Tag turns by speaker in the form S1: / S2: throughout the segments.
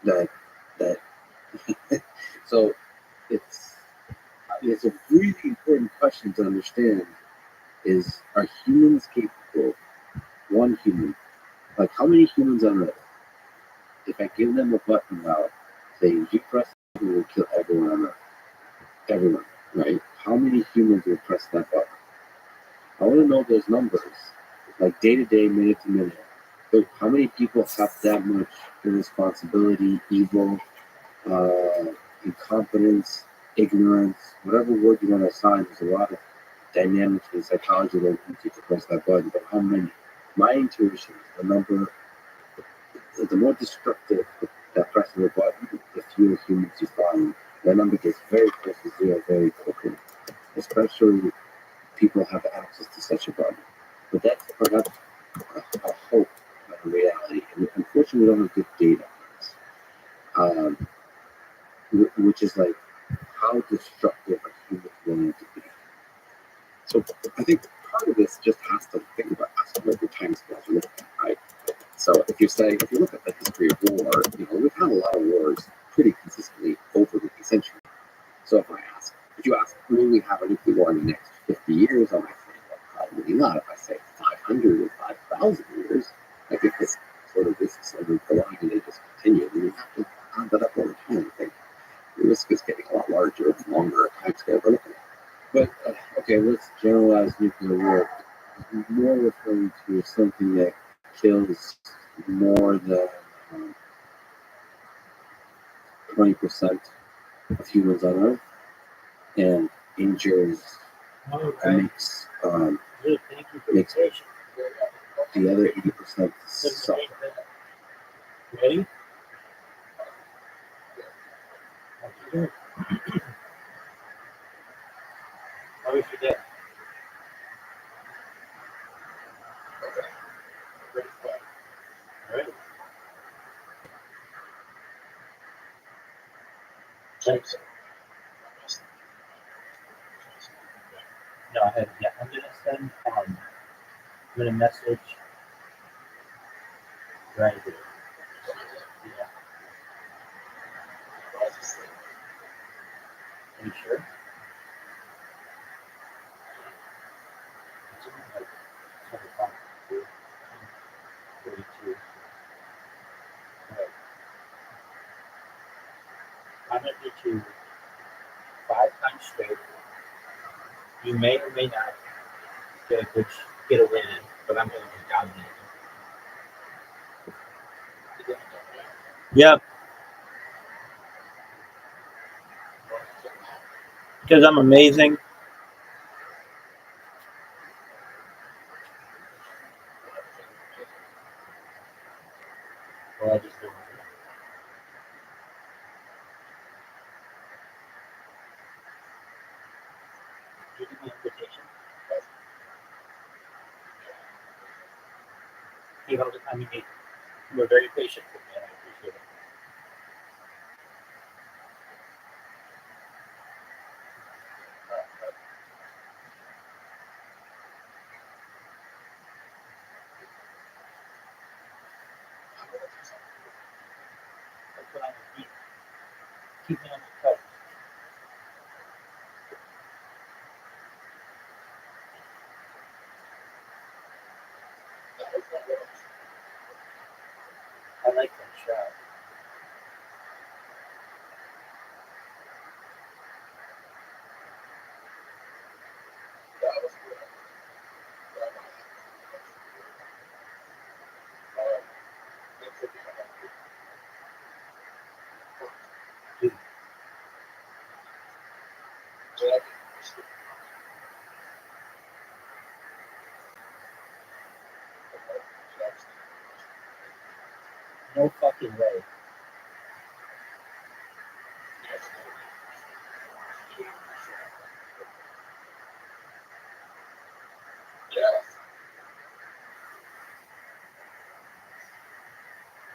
S1: that that so it's a really important question to understand is, are humans capable, one human, like how many humans on earth, if I give them a button now saying you press it, it will kill everyone on earth, everyone, right? How many humans will press that button? I want to know those numbers, like day to day, minute to minute. But how many people have that much irresponsibility, evil, incompetence, ignorance, whatever word you want to assign? There's a lot of dynamics in psychology that leads you to press that button. But how many? My intuition, the more destructive that pressing the button, the fewer humans you find. That number gets very close to zero very quickly, especially people have access to such a button. But that's perhaps a hope, not a reality. And unfortunately, we don't have good data on this, which is like how destructive are humans willing to be. So I think part of this just has to think about us and what your time scales are looking at, right? So if you look at the history of war, we've had a lot of wars pretty consistently over the century. So if you ask, will we have a nuclear war in the next 50 years? I might say, well, probably not. If I say 500 or 5,000 years, I think this is sort of prolonged and they just continue. And you have to add that up over time. I think the risk is getting a lot larger and longer time scale we're looking at. But, okay, let's generalize nuclear war. More referring to something that kills more than 20% of humans on Earth and injures and makes the other 80% suffer.
S2: Ready? How was your day? All right. Thanks. No, I had, yeah, I'm gonna send, I'm gonna message right here. Yeah. Are you sure? It's only like 25, 42. Right. I'm gonna get you 5 times straight. You may or may not get a win, but I'm going to dominate you. Yep. Because I'm amazing. Well, I just do it. Did you give me an invitation? You held the time you need. You were very patient with me, and I appreciate it. That's what I'm going to keep. Keep me on the toes. I like that shot. Dude. No fucking way.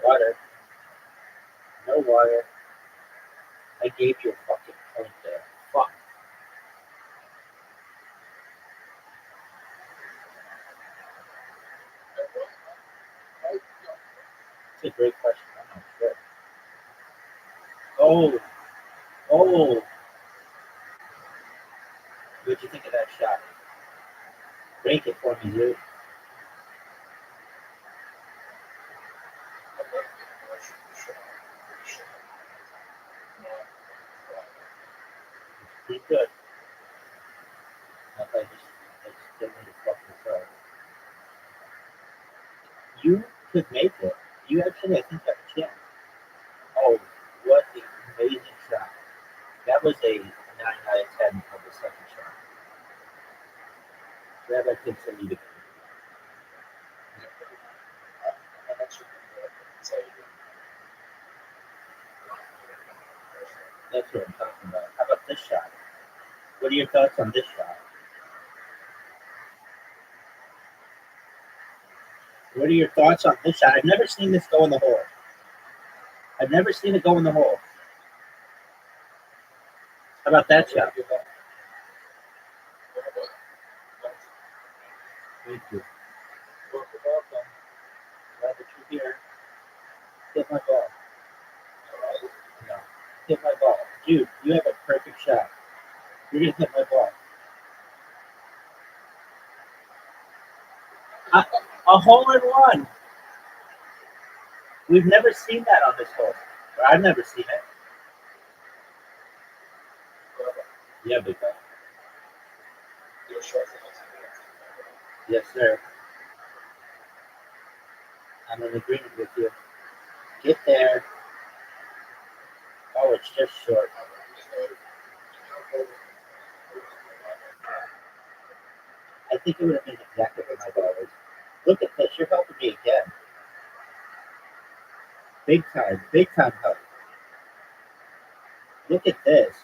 S2: Water. No water. I gave you a fucking point there. Fuck. It's a great question. I'm not sure. Oh, oh. What'd you think of that shot? Break it for me, dude. Pretty good. I just didn't really fuck this up. You could make it. You actually, I think, have a chance. Oh, what an amazing shot. That was a 9 out of 10 on the second shot. That I think so needed. That's what I'm talking about. How about this shot? What are your thoughts on this shot? What are your thoughts on this shot? I've never seen this go in the hole. I've never seen it go in the hole. How about that shot? Thank you. Welcome. Glad that you're here. Hit my ball. No. Hit my ball. Dude, you have a perfect shot. You're going to hit my ball. A hole in one. We've never seen that on this hole. Or I've never seen it. Yeah, big guy. Yes, sir. I'm in agreement with you. Get there. Oh, it's just short. I think it would have been exactly where my ball is. Look at this. You're helping me again. Big time help. Look at this.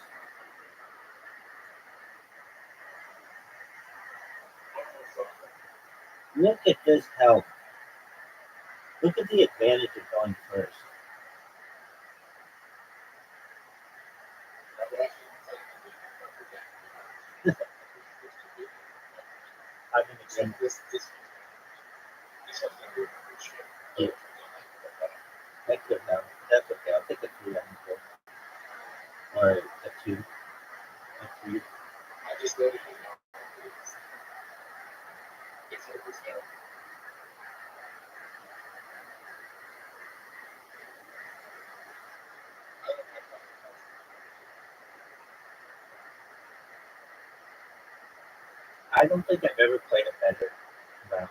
S2: Look at this help. Look at the advantage of going first. I'm in agreement. Yeah, that could have. That's okay. I'll take a 3 on this one. Or a 2. A 3. I don't think I've ever played a better round.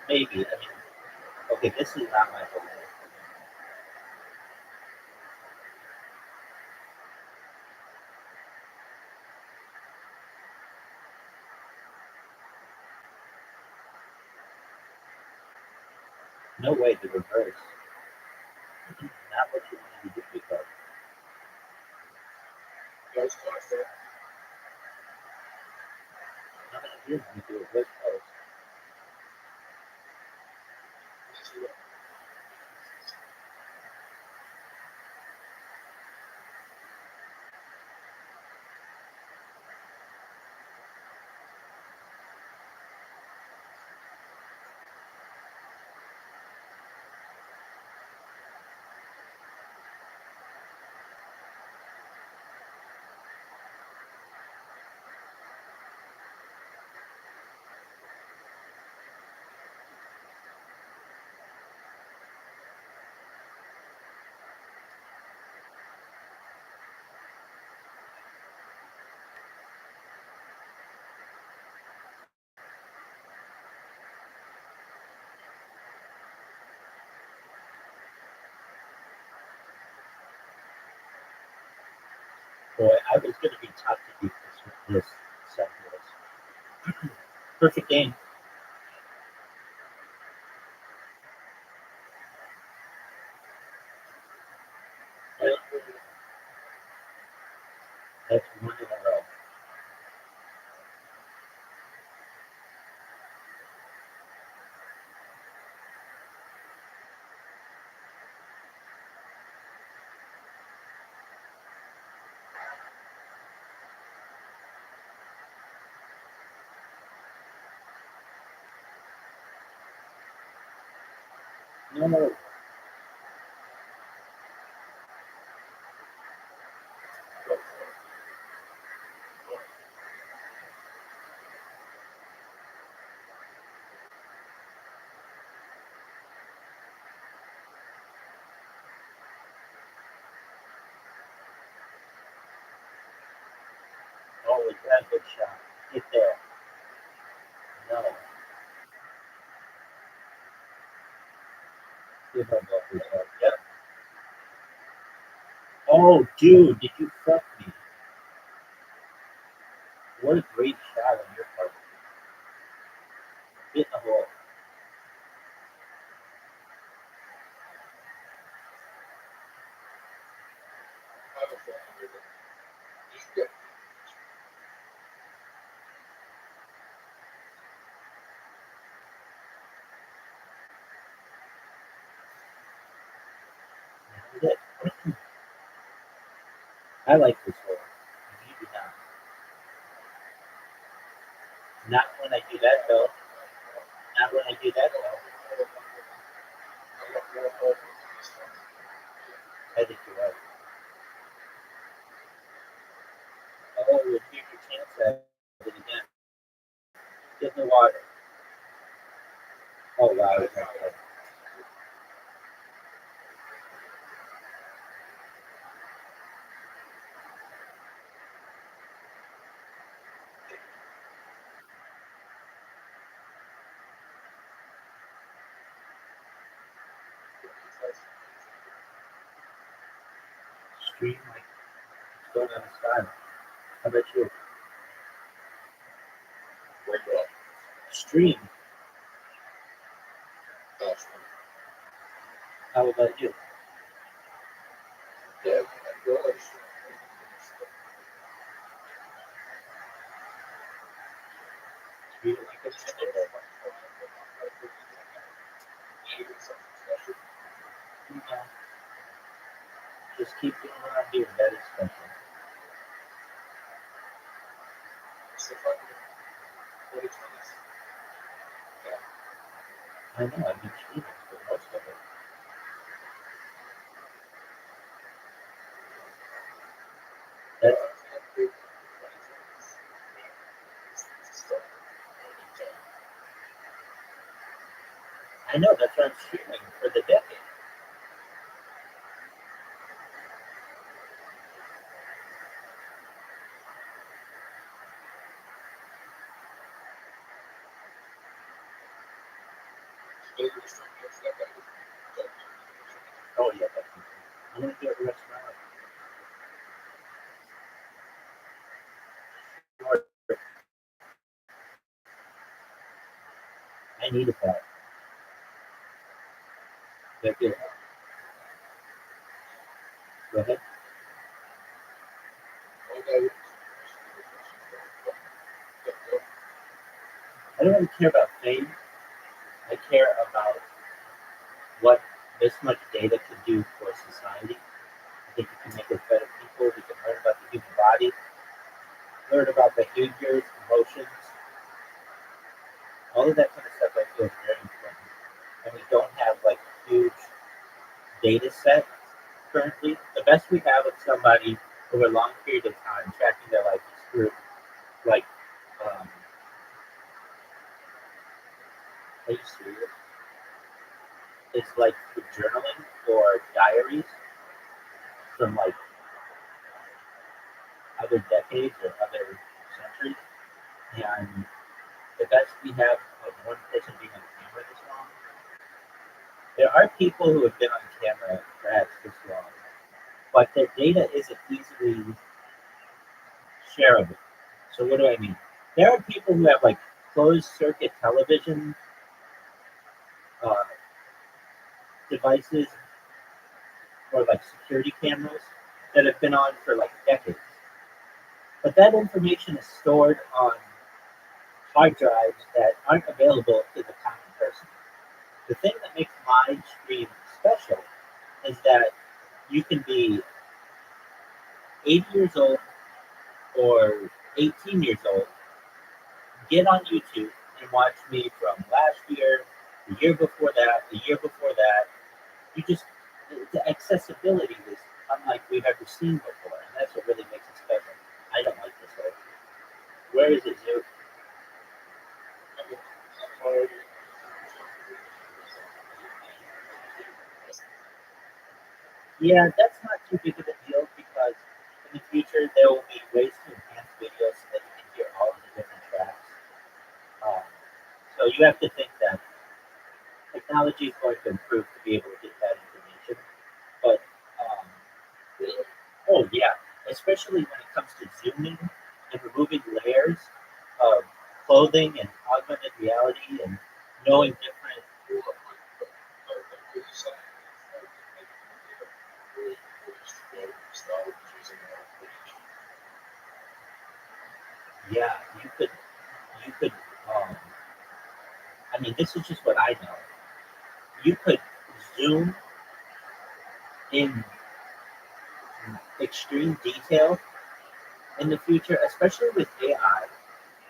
S2: Maybe. I mean, okay, this is not my fault. No way to reverse. Not what you want to do because. How many years do you do a good post? Boy, I was going to be tough to beat this set list. Perfect game. That's one in a row. No, really good shot. Get there. No. Give my ball, please. Yep. Oh, dude, did you fuck me? What a great shot on your part. Hit the hole. That was it. I like this hole. You do not. Not when I do that, though. Not when I do that, though. I think you're right. Oh, here's your chance at it again. Get in the water. Oh, wow. Okay. Stream like it's going on the sky. How about you? Stream. How about you? Stream like a no. Just keep doing what I'm doing. That is special. I know. I've been cheating for most of it. That's, I know. That's why I'm streaming for the decade. Oh, yeah. Definitely. I'm going to do it the rest of my life. I needed that. That did. Go ahead. I don't really care about fame. I care about what this much data can do for society. I think it can make us better people. We can learn about the human body, learn about behaviors, emotions, all of that kind of stuff. I feel is very important. And we don't have like a huge data set currently. The best we have of somebody over a long period of time tracking their life is through like um, are you serious? It's like through journaling or diaries from like other decades or other centuries. And the best we have of one person being on camera this long. There are people who have been on camera perhaps this long, but their data isn't easily shareable. So what do I mean? There are people who have like closed circuit television uh, devices or like security cameras that have been on for like decades. But that information is stored on hard drives that aren't available to the common person. The thing that makes my stream special is that you can be 80 years old or 18 years old, get on YouTube and watch me from last year, the year before that, the year before that. You just, the accessibility is unlike we've ever seen before, and that's what really makes it special. I don't like this way. Where is it, Zoo? Yeah, that's not too big of a deal because in the future there will be ways to enhance video so that you can hear all of the different tracks. Um, so you have to think that technology is going to improve to be able to get that information. But um, oh yeah, especially when it comes to zooming and removing layers of clothing and augmented reality and knowing different. Yeah, you could. Um, I mean, this is just what I know. You could zoom in extreme detail in the future, especially with AI,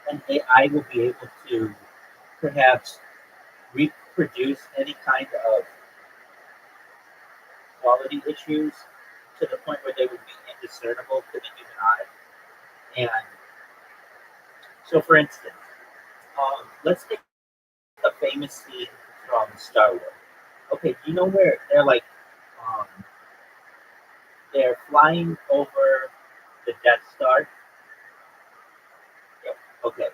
S2: and AI will be able to perhaps reproduce any kind of quality issues to the point where they would be indiscernible to the human eye. And so, for instance, let's take a famous scene from Star Wars. Okay, do you know where um, they're flying over the Death Star? Yep. Okay,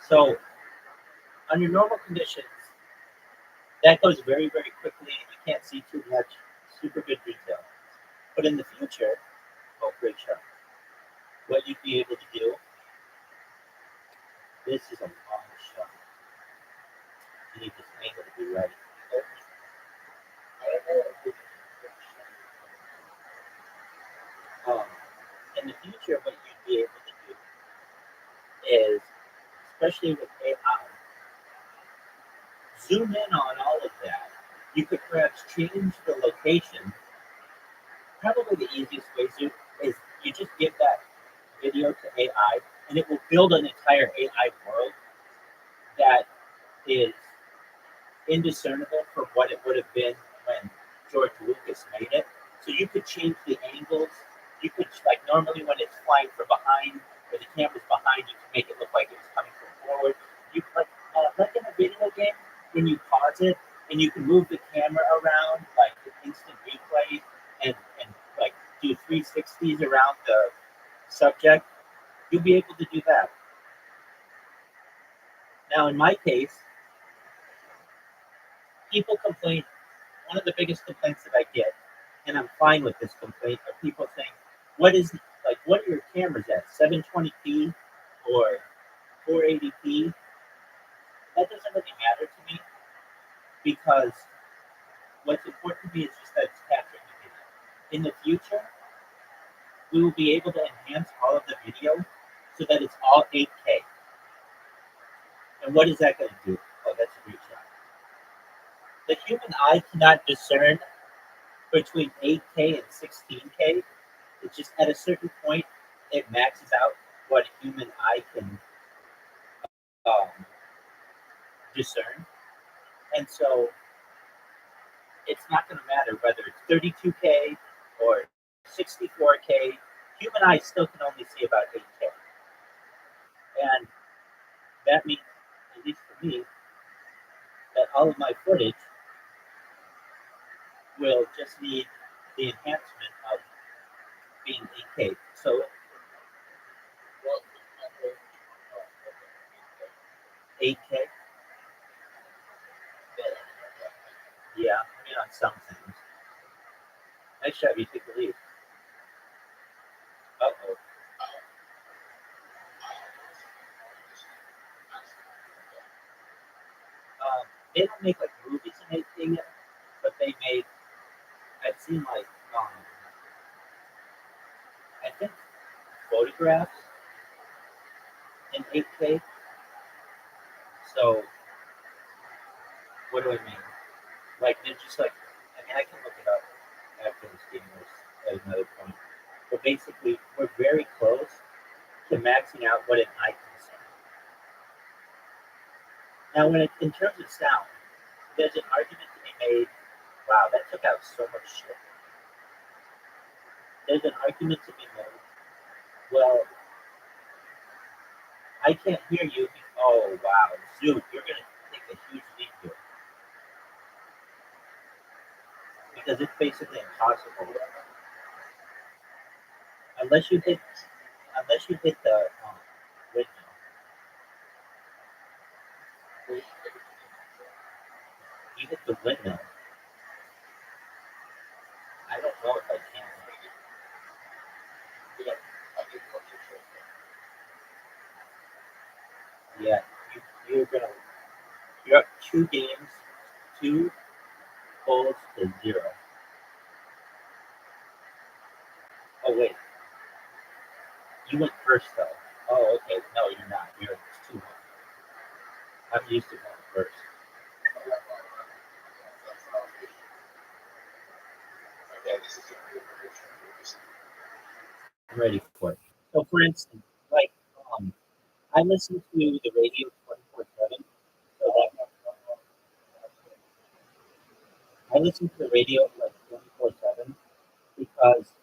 S2: so under normal conditions, that goes very, very quickly, and you can't see too much super good detail. But in the future, oh, great shot. What you'd be able to do, this is a long shot. You need this angle to be right. Um, in the future, what you'd be able to do is, especially with AI, zoom in on all of that. You could perhaps change the location. Probably the easiest way to is you just give that video to AI, and it will build an entire AI world that is indiscernible from what it would have been when George Lucas made it. So you could change the angles. You could, like normally when it's flying from behind, or the camera's behind, you can make it look like it was coming from forward. You like in a video game when you pause it and you can move the camera around like the instant replay and like do 360s around the subject. You'll be able to do that. Now, in my case, people complain. One of the biggest complaints that I get, and I'm fine with this complaint, are people saying, what are your cameras at? 720p or 480p?" That doesn't really matter to me because what's important to me is just that it's capturing the video. In the future, we will be able to enhance all of the video so that it's all 8K. And what is that going to do? Oh, that's a great shot. The human eye cannot discern between 8K and 16K. It's just at a certain point, it maxes out what a human eye can um, discern. And so it's not going to matter whether it's 32K or 64K. Human eyes still can only see about 8K. And that means, at least for me, that all of my footage will just need the enhancement of being 8K. So 8K, yeah, I mean on some things. Nice shot, you take the lead. Uh-oh. They don't make like movies and anything yet, but they made. I've seen like I think photographs in 8K. So what do I mean? Like they're just like I mean I can look it up after this game at another point. But basically we're very close to maxing out what an eye can see. Now in terms of sound, there's an argument to be made. Wow, that took out so much shit. There's an argument to be made. Well, I can't hear you. Oh wow, Zoom, you're gonna take a huge leap here because it's basically impossible unless you hit the hit the windmill. I don't know if I can. Yeah, you're up 2 games, 2 goals to 0. Oh wait, you went first though. Oh okay, no you're not. You're 2-1. I'm used to going first. I'm ready for it. So for instance, like I listen to the radio 24/7. So that I listen to the radio like 24/7 because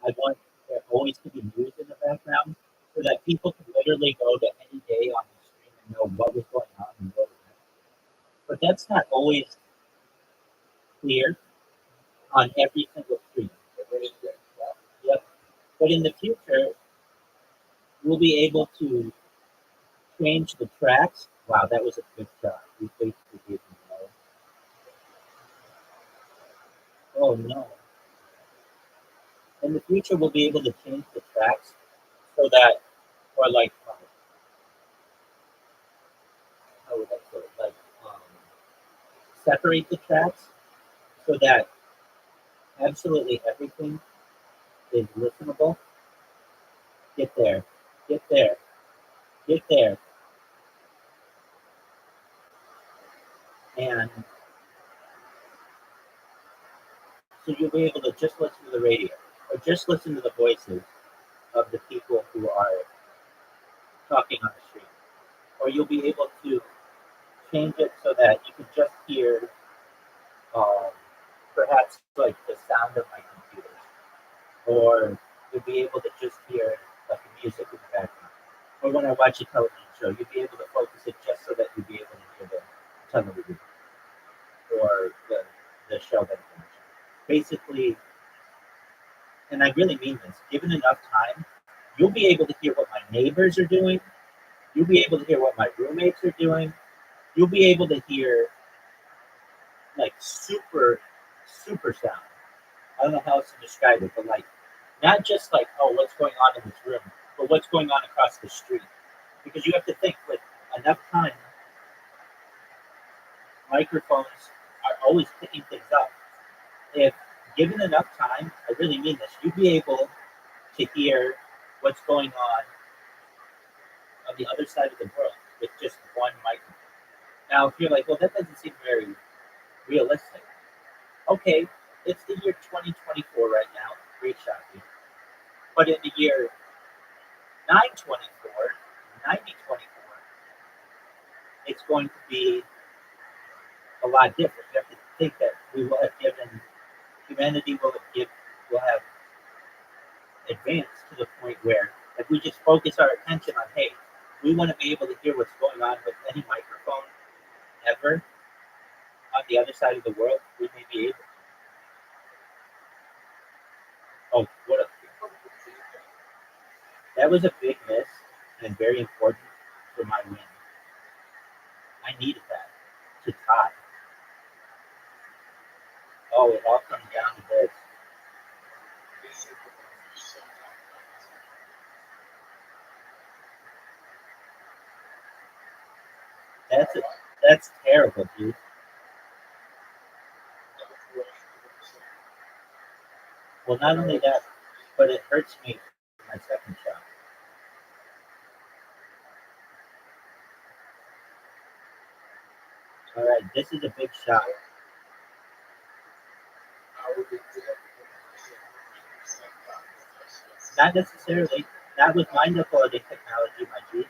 S2: I want there always to be news in the background so that people can literally go to any day on the stream and know what was going on and what was happening. But that's not always clear on every single stream. Yep. But in the future, we'll be able to change the tracks. Wow, that was a good shot. You basically gave me no. Oh no. In the future, we'll be able to change the tracks so that, or like, how would I say it? Like, separate the tracks so that absolutely everything is listenable. Get there, get there, get there. And so you'll be able to just listen to the radio or just listen to the voices of the people who are talking on the street. Or you'll be able to change it so that you can just hear um, perhaps like the sound of my computer. Or you'll be able to just hear like the music in the background. Or when I watch a television show, you'll be able to focus it just so that you'll be able to hear the television or the show that I'm watching. Basically, and I really mean this, given enough time, you'll be able to hear what my neighbors are doing. You'll be able to hear what my roommates are doing. You'll be able to hear like super sound. I don't know how else to describe it, but like not just like, oh, what's going on in this room, but what's going on across the street. Because you have to think with enough time, microphones are always picking things up. If given enough time, I really mean this, you'd be able to hear what's going on the other side of the world with just one microphone. Now, if you're like, well, that doesn't seem very realistic. Okay, it's the year 2024 right now. Great shot, dude. But in the year 924, 9024, it's going to be a lot different. You have to think that we will have given humanity will have advanced to the point where if we just focus our attention on, hey, we want to be able to hear what's going on with any microphone ever on the other side of the world, we may be able. Oh, what a that was a big miss and very important for my win. I needed that to tie. Oh, it all comes down to this. That's a, that's terrible, dude. Well, not only that, but it hurts me for my second shot. All right, this is a big shot. Not necessarily. That was my Nickelodeon technology, my G.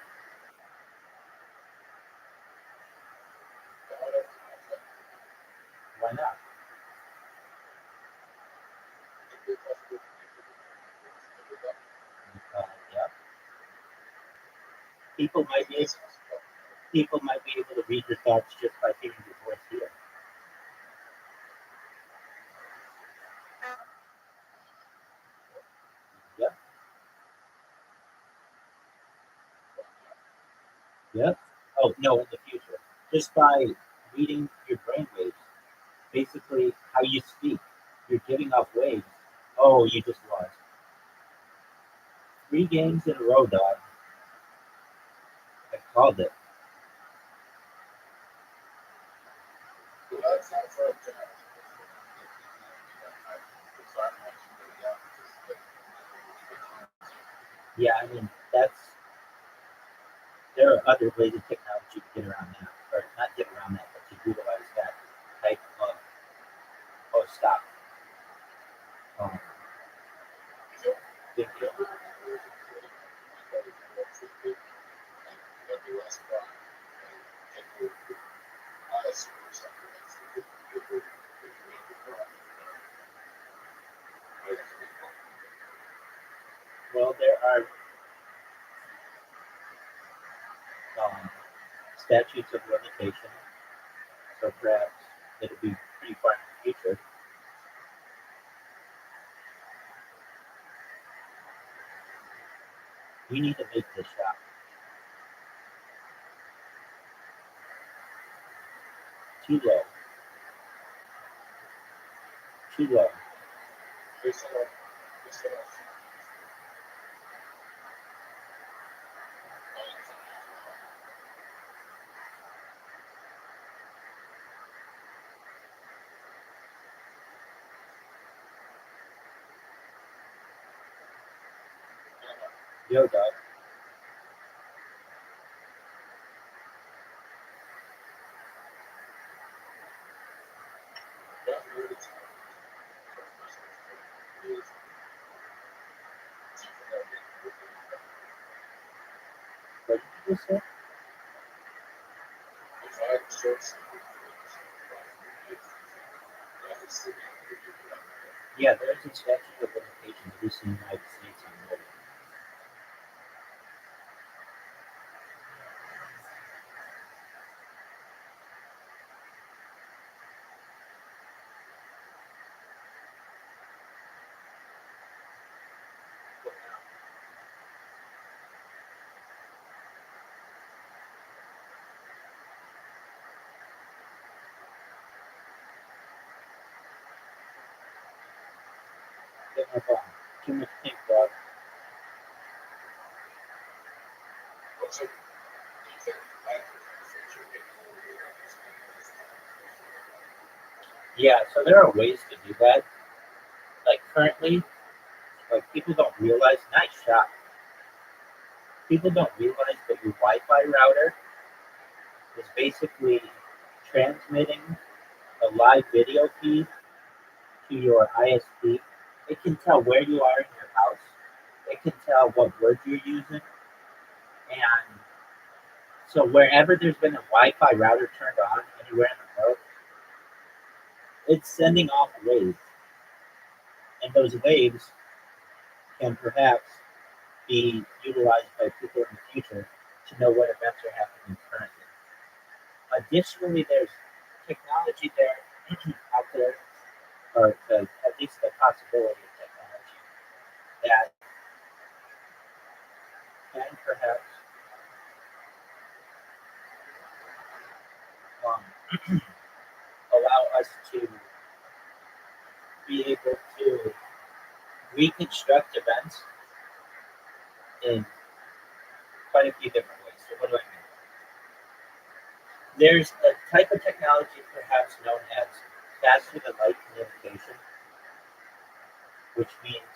S2: Why not? Yeah. People might be people might be able to read your thoughts just by hearing your voice here. Yep. Yep. Oh no, in the future, just by reading your brain waves. basically how you speak. You're giving off waves. Oh, you just lost. 3 games in a row, dog. I called it.
S1: Well, that sounds like
S2: Yeah, I mean, there are other ways of technology to get around that, or not get around that, but to utilize that type of, oh, stop. Um, Big deal. Well, there are statutes of limitation, so perhaps it'll be pretty far in the future. We need to make this shot. Too low. Too low. Yo, dog. What did you just say? Yeah, there's a statute of limitation, at least in the United States on murder. Get my phone. Too much pink, dog. Yeah, so there are ways to do that. Like currently, like people don't realize, nice shot. People don't realize that your Wi-Fi router is basically transmitting a live video feed to your ISP. It can tell where you are in your house. It can tell what words you're using. And so wherever there's been a Wi-Fi router turned on anywhere in the world, it's sending off waves. And those waves can perhaps be utilized by people in the future to know what events are happening currently. Additionally, there's technology out there, or at least the possibility of technology that can perhaps allow us to be able to reconstruct events in quite a few different ways. So what do I mean? There's a type of technology perhaps known as faster than light communication, which means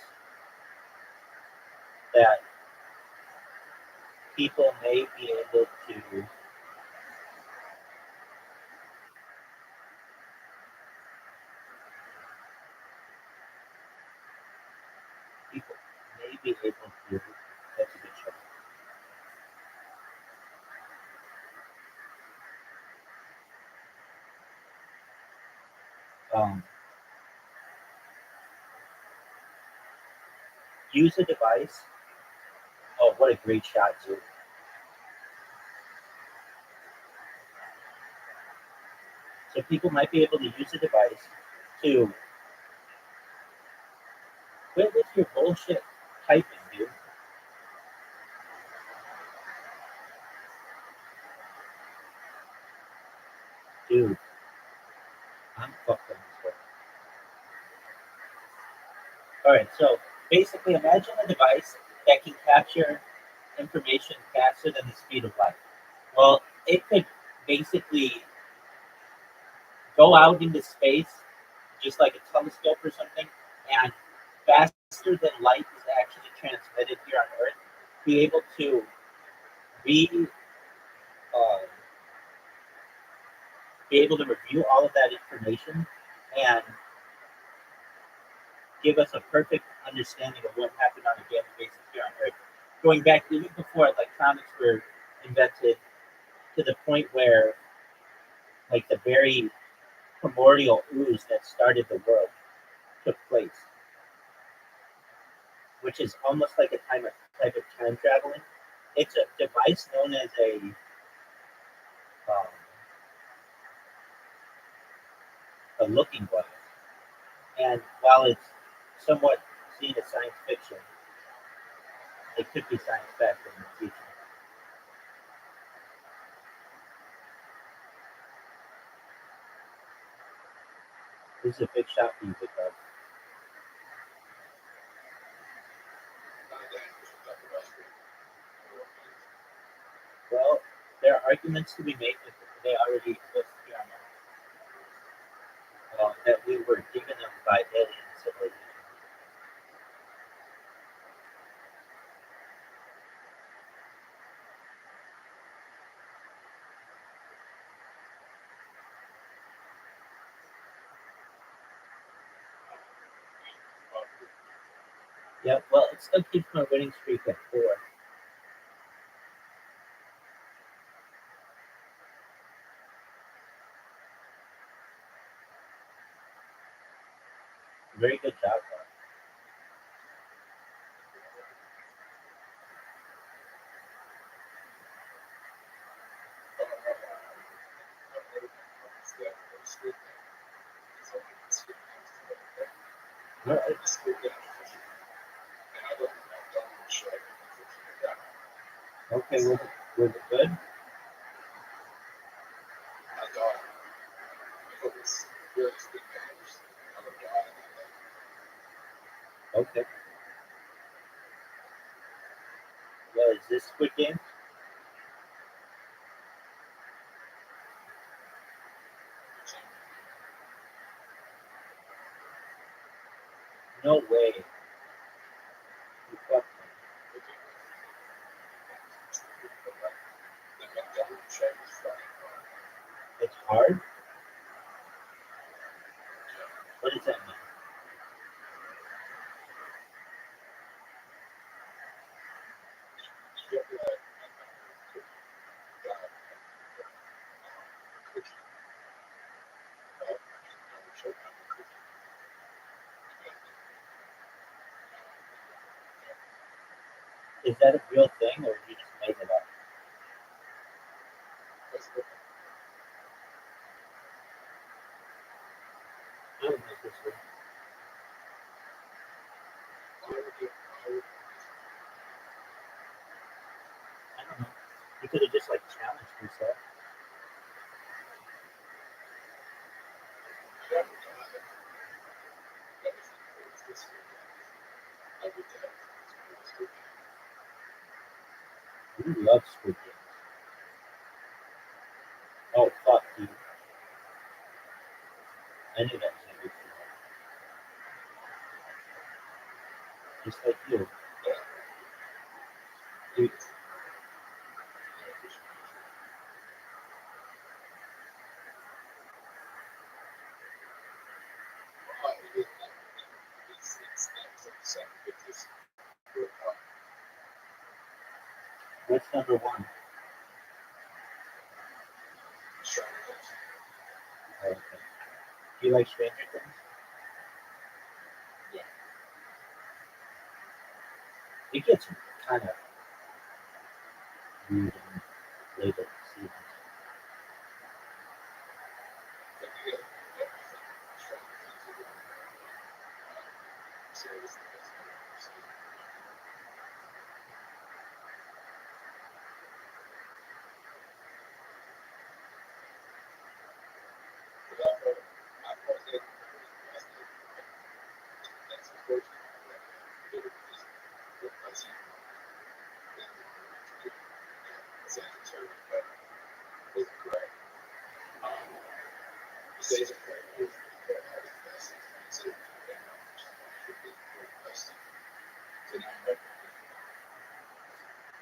S2: that people may be able to people may be able to that's a good show. Use a device. Oh, what a great shot, too. So people might be able to use a device to quit with your bullshit typing, dude. Dude, I'm fucking All right, so basically, imagine a device that can capture information faster than the speed of light. Well, it could basically go out into space, just like a telescope or something, and faster than light is actually transmitted here on Earth, be able to be uh, be able to review all of that information and give us a perfect understanding of what happened on a daily basis here on Earth. Going back even before electronics were invented, to the point where like the very primordial ooze that started the world took place, which is almost like a type of time traveling. It's a device known as a looking glass, and while it's somewhat seen as science fiction, it could be science fact in the future. This is a big shot for you, Big Dog. Well, there are arguments to be made that they already exist here on Earth, that we were given them by alien civilization. Yeah, well, it still keeps my winning streak at 4. Very good job, though. All right. Okay, was it good? Okay. Well, is this Squid Game? No way. You fucked me. It's hard? What does that mean? Is that a real thing, or you just made it up? I don't think this is. I don't know. You could have just like challenged yourself. You love Squid Game. Oh fuck you! I knew that was gonna be too hard. Just like you. Dude, what's number one? Oh, okay. Do you like Stranger Things? Yeah. It gets kind of weird in later seasons.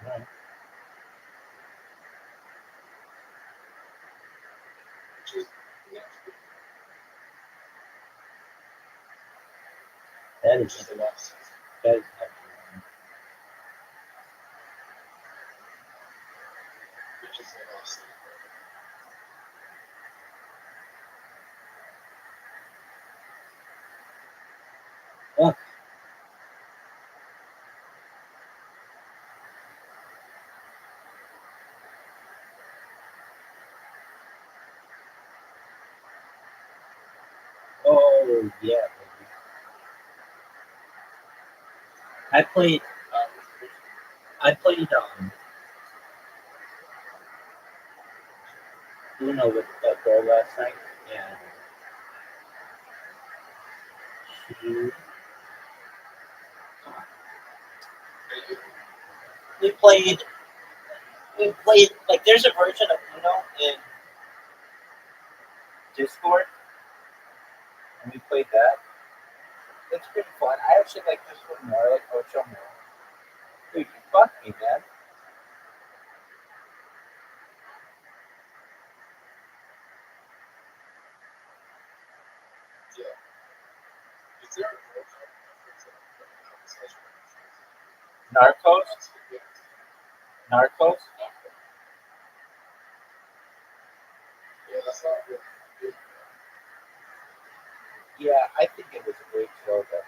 S2: Right. That is that is oh, oh yeah, baby. I played I played Uno with that girl last night, and she we played we played like there's a version of Uno in Discord, and we played that. It's pretty fun. I actually like this one more. I like Ocho more. Dude, you fucked me, man. Narcos? Narcos? Yeah, I think it was a great show, though.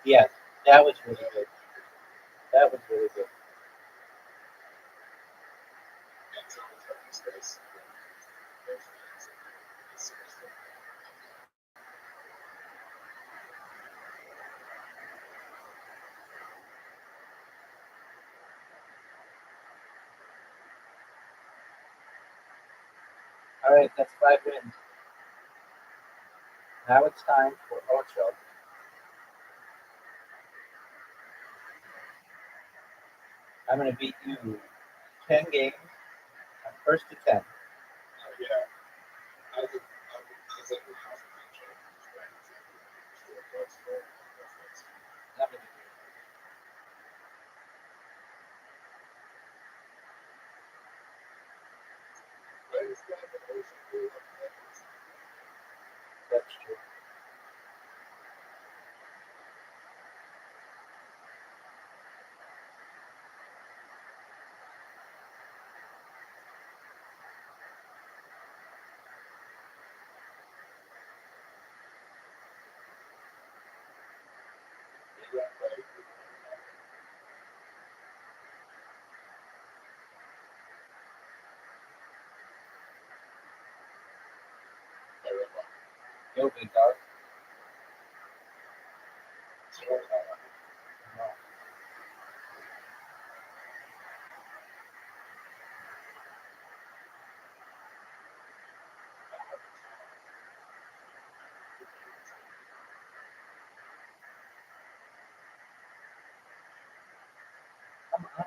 S2: Yeah, that was really good. That was really good. All right, that's 5 wins. Now it's time for Ocho. I'm going to beat you 10 games. I'm first to 10. That's true. Yo, big dog. Come on.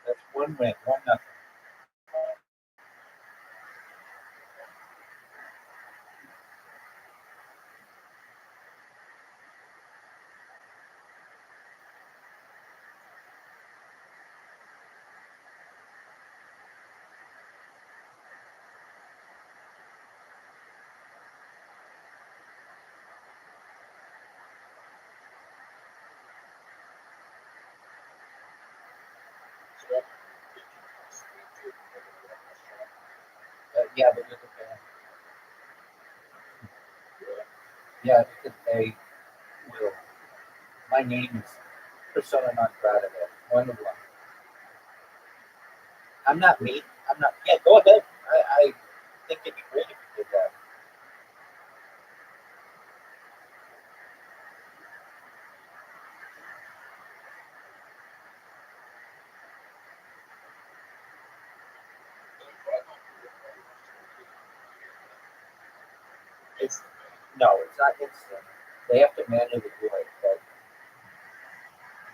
S2: That's one win, 1-0. Yeah, but you're the fan. Yeah, because they will. My name is persona non grata there. 1-1. I'm not me. I'm not. Yeah, go ahead. I think it'd be great if you did that. It's no, it's not instant. They have to manually do it, but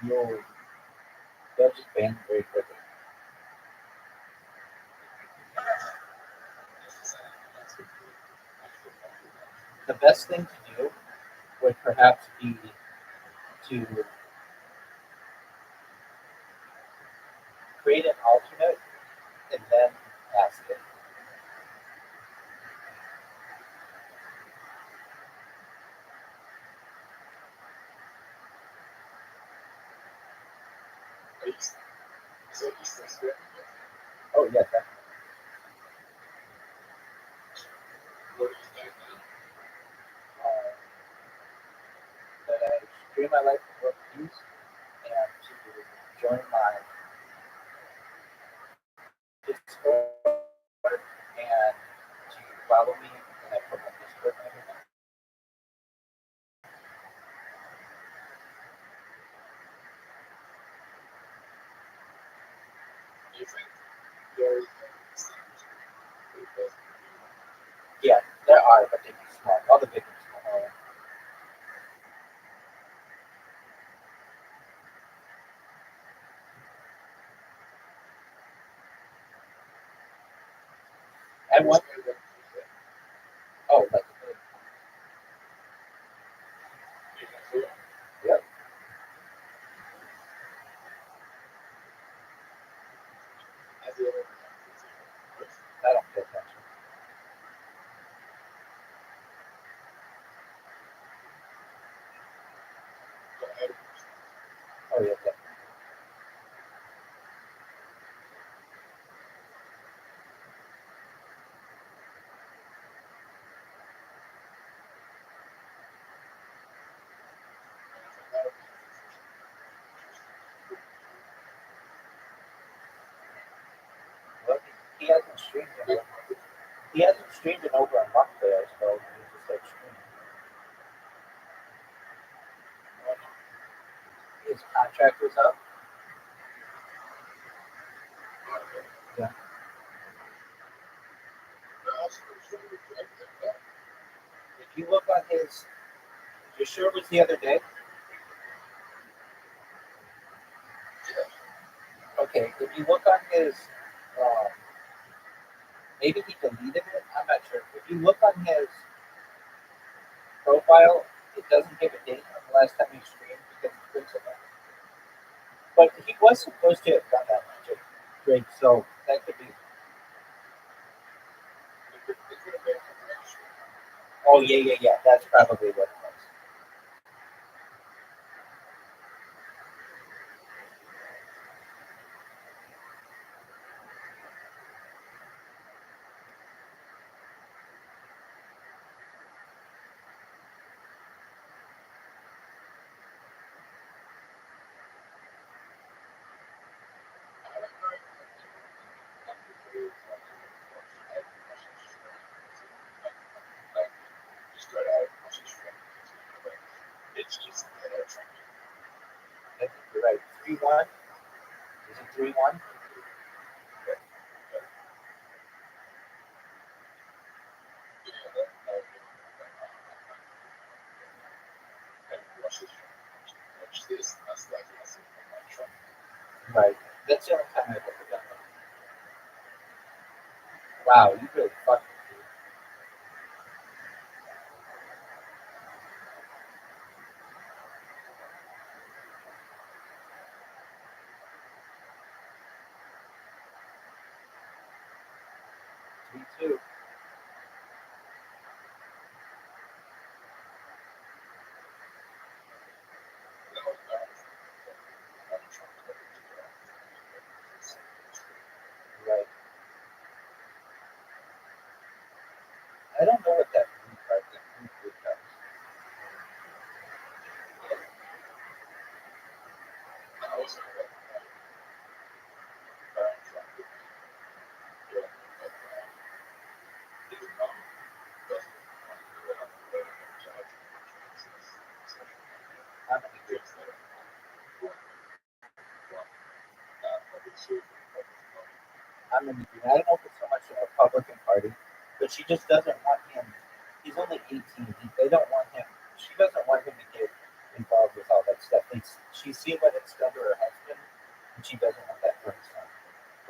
S2: you'll they'll just ban very quickly. The best thing to do would perhaps be to create an alternate and then ask it. Oh yeah, definitely. Um, that I stream my life for views and to join my Discord and to follow me and I put my Discord and everything. Yeah, there are, but they're small. All the big ones small. And what? Oh, like yeah, I don't pay attention. Oh yeah, definitely. Well, he hasn't streamed in he hasn't streamed in over a month there, so he just started streaming. His contract was up. Yeah. If you look on his, you sure it was the other day? Okay, if you look on his, uh, maybe he deleted it. I'm not sure. If you look on his profile, it doesn't give a date on the last time he streamed because it's been so long. But he was supposed to have done that magic drink, so that could be. Oh yeah, yeah, yeah. That's probably what it was. I think you're right. 3-1. Is it 3-1? Right. That's the only time I've ever done that. Wow, you really fucked me too. Right. I don't know what that blue card thing. Blue card. How many years? I'm in the I don't know if it's so much the Republican Party, but she just doesn't want him. He's only 18. They don't want him. She doesn't want him to get involved with all that stuff. She's seen what it's done to her husband, and she doesn't want that for her son.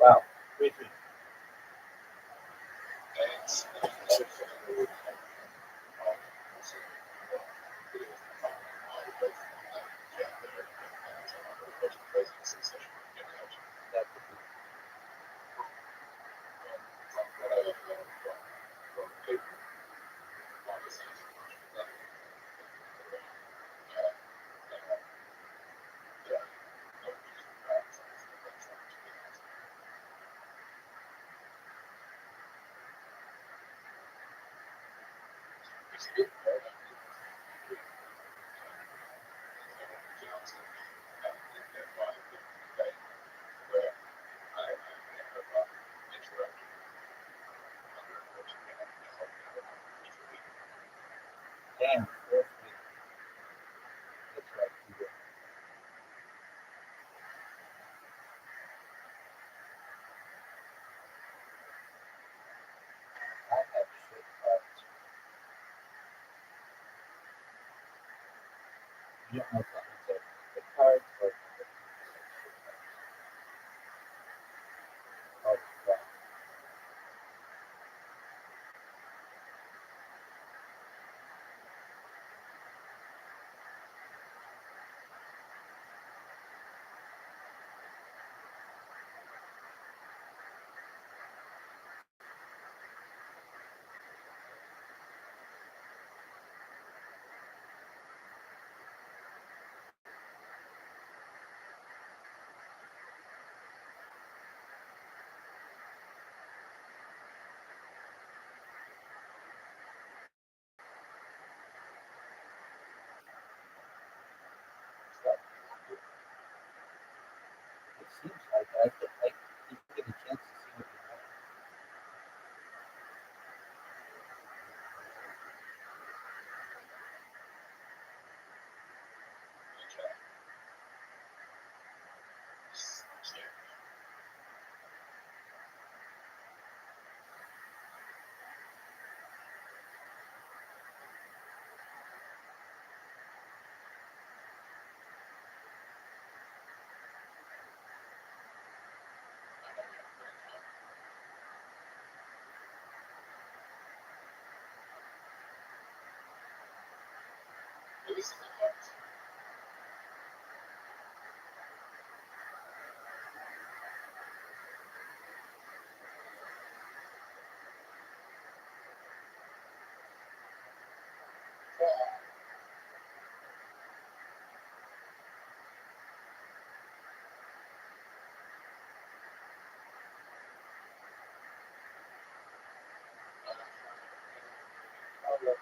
S2: Wow. Wait, wait. That could be. Damn. That's right. He did. I have shit cards. You don't know if that means the cards or oh, wow. It seems like I didn't get a chance to see what you know. Oh, look.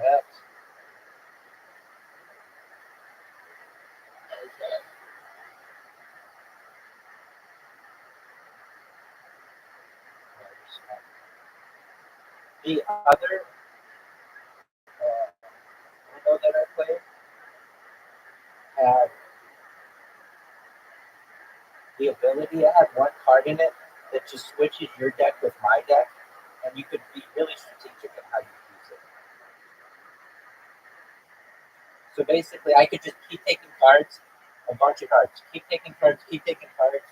S2: That's the other Uno that I played had the ability. It had one card in it that just switches your deck with my deck, and you could be really strategic in how you use it. So basically, I could just keep taking cards, a bunch of cards, keep taking cards, keep taking cards.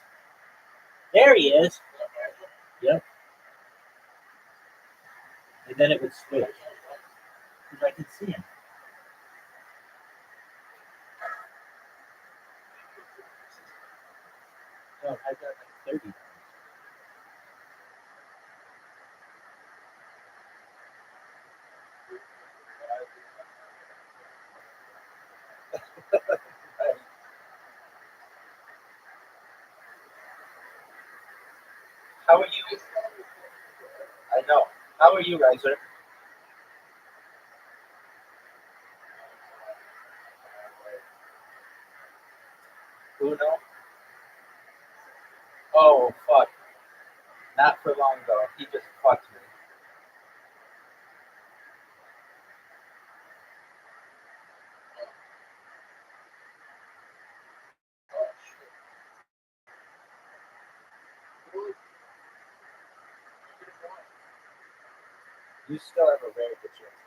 S2: There he is. Yep. And then it would switch. Because I could see him. So I got like 30. How are you? I know. How are you, Riser? Uno? Oh, fuck. Not for long, though. He just fucked me. You still have a very good chance.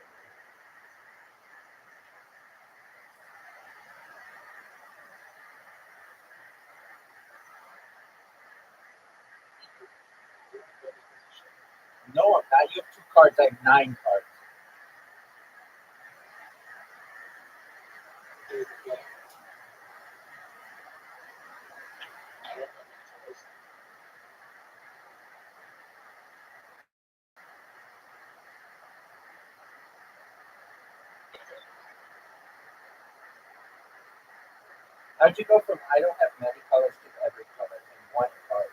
S2: No, I'm not. You have two cards. I have 9 cards. How'd you go from I don't have many colors to every color in one card?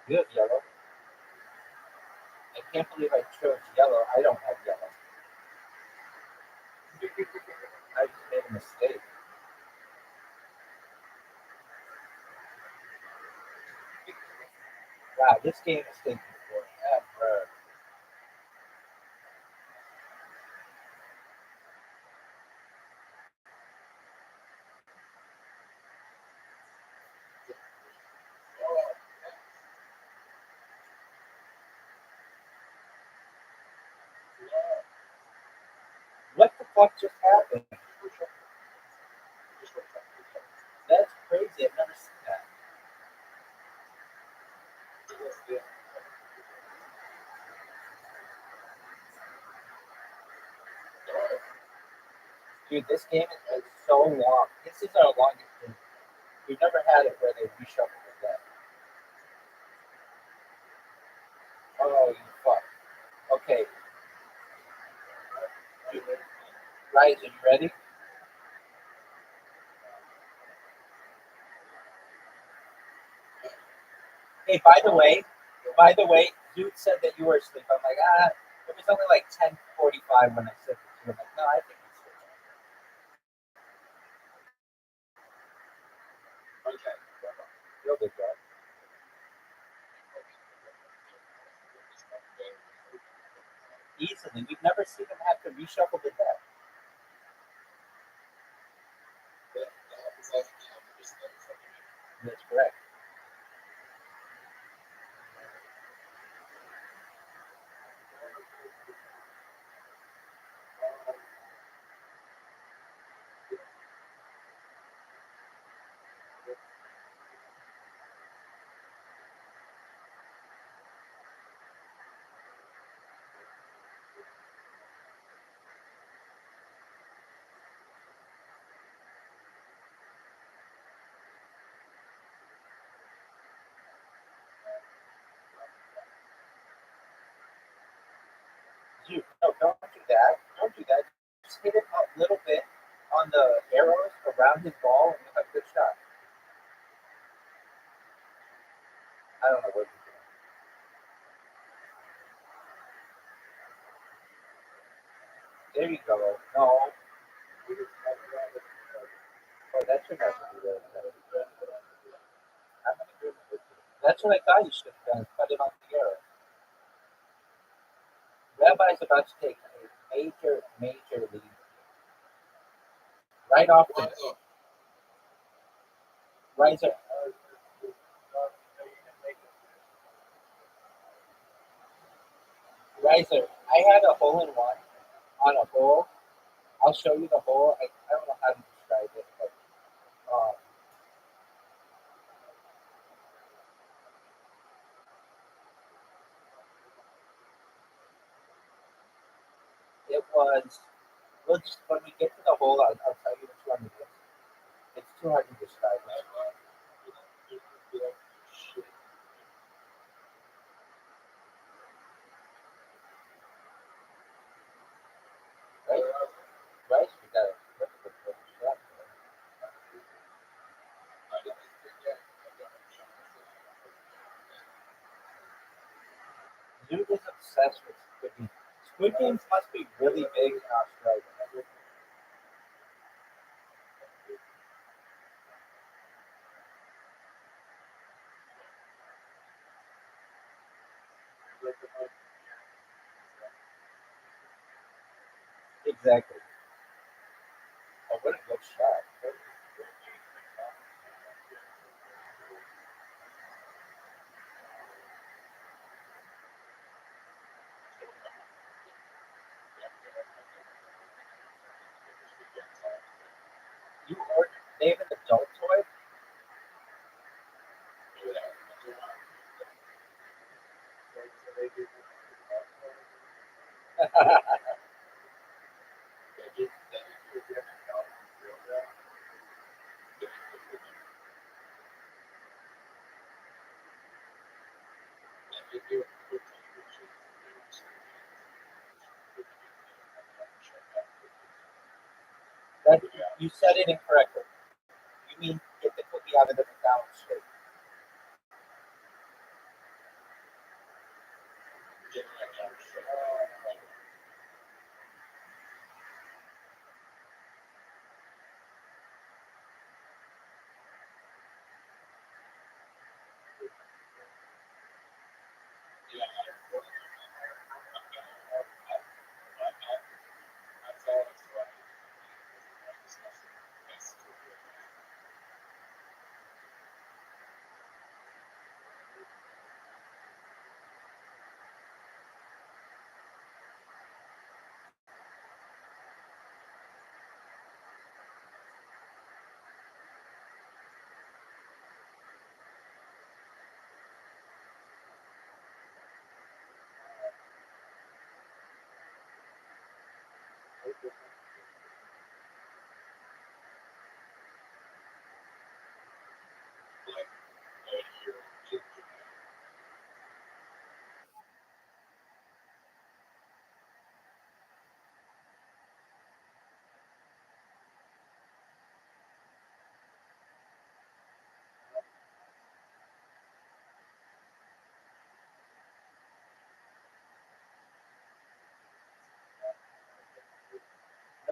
S2: You have yellow. I can't believe I chose yellow. I don't have yellow. I just made a mistake. Wow, this game is taking forever. What the fuck just happened? That's crazy. I've never seen that. Dude, this game is so long. This is our longest game. We've never had it where they reshuffle the deck. Oh, you fuck. Okay, Rise, are you ready? Hey, by the way, Dude said that you were asleep. I'm like, it was only like 10:45 when I said this. You're like, no, I think it's good. Okay. Real good job. Easily. We've never seen him have to reshuffle the deck. That's correct. Dude, no, don't do that. Don't do that. Just hit it a little bit on the arrows around his ball and you have a good shot. I don't know what you're doing. There you go. No. Oh, that should have to be there. I'm gonna agree with you. That's what I thought you should have done. Cut it on the arrow. Rabbi's about to take a major, major lead. Right off the riser. Riser. I had a hole in one on a hole. I'll show you the hole. I don't know how to describe it, but um, it was. We'll just, when we get to the hole, I'll tell you which one it is. It's too hard to describe. Right? Right? We got it. Dude is obsessed with Squid Games. Squid Games must be really big in Australia. Exactly. Oh, what a good shot. You ordered Dave an adult toy? That, you said it incorrectly. You mean get the cookie out of the McDonald's shape.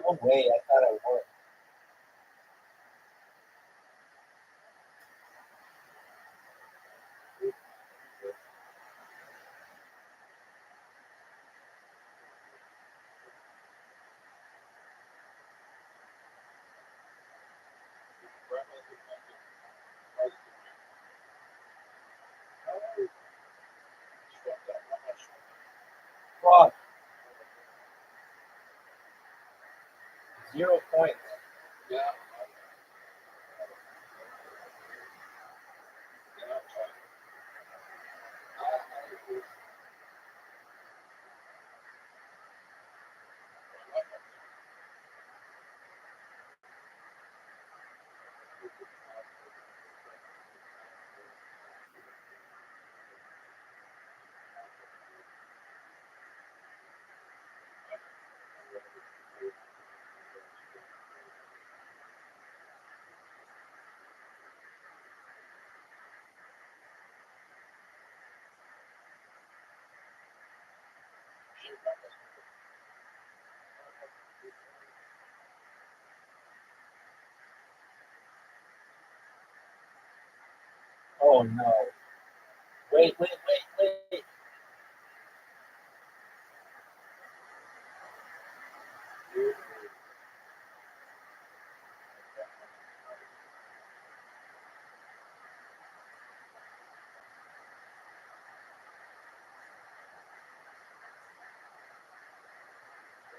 S2: No way, I thought I would. Fraud. 0 points. Oh no. Wait.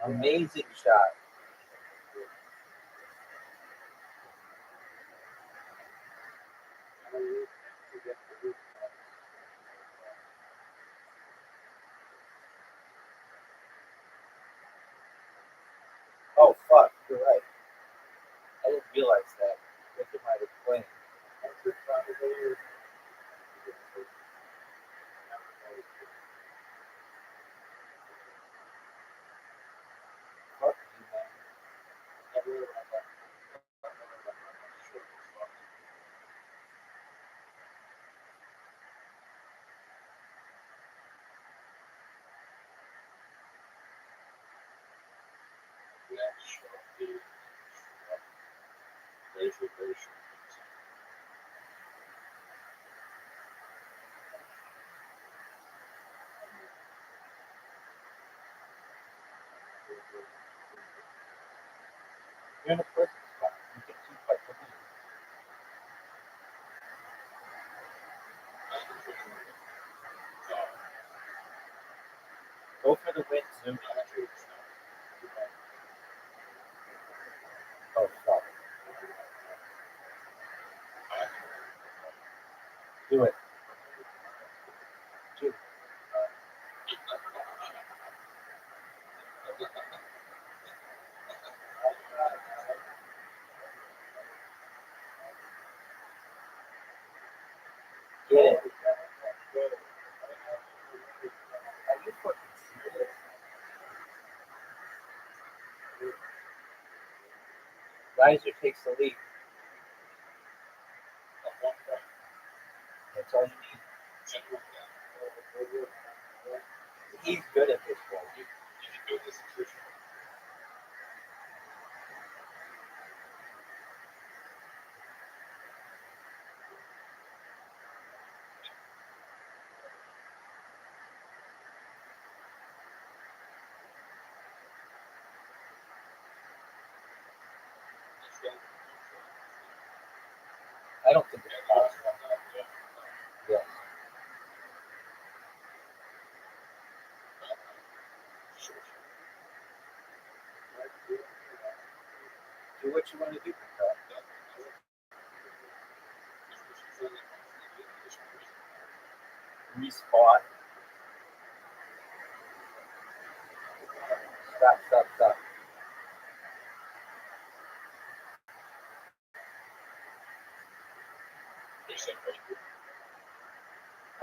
S2: Amazing shot. Oh fuck, you're right. I didn't realize that. Victor might explain. Fuck you, man. You're in a perfect spot. You can see quite the view. Go for the win, Zoom. Oh fuck. Do it. Do. Get it. Are you fucking serious? Riser takes the lead. That's all you need. He's good at this ball. I don't think it's possible. Yes. Do what you want to do, Picard. Respawn. Stop.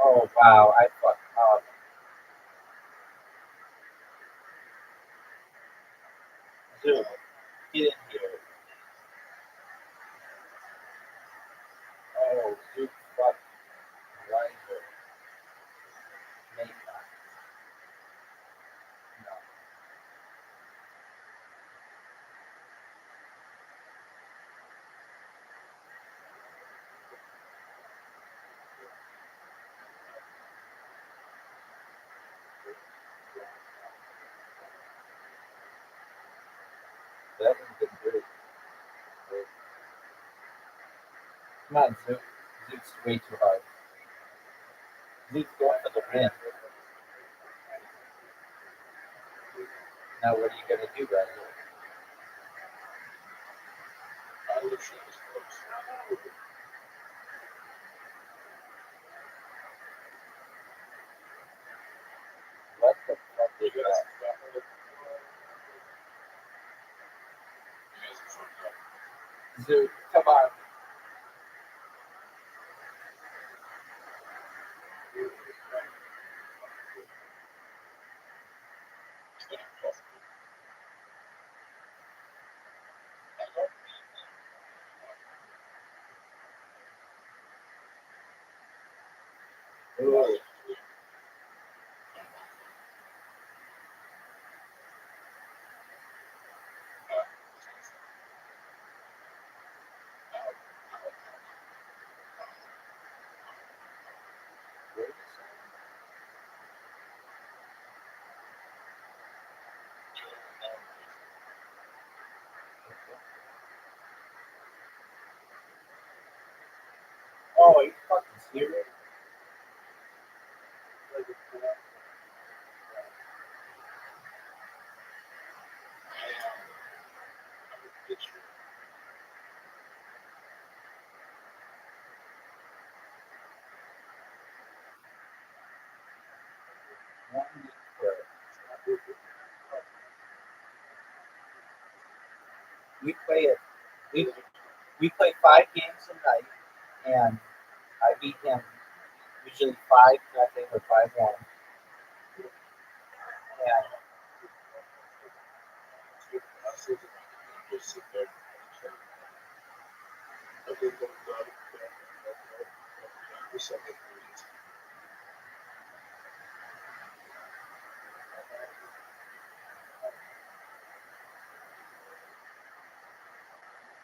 S2: Oh wow, I fucked up. Zoom, get in here. Oh, Zoom, fuck. Riser. Make that. No. That one's been good. Come on, Zoom. Zoom's way too hard. Zoom's going for the win. Now what are you gonna do, Riser? What the fuck is that? Zoom, come on. Ooh. Oh, you fucking serious? We play it. We play 5 games a night, and I beat him usually 5-0 or 5-1.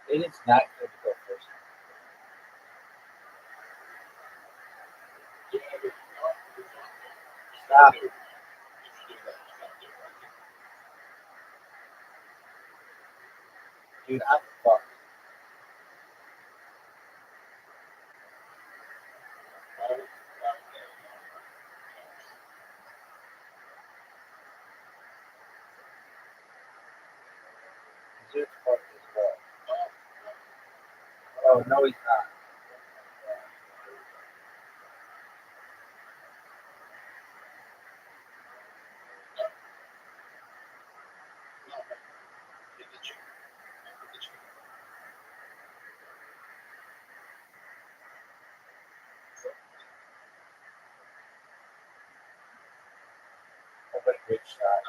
S2: And it is not good to go first. Stop it, dude. I'm fucked. Dude's fucked as well. Oh no, he's not. Oh, what a great shot.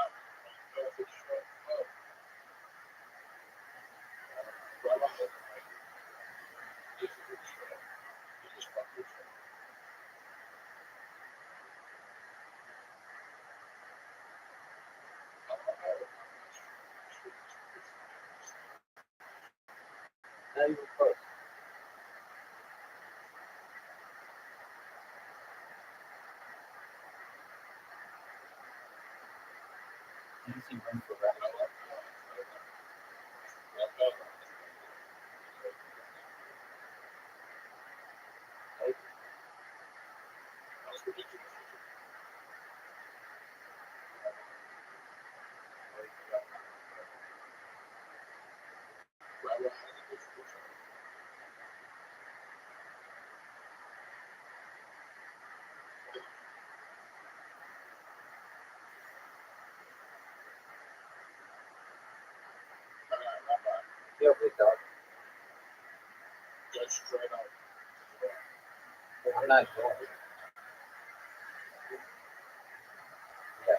S2: Not even close. Easy win for Rabbi. Yeah, we dog. I'm not going. Yeah.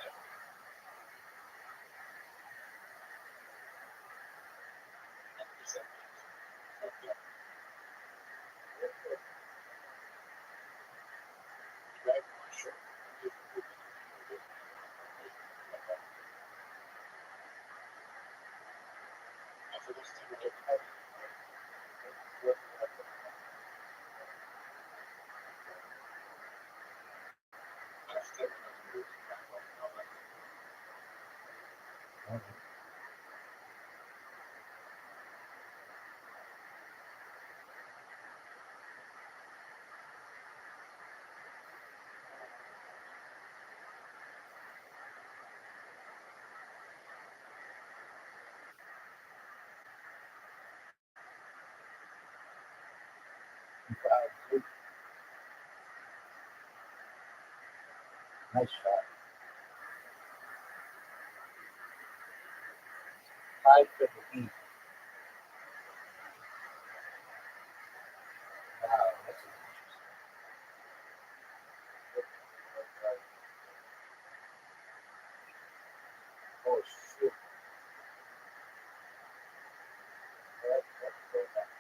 S2: Nice shot. 5 for the lead. Wow, that's interesting. Oh shit. That's so nice.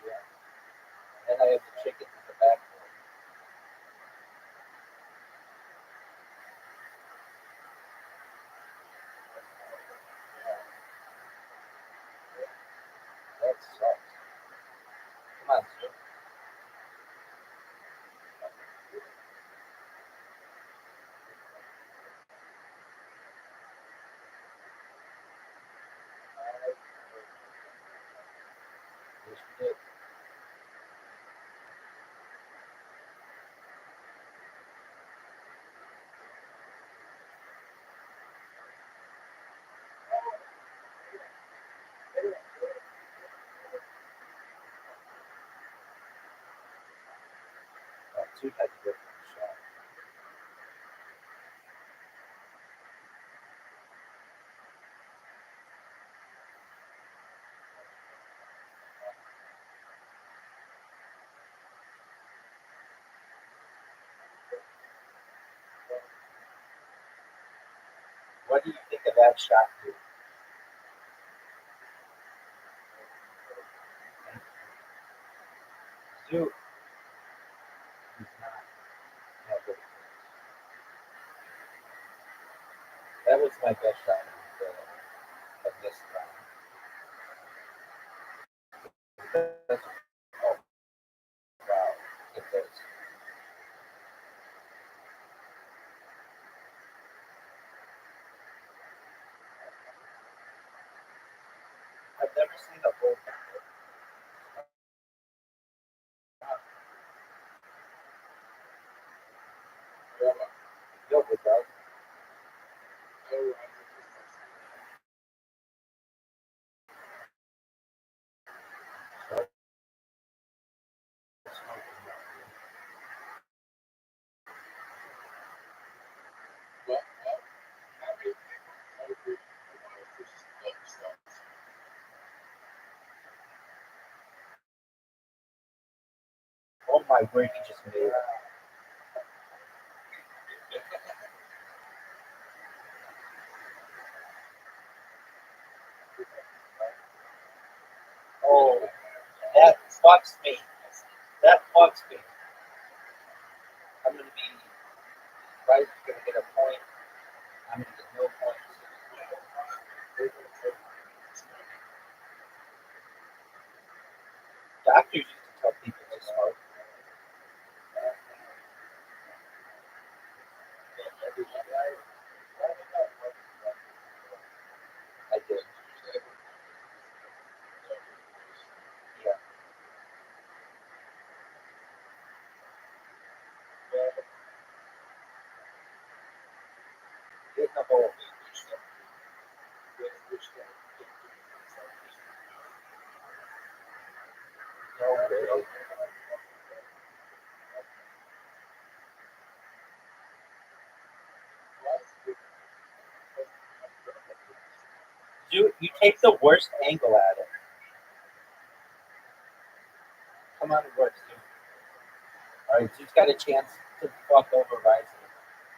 S2: Yeah. And I have the chickens in the back. That sucks. Come on, sir. Yes, we did. Dude had to go for a shot. What do you think of that shot, dude? Dude, he's not. No, but that was my best shot of this round. That's, oh, wow. It is. I've never seen a bull back. Yo, it does. Oh my word, he just made it. Oh, that fucks me. That fucks me. I'm gonna be right. Gonna get a point. I'm gonna get no points. Doctors used to tell people to smoke. I did. Yeah. Get in the hole. No way. You take the worst angle at it. Come on, it works, dude. All right, Zoot's got a chance to fuck over Rising.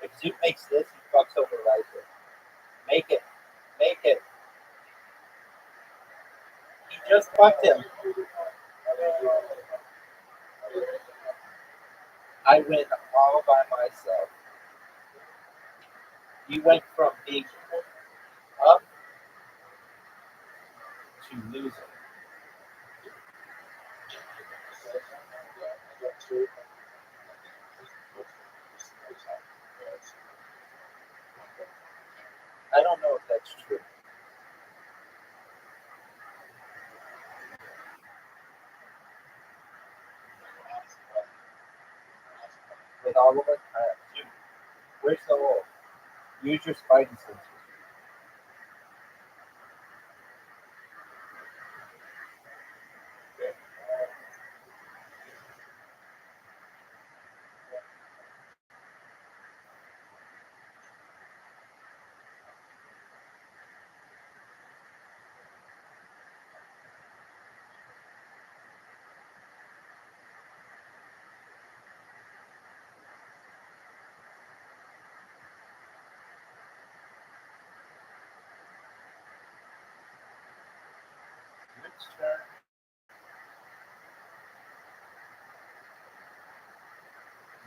S2: If Zoot makes this, he fucks over Rising. Make it. Make it. He just fucked him. I win all by myself. You went from being up to losing. I don't know if that's true. With all of it, dude, where's the hole? Use your spidey senses. Next turn.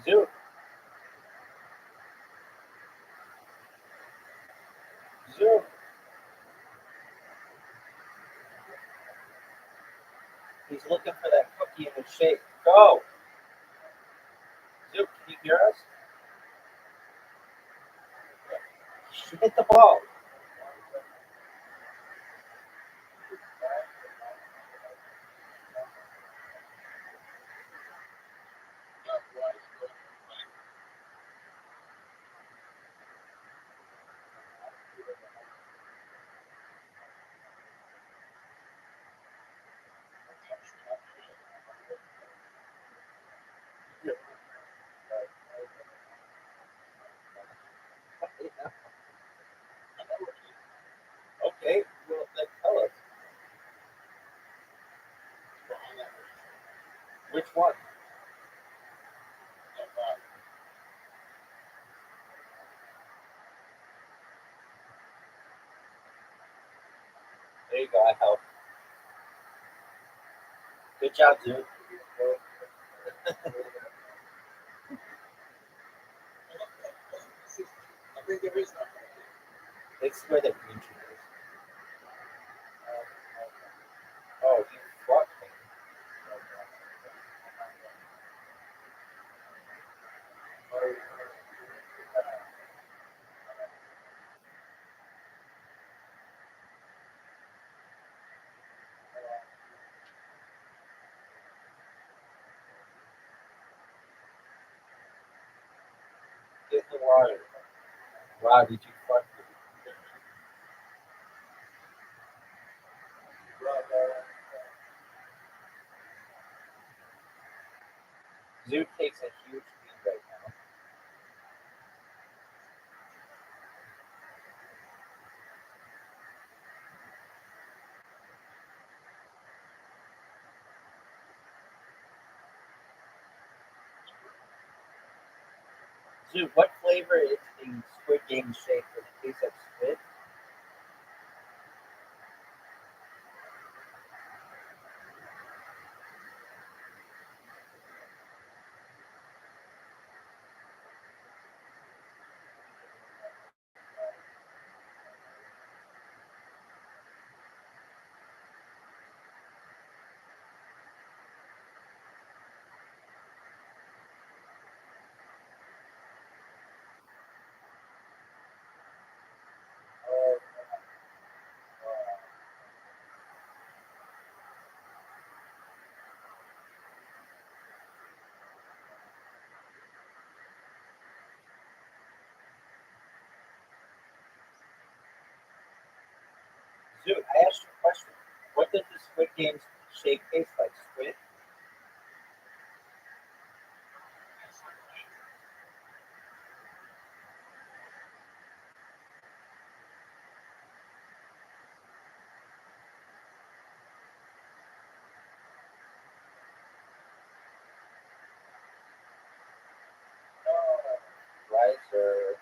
S2: Zoot. Zoot. He's looking for that cookie in his shape. Go. Zoot, can you hear us? Hit the ball. you go. I help. Good job, Zoo. It's where the green tree is. Oh, you fucked me. Get the water. Wow, did you fuck me? Zoo takes a huge lead right now. Zoo, what flavor is the Squid Game shake? Does it taste like squid? Zoo, I asked you a question. What does the Squid Game shake taste like? Squid? Rice or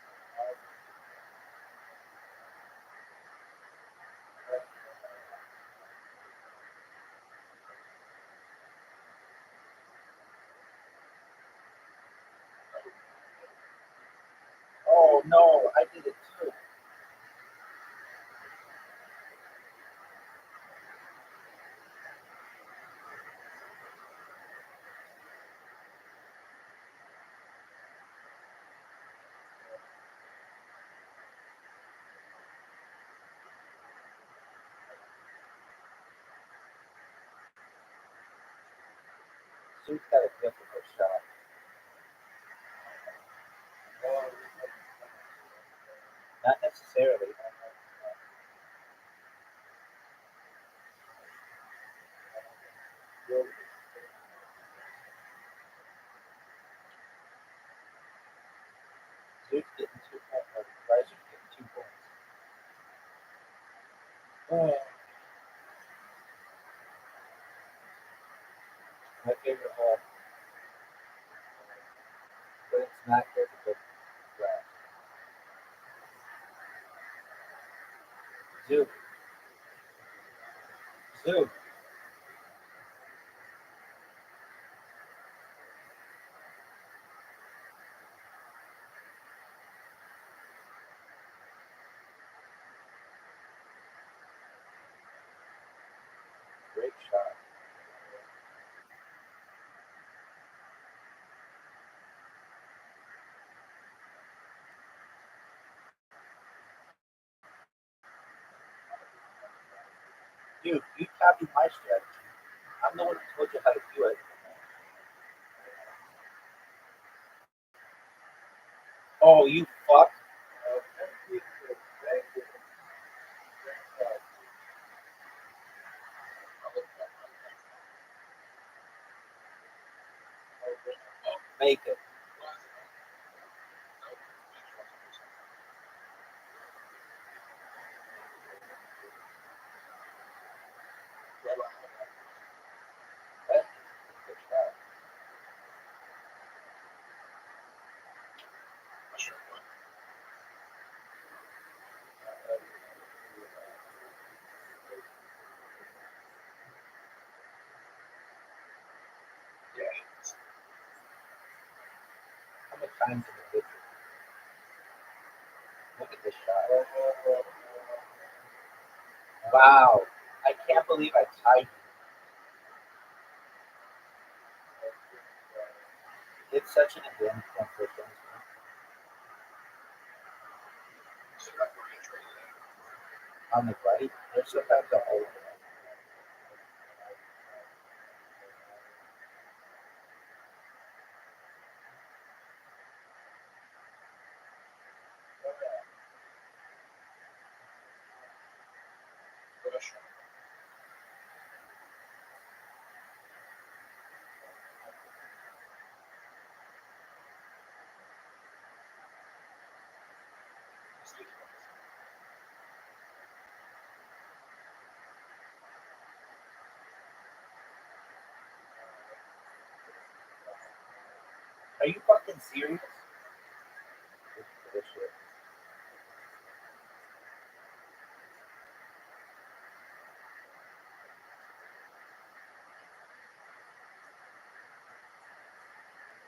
S2: oh no, I did it too. Zoo's got a difficult shot. Not necessarily. Zoo's getting 2 points. Rice is getting 2 points. Oh, my favorite hole, but it's not good for grass. Zoo, Zoo, great shot. Dude, you copied my strategy. I'm the one who told you how to do it. Oh, you fuck. Make it. That's a good shot. times in the picture. Look at this shot. Wow. I can't believe I tied you. It's such an advantage on first base. On the right, there's sometimes a hole. Are you fucking serious?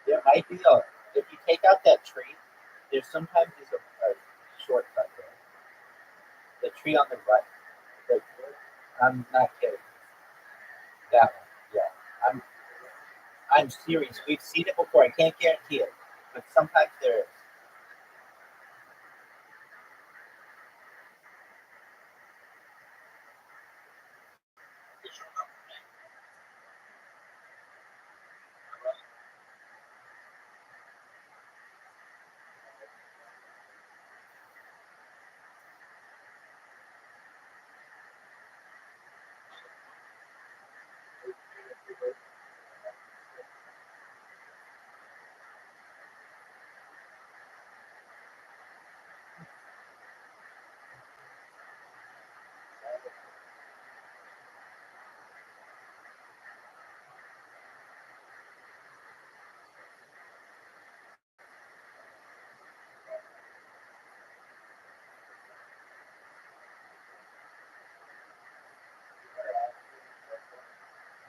S2: There might be a. If you take out that tree, there's sometimes a shortcut there. The tree on the right. The, I'm not kidding. That one. Yeah. I'm serious. We've seen it before. I can't guarantee it, but sometimes there is.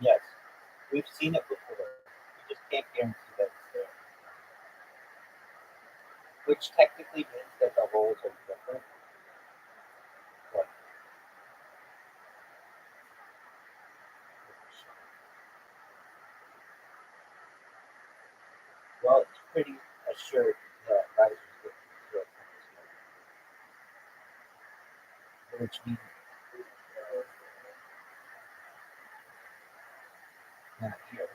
S2: Yes, we've seen it before. We just can't guarantee that it's there. Which technically means that the holes are different. Like, well, it's pretty assured that risers get zero points, which means not here.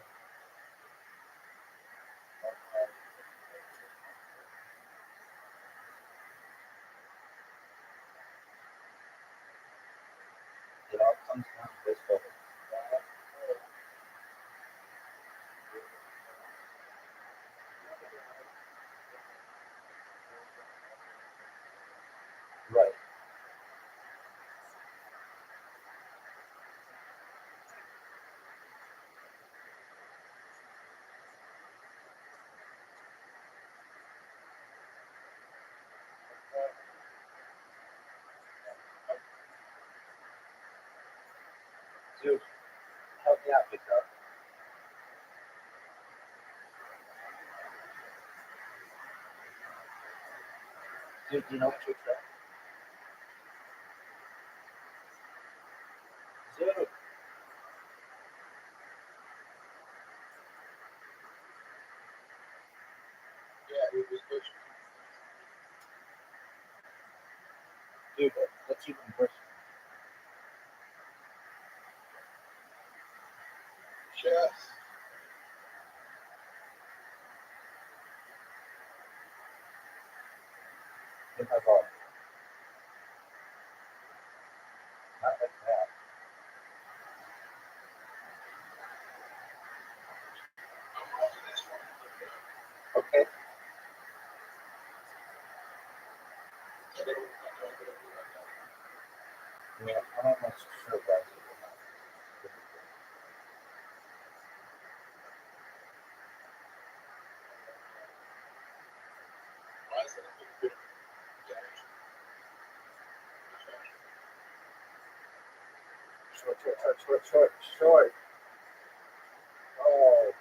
S2: It all comes down to this hole. Right. Dude, help me out, big dog. Dude, do you know what you're trying? Dude, dude, that's even worse. Hit my ball. Not like that. Okay. Yeah, I'm almost sure that's it. Short, short, short, short, short, short. Oh,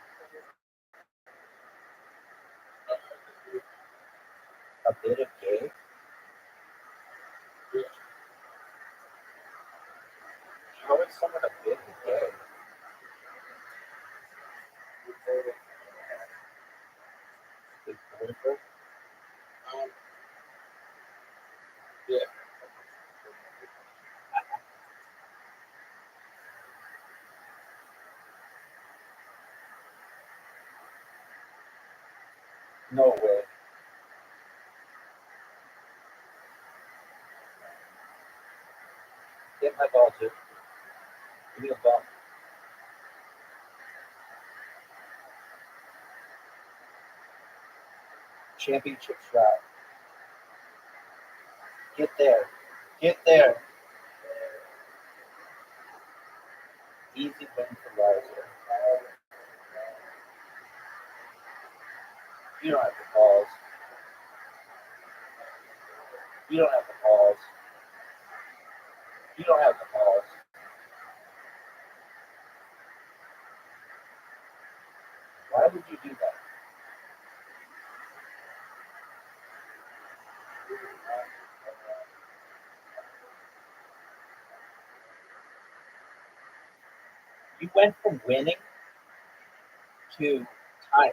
S2: No way. Get my ball, too. Give me a ball. Championship shot. Get there. Get there. Easy win for Riser. You don't have the balls. You don't have the balls. You don't have the balls. Why would you do that? You went from winning to tying.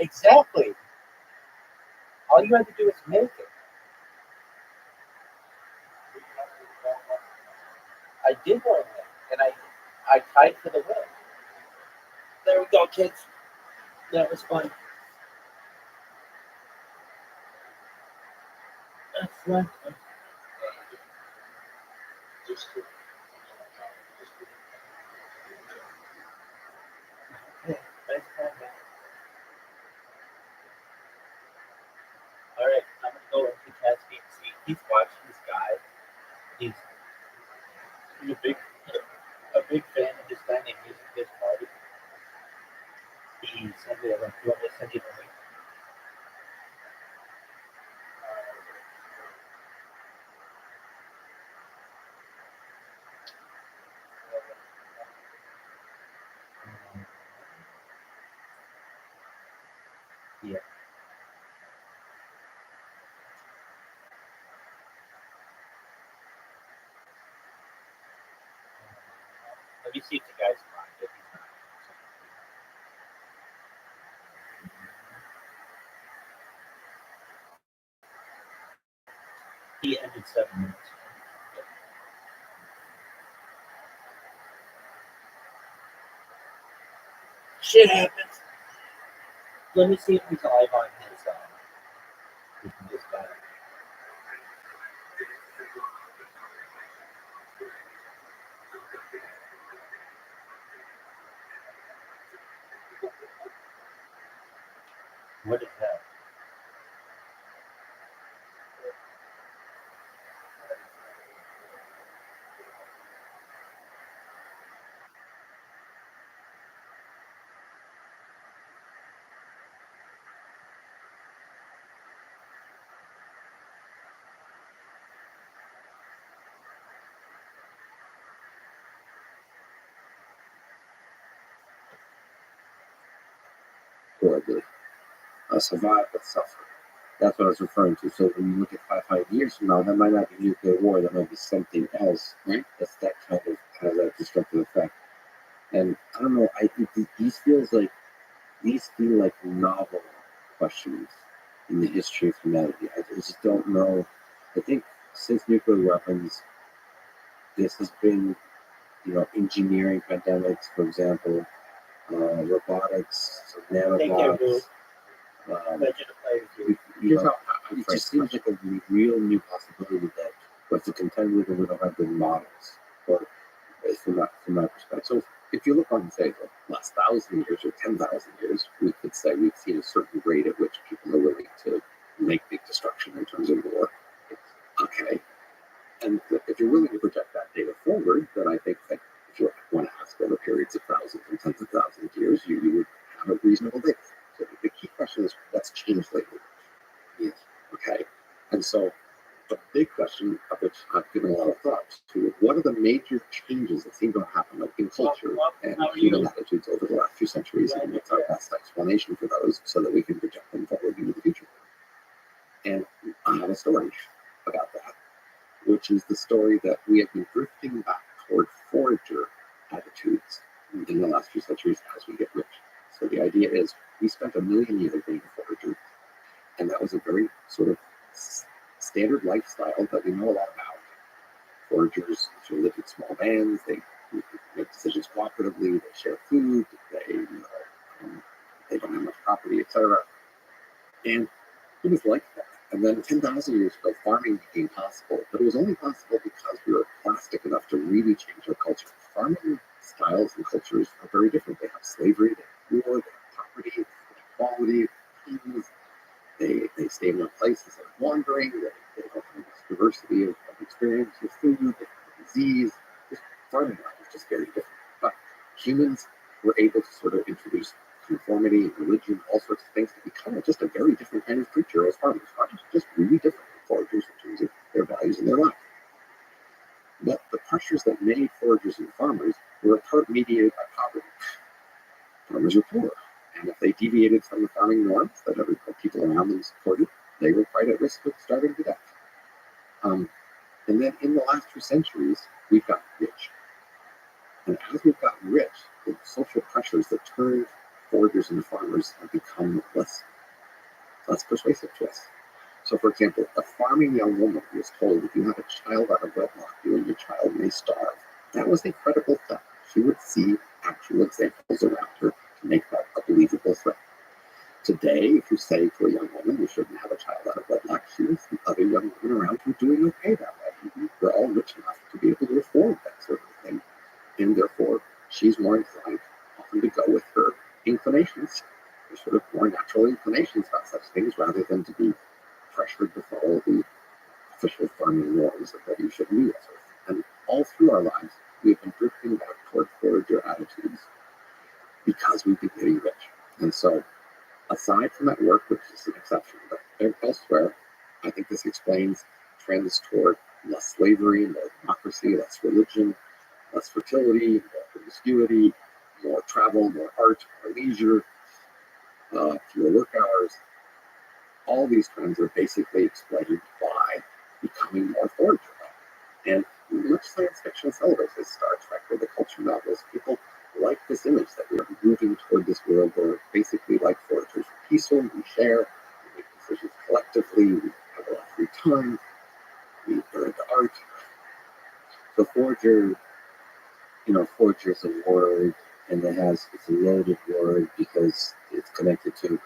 S2: Exactly. All you had to do was make it. I did want to win, and I tied for the win. There we go, kids. That was fun. That's fun. Yeah, that's fun, man. All right, I'm gonna go into Caspian Sea. He's watching this guy. He's a big fan of this guy named Music Party. He sent me a link. You want me to send you the link? Yeah. Let me see if the guy's fine. If he's not. He ended 7 minutes. Shit happens. Let me see if he's live on his this guy. What is that?
S1: Horribly. Survive but suffer. That's what I was referring to. So when you look at 500 years from now, that might not be nuclear war. That might be something else. Right? That's that kind of has that destructive effect. And I don't know. I think these feel like novel questions in the history of humanity. I just don't know. I think since nuclear weapons, this has been, engineering pandemics, for example, robotics,
S2: Take care,
S1: nanobots.
S2: Pleasure to play with you.
S1: It just seems like a real new possibility that we have to contend with, and we don't have good models. Or from my perspective. So if you look on, say, the last 1,000 years or 10,000 years, we could say we've seen a certain rate at which people are willing to make big destruction in terms of war. Okay. And if you're willing to project that data forward, then I think that if you want to ask over periods of thousands and tens of thousands of years, you would have a reasonable data. So the key question is what's changed lately? Yes. Okay. And so the big question, of which I've given a lot of thought to, what are the major changes that seem to have happened, like in culture and human attitudes over the last few centuries, and what's our best explanation for those so that we can project them forward into the future? And I have a story about that, which is the story that we have been drifting back toward forager attitudes in the last few centuries as we get rich. So the idea is we spent 1,000,000 years being a forager, and that was a very sort of standard lifestyle that we know a lot about. make decisions cooperatively, they share food, they don't have much property, etc. And it was like that. And then 10,000 years ago, farming became possible, but it was only possible because we were plastic enough to really change our culture. Farming styles and cultures are very different. They have slavery, they have war, they have property, they have equality, kings. They stay in one place instead of wandering. They don't have this diversity of experience with food, they have disease. Just farming life is just very different. But humans were able to sort of introduce conformity, religion, all sorts of things to become just a very different kind of creature as farmers. Farmers are just really different from foragers in terms of their values and their life. But the pressures that made foragers and farmers were in part mediated by poverty. Farmers were poor, and if they deviated from the farming norms that other people around them supported, they were quite at risk of starving to death. And then in the last 2 centuries, we've gotten rich. And as we've gotten rich, the social pressures that turned foragers into farmers have become less persuasive to us. So, for example, a farming young woman was told, if you have a child out of wedlock, you and your child may starve. That was a credible threat. She would see actual examples around her to make that a believable threat. Today, if you say to a young woman you shouldn't have a child out of wedlock, she will see other young women around who are doing okay that way. We're all rich enough to be able to afford that sort of thing. And therefore, she's more inclined often to go with her inclinations, her sort of more natural inclinations about such things, rather than to be pressured to follow the official farming norms of what you should do. And all through our lives, we've been drifting back toward forager attitudes because we've been getting rich. And so, aside from at work, which is an exception, but elsewhere, I think this explains trends toward less slavery, more democracy, less religion, less fertility, more promiscuity, more travel, more art, more leisure, fewer work hours. All these trends are basically explained by becoming more forager-like. And much science fiction celebrates this. Star Trek or the culture novels, people like this image that we are moving toward this world where basically like foragers, we're peaceful, we share, we make decisions collectively, we have a lot of free time, we're into art. So forager is a word, and it's a loaded word because it's connected to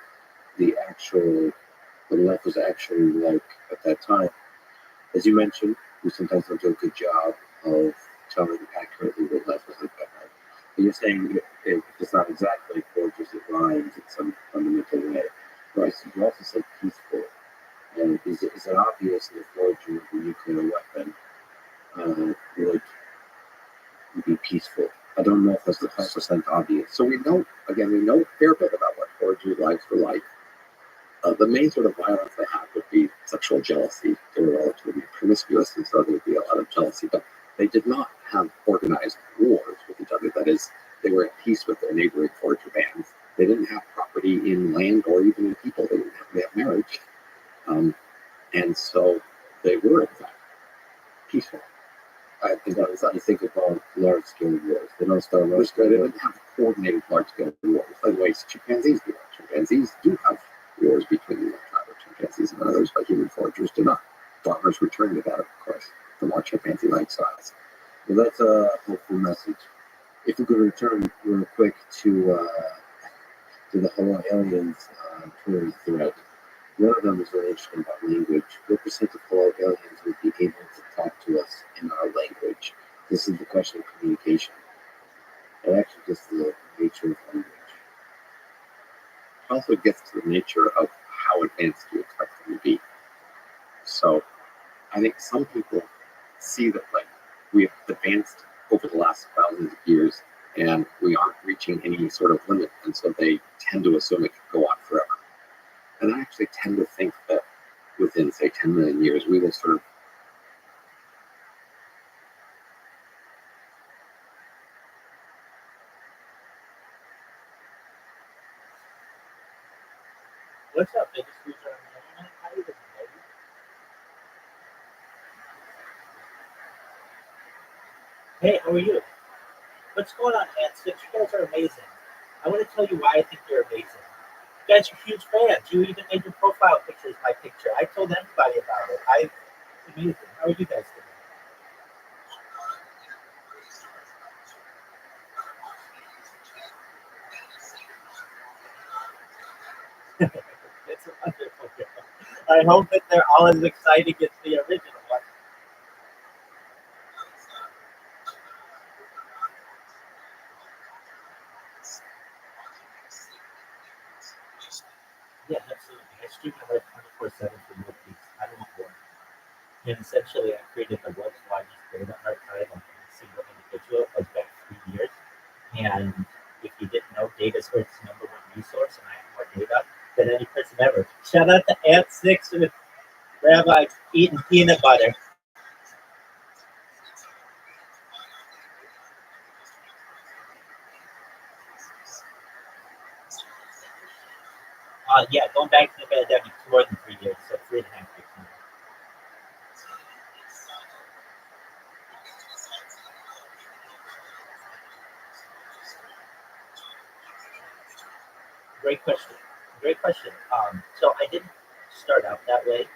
S1: what life was actually like at that time. As you mentioned, we sometimes don't do a good job of telling accurately what life was like that night. But you're saying it's not exactly foragers, it rhymes in some fundamental way. Right, so you also said peaceful. And is it obvious that a forager with a nuclear weapon would be peaceful? I don't know if that's 100% obvious. So we know a fair bit about what forager lives were like. The main sort of violence they had would be sexual jealousy. They were relatively promiscuous, and so there would be a lot of jealousy. But they did not have organized wars with each other. That is, they were at peace with their neighboring forager bands. They didn't have property in land or even in people. They didn't have marriage. And so they were, in fact, peaceful. I think about large-scale wars. They don't start large-scale. They didn't have coordinated large-scale wars. By the way, chimpanzees do. Chimpanzees do have wars between one tribe of chimpanzees and others, but human foragers do not. Farmers return to that, of course, for more chimpanzee lifestyles. Well, that's a hopeful message. If we could return real quick to the whole aliens tourist thread. One of them is very interesting about language. What percent of fellow aliens would be able to talk to us in our language? This is the question of communication. It actually gets to the nature of language. It also gets to the nature of how advanced you expect them to be. So I think some people see that we have advanced over the last thousands of years and we aren't reaching any sort of limit, and so they tend to assume it could go on forever. And I actually tend to think that within, say, 10 million years, we will sort of
S2: What's up, biggest user on the internet? How you doing, baby? Hey, how are you? What's going on, man? You guys are amazing. I want to tell you why I think you're amazing. You guys are huge fans. You even made your profile pictures my picture. I told everybody about it. It's amazing. How are you guys doing? It's a wonderful film. I hope that they're all as exciting as the original one. Yeah, absolutely. I stream my life 24/7 for movies. I don't want more. And essentially, I created the world's largest data archive on any single individual, like back 3 years. And if you didn't know, data is Earth's number one resource, and I have more data than any person ever. Shout out to Ant Six with Rabbi eating peanut butter. Yeah, going back to the pandemic, more than 3 years, so 3.5 years. Great question. Great question. So I didn't start out that way.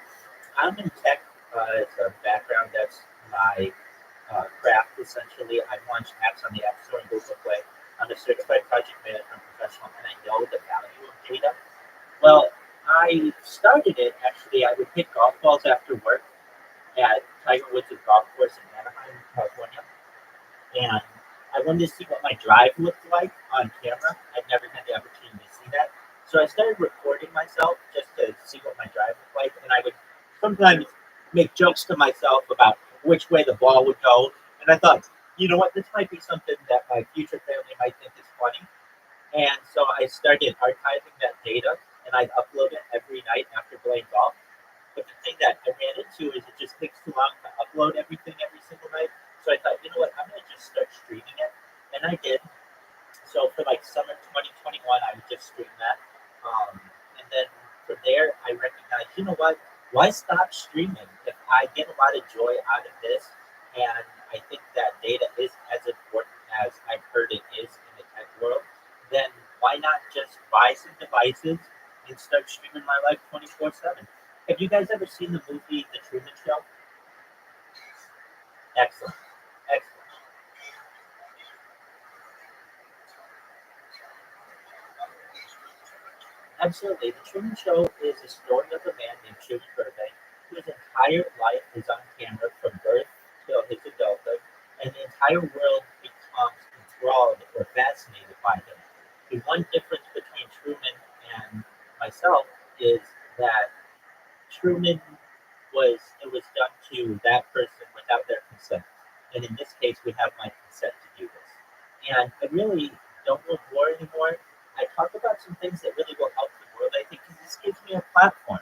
S2: I'm in tech as a background. That's my craft, essentially. I've launched apps on the App Store and Google Play. I'm a certified project management professional, and I know the value of data. Well, I started it actually. I would hit golf balls after work at Tiger Woods' golf course in Anaheim, California, and I wanted to see what my drive looked like on camera. I'd never had the opportunity to see that. So I started recording myself just to see what my drive looked like. And I would sometimes make jokes to myself about which way the ball would go. And I thought, you know what, this might be something that my future family might think is funny. And so I started archiving that data and I'd upload it every night after playing golf. But the thing that I ran into is it just takes too long to upload everything every single night. So I thought, you know what, I'm gonna just start streaming it, and I did. So for like summer 2021, I would just stream that, and then from there, I recognized, you know what, why stop streaming if I get a lot of joy out of this, and I think that data is as important as I've heard it is in the tech world. Then why not just buy some devices and start streaming my life 24/7? Have you guys ever seen the movie The Truman Show? Excellent. Excellent. Absolutely. The Truman Show is a story of a man named Truman Burbank whose entire life is on camera from birth till his adulthood, and the entire world becomes enthralled or fascinated by him. The one difference between Truman and myself is that Truman was done to that person without their consent. And in this case, we have my consent to do this. And I really don't want war anymore. I talk about some things that really will help the world, I think, because this gives me a platform.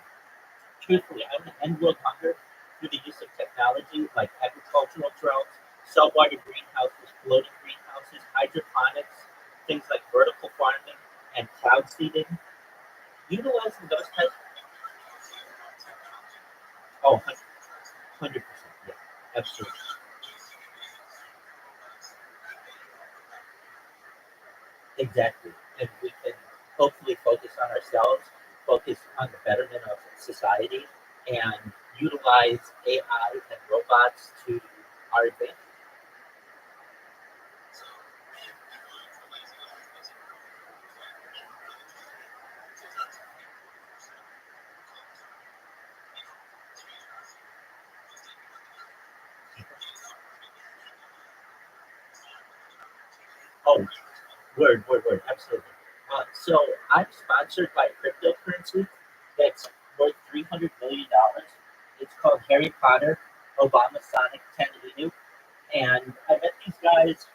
S2: Truthfully, I want to end world hunger through the use of technology like agricultural drones, saltwater greenhouses, floating greenhouses, hydroponics, things like vertical farming and cloud seeding. Utilizing those types. Oh, 100%. Yeah, absolutely. Exactly. And we can hopefully focus on ourselves, focus on the betterment of society, and utilize AI and robots to our advantage. Oh, word, absolutely. So I'm sponsored by a cryptocurrency that's worth $300 million. It's called Harry Potter Obama Sonic 10 Inu. And I met these guys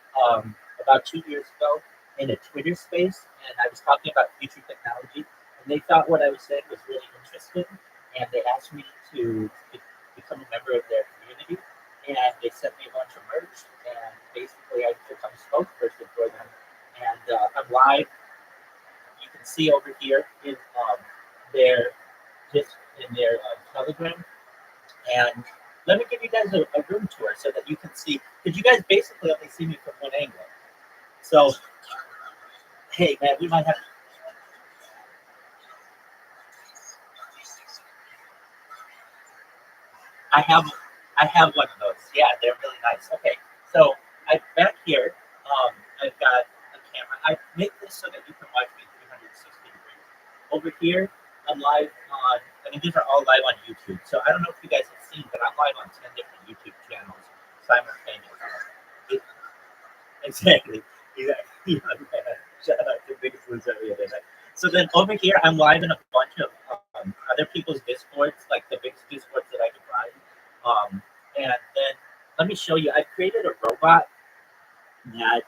S2: about 2 years ago in a Twitter space, and I was talking about future technology, and they thought what I was saying was really interesting, and they asked me to become a member of their community, and they sent me a bunch of merch, and basically I become a spokesperson for them, and I'm live. You can see over here in their just in their Telegram, and let me give you guys a room tour so that you can see, because you guys basically only see me from one angle. So, hey, man, we might have. I have, I have one of those. Yeah, they're really nice. Okay, so I back here, I've got a camera. I make this so that you can watch me 360 degrees. Over here, live on, I mean, these are all live on YouTube. So I don't know if you guys have seen, but I'm live on 10 different YouTube channels simultaneously. Exactly. Exactly. Shout out to Biggest Loser the other night. So then over here, I'm live in a bunch of other people's Discords, like the biggest Discords that I can find. And then let me show you. I created a robot that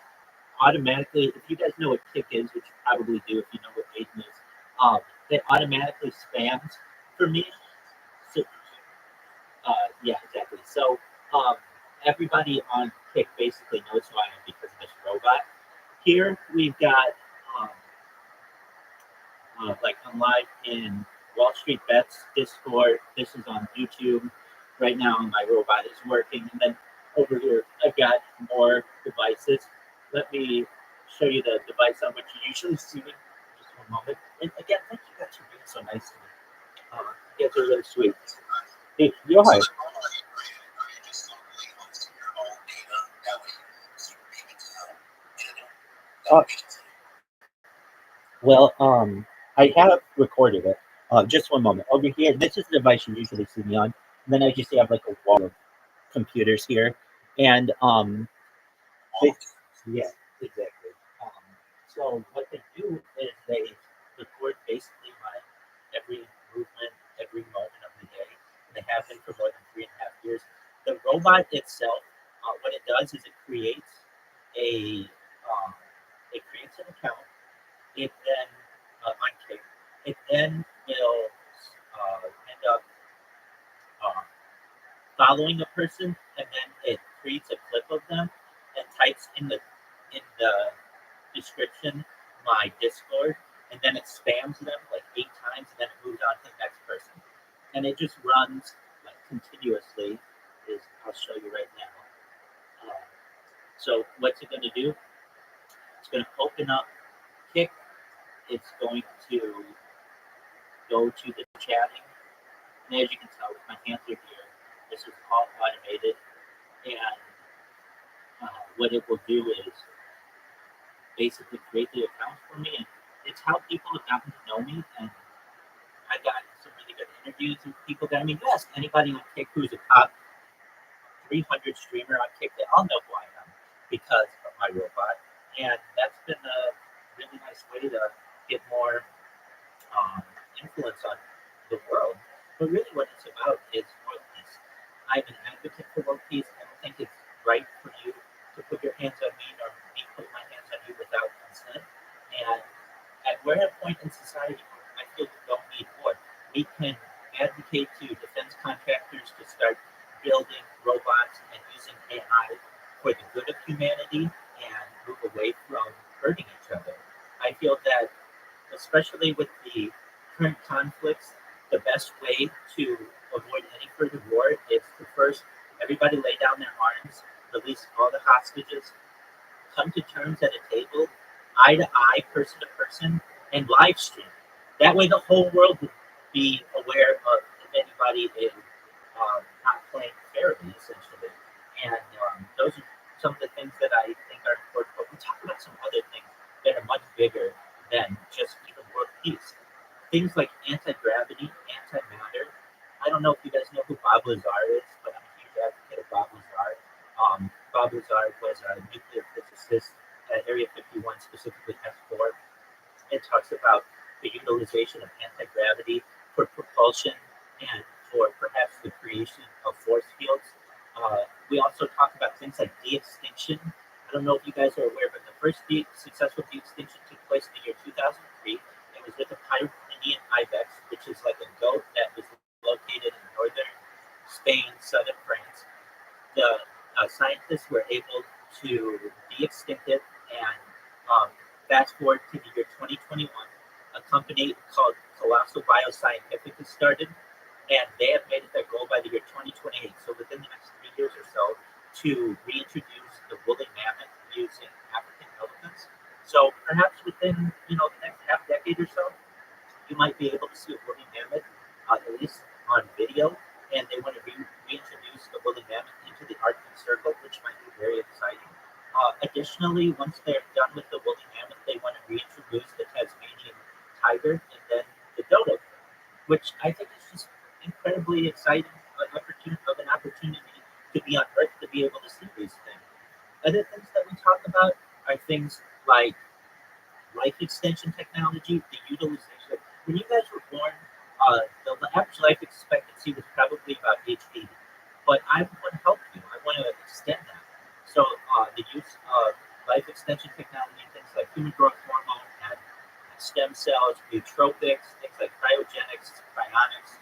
S2: automatically, if you guys know what Kick is, which you probably do if you know what Aiden is, that automatically spams for me. So, yeah, exactly. So everybody on Kick basically knows who I am because of this robot. Here we've got um, like I'm live in Wall Street Bets Discord. This is on YouTube. Right now my robot is working. And then over here I've got more devices. Let me show you the device on which you usually see me. Just one moment. And again, thank you guys for being so nice to me. You guys are really sweet. Hey, you're hi. Uh, well, I have recorded it. Just one moment. Over here, this is the device you usually see me on. And then I just have like a wall of computers here, and they, yeah, exactly. Um, so what they do is they record basically my every movement, every moment of the day. And they have been for more than 3.5 years. The robot itself, what it does is a um, it creates an account. It then on Kick. It then will end up uh, following a person, and then it creates a clip of them and types in the description my Discord, and then it spams them like 8 times, and then it moves on to the next person, and it just runs like continuously. Is I'll show you right now. So what's it going to do? It's going to open up Kick. It's going to go to the chatting, and as you can tell, with my hands are here. This is all automated, and what it will do is basically create the account for me, and it's how people have gotten to know me. And I got some really good interviews with people that, I mean, you ask anybody on Kick who's a top 300 streamer on Kick, they all know who I am because of my robot, and that's been a really nice way to get more um, influence on the world. But really, what it's about is world peace. I'm an advocate for world peace. I don't think it's right for you to put your hands on me or me put my hands on you without consent. And we're at a point in society where I feel we don't need war. We can advocate to defense contractors to start building robots and using AI for the good of humanity and move away from hurting each other. I feel that, especially with the current conflicts, the best way to avoid any further war is to first everybody lay down their arms, release all the hostages, come to terms at a table, eye to eye, person to person, and live stream. That way, the whole world would be aware of if anybody is not playing fairly, essentially. And those are some of the things that I think are important. But we talk about some other things that are much bigger than just even world peace. Things like anti-gravity, antimatter. I don't know if you guys know who Bob Lazar is, but I'm a huge advocate of Bob Lazar. Bob Lazar was a nuclear physicist at Area 51, specifically S4. It talks about the utilization of anti-gravity for propulsion and for perhaps the creation of force fields. We also talk about things like de-extinction. I don't know if you guys are aware, but the first successful de-extinction took place in the year 2003. It was with the Pyrenean ibex, which is like a goat that was located in northern Spain, southern France. The scientists were able to de-extinct it, and fast forward to the year 2021, a company called Colossal Bioscientific has started, and they have made it their goal by the year 2028, so within the next 3 years or so, to reintroduce the woolly mammoth using African elephants. So perhaps within the next half decade or so, you might be able to see a woolly mammoth, at least on video, and they want to reintroduce the woolly mammoth into the Arctic Circle, which might be very exciting. Additionally, once they're done with the woolly mammoth, they want to reintroduce the Tasmanian tiger and then the dodo. which I think is just incredibly exciting an opportunity to be on Earth to be able to see these things. Other things that we talk about are things like life extension technology, the utilization. When you guys were born, the average life expectancy was probably about age 80. But I want to help you. I want to extend that. So the use of life extension technology, things like human growth hormone and stem cells, nootropics, things like cryogenics, cryonics,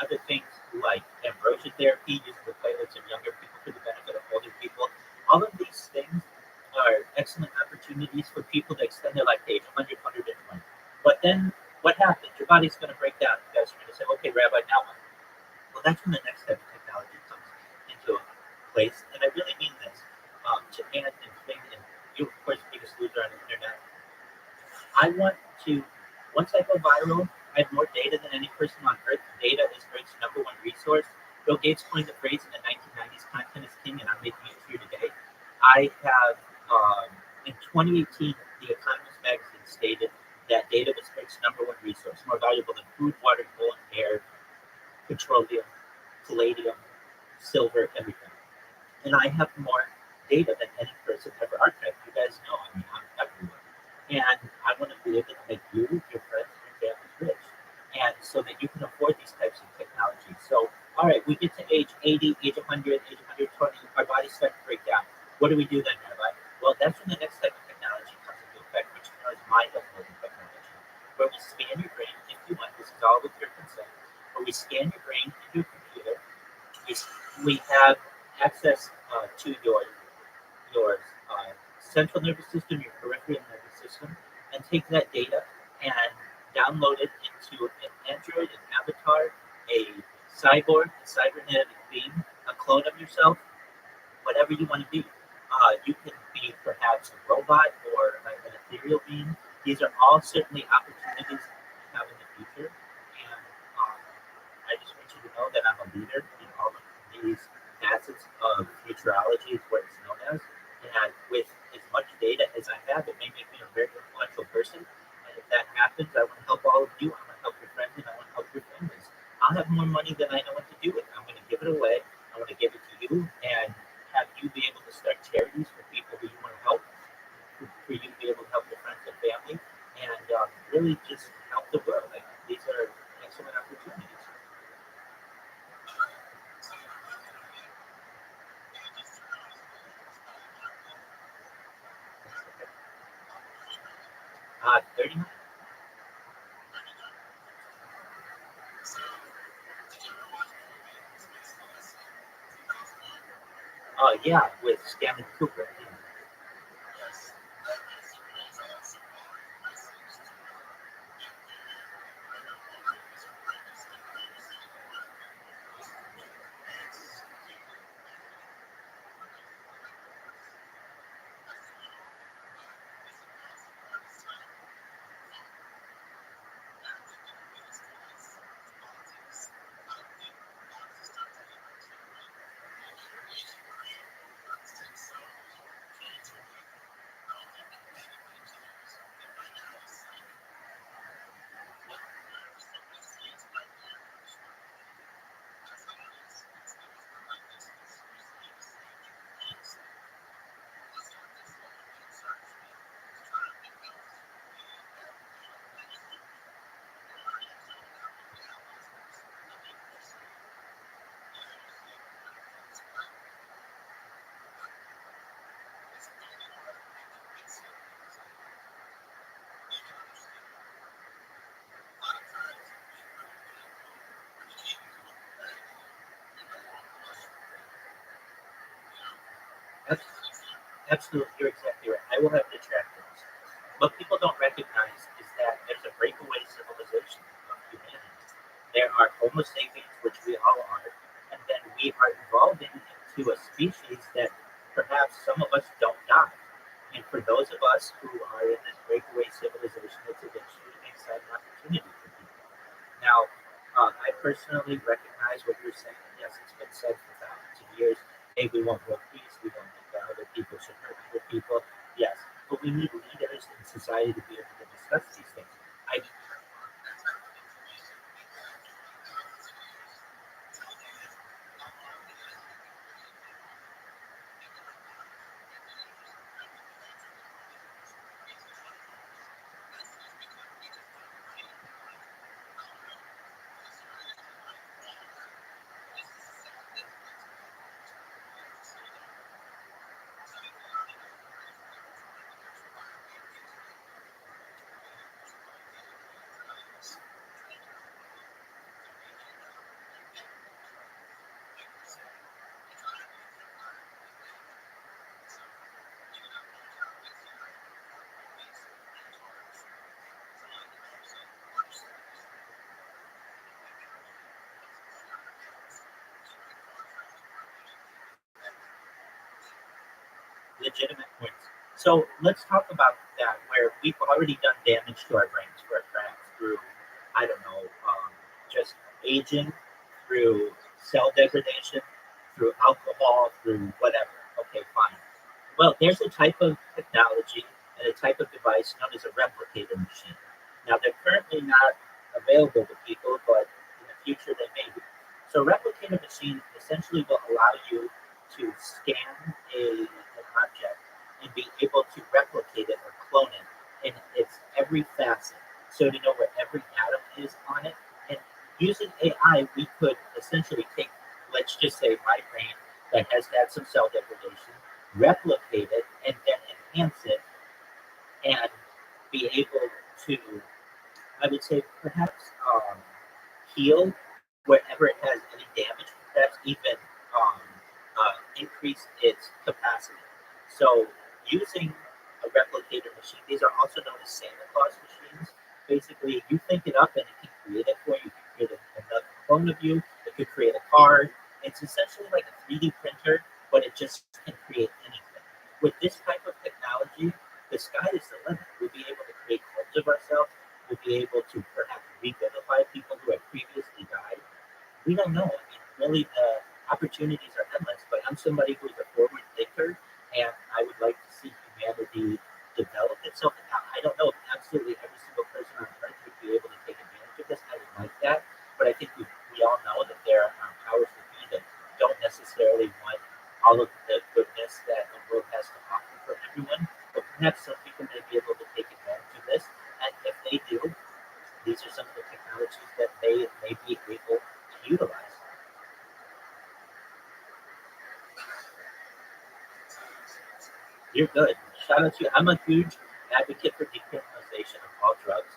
S2: other things like ambrosia therapy, using the platelets of younger people for the benefit of older people. All of these things are excellent opportunities for people to extend their life to age 100, 120. But then what happens? Your body's going to break down. You guys are going to say, okay, Rabbi, now what? Well, that's when the next type of technology comes into place. And I really mean this. Japan and things, and you, of course, biggest loser on the internet. I want to, once I go viral, I have more data than any person on earth. Data is Earth's number one resource. Bill Gates coined the phrase in the 1990s, content is king, and I'm making it true today. I have, in 2018, The Economist magazine stated that data was Earth's number one resource, more valuable than food, water, coal, and air, petroleum, palladium, silver, everything. And I have more data than any person ever archived. You guys know, I mean, I'm everywhere. And I want to be able to make you, your friends, and your family rich. And so that you can afford these types of technologies. So, all right, we get to age 80, age 100, age 120, our bodies start to break down. What do we do then, Rabbi? Well, that's when the next type of technology comes into effect, which is known as mind uploading technology, where we scan your brain, if you want, this is all with your consent, where we scan your brain into a computer. We have access to your central nervous system, your peripheral nervous system, and take that data and download it into an android, an avatar, a cyborg, a cybernetic being, a clone of yourself, whatever you want to be. You can be perhaps a robot or like an ethereal being. These are all certainly opportunities we have in the future. And I just want you to know that I'm a leader in all of these facets of futurology, is what it's known as. And with as much data as I have, it may make me a very influential person. And if that happens, I want to help all of you. I want to help your friends, and I want to help your families. I'll have more money than I know what to do with. I'm going to give it away. I want to give it to you and have you be able to start charities for people who you want to help, for you to be able to help your friends and family, and really just help the world. Like, these are excellent opportunities. 30. Yeah, with Stanley Cooper. Yeah. Absolutely, you're exactly right. I will have detractors. What people don't recognize is that there's a breakaway civilization of humanity. There are Homo sapiens, which we all are, and then we are evolving into a species that perhaps some of us don't die. And for those of us who are in this breakaway civilization, it's eventually an exciting opportunity for people. Now, I personally recognize what you're saying. Yes, it's been said for thousands of years. Hey, we want world peace. We don't think that other people should hurt other people. Yes, but we need leaders in society to be able to discuss these things. I legitimate points. So let's talk about that, where we've already done damage to our brains, perhaps through, I don't know, just aging, through cell degradation, through alcohol, through whatever. Okay, fine. Well, there's a type of technology and a type of device known as a replicator machine. Now, they're currently not available to people, but in the future they may be. So, replicator machines essentially will allow you to scan an object and be able to replicate it or clone it in its every facet. So, to know where every atom is on it. And using AI, we could essentially take, let's just say, my brain that has had some cell degradation, replicate it, and then enhance it and be able to, I would say, perhaps heal wherever it has any damage, perhaps even increase its capacity. So, using a replicator machine, these are also known as Santa Claus machines. Basically, you think it up and it can create it for you. It can create another clone of you. It could create a card. It's essentially like a 3D printer, but it just can create anything. With this type of technology, the sky is the limit. We'll be able to create clones of ourselves. We'll be able to perhaps revivify people who have previously died. We don't know. I mean, really, the opportunities are endless. But I'm somebody who's a forward thinker, and I would like to see humanity develop itself. Now, I don't know if absolutely every single person on earth would be able to take advantage of this. I would like that. But I think we all know that there are powers that be that don't necessarily want all of the goodness that the world has to offer for everyone. But perhaps some people may be able to take advantage of this. And if they do, these are some of the technologies that they may be able to utilize. You're good. Shout out to you. I'm a huge advocate for decriminalization of all drugs.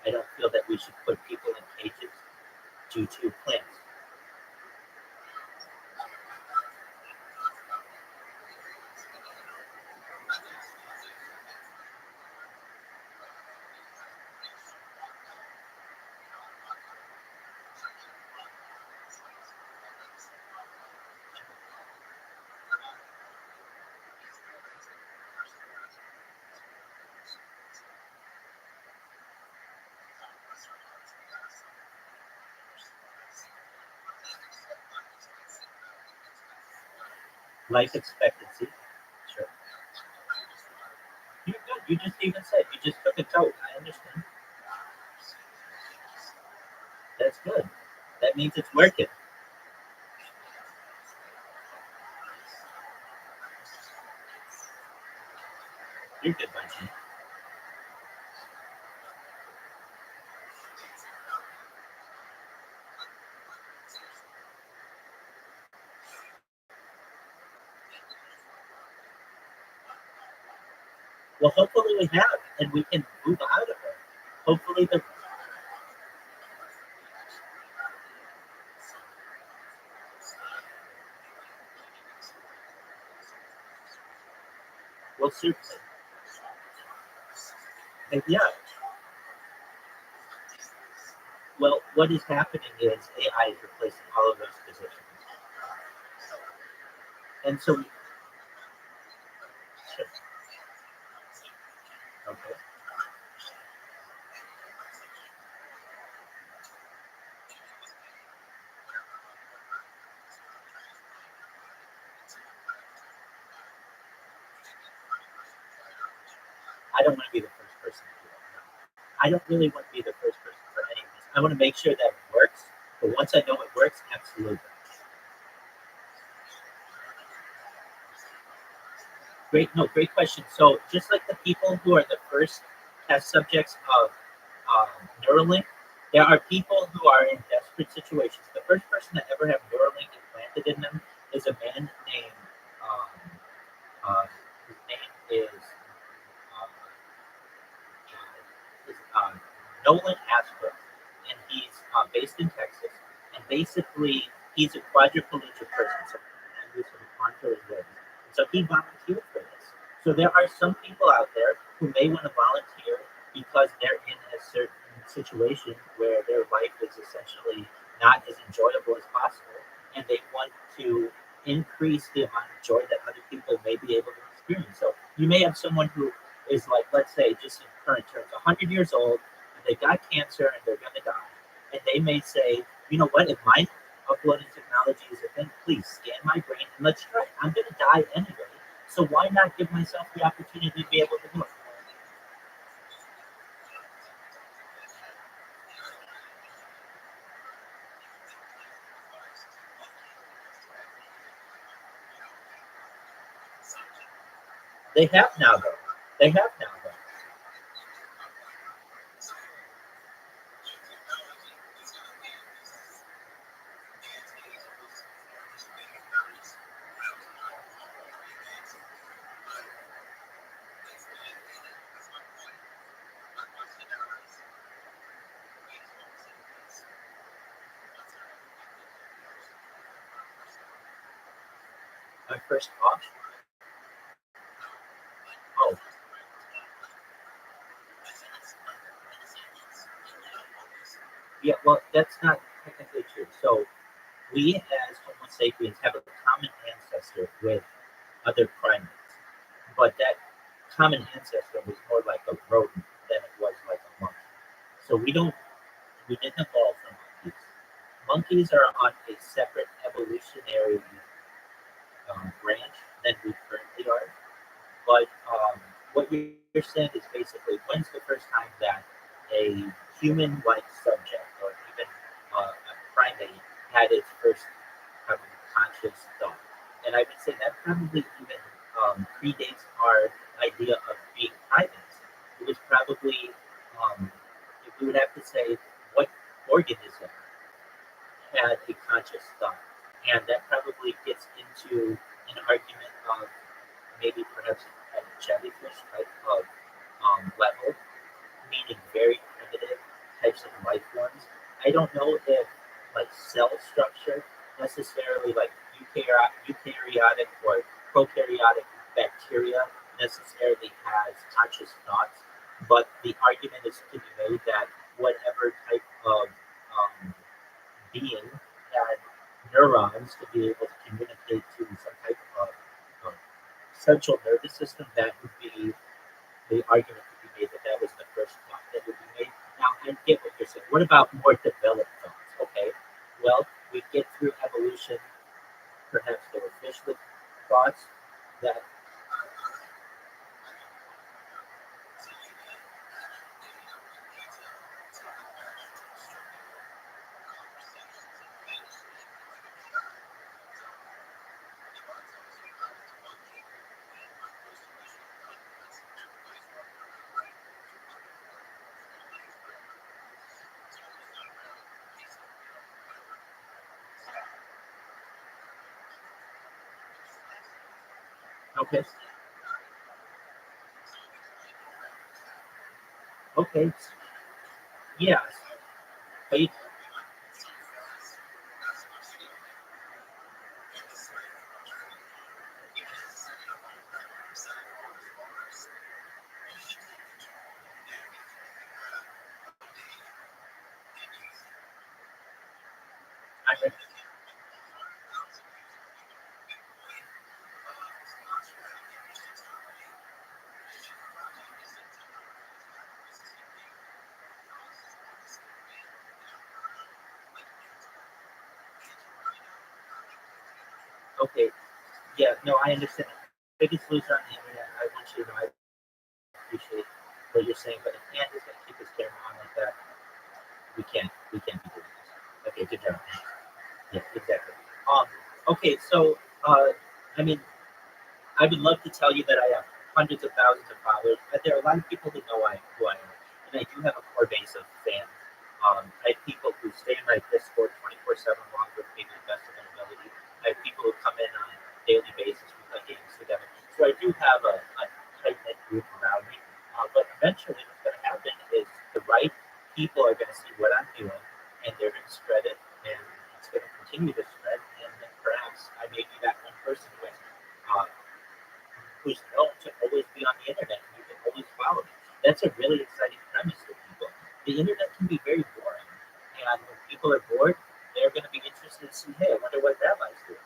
S2: I don't feel that we should put people in cages due to plants. Life expectancy. Sure. You're good. You just even said you just took a tote. I understand. That's good. That means it's working. You're good, Bungie. Well, hopefully we have, and we can move out of it. Hopefully the well, certainly. And yeah, well, what is happening is AI is replacing all of those positions, and so sure, okay. I don't want to be the first person to do it. No. I don't really want to be the first person for any of this. I want to make sure that it works, but once I know it works, absolutely. Great, no, great question. So just like the people who are the first test subjects of Neuralink, there are people who are in desperate situations. The first person to ever have Neuralink implanted in them is a man named his name um, is Nolan Ashbrook, and he's based in Texas. And basically, he's a quadriplegic person, so he's on his legs. So he volunteered for this. So there are some people out there who may want to volunteer because they're in a certain situation where their life is essentially not as enjoyable as possible, and they want to increase the amount of joy that other people may be able to experience. So You may have someone who is like, let's say, just in current terms, 100 years old, and they got cancer and they're going to die. And they may say, you know what, if my uploading technology is a thing, please scan my brain and let's try it. I'm going to die anyway. So why not give myself the opportunity to be able to do it? They have now, though. They have now, though. My first thought, oh, yeah, well, that's not technically true. So we as Homo sapiens have a common ancestor with other primates, but that common ancestor was more like a rodent than it was like a monkey. So we didn't evolve from monkeys. Monkeys are on a separate evolutionary branch than we currently are. But what you're saying is basically, when's the first time that a human-like subject or even a primate had its first conscious thought? And I would say that probably even predates our idea of being primates. It was probably, if we would have to say, what organism had a conscious thought? And that probably gets into an argument of maybe perhaps at a jellyfish type of level, meaning very primitive types of life forms. I don't know if like cell structure necessarily like eukaryotic or prokaryotic bacteria necessarily has conscious thoughts, but the argument is to be made that whatever type of being had neurons to be able to communicate to some type of um, central nervous system, that would be the argument could be made that that was the first thought that would be made. Now, I get what you're saying. What about more developed thoughts? Okay, well, we get through evolution. Perhaps there were fish with thoughts that, okay, okay, yes, but you, I, okay, yeah, no, I understand. Biggest loser on the internet. I want you to know I appreciate what you're saying, but if Ant is going to keep his camera on like that, we can't be doing this. Okay, good job. Yeah, exactly. Um, okay, so I mean, I would love to tell you that I have hundreds of thousands of followers, but there are a lot of people who know who I am, and I do have a core base of fans. I have people who stay in my Discord 24/7 along with me to the best of their ability. I have people who come in on a daily basis. We play games together. So I do have a tight knit group around me. But eventually, what's going to happen is the right people are going to see what I'm doing, and they're going to spread it, and it's going to continue to spread. And then perhaps I may be that one person uh, who's known to always be on the internet, and you can always follow me. That's a really exciting premise for people. The internet can be very boring, and when people are bored, they're going to be interested to see, hey, I wonder what Rabbi's doing.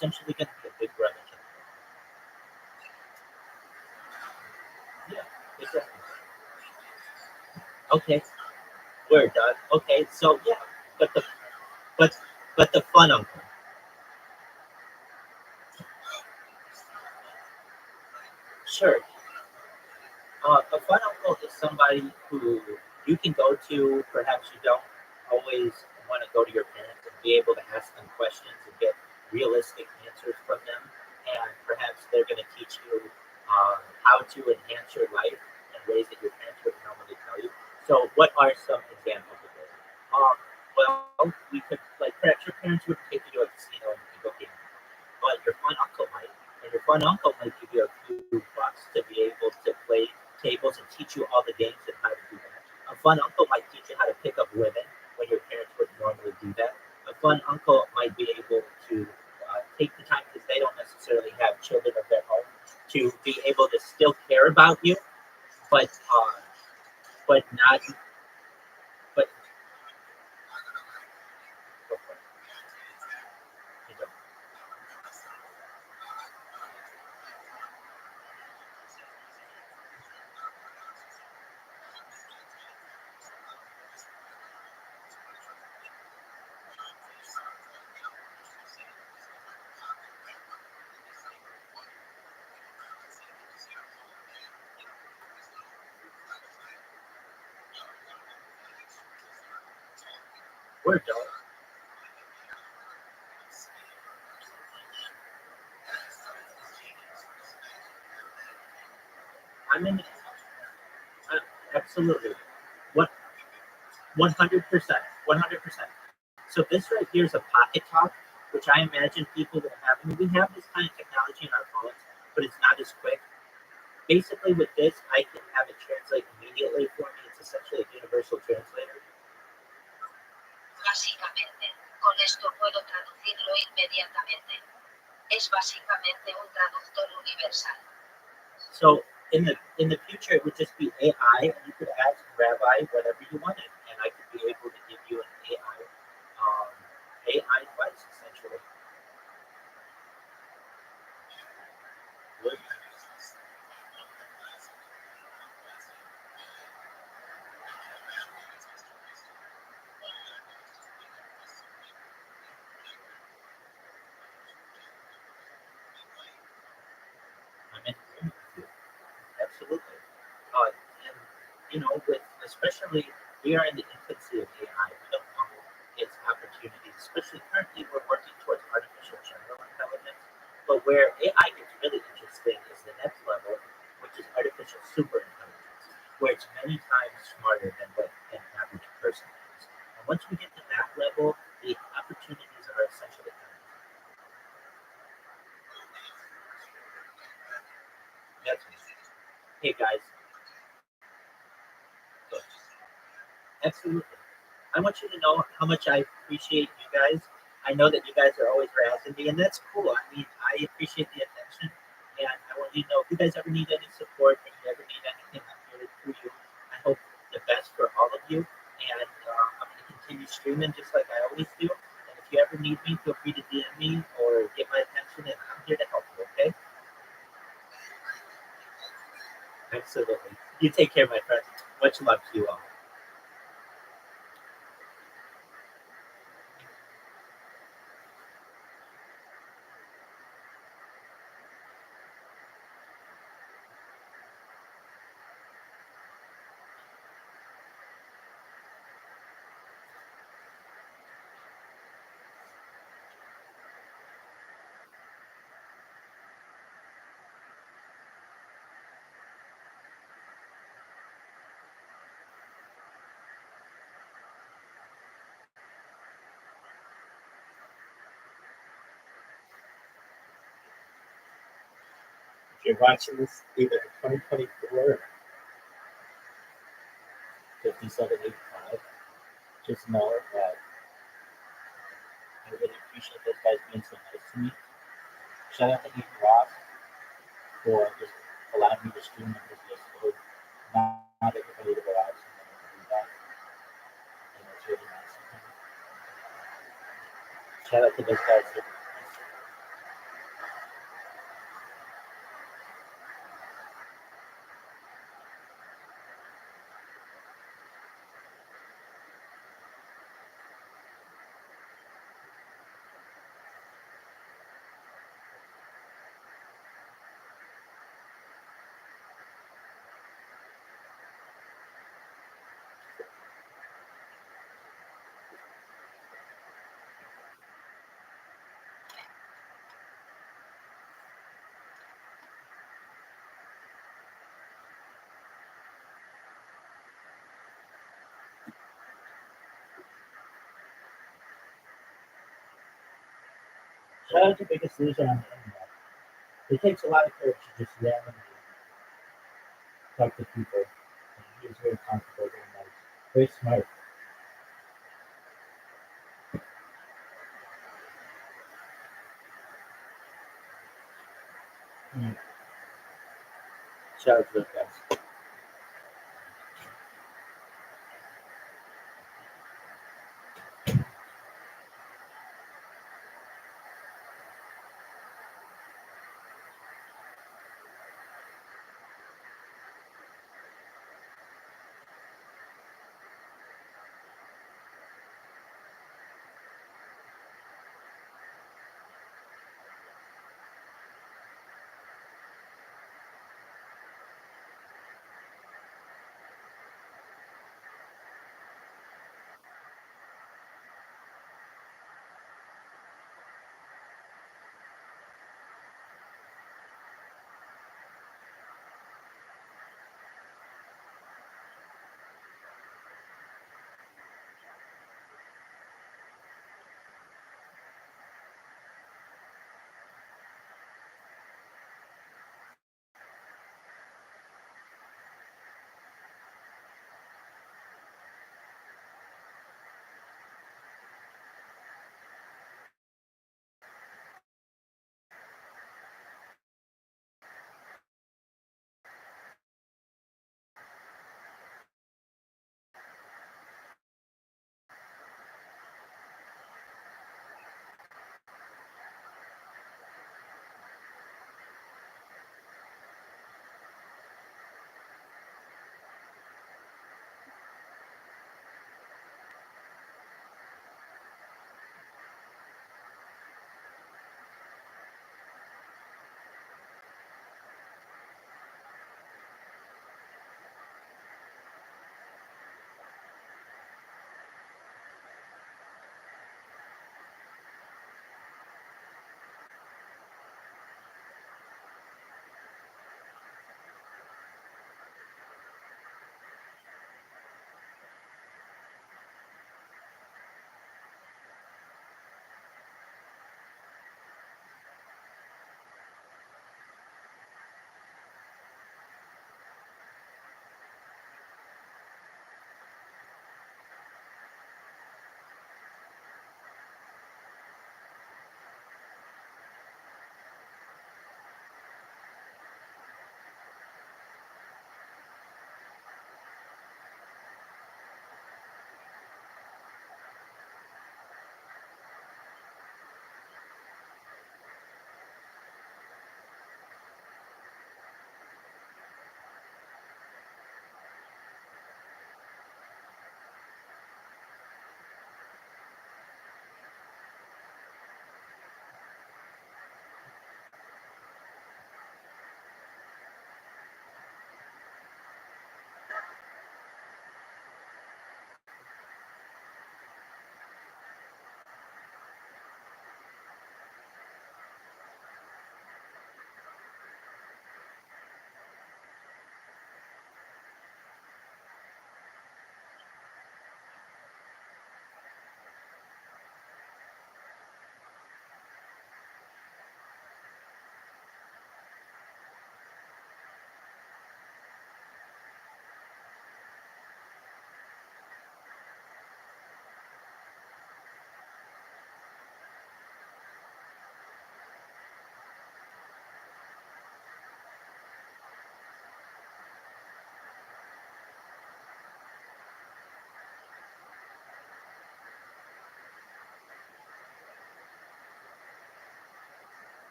S2: essentially going to be a big brother to them. Yeah, exactly. Okay, we're done. Okay, so yeah, but the but but the fun uncle. Sure. A fun uncle is somebody who you can go to. Perhaps you don't always want to go to your parents and be able to ask them questions and get realistic answers from them. And perhaps they're going to teach you how to enhance your life in ways that your parents would normally tell you. So, what are some examples of this? Well, we could, like, perhaps your parents would take you to a casino and you could go gamble, but your fun uncle might. And your fun uncle might give you a few bucks to be able to play tables and teach you all the games and how to do that. A fun uncle might teach you how to pick up women when your parents wouldn't normally do that. A fun uncle might be able to take the time, because they don't necessarily have children of their own, to be able to still care about you, but not, but you know, we're adults. I'm in, absolutely. What 100%, 100%. So this right here is a pocket talk, which I imagine people will have. I mean, we have this kind of technology in our phones, but it's not as quick. Basically, with this, I can have it translate immediately for me. It's essentially a universal translator.
S3: Básicamente, con esto puedo traducirlo inmediatamente. Es básicamente un traductor universal.
S2: So in the future, it would just be AI, and you could ask Rabbi whatever you wanted, and I could be able to give you an AI advice essentially. I'm in agreement with you. Absolutely. And with especially we are in the infancy of AI. We don't know its opportunities. Especially currently, we're working towards artificial general intelligence. But where AI gets really interesting is the next level, which is artificial super intelligence, where it's many times smarter than what an average person is. And once we get to that level, the opportunities are essentially endless. That's hey guys, look, absolutely. I want you to know how much I appreciate you guys. I know that you guys are always razzing me, and that's cool. I mean, I appreciate the attention, and I want you to know if you guys ever need any support, if you ever need anything, I'm here for you. I hope the best for all of you, and I'm going to continue streaming just like I always do. And if you ever need me, feel free to DM me or get my attention, and I'm here to help you. Okay? Absolutely. You take care, my friend. Much love to you all. If you're watching this either in 2024 or 5785, just know that I really appreciate those guys being so nice to me. Shout out to Ethan Ross for just allowing me to stream on his Discord. Not everybody to go out and do that. It's really nice of him. Shout out to those guys. Child's the biggest loser on the internet. It takes a lot of courage to just randomly talk to people. And he was very comfortable doing that. Very smart. Mm. Child's the best.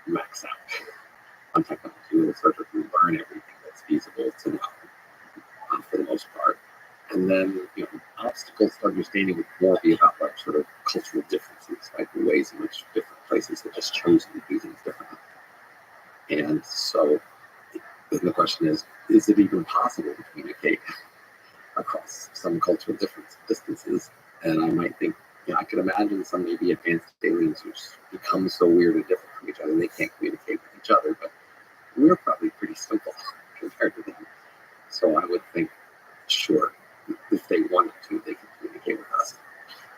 S1: max out on technology. We'll sort of learn everything that's feasible to know for the most part. And then, obstacles to understanding would more be about like sort of cultural differences, like the ways in which different places have just chosen to do things differently. And so then the question is it even possible to communicate across some cultural distances? And I might think, I could imagine some maybe advanced aliens which become so weird and different from each other they can't communicate with each other, but we're probably pretty simple compared to them. So I would think, sure, if they wanted to, they could communicate with us.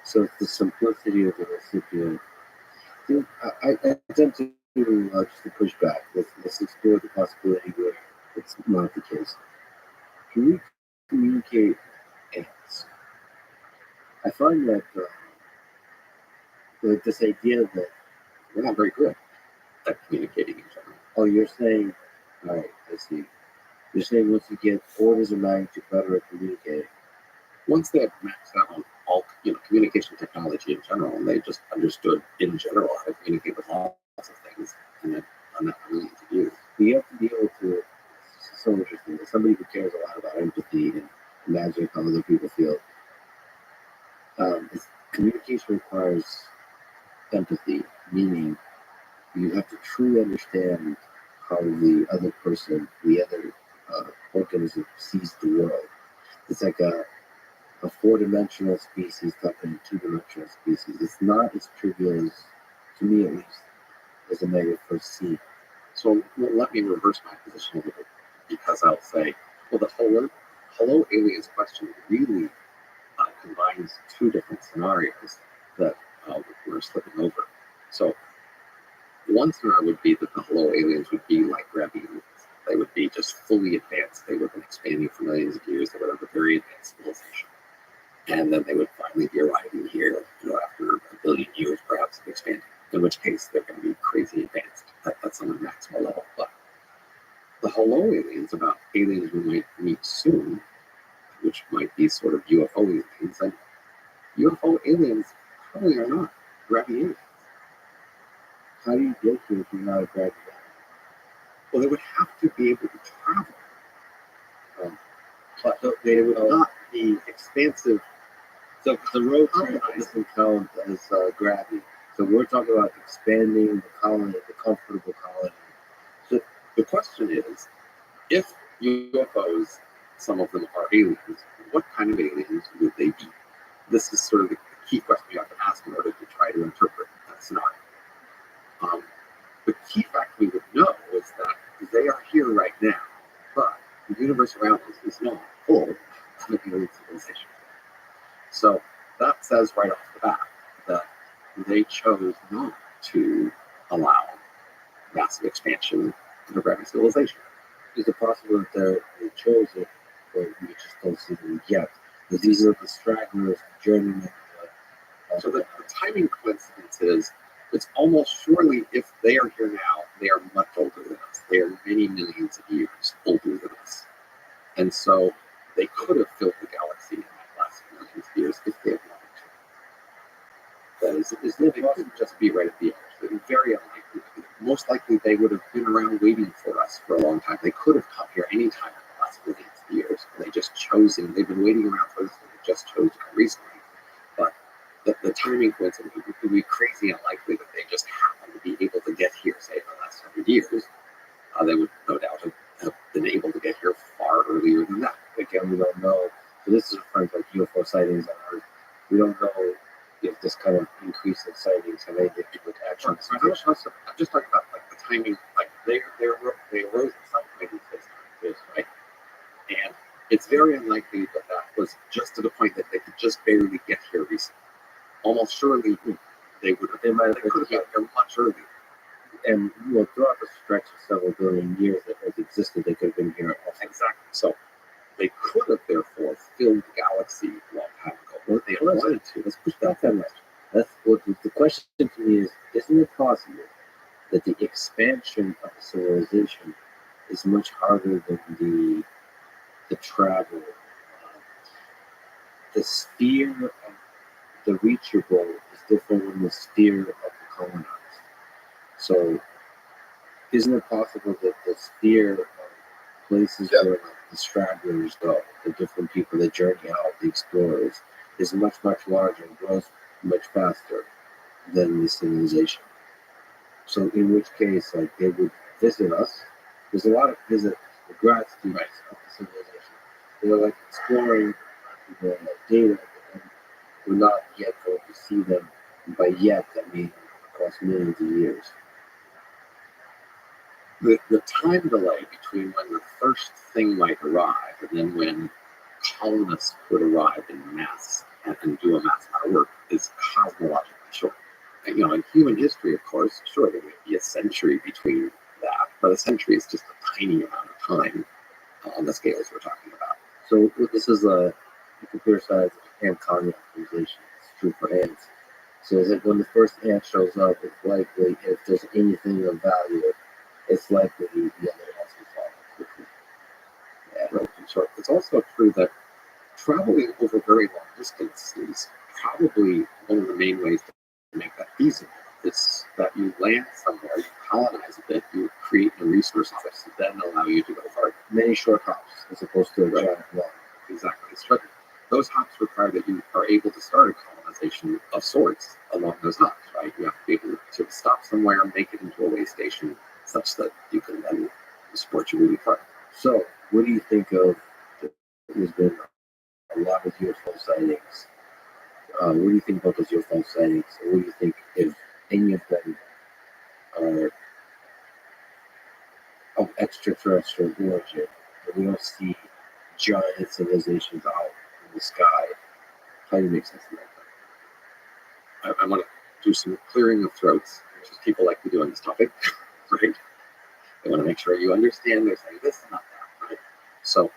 S4: So it's the simplicity of the recipient. I tend to just to push back. Let's explore the possibility where it's not the case. Can we communicate ants? I find that this idea that
S1: We're not very good at communicating in general.
S4: oh, you're saying, all right, I see. You're saying once you get orders of magnitude better at communicating.
S1: Once they had maxed out on all communication technology in general, and they just understood in general how to communicate with lots of things, and then on that millions of years.
S4: You have to be able to. It's so interesting. As somebody who cares a lot about empathy and imagining how other people feel, communication requires empathy, meaning you have to truly understand how the other person, the other organism sees the world. It's like a four-dimensional species talking to two-dimensional species. It's not as trivial as, to me at least, as it may at first seem.
S1: So let me reverse my position a little bit, because I'll say, well, the hello aliens question really combines two different scenarios that we're slipping over. So one scenario would be that the hello aliens would be like Rabbi. They would be just fully advanced. They would have been expanding for millions of years. They would have a very advanced civilization. And then they would finally be arriving here, after a billion years perhaps of expanding, in which case they're going to be crazy advanced. That's on a maximal level. But the hello aliens, about aliens we might meet soon, which might be sort of UFO aliens, and UFO aliens probably are not Rabbi aliens.
S4: How do you get here if you're not a graduate?
S1: Well, they would have to be able to travel. But
S4: They
S1: they would
S4: would
S1: not be expansive.
S4: So the road trip doesn't count as gravity. So we're talking about expanding the colony, the comfortable colony.
S1: So the question is, if UFOs, some of them are aliens, what kind of aliens would they be? This is sort of the key question you have to ask in order to try to interpret that scenario. The key fact we would know is that they are here right now, but the universe around us is not full of alien civilization. So that says right off the bat that they chose not to allow massive expansion of Rabbi civilization.
S4: Is it possible that they chose it, but we just don't see them yet? Because these are the stragglers, the journeymen.
S1: So the timing coincidence is, it's almost surely, if they are here now, they are much older than us. They are many millions of years older than us. And so they could have filled the galaxy in that last millions of years if they had wanted to. That is they couldn't just be right at the edge. It would be very unlikely. Most likely they would have been around waiting for us for a long time. They could have come here any time in the last millions of years. And they've been waiting around for this, and they just chose to come recently. But the timing coincidence would be crazy unlikely that they just happen to be able to get here, say, in the last 100 years. They would no doubt have been able to get here far earlier than that.
S4: Again, we don't know. So this is referring to like UFO sightings on Earth. We don't know if this kind of increase in sightings have anything to do with actual
S1: I'm just talking about like the timing, like they arose in some way in space, right? And it's very unlikely that was just to the point that they could just barely get here recently. Almost surely they could have been here much earlier.
S4: And throughout the stretch of several billion years that Earth existed, they could have been here.
S1: Exactly. So they could have therefore filled the galaxy a long time ago.
S4: Well, they wanted to. Let's push back that much. That's what the question to me is: isn't it possible that the expansion of a civilization is much harder than the travel? The sphere of the reachable is different than the sphere of the colonized. So
S1: isn't it possible that the sphere of places where like, the stragglers go, the different people that journey out, the explorers, is much, much larger and grows much faster than the civilization? So in which case, like they would visit us. There's a lot of grad students of the civilization. They're like exploring the data, and we're not yet going to see them. And by yet, I mean across millions of years. The time delay between when the first thing might arrive and then when colonists would arrive in mass and do a mass amount of work is cosmologically short. And, in human history, of course, sure, there would be a century between that, but a century is just a tiny amount of time on the scales we're talking about. So this is a computer science ant colony optimization. It's true for ants. So it's like when the first ant shows up, it's likely, if there's anything of value, it's likely the other ants will follow quickly. Yeah, relatively short. It's also true that traveling over very long distances is probably one of the main ways to make that feasible. It's that you land somewhere, you colonize a bit, you create a resource base that then allow you to go further. Many short hops as opposed to a giant long. Exactly. So those hops require that you are able to start a colonization of sorts along those hops, right? You have to be able to stop somewhere, make it into a way station such that you can then support your moving part. So, what do you think of? There's been a lot of UFO sightings. What do you think about those UFO sightings? Or what do you think if any of them are of extraterrestrial origin? And we don't see giant civilizations out in the sky. How do you make sense of that? I want to do some clearing of throats, which is people like to do on this topic, right? They want to make sure you understand they're saying this and not that, right? So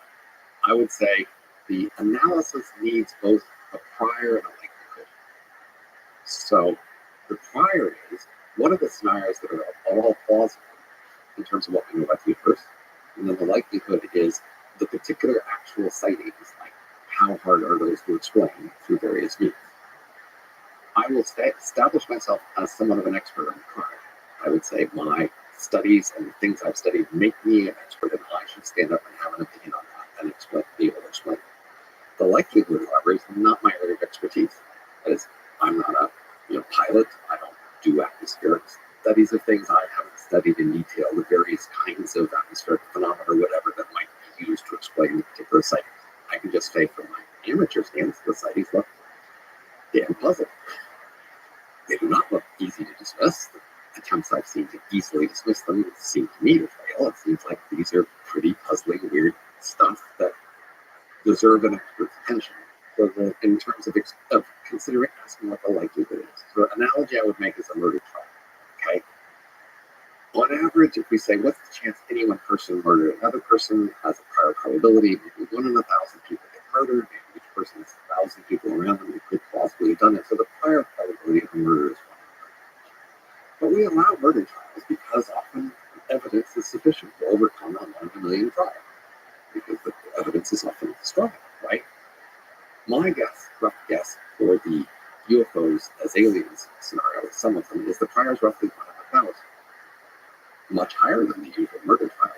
S1: I would say the analysis needs both a prior and a likelihood. So the prior is what are the scenarios that are all plausible in terms of what we know about the universe, and then the likelihood is the particular actual sightings, like how hard are those to explain through various means. I will establish myself as somewhat of an expert on the prior. I would say my studies and the things I've studied make me an expert, and I should stand up and have an opinion on that and be able to explain. The likelihood, however, is not my area of expertise. That is, I'm not a pilot. I don't do atmospheric studies of things. I haven't studied in detail the various kinds of atmospheric phenomena or whatever that might be used to explain the particular sightings. I can just say from my amateur stance, the sightings look damn puzzling. They do not look easy to dismiss. The attempts I've seen to easily dismiss them seem to me to fail. It seems like these are pretty puzzling, weird stuff that deserve an expert's attention. So in terms of considering asking what the likelihood is. So the analogy I would make is a murder trial. Okay? On average, if we say, what's the chance any one person murdered another person has a prior probability, maybe 1 in 1,000 people get murdered, maybe each person has 1,000 people around them who could possibly have done it. So the prior probability of a murder is 1. But we allow murder trials because often evidence is sufficient to overcome a 1 in a million trial. Because the evidence is often strong, right? My rough guess for the UFOs as aliens scenario, some of them, is the prior is roughly 1 in 1,000. Much higher than the usual murder trial.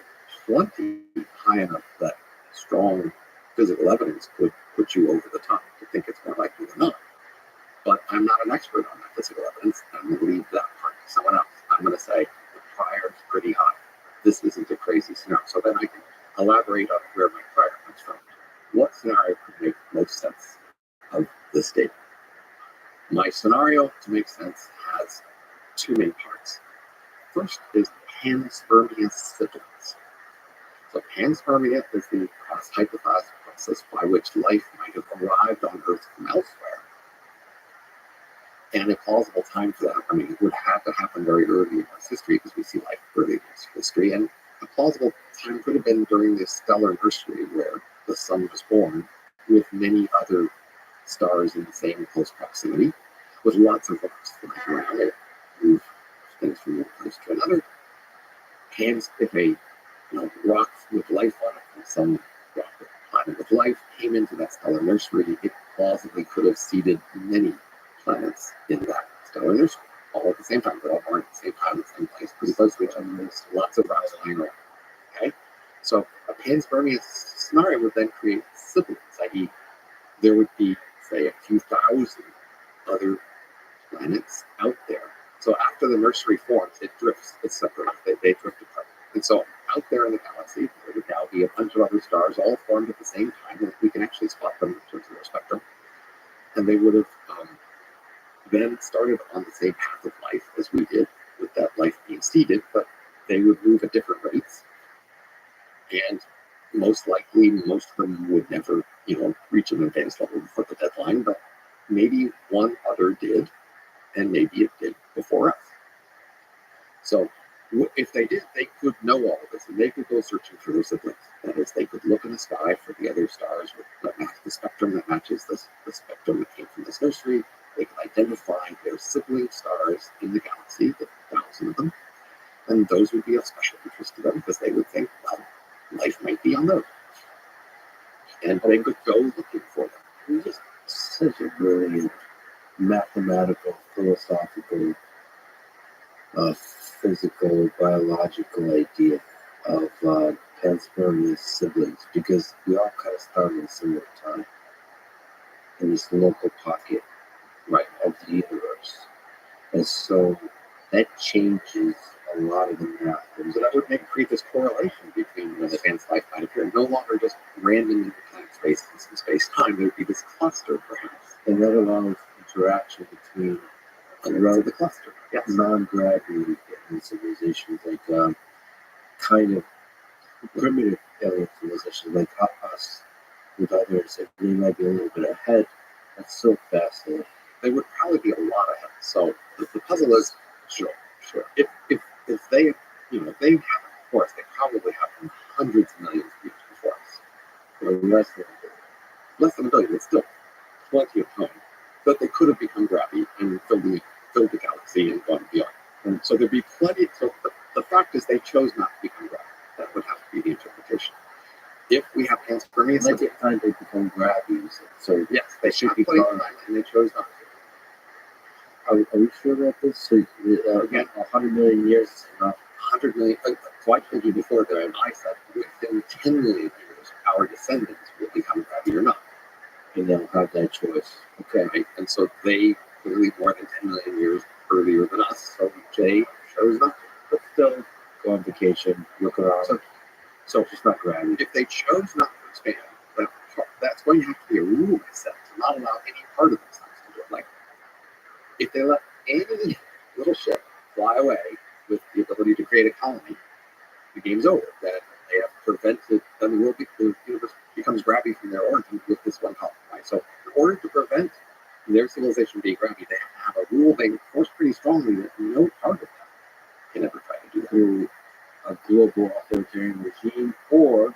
S1: 20 high enough that strong physical evidence could put you over the top to think it's more likely than not. But I'm not an expert on that physical evidence. I'm going to leave that part to someone else. I'm going to say the prior is pretty high. This isn't a crazy scenario. So then I can elaborate on where my prior comes from. What scenario could make most sense of this statement? My scenario, to make sense, has 2 main parts. First is panspermia sibilance. So panspermia is the hypothetical process by which life might have arrived on Earth from elsewhere. And a plausible time for that, it would have to happen very early in Earth's history because we see life early in Earth's history. And a plausible time could have been during the stellar nursery where the sun was born with many other stars in the same close proximity, with lots of rocks flying around it, move things from one place to another. If a rock with life on it from some rock planet with life came into that stellar nursery, it plausibly could have seeded many planets in that stellar nursery all at the same time. They're all born at the same time, in the same place, pretty close to each other. and there's lots of Rothschild. Okay, so a panspermia scenario would then create siblings, i.e., there would be, say, a few thousand other planets out there. So after the nursery forms, it drifts, it's separated, they drift apart. And so out there in the galaxy, there would now be a bunch of other stars all formed at the same time, and we can actually spot them in terms of their spectrum. And they would have then started on the same path of life as we did, with that life being seeded, but they would move at different rates. And most likely, most of them would never, reach an advanced level before the deadline, but maybe one other did, and maybe it did before us. So if they did, they could know all of this, and they could go searching for their siblings. That is, they could look in the sky for the other stars that match the spectrum that matches the spectrum that came from this nursery. They could identify their sibling stars in the galaxy, the 1,000 of them, and those would be of special interest to them because they would think, well, life might be on those. And they could go looking for them.
S4: It's just such a brilliant mathematical, philosophical, physical, biological idea of panspermia siblings, because we all kind of start at a similar time in this local pocket, right, of the universe. And so that changes a lot of the math.
S1: So that would create this correlation between when advanced life might appear. No longer just random independent spaces in space-time. There would be this cluster, perhaps.
S4: And that allows interaction between
S1: around the cluster.
S4: Yes. Non-gravity civilizations, like kind of primitive alien civilizations, like us with others, that they might be a little bit ahead. That's so fascinating.
S1: They would probably be a lot ahead. So the puzzle is, sure. If they, if they have before us, they probably have them hundreds of millions of years before us.
S4: Or less than a billion,
S1: but still plenty of time. But they could have become gravity and filled the galaxy and gone beyond. And so there'd be plenty. So the fact is, they chose not to become gravity. That would have to be the interpretation. If we have panspermia,
S4: like at time they become gravities. So
S1: yes, they should be time, and they chose not to.
S4: Are we sure about this? So
S1: again,
S4: 100 million years is enough.
S1: 100 million. So I told you before that, and I said within 10 million years, our descendants will become gravity or not,
S4: and they'll have that choice.
S1: Okay, right? And so they clearly more than 10 million years earlier than us, so they chose not to.
S4: But still, go on vacation, look around. So it's not gravity.
S1: If they chose not to expand, that's going to have to be a rule set to not allow any part of themselves to do it. Like, if they let any little ship fly away with the ability to create a colony, the game's over. Then they have prevented, then the universe becomes gravity from their origin with this one colony. Right? So in order to prevent their civilization being gravity, they have to have a rule they enforce pretty strongly that no part of them can ever try to do that.
S4: Through a global authoritarian regime, or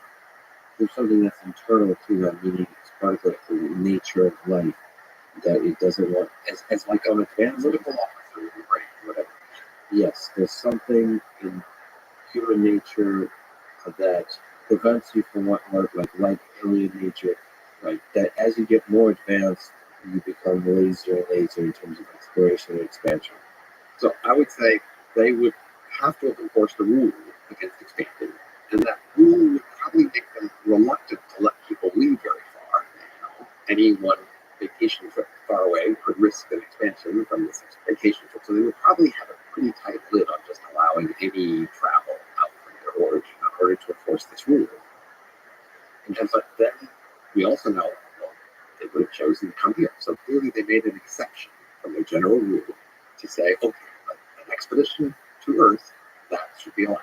S4: there's something that's internal to that, meaning it's part of the nature of life, that it doesn't want,
S1: as like an advanced political officer in the brain, whatever.
S4: Yes, there's something in human nature that prevents you from what like alien nature, right? That as you get more advanced, you become lazier and lazier in terms of exploration and expansion.
S1: So I would say they would have to have enforced a rule against expanding, and that rule would probably make them reluctant to let people leave very far. Any one vacation trip far away could risk an expansion from this vacation trip, so they would probably have a pretty tight lid on just allowing any travel out from their origin in order to enforce this rule. And but then we also know, well, they would have chosen to come here, so clearly they made an exception from their general rule to say, okay, an expedition to Earth, that should be allowed.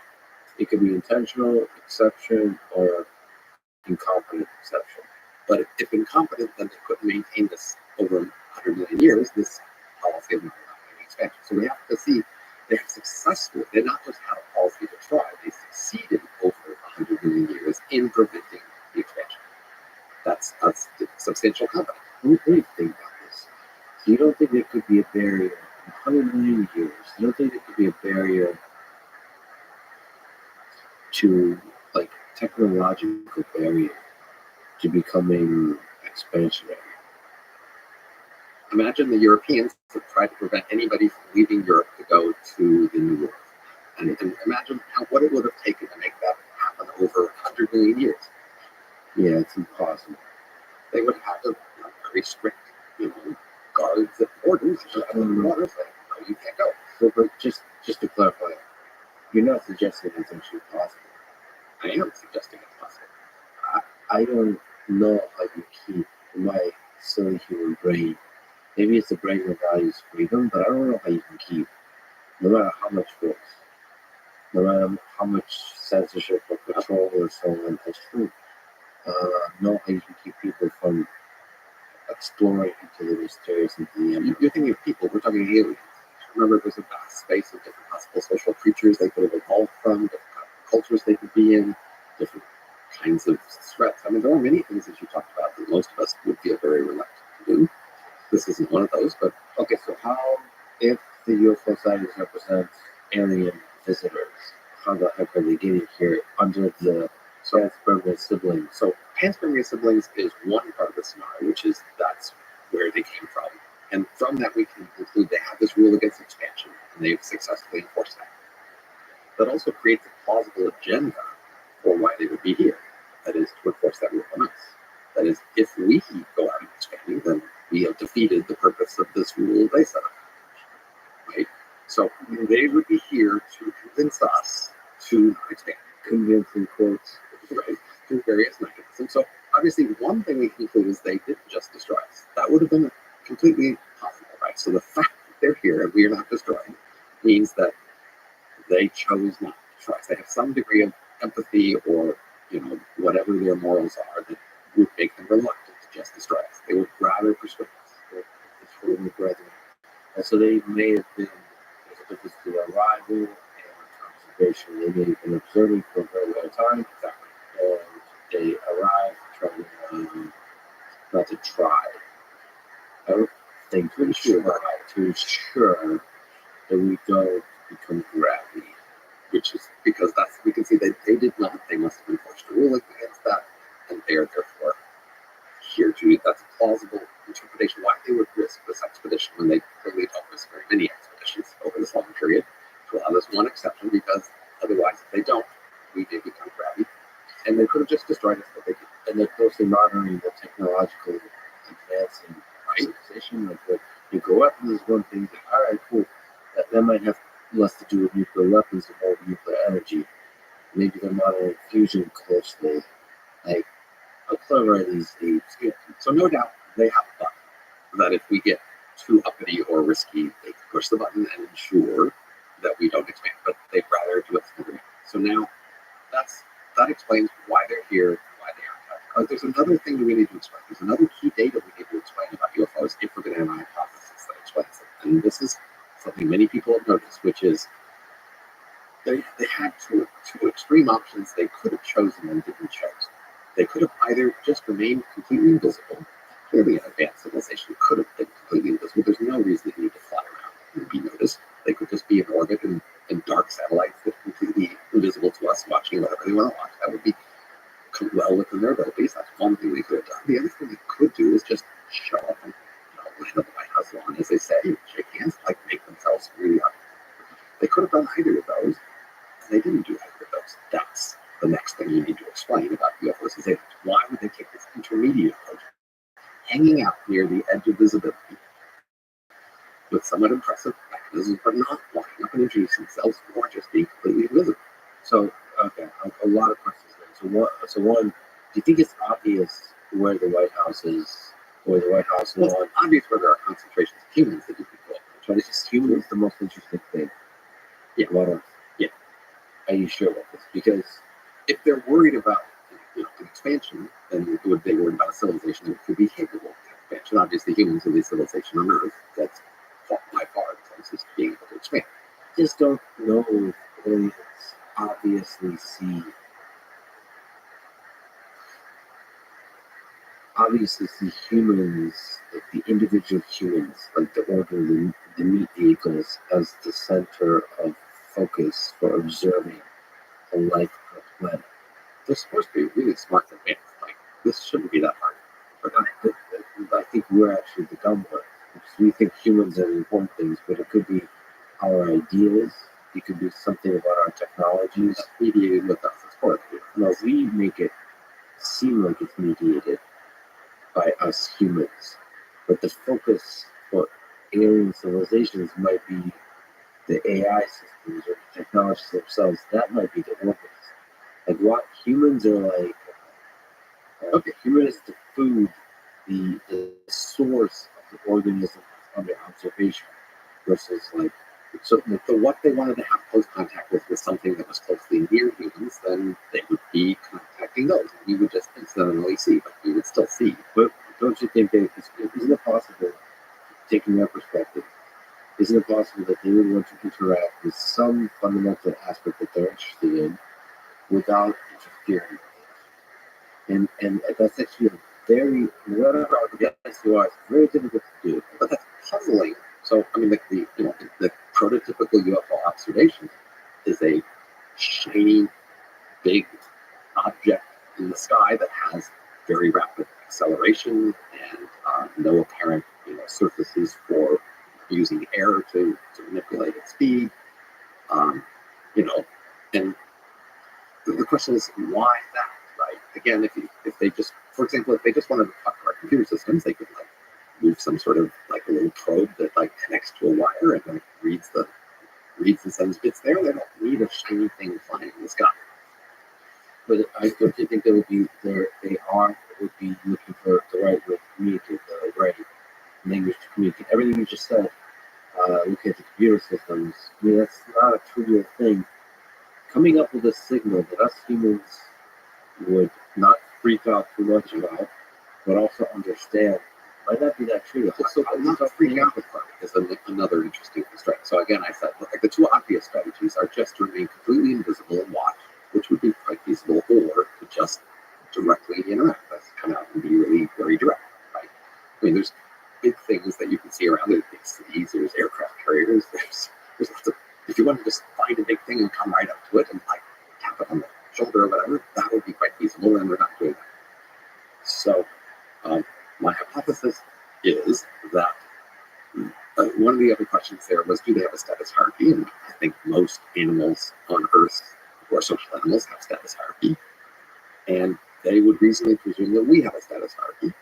S4: It could be intentional exception or incompetent exception.
S1: But if incompetent, then they couldn't maintain this over 100 million years, this policy of not allowing expansion. So we have to see they have successfully, they not just had a policy to try, they succeeded over 100 million years in preventing the expansion. That's substantial competence.
S4: What do you think about this? So you don't think there could be a barrier in 100 million years? You don't think there could be a barrier to, like, technological barrier to becoming expansionary?
S1: Imagine the Europeans that tried to prevent anybody from leaving Europe to go to the New World.
S5: And imagine what it would have taken to make that happen over 100 million years.
S4: Yeah, it's impossible.
S5: They would have to have very strict, guards at borders and water saying, no, you can't go.
S4: So, but just to clarify, you're not suggesting it's actually possible.
S5: I am suggesting it's possible.
S4: I don't know how you keep my silly human brain. Maybe it's the brain that values freedom, but I don't know how you can keep, no matter how much force, no matter how much censorship or control or so on, that's true. Know how you can keep people from exploring into the mysterious, into the unknown.
S5: You're thinking of people, we're talking aliens. Remember, there's a vast space of different possible social creatures they could have evolved from, different cultures they could be in, different kinds of threats. I mean, there are many things that you talked about that most of us would feel very reluctant to do. This isn't one of those, but
S4: okay, so how, if the UFO sightings represent alien visitors, how the heck are they getting here under the panspermia siblings?
S5: So panspermia siblings is one part of the scenario, which is that's where they came from. And from that, we can conclude they have this rule against expansion, and they've successfully enforced that. That also creates a plausible agenda for why they would be here. That is, to enforce that rule on us. That is, if we go out and expanding, then we have defeated the purpose of this rule they set up. Right? So they would be here to convince us to not expand.
S4: Convincing quotes.
S5: Right? Through various mechanisms. So obviously, one thing we conclude is they didn't just destroy us. That would have been completely possible, right? So the fact that they're here and we are not destroyed means that they chose not to destroy us. They have some degree of empathy or, whatever their morals are that would make them reluctant to just destroy us. They would rather persuade us.
S4: For the brethren. And so they may have been, there's a difference between arrival and observation. They may have been observing for a very long time.
S5: Exactly.
S4: And they arrive trying not to try. I don't think to ensure that we don't become gravity.
S5: Which is because we can see they did not. They must have been forced to rule against that, and they are therefore here to. That's a plausible interpretation why they would risk this expedition when they clearly don't risk very many expeditions over this long period. To allow this one exception, because otherwise, if they don't, we may become gravity, and they could have just destroyed us. But they could,
S4: and they're closely monitoring the technological advancing civilization. Like the nuclear weapons is one thing. All right, cool. That might have less to do with nuclear weapons and more with nuclear energy. Maybe they're monitoring fusion closely. Like, how clever are these apes?
S5: So no doubt they have a button that if we get too uppity or risky, they can push the button and ensure that we don't expand. But they'd rather do it through. So now that explains why they're here, why they aren't. There's another thing that we need to explain. There's another key data we need to explain about UFOs if we're going to have a hypothesis that explains it. And this is something many people have noticed, which is they had two extreme options they could have chosen and didn't choose. They could have either just remained completely invisible. Clearly, an advanced civilization could have been completely invisible. There's no reason they need to fly around and be noticed. They could just be in orbit and dark satellites that are completely invisible to us, watching whatever they want to watch. That would be well within their abilities. That's one thing they could have done. The other thing they could do is just show up and land at the White House lawn, as they say, shake hands, like make themselves really up. They could have done either of those, and they didn't do either of those. That's the next thing you need to explain about UFOs is why would they take this intermediate approach, hanging out near the edge of visibility with somewhat impressive mechanisms, but not walking up and introducing themselves or just being completely invisible.
S4: So, okay, a lot of questions there. So one, do you think it's obvious where the White House is, or the White House lawn?
S5: Well, it's obvious where there are concentrations of humans that you can go up.
S4: So this is humans the most interesting thing.
S5: Yeah.
S4: What else?
S5: Yeah.
S4: Are you sure about this? Because
S5: if they're worried about an expansion, then would they worried about a civilization that could be capable of expansion? Obviously, humans are the civilization on Earth that's by far the closest to being able to expand.
S4: Just don't know if aliens obviously see humans, like the individual humans, like the order, the meat vehicles, as the center of focus for observing a life on a planet.
S5: They're supposed to be really smart and advanced. Like, this shouldn't be that hard.
S4: But I think we're actually the dumb ones. We think humans are the important things, but it could be our ideas
S1: you can do something about our technologies.
S5: That's mediated with us, of course.
S1: No, we make it seem like it's mediated by us humans. But the focus for alien civilizations might be the AI systems or the technologies themselves. That might be the organs. Like what humans are like, okay, human is the food, the source of the organism under observation versus like,
S5: So the what they wanted to have close contact with was something that was closely near humans, then they would be contacting those. We would just incidentally see, but we would still see.
S1: but don't you think that isn't it possible, taking that perspective, isn't it possible that they would want to interact with some fundamental aspect that they're interested in without interfering? And that's actually a very, whatever yes, you are, it's very difficult to do.
S5: But that's puzzling. So I mean, the prototypical UFO observation is a shiny, big object in the sky that has very rapid acceleration and no apparent surfaces for using air to manipulate its speed. You know, and the question is why that, right? Again, if they just, for example, if they just wanted to talk to our computer systems, they could like move some sort of like a little probe that like connects to a wire and then it reads and sends bits there. They don't need a shiny thing flying in the sky.
S1: But I don't think they would be there. They would be looking for the right way to communicate, the right language to communicate. Everything you just said, looking at the computer systems, I mean, that's not a trivial thing. Coming up with a signal that us humans would not freak out too much about, but also understand, might not be that trivial.
S5: So not freaking out with part is another interesting constraint. So again, I said like the two obvious strategies are just to remain completely invisible and watch, which would be quite feasible, or to just directly interact. That's come out and be really very direct, right? I mean, there's big things that you can see around. There's big cities, there's aircraft carriers, there's lots of. If you want to just find a big thing and come right up to it and like tap it on the shoulder or whatever, that would be quite feasible, and we're not doing that. So my hypothesis is that one of the other questions there was, do they have a status hierarchy? And I think most animals on Earth, who are social animals, have status hierarchy. And they would reasonably presume that we have a status hierarchy.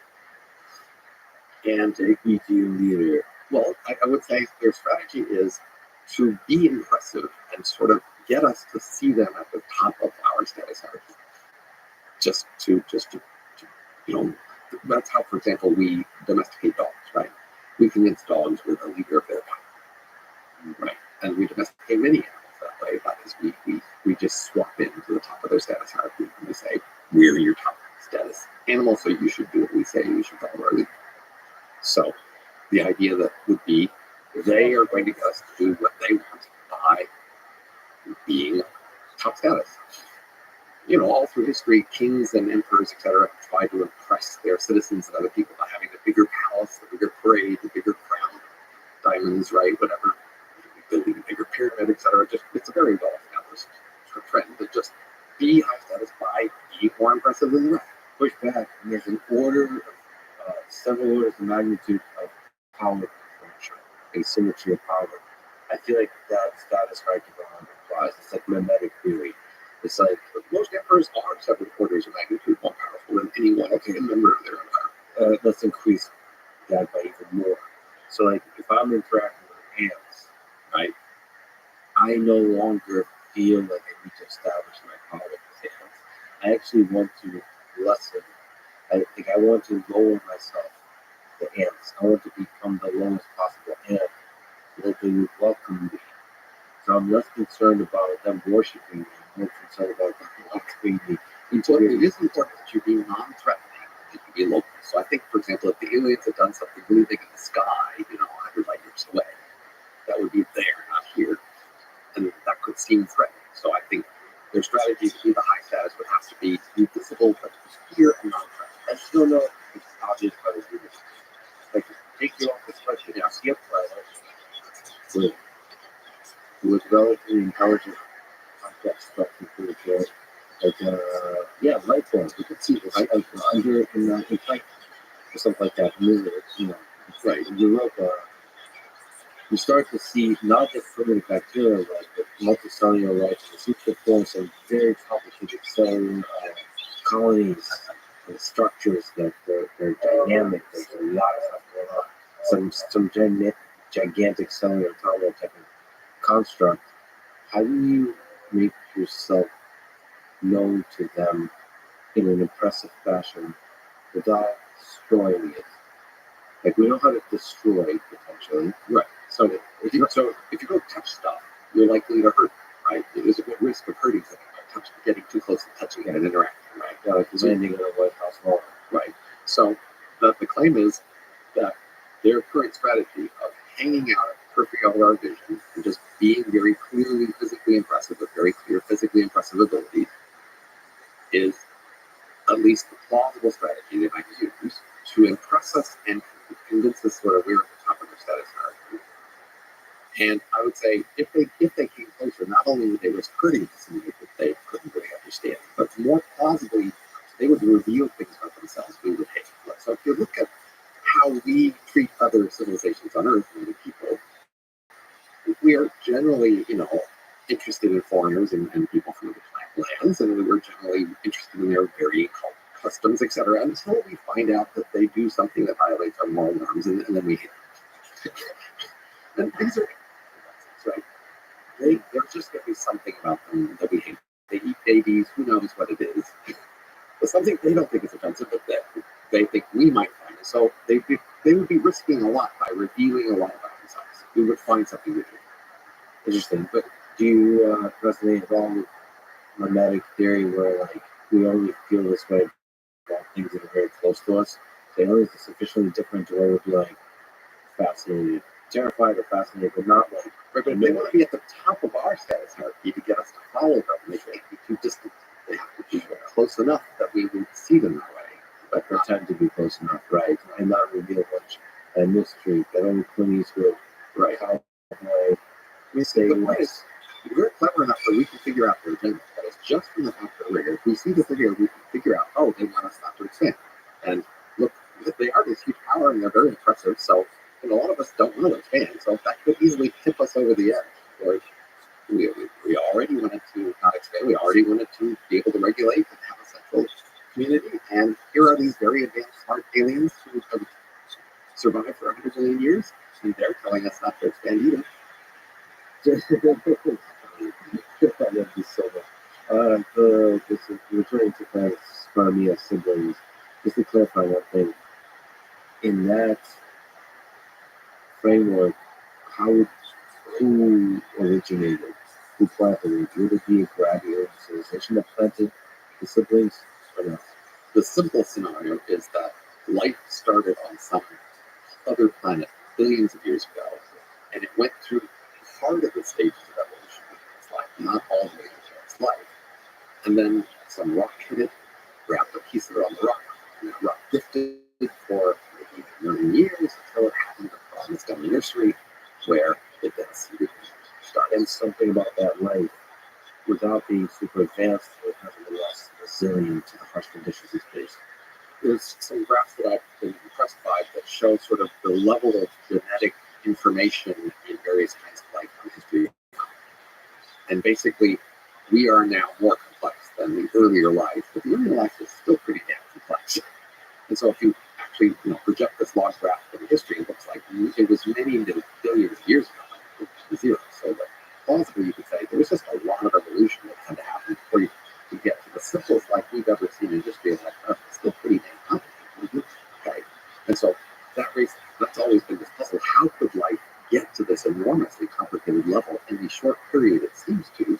S5: And
S1: Take me to your leader.
S5: well, I would say their strategy is to be impressive and sort of get us to see them at the top of our status hierarchy. Just to that's how, for example, we domesticate dogs, right? We convince dogs we're the leader of their pack, right? And we domesticate many animals that way. That is, we just swap into the top of their status hierarchy and we say, we're your top status animal, so you should do what we say, you should follow our lead. So the idea that would be they are going to get us to do what they want by being top status. All through history, kings and emperors, etc., try to impress their citizens and other people by having the bigger palace, the bigger parade, the bigger crown, diamonds, right, whatever, building a bigger pyramid, etc. Just it's a very well established trend to just be high status by being more impressive than the rest.
S1: Push back, and there's an order of several orders of magnitude of power, asymmetry of power. I feel like that status hierarchy applies. It's like mimetic theory. It's like
S5: Most emperors are several orders of magnitude more powerful than any one member of their empire.
S1: let's increase that by even more. So, like, if I'm interacting with ants, right, I no longer feel like I need to establish my power with ants. I actually want to lessen. I think I want to lower myself, the ants. I want to become the lowest possible ant so that they would welcome me. So I'm less concerned about them worshiping me. I'm more concerned about them welcoming me.
S5: It is important that you be non-threatening, that you be local. So I think, for example, if the aliens had done something really big in the sky, 100 light years away, that would be there, not here. And that could seem threatening. So I think their strategy to be the high status would have to be visible, but here and non-threatening.
S1: I still know it's obvious how to do this. Like, take you off the question, yeah, see a planet with relatively intelligent complex structure for the world. Like, light forms. You can see this, like under in flight or something like that. Right. In Europa, you start to see not just primitive bacterial life, but multicellular life. You see to form some very complicated cellular colonies and structures that they're dynamic. There's a lot of stuff going on. Some gigantic cellular tower type of construct. How do you make yourself known to them in an impressive fashion without destroying it? Like, we know how to destroy potentially.
S5: Right. So if you go touch stuff, you're likely to hurt, right? There's a good risk of hurting something by getting too close to touching it and interacting, right?
S1: Like landing in a White House wall.
S5: Right. So the claim is that their current strategy of hanging out at the periphery of our vision and just being very clearly physically impressive with very clear physically impressive ability is at least the plausible strategy they might use to impress us and convince us sort of we're at the top of their status hierarchy. And I would say if they came closer, not only would they risk hurting somebody that they couldn't really understand, but more plausibly, they would reveal things about themselves we would hate. So if you look at how we treat other civilizations on Earth and people, we are generally, interested in foreigners and people from other lands, and we're generally interested in their varying customs, etc. Until we find out that they do something that violates our moral norms, and then we hate them. And these are right. There's just going to be something about them that we hate. They eat babies. Who knows what it is? But something they don't think is offensive, but that they think we might find it. So they would be risking a lot by revealing a lot about themselves. We would find something to do.
S1: Interesting. But do you resonate at all with mimetic theory where, like, we only feel this way about things that are very close to us? They only is sufficiently different to where we'd be, like, fascinated, terrified or fascinated, but not, like,
S5: right, but they want to be at the top of our status hierarchy to get us to follow them. They can't be too distant. They have to be close enough that we would see them that way,
S1: but pretend to be close enough, right? And not reveal much mystery that only Clint Eastwood,
S5: right?
S1: Cowboy,
S5: we say the point is, we're clever enough that we can figure out their agenda. But it's just from the fact that we're here. If we see the figure, we can figure out, oh, they want us not to expand. And look, they are this huge power and they're very impressive. So, a lot of us don't want to expand. So that could easily tip us over the edge. Or we already wanted to not expand. We already wanted to be able to regulate and have a central community. And here are these very advanced smart aliens who have survived for 100 million years. And they're telling us not to expand either.
S1: I love this so much. Returning to kind of Sparmia siblings, just to clarify one thing, in that framework, who originated, who planted it? Would it be a graduate civilization that planted the siblings, or not?
S5: The simple scenario is that life started on some other planet billions of years ago, and it went through part of the stages of evolution of its life, not all the way into its life. And then some rock hit it, grabbed a piece of it on the rock, and that rock drifted for maybe a million years until it happened on this dummy nursery where it then seeded started.
S1: And something about that life, without being super advanced, was nevertheless resilient to the harsh conditions of space.
S5: There's some graphs that I've been impressed by that show sort of the level of genetic information in various kinds of life from history. And basically, we are now more complex than the earlier life, but the earlier life is still pretty damn complex. And so if you actually project this log graph from history, it looks like it was many billions of years ago to zero. So that plausibly you could say there was just a lot of evolution that had to happen before you could get to the simplest life we've ever seen in history. Like, it's still pretty damn complicated. Okay. And so that's always been this puzzle. How could life get to this enormously complicated level in the short period it seems to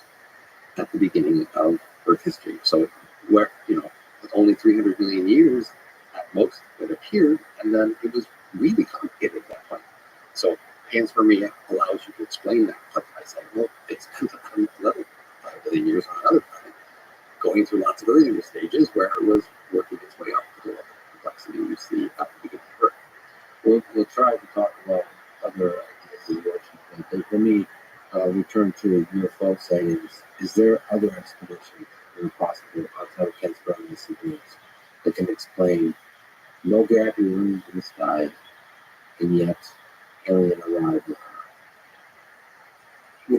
S5: at the beginning of Earth history? So where, with only 300 million years at most it appeared, and then it was really complicated at that point. So panspermia allows you to explain that part by saying, well, it spent another 5 billion years on another planet, going through lots of earlier stages where it was working its way up to the level of complexity you see at the beginning of Earth.
S1: We'll try to talk about other ideas of the ocean, but let me return to UFO sightings. Is there other explanations that are possible outside of panspermia siblings that can explain no gravity rings in the sky, and yet alien arrived?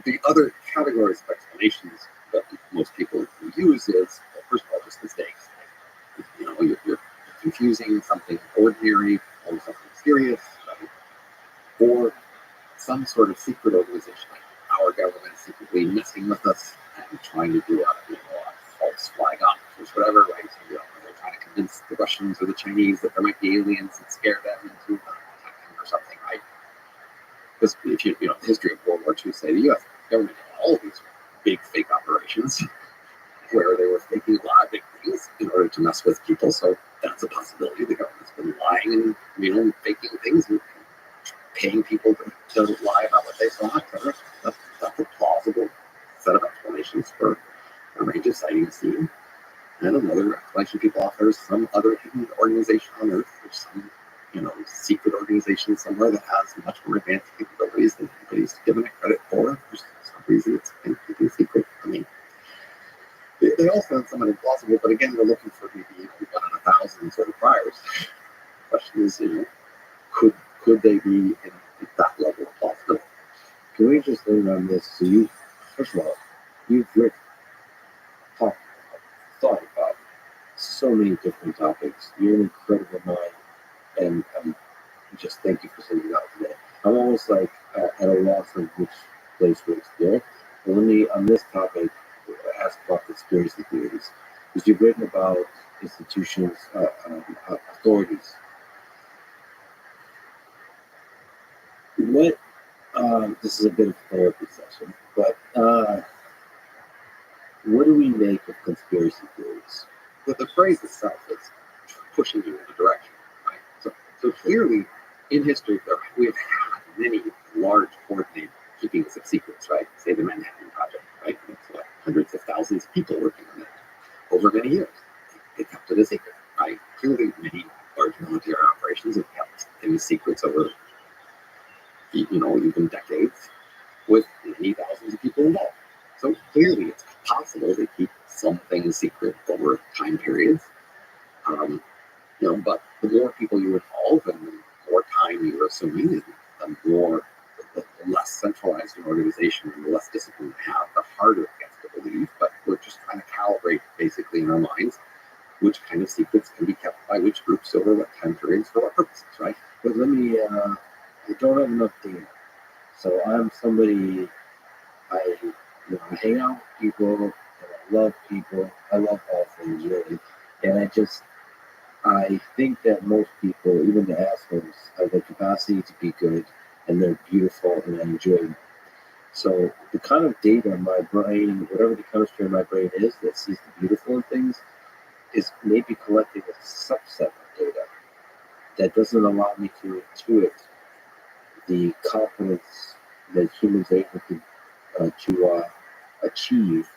S5: The other categories of explanations that most people use is, well, first of all, just mistakes. You know, you're confusing something ordinary or something serious, right? Or some sort of secret organization, like our government secretly messing with us and trying to do a false flag optics, whatever, right? So, they're trying to convince the Russians or the Chinese that there might be aliens and scare them into attacking or something, right? Because if the history of World War II, say the U.S. government had all of these big fake operations where they were faking a lot of big things in order to mess with people. So that's a possibility. The government's been lying and faking things and paying people to lie about what they saw. That's a plausible set of explanations for a range of sightings seen. And another explanation people offer is some other hidden organization on Earth, or some secret organization somewhere that has much more advanced capabilities than anybody's given it credit for. For some reason, it's been keeping secret. I mean, they all sound somewhat implausible, but again, we're looking for maybe 1 in 1,000 sort of priors. The question is, could they be at that level of plausibility?
S4: Can we just lean on this? So first of all, you've thought about so many different topics. You're an incredible mind, and just thank you for sending it out today. I'm almost like at a loss of which place to explore. But let me, on this topic, ask about conspiracy theories. Because you've written about institutions, authorities. What, this is a bit of a therapy session, but what do we make of conspiracy theories?
S5: The phrase itself is pushing you in a direction, right? So clearly, in history, we have had many large coordinated keepings of secrets, right? Say the Manhattan Project, right? It's hundreds of thousands of people working on it over many years. They kept it a secret, right? Clearly, many large military operations have kept things secrets over, even decades, with many thousands of people involved. So clearly, it's possible to keep some things secret over time periods. But the more people you involve and the more time you're assuming, the less centralized an organization and the less discipline you have, the harder it gets to believe. But we're just trying to calibrate basically in our minds which kind of secrets can be kept by which groups over what time periods for what purposes, right?
S4: But I don't have enough data. So I'm somebody, I hang out with people, and I love people. I love all things, really. And I think that most people, even the assholes, have the capacity to be good, and they're beautiful, and I enjoy them. So the kind of data in my brain, whatever the chemistry in my brain is that sees the beautiful in things, is maybe collecting a subset of data that doesn't allow me to intuit the confidence that humans are able to achieve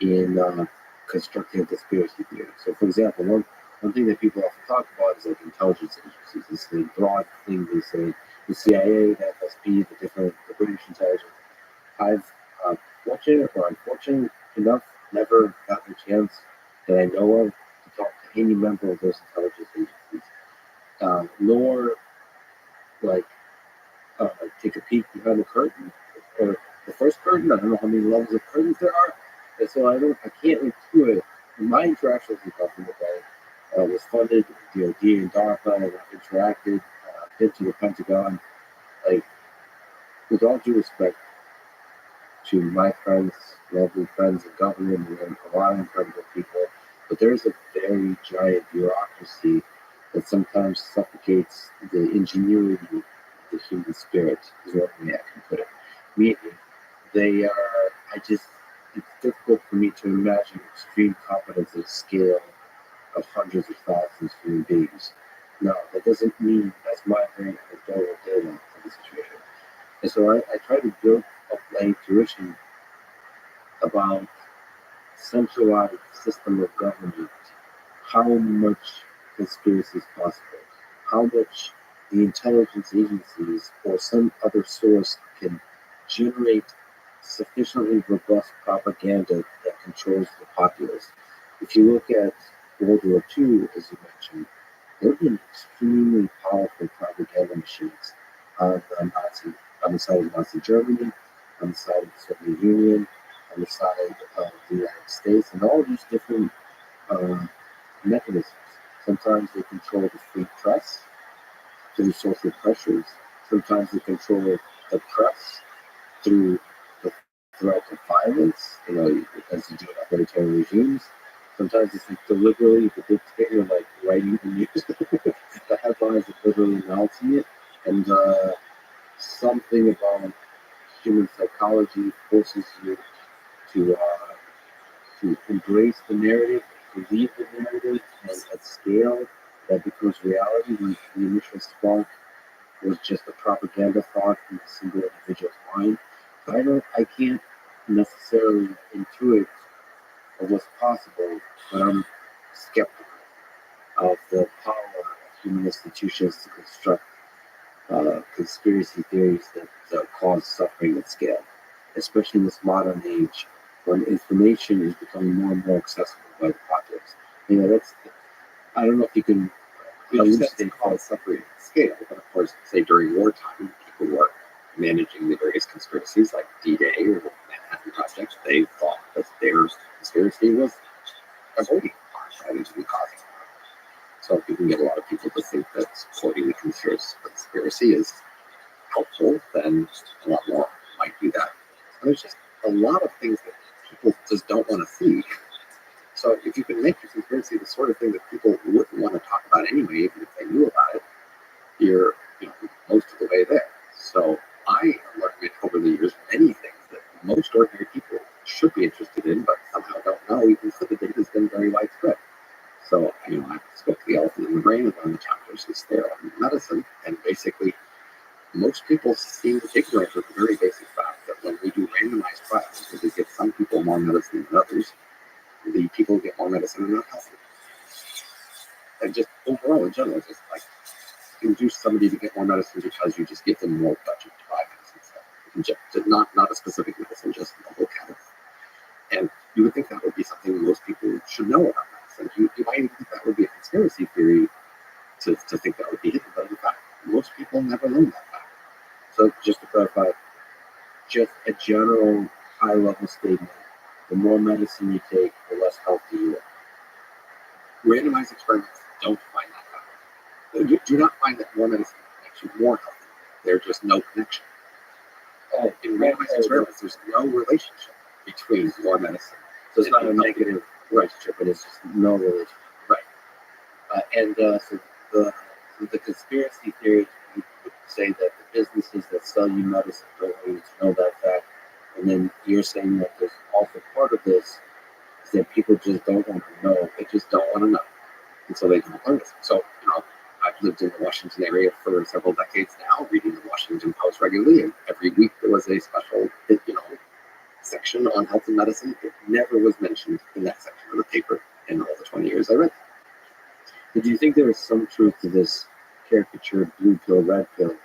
S4: in constructing a conspiracy theory. So, for example, one thing that people often talk about is like intelligence agencies. It's the broad thing they say, the CIA, the FSB, the British intelligence. I've fortunate or unfortunate enough never gotten a chance that I know of to talk to any member of those intelligence agencies, nor like take a peek behind the curtain or the first curtain. I don't know how many levels of curtains there are, and so I can't intuit. My interactions with government was funded DoD and DARPA, and I've interacted, been to the Pentagon. Like, with all due respect to my friends, lovely friends in government, and a lot of incredible people, but there's a very giant bureaucracy that sometimes suffocates the ingenuity of the human spirit, is one way I can put it. Meaning, it's difficult for me to imagine extreme competence at scale of hundreds of thousands of human beings. Now, that doesn't mean that's my very anecdotal data of the situation. And so I try to build up my intuition about centralized system of government, how much conspiracy is possible, how much the intelligence agencies or some other source can generate sufficiently robust propaganda that controls the populace. If you look at World War II, as you mentioned, there have been extremely powerful propaganda machines on the side of Nazi Germany,
S1: on the side of the Soviet Union, on the side of the United States, and all these different mechanisms. Sometimes they control the free press through social pressures. Sometimes they control the press through the threat of violence, as you do in authoritarian regimes. Sometimes it's like deliberately the dictator, like writing the news, the headlines are literally announcing it, and something about human psychology forces you to embrace the narrative, believe the narrative, and at scale that becomes reality when the initial spark was just a propaganda thought in a single individual's mind. I can't necessarily intuit of what's possible, but I'm skeptical of the power of human institutions to construct conspiracy theories that cause suffering at scale, especially in this modern age when information is becoming more and more accessible by the populace. That's, I don't know if you can
S5: elucidate cause suffering at scale, but of course, say during wartime, people were managing the various conspiracies like D-Day or the Manhattan Project. They thought that their conspiracy was avoiding harm rather than causing harm. So if you can get a lot of people to think that supporting the conspiracy is helpful, then a lot more might do that. And there's just a lot of things that people just don't want to see. So if you can make the conspiracy the sort of thing that people wouldn't want to talk about anyway, even if they knew about it, you're most of the way there. So I learned over the years many things that most ordinary people should be interested in, but somehow don't know, even though the data has been very widespread. So I spoke to the elephant in the brain, and one of the chapters is there on medicine, and basically most people seem to ignorant of the very basic fact that when we do randomized trials, we give some people more medicine than others, the people who get more medicine are not healthy. And just overall, in general, just like induce somebody to get more medicine because you just give them more budget to buy medicine. So not a specific medicine, just the whole category. And you would think that would be something most people should know about medicine. You might even think that would be a conspiracy theory to think that would be hidden, but in fact, most people never learn that fact. So just to clarify, just a general high-level statement, the more medicine you take, the less healthy you are. Randomized experiments don't find that out. You do not find that more medicine makes you more healthy. There's just no connection. In randomized experiments, there's no relationship between more medicine.
S1: So it's not a negative relationship, but it's just no relationship.
S5: Right.
S1: So the conspiracy theory would say that the businesses that sell you medicine don't want you to know that fact. And then you're saying that there's also part of this is that people just don't want to know.
S5: They just don't want to know. And so they don't learn it. So, I've lived in the Washington area for several decades now, reading the Washington Post regularly, and every week there was a special, section on health and medicine. It never was mentioned in that section of the paper in all the 20 years I read.
S1: But do you think there is some truth to this caricature blue pill, red pill,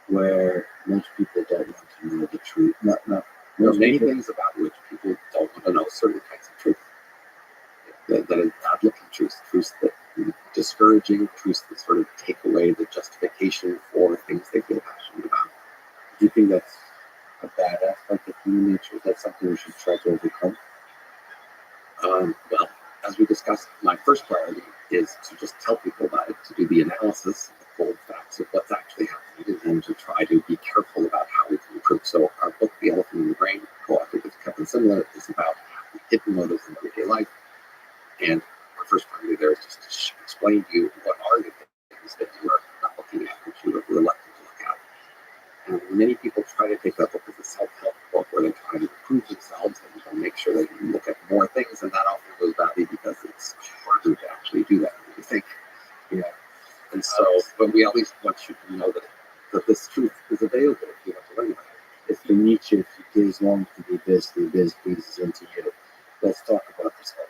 S1: where most people don't want to know the truth?
S5: There are many things about which people don't want to know certain kinds of truth. That is bad-looking truths that are discouraging, truths that sort of take away the justification for things they feel passionate about.
S1: Do you think that's a bad aspect of human nature? Is that something we should try to overcome?
S5: Well, as we discussed, my first priority is to just tell people about it, to do the analysis, the cold facts of what's actually happening, and to try to be careful about how we can improve. So our book, The Elephant in the Brain, co-authored with Kevin Simler, is about hidden motives in everyday life. And our first priority there is just to explain to you what are the things that you are not looking at, that you are reluctant to look at. And many people try to take that book as a self-help book where they try to improve themselves and make sure they can look at more things, and that often goes badly because it's harder to actually do that than you think. And so, but we at least want you to know that this truth is available if you want to learn about it.
S1: It's the niche, if you gaze long to be biz pleases into you. Let's talk about this one.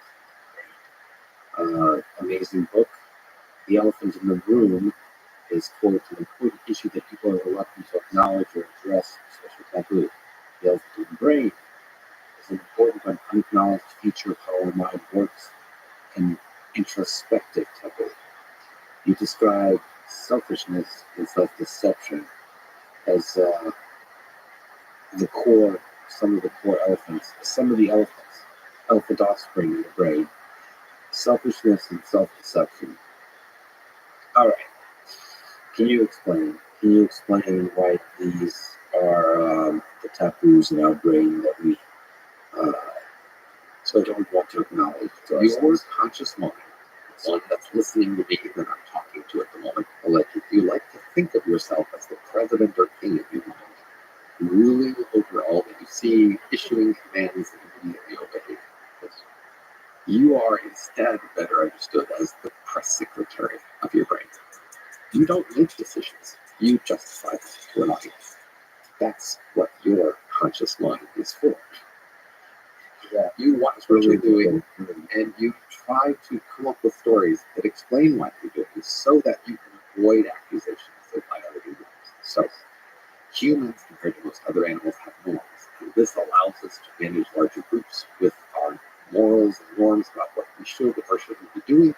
S1: Amazing book. The Elephant in the Room is, quote, an important issue that people are reluctant to acknowledge or address, especially taboo. The Elephant in the Brain is an important but unacknowledged feature of how our mind works, an introspective taboo. You describe selfishness and self-deception as the core, some of the core elephants, elephant offspring in the brain, selfishness and self-deception. All right. Can you explain? Can you explain why these are the taboos in our brain that we don't want to acknowledge to
S5: Your
S1: ourselves?
S5: conscious mind, the one that's listening to me that I'm talking to at the moment, will let you like to think of yourself as the president or king of your mind, ruling over all that you see, issuing commands that you immediately obey. But you are instead better understood as the press secretary of your brain. You don't make decisions, you justify them to an audience. That's what your conscious mind is for.
S1: Yeah.
S5: You watch what you're doing and you try to come up with stories that explain what you're doing so that you can avoid accusations of violating norms. So humans, compared to most other animals, have norms, and this allows us to manage larger groups with our morals and norms about what we should or shouldn't be doing.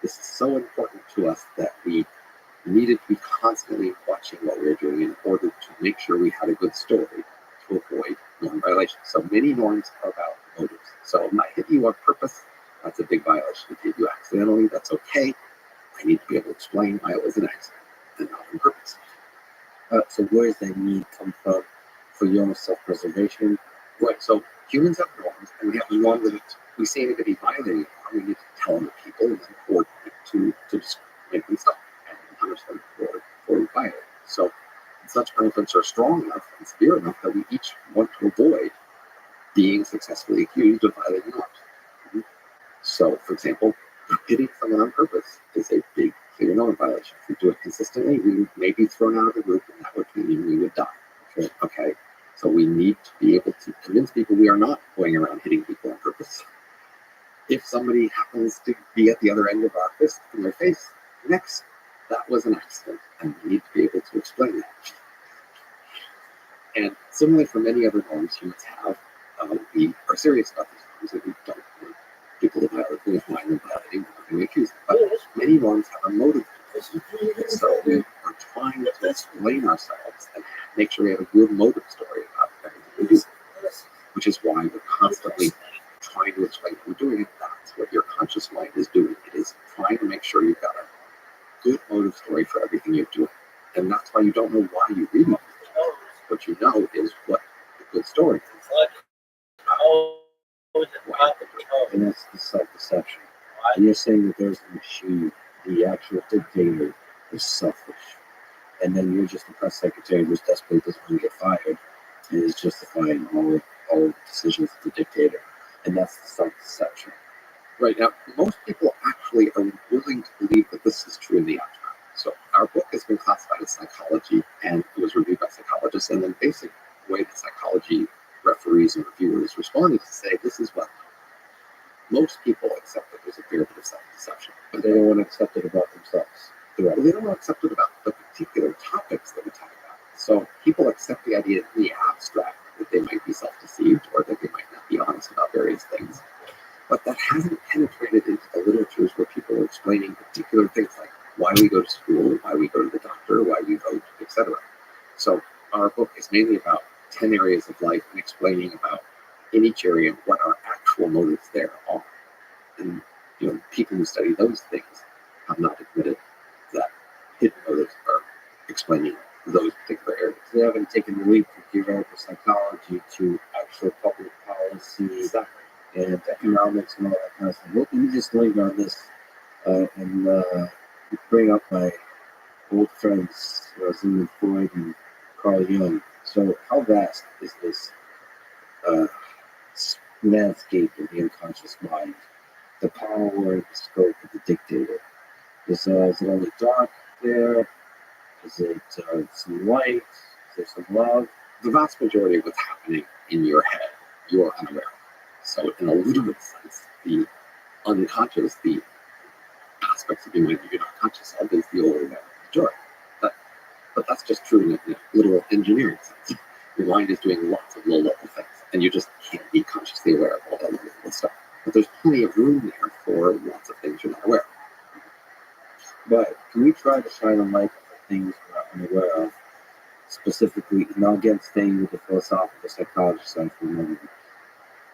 S5: This is so important to us that we needed to be constantly watching what we were doing in order to make sure we had a good story to avoid norm violations. So many norms are about motives. So I'm not hitting you on purpose. That's a big violation. If I hit you accidentally, that's okay. I need to be able to explain why it was an accident and not on purpose.
S1: So where does that need come from for your own self-preservation?
S5: Right. So humans have norms, and we have a norm that if we see anybody violating a norm, we need to tell them to people and then coordinate to just make them stop and punish them for violating. So such punishments are strong enough and severe enough that we each want to avoid being successfully accused of violating norms. So, for example, hitting someone on purpose is a big, clear norm violation. If we do it consistently, we may be thrown out of the group, and that would mean we would die. Okay? So we need to be able to convince people we are not going around hitting people on purpose. If somebody happens to be at the other end of our fist in their face, next, that was an accident, and we need to be able to explain that. And similarly for many other norms humans have, we are serious about these norms, and we don't want people to violate, we don't mind them violating, we're not going to accuse them. But many norms have a motive. So we are trying to explain ourselves and make sure we have a good motive story about everything we do, which is why we're constantly trying to explain what we're doing. And that's what your conscious mind is doing. It is trying to make sure you've got a good motive story for everything you're doing. And that's why you don't know why you read motive. What you know is what the good story is.
S1: And that's the self-deception. And you're saying that there's a machine, the actual dictator is selfish. And then you're just the press secretary who's desperate, doesn't want to get fired, and is justifying all decisions of the dictator. And that's the self-deception.
S5: Right. Now, most people actually are willing to believe that this is true in the abstract. So our book has been classified as psychology, and it was reviewed by psychologists, and the basic way that psychology referees and reviewers responded to say this is what most people accept that there's a fair bit of self-deception,
S1: But they don't want to accept it about themselves.
S5: well, they don't accept it about the particular topics that we talk about. So people accept the idea in the abstract that they might be self-deceived or that they might not be honest about various things. But that hasn't penetrated into the literatures where people are explaining particular things like why we go to school, why we go to the doctor, why we vote, etc. So our book is mainly about 10 areas of life and explaining about in each area what our actual motives there are. And people who study those things have not admitted that hidden motives are explaining those particular areas.
S1: They haven't taken the leap from theoretical psychology to actual public policy.
S5: Exactly.
S1: And economics and all that kind of stuff. Let me just linger on this and bring up my old friends, Sigmund Freud and Carl Jung. So, how vast is this landscape of the unconscious mind? The power and the scope of the dictator. Is it only dark there? Is it some light? Is there some love?
S5: The vast majority of what's happening in your head, you are unaware of. So in a literal sense, the unconscious, the aspects of your mind that you're not conscious of is the overwhelming majority. But that's just true in a literal engineering sense. Your mind is doing lots of low-level things, and you just can't be consciously aware of all that low-level stuff. But there's plenty of room there for lots of things you're not aware of.
S1: But can we try to shine a light on the things we're not unaware of specifically, now again, staying with the philosophical psychology side for a moment,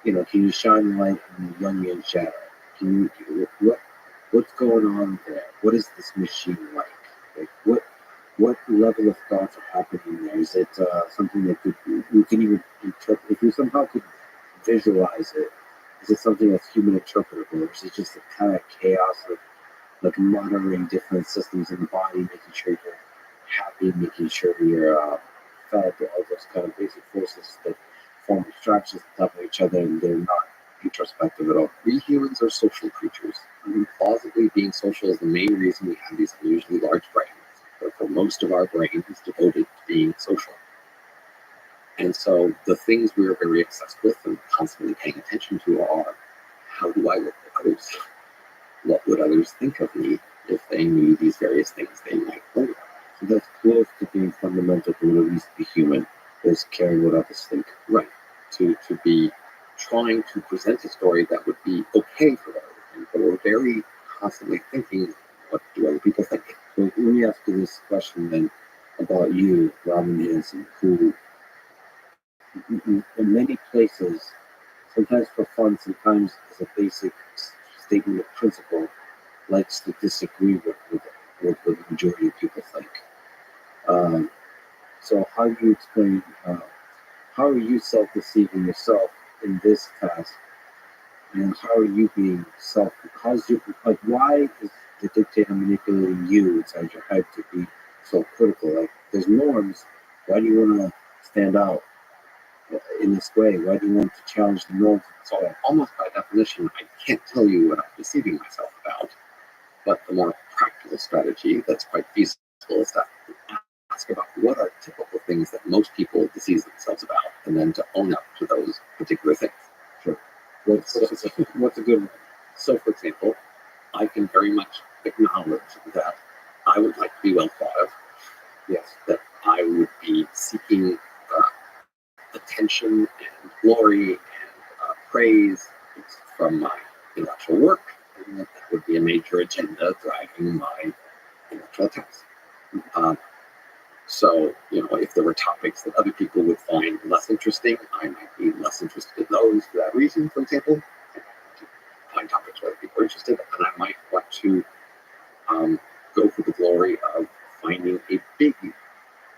S1: can you shine light on the Jungian shadow? What's going on there? What is this machine like? Like, what level of thoughts are happening there? Is it something that we can even interpret? If we somehow could visualize it, is it something that's human interpretable, or is it just a kind of chaos of like monitoring different systems in the body, making sure you're happy, making sure you're fed, all those kind of basic forces that form abstractions on top of each other, and they're not introspective at all.
S5: We humans are social creatures. I mean, plausibly, being social is the main reason we have these unusually large brains. Therefore, most of our brain is devoted to being social. And so the things we are very obsessed with and constantly paying attention to are, how do I look at others? What would others think of me if they knew these various things they might know about?
S1: So that's close to being fundamental to what it means to be human, is caring what others think.
S5: Right. To be trying to present a story that would be okay for other people. But we're very constantly thinking, what do other people think?
S1: So let me ask you this question then about you, Robin Hanson, who in many places, sometimes for fun, sometimes as a basic statement of principle, likes to disagree with what the majority of people think. So how do you explain, how are you self-deceiving yourself in this task, and how are you being why is the dictator manipulating you inside your head to be so critical? Like, there's norms. Why do you want to stand out in this way? Why do you want to challenge the norms?
S5: So almost by definition, I can't tell you what I'm deceiving myself about. But the more practical strategy that's quite feasible is to ask about what are typical things that most people deceive themselves about, and then to own up to those particular things.
S1: Sure. What's a good one?
S5: So, for example, I can very much acknowledge that I would like to be well thought of.
S1: Yes.
S5: That I would be seeking attention and glory and praise from my intellectual work, and that would be a major agenda driving my intellectual attempts. So, if there were topics that other people would find less interesting, I might be less interested in those for that reason, for example. I might want to find topics where other people are interested, and I might want to go for the glory of finding a big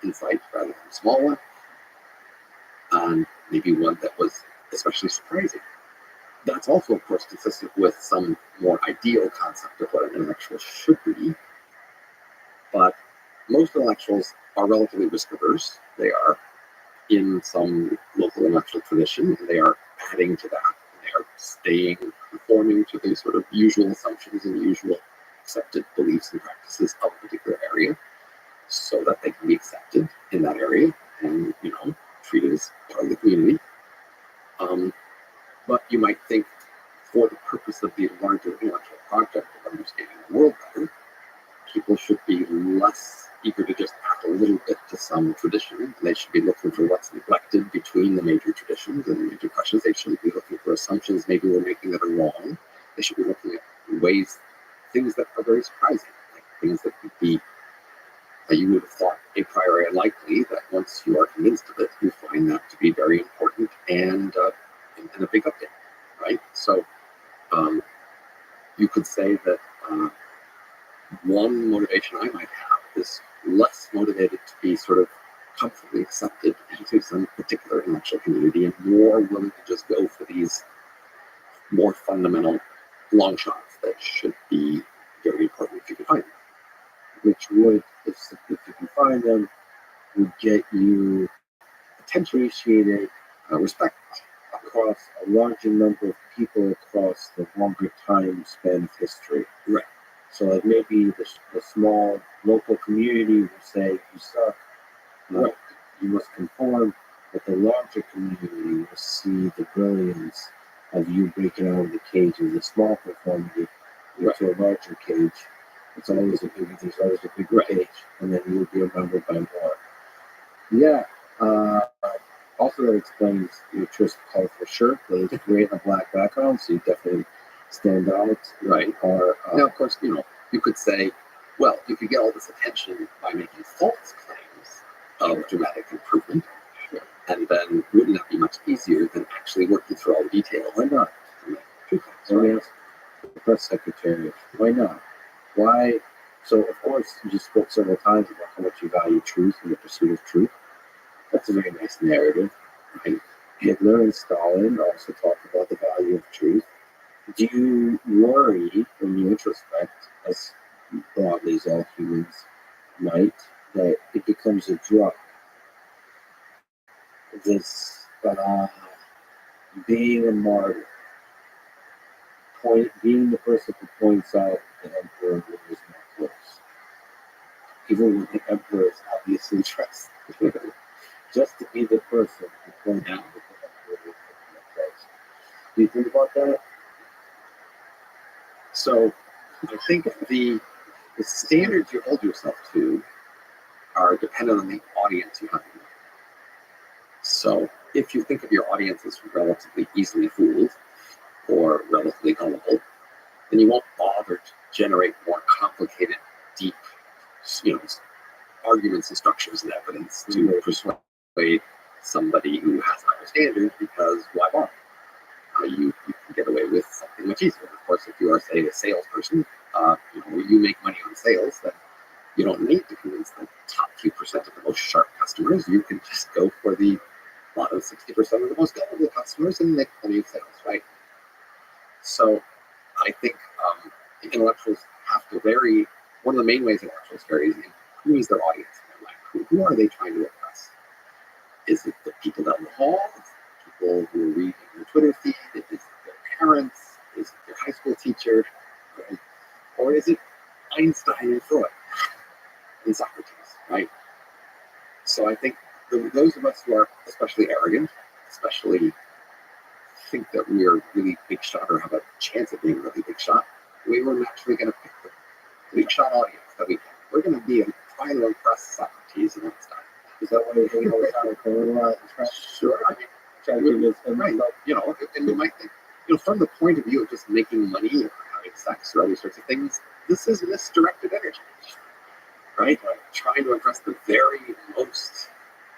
S5: insight rather than a small one, and maybe one that was especially surprising. That's also, of course, consistent with some more ideal concept of what an intellectual should be, but most intellectuals are relatively risk averse. They are in some local intellectual tradition, and they are adding to that. They are conforming to the sort of usual assumptions and usual accepted beliefs and practices of a particular area, so that they can be accepted in that area and treated as part of the community. But you might think, for the purpose of the larger intellectual project of understanding the world better, people should be less eager to just add a little bit to some tradition. They should be looking for what's neglected between the major traditions and the major questions. They shouldn't be looking for assumptions maybe we're making that are wrong. They should be looking at things that are very surprising, like things that would be that you would have thought a priori unlikely, that once you are convinced of it, you find that to be very important and a big update, right? So you could say that one motivation I might have is less motivated to be sort of comfortably accepted into some particular intellectual community and more willing to just go for these more fundamental long shots that should be very important if you can find them.
S1: Which would, if you can find them, would get you appreciated,
S5: Respect
S1: across a larger number of people across the longer time span of history.
S5: Right.
S1: So like maybe the small local community will say you suck,
S5: Right.
S1: you must conform, but the larger community will see the brilliance of you breaking out of the cage of the small conformity into a larger cage. There's always a bigger cage, and then you'll be remembered by more. Yeah. Also, that explains your choice of colorful shirt. It's gray on a black background, so you definitely stand out.
S5: Right.
S1: Or
S5: now, of course, you could say, well, you could get all this attention by making false claims of dramatic improvement. And then wouldn't that be much easier than actually working through all the details?
S4: Why not? Let me ask the press secretary, why not? Why? So, of course, you just spoke several times about how much you value truth and the pursuit of truth. That's a very nice narrative. Right? Hitler and Stalin also talked about the value of truth. Do you worry when you introspect, as broadly as all humans might, that it becomes a drug? This being a martyr, being the person who points out the emperor when he's not close, even when the emperor is obviously dressed, just to be the person who points out that the emperor is not close. Do you think about that?
S5: So I think the standards you hold yourself to are dependent on the audience you have. So if you think of your audience as relatively easily fooled or relatively gullible, then you won't bother to generate more complicated, deep, arguments and structures and evidence to persuade somebody who has higher standards, because why bother? You can get away with something much easier. Of course, if you are, say, a salesperson, you make money on sales, then you don't need to convince the top few percent of the most sharp customers. You can just go for the bottom 60% of the most gullible customers and make plenty of sales, right? So I think intellectuals have to vary. One of the main ways intellectuals vary is who is their audience in their life? Who are they trying to impress? Is it the people down the hall? Is it people who are reading their Twitter feed? Is it their parents? Is it their high school teacher? Right? Or is it Einstein and Freud and Socrates, right? So I think those of us who are especially arrogant, especially think that we are really big shot or have a chance of being a really big shot, we were naturally going to pick the big shot audience that we're going to be trying to impress Socrates and Einstein.
S4: Is that why you always have a little
S5: Sure. I mean, right. And you might think, from the point of view of just making money or having sex or other sorts of things, this is misdirected energy, right? Trying to impress the very most,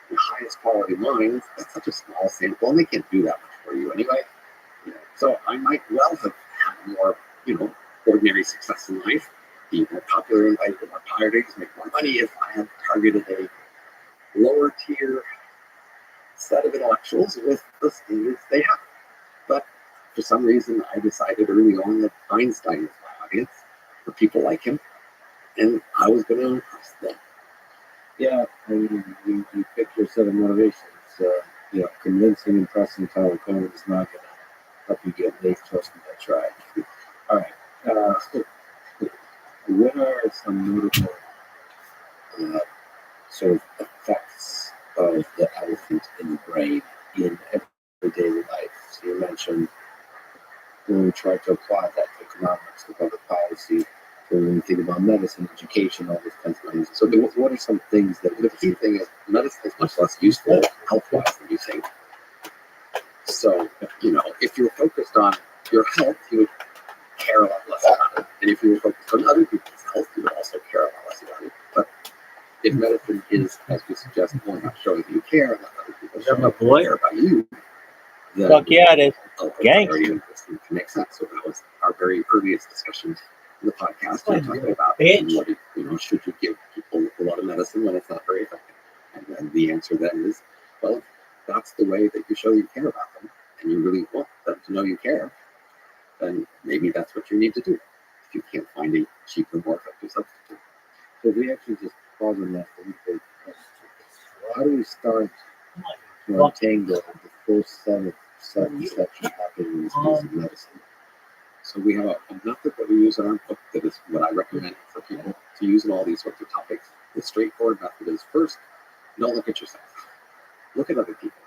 S5: the highest quality minds, that's such a small sample, and they can't do that much for you anyway. So I might well have had more, ordinary success in life, be more popular, invited to more parties, make more money if I had targeted a lower tier set of intellectuals with the standards they have. But for some reason, I decided early on that Einstein was my audience, for people like him, and I was going to impress them.
S4: Yeah, I mean, you pick your set of motivations. Convincing, impressing Tyler Cohen is not going to help you get late. Trust me, I tried. All right. What are some notable sort of effects of the elephant in the brain in everyday life? So you mentioned when we try to apply that to economics, to public policy, when we think about medicine, education, all these kinds of things. So what are some things that
S5: The key thing is medicine is much less useful health-wise than you think. So, if you're focused on your health, you would care a lot less about it. And if you were focused on other people's health, you would also care a lot less about it. But if medicine is, as you suggest, more about showing that you care and let other people show
S2: my
S5: up
S2: boy?
S5: care about you, then
S2: Fuck yeah, it is. Gang.
S5: very interesting to make sense. So that was our very earliest discussion in the podcast. We were talking about
S2: Bitch.
S5: should you give people a lot of medicine when it's not very effective? And then the answer then is, well, if that's the way that you show you care about them, and you really want them to know you care, then maybe that's what you need to do. If you can't find a cheaper, more effective substitute.
S4: So if we actually just pause on that for a bit, how do we start to untangle the full set of self-deception happening in the space of medicine?
S5: So we have a method that we use in our book that is what I recommend for people to use in all these sorts of topics. The straightforward method is, first, don't look at yourself. Look at other people.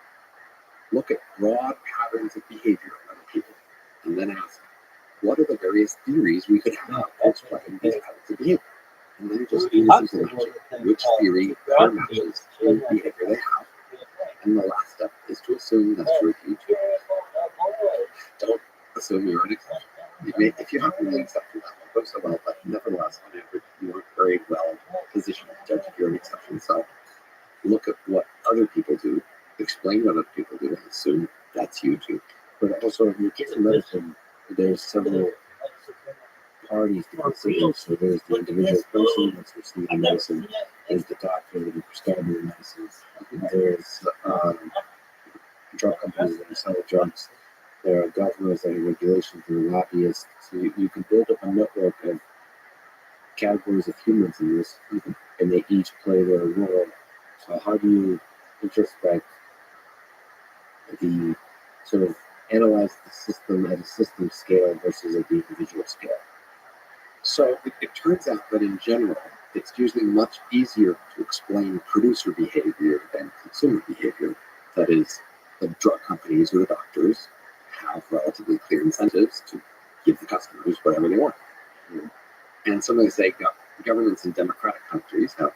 S5: Look at broad patterns of behavior in other people. And then ask, what are the various theories we could have explaining these patterns of behavior? And then just do this logic. Which theory better matches the behavior they have? And the last step is to assume that's true of you too. Don't assume you're an exception. If you happen to be an exception, that won't go so well, but nevertheless, on average, you aren't very well positioned to judge if you're an exception. So look at what other people do, explain what other people do, and assume that's you too.
S4: But also, in the case of medicine, there's several parties to consider. So there's the individual person that's receiving medicine, there's the doctor that is prescribing the medicines, there's drug companies that are selling drugs, there are governments, there are regulations, there are lobbyists. So you can build up a network of categories of humans in this, and they each play their role. So how do you introspect the sort of analyze the system at a system scale versus at the individual scale?
S5: So it turns out that in general, it's usually much easier to explain producer behavior than consumer behavior. That is, the drug companies or the doctors have relatively clear incentives to give the customers whatever they want. And some may say governments in democratic countries have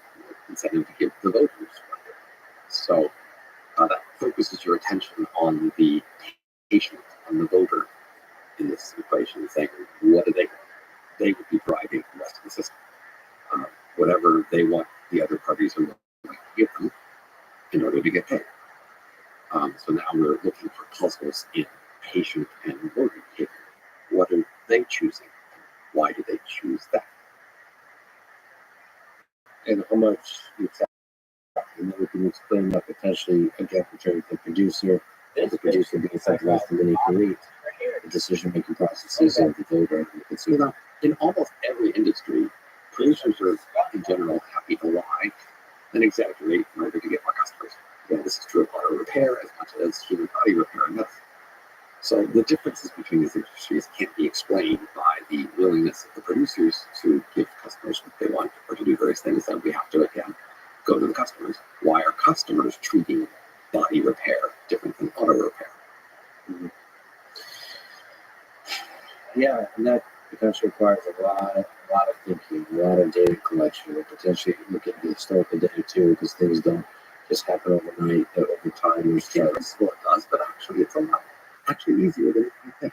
S5: incentive to give the voters what they want. So that focuses your attention on the patient, on the voter in this equation, saying what do they want? They would be driving the rest of the system. Whatever they want, the other parties are willing to give them in order to get paid. So now we're looking for puzzles in patient and voter behavior. What are they choosing? Why do they choose that?
S4: And how much and then we can explain that potentially again portraying the producer, and the producer being incentivized to manipulate the decision-making processes of the voter and the consumer.
S5: In almost every industry, producers are in general happy to lie and exaggerate in order to get more customers. This is true of auto repair as much as human body repair and medicine. So the differences between these industries can't be explained by the willingness of the producers to give customers what they want or to do various things. That we have to, again, go to the customers. Why are customers treating body repair different than auto repair?
S4: Mm-hmm. Yeah, and that potentially requires a lot of thinking, a lot of data collection, and potentially looking at the historical data too, because things don't just happen overnight. That over time, there's trends.
S5: Well, it does, but actually, it's a lot easier than you think.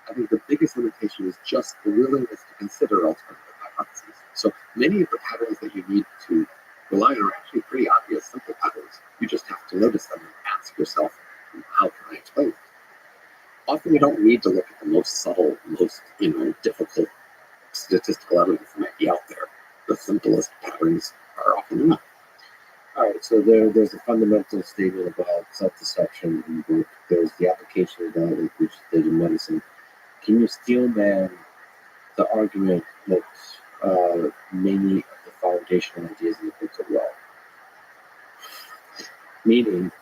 S5: I think the biggest limitation is just the willingness to consider alternative hypotheses. So many of the patterns that you need to rely on are actually pretty obvious, simple patterns. You just have to notice them and ask yourself, how can I explain it? Often you don't need to look at the most subtle, most difficult statistical evidence that might be out there. The simplest patterns are often enough.
S4: All right, so there's a fundamental statement about self-deception in the book. There's the application of that, which is in medicine. Can you steel man the argument that many of the foundational ideas in the book are wrong? Meaning,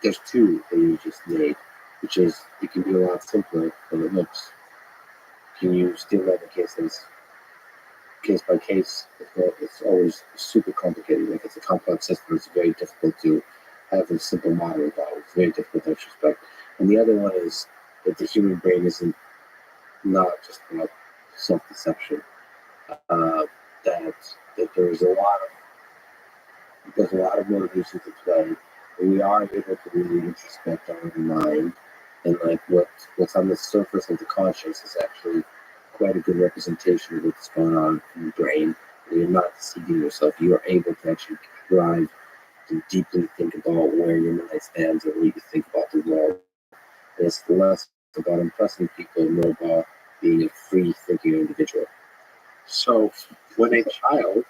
S4: there's two that you just made, which is it can be a lot simpler than it looks. Can you steel man the cases case by case? It's always super complicated. Like it's a complex system. It's very difficult to have a simple model about it. It's very difficult to introspect. And the other one is that the human brain isn't not just about self-deception. That there's a lot of motivations at play. And we are able to really introspect our own mind, and like what's on the surface of the conscious is actually quite a good representation of what's going on in the brain. And you're not deceiving yourself. You are able to actually drive to deeply think about where your mind stands and what you think about the world. And it's less about impressing people and more about being a free thinking individual.
S5: So when a child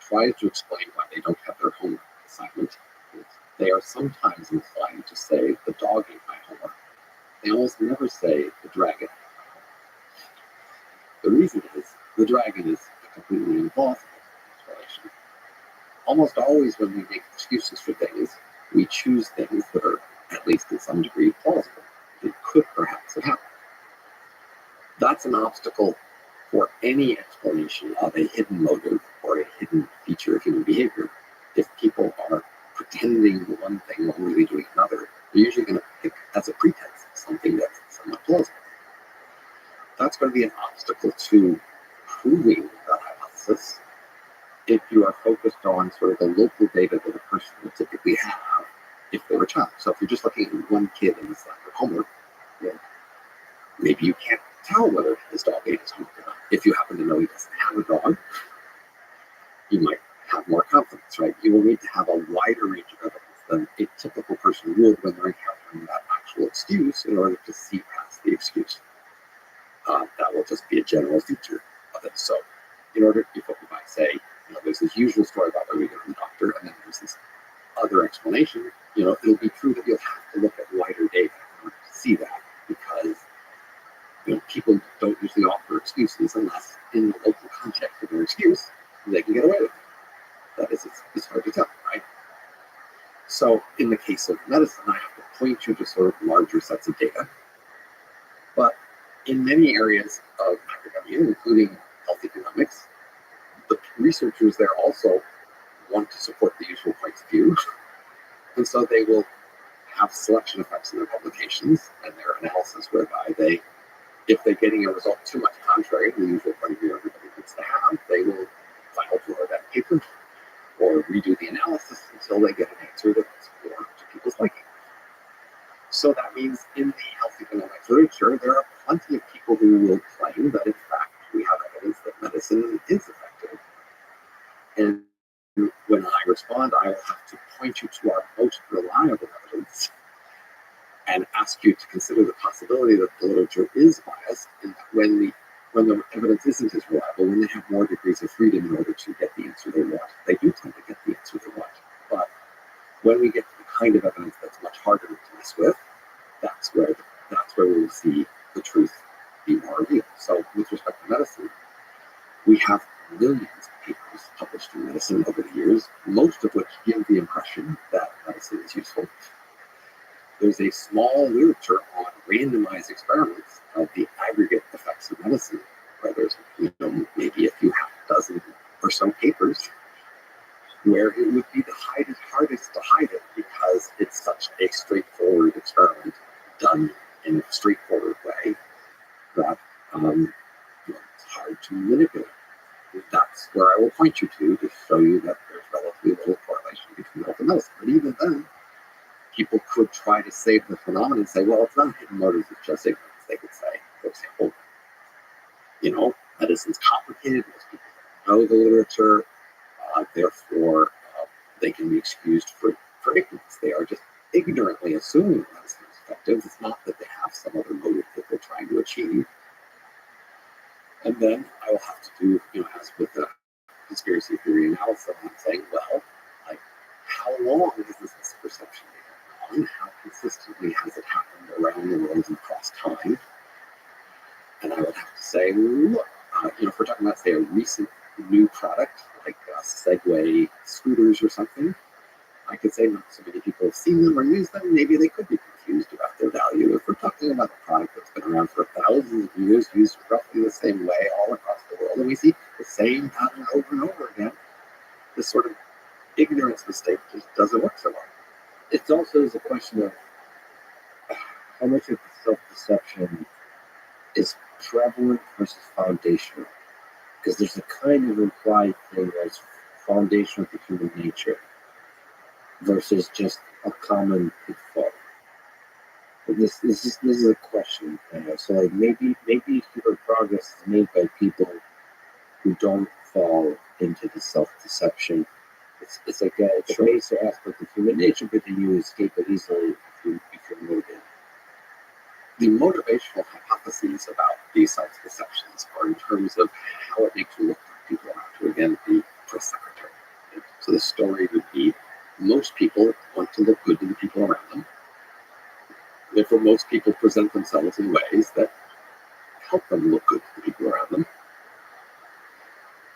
S5: tries to explain why they don't have their homework assignment, they are sometimes inclined to say, the dog ate my homework. They almost never say, the dragon. The reason is, the dragon is a completely implausible explanation. Almost always when we make excuses for things, we choose things that are, at least in some degree, plausible. It could perhaps have happened. That's an obstacle for any explanation of a hidden motive or a hidden feature of human behavior. If people are pretending one thing while really doing another, they're usually going to pick as a pretense something that's somewhat plausible. That's going to be an obstacle to proving that hypothesis if you are focused on sort of the local data that a person would typically have if they were a child. So if you're just looking at one kid in this lack of homework, maybe you can't tell whether his dog ate his homework or not. If you happen to know he doesn't have a dog, you might have more confidence, right? You will need to have a wider range of evidence than a typical person would when they're encountering that actual excuse in order to see past the excuse. That will just be a general feature of it. So, in order, if you might say, there's this usual story about when we go to the doctor, and then there's this other explanation, it'll be true that you'll have to look at wider data in order to see that, because people don't usually offer excuses unless in the local context of their excuse, they can get away with it. That is, it's hard to tell, right? So in the case of medicine, I have to point you to sort of larger sets of data. But in many areas of academia, including health economics, the researchers there also want to support the usual points of view. And so they will have selection effects in their publications and their analysis, whereby they, if they're getting a result too much contrary to the usual point of view everybody needs to have, they will file for that paper or redo the analysis until they get an answer that's more to people's liking. So that means in the health economics literature, there are plenty of people who will claim that in fact we have evidence that medicine is effective. And when I respond, I will have to point you to our most reliable evidence and ask you to consider the possibility that the literature is biased, and that when the evidence isn't as reliable, when they have more degrees of freedom in order to get the answer they want, they do tend to get the answer they want. But when we get to the kind of evidence that's much harder to mess with, that's where we will see the truth be more revealed. So with respect to medicine, we have millions of papers published in medicine over the years, most of which give the impression that medicine is useful. There's a small literature on randomized experiments of the aggregate effects of medicine, where there's maybe a few half dozen or so papers, where it would be the hardest to hide it because it's such a straightforward experiment done in a straightforward way that it's hard to manipulate. That's where I will point you to show you that there's relatively little correlation between health and medicine. But even then, people could try to save the phenomenon and say, well, it's not hidden motives, it's just ignorance. They could say, for example, medicine's complicated, most people don't know the literature, therefore they can be excused for ignorance. They are just ignorantly assuming medicine is effective. It's not that they have some other motive that they're trying to achieve. And then I will have to do, as with the conspiracy theory analysis, I'm saying, well, how long has this misperception been going on? How consistently has it happened around the world and across time? And I would have to say, look, if we're talking about, say, a recent new product, like Segway scooters or something, I could say not so many people have seen them or used them. Maybe they could be confused about their value. If we're talking about a product that's been around for thousands of years, used roughly the same way all across the world, and we see the same pattern over and over again, this sort of ignorance mistake just doesn't work so well.
S1: It's also a question of how much of self-deception is prevalent versus foundational. Because there's a kind of implied thing that's foundational to human nature versus just a common pitfall. This is a question. So maybe human progress is made by people who don't fall into the self-deception. It's like it's a basic aspect of human nature, but then you escape it easily if you're motivated.
S5: The motivational hypotheses about these self-deceptions are in terms of how it makes you look like people around you. Again, the press secretary. So the story would be, most people want to look good to the people around them. Therefore, most people present themselves in ways that help them look good to the people around them.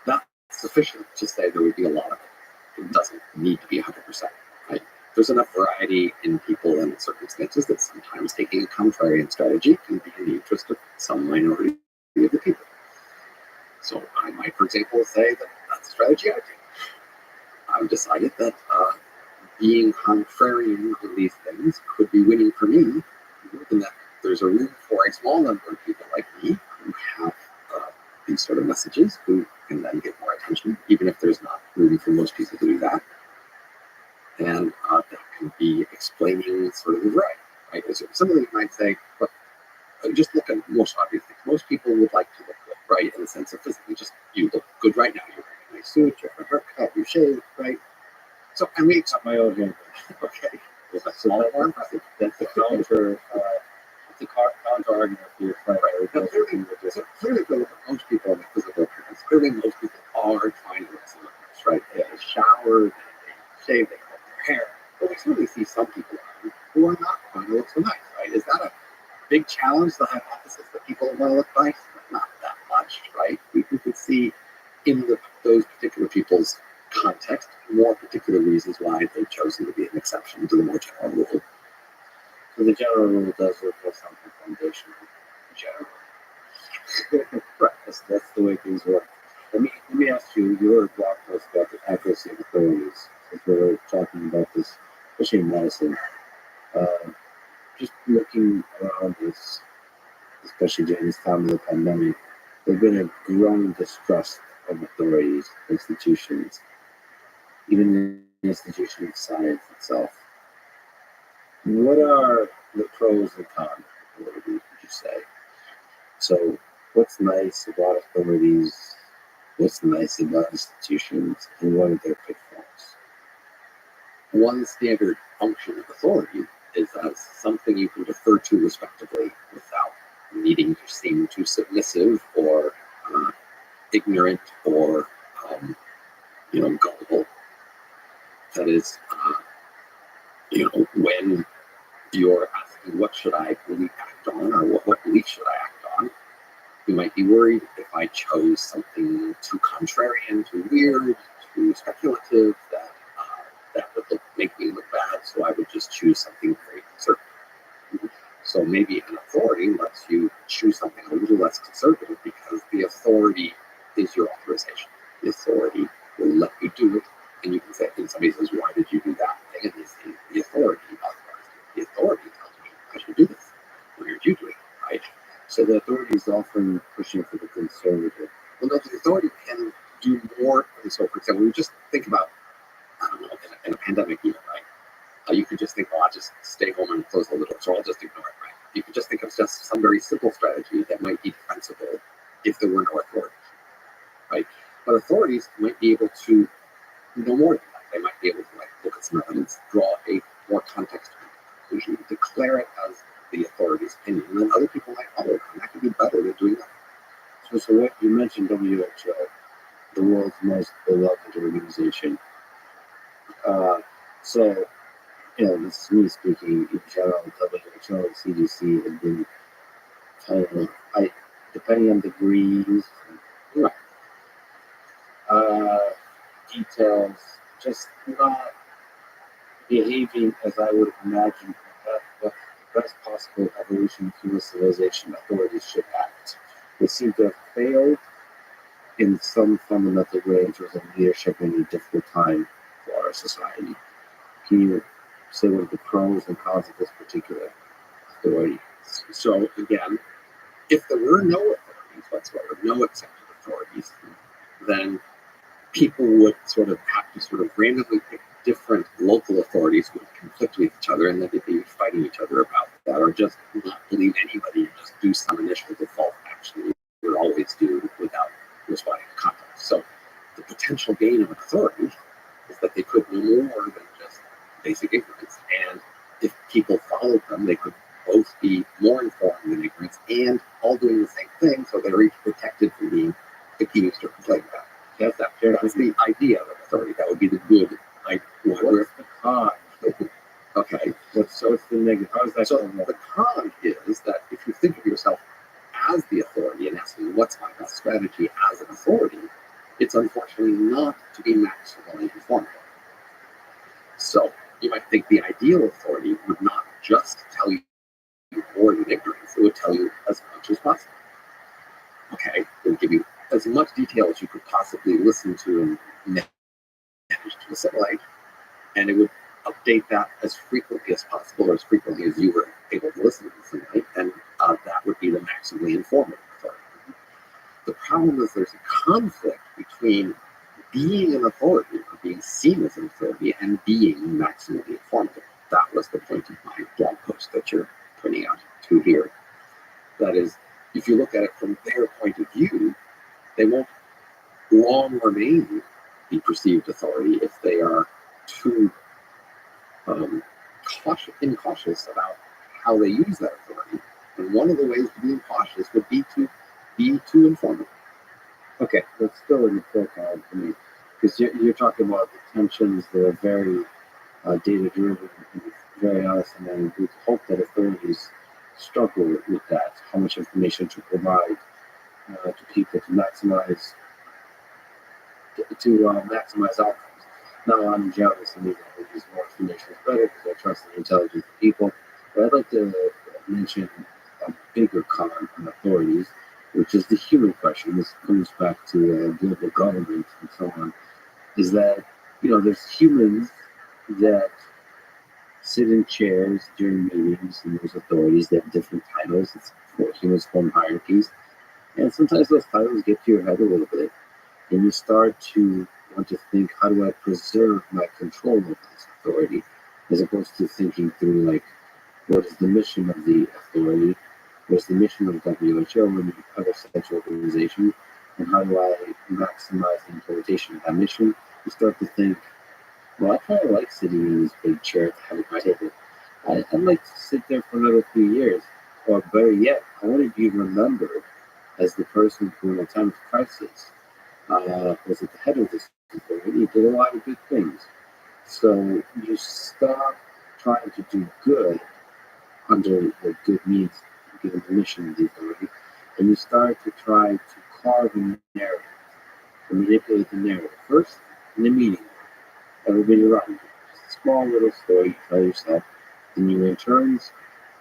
S5: That's sufficient to say there would be a lot of it. It doesn't need to be 100%. Right? There's enough variety in people and circumstances that sometimes taking a contrarian strategy can be in the interest of some minority of the people. So I might, for example, say that that's a strategy I take. I've decided that being contrarian in these things could be winning for me, and that there's a room for a small number of people like me who have these sort of messages, who can then get more attention, even if there's not room for most people to do that. And that can be explaining sort of the right? So somebody might say, look, just look at most obvious things. Most people would like to look good, right? In the sense of physically, just you look good right now. You're wearing a nice suit, you have a haircut, you shave, right? So, and we accept
S1: My own hand.
S5: okay.
S1: So that's the counter. It's a counter argument for your friend.
S5: Now, clearly, for most people in the physical appearance, clearly most people are trying to look similar, right? They shower, they shave, they cut their hair. But we certainly see some people who are not trying to look so nice, right? Is that a big challenge, the hypothesis that people want to look nice? Not that much, right? We could see in those particular people's context more particular reasons why they've chosen to be an exception to the more general rule.
S1: So the general rule does require something foundational. General. Right. That's the way things work. Let me ask you your blog post about the accuracy of authorities. Since we're talking about this, especially in medicine, just looking around this, especially during this time of the pandemic, there's been a growing distrust of authorities, institutions, even the institution of science itself. What are the pros and cons of authorities, would you say? So, what's nice about authorities? What's nice about institutions? And what are their pitfalls?
S5: One standard function of authority is as something you can defer to respectively without needing to seem too submissive or ignorant or gullible. That is, when you're asking what should I really act on or what belief should I act on, you might be worried if I chose something too contrarian, too weird, too speculative, that would make me look bad, so I would just choose something very conservative. So maybe an authority lets you choose something a little less conservative because the authority is your authorization. The authority will let you do it, and you can say, and somebody says, why did you do that thing? And you say, the authority authorized it. The authority tells me I should do this. Why aren't you doing it, right?
S1: So the authority is often pushing for the conservative.
S5: Well, no, the authority can do more. And so, for example, we just think about, I don't know, in a pandemic year, right? You could just think, well, I'll just stay home and close all the doors, so I'll just ignore it, right? You could just think of just some very simple strategy that might be defensible if there were no authority, right? But authorities might be able to know more than that. They might be able to look at some evidence, draw a more context conclusion, declare it as the authority's opinion, and then other people might follow it, and that could be better than doing that.
S1: So what you mentioned, WHO, the world's most beloved organization. So, this is me speaking in general. WHO and CDC have been kind of, depending on degrees, right, details, just not behaving as I would imagine what the best possible evolution of human civilization authorities should act. They seem to have failed in some fundamental way in terms of leadership in a difficult time for our society. Can you say what are the pros and cons of this particular authority?
S5: So again, if there were no authorities whatsoever, no accepted authorities, then people would sort of have to sort of randomly pick different local authorities who would conflict with each other, and then they'd be fighting each other about that, or just not believe anybody and just do some initial default action you would always do without responding to context. So the potential gain of an authority is that they could know more than just basic ignorance, and if people followed them, they could both be more informed than ignorance and all doing the same thing, so they're each protected from being accused or complained about. That's the idea of authority. That would be the good.
S1: What's the con?
S5: Okay.
S1: What's the negative? How is that?
S5: So the con is that if you think of yourself as the authority and asking what's my best strategy as an authority, it's unfortunately not to be maximally informative. So you might think the ideal authority would not just tell you more than ignorance, it would tell you as much as possible. Okay, it would give you as much detail as you could possibly listen to and manage to assimilate, and it would update that as frequently as possible, or as frequently as you were able to listen to assimilate, and that would be the maximally informative authority. The problem is there's a conflict between being an authority, or being seen as an authority, and being maximally informative. That was the point of my blog post that you're pointing out to here. That is, if you look at it from their point of view, they won't long remain the perceived authority if they are too incautious about how they use that authority. And one of the ways to be incautious would be to be too informal.
S1: Okay, that's still in the profile for me. Because you're talking about the tensions that are very data driven and very honest, and then we hope that authorities struggle with that, how much information to provide to people to maximize maximize outcomes. Now, I'm jealous and because more information is better because I trust the intelligence of people. But I'd like to mention a bigger con on authorities, which is the human question. This comes back to global government and so on. Is that there's humans that sit in chairs during meetings, and there's authorities that have different titles. It's for humans form hierarchies, and sometimes those titles get to your head a little bit, and you start to want to think, how do I preserve my control of this authority, as opposed to thinking through like, what is the mission of the authority, what's the mission of WHO and other such organizations, and how do I maximize the implementation of that mission? You start to think, well, I kind of like sitting in this big chair at the head of my table. I'd like to sit there for another 3 years, or better yet, I want to be remembered as the person who, in a time of crisis, was at the head of this authority. He did a lot of good things. So you stop trying to do good under what good means, given the mission of the authority, and you start to try to carve a narrative, to manipulate the narrative. First, in the meeting, everybody around you. Just a small little story you tell yourself, and you in turns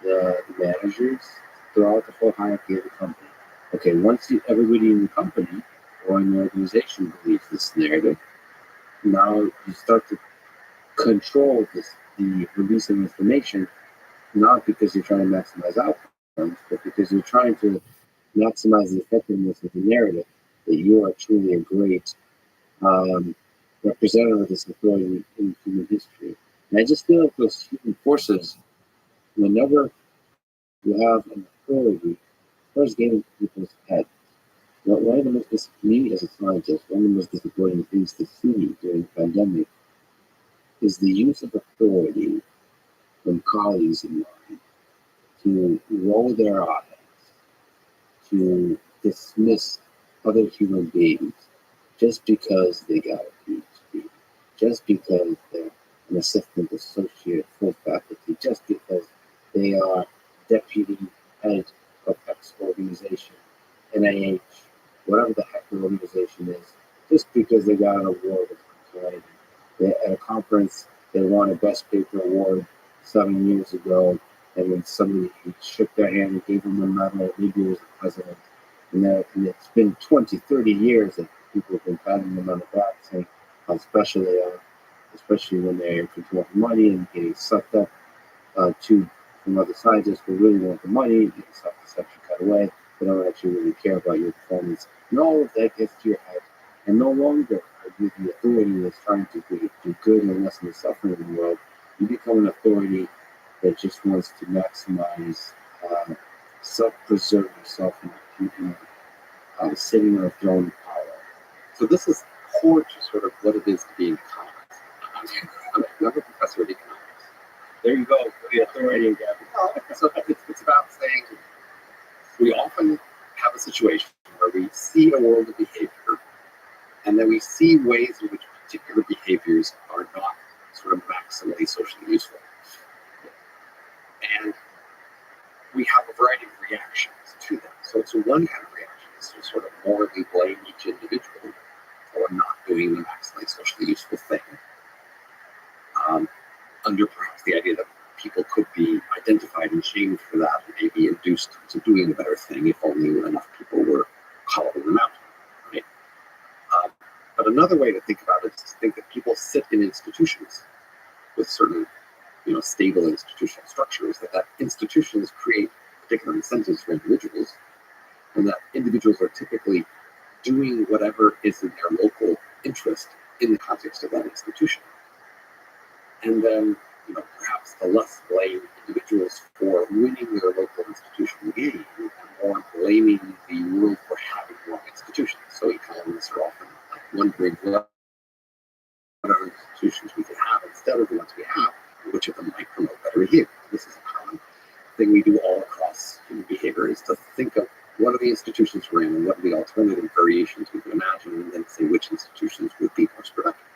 S1: the managers throughout the whole hierarchy of the company. Okay, once everybody in the company or in the organization believes this narrative, now you start to control the release of information, not because you're trying to maximize outcomes, but because you're trying to maximize the effectiveness of the narrative that you are truly a great representative of this authority in human history. And I just feel like those human forces, whenever you have an authority, first getting people's head. One of the most, me as a scientist, one of the most disappointing things to see during the pandemic is the use of authority from colleagues in mine to roll their eyes, to dismiss other human beings just because they got a PhD, just because they're an assistant associate full faculty, just because they are deputy head of X organization, NIH, whatever the heck the organization is, just because they got an award of some kind. At a conference, they won a Best Paper award 7 years ago, and when somebody shook their hand and gave them a medal, maybe it was the president, and it's been 20, 30 years that people have been patting them on the back saying how special they are, especially when they're in control of money and getting sucked up from other scientists who really want the money, get the self-deception cut away. They don't actually really care about your performance. And all of that gets to your head. And no longer are you the authority that's trying to do good and lessen the suffering in the world. You become an authority that just wants to maximize self-preserve yourself and sitting on a throne of power.
S5: So this is core to sort of what it is to be an economist. I'm a professor of economics.
S1: There you go, for the authority again.
S5: So it's about saying we often have a situation where we see a world of behavior, and then we see ways in which particular behaviors are not sort of maximally socially useful. And we have a variety of reactions to them. So one kind of reaction is to sort of morally blame each individual for not doing the maximally socially useful thing, under perhaps the idea that people could be identified and shamed for that and maybe induced to doing a better thing if only enough people were calling them out. Right? But another way to think about it is to think that people sit in institutions with certain, stable institutional structures, that institutions create particular incentives for individuals, and that individuals are typically doing whatever is in their local interest in the context of that institution. And then, perhaps the less blame individuals for winning their local institutional game and more blaming the world for having wrong institutions. So economists are often wondering, well, other institutions we could have instead of the ones we have, which of them might promote better behavior. This is a common thing we do all across human behavior, is to think of what are the institutions we're in and what are the alternative variations we can imagine, and then say which institutions would be most productive.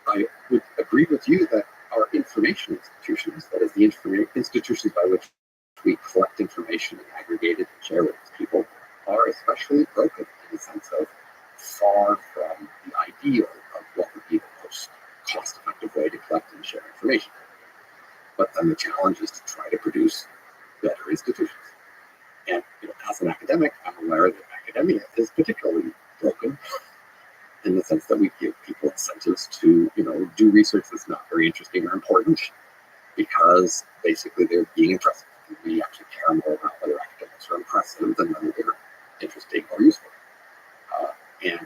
S5: I would agree with you that our information institutions, that is the institutions by which we collect information and aggregate it and share it with people, are especially broken in the sense of far from the ideal of what would be the most cost-effective way to collect and share information. But then the challenge is to try to produce better institutions. And as an academic, I'm aware that academia is particularly broken in the sense that we give people incentives to, do research that's not very interesting or important because basically they're being impressive. And we actually care more about whether academics are impressive than whether they're interesting or useful. And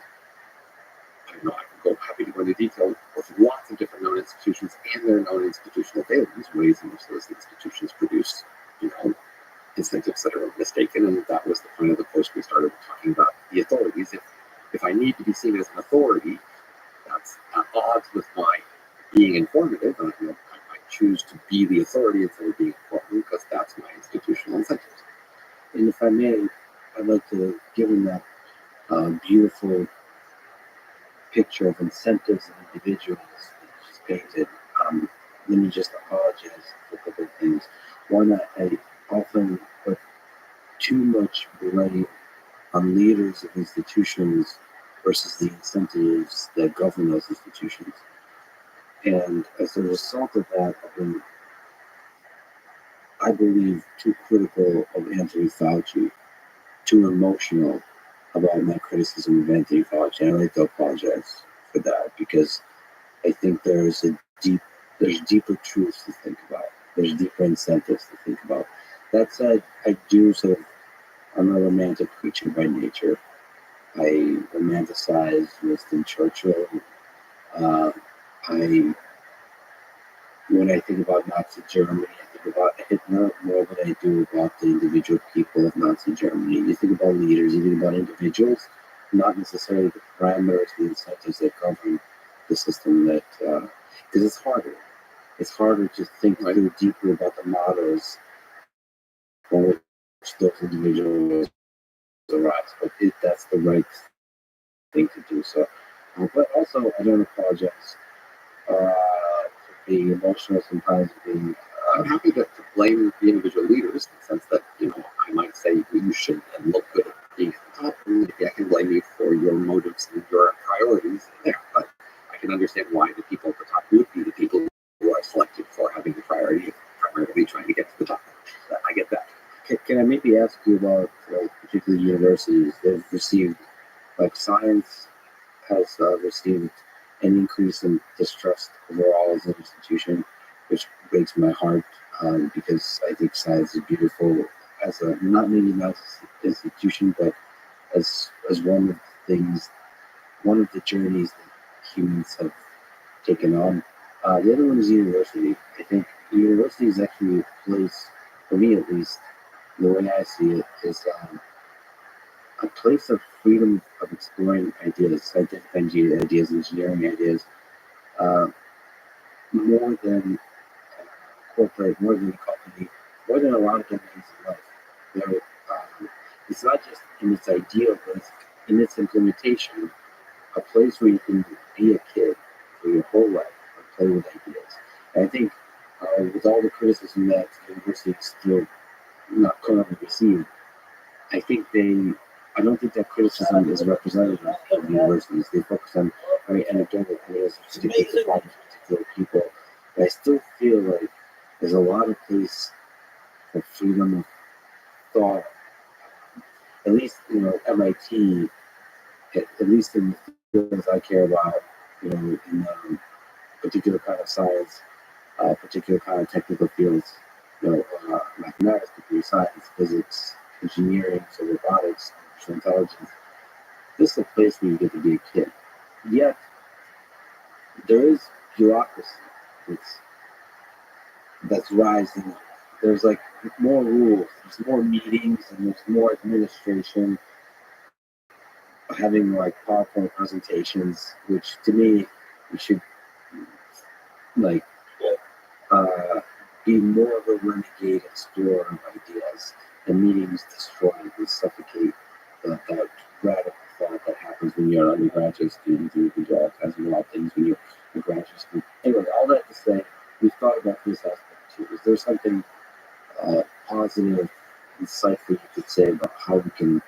S5: I don't know, I can go happy to go into detail with lots of different known institutions and their known institutional failings, ways in which those institutions produce, incentives that are mistaken. And that was the point of the post we started talking about the authorities. If I need to be seen as an authority, that's at odds with my being informative, and I choose to be the authority instead of being important because that's my institutional incentives.
S4: And if I may, I'd like to, given that beautiful picture of incentives and individuals that you just painted, let me just apologize for a couple of things. One, I often put too much blame on leaders of institutions versus the incentives that govern those institutions. And as a result of that, I've been, I believe, too critical of Anthony Fauci, too emotional about my criticism of Anthony Fauci. And I'd like to apologize for that because I think there's deeper truths to think about. There's deeper incentives to think about. That said, I do sort of, I'm a romantic creature by nature. I romanticize Winston Churchill. When I think about Nazi Germany, I think about Hitler more than I do about the individual people of Nazi Germany. You think about leaders, you think about individuals, not necessarily the parameters, the incentives that govern the system. That because it's harder. It's harder to think through deeply about the models from which those individuals arise. But that's the right thing to do. So, but also I don't apologize for being emotional sometimes.
S5: I'm happy to blame the individual leaders in the sense that I might say you should and look good at being at the top, and maybe I can blame you for your motives and your priorities there. But I can understand why the people at the top would be the people who are selected for having the priority of primarily trying to get to the top. I get that.
S4: Can I maybe ask you about particular universities? They've received, like science has received an increase in distrust overall as an institution, which breaks my heart because I think science is beautiful as a, not maybe not as an institution, but as one of the things, one of the journeys that humans have taken on. The other one is university. I think university is actually a place, for me at least, the way I see it, is a place of freedom of exploring ideas, scientific ideas, engineering ideas, more than corporate, more than a company, more than a lot of domains of life. It's not just in its ideal, but it's in its implementation, a place where you can be a kid for your whole life and play with ideas. And I think with all the criticism that the university is still not currently received, I don't think that criticism is representative of universities. They focus on very anecdotal areas of particular problems, particular people. But I still feel like there's a lot of place for freedom of thought. At least, MIT, at least in the fields I care about, in particular kind of science, particular kind of technical fields, mathematics, computer science, physics, engineering, so robotics, artificial intelligence. This is a place where you get to be a kid. Yet, there is bureaucracy that's rising. There's like more rules, there's more meetings, and there's more administration having like PowerPoint presentations, which to me
S1: We should like be more of a renegade explorer of ideas, and meetings destroy and suffocate that radical thought that happens when you're an undergraduate student. You can do all kinds of wild things when you're a graduate student. Anyway, all that to say, we've thought about this aspect too. Is there something positive, insightful you could say about how we can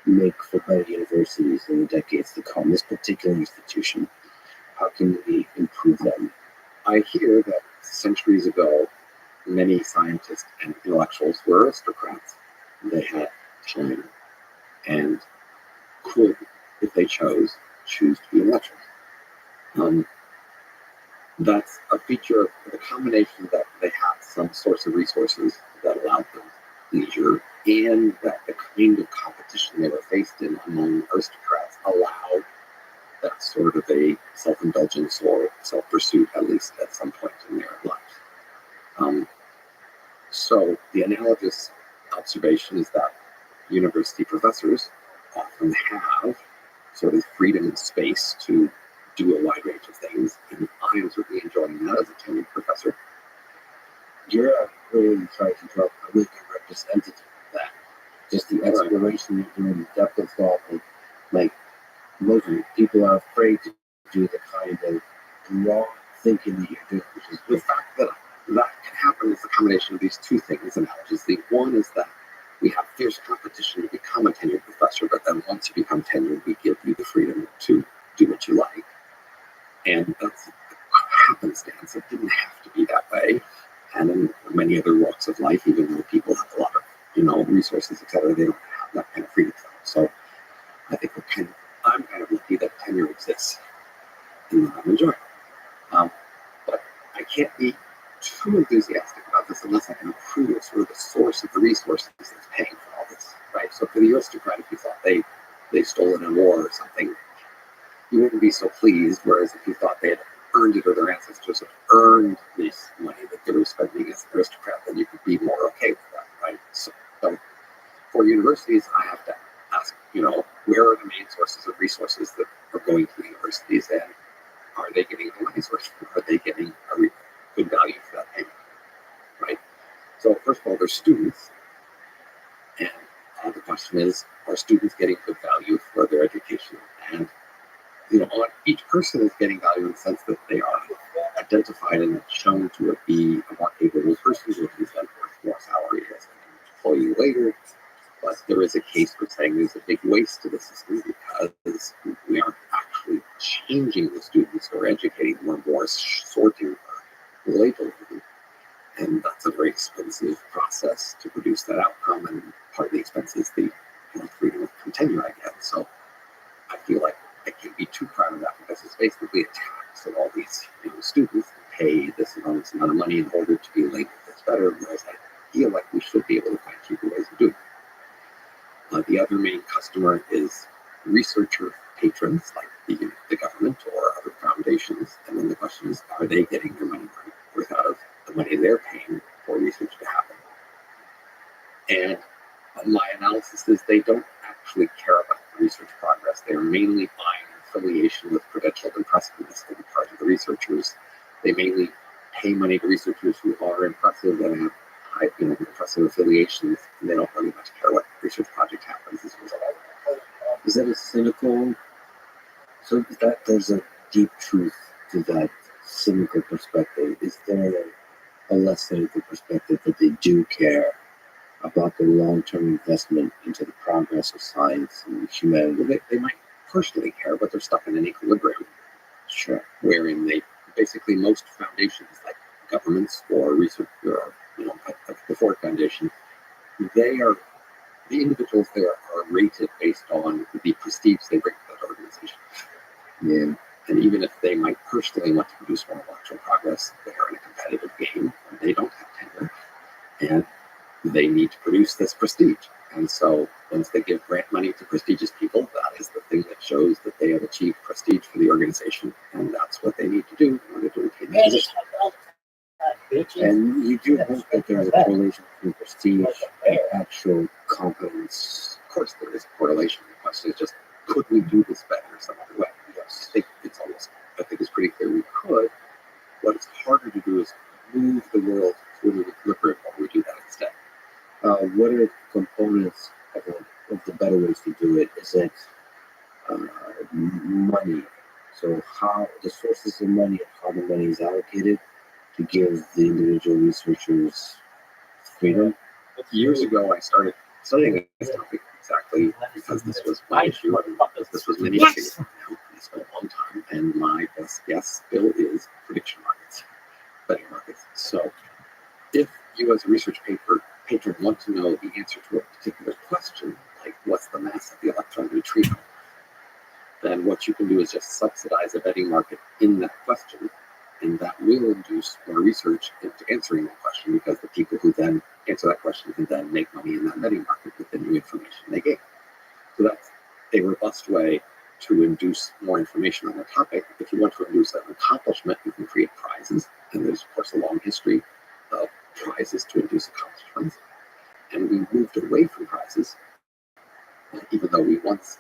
S1: make for better universities in the decades to come? This particular institution, how can we improve them? I hear that centuries ago, many scientists and intellectuals were aristocrats. They had time and could, if they chose, choose to be intellectuals. That's a feature of the combination that they had some source of resources that allowed them leisure, and that the kind of competition they were faced in among aristocrats allowed that sort of a self-indulgence or self-pursuit, at least at some point in their lives. So the analogous observation is that university professors often have sort of freedom and space to do a wide range of things, and I am certainly enjoying that as a tenured professor. You're really trying to drop a really good representative of that. Just the exploration you're doing, the depth of thought, like most people are afraid to do the kind of wrong thinking that you're doing, which is
S5: the fact that can happen is a combination of these two things, analogies. The one is that we have fierce competition to become a tenured professor, but then once you become tenured, we give you the freedom to do what you like. And that's happenstance. It didn't have to be that way. And in many other walks of life, even though people have a lot of, resources, etc., they don't have that kind of freedom. So I think I'm kind of lucky that tenure exists, and that I'm enjoying. But I can't be too enthusiastic about this unless I can prove sort of the source of the resources that's paying for all this, right? So for the aristocrat, if you thought they stole it in war or something, you wouldn't be so pleased. Whereas if you thought they had earned it or their ancestors had earned this money that they were spending as an aristocrat, then you could be more okay with that, right? So for universities, I have to ask, where are the main sources of resources that are going to the universities, and are they getting the money's worth? Are they getting a good value for that payment, right? So first of all, there's students, and the question is, are students getting good value for their education? And each person is getting value in the sense that they are identified and shown to be a more capable person, which is then worth more salary as an employee later. But there is a case for saying there's a big waste to the system because we aren't actually changing the students or educating them, or more sorting or labeling them. And that's a very expensive process to produce that outcome. And part of the expense is the freedom from tenure I get. So I feel like I can't be too proud of that because it's basically a tax of all these students to pay this enormous amount of money in order to be labeled as better, whereas I feel like we should be able to find cheaper ways of doing it. The other main customer is researcher patrons like the government or other foundations. And then the question is, are they getting their money worth out of the money they're paying for research to happen? And my analysis is they don't actually care about the research progress. They're mainly buying affiliation with credentialed impressiveness on the part of the researchers. They mainly pay money to researchers who are impressive and have high, impressive affiliations, and they don't really much care what research project happens as a result.
S1: Is that a cynical? So that there's a deep truth to that cynical perspective. Is there a less cynical perspective that they do care about the long-term investment into the progress of science and humanity?
S5: Well, they might personally care, but they're stuck in an equilibrium.
S1: Sure.
S5: Wherein basically most foundations, like governments or research, or the Ford Foundation, the individuals there are rated based on the prestige they bring to that organization.
S1: Yeah.
S5: And even if they might personally want to produce more intellectual progress, they are in a competitive game and they don't have tenure. And they need to produce this prestige. And so once they give grant money to prestigious people, that is the thing that shows that they have achieved prestige for the organization. And that's what they need to do in order to retain their position.
S1: And you do hope that there's a correlation between prestige and actual competence.
S5: Of course, there is a correlation. The question is just, could we do this better some other way? Yes, I think it's almost
S4: represent money. So how the sources of money and how the money is allocated to give the individual researchers freedom.
S5: Years ago, I started studying this topic exactly because this was my issue, and because this was many decades ago now. I spent a long time, and my best guess still is prediction markets, betting markets. So if you as a research patron want to know the answer to a particular question, like what's the mass of the electron neutrino, then what you can do is just subsidize a betting market in that question, and that will induce more research into answering that question, because the people who then answer that question can then make money in that betting market with the new information they gain. So that's a robust way to induce more information on the topic. If you want to induce an accomplishment, you can create prizes, and there's of course a long history of prizes to induce accomplishments. And we moved away from prizes, even though we once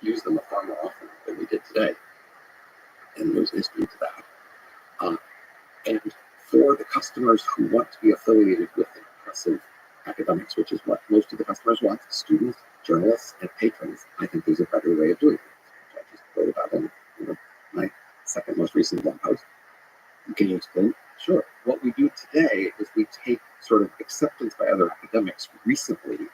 S5: used them far more often than we did today. And there's history to that. And for the customers who want to be affiliated with impressive academics, which is what most of the customers want, students, journalists, and patrons, I think there's a better way of doing it. I just wrote about it in my second most recent blog post. Can you explain? Sure. What we do today is we take sort of acceptance by other academics recently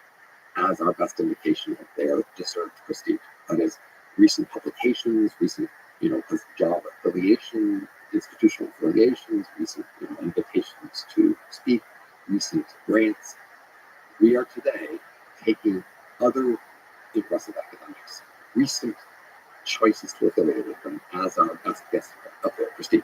S5: as our best indication of their deserved prestige. That is, recent publications, recent, job affiliation, institutional affiliations, recent, invitations to speak, recent grants. We are today taking other impressive academics, recent choices to affiliate with them as our best guess of their prestige.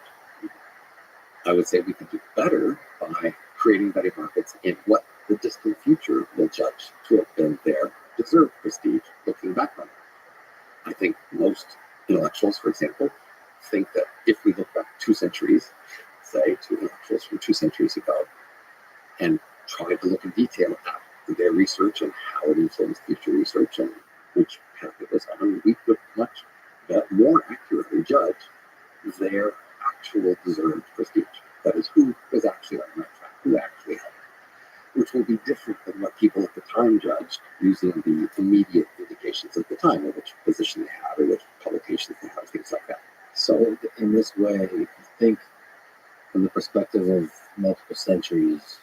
S5: I would say we could do better by creating betting markets in what the distant future will judge to have been their deserved prestige looking back on it. I think most intellectuals, for example, think that if we look back 2 centuries, say, to intellectuals from 2 centuries ago, and try to look in detail at their research and how it influenced future research and which path it was on, we could much more accurately judge their actual deserved prestige. That is, who was actually on the right track, who actually helped, which will be different than what people at the time judged using the immediate indications of the time, or which position they had, or which publications they had, things like that.
S4: So in this way, if you think from the perspective of multiple centuries,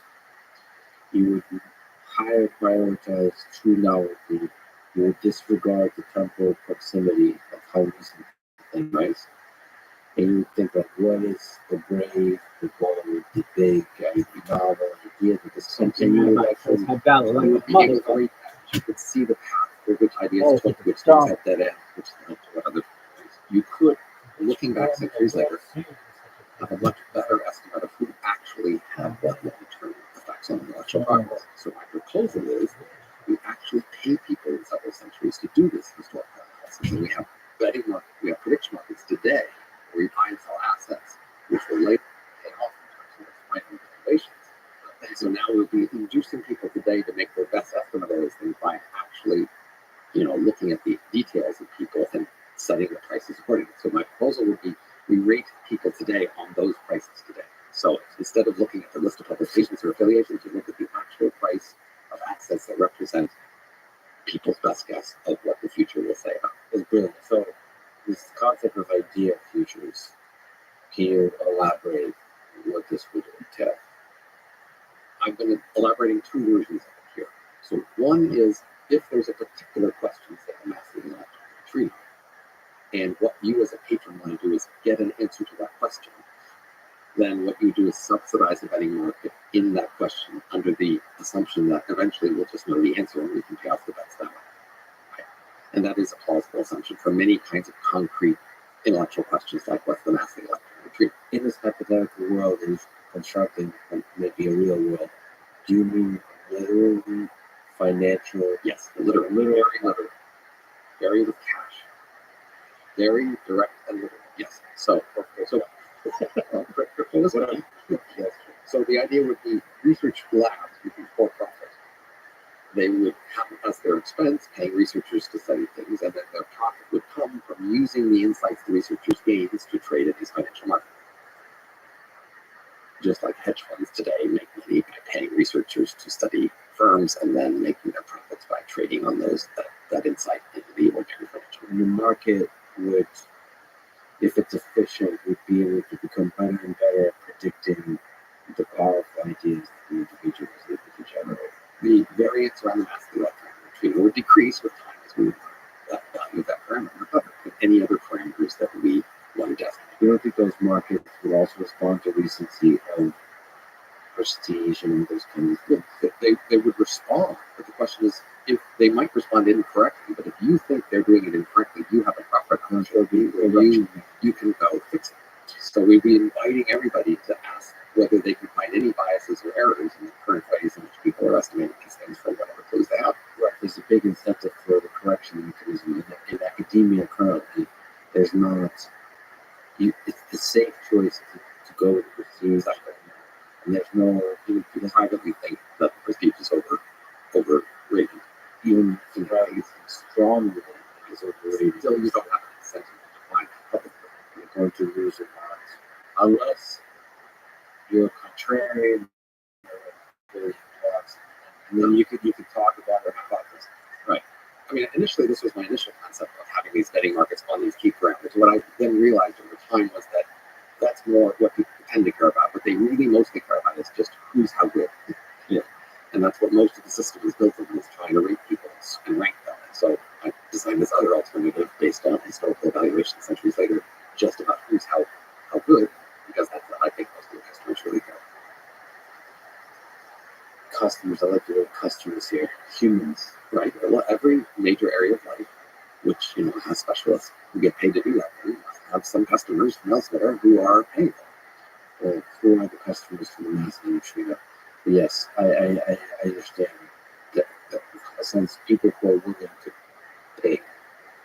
S4: you would higher prioritize true novelty. You would disregard the temporal proximity of how recent things, right? And you would think like, what is the brave, the bold, the big, the novel idea that this is something you would actually
S5: you could see the path for which ideas took, which things had dead ends, which led to what other things. You could, looking back centuries later, have a much better estimate of who actually had what long-term effects on intellectual progress. So my proposal is we actually pay people in several centuries to do this historical analysis. And we have prediction markets today where we buy and sell assets, which will later pay off in terms of finding valuations. And so now we'll be inducing people today to make their best estimate of those things by actually, looking at the details of people and setting the prices accordingly. So my proposal would be we rate people today on those prices today. So instead of looking at the list of publications or affiliations, you look at the actual price of assets that represent people's best guess of what the future will say about it.
S4: It's brilliant. So this concept of idea futures, can you elaborate what this would entail?
S5: I've been elaborating 2 versions of it here. So one is if there's a particular question, say the mass of the electron neutrino, and what you as a patron want to do is get an answer to that question, then what you do is subsidize the betting market in that question under the assumption that eventually we'll just know the answer and we can pay off the bets that way. Right? And that is a plausible assumption for many kinds of concrete intellectual questions like what's the mass of the electron neutrino.
S4: In this hypothetical world that is constructing maybe a real world, do you mean literally financial?
S5: Yes, literally, very literal, very with cash, very direct and literal. Yes. So so the idea would be research labs would be for profit. They would have as their expense paying researchers to study things, and then their profit would come from using the insights the researchers gains to trade in these financial markets. Just like hedge funds today make money by paying researchers to study firms and then making their profits by trading on those that that insight into the ordinary financial.
S1: And the market would, if it's efficient, would be able to become better and better at predicting the powerful ideas the individuals able to generate.
S5: The variance around the mass of the parameter would decrease with time as we learn that value of that parameter above any other parameters that we want to estimate.
S1: You don't think those markets would also respond to recency of prestige and those kinds of things?
S5: They would respond, but the question is, if they might respond incorrectly, but if you think they're doing it incorrectly, you have a proper control, you can go fix it. So we'd be inviting everybody to ask whether they can find any biases or errors in the current ways in which people are estimating these things from whatever clues they have.
S1: Right. There's a big incentive for the correction mechanism. In academia currently, there's not, it's the safe choice to go with prestige. And there's no,
S5: people privately think that prestige is overrated.
S1: Even strongly is overrated.
S5: Still, you don't have an incentive to find it publicly.
S1: You're going to lose a lot. Unless you're a contrarian, and then you could talk about it.
S5: Right. I mean, initially, this was my initial concept of having these betting markets on these key parameters. What I then realized over time was that that's more what people tend to care about. What they really mostly care about is just who's how good.
S1: Yeah.
S5: And that's what most of the system is built on, is trying to rate people and rank them. And so I designed this other alternative based on historical evaluation centuries later, just about who's how good, because that's what I think most of the customers really care.
S1: Customers, I like the word customers here. Humans.
S5: Right. Well, every major area of life, which has specialists who get paid to do that, we have some customers from elsewhere who are paying for it.
S1: Well, who are the customers from the mass industry? But yes, I understand that since people who are willing to pay,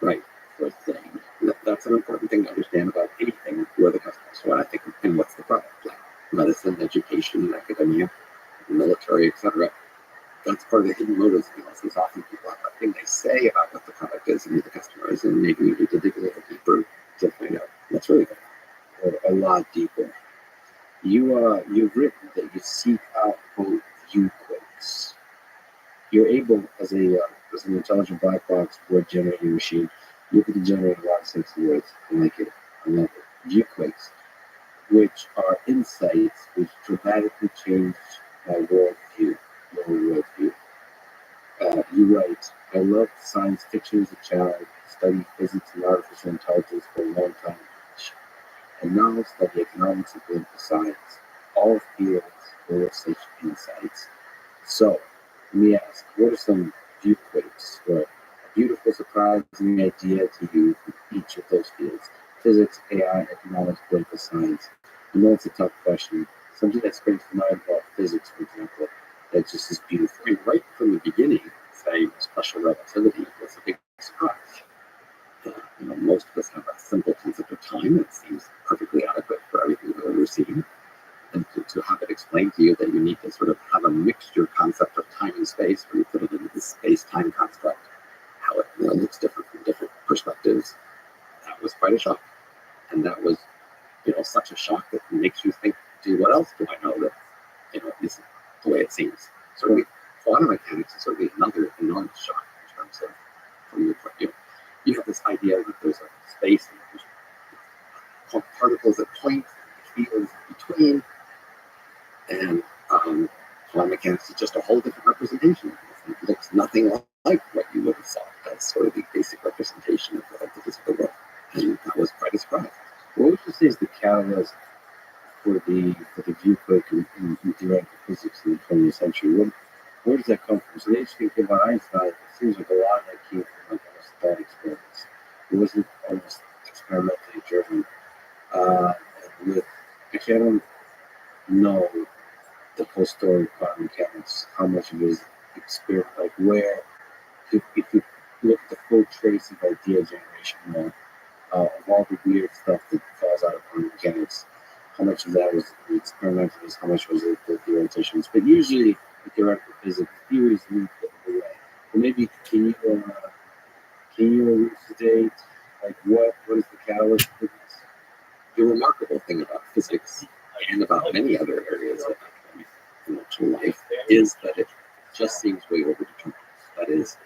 S5: right,
S1: for a thing.
S5: That's an important thing to understand about anything. Who are the customers? What I think, and what's the product? Like medicine, education, academia, military, etc. That's part of the hidden motives analysis. Often people have that thing they say about what the product is and who the customer is, and maybe we need to dig a little deeper to find out what's really going on.
S1: Or a lot deeper. You've written that you seek out quote viewquakes. You're able, as an intelligent black box word generating machine, you're able to generate a lot of sexy words. I like it. I love it. Viewquakes, which are insights which dramatically change my worldview. Your worldview. You write, I loved science fiction as a child, studied physics and artificial intelligence for a long time, and now study economics and political science. All fields full of such insights. So, let me ask, what are some viewquakes or a beautiful, surprising idea to you from each of those fields? Physics, AI, economics, political science. I know it's a tough question. Something that springs to mind about physics, for example, that just is beautiful.
S5: I mean, right from the beginning, say special relativity was a big surprise. Most of us have a simple concept of time that seems perfectly adequate for everything that we're seeing. And to have it explained to you that you need to sort of have a mixture concept of time and space, when you put it into the space-time construct, how it looks different from different perspectives, that was quite a shock. And that was, such a shock that makes you think, what else do I know that, isn't the way it seems? Certainly, quantum mechanics is certainly another enormous shock in terms of, from your point of view. You have this idea that there's a space and there's particles at points, fields between, and quantum mechanics is just a whole different representation. It looks nothing like what you would have thought as sort of the basic representation of the physical world. And that was quite a surprise.
S1: What would you say is the catalyst for the viewquake in theoretical physics in the 20th century? Where does that come from? So the interesting thing about Einstein, it seems like a lot of that came from almost thought experiments. It wasn't almost experimentally driven. Actually, I don't know the whole story of quantum mechanics, how much of it is experiment, like where, if you look at the full trace of idea generation of all the weird stuff that falls out of quantum mechanics, how much of that was the experimentalists, how much was it the theoreticians? But usually, in theoretical physics, theories move the way. But maybe can you elucidate what is the catalyst for this?
S5: The remarkable thing about physics and about many other areas of academic intellectual life is that it just seems way overdetermined. That is,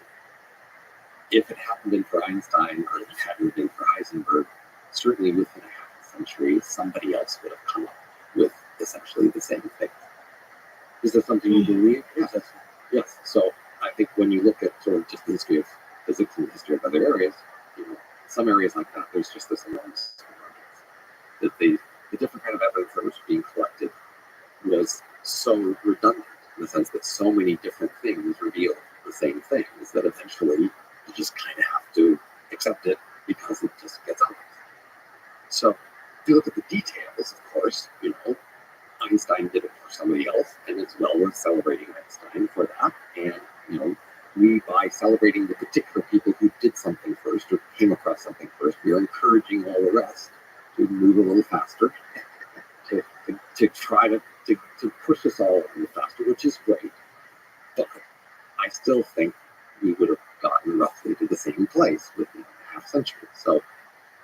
S5: if it hadn't been for Einstein or if it hadn't been for Heisenberg, certainly within a half a century, somebody else would have come up with essentially the same thing.
S4: Is there something you believe?
S5: Yes. Yes. So I think when you look at sort of just the history of physics and the history of other areas, some areas like that, there's just this enormous convergence. That the different kind of evidence that was being collected was so redundant in the sense that so many different things reveal the same things that eventually you just kind of have to accept it because it just gets obvious. So if you look at the details, of course, Einstein did it for somebody else, and it's well worth celebrating Einstein for that. And we, by celebrating the particular people who did something first or came across something first, we are encouraging all the rest to move a little faster, to try to push us all a little faster, which is great. But I still think we would have gotten roughly to the same place within a half century. So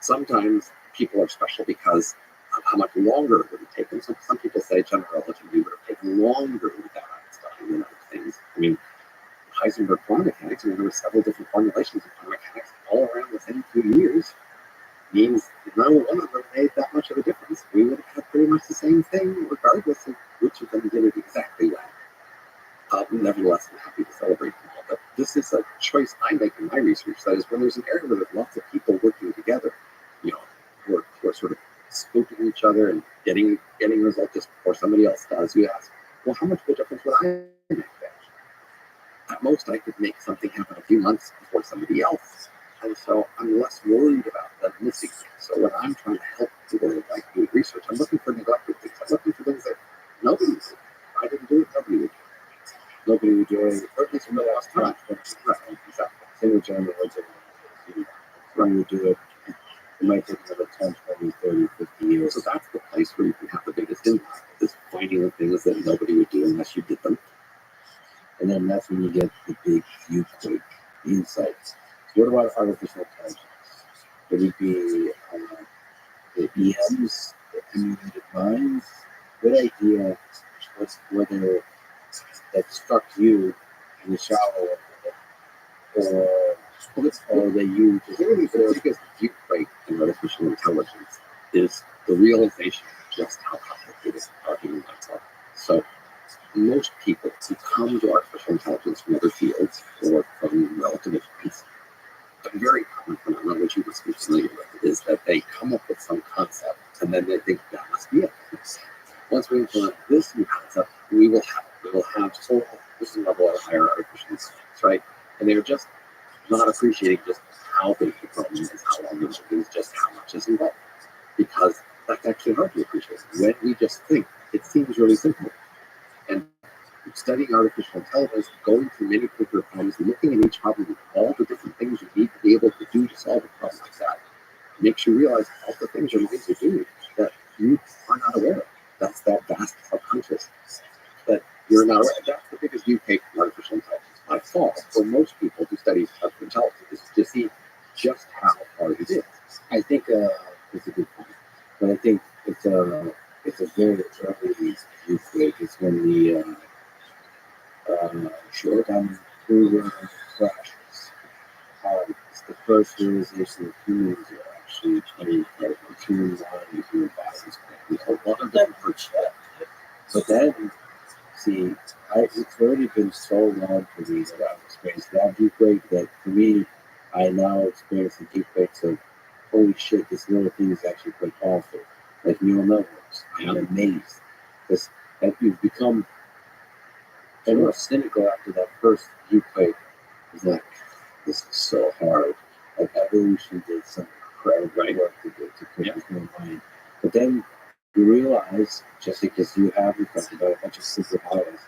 S5: sometimes people are special because of how much longer it would have taken. So some people say general relativity would have taken longer without Einstein than other things. I mean, Heisenberg quantum mechanics, there were several different formulations of quantum mechanics all around the same 2 years. Means no one of them made that much of a difference. We would have had pretty much the same thing, regardless of which of them did it exactly well. Nevertheless, I'm happy to celebrate them all. But this is a choice I make in my research. That is, when there's an area where there's lots of people working together, who are sort of scoping each other and getting results just before somebody else does, you ask, well, how much of a difference would I make there? At most, I could make something happen a few months before somebody else. And so I'm less worried about them missing things. So when I'm trying to help the world, like doing research, I'm looking for neglected things. I'm looking for things that nobody would do. If I didn't do it, nobody would do it. Nobody would do it, or at least for the last time. Right, exactly.
S4: Same with general relativity. When you do it, it might take another 10, 20, 30, 50 years.
S5: So that's the place where you can have the biggest impact, is finding the things that nobody would do unless you did them.
S4: And then that's when you get the big viewpoint insights. So what about artificial intelligence? Would it be the EMs, the emulated minds? What idea was whether that struck you in the shower, or that you just
S5: Really, the biggest viewpoint in artificial intelligence is the realization of just how complicated our human minds are. So most people who come to artificial intelligence from other fields or from relative fields, a very common phenomenon, which you must be familiar with, is that they come up with some concept and then they think that must be it. Once we implement this new concept, we will have whole system level or higher artificial intelligence, right? And they're just not appreciating just how big the problem is, how long it is, just how much is involved. Because that's actually hard to appreciate. When we just think, it seems really simple. And studying artificial intelligence, going through many particular problems, looking at each problem, all the different things you need to be able to do to solve a problem like that, makes you realize all the things you're going to do that you are not aware of. That's that vast subconscious that you're not aware of. That's the biggest view take from artificial intelligence by far for most people who study artificial intelligence, is to see just how hard it is.
S4: I think it's a good point, but I think it's a very early viewpoint. It's when the short-term proven crashes. It's the first realization that humans are actually playing human body, human bodies. There's a lot of different perspectives. But then, see, it's already been so long for me that I've experienced that viewpoint that for me, I now experience the viewpoints of, holy shit, this little thing is actually quite powerful. Like neural networks. I'm amazed. Because you've become more cynical after that first viewpoint. It's like, this is so hard. Like evolution did some incredible work to create this new mind. But then you realize, just because you have reflected about a bunch of simple habits,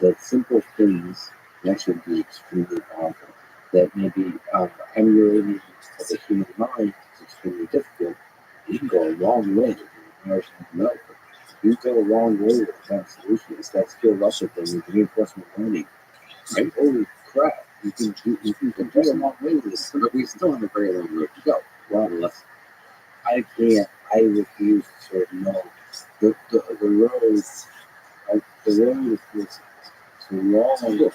S4: that simple things can actually be extremely powerful. That maybe emulating of the human mind is extremely difficult. You can go a long way in marriage and development. You go a long way with advanced solutions. That skill Russell thing with reinforcement learning. Right? Holy crap. You can go a long way with this.
S5: But we still have a very long road to go.
S4: Well, I refuse to sort of know. The road is so long.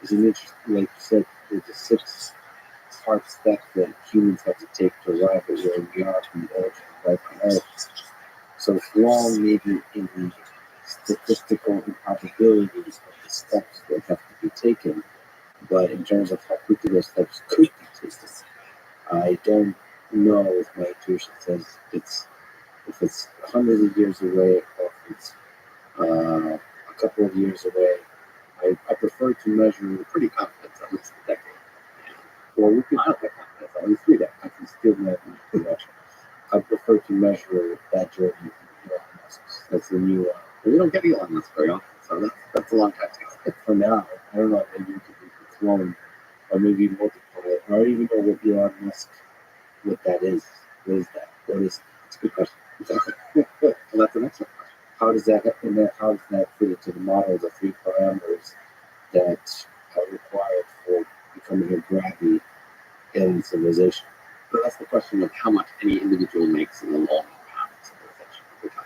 S4: Is an interesting, like you said, there's a
S1: hard steps that humans have to take to arrive at where we are to be eligible right on Earth. So it's wrong maybe in the statistical improbabilities of the steps that have to be taken, but in terms of how quickly those steps could be taken, I don't know if my intuition says if it's hundreds of years away or if it's a couple of years away. I prefer to measure
S5: Pretty confident at least a decade.
S1: or we could
S5: Mildly confident.
S1: at least 3 decades. I can still measure direction. I prefer to measure that journey in Elon Musk's. That's the new
S5: We don't get Elon Musk very often, so that's a long time to go.
S1: for now. I don't know, maybe we could be clone or maybe multiply it. I don't even know what Elon Musk what that is. What is that? What is
S5: That's a good question. Exactly. Well, that's an excellent question.
S1: how does that fit into the model, the 3 parameters that are required for becoming a grabby alien civilization?
S5: So that's the question of how much any individual makes in the long path of civilization over time.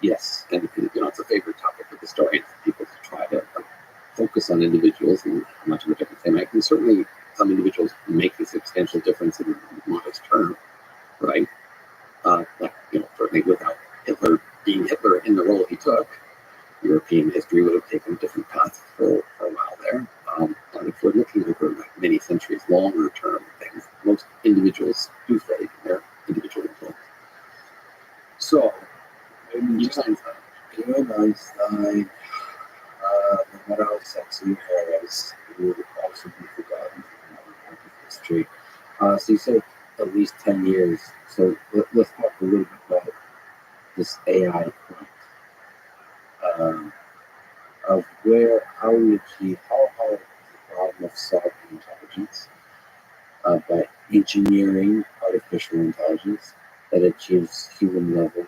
S1: Yes.
S5: And it's a favorite topic of historians, people to try to focus on individuals and how much of a difference they make. And certainly some individuals make a substantial difference in modest term, right? Certainly without Hitler being Hitler in the role he took, European history would have taken a different path for a while there. And if we're looking over many centuries, longer term things, most individuals do fade in their individual influence.
S1: So,
S5: Einstein,
S1: you and Einstein, no matter how sexy your hair is, you will also be forgotten from history. So you said at least 10 years. So let's talk a little bit about this AI point. Of how we achieve, how the problem of solving intelligence by engineering artificial intelligence that achieves human-like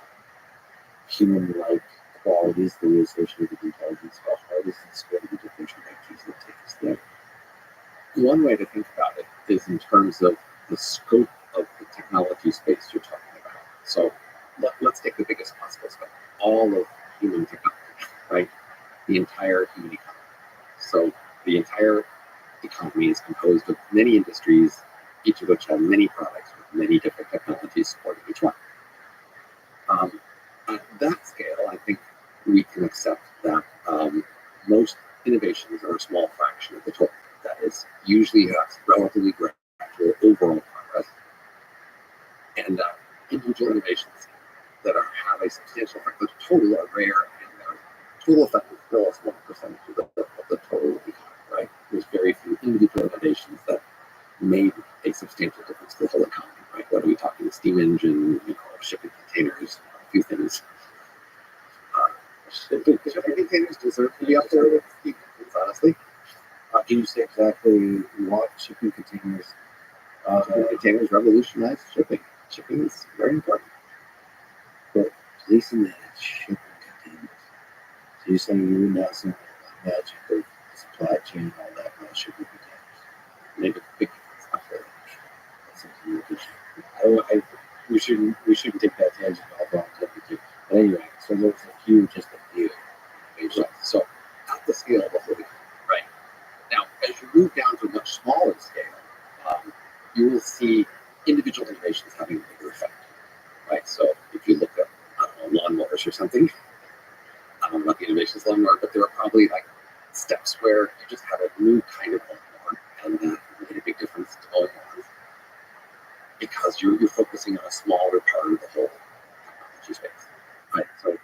S1: qualities that we associate with intelligence. How hard is this going to be differential vectors that take us there?
S5: one way to think about it is in terms of the scope of the technology space you're talking about. So let's take the biggest possible scope, all of human technology, right? The entire human economy. So the entire economy is composed of many industries, each of which have many products with many different technologies supporting each one. At that scale, I think we can accept that most innovations are a small fraction of the total. That is, usually has relatively gradual overall progress, and individual innovations that have a substantial effect. The total are rare, and their total effect is still a small percentage of the total economy. Right? There's very few individual innovations that made a substantial difference to the whole economy. Right? What are we talking? The steam engine, shipping containers, a few things. Shipping containers deserve to be up there with steam engines, honestly.
S1: Can you say exactly what shipping containers?
S5: Shipping containers revolutionized shipping. Shipping is very important.
S1: But at least in the shipping containers. So you're saying you wouldn't have some magic of supply chain and all that about shipping containers?
S5: Maybe a big difference. Absolutely.
S1: That's something you could. We shouldn't take that tangent off on temperature. But anyway, so there's a few.
S5: Right. So at the scale of the whole economy, right? Now, as you move down to a much smaller scale, you will see individual innovations having a bigger effect, right? So if you look at, lawnmowers or something, I don't know what the innovations lawnmower, but there are probably like steps where you just had a new kind of lawnmower, and that made a big difference to all lawns because you're focusing on a smaller part of the whole technology space, right? So,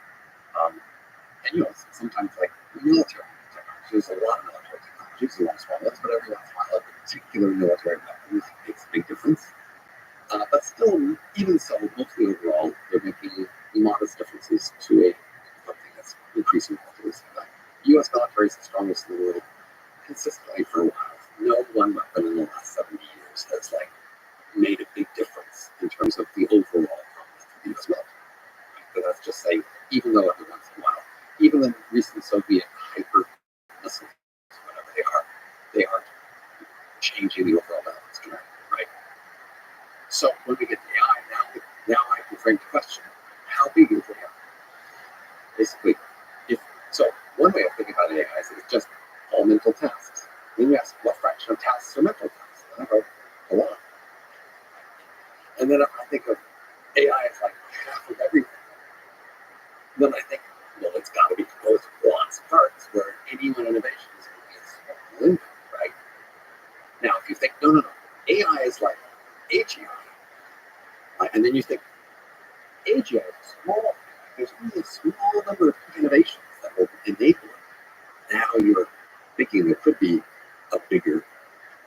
S5: and sometimes like military technology, there's a lot of military technology, so a lot of small ones, but every once in a while, a particular military weapon makes a big difference. But still, even so, mostly overall, they're making modest differences to something that's increasing relatively. U.S. military is the strongest in the world consistently for a while. No one weapon in the last 70 years has made a big difference in terms of the overall promise of the U.S. military. But that's just saying, even though every once in a while, even the recent Soviet hyper missiles, whatever they aren't changing the overall balance dramatically, right? So when we get to AI, now I can frame the question: how big is AI? Basically, one way of thinking about AI is it's just all mental tasks. Then you ask, what fraction of tasks are mental tasks? And I go, a lot. then I think, well, it's got to be composed of lots of parts where any one innovation is going to be a small impact, right? Now, if you think, no, AI is like AGI, right? And then you think AGI is small. There's only a small number of innovations that will enable it. Now you're thinking there could be a bigger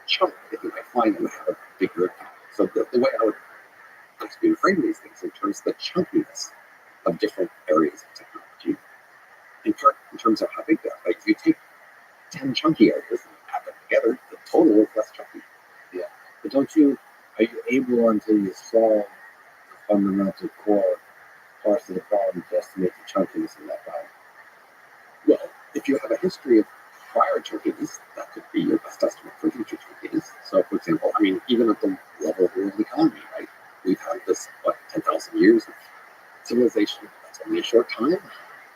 S5: chunk that you might find that would have a bigger impact. So the way I would ask you to frame these things in terms of the chunkiness of different areas of technology, in part in terms of how big they are. Like if you take 10 chunky areas and add them together, the total is less chunky.
S4: Yeah. But are you able until you solve the fundamental core parts of the problem to estimate the chunkiness of that problem?
S5: Well, if you have a history of prior chunkiness, that could be your best estimate for future chunkiness. So, for example, I mean, even at the level of world economy, right? We've had this, 10,000 years of civilization. That's only a short time.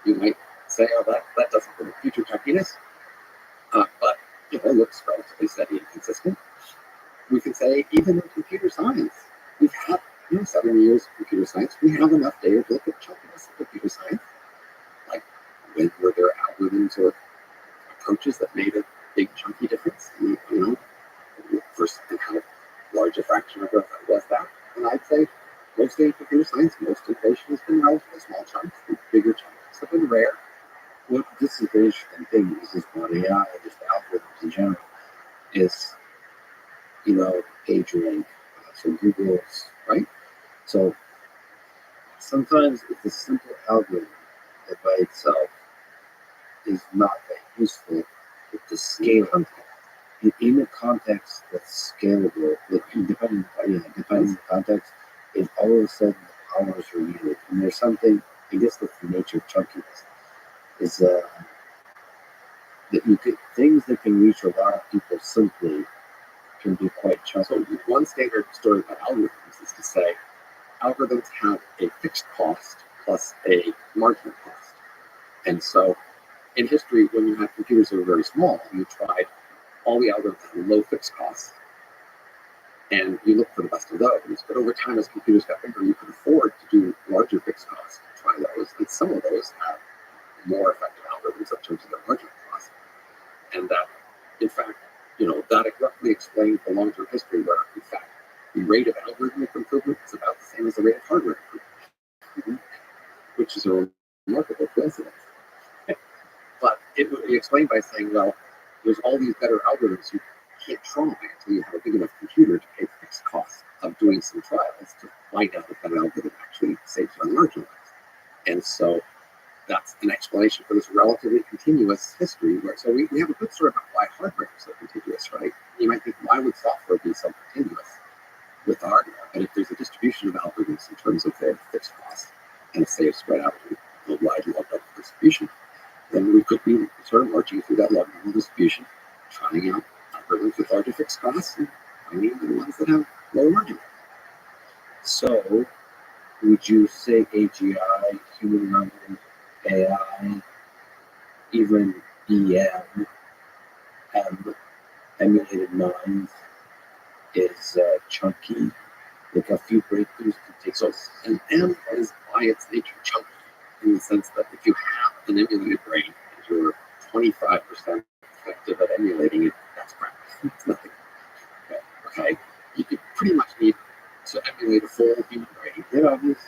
S5: You might say, oh, that doesn't predict future chunkiness. But, it looks relatively steady and consistent. We could say, even in computer science, we've had 70 years of computer science. We have enough data to look at chunkiness of computer science. Like, when were there algorithms or approaches that made a big chunky difference? First, how large a fraction of it was that? And I'd say, mostly in computer science, most innovation has been relatively small chunks. The bigger chunks have been rare.
S4: Well, this is the interesting thing. This is about AI, just algorithms in general, is, PageRank, so Google's, right? So sometimes it's a simple algorithm that by itself is not that useful with the scale in a context that's scalable, depending on the context, is all of a sudden the powers are needed. And there's something, I guess that's the nature of chunkiness, is that things that can reach a lot of people simply can be quite chunky.
S5: So one standard story about algorithms is to say algorithms have a fixed cost plus a marginal cost. And so in history, when you had computers that were very small, you tried all the algorithms had low fixed costs, and you looked for the best of those. But over time, as computers got bigger, you could afford to do larger fixed costs and try those. And some of those have more effective algorithms in terms of their marginal cost. And that, in fact, that roughly explains the long-term history where, in fact, the rate of algorithmic improvement is about the same as the rate of hardware improvement, which is a remarkable coincidence. But it would be explained by saying, well, there's all these better algorithms you can't try until you have a big enough computer to pay the fixed cost of doing some trials to find out if that algorithm actually saves you on marginal cost. And so that's an explanation for this relatively continuous history. So we have a good story about why hardware is so continuous, right? You might think, why would software be so continuous with hardware? But if there's a distribution of algorithms in terms of their fixed cost, and say it's spread out to a wide level of distribution, then we could be sort of marching through that level distribution, trying out algorithms with larger fixed costs and finding the ones that have lower margin.
S4: So, would you say AGI, human level, AI, even EM, emulated minds, is chunky? Like a few breakthroughs can take place.
S5: And M is by its nature chunky, in the sense that if you have an emulated brain and you're 25% effective at emulating it, that's crap. It's nothing. Okay? You could pretty much need to emulate a full human brain.
S4: They're obvious.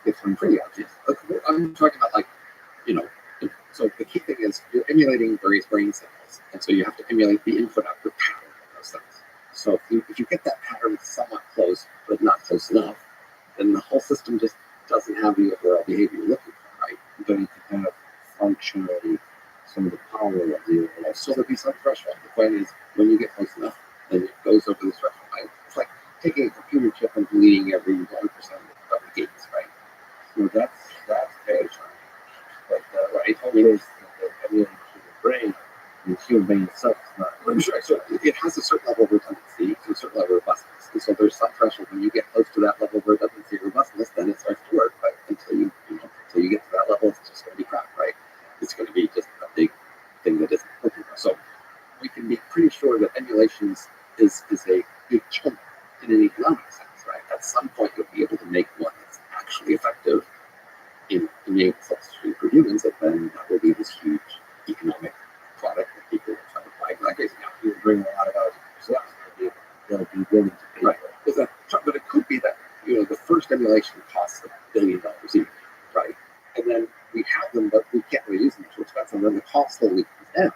S5: It's pretty obvious. I'm talking about so the key thing is you're emulating various brain cells, and so you have to emulate the input-output pattern of those cells. So if you get that pattern somewhat close, but not close enough, then the whole system just doesn't have the overall behavior you're looking for, right?
S4: But it can have functionally some of the power of the overall.
S5: So there'll be some threshold. The point is, when you get close enough, then it goes over the threshold. Right? It's like taking a computer chip and deleting every 1% of the gates, right?
S4: So that's very chunky. But
S5: right?
S4: There's the human brain, the human brain itself is not.
S5: I'm sure. So it has a certain level of redundancy and a certain level of robustness. And so there's some threshold when you get close to that level of redundancy or robustness, then it starts to work. But until you get to that level, it's just going to be crap, right? It's going to be just a big thing that isn't working. So we can be pretty sure that emulations is a big chunk in an economic sense, right? At some point, you'll be able to make one that's actually effective in simulation costs $1 billion each, right? And then we have them, but we can't really use them too expensive. And then the cost slowly comes down,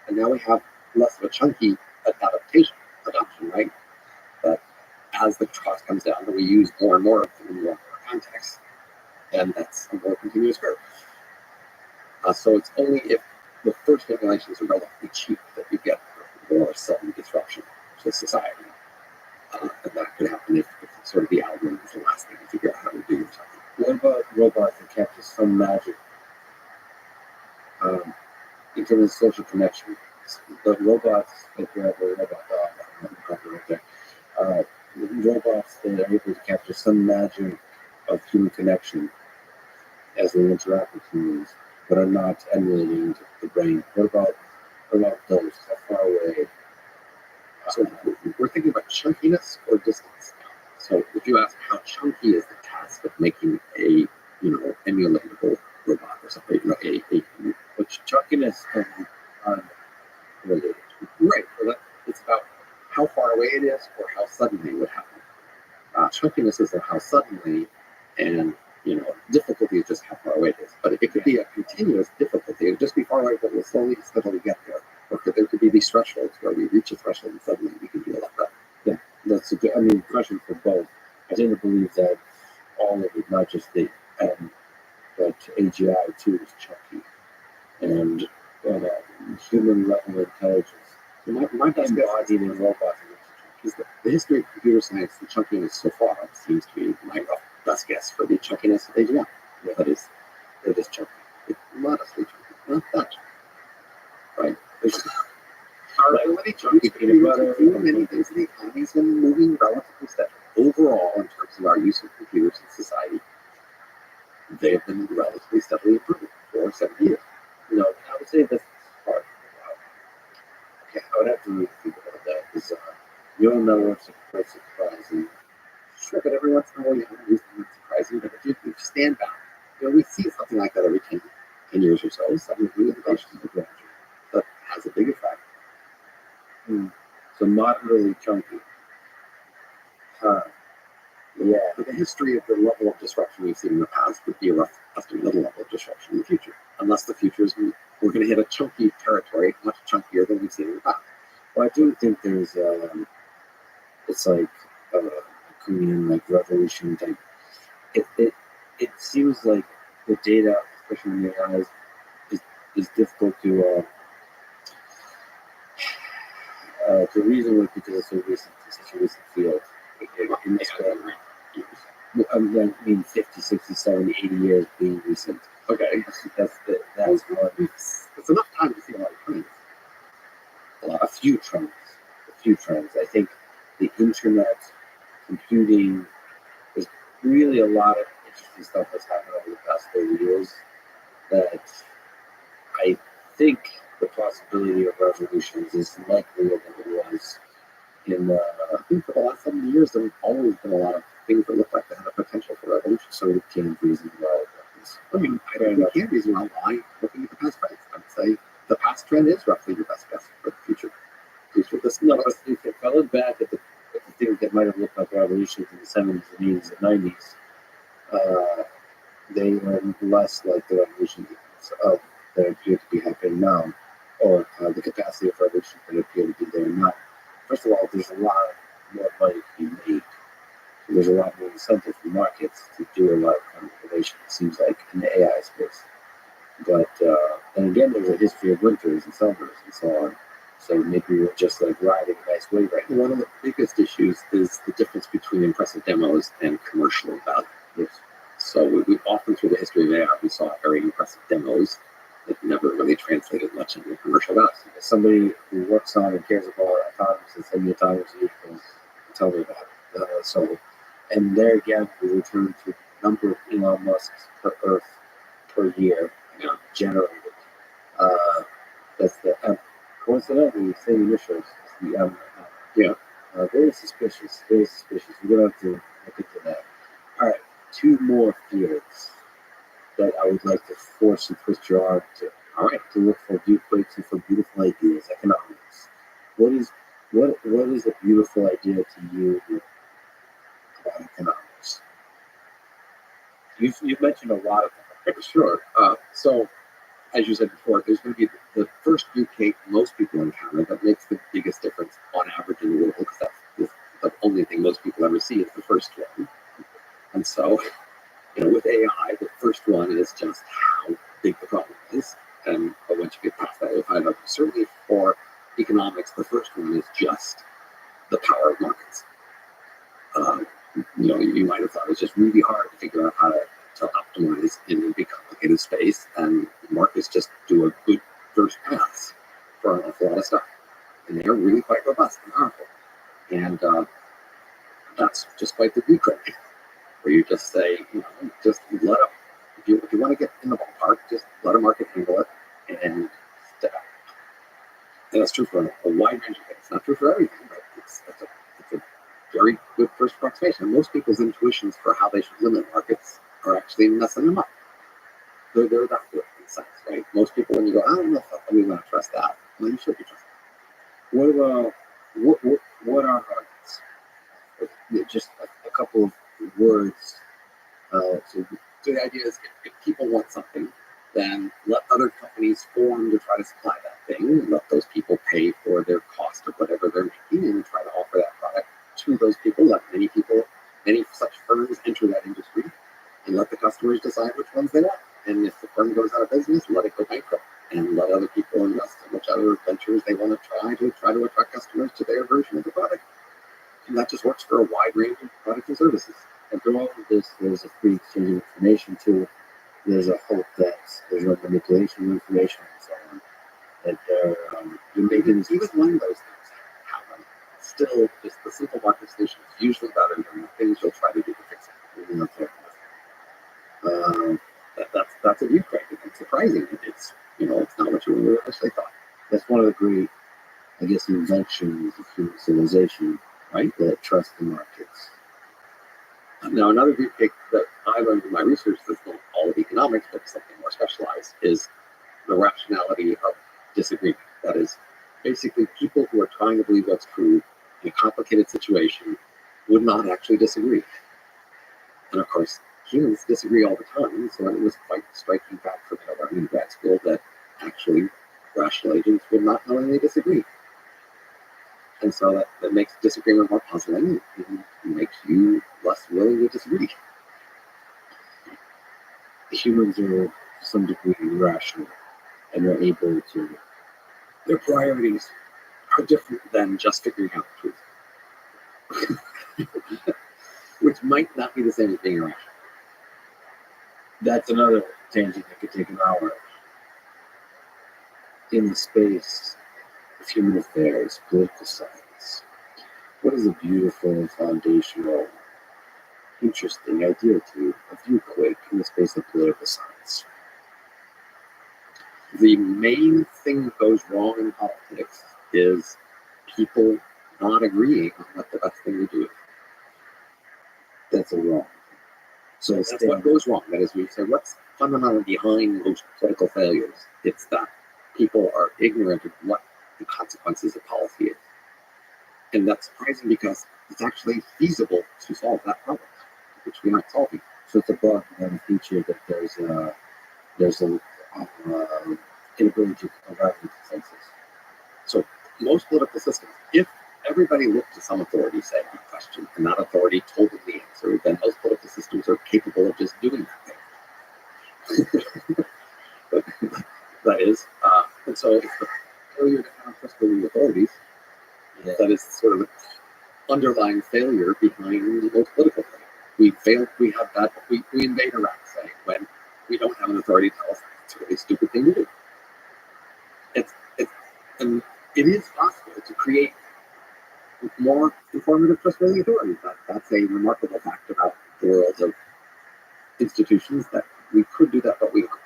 S5: and now we have less of a chunky adoption, right? But as the cost comes down, then we use more and more of them in more contexts, and that's a more continuous curve. So it's only if the first simulations are relatively cheap that you get more sudden disruption to society. And that could happen if sort of the algorithm is the last thing to figure out how to do something.
S4: What about robots that capture some magic in terms of social connection? The robots, like you have a robot dog, I don't know, right there. Robots that are able to capture some magic of human connection as they interact with humans, but are not emulating the brain. What about those? How far away?
S5: So we're thinking about chunkiness or distance. So if you ask how chunky is the task of making a emulatable robot or something,
S4: But chunkiness can be unrelated.
S5: right? Well, it's about how far away it is or how suddenly it would happen. Chunkiness is how suddenly, and difficulty is just how far away it is. But it could be a continuous difficulty. It would just be far away, but we'll slowly get there. Or there could be these thresholds where we reach a threshold and suddenly we can do a lot better.
S4: Yeah, that's a good. Question for both. I tend to believe that all of it, not just the but AGI too is chunky, and human level intelligence.
S5: My best guess
S4: in robots
S5: is that the history of computer science, the chunkiness so far seems to be my rough best guess for the chunkiness of AGI. Yeah, that is chunky. It's modestly chunky, not that chunky. Right? Our ability to do many things in the economy has been moving relatively steadily. Overall, in terms of our use of computers in society, they have been relatively steadily improving for 70 years.
S4: I would say that's hard. Okay, I would have to really think about that because neural networks are quite surprising.
S5: Sure, but every once in a while you have to do something surprising. But if you stand back, we see something like that every 10 years or so. Something new innovations of graduate that has a big effect.
S4: So moderately chunky. Yeah.
S5: But the history of the level of disruption we've seen in the past would be a rough estimate of the level of disruption in the future. Unless the future is we're going to hit a chunky territory, much chunkier than we've seen in the past.
S4: Well, I do think there's it's like a Korean revolution type. It seems like the data, especially in the AI, is difficult to reason with because it's such a recent field. In this I mean 50, 60, 70, 80 years being recent.
S5: Okay.
S4: That's
S5: it's enough time to see a lot of trends.
S4: A few trends. I think the internet, computing, there's really a lot of interesting stuff that's happened over the past 30 years that I think the possibility of revolutions is likelier than it was in
S5: I think for the last 70 years, there have always been a lot of things that look like they had a potential for revolution.
S4: So we can't reason well.
S5: I mean, we can't reason well by looking at the past trends. I would say the past trend is roughly your best guess for the future.
S4: No, but if I look back at the things that might have looked like revolutions in the 70s and 80s and 90s, they were less like the revolutions that appear to be happening now, or the capacity of revolution that appear to be there now. First of all, there's a lot more money to be made. There's a lot more incentive for markets to do a lot of innovation, it seems like, in the AI space. But then again, there's a history of winters and summers and so on. So maybe we're just riding a nice wave right now.
S5: One of the biggest issues is the difference between impressive demos and commercial value.
S4: Yes.
S5: So we often through the history of AI, we saw very impressive demos that never really translated much into commercial value.
S4: Somebody who works on and cares about autonomous and semi-autonomous vehicles, tell me about it. And there again, we return to the number of Elon Musks per Earth per year generated. That's the coincidentally the same initials as the M. Very suspicious. Very suspicious. We're gonna have to look into that. All right, two more fields that I would like to force and twist your arm to. All right, to look for breaks and for beautiful ideas. Economics. What is a beautiful idea to you about economics?
S1: You've mentioned a lot of them.
S5: Sure. So, as you said before, there's going to be the first new cake most people encounter that makes the biggest difference on average in the world, because that's the only thing most people ever see is the first one. And so, with AI, the first one is just how big the problem is. And but once you get past that, you'll find out certainly for economics, the first one is just the power of markets. You might have thought it's just really hard to figure out how to optimize in a big complicated space, and markets just do a good first pass for an awful lot of stuff, and they're really quite robust and powerful. And that's just quite the decode, where you just say, just let up. If you want to get in the ballpark, just let a market handle it, and that's true for a wide range of things. It's not true for everything, but it's a very good first approximation. Most people's intuitions for how they should limit markets are actually messing them up. They're that good in sense, right? Most people, when you go, I don't know if we want to trust that, well, you should be trusting.
S1: What about what are markets? Just a couple of words.
S5: So the idea is if people want something, then let other companies form to try to supply that thing. Let those people pay for their cost of whatever they're making and try to offer that product to those people. Let many such firms enter that industry, and let the customers decide which ones they want. And if the firm goes out of business, let it go bankrupt, and let other people invest in which other ventures they want to try to attract customers to their version of the product. And that just works for a wide range of products and services.
S1: And through all of this, there's a free exchange of information too. There's a hope that there's no manipulation of information and so on. That you're making
S5: even when those things happen, still just the simple market solution is usually better than the things you'll try to do to fix it. That's a viewpoint. It's surprising. It's not what you initially thought.
S1: That's one of the great, I guess, inventions of human civilization,
S5: right?
S1: That trust the markets.
S5: Now, another viewpoint that I learned in my research that's not all of economics, but something more specialized, is the rationality of disagreement. That is, basically, people who are trying to believe what's true in a complicated situation would not actually disagree. And of course, humans disagree all the time, so it was quite striking fact for me to learn in grad school that actually rational agents would not knowingly disagree. And so that makes disagreement more puzzling and makes you less willing to disagree.
S1: Humans are to some degree rational, and they're able to.
S5: Their priorities are different than just figuring out the truth, which might not be the same as being irrational.
S1: That's another tangent that could take an hour. In the space of human affairs, political science, what is a beautiful, foundational, interesting idea to you, a viewpoint in the space of political science?
S5: The main thing that goes wrong in politics is people not agreeing on what the best thing to do is.
S1: That's a wrong.
S5: So that's what goes wrong. That is, we say, what's fundamentally behind most political failures? It's that people are ignorant of what the consequences of policy is. And that's surprising because it's actually feasible to solve that problem, which we aren't solving.
S1: So it's a bug and a feature that there's a inability to arrive at consensus.
S5: So most political systems, if everybody looked to some authority, say, a question, and that authority told them the answer, then most political systems are capable of just doing that thing. But that is, and so it's the failure to have trustworthy authorities that is sort of the underlying failure behind most political things. We failed, we have that, we invade Iraq, say, when we don't have an authority to tell us it's a really stupid thing to do. And it is possible to create more informative, trustworthy authorities. That's a remarkable fact about the world of institutions, that we could do that, but we aren't.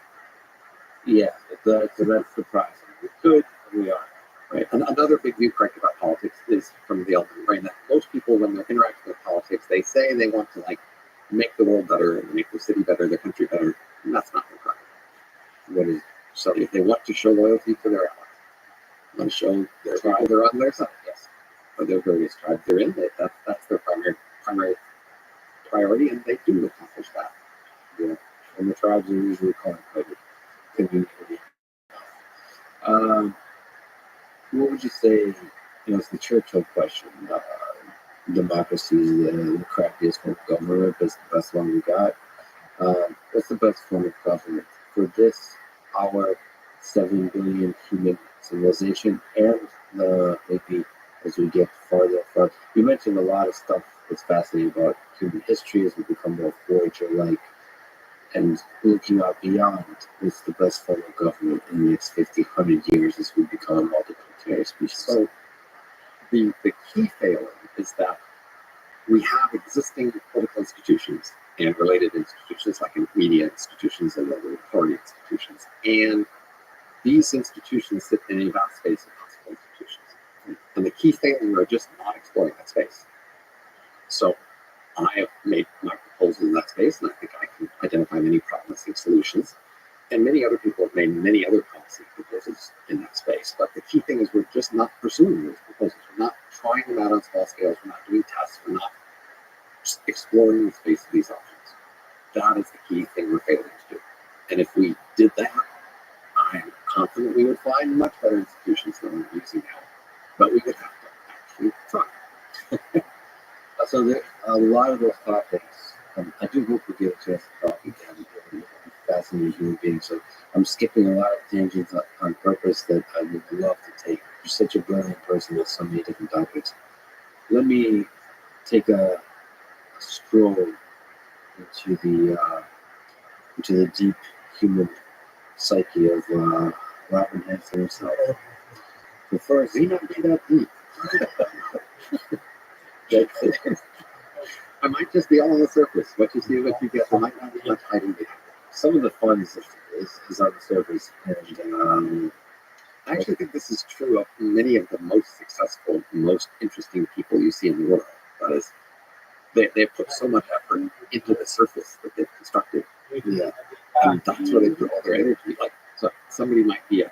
S1: Yeah, that's surprising. We could, but we aren't.
S5: Right. And another big view correct about politics is from the elephant brain, that most people, when they're interacting with politics, they say they want to make the world better, make the city better, the country better, and that's not correct. What is so if they want to show loyalty to their allies, want to show their people they're on their side, yes, or their various tribes they're in, that's their primary priority, and they do accomplish that.
S1: Yeah. and the tribes are usually contemplated conveniently. Um, what would you say? It's the Churchill question. Democracy is the crappiest form of government, but it's the best one we got. What's the best form of government for this, our 7 billion human civilization, and maybe as we get farther and farther? You mentioned a lot of stuff that's fascinating about human history as we become more Voyager-like, and looking out beyond, what's the best form of government in the next 50, 100 years as we become a multi-planetary species?
S5: So the key failing is that we have existing political institutions and related institutions like media institutions and other authority institutions. And these institutions sit in a vast space of possible institutions. And the key failing are just not exploring that space. So I have made my proposal in that space, and I think I can identify many promising solutions. And many other people have made many other promising proposals in that space. But the key thing is we're just not pursuing those proposals. We're not trying them out on small scales. We're not doing tests. We're not just exploring the space of these options. That is the key thing we're failing to do. And if we did that, I'm confident we would find much better institutions than we're using now. But we would have to actually try.
S1: So there, a lot of those topics, I do hope we get a chance to talk again. You're a fascinating human being. So I'm skipping a lot of tangents on purpose that I would love to take. You're such a brilliant person with so many different topics. Let me take a stroll into the deep human psyche of Robin Hanson himself. But first,
S5: May not be that deep. I might just be all on the surface. What you see, what you get. There might not be much hiding behind.
S1: some of the fun is on the surface, and
S5: I actually think this is true of many of the most successful, most interesting people you see in the world. That is, they put so much effort into the surface that they've constructed.
S1: yeah,
S5: And that's where they put all their energy. Like, so somebody might be a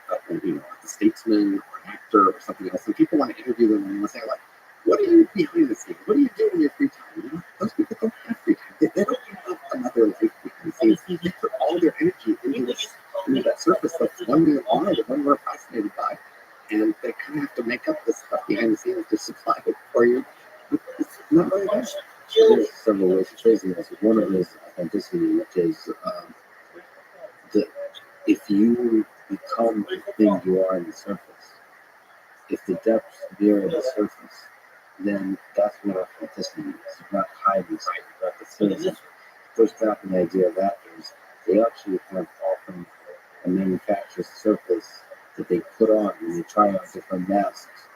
S5: statesman or an actor or something else, and people want to interview them and they want to say, like, what do you behind the scenes? What do you do in your free time? Those people don't have free time. They don't have another life behind the scenes. They put all their energy into that surface. That's one we admire, the one we're fascinated by. And they kind of have to make up this stuff behind the scenes to supply it for you. It's not very good.
S1: there's several ways to phrase this. One of them is authenticity, which is that if you become the thing you are in the surface, if the depths mirror the surface, then that's what authenticity is. You're not hiding something, you're not the citizen. First drafting idea of that is they actually have often a manufactured surface that they put on when they try on different masks.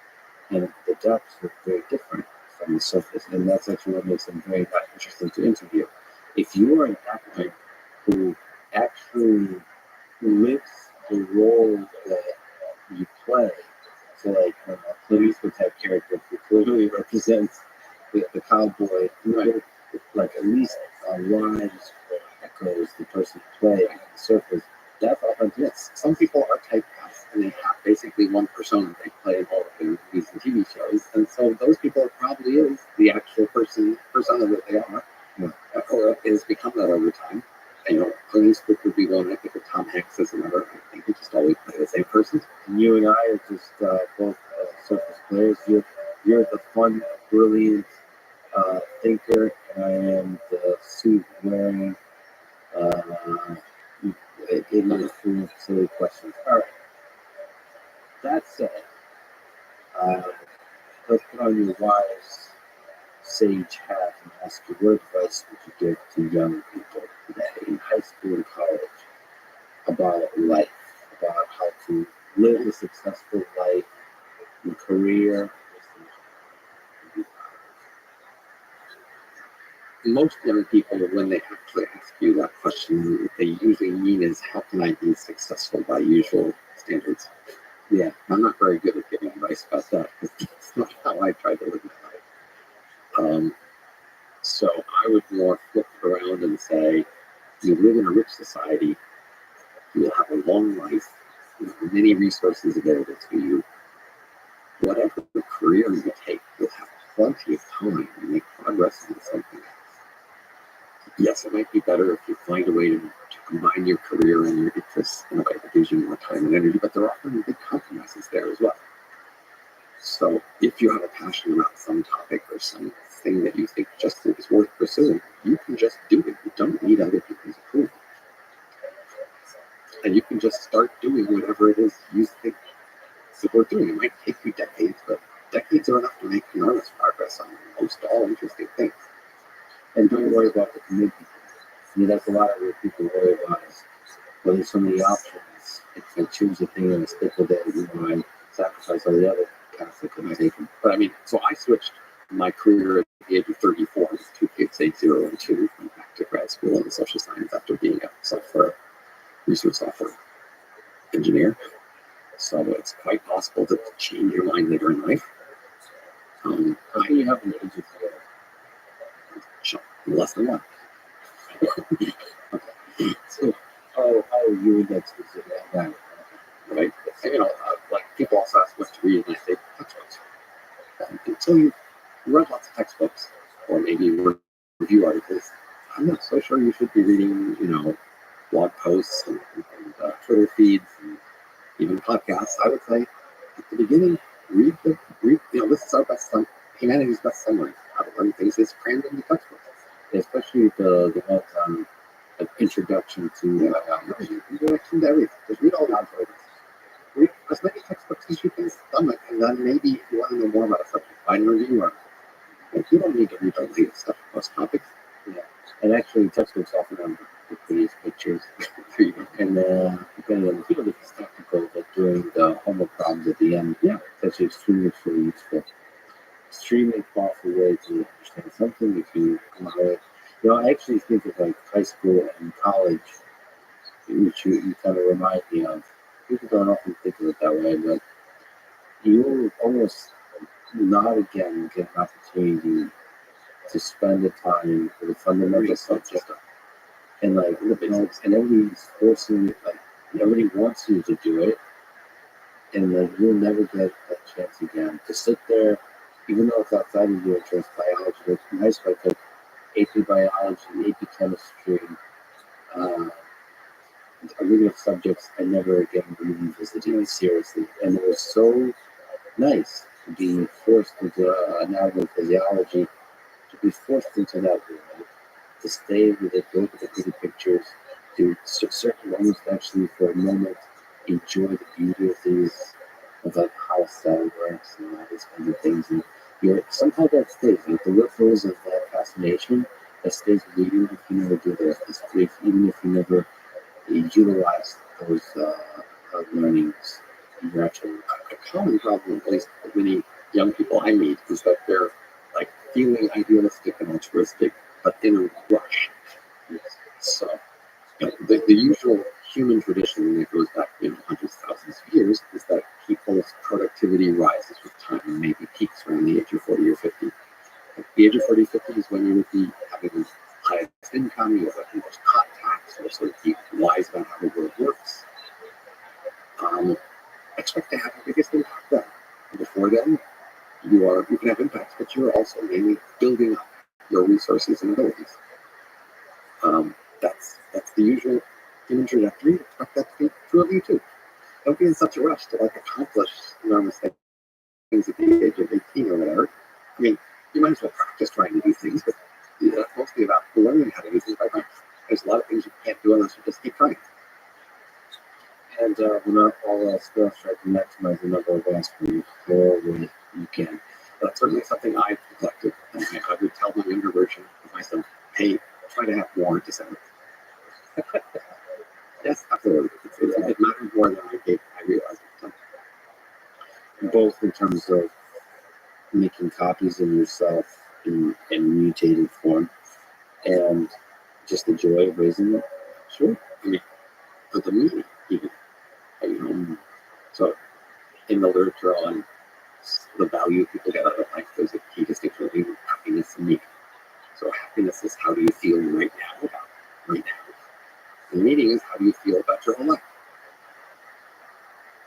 S1: And the depths look very different from the surface. And that's actually what makes them very interesting to interview. If you are an actor who actually lives the role that you play, so like a Clint Eastwood type character who clearly represents the cowboy, right? Like at least lives echoes the person playing on the surface. That's authentic.
S5: Yes, some people are typecast and they have basically one persona they play in all of their movies and TV shows, and so those people probably is the actual persona that they are, or has become that over time. Clint Eastwood would be one. I think of Tom Hanks as another. I think we just always play the same person.
S1: And you and I are just both surface players. You're the fun, brilliant thinker, and I am the suit wearing idiot fool silly questions. All right. That said, uh, let's put on your wise sage hat and ask you, what advice would you give to young people today in high school and college about life, about how to live a successful life and career?
S5: Most young people, when they actually ask you that question, what they usually mean is, how can I be successful by usual standards?
S1: Yeah,
S5: I'm not very good at giving advice about that because that's not how I try to live my life. So I would more flip it around and say, you live in a rich society, you'll have a long life, many resources available to you. Whatever career you take, you'll have plenty of time to make progress in something else. yes, it might be better if you find a way to combine your career and your interests in a way that gives you more time and energy, but there are often big compromises there as well. So if you have a passion about some topic or something that you think just is worth pursuing, you can just do it. You don't need other people's approval. And you can just start doing whatever it is you think is worth doing. It might take you decades, but decades are enough to make enormous progress on most all interesting things.
S1: And don't worry about the commitment. I mean, that's a lot of what people worry about is, well, there's so many options. If I choose a thing and I stick with it, you know, I sacrifice all the other paths that could be taken.
S5: But I mean, so I switched my career at the age of 34 with two kids, age 0 and 2, went back to grad school in social science after being a research software engineer. So it's quite possible to change your mind later in life.
S1: How do you have an age of
S5: Less than one.
S1: So, how you would like to sit that?
S5: Right? And, like people also ask what to read, and I say textbooks. Until you read lots of textbooks, or maybe review articles, I'm not so sure you should be reading, blog posts and Twitter feeds and even podcasts. I would say at the beginning, read. This is our best humanity's best summary. How to learn things is crammed into textbooks,
S1: Especially the ones on an introduction to
S5: introduction to everything. Just read all the articles. Read as many textbooks as you can stomach, and then maybe if you want to know more about a subject, find a review article. You don't need to read the latest stuff on most topics.
S1: Yeah. And actually, textbooks often have the prettiest pictures. And depending on the field, if it's technical, but doing the homework problems at the end, yeah, that's extremely useful. Extremely powerful way to understand something if you enjoy it. I actually think of like high school and college, which you kind of remind me of. People don't often think of it that way, but you almost not again get an opportunity to spend the time with a fundamental subject, and and everybody's forcing like everybody wants you to do it, and like you'll never get that chance again to sit there, even though it's outside of your interest. Biology, it's nice if I took AP biology, AP chemistry, uh, a reading of subjects I never again really visited seriously, and it was so nice to be forced into anatomy physiology, to be forced into that world, to stay with it, look at the pretty pictures, to certain moments actually for a moment enjoy the beauty of these, of like how a cell works and all these kinds of things. And somehow that stays, like the ripples of that fascination that stays with you if you never do the rest of this, even if you never utilize those learnings in your actual life.
S5: A common problem, at least with many young people I meet, is that they're like feeling idealistic and altruistic, but in a rush. So, the usual human tradition that goes back, hundreds, thousands of years, is that people's productivity rises with time and maybe peaks around the age of 40 or 50. At the age of 40, 50 is when you would be having the highest income, you have the most contacts, you're sort of be wise about how the world works. Expect to have the biggest impact then. Before then, you can have impacts, but you're also mainly building up your resources and abilities. That's the usual human trajectory. Expect that to be true of you too. Don't be in such a rush to accomplish enormous things at the age of 18 or whatever. I mean, you might as well practice trying to do things, but that's mostly about learning how to do things by practice. There's a lot of things you can't do unless you just keep trying.
S1: And we're not all still trying to maximize the number of aspirins however you can.
S5: That's certainly something I've neglected. I would tell the younger version of myself, hey, try to have more to say. Yes, absolutely. It matters more than I realized at the time.
S1: Both in terms of making copies of yourself in mutated form and just the joy of raising them.
S5: Sure. I mean, for the meaning, even. So, in the literature on the value people get out of life, there's a key distinction between happiness and meaning. So, happiness is how do you feel right now about right now. And meaning is how do you feel about your own life.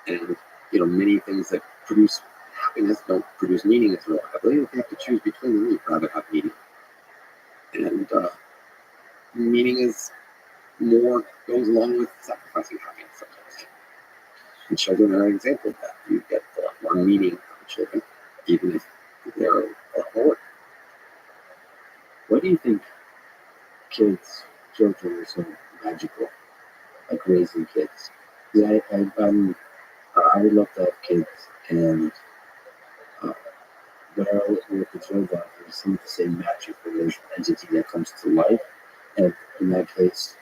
S5: And, many things that produce happiness don't produce meaning as reliably. If you have to choose between them, you'd rather have meaning. And meaning is more goes along with sacrificing happiness sometimes. And children are an example of that. You get a lot more meaning out of children, even if they're a lot more work.
S4: Why do you think children are so magical, like raising kids? 'Cause I would love to have kids, and uh, when I work with robots, there's some of the same magic when there's an entity that comes to life. And in that case,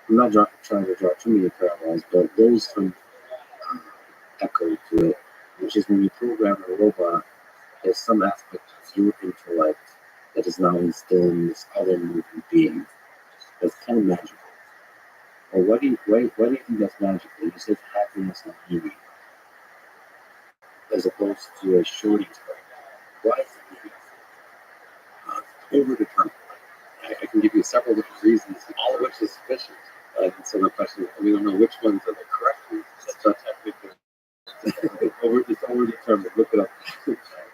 S4: I'm not trying to draw too many parallels, but there's some uh, echo to it, which is when you program a robot, there's some aspect of your intellect that is now instilled in this other moving being. That's kind of magical. Or why do you think that's magical? You said happiness and meaning, as opposed to a shorty term. Why is it meaningful?
S5: Overdetermined. I can give you several different reasons, all of which is sufficient. So the question is, we don't know which ones are the correct reasons. That's not technically
S4: It's overdetermined. Look it up.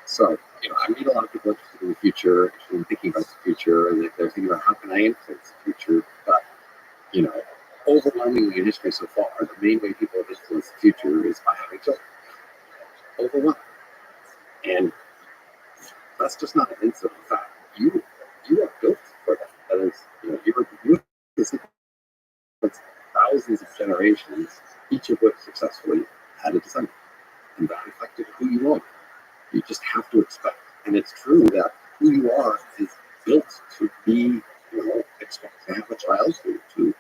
S5: so. I meet a lot of people interested in the future, interested in thinking about the future, and they're thinking about how can I influence the future. But overwhelmingly in history so far, the main way people have influenced the future is by having children. Overwhelming. And that's just not an incident fact. You are built for that. That is, you it's thousands of generations, each of which successfully had a descendant. And that affected who you are. You just have to expect. And it's true that who you are is built to be, expect to have a child, to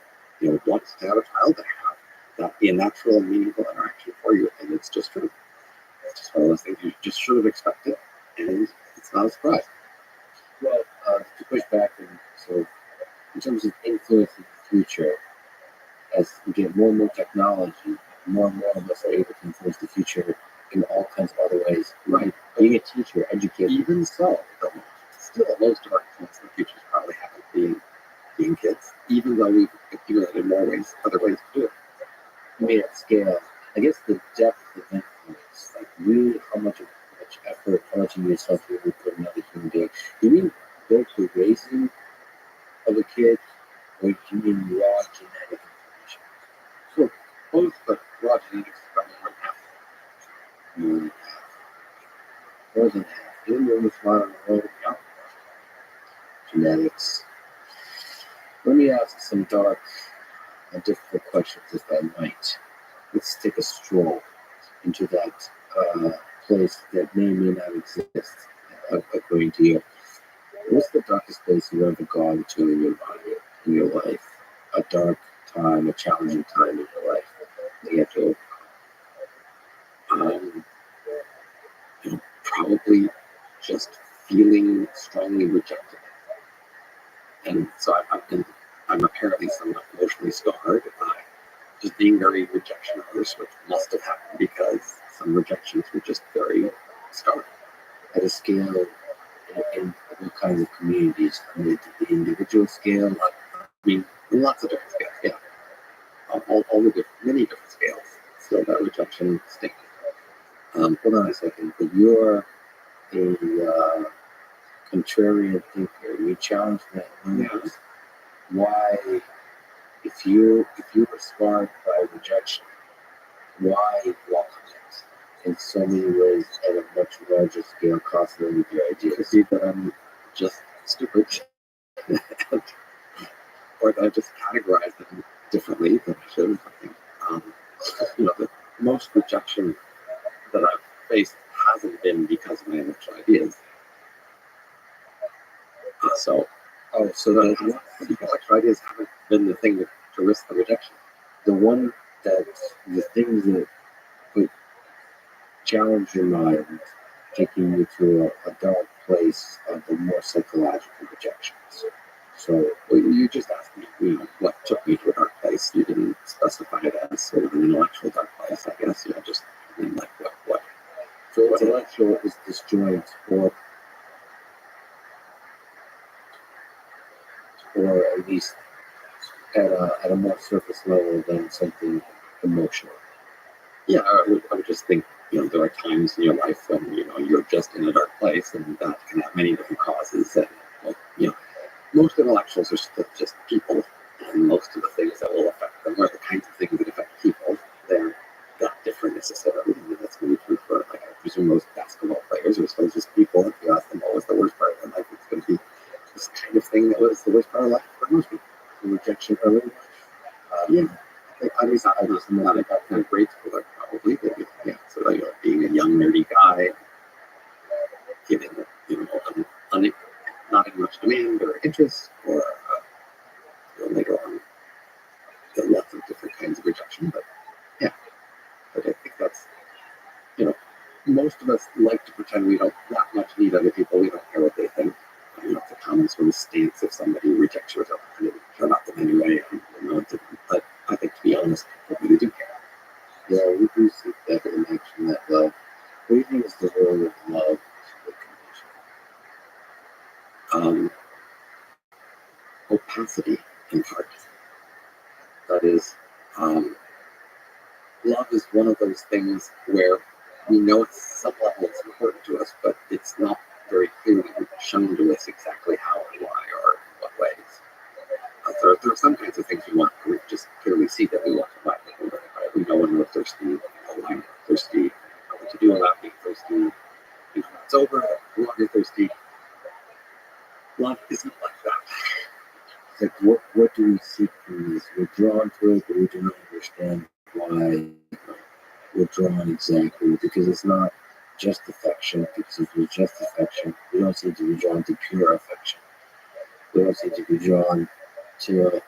S5: want to have a child, to have that be a natural and meaningful interaction for you. And it's just true. It's just one of those things you just should have expected, and it's not a surprise.
S4: Well, to push back, so in terms of influencing the future, as we get more and more technology, more and more of us are able to influence the future in all kinds of other ways.
S5: Right.
S4: Being a teacher, educator.
S5: Even so, still most of our influence in the future is probably happening being kids, even though we've accumulated in more ways, other ways to do it.
S4: I mean, at scale, I guess the depth of influence, like really how much effort, how much of yourself you would put in another human being. You mean both the raising of a kid, or do you mean raw genetic information?
S5: So both the raw genetics is probably more than half.
S4: More than half. Even when it's not on the road, genetics. Let me ask some dark and difficult questions, if I might. Let's take a stroll into that place that may or may not exist, according to you. What's the darkest place you've ever gone to in your body, in your life? A dark time, a challenging time in your life that you have to
S5: Um, Probably just feeling strongly rejected. And so I'm apparently somewhat emotionally scarred by just being very rejection averse, which must have happened because some rejections were just very scarring.
S4: at a scale in all kinds of communities. I mean, the individual scale.
S5: I mean, lots of different scales, yeah. All the many different scales. So that rejection stinks.
S4: Hold on a second, but you're a contrarian thinker. You challenge that limits. Why, if you were scarred by rejection, why welcome it in so many ways at a much larger scale, constantly with your
S5: To
S4: ideas?
S5: see that I'm just stupid, or that I just categorize them differently than I should. The most rejection that I've faced hasn't been because of my intellectual ideas. So the intellectual ideas haven't been the thing to risk the rejection.
S4: The things that could challenge your mind, taking you to a dark place of the more psychological rejections. So
S5: Well, you just asked me, what took me to a dark place. You didn't specify it as sort of an intellectual dark place, I guess. Just like what?
S4: so intellectual is disjoint, or at least at a more surface level than something emotional.
S5: Yeah, I would just think, there are times in your life when, you're just in a dark place, and that can have many different causes. And, most intellectuals are still just people, and most of the things that will affect them are the kinds of things that affect people. They're not different necessarily. I mean, that's going to be true for, like, I presume most basketball players are still just people. If you ask them what was the worst part of their life, it's going to be this kind of thing that was the worst part of life for most people.
S1: The rejection early.
S5: Yeah. I mean, not about kind of grade school, like, probably, but yeah. So, like, being a young, nerdy guy, giving, not in much demand or interest, or later on, there are lots of different kinds of rejection. But yeah, but I think that's, most of us like to pretend we don't that much need other people. We don't care what they think. It's a common sort of stance if somebody rejects you or something. You care about them anyway. But I think, to be honest, people really do care.
S1: Yeah, we do see that in action, that love. What do you think is the role of love to the connection?
S5: Opacity, in part. That is, love is one of those things where we know at some level it's important to us, but it's not very clearly shown to us exactly how and why or in what ways. There are some kinds of things we want to just clearly see that we want to buy. We know when we're thirsty, we know why we're thirsty, we know what to do about being thirsty, we know when it's over, we want to be thirsty. Love isn't like that.
S1: It's like, what do we seek from this? We're drawn to it, but we do not understand why we're drawn exactly, because it's not just affection, because if it's just affection, we don't seem to be drawn to pure affection. We don't seem to be drawn to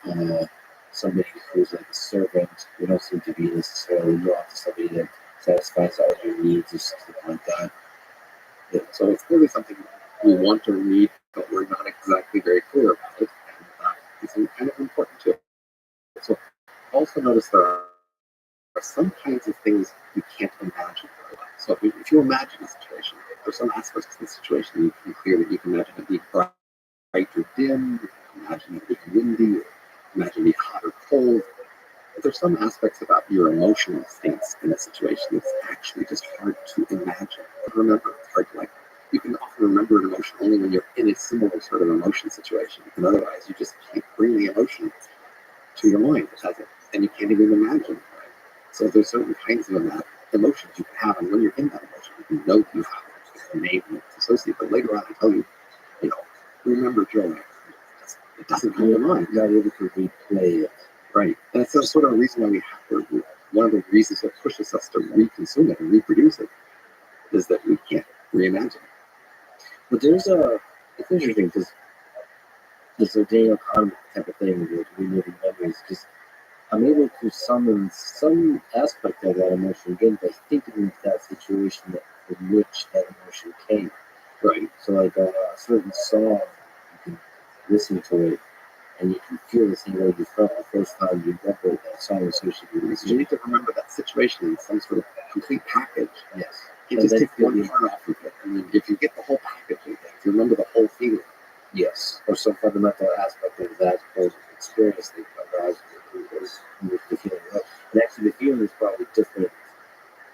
S1: somebody who's like a servant. We don't seem to be necessarily drawn to somebody that satisfies all your needs or something like that.
S5: Yeah, so it's clearly something we want to read, but we're not exactly very clear about it, and that is kind of important too. So also notice there are some kinds of things we can't imagine very well. So if you imagine a situation, there's some aspects of the situation you can clearly you can imagine it being bright or dim, you can imagine it being windy, or imagine it being hot or cold. But there's some aspects about your emotional states in a situation that's actually just hard to imagine. Remember, it's hard to, like, you can often remember an emotion only when you're in a similar sort of emotion situation, and otherwise you just can't bring the emotion to your mind, and you can't even imagine it. Right? So there's certain kinds of emotions you can have, and when you're in that emotion, you can know you have it, you can name it, associate. But later on, I tell you, remember joy. It doesn't come to mind.
S1: Not able to replay it.
S5: Right. And it's sort of a reason why we have to, one of the reasons that pushes us to reconsume it and reproduce it is that we can't reimagine it.
S1: But it's interesting because it's a Daniel Kahneman type of thing with reliving memories, because I'm able to summon some aspect of that emotion again by thinking of that situation from which that emotion came.
S5: Right.
S1: So like a certain song, you can listen to it and you can feel the same way you felt the first time you remember that song associated with it.
S5: You need to remember that situation in some sort of complete package.
S1: Yes.
S5: You just take one part off of it, and then if you get the whole package, if you remember the whole feeling.
S1: Yes. Or some fundamental aspect of that whole experience that aroused the feeling. And actually the feeling is probably different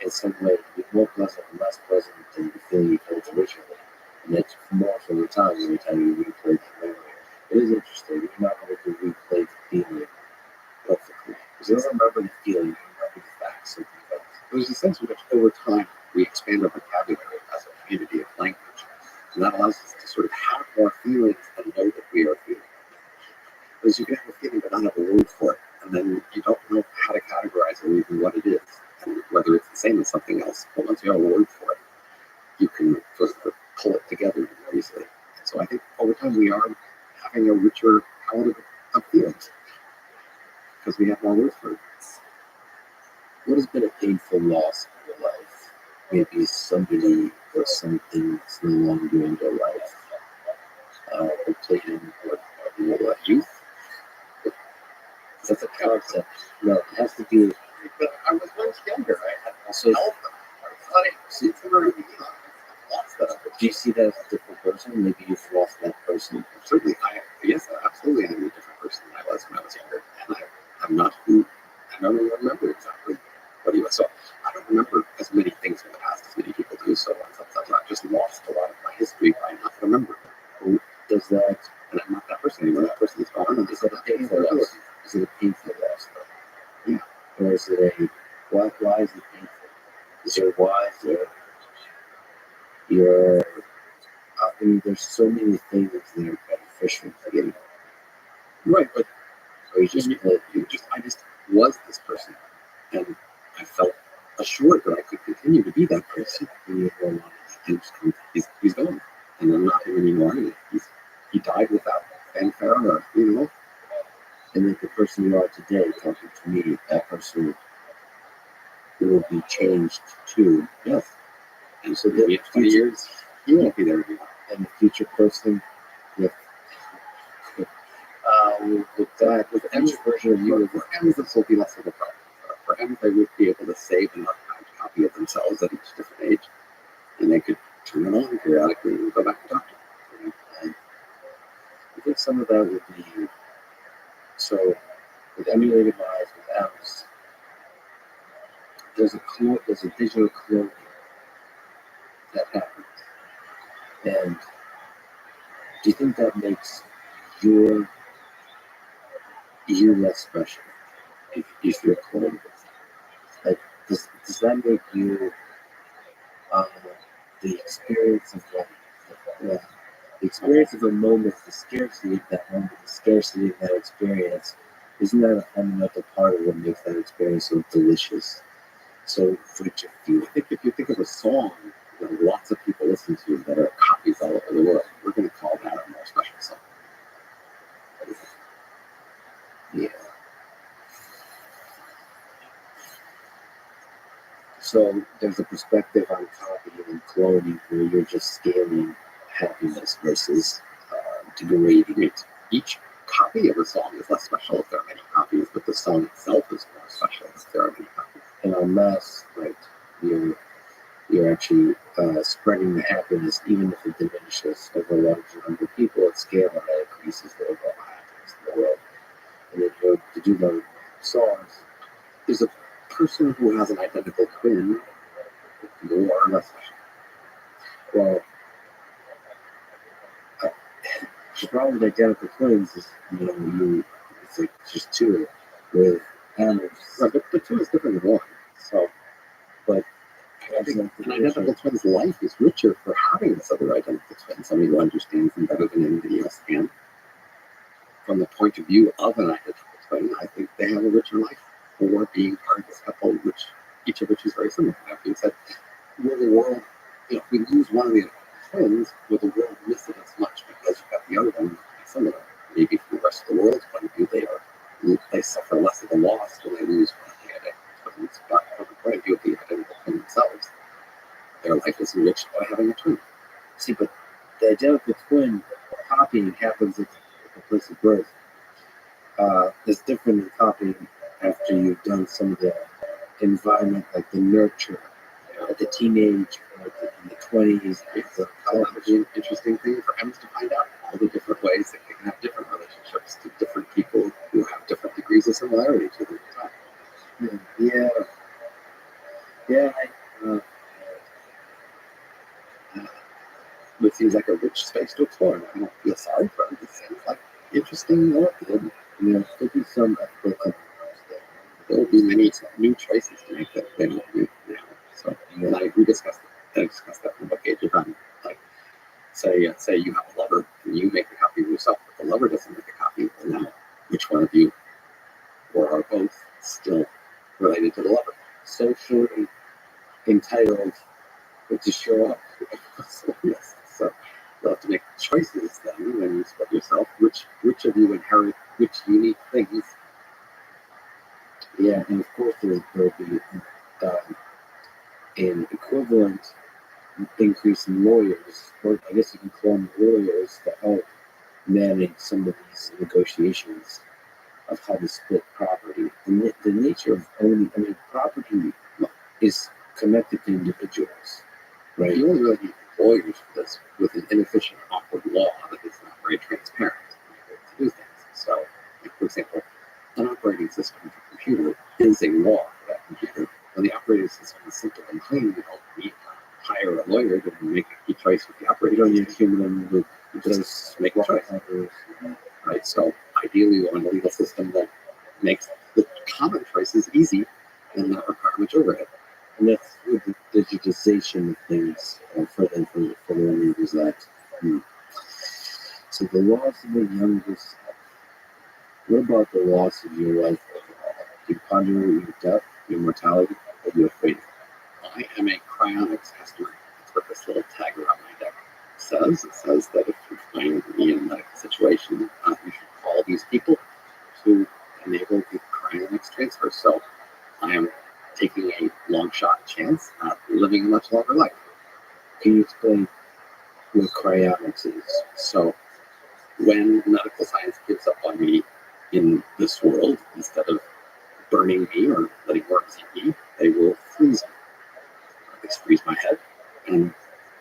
S1: in some way. It can be more pleasant and less pleasant than the feeling you felt originally. And that's more from the time every time you replay that memory. It is interesting. You're not able to replay the feeling perfectly. Because you don't remember the feeling, you remember the facts of the event.
S5: There's a sense in which over time we expand our vocabulary as a community of language. And that allows us to sort of have more feelings and know that we are feeling. Because you can have a feeling but not have a word for it. And then you don't know how to categorize it or even what it is. And whether it's the same as something else. But once you have a word for it, you can sort of pull it together more easily. And so I think over time we are having a richer palette of feelings. Because we have more words for it.
S1: What has been a painful loss in your life? Maybe somebody or something that's no longer in your life. Completing your youth. That's a concept. No, it has to do.
S5: But I was once younger. I had also health. I thought lost that.
S1: Do you see that as a different person? Maybe you've lost that person.
S5: Certainly, yes, absolutely, I'm a different person than I was when I was younger, and I'm not who. I don't remember exactly what he was. So I don't remember as many things from the past as many people do. So sometimes I just lost a lot of my history by not remembering.
S1: Does that?
S5: And I'm not that person
S4: painful loss, though? Yeah. Or is it a why is it painful? Is there why? Is there your I mean, there's so many things that are beneficial to getting,
S5: Right, but
S4: or you just
S5: I just was this person, and I felt assured that I could continue to be that person. And you go along, and he's gone, and I'm not him anymore. He died without fanfare or
S4: and then the person you are today talking to me, that person will be changed too.
S5: Yes. And
S4: So
S5: so maybe in 20 years he won't be there anymore.
S4: And the future person, with with that,
S5: With M's version of you, for M's, this will be less of a problem. For M's, they would be able to save an archived copy of themselves at each different age, and they could turn it on periodically and go back and talk to them.
S4: and I think some of that would be so with emulated lives with apps. There's a digital cloning that happens, and do you think that makes your you less special if you're cloned? Like, does that make you uh, the experience of the experience of a moment, the scarcity of that moment, the scarcity of that experience? Isn't that a fundamental part of what makes that experience so delicious, so rich of
S5: I think if you think of a song that lots of people listen to that are copies all over the world, we're going to call that a more special song.
S4: Yeah. So there's a perspective on copying and cloning where you're just scaling happiness versus degrading it.
S5: Each copy of a song is less special if there are many copies, but the song itself is more special if there are many copies.
S4: And en masse, right, you're actually spreading the happiness, even if it diminishes over a larger number of people at scale, and that increases the overall happiness in the world. And then to do the songs,
S5: There's a person who has an identical twin, more or less special.
S4: well, the problem with identical twins is, it's like just two with animals.
S5: Right, but two is different than one. So, but I think an identical twin's life is richer for having this other identical twin, somebody who understands them better than anybody else can. From the point of view of an identical twin, I think they have a richer life for being part of this couple, each of which is very similar. That being said, will the world, if we lose one of the twins, will the world miss it as much because you've got the other one similar? Maybe from the rest of the world's point of view, they suffer less of a loss when they lose one of the identical twins. But from the point of view of the identical twin themselves, their life is enriched by having a twin.
S4: See, but the identical twin copying happens at the place of birth. It's different than copying after you've done some of the environment, like the nurture, at the teenage, or in the 20s.
S5: That would be an interesting thing for M's to find out all the different ways that they can have different relationships to different people who have different degrees of similarity to them.
S4: Yeah. Yeah.
S5: It seems like a rich space to explore. I don't feel sorry for them. It seems like interesting work.
S4: There'll be some ethical.
S5: There will be many new choices to make that they don't do now. So, and we discussed it. I discussed that in the book Age of Ren. Like, say you have a lover and you make a copy of yourself, but the lover doesn't make a copy. Well, now, which one of you, or are both, still related to the lover?
S4: Socially entitled to show up.
S5: So, yes. So you'll have to make choices then when you split yourself. Which of you inherit which unique things?
S4: Yeah, and of course there'll be an equivalent increase in lawyers, or I guess you can call them lawyers, to help manage some of these negotiations of how to split property. And the nature of owning, property is connected to individuals, right?
S5: You only really need lawyers for this with an inefficient, awkward law that is not very transparent to do things. So, like, for example, an operating system for a computer is a law for that computer. When the operating system is simple and clean, you don't need to hire a lawyer to make a choice with the operating system.
S4: You don't need human in the loop.
S5: You just make a choice. Right? So, ideally, we want a legal system that makes the common choices easy and not require much overhead.
S1: And that's with the digitization of things for the learners that. So the loss of the youngest. What about the loss of your life overall? Do you ponder your death, your mortality, or your fate?
S5: I am a cryonics customer. That's what this little tag around my deck says. It says that if you find me in a medical situation, you should call these people to enable the cryonics transfer. So I am taking a long shot chance at living a much longer life.
S1: Can you explain what cryonics is?
S5: So when medical science gives up on me in this world, instead of burning me or letting worms eat me, they will freeze me. They freeze my head, and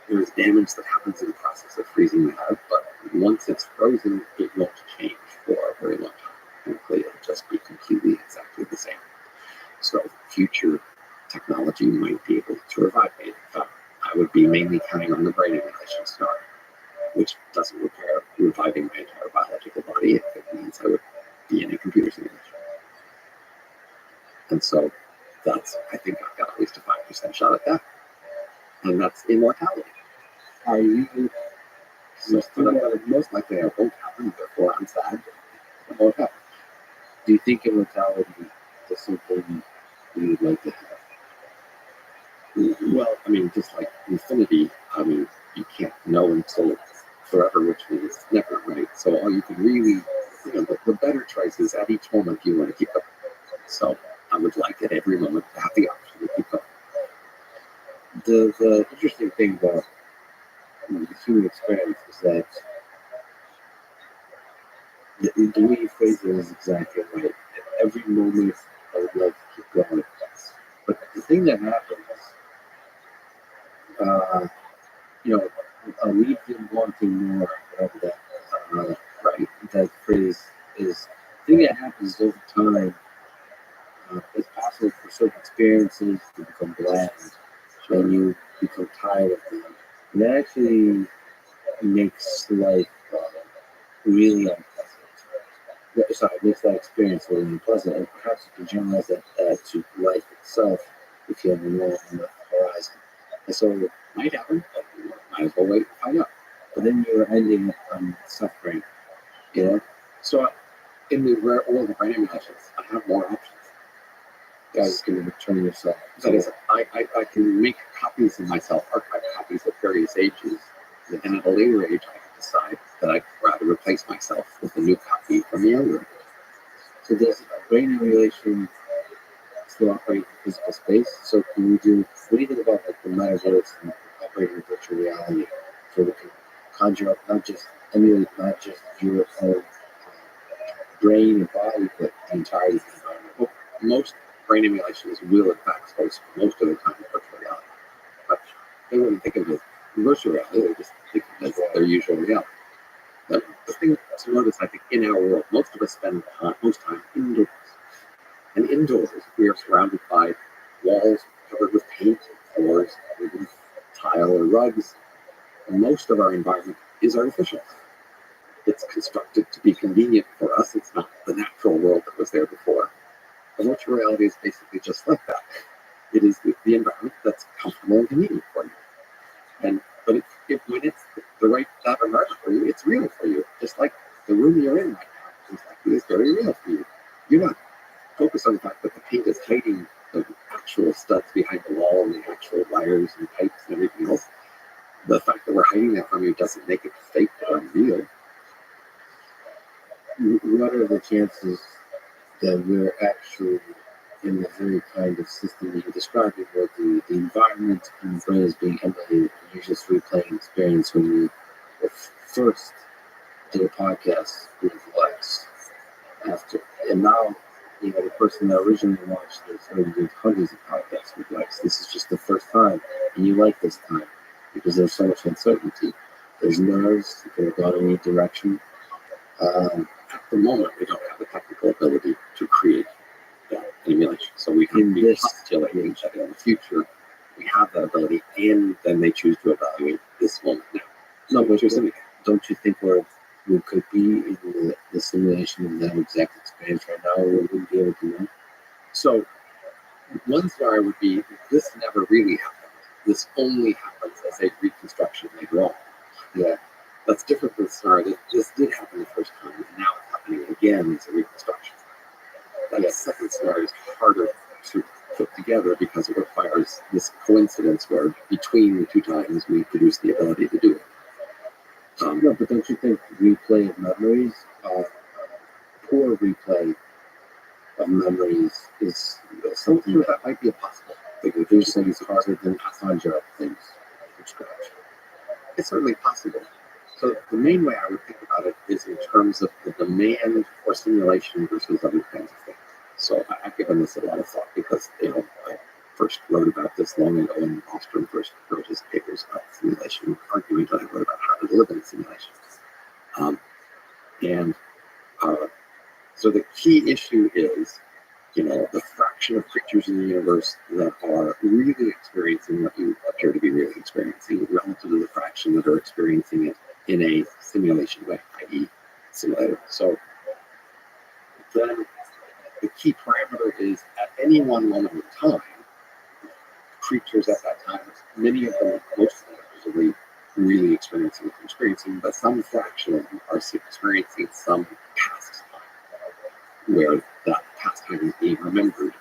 S5: there's damage that happens in the process of freezing the head, but once it's frozen, it won't change for a very long time. Hopefully, it'll just be completely exactly the same. So future technology might be able to revive me. In fact, I would be mainly counting on the brain emulation scenario, which doesn't require reviving my entire biological body if it means I would be in a computer simulation. And so I think I've got at least a 5% shot at that. And that's immortality.
S1: Are you?
S5: But most likely I won't happen, therefore I'm sad. It won't happen.
S1: Do you think immortality is something you would like to have?
S5: Well, I mean, just like infinity, I mean, you can't know until it's forever, which means never, right? So all you can really, the better choice is at each moment you want to keep going. So I would like at every moment to have the option to keep going.
S1: The interesting thing about the human experience is that the way you phrase it is exactly right. At every moment, I would like to keep going. But the thing that happens, we've been wanting more, whatever that, right, that phrase is. The thing that happens over time, it's possible for certain experiences to become bland, and you become tired of them. And that actually makes life really unpleasant. It makes that experience really unpleasant, and perhaps you can generalize that to life itself if you have a long enough horizon. And so it might happen, but you might as well wait and find out. But then you're ending on suffering, you know?
S5: So in the rare world of brain emulations, I have more options.
S1: Guys can return yourself.
S5: That is, I can make copies of myself, archive copies at various ages, and at a later age, I can decide that I'd rather replace myself with a new copy from the younger age.
S1: So there's brain emulation still operating in physical space. So what do you think about like the metaverse and operating in virtual reality, so we can conjure up not just emulate not just your own brain and body, but the entirety of the environment?
S5: Well, most brain emulations will in fact host most of the time in virtual reality. But they wouldn't think of it as virtual reality, they just think of it as their usual reality. The thing to notice, I think, in our world, most of us spend most time indoors. And indoors, we are surrounded by walls covered with paint, floors covered with tile or rugs. And most of our environment is artificial. It's constructed to be convenient for us. It's not the natural world that was there before. And virtual reality is basically just like that. It is the environment that's comfortable and convenient for you. But when it's the right type of environment for you, it's real for you. Just like the room you're in right now, exactly, is very real for you. You're not focused on the fact that the paint is hiding the actual studs behind the wall and the actual wires and pipes and everything else. The fact that we're hiding that from you doesn't make it fake or unreal.
S1: What are the chances that we're actually in the very kind of system that you're describing, where the environment and the brain is being emulated, and you're just replaying the experience when you first did a podcast with Lex, and now the person that originally watched this, or did hundreds of podcasts with Lex, this is just the first time, and you like this time because there's so much uncertainty. There's nerves, you could have gone in any direction.
S5: At the moment, we don't have the technical ability to create that emulation. So we can be postulating that in the future we have that ability, and then they choose to evaluate this moment now.
S1: No, but don't you think we could be in the simulation of that exact experience?
S4: is right now, we wouldn't be able to know.
S5: So one scenario would be this never really happened. This only happens as a reconstruction later on.
S4: Yeah,
S5: That's different than the scenario that this did happen the first time, and now it's happening again as a reconstruction. That second scenario is harder to put together because it requires this coincidence where between the two times we produce the ability to do it.
S4: no, but don't you think replay of memories, poor replay of memories is something
S5: that might be a possible
S4: that would do things harder than conjure up things from scratch?
S5: It's certainly possible. So the main way I would think about it is in terms of the demand for simulation versus other kinds of things. So I've given this a lot of thought because I first wrote about this long ago when Ostrom first wrote his papers about simulation, arguing that I wrote about how to live in a simulation. And so the key issue is, the fraction of creatures in the universe that are really experiencing what you appear to be really experiencing relative to the fraction that are experiencing it in a simulation way, i.e. simulator. So then the key parameter is at any one moment in time, creatures at that time, many of them, most of them are really experiencing what they're experiencing, but some fraction of them are experiencing some past time where that past time is being remembered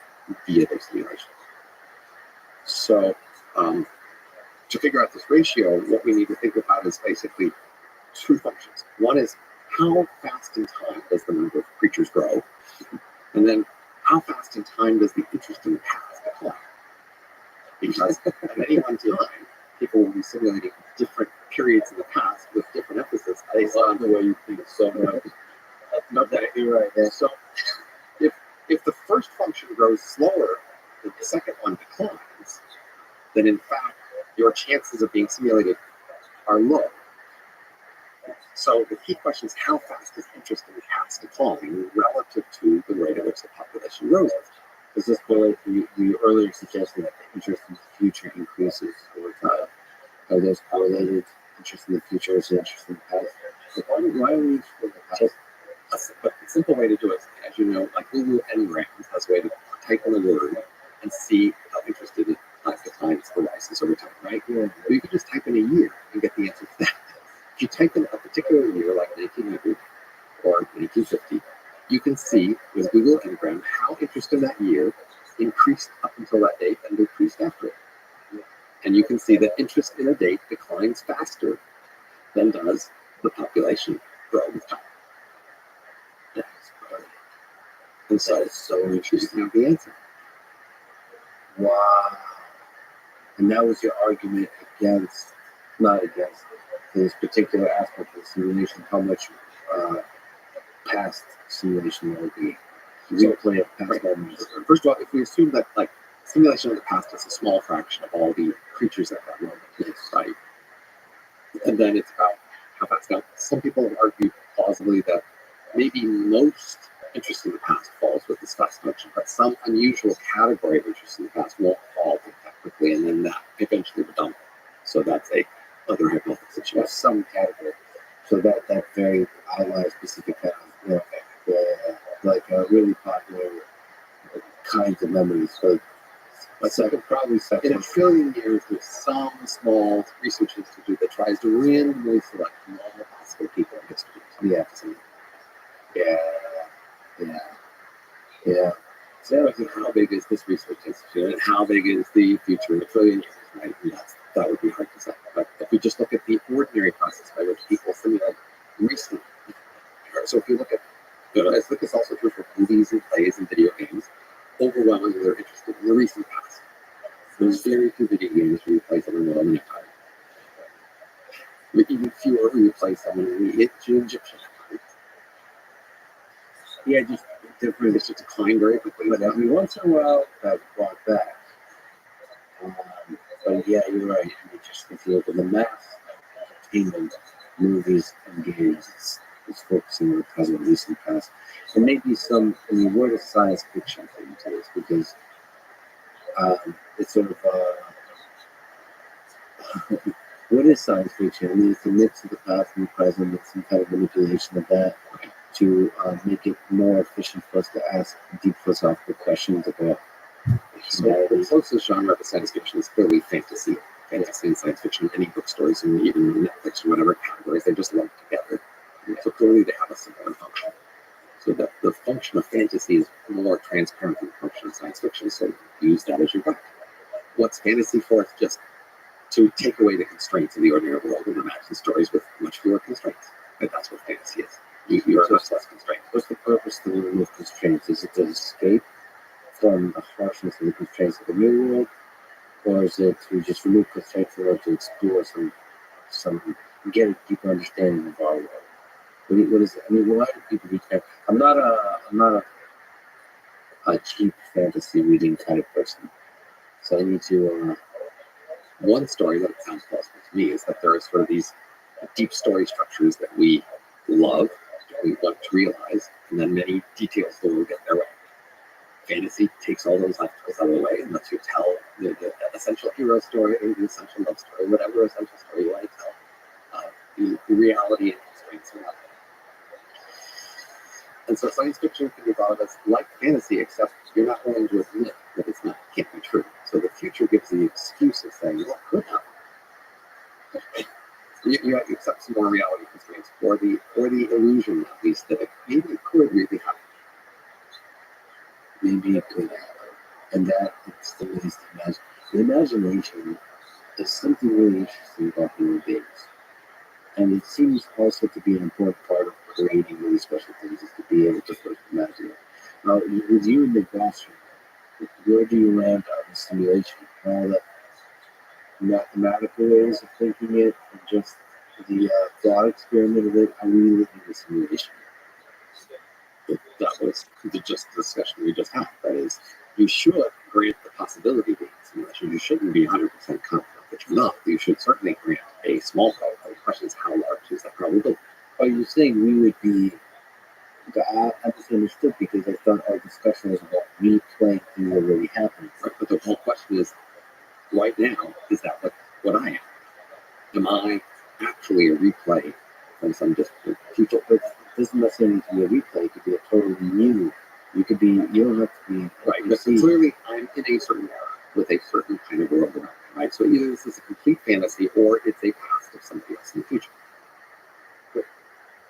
S5: via their simulation. So to figure out this ratio, what we need to think about is basically two functions. One is how fast in time does the number of creatures grow? And then how fast in time does the interest in the past decline? Because at any one time, people will be simulating different periods in the past with different emphasis based on the way you think so much. Okay, you're right. Yeah. So if the first function grows slower than the second one declines, then in fact your chances of being simulated are low. So the key question is how fast is interest in the past decline relative to the rate at which the population grows?
S4: Does this correlate to you earlier suggested that the interest in the future increases over time? Are those correlated? Interest in the future is interest in the past. So why are we interested in the past?
S5: But the simple way to do it, as you know, like Google Ngrams has a way to type in a word and see how interested it declines or rises over time, right?
S4: Yeah.
S5: Or you can just type in a year and get the answer to that. If you type in a particular year, like 1900 or 1950, you can see with Google Ngram how interest in that year increased up until that date and decreased after it. And you can see that interest in a date declines faster than does the population grow with time. And so it's so interesting to have the answer.
S4: Wow. And that was your argument against, not against, this particular aspect of the simulation, how much past simulation there will be. Replay of past memories.
S5: First of all, if we assume that like simulation of the past is a small fraction of all the creatures at that moment, right? And then it's about how fast. Now, some people have argued plausibly that maybe most interest in the past falls with this fast function, but some unusual category of interest in the past won't fall that quickly, and then that eventually would dump. So that's a other hypothesis situation.
S4: Some category. So that very outlier specific kind of, like really popular kinds of memories. So probably
S5: in a trillion years, there's some small research institute that tries to randomly select from all the possible people in history.
S4: Yeah.
S5: So how big is this research institute, and how big is the future in a trillion years? Right? And that would be hard to say. But if we just look at the ordinary process by which people simulate recent, so if you look at, I think it's also true for movies and plays and video games. Overwhelmingly, they're interested in the recent past. There's very few video games where you play someone with a minute time. Even fewer where you play someone in the Egyptian time.
S4: Yeah, just different.
S5: It's just declined very quickly.
S4: But every once in a while, that's brought back. But yeah, you're right. If you look at the mass of entertainment, movies, and games, it's focusing on the present, recent, past. And maybe some, in the word of science fiction thing to this, because it's sort of, what is science fiction? I mean, it's a mix of the past and the present, it's some kind of manipulation of that. to make it more efficient for us to ask deep philosophical questions about
S5: So the closest genre of science fiction is clearly fantasy. Fantasy and science fiction, any bookstories and even Netflix or whatever categories, they're just lumped together. So clearly they have a similar function. So that the function of fantasy is more transparent than the function of science fiction. So use that as your guide. What's fantasy for? It's just to take away the constraints of the ordinary world and imagine stories with much fewer constraints. And that's what fantasy is. You are much less constrained.
S4: What's the purpose to remove constraints? Is it to escape from the harshness of the constraints of the new world, or is it to just remove constraints in order to explore some get a deeper understanding of our world? What is it? I mean, why do people read that? I'm not a cheap fantasy reading kind of person, so I need to.
S5: One story that sounds plausible to me is that there are sort of these deep story structures that we love, that we want to realize, and then many details will get their way. Fantasy takes all those obstacles out of the way and lets you tell the essential hero story or the essential love story, whatever essential story you want to tell. The reality and constraints are not there. And so science fiction can be thought of as like fantasy, except you're not willing to admit that it's not can't be true. So the future gives the excuse of saying what could happen. You accept some more reality constraints, or the illusion at least that maybe it could really happen.
S4: Maybe it could happen, and that stimulates the imagination. The imagination is something really interesting about human beings. And it seems also to be an important part of creating really special things is to be able to first imagine it. Now, with you in the classroom, where do you land on the simulation? All the mathematical ways of thinking it, and just the thought experiment of it, how we live in the simulation?
S5: That was just the discussion we just had. That is, you should grant the possibility of being a simulation. You shouldn't be 100% confident that you're not. You should certainly grant a small probability. The question is, how large is that probability?
S4: Are you saying we would be? I misunderstood because I thought our discussion was about me playing things that really happened.
S5: Right, but the whole question is, right now, is that what I am? Am I actually a replay from some distant future?
S4: But it doesn't necessarily need to be a replay. It could be a totally new. You could be. You don't have to be
S5: right. But clearly, I'm in a certain era with a certain kind of world around me. Right. So either this is a complete fantasy or it's a past of somebody else in the future.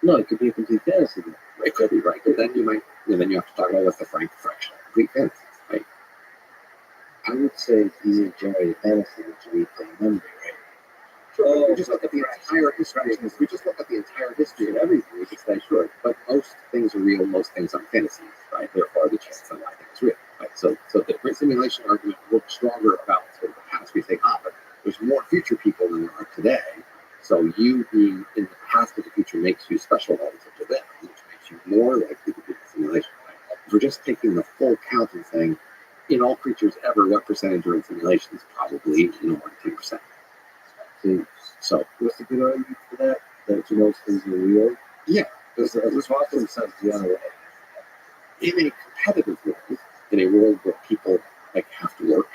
S4: No, it could be a complete fantasy.
S5: It could be, right? But then you might, then you have to talk about what's the fraction of complete fantasy, right?
S4: I would say it's easy to generate a fantasy that you replay memory, right?
S5: Sure, you just look at the entire history. We just look at the entire history of everything. We could say, sure, but most things are real. Most things are fantasies, right? Therefore, the chance on why things real, right? So the simulation argument works stronger about sort of the past. We say, but there's more future people than there are today. So you being in the past or the future makes you special relative to them, which makes you more likely to be in the simulation. Right? If we're just taking the full count and saying, in all creatures ever, what percentage are in simulations? Probably more than 10%.
S4: So what's the good argument for that? That most things are real?
S5: Yeah.
S4: Because there's often sense the other way.
S5: In a competitive world, in a world where people have to work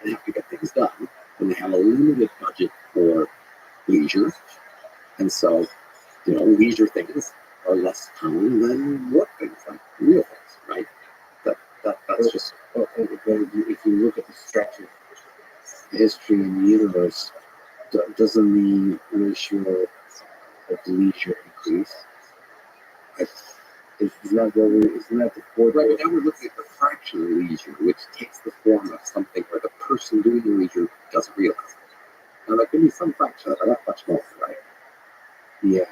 S5: and have to get things done, and they have a limited budget for leisure, and so leisure things are less common than work things, like real things, right? That's just.
S4: If you look at the structure of history in the universe, doesn't the ratio of leisure increase? Isn't that the fourth?
S5: Right, but now we're looking at the fraction of leisure, which takes the form of something where the person doing the leisure doesn't realize it. Now, there can be some fraction of that much more, right?
S4: Yeah.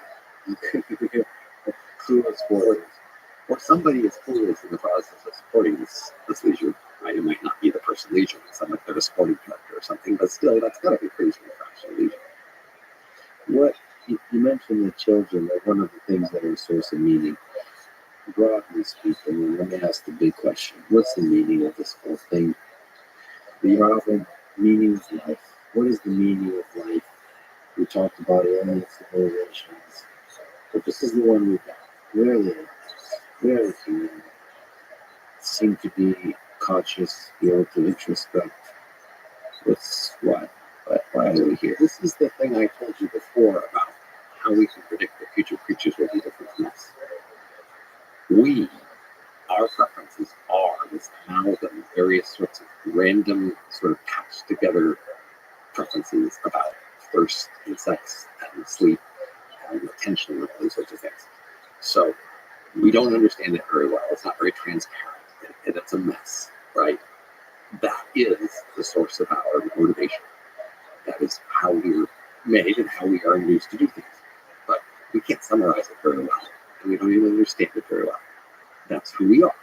S5: Or somebody is clueless in the process of supporting this leisure, right? It might not be the person leisure, it's like they're a sporting character or something, but still, that's got to be pretty small fraction of leisure.
S4: What you mentioned the children are one of the things that are a source of meaning. Broadly speaking, let me ask the big question: what's the meaning of this whole thing? The often meaning of life. What is the meaning of life? We talked about alien civilizations, but this is the one we got. Rarely human seem to be conscious, be able to introspect. What's what? Why are we here?
S5: This is the thing I told you before about how we can predict that future creatures will be different from us. Our preferences are this amalgam of various sorts of random, sort of patched together preferences about thirst and sex and sleep and attention and all these sorts of things. So we don't understand it very well. It's not very transparent, and it's a mess, right? That is the source of our motivation. That is how we're made and how we are induced to do things. But we can't summarize it very well, and we don't even understand it very well. That's who we are.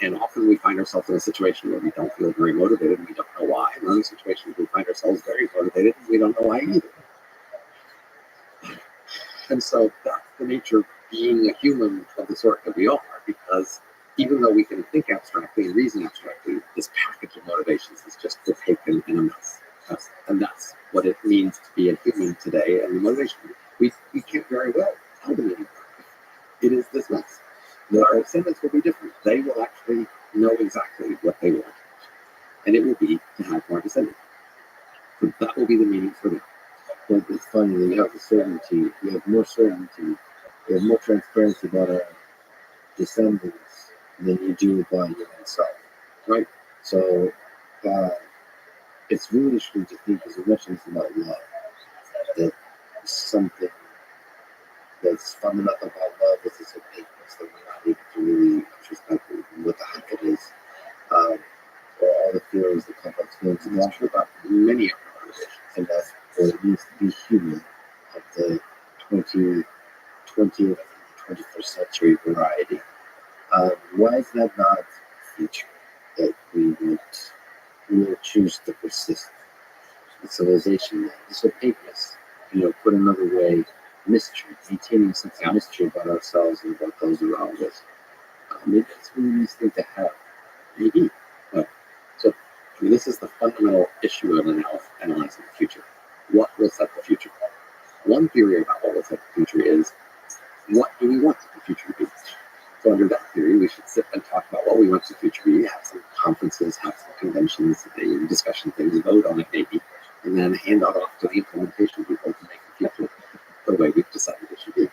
S5: And often we find ourselves in a situation where we don't feel very motivated and we don't know why. And in situations we find ourselves very motivated and we don't know why either. And so that's the nature of being a human of the sort that we are, because even though we can think abstractly and reason abstractly, this package of motivations is just opaque and a mess. And that's what it means to be a human today. And the motivation, we can't very well tell the meaning. It is this mess. Our descendants will be different. They will actually know exactly what they want. And it will be to have more descendants. So that will be the meaning for them.
S4: But it's funny that you have the certainty, you have more certainty, you have more transparency about our descendants than you do about your own self.
S5: Right?
S4: So it's really interesting to think, as you mentioned, about love, that something that's fundamental about love is this opaqueness that we're not able to really introspect what the heck it is, or all the feelings, the complex feelings.
S5: And that's true about many of our motivations.
S4: And that's what it means to be human of the 20th and 21st century variety. Why is that not a feature that we would choose to persist? The civilization, this opaqueness, put another way, mystery, maintaining a sense of mystery about ourselves and about those around us. Maybe it's a really nice thing to have.
S5: Maybe. So this is the fundamental issue of analyzing the future. What will set the future? One theory about what will set the future is, what do we want the future to be? So under that theory, we should sit and talk about what we want the future to be, have some conferences, have some conventions, discussion things, vote on it maybe, and then hand that off to the implementation people to make the future the way we've decided it should be.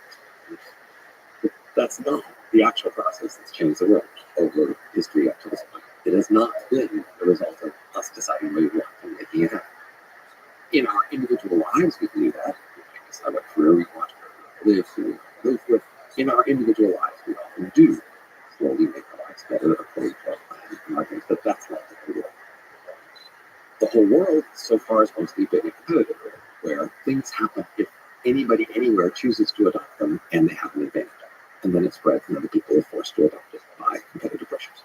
S5: But that's not the actual process that's changed the world over history up to this point. It has not been the result of us deciding what we want and making it happen. In our individual lives, we can do that. We can decide what career we want to live, who we want to live with. In our individual lives, we often do slowly make our lives better according to our plan and our things, but that's not the whole world. The whole world, so far, has mostly been a competitive world, where things happen if anybody anywhere chooses to adopt them and they have an advantage. And then it spreads and other people are forced to adopt it by competitive pressures.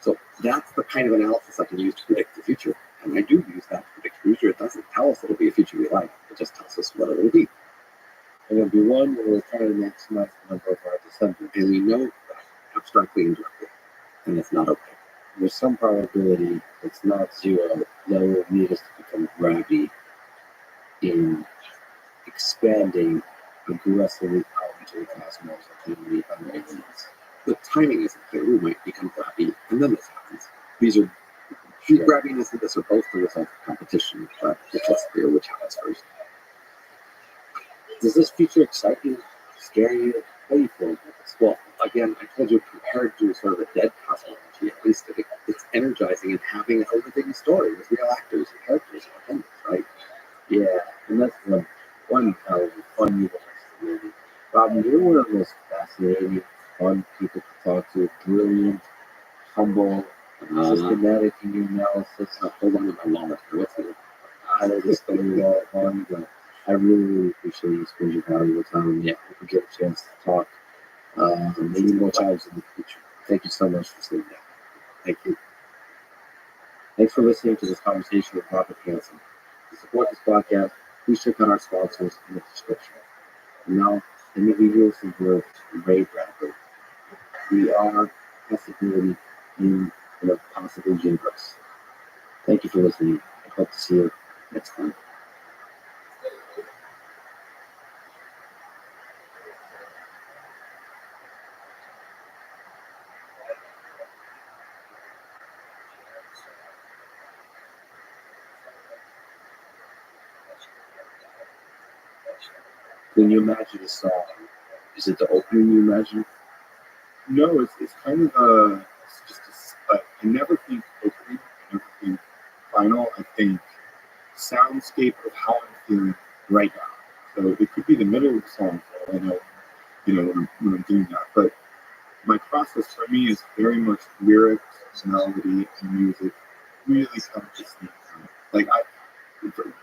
S5: So that's the kind of analysis I can use to predict the future. And I do use that to predict the future. It doesn't tell us it'll be a future we like. It just tells us what it will be.
S4: And it'll be one where we're trying to maximize the number of our descendants.
S5: And we know that abstractly and directly. And it's not okay.
S4: There's some probability, it's not zero, that will lead us to become Rabbi in expanding aggressively out into the cosmos and the other aliens.
S5: The timing isn't clear. We might become Rabbi, and then this happens. These are Rabbiness and this are both the result of competition, but it's less clear which happens first.
S4: Does this future excite you, scare you? How do you feel about this?
S5: Well, again, I told you, compared to sort of a dead cosmology, at least it's energizing and having a living story with real actors and characters and attendants, right?
S4: Yeah, and that's one hell of a fun universe. Really. Robin, you're one of the most fascinating, fun people to talk to. Brilliant, humble, systematic in your analysis.
S5: Hold on to my wallet here. What's it?
S4: I know this story all fun, but I really appreciate you spending your valuable time.
S5: Yeah,
S4: we get a chance to talk many more times in the future. Thank you so much for sitting down.
S5: Thank you.
S4: Thanks for listening to this conversation with Robert Hansen. To support this podcast, please check out our sponsors in the description. And now, let me leave you with some words from Ray Bradbury. We are possibility in a possible universe. Thank you for listening. I hope to see you next time. When you imagine a song, is it the opening you imagine?
S6: No, it's kind of it's just I never think opening, I never think final. I think soundscape of how I'm feeling right now. So it could be the middle of the song for all I know, when I'm doing that. But my process for me is very much lyrics, melody, and music really come at the same time. Like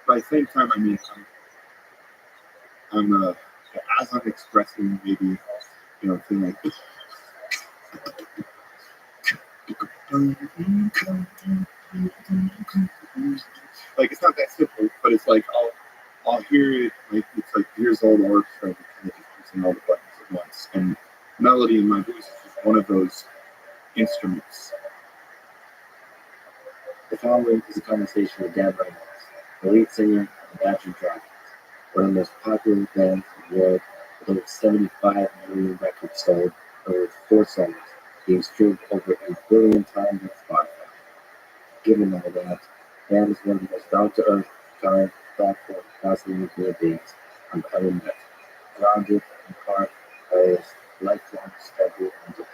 S6: by the same time, I mean I'm as I'm expressing maybe feeling like it's not that simple, but it's like I'll hear it like it's like here's all the orchestra and kind of just pressing all the buttons at once. And melody in my voice is just one of those instruments.
S4: The following is a conversation with Dan Reynolds, the lead singer of Imagine Dragons, one of the most popular bands in the world, with over 75 million records sold, and with 4 songs being streamed over 8 billion times on Spotify. Given all that, Dan is one of the most down-to-earth, kind, thoughtful, and fascinating human beings I've ever met. Grounded in heart, courage, lifelong struggle, and discipline.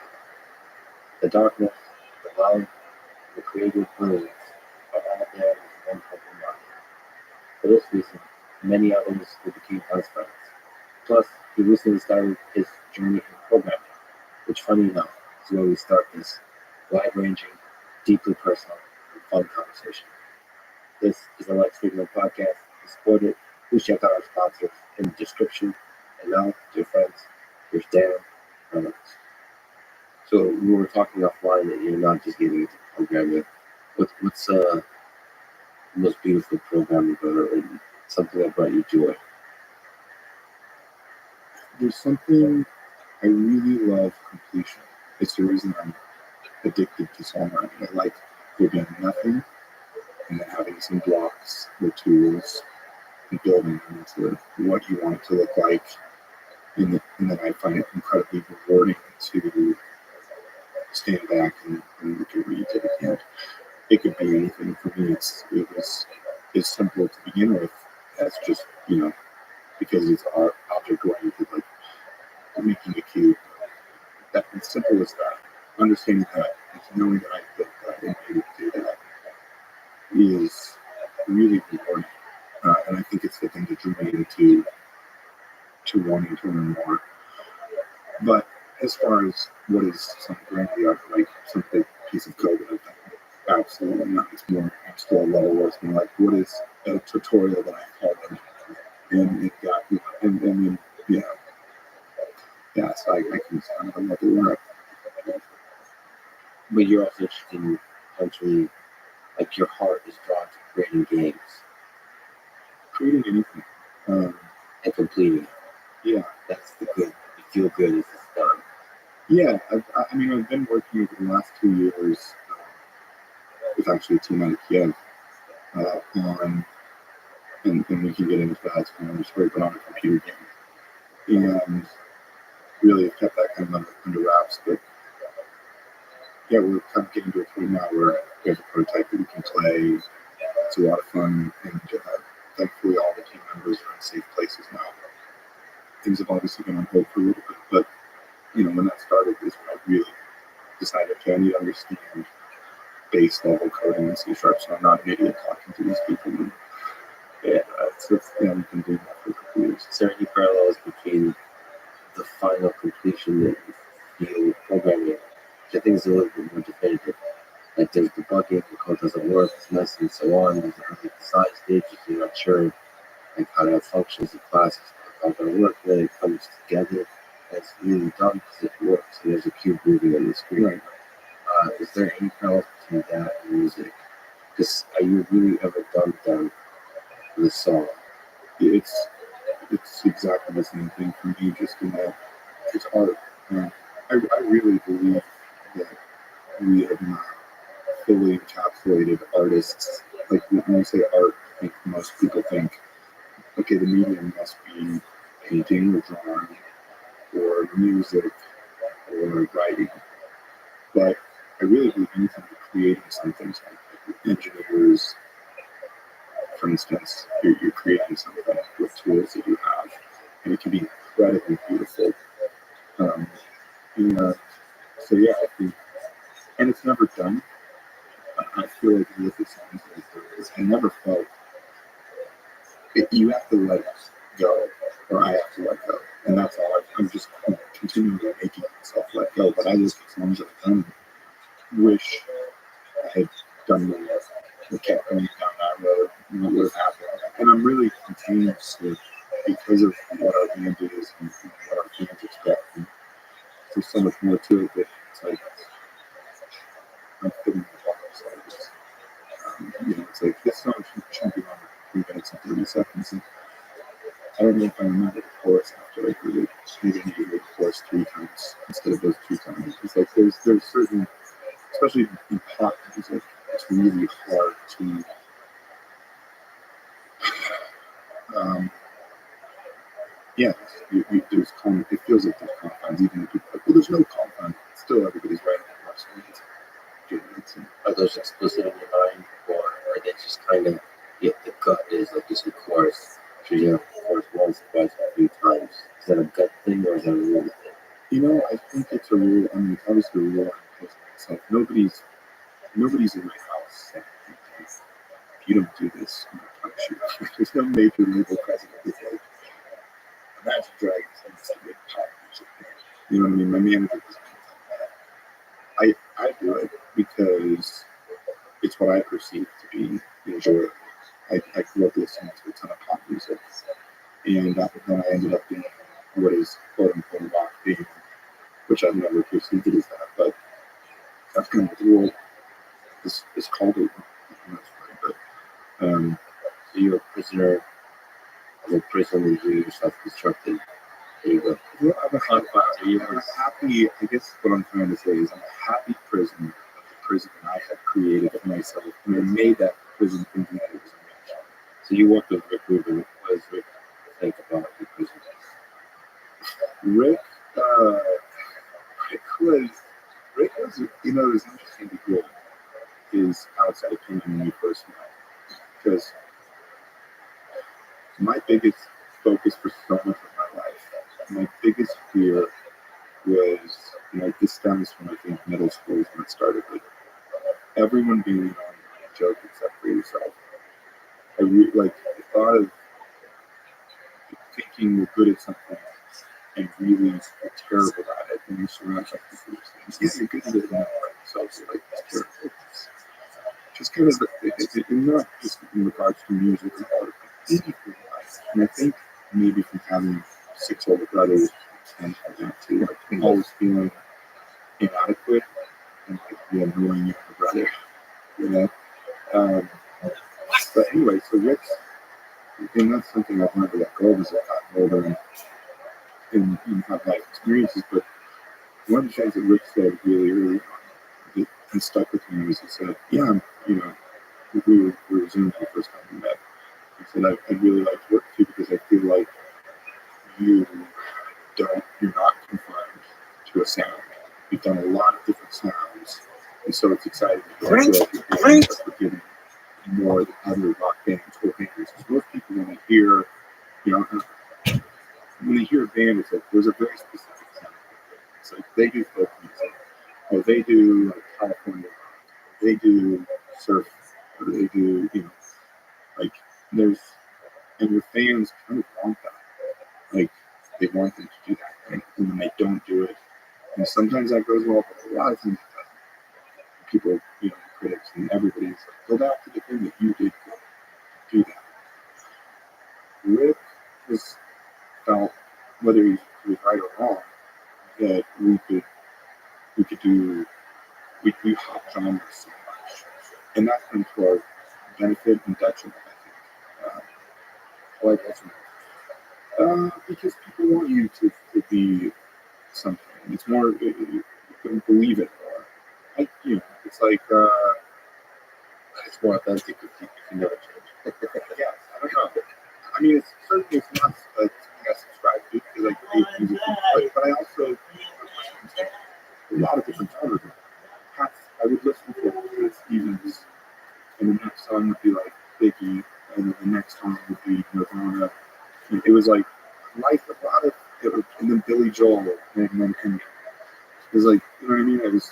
S4: The darkness, the love, the creative brilliance are all there with one open mind. For this reason, many others who became fast friends. Plus, he recently started his journey in programming, which, funny enough, is where we start this wide-ranging, deeply personal, and fun conversation. This is the Lex Friedman Podcast. To support it, please check out our sponsors in the description. And now, dear friends, here's Dan Reynolds. So we were talking offline that you're not just getting into programming. What's the most beautiful program you've ever written? Something that brought you joy?
S6: There's something I really love completion. It's the reason I'm addicted to songwriting. I like doing nothing and then having some blocks or tools and building into what you want it to look like. And then I find it incredibly rewarding to stand back and look at what you did at the end. It could be anything. For me, it was as simple to begin with as just, because it's art, object oriented, like making a cube. That as simple as that. Understanding that, and knowing that I built that and able to do that is really rewarding. And I think it's the thing that drew me into wanting to learn more. But as far as what is some grandiose, like some big piece of code that I've done, absolutely not. It's more, I'm still a level where it's more like, what is a tutorial that I followed? And it got, and then, so I can kind of another word.
S4: But you're also interested in eventually, like your heart is drawn to creating games.
S6: Creating anything.
S4: And completing it.
S6: Yeah.
S4: That's the good. You feel good as it's done.
S6: Yeah, I've been working over the last 2 years with actually a team out of Kiev on, and we can get into that, it's kind of story, but on a computer game. And really have kept that kind of under wraps. But yeah, we're kind of getting to a point now where we have a prototype that we can play. It's a lot of fun, and thankfully all the team members are in safe places now. Things have obviously been on hold for a little bit, but when that started is when I really decided, okay, I need to understand base level coding in C#, so I'm not an idiot talking to these people. And we've been doing that for a couple years.
S4: Is there any parallels between the final completion that you feel with programming, which I think is a little bit more definitive? Like there's debugging, the code doesn't work, it's messy, and so on. There's the early design stages, you're not sure like how that functions, the classes, how it's going to work, then it comes together. It's really done because it works. And there's a cube moving on the screen.
S6: Right.
S4: Is there any parallels between that and music? Because are you really ever done with a song?
S6: It's exactly the same thing for me. Just it's art. I really believe that we have not fully encapsulated artists. Like when you say art, I think most people think, okay, the medium must be painting or drawing or music or writing. But I really believe anytime you're creating something, like engineers, for instance, you're creating something with tools that you have, and it can be incredibly beautiful. And I think it's the same thing for me. Just in that it's art. I really believe anytime you're creating something, like engineers, for instance, you're creating something with tools that you have, and it can be incredibly beautiful. And I think it's the same thing for me. Just in that it's art. I really believe anytime you're creating something with tools that you have, and it can be incredibly beautiful. feel like with the songs like this, I never felt you have to let us go, or I have to let go, and that's all. I'm just continuing making myself let go. But I look at songs that I've done, wish I had done more. We kept going down that road, and what would have happened. And I'm really containing it because of what our band is and what our fans expect. And there's so much more to it that it's like I'm fitting the box. It's like this song should be on 3 minutes and 30 seconds. And I don't know if I remember the chorus after I heard it. Maybe I need to hear the chorus 3 times instead of those 2 times. It's like there's certain, especially in pop music, it's really hard to there's it feels like there's confines, even if people are like, well, there's no confines. Still, everybody's writing love songs.
S4: Are those explicit in your mind, or are they just kind of, the gut is like you said, chorus, should you have chorus once, twice, 3 times? Is that a gut thing, or is that a rule thing?
S6: I think it's a rule. I mean, it's obviously a rule. It's like nobody's in my house saying, if you don't do this, I'm going to punish you. There's no major label president that's like, Imagine Dragons and it's like pop music. You know what I mean? My manager was like that. I do it because it's what I perceive to be enjoyable. I grew up listening to a ton of pop music, and then I ended up being what is quote unquote rock band, which I've never perceived it as that, but that's kind of the world is called it. But
S4: so you're a prisoner of a prison that you yourself constructed. There you go.
S6: Well, I'm a happy, I guess what I'm trying to say is I'm a happy prisoner of the prison I have created for myself. And I made that prison thinking that it was a match.
S4: So you worked with Rick Rubin. What does Rick think about the prison?
S6: Rick was, it was interesting to hear his outside opinion when we first met. Because my biggest focus for so much of my life, my biggest fear was, this stems from, I think, middle school is when it started, like, everyone being on a joke except for yourself. I thought of thinking you're good at something and really are terrible at it, and you surround yourself with things. Yeah, you're good at it now, yourself, so like, it's terrible. Just kind of, not just in regards to music and art, but anything in life. And I think maybe from having 6 older brothers and that too, like always feeling inadequate and like the annoying younger brother, But anyway, so Rick's, and that's something I've learned to let go of as I've gotten older and have life experiences. But one of the things that Rick said really early on that stuck with me was he said, we were Zoom the first time we met. He said, I'd really like to work with you because I feel like you're not confined to a sound. You've done a lot of different sounds, and so it's exciting because I feel like you're getting more than other rock bands or bands. Because most people, when they hear, a band, it's like there's a very specific sound. It's like they do folk music, or they do like California rock, or they do surf, or they do, and your fans kind of want that. Like, they want them to do that thing, and then they don't do it. And sometimes that goes well, but a lot of times it doesn't. People, critics and everybody's like, go back to the thing that you did good. Do that. Rick felt, whether he was right or wrong, that we hop genres so much. And that's been to our benefit and detriment, I think. Why detriment? Because people want you to be something. It's more, you can believe it more. It's like,
S4: it's more authentic if you never change.
S6: Yeah, I don't know. I mean, it's not like something I subscribe to because I create music, but I also listen to a lot of different genres. I would listen to Cat Stevens, and the next song would be like Biggie, and then the next song would be Nirvana. And it was like life, a lot of it, and then Billy Joel, and then it was like, you know what I mean? It was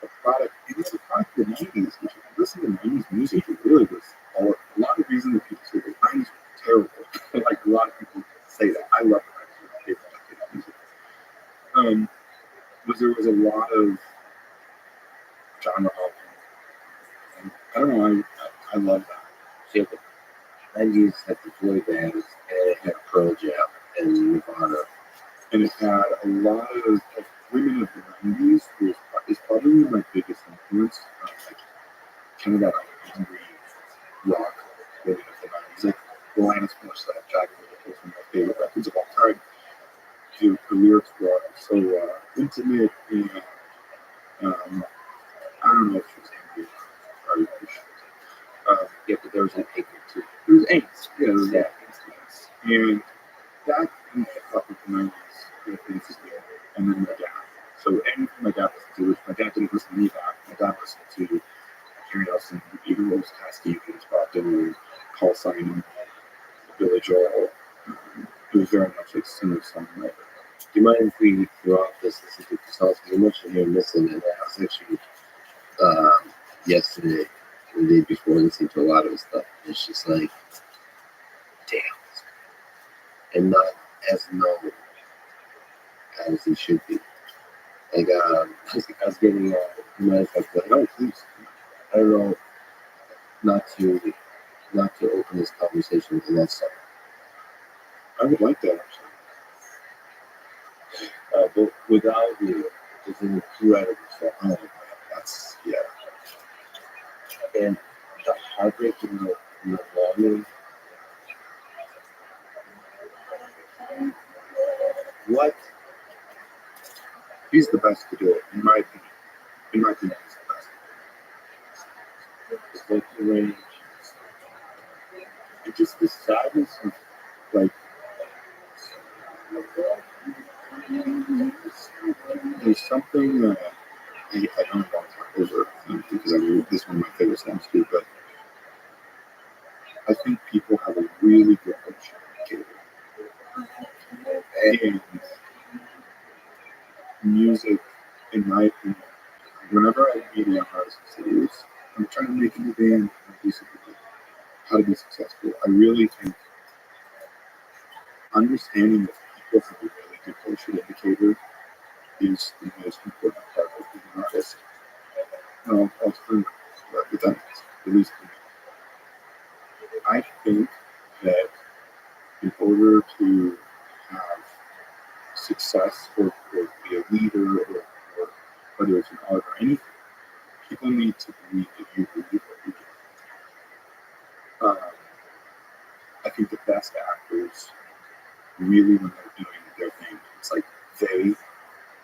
S6: a product. It was a product of the '80s, which if you listen listen to 90s music, it really was a lot of reasons that people say the 90s were terrible. Like a lot of people say that. I love the 90s, my favorite decade of music. Was there was a lot of genre hopping. And I don't know, I love that.
S4: So you have the 90s had the boy bands, and it had Pearl Jam and Nirvana.
S6: And it had a lot of women of the 90s is probably my biggest influence. Like kind of that angry rock women of the 90s. Like Alanis Morissette, Jack was one of my favorite records of all time. The lyrics were so intimate and I don't know if she was angry or if she was.
S4: Yeah, but there was an ache too.
S6: It was angst. Yeah, it was that angst. And that in hip hop of the 90s influences me. And then my dad. So anything my dad listened to, my dad didn't listen to me back. My dad listened to Harry Nelson, Eagles, Cat Stevens, Bob Dylan, Paul Simon, Billy Joel. It was very much like singer-songwriter.
S4: Do you mind if we throughout this listen to the songs? Because I mentioned here missing, and I was actually yesterday and the day before listening to a lot of his stuff. It's just like, damn, and not as known as he should be. Like, I was getting like, oh, please, I don't know, not to open this conversation with that song.
S6: I would like that actually.
S4: But without you, it's an incredible song.
S6: Oh, man, that's, yeah.
S4: And the heartbreak in the longing. What?
S6: He's the best to do it, in my opinion. In my opinion, he's the best.
S4: His vocal range.
S6: And just the sadness of, like, there's something that I don't want to talk over because I mean, this is one of my favorite songs too, but I think people have a really good emotional indicator. And music, in my opinion, whenever I meet young artists and cities, I'm trying to make a new band and basically how to be successful. I really think understanding that people have a really good emotional indicator is the most important part of being an artist. I'll turn with that, at least for me. I think that in order to have success or be a leader or whether it's an art or anything, people need to believe that you believe what you do. I think the best actors really, when they're doing their thing, it's like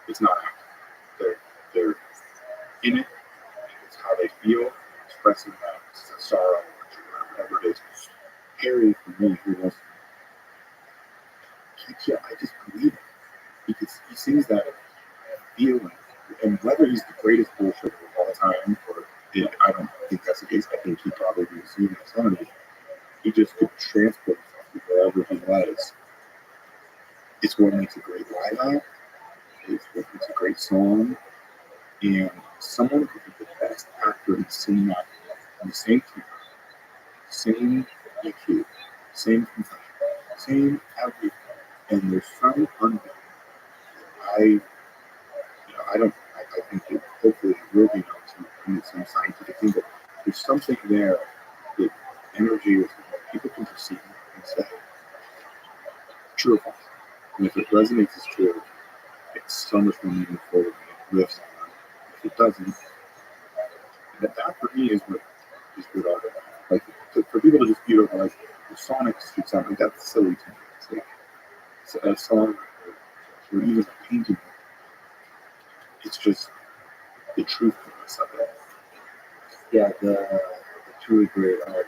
S6: it's not acting. They're in it, it's how they feel, expressing that sorrow, or whatever it is. Harry, for me, who was, I just believe it. Because he sings that feeling. And whether he's the greatest bullshitter of all time, or I don't think that's the case. I think he probably was seen as somebody. He just could transport himself to wherever he was. It's what makes a great live act. It's what makes a great song. And someone could be the best actor and sing that on the same team, same EQ, same confession, same everything. And there's some unbelievable. I think that hopefully it will be known to some scientific thing, but there's something there that energy is people can perceive and say, true or false. And if it resonates as true, it's so much more meaningful and it lives on. If it doesn't, that for me is what art is. Like for people to just view it like the sonics should sound like that's silly to me. It's like it's a song or even a painting. It's just the truthfulness of it.
S4: Yeah, the truly great art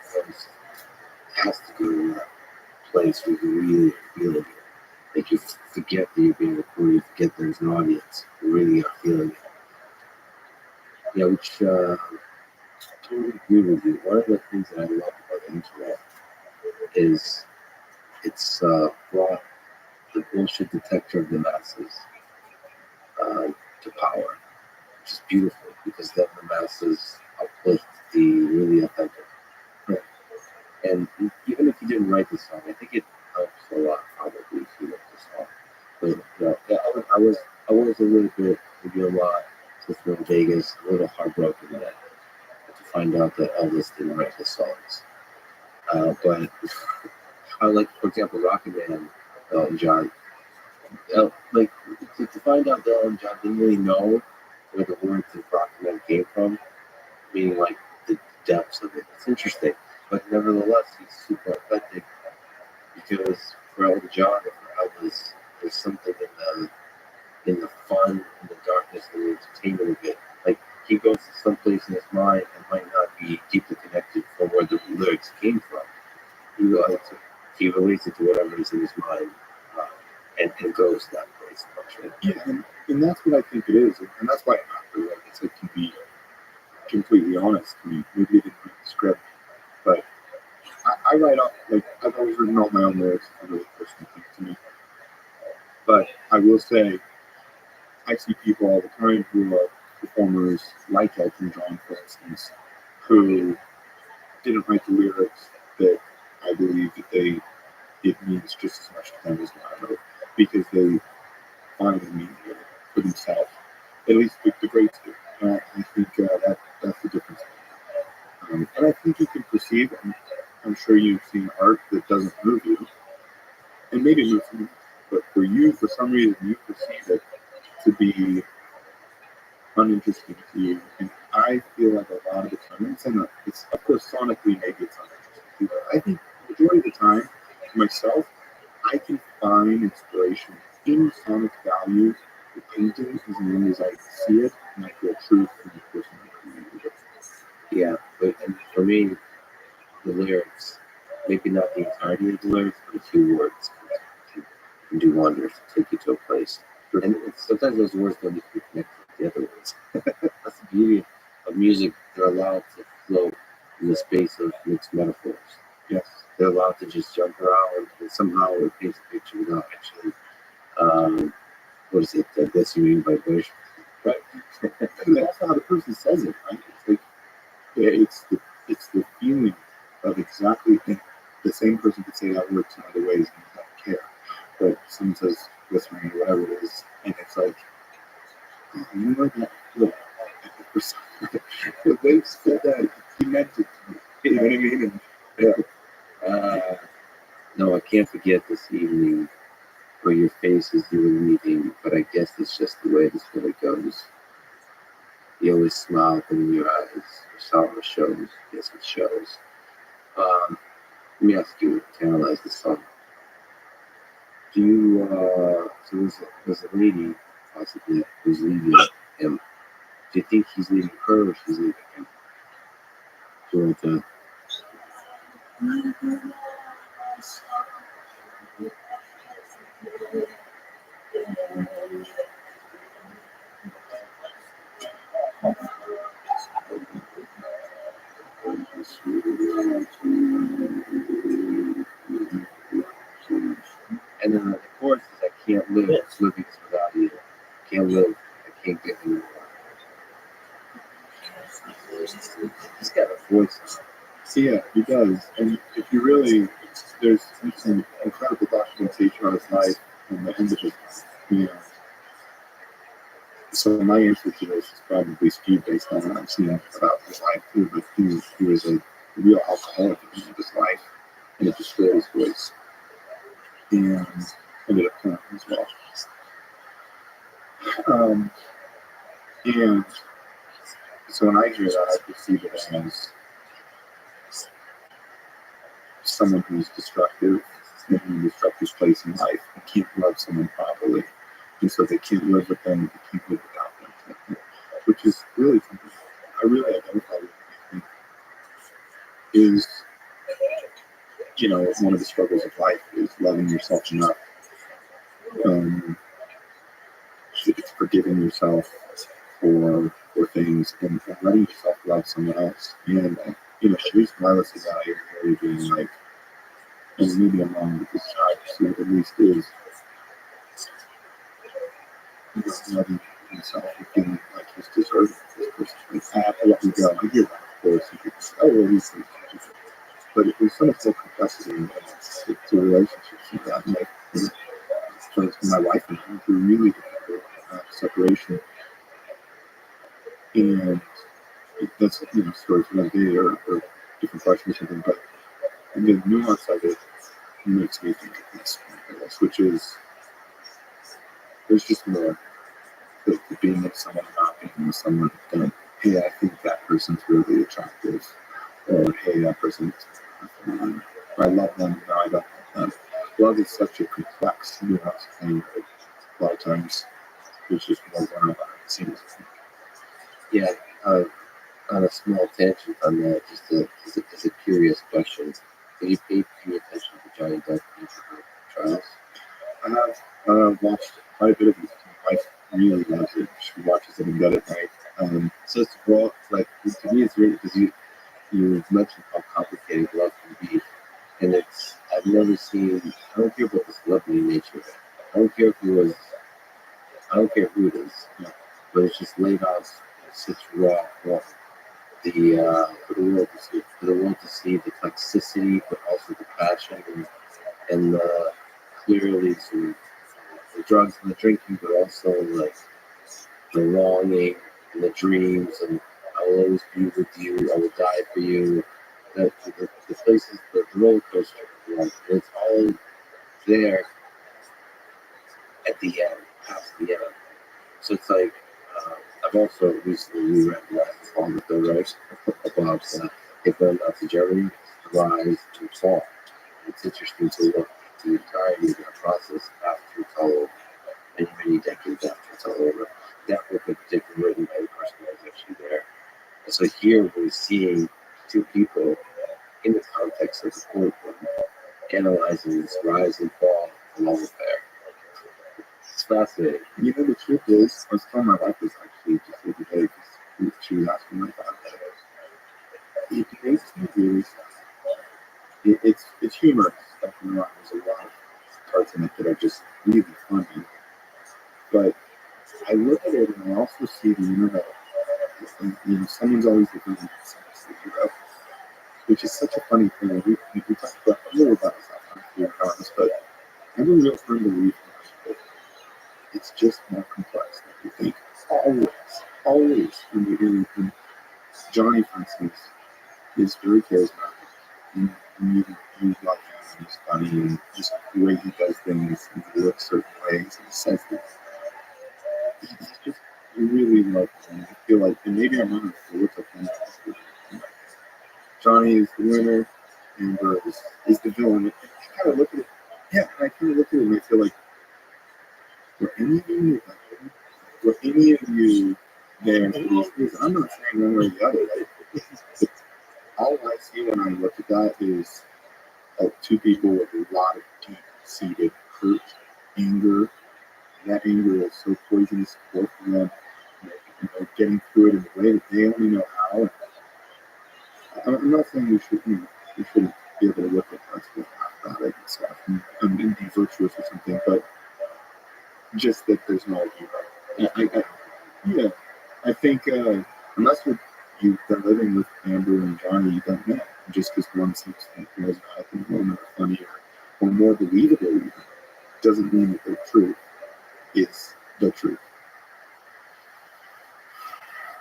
S4: has to go to that place where you really feel it. Like you forget that you're being recorded, you forget there's an audience. You really are feeling it. Yeah, which totally agree with you. One of the things that I love about the internet is it's brought the bullshit detector of the masses to power, which is beautiful because then the masses uplift the write the song. I think it helps a lot probably to write the song. But yeah, I was a little bit, maybe a lot, since we're in Vegas, a little heartbroken that to find out that Elvis didn't write the songs. But I like, for example, Rocket Man, Elton John. Like to find out that Elton John didn't really know where the words of Rocket Man came from, meaning like the depths of it. It's interesting, but nevertheless, he's super authentic because for Elton John and for Elvis, there's something in the fun, in the darkness, in the entertainment of it. Like he goes to some place in his mind and might not be deeply connected from where the lyrics came from. He relates it to whatever is in his mind, uh, and goes that place. Actually.
S6: Yeah, and that's what I think it is, and that's why I like I said, to be completely honest. I mean, maybe I didn't read the script, but I write up, like, I've always written all my own lyrics. It's a really personal thing to me. But I will say, I see people all the time who are performers like Elton John, for instance, who didn't write the lyrics that I believe that it means just as much to them as what I wrote, because they find the meaning of it for themselves. At least the greats do. I think that's the difference. And I think you can perceive, and I'm sure you've seen art that doesn't move you, and maybe it moves you, but for you, for some reason, you perceive it to be uninteresting to you. And I feel like a lot of the time, it's of course sonically maybe it's uninteresting to you, but I think the majority of the time, for myself, I can find inspiration in sonic value, the painting, as long as I see it and I feel truth from the person who created it.
S4: Yeah, but and for me, the lyrics, maybe not the entirety of the lyrics, but a few words can do wonders to take you to a place. And sometimes those words don't need to be connected to the other words. That's the beauty of music. They're allowed to float in the space of mixed metaphors.
S6: Yes.
S4: They're allowed to just jump around and somehow it paints a picture without actually, what is it, glistening vibration.
S6: Right. And that's how the person says it, right? It's like, yeah, it's the feeling of exactly, and the same person could say that word in other ways and you don't care. But someone says glistening or whatever it is, and it's like, oh, you know what, that look, the way he said that, he meant it to me. You know what I mean? And, yeah.
S4: No, I can't forget this evening where your face is illuminating, but I guess it's just the way this really goes. You always smile in your eyes. Your sorrow shows. Yes, it shows. Let me ask you to analyze this song. Do you, so there's a lady, possibly, who's leaving him. Do you think he's leaving her or she's leaving him? Do you want to? And then the chorus is, I can't live living without you. Can't live. I can't get you. He's got a voice.
S6: Yeah, he does. And if you really, there's some incredible documentation on his life and the end of it. You know. So my answer to this is probably skewed based on what I've seen about his life too. But he was a real alcoholic at the end of his life, and it destroyed his voice. And ended up killing him as well. And so when I hear that, I perceive it as someone who's destructive, in a destructive place in life, and can't love someone properly. And so they can't live with them, they can't live without them. Which is really something I really identify with. I think is, you know, one of the struggles of life is loving yourself enough. It's forgiving yourself for things and letting yourself love someone else. And, you know, at least my list of value really being like, and maybe I'm wrong because I see it at least is, you know, loving himself and feeling like he's deserving this person. Like, I have to let you go. I hear that, of course. You could say, oh, well, he's but there's so much more complexity in to relationships and that. Like, for my wife and I went through really difficult separation, and that's stories for another day or different questions or something. But the nuance of it makes me think of this, which is there's just more to being with someone, not being with someone. That, hey, I think that person's really attractive, or hey, that person's I love them, no, I don't love them. Love is such a complex, nuanced thing that a lot of times there's just more going on behind the scenes.
S4: Yeah, on a small tangent on that, just as a curious question. Have you paid any attention to Johnny Depp trials?
S6: I have watched quite a bit of these. My wife really loves it. She watches it and got it right.
S4: So it's raw, like to me, it's really because you mentioned how complicated love can be, and I've never seen. I don't care about the celebrity nature of it. I don't care I don't care who it is, but it's just laid out such raw form. For the world to see the toxicity, but also the passion and clearly the drugs and the drinking, but also like the longing and the dreams, and I will always be with you. I will die for you. The places, the roller coaster, it's all there at the end, past the end. So it's like I've also recently reread the last song of the Roast about it going out to Germany, rise to fall. It's interesting to look at the entirety of that process after it's all over, many decades after it's all over. That book in particular written by the person that was actually there. And so here we're seeing two people in the context of the courtroom analyzing this rise and fall of a love affair. It's fascinating.
S6: The truth is, I was telling my wife this actually just the other day because she was asking me about that. It makes me really sad. It's humorous. Stuff in the wrong. There's a lot of parts in it that are just really funny. But I look at it and I also see the internet. Someone's always looking at someone's the hero, which is such a funny thing. We talked about a little about this last time, but I'm a real firm believer that it's just more complex than you think. Always. And Johnny, for instance, is very charismatic. And you like him, and he's funny, and just the way he does things, and he looks certain ways, and he says things. He's just, you really like him. I feel like, and maybe I'm wrong, but it looks like him. Johnny is the winner, Amber is the villain. I kind of look at it, I kind of look at it and I feel like, were any of you there for these things? I'm not saying one way or the other. Like, all I see when I look at that is two people with a lot of deep-seated hurt, anger. And that anger is so poisonous for both of them. Getting through it in a way that they only know how. I'm not saying we shouldn't be able to look at us with about it and stuff and be virtuous or something, but just that there's no hero. I think unless you've been living with Amber and Johnny, you don't know. Just because one seems like charismatic and one are funnier or more believable even, doesn't mean that the truth is the truth.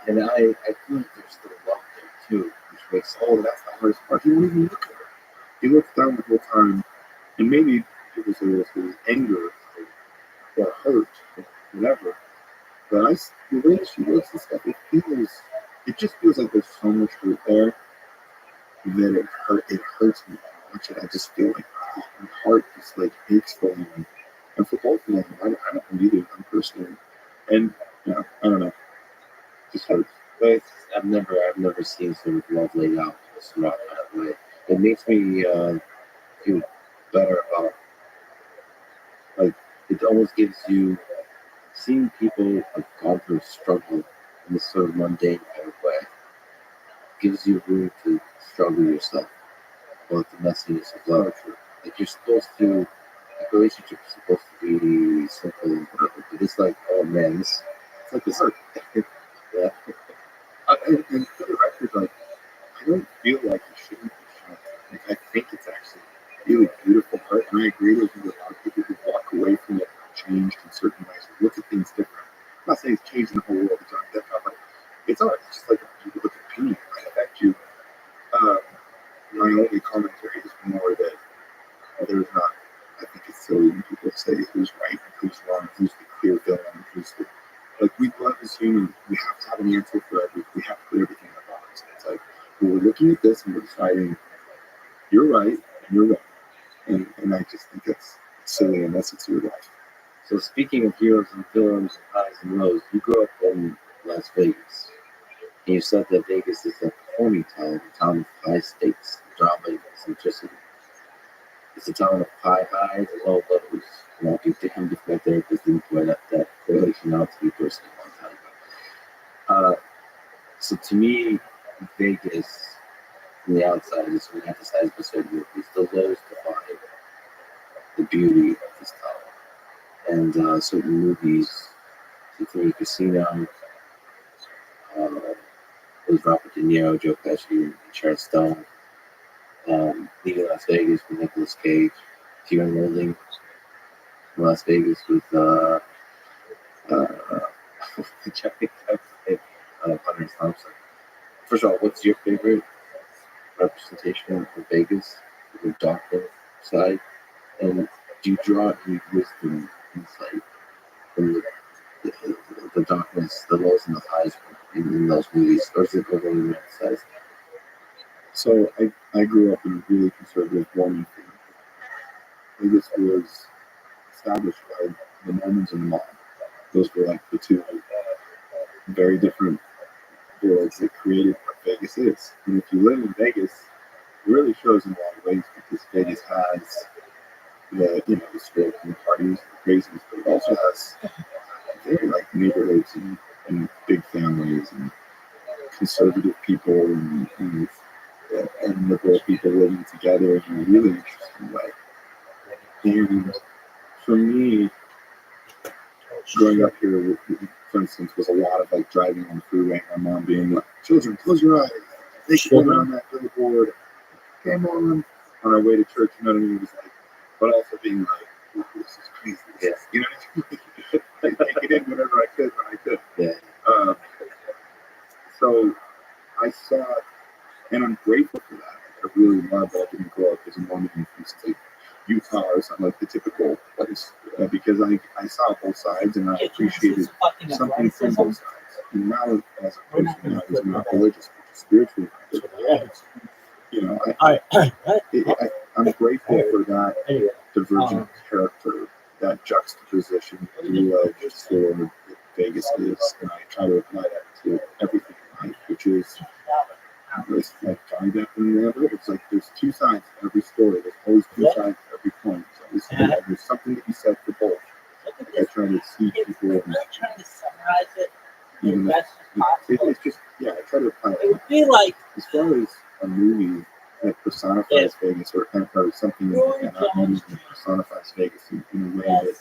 S4: And I feel like there's still love there too, which makes
S6: that's the hardest part. He won't even look at her. He looks down the whole time, and maybe it was anger or hurt or whatever. But the way she looks and stuff, it just feels like there's so much hurt there that it hurts me to watch it. I just feel like my heart just like aches for him, and for both of them. I don't believe it. I'm personally, and I don't know, just hurts.
S4: But I've never seen sort of love laid out in a smart kind of way. It makes me feel better about, like, it almost gives you, seeing people have gone through struggle in this sort of mundane kind of way gives you room to struggle yourself about the messiness of love. Like, you're supposed to, like, relationship is supposed to be simple and whatever, but it's like, oh man, it's like this hurt. Yeah.
S6: And for the record, like, I don't feel like you shouldn't be shocked Like, I think it's actually really beautiful art, and I agree with you. A lot of people who walk away from it changed in certain ways, or look at things different. I'm not saying it's changing the whole world, it's art, but it's art. It's just like you look at painting, it might affect you. My only commentary is more that there's not. I think it's silly when people say who's right and who's wrong, who's the clear villain, who's the like. We love as humans. We have to have an answer for everything. We have to put everything in a box. It's like, well, we're looking at this and we're deciding you're right and you're wrong. And I just think it's silly unless it's your life.
S4: So speaking of heroes and villains and highs and lows, you grew up in Las Vegas. And you said that Vegas is a performing town, a town of high stakes, drama, and eccentricity. It's a town of high highs and low lows. And I'll be damned if my therapist didn't point out that correlation out to me personally a long time ago. So to me, Vegas, from the outside, is romanticized by certain movies. The lows define the beauty of this town. And certain movies, including Casino, with Robert De Niro, Joe Pesci, and Sharon Stone, Leaving Las Vegas with Nicolas Cage, Fear and Loathing in Las Vegas with Jeffrey Hunter Thompson. First of all, what's your favorite representation of Vegas, the darker side? And do you draw any wisdom, insight from the darkness, the lows and the highs in those movies, or is it overly romanticized?
S6: So I grew up in a really conservative Mormon family. Vegas was established by the Mormons and the mob. Those were like the two very different worlds that created what Vegas is. And if you live in Vegas, it really shows in a lot of ways because Vegas has the smoke and the parties and the craziness, but it also has very like neighborhoods and big families and conservative people and liberal people living together in a really interesting way. And for me, growing up here, for instance, was a lot of like driving on the freeway. My mom being like, "Children, close your eyes. They should on that billboard. Come on." On our way to church, you know what I mean? It was like, but also being like, "Ooh, this is crazy."
S4: Yeah.
S6: You know what I mean? Like, take it in whenever I could when I could.
S4: Yeah.
S6: So I saw, and I'm grateful for that. I really love that I didn't grow up as a Mormon from like Utah or something like the typical place because I saw both sides and I appreciated something from both sides. And now as a person now who's not religious, but spiritually, I'm grateful for that divergent character, that juxtaposition two-edged sword that Vegas is, and I try to apply that to everything in life, which is it's like Johnny Depp and Lambert. It's like there's two sides to every story. There's always two sides to every coin. There's something to be said for both. I try to see people.
S2: I'm really trying to summarize it
S6: Even
S2: as best as possible.
S6: it's just I try to apply
S2: It would be like
S6: as far as a movie that personifies Vegas or something that that movie personifies Vegas in a way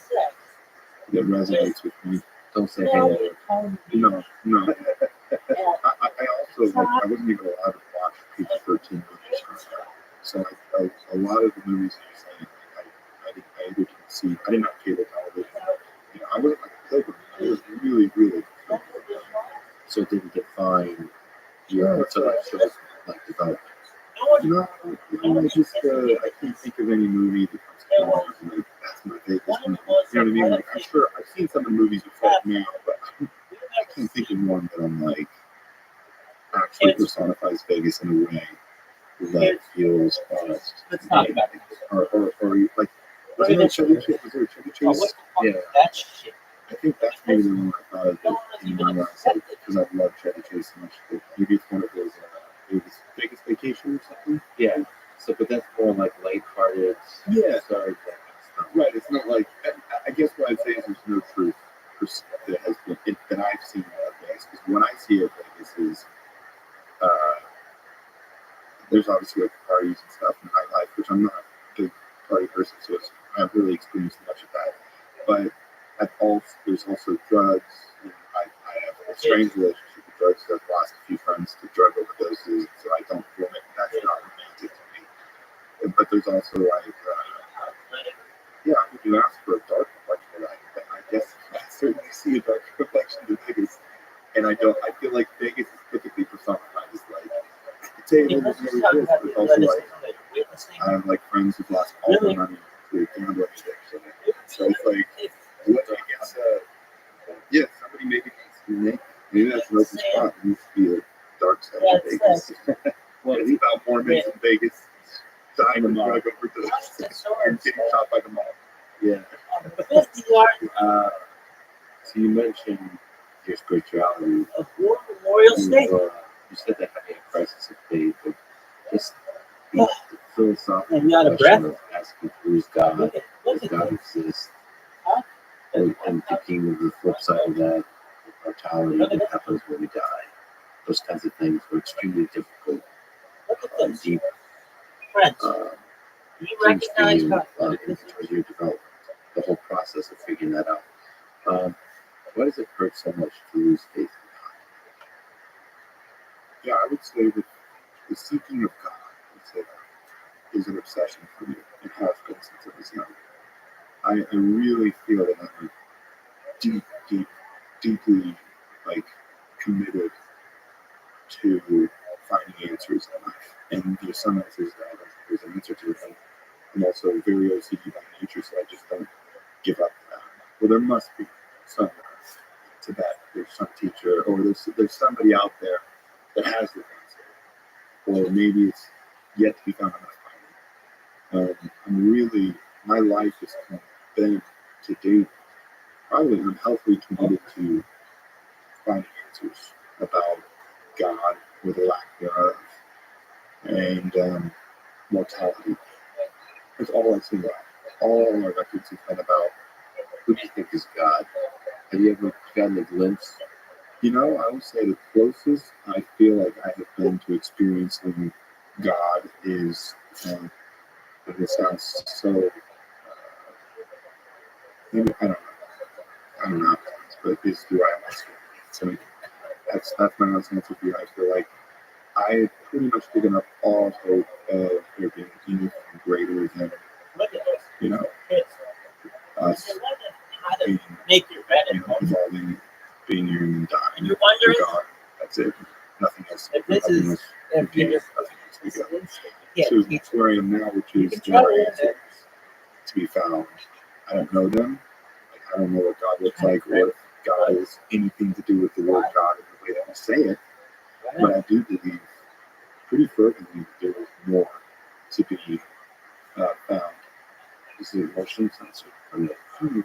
S6: that resonates with me.
S4: Don't say Halo.
S6: No. I also I wasn't even allowed to watch PG-13 movies growing up. So a lot of the movies that you're saying, I either didn't see. I didn't have cable television. I wasn't like a pilgrim. I was really, really.
S4: So it didn't define your like development.
S6: No, I just I can't think of any movie that comes to mind. Like, that's my Vegas movie. You know what I mean? Like, I'm sure I've seen some of the movies before now, but I can't think of one that I'm like actually personifies Vegas in a way that feels honest. Or like, was there a Chevy Chase?
S4: Yeah.
S2: That shit.
S6: I think that's maybe the one I thought of that in my mind, because I love Chevy Chase so much. But maybe it's one of those Vegas Vacation or something.
S4: Yeah. So, but that's more like lighthearted.
S6: Yeah.
S4: Sorry.
S6: Right. It's not like I guess what I'd say is there's no truth that has been that I've seen of Vegas. Because when I see it, Vegas is there's obviously like parties and stuff in nightlife, which I'm not a big party person, so I haven't really experienced much of that. But there's also drugs. And I have a strange relationship with drugs. I've lost a few friends to drug overdoses, so I don't feel it. That's not romantic to me. there's also like, yeah, I mean, you ask for a dark complexion, I guess I certainly see a dark complexion in Vegas. And I feel like Vegas is typically personified as like, potato is really this, but it's also like, I have like friends who've lost all their money to gambling addiction. So it's like, what I guess, yeah, somebody maybe that's an open spot. It needs to be a dark side of Vegas. Well, it's about Mormons in Vegas dying of drug overdose and getting shot by the mob.
S4: Yeah.
S2: 50 yards
S4: So you mentioned your spirituality.
S2: of War Memorial Station.
S4: You said that having a crisis of faith, but just the philosophical
S2: And you out of
S4: question
S2: breath?
S4: of asking who's God,
S2: Look
S4: does
S2: at
S4: God
S2: this.
S4: exist,
S2: Huh?
S4: and thinking of the flip side of that, mortality, what happens when we die. Those kinds of things were extremely difficult,
S2: Look at this.
S4: deep
S2: Friends,
S4: uh,
S2: do you
S4: things for
S2: recognize
S4: you
S2: how
S4: towards your development, the whole process of figuring that out. Why does it hurt so much to lose faith?
S6: Yeah, I would say that the seeking of God, I would say that, is an obsession for me. It has been since I was young. I really feel that I'm deeply like committed to finding answers in life. And there's some answers that I don't think there's an answer to. And I'm also very OCD by nature, so I just don't give up that. Well, there must be some to that. There's some teacher, or there's somebody out there that has the answer, or maybe it's yet to be found enough. I'm really, my life has kind of been to date probably unhealthily committed to finding answers about God or the lack thereof, and mortality. That's all I've seen about. All my records have been about.
S4: Who do you think is God? Have you ever gotten a glimpse?
S6: You know, I would say the closest I feel like I have been to experiencing God is, and it sounds so, maybe, I don't know, but it's through ayahuasca. So that's my honest answer for you. I feel like I had pretty much given up all hope of there being anything greater than,
S2: look at this.
S6: you know,
S2: Kids.
S6: us
S2: You're wondering how to
S6: being,
S2: make your bed
S6: you
S2: at
S6: know,
S2: home.
S6: evolving, being here and
S2: And
S6: dying
S2: you're
S6: for
S2: wondering
S6: God. That's it. Nothing else.
S2: if this
S6: Nothing
S2: is
S6: else.
S2: if you're just
S6: Nothing else to go.
S2: you
S6: So
S2: can't teach
S6: where I am now, which
S2: You
S6: is
S2: can
S6: there
S2: try
S6: are
S2: it.
S6: answers to be found. I don't know them. Like, I don't know what God looks like, or if God is anything to do with the word God in the way that we say it. But I do believe pretty fervently that there is more to be found.
S4: This is a motion sensor. I'm like,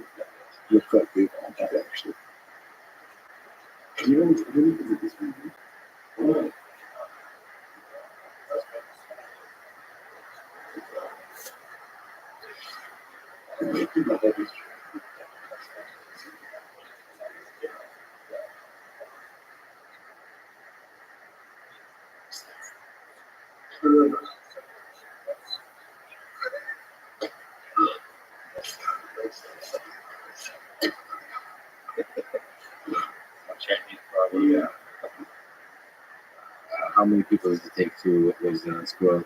S4: looks like we've all that actually. You know what's really good with this movie? Oh.
S6: Yeah.
S4: How many people does it take to raise a squirrel?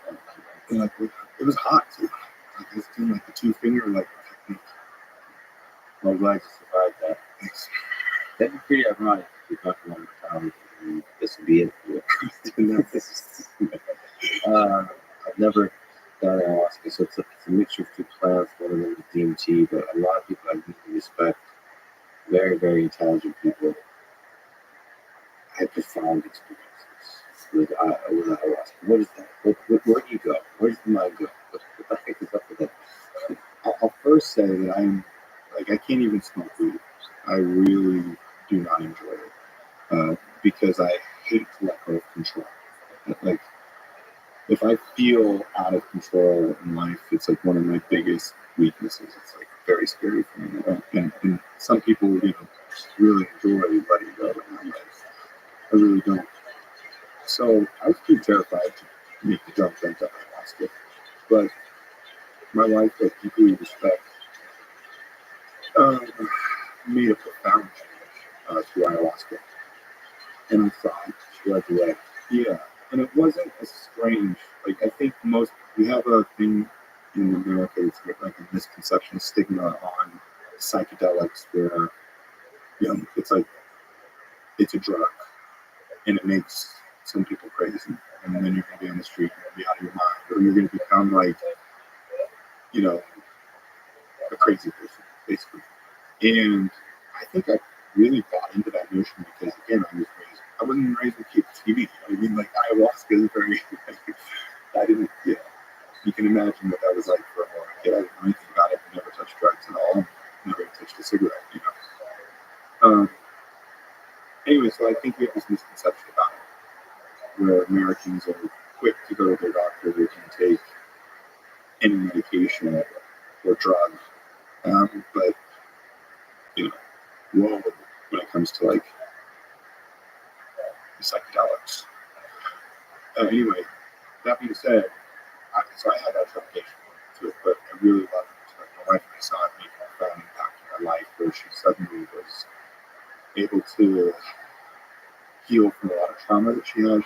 S6: And like, it was hot too. Like, it's doing like the two finger, like, technique.
S4: I'm glad you survived that. That'd be pretty ironic if we talked about mortality, and this would be it. I've never done ayahuasca, so it's a mixture of two plants. One of them is DMT, but a lot of people I really respect, very, very intelligent people, had profound experiences with ayahuasca. What is that? Where do you go? Where does the mind go? What the heck is up with that?
S6: I'll first say that I can't even smoke weed. I really do not enjoy it because I hate to let go of control. Like, if I feel out of control in life, it's like one of my biggest weaknesses. It's like very scary for me. And some people, really enjoy letting go, and I really don't. So I was too terrified to make the jump into ayahuasca. But my wife, I deeply respect, made a profound change through ayahuasca. And I saw it right away. Yeah. And it wasn't as strange. Like, I think we have a thing in America, it's like a misconception, stigma on psychedelics where, it's like, it's a drug and it makes some people crazy. And then you're going to be on the street, you're going to be out of your mind, or you're going to become like, a crazy person, basically. And I think I really bought into that notion because, again, I wasn't raised with TV. I mean, like, ayahuasca is very, I didn't, you can imagine what that was like for a kid. I didn't know anything about it. I never touched drugs at all. Never touched a cigarette, Anyway, so I think we have this misconception about it, where Americans are quick to go to their doctor and take any medication or drug. But, whoa, when it comes to, like, psychedelics. Anyway, that being said, so I had that trepidation to it, but I really loved it. My wife and I saw it make a profound impact in my life, where she suddenly was able to heal from a lot of trauma that she had.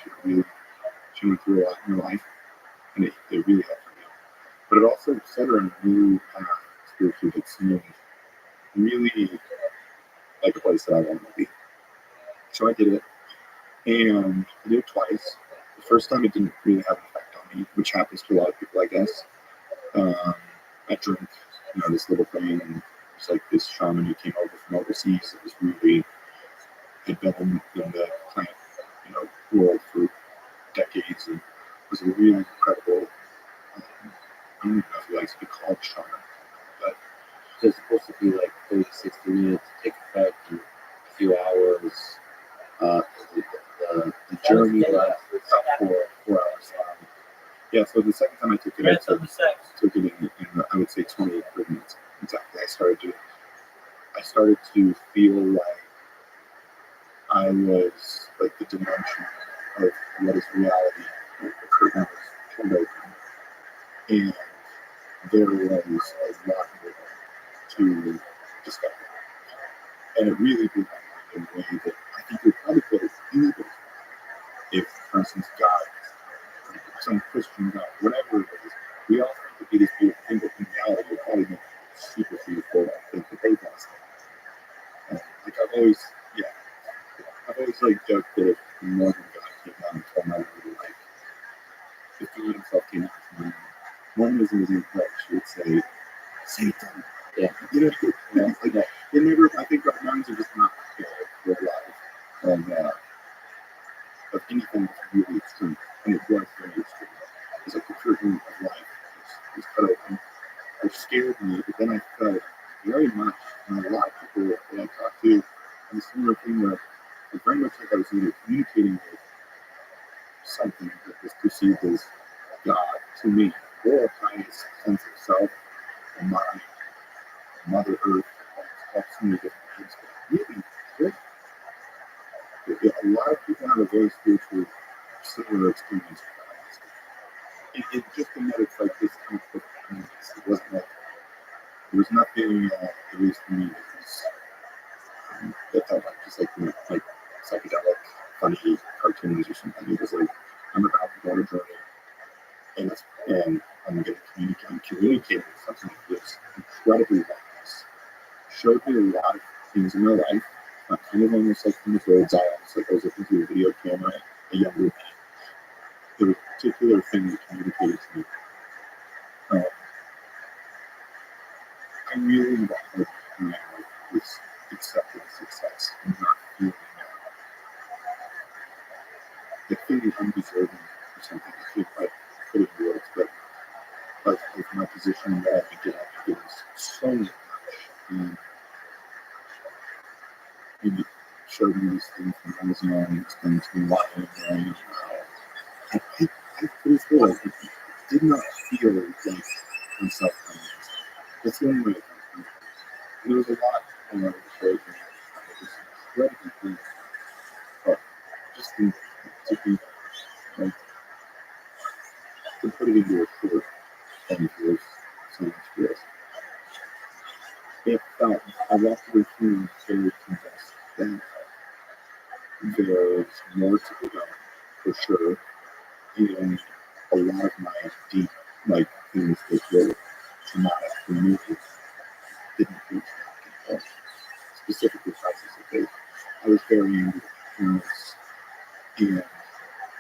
S6: She went through a lot in her life, and it really helped her heal. But it also set her on a new path spiritually that seemed really like a place that I wanted to be. So I did it, and I did it twice. The first time it didn't really have an effect on me, which happens to a lot of people, I guess. I drank, this little thing, and it's like this shaman who came over from overseas. It was really, had been in the plant, world for decades, and was a really incredible, I don't even know if he likes to be called shaman, but
S4: So it's supposed to be like 30, 60 minutes to take effect in a few hours. The journey lasts about 4 hours.
S6: yeah, so the second time I took it, I
S2: Rest of the sex.
S6: took it in I would say 28 minutes. Exactly. I started to feel like I was like the dimension of what is reality. The curtain was pulled open, and there was a lot more to discover. And it really blew my mind in a way that I think we probably could have even if, for instance, God, some Christian God, whatever it is, we all think to be this beautiful thing, but in reality, we're probably not super beautiful. I think that they've lost it. Like I've always like joked that if the Mormon God came down and told my mother, like, if God himself came down to my Mormonism is incorrect, she would say, Satan.
S4: Yeah.
S6: Like, they never, I think our minds are just not prepared for a lot of anything that's really extreme. And it was very extreme. It's like the curtain of life was cut open. It scared me, but then I felt very much, and a lot of people that I talked to, and a similar thing where it very much like I was either communicating with something that was perceived as God to me, or a highest sense of self, a mind, Mother Earth, all so many different things. But really, a lot of people have a very spiritual, similar experience with God. Just in that it's like this kind of profound. It wasn't like, there was nothing, at least for me, that felt like just like psychedelic, funny cartoons or something. It was like, I'm about to go on a journey, and I'm going to communicate with something that was incredibly wise. Showed me a lot of things in my life. Kind of almost like from the bird's eye, almost like I was looking through a video camera, a younger me. There was a particular thing that communicated to me. I really wanted now this acceptance success and not feeling the feeling undeserving or something. I can't quite put it in words, but like with my position that I could get up against so much. And it showed me these things from I was young, it's been to lying and I pretty sure I did not feel like myself. That's the only way it comes from. There was a lot I wanted to show me. It was incredibly cool. But just to be like to put it into a short and there's so much risk. It felt I walked away feeling very convinced that there's more to be done for sure. And a lot of my deep things that were not actually moving didn't reach that people, specifically crisis of faith. I was very angry with parents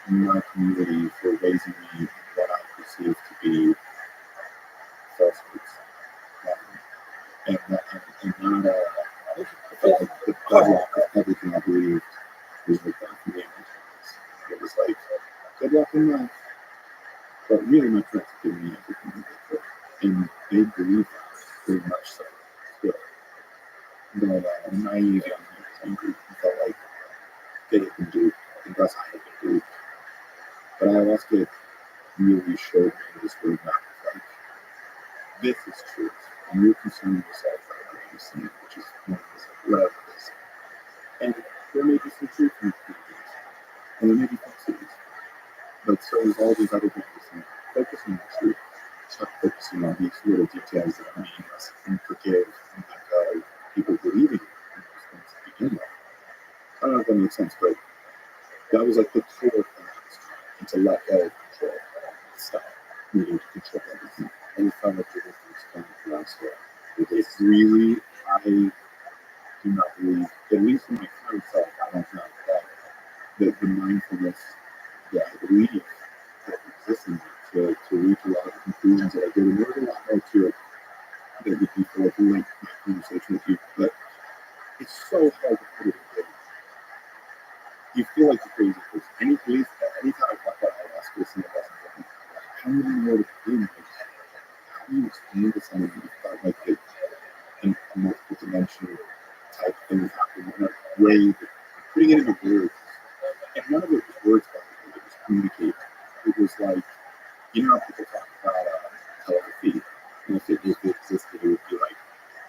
S6: and my community for raising me in what I perceived to be falsehoods. And not I felt like the bedrock of everything I believed was the God for me. It was like, good luck in life. But really, my parents gave me everything that they could. And they believed that very much so. Still. But naive young man was angry and felt like they had been duped, and thus I had been duped. But ayahuasca really showed me this roadmap of like, this is truth. And you're concerning yourself about what you're seeing, which is whatever it is. And there may be some truth in these things, and there may be falsities. But so is all these other things. And focus on the truth. Stop focusing on these little details that are meaningless and forgive and let go of people believing in those things to begin with. I don't know if that makes sense, but that was like the core thing I was trying, and to let go of control. Stop needing to control everything.
S1: And you felt like the difference coming from elsewhere.
S6: It's really, I do not believe, at least in my current self, I don't know that the mindfulness, the belief that exists in me to reach a lot of the conclusions that I did. And there's a lot more to it that would be for like my conversation with you, but it's so hard to put it in words. You feel like a crazy person. Anytime I talk about ayahuasca, something doesn't get me. I don't even know where to begin. Like, how do you explain to someone who felt like a multiple dimension type thing happened in a way that putting it into words, and none of it was words, by the way, it was communicating. It was like, you know how people talk about telepathy, and if it existed, it would be like,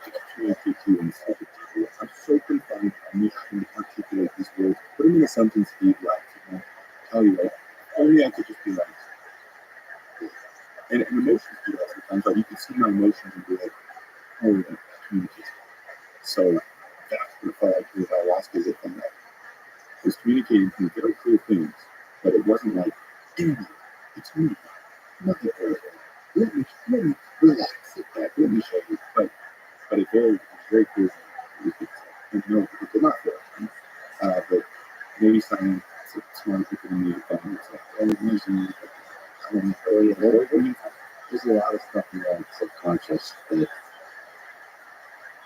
S6: I can communicate to you in second people. I'm so confined on me having to articulate these words, put them in a sentence to be like, tell you, like, only I could just be like, and emotions do that sometimes. Like, you can see my emotions and be like, oh, yeah, communicate. So that's what it felt like with ayahuasca, is it from that. It was communicating to me very clear things, but it wasn't like, it's me. Nothing else. Let me relax, sit back, let me show you. But it was very clear. And no, it did not feel like but maybe some smart people in the family say, oh, usually, I don't know.
S1: Oh, yeah, there's a lot of stuff in our subconscious that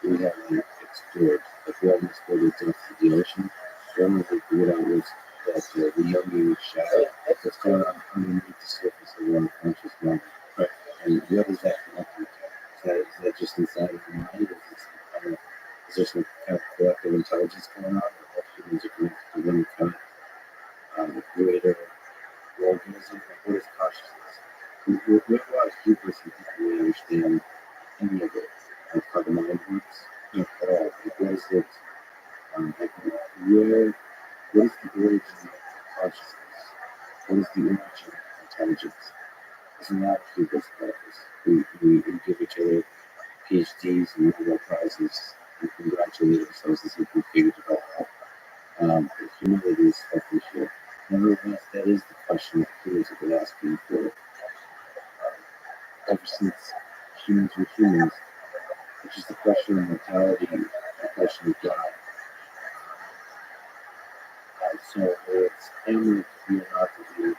S1: we haven't explored. Like, we haven't explored the depths of the ocean. One of the figured out was that the Yogi shadow that's going on underneath the surface of our unconscious mind.
S6: Right.
S1: And what is that connected to? Is that just inside of the mind? Is there some kind of collective intelligence going on? Or all humans are connected to one kind of greater organism? What is consciousness? We have a lot of hubris and people really understand any of it. Like how the mind works, at all. Like, what is it? Like, what is the origin of consciousness? What is the origin of intelligence? It's not hubris practice. We give each other PhDs and Nobel Prizes and congratulate ourselves as if we figured it all out. Humility is fucking shit. Nevertheless, that is the question that humans have been asking for ever since humans were humans, which is the question of mortality, the question of God. So it's family to be or not to be. I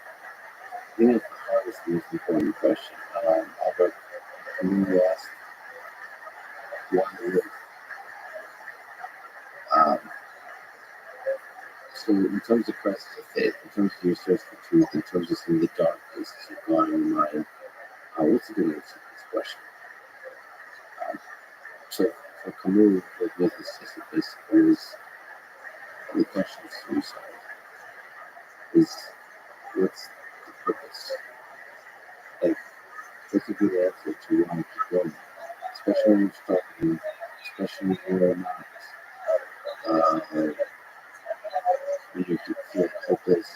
S1: think it's the hardest, most important question. Albert, when you asked why live, um, so in terms of crisis of faith, in terms of your search for truth, in terms of some of the dark places you've gone in your mind, what's a good answer to this question? So for Camus, with his Sisyphus, is the question of suicide. Is what's the purpose? Like, what's a good answer to why keep going? Especially when you're struggling, especially when you're not, when you feel hopeless,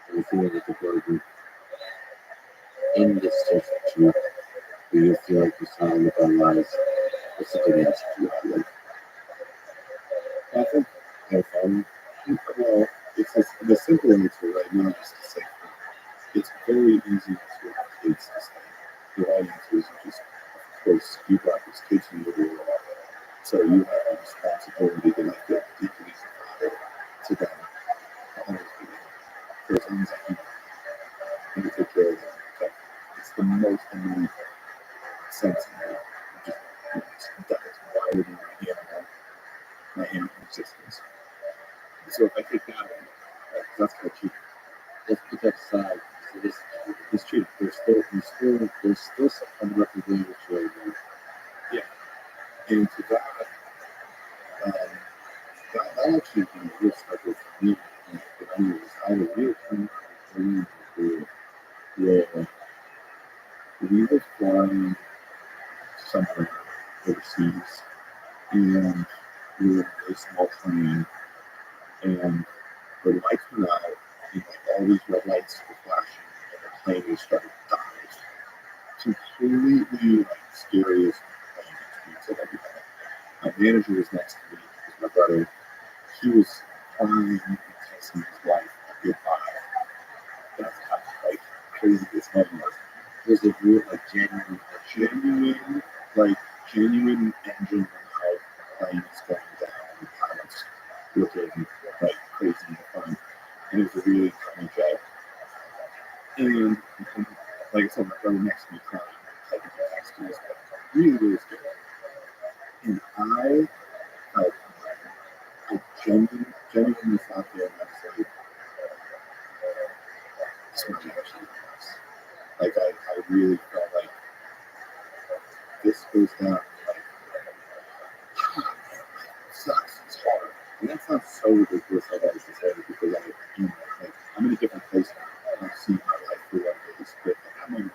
S1: when you feel like a burden in this search for truth, when you feel like you're surrounded by lies. What's a good answer to that? Like,
S6: I think,
S1: have fun.
S6: well, it's the simple answer right now is to say, it's very easy to have kids to say. your audiences, just, of course, you brought these kids into the world. So you have a responsibility to like get deeply to them. Always be there. For as long as I can, and take care of them. Okay. It's the most innate sense in me. That is wired in my animal existence. So if I take that in, that's kind of cheap.
S4: Let's put that aside. So this truth, there's still some unrepresented children.
S6: Yeah. And to that, that actually kind of real struggle for me. But anyways, I had a real time where we were flying somewhere overseas, and we were in a very small plane, and the lights went out, and like all these red lights were flashing, and the plane was starting to dive. Completely like scariest plane experience I've ever had. My manager was next to me, because my brother, he was crying and texting his wife a goodbye. That's how like crazy this moment was.
S4: Was it real, like genuine?
S6: Genuine engine how plane is going down and pilots looking like crazy in the front. And it was a really funny joke. And like I said, my brother next to me crying, typing text to his wife. Really, really scary. And I felt I genuinely thought there and I was like, this might actually be us. Like I really felt like this goes down. Like, sucks. It's hard. And that sounds so ridiculous how that is to say because like I'm in a different place now. I've seen my life for what it is, but I'm in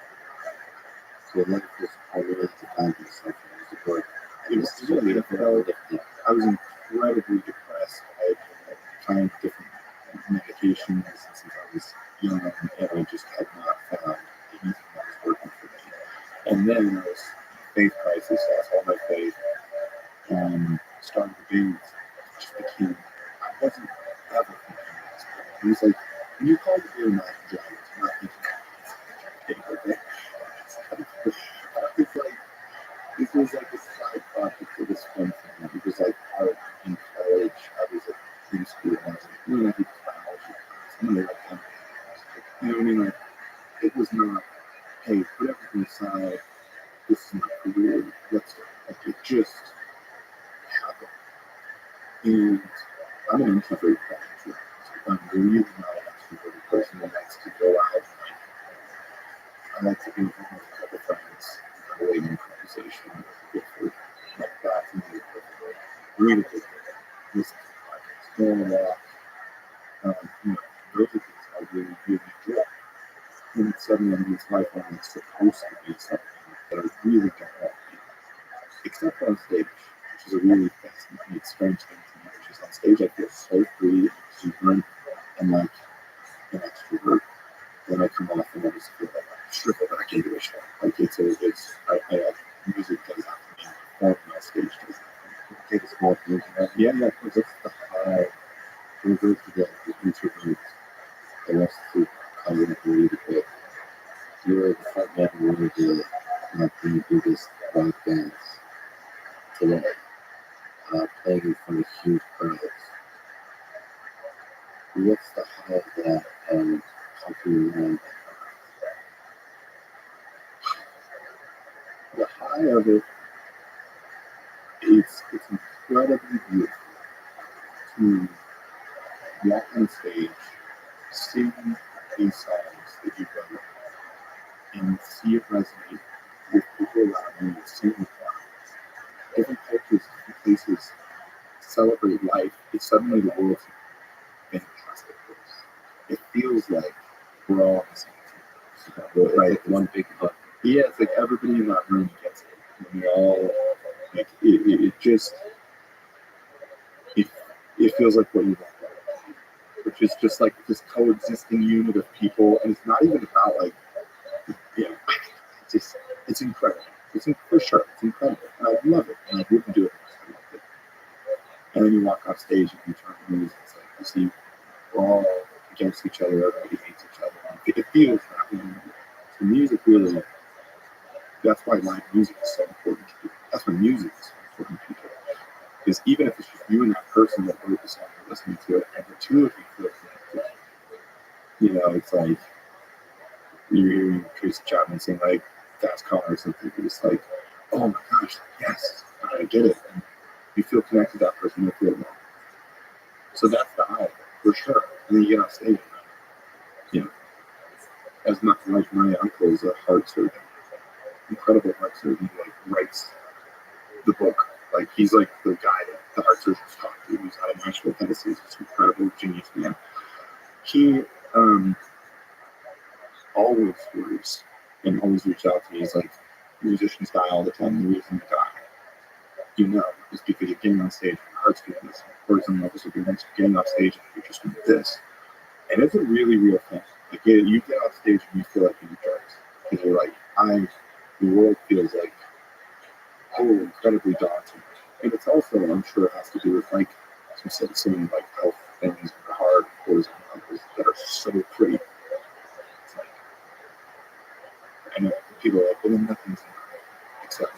S4: So life was already to find yourself in music work.
S6: it was really difficult. I was incredibly depressed. I had been trying different medications since I was young, and I just had not found anything that was working for me. And then I was faith crisis, lost all my faith, and started to binge. Just became, I wasn't ever thinking this. It was like, when you call the beer not enjoying it, you're not thinking about it. It's like, this was like a side project for this one thing. It was like art in college. I was at preschool and I was like, I did biology class. I'm gonna like that. You know what I mean? Like, it was not, hey, put everything aside. This is my career. Let's go. Like, it just happened. And I'm an introvert by nature. I'm really not an extroverted person that likes to go out. I like to be home with a couple friends, have a late conversation, get food, like that, and read a book, listen to podcasts, go on a walk. Those are things I really, really enjoy. And suddenly I'm in this life where I'm supposed to be something that I really don't want to be. Except on stage, which is a really fascinating, strange thing to me, which is on stage I feel so free and exuberant and like an extrovert. Then I come off and I just feel like I trickle back into a show. Like music does that for me. Performing on stage does that for me.
S4: Take a small thing.
S6: Yeah, of course.
S4: What's the high? We go to the introverts, the rest to come in and read a bit. You're the front man of one of the biggest rock bands today, playing in front of huge crowds. What's the high of that, and how can you land
S6: The high of it, it's incredibly beautiful to walk on stage, sing these songs that you wrote, and see it resonate with people around you, sing with them. Different cultures, different places celebrate life. It's suddenly the world's a fantastic place. It feels like we're all on the same team. Right?
S4: like one big hug?
S6: Yeah, it's like everybody in that room gets it. And we all, like, it just, it feels like what you want. Which is just like this coexisting unit of people, and it's not even about like, it's incredible. For sure, it's incredible, and I love it, and I wouldn't do it unless I loved it. And then you walk off stage and you turn the music, it's like you see we're all against each other, everybody hates each other. It feels that way. So music really That's why live music is so important to people. That's why music is so important to people. Because even if it's just you and that person that wrote the song and listening to it, and the two of you feel connected, it's like you're hearing Tracy Chapman sing like Fast Car or something. You're just like, oh my gosh, yes, I get it. And you feel connected to that person, you feel well. So that's the high, for sure. And then you get off stage, as much like my uncle is a heart surgeon, incredible heart surgeon, he like writes the book. Like he's like the guy that the heart surgeons talk to. He's out of Nashville, Tennessee. He's this incredible genius man. He always worries and always reached out to me. He's like, musicians die all the time. The reason they die, is because you're getting on stage and your heart's doing this. For example, levels of once you're getting off stage and you're just doing this. And it's a really real thing. Like you get off stage and you feel like you're drugs. Because you're like, the world feels like incredibly daunting. And it's also, I'm sure it has to do with like some like health things, hard cortisol levels that are so pretty. It's like, I know people are like, well, then nothing's enough except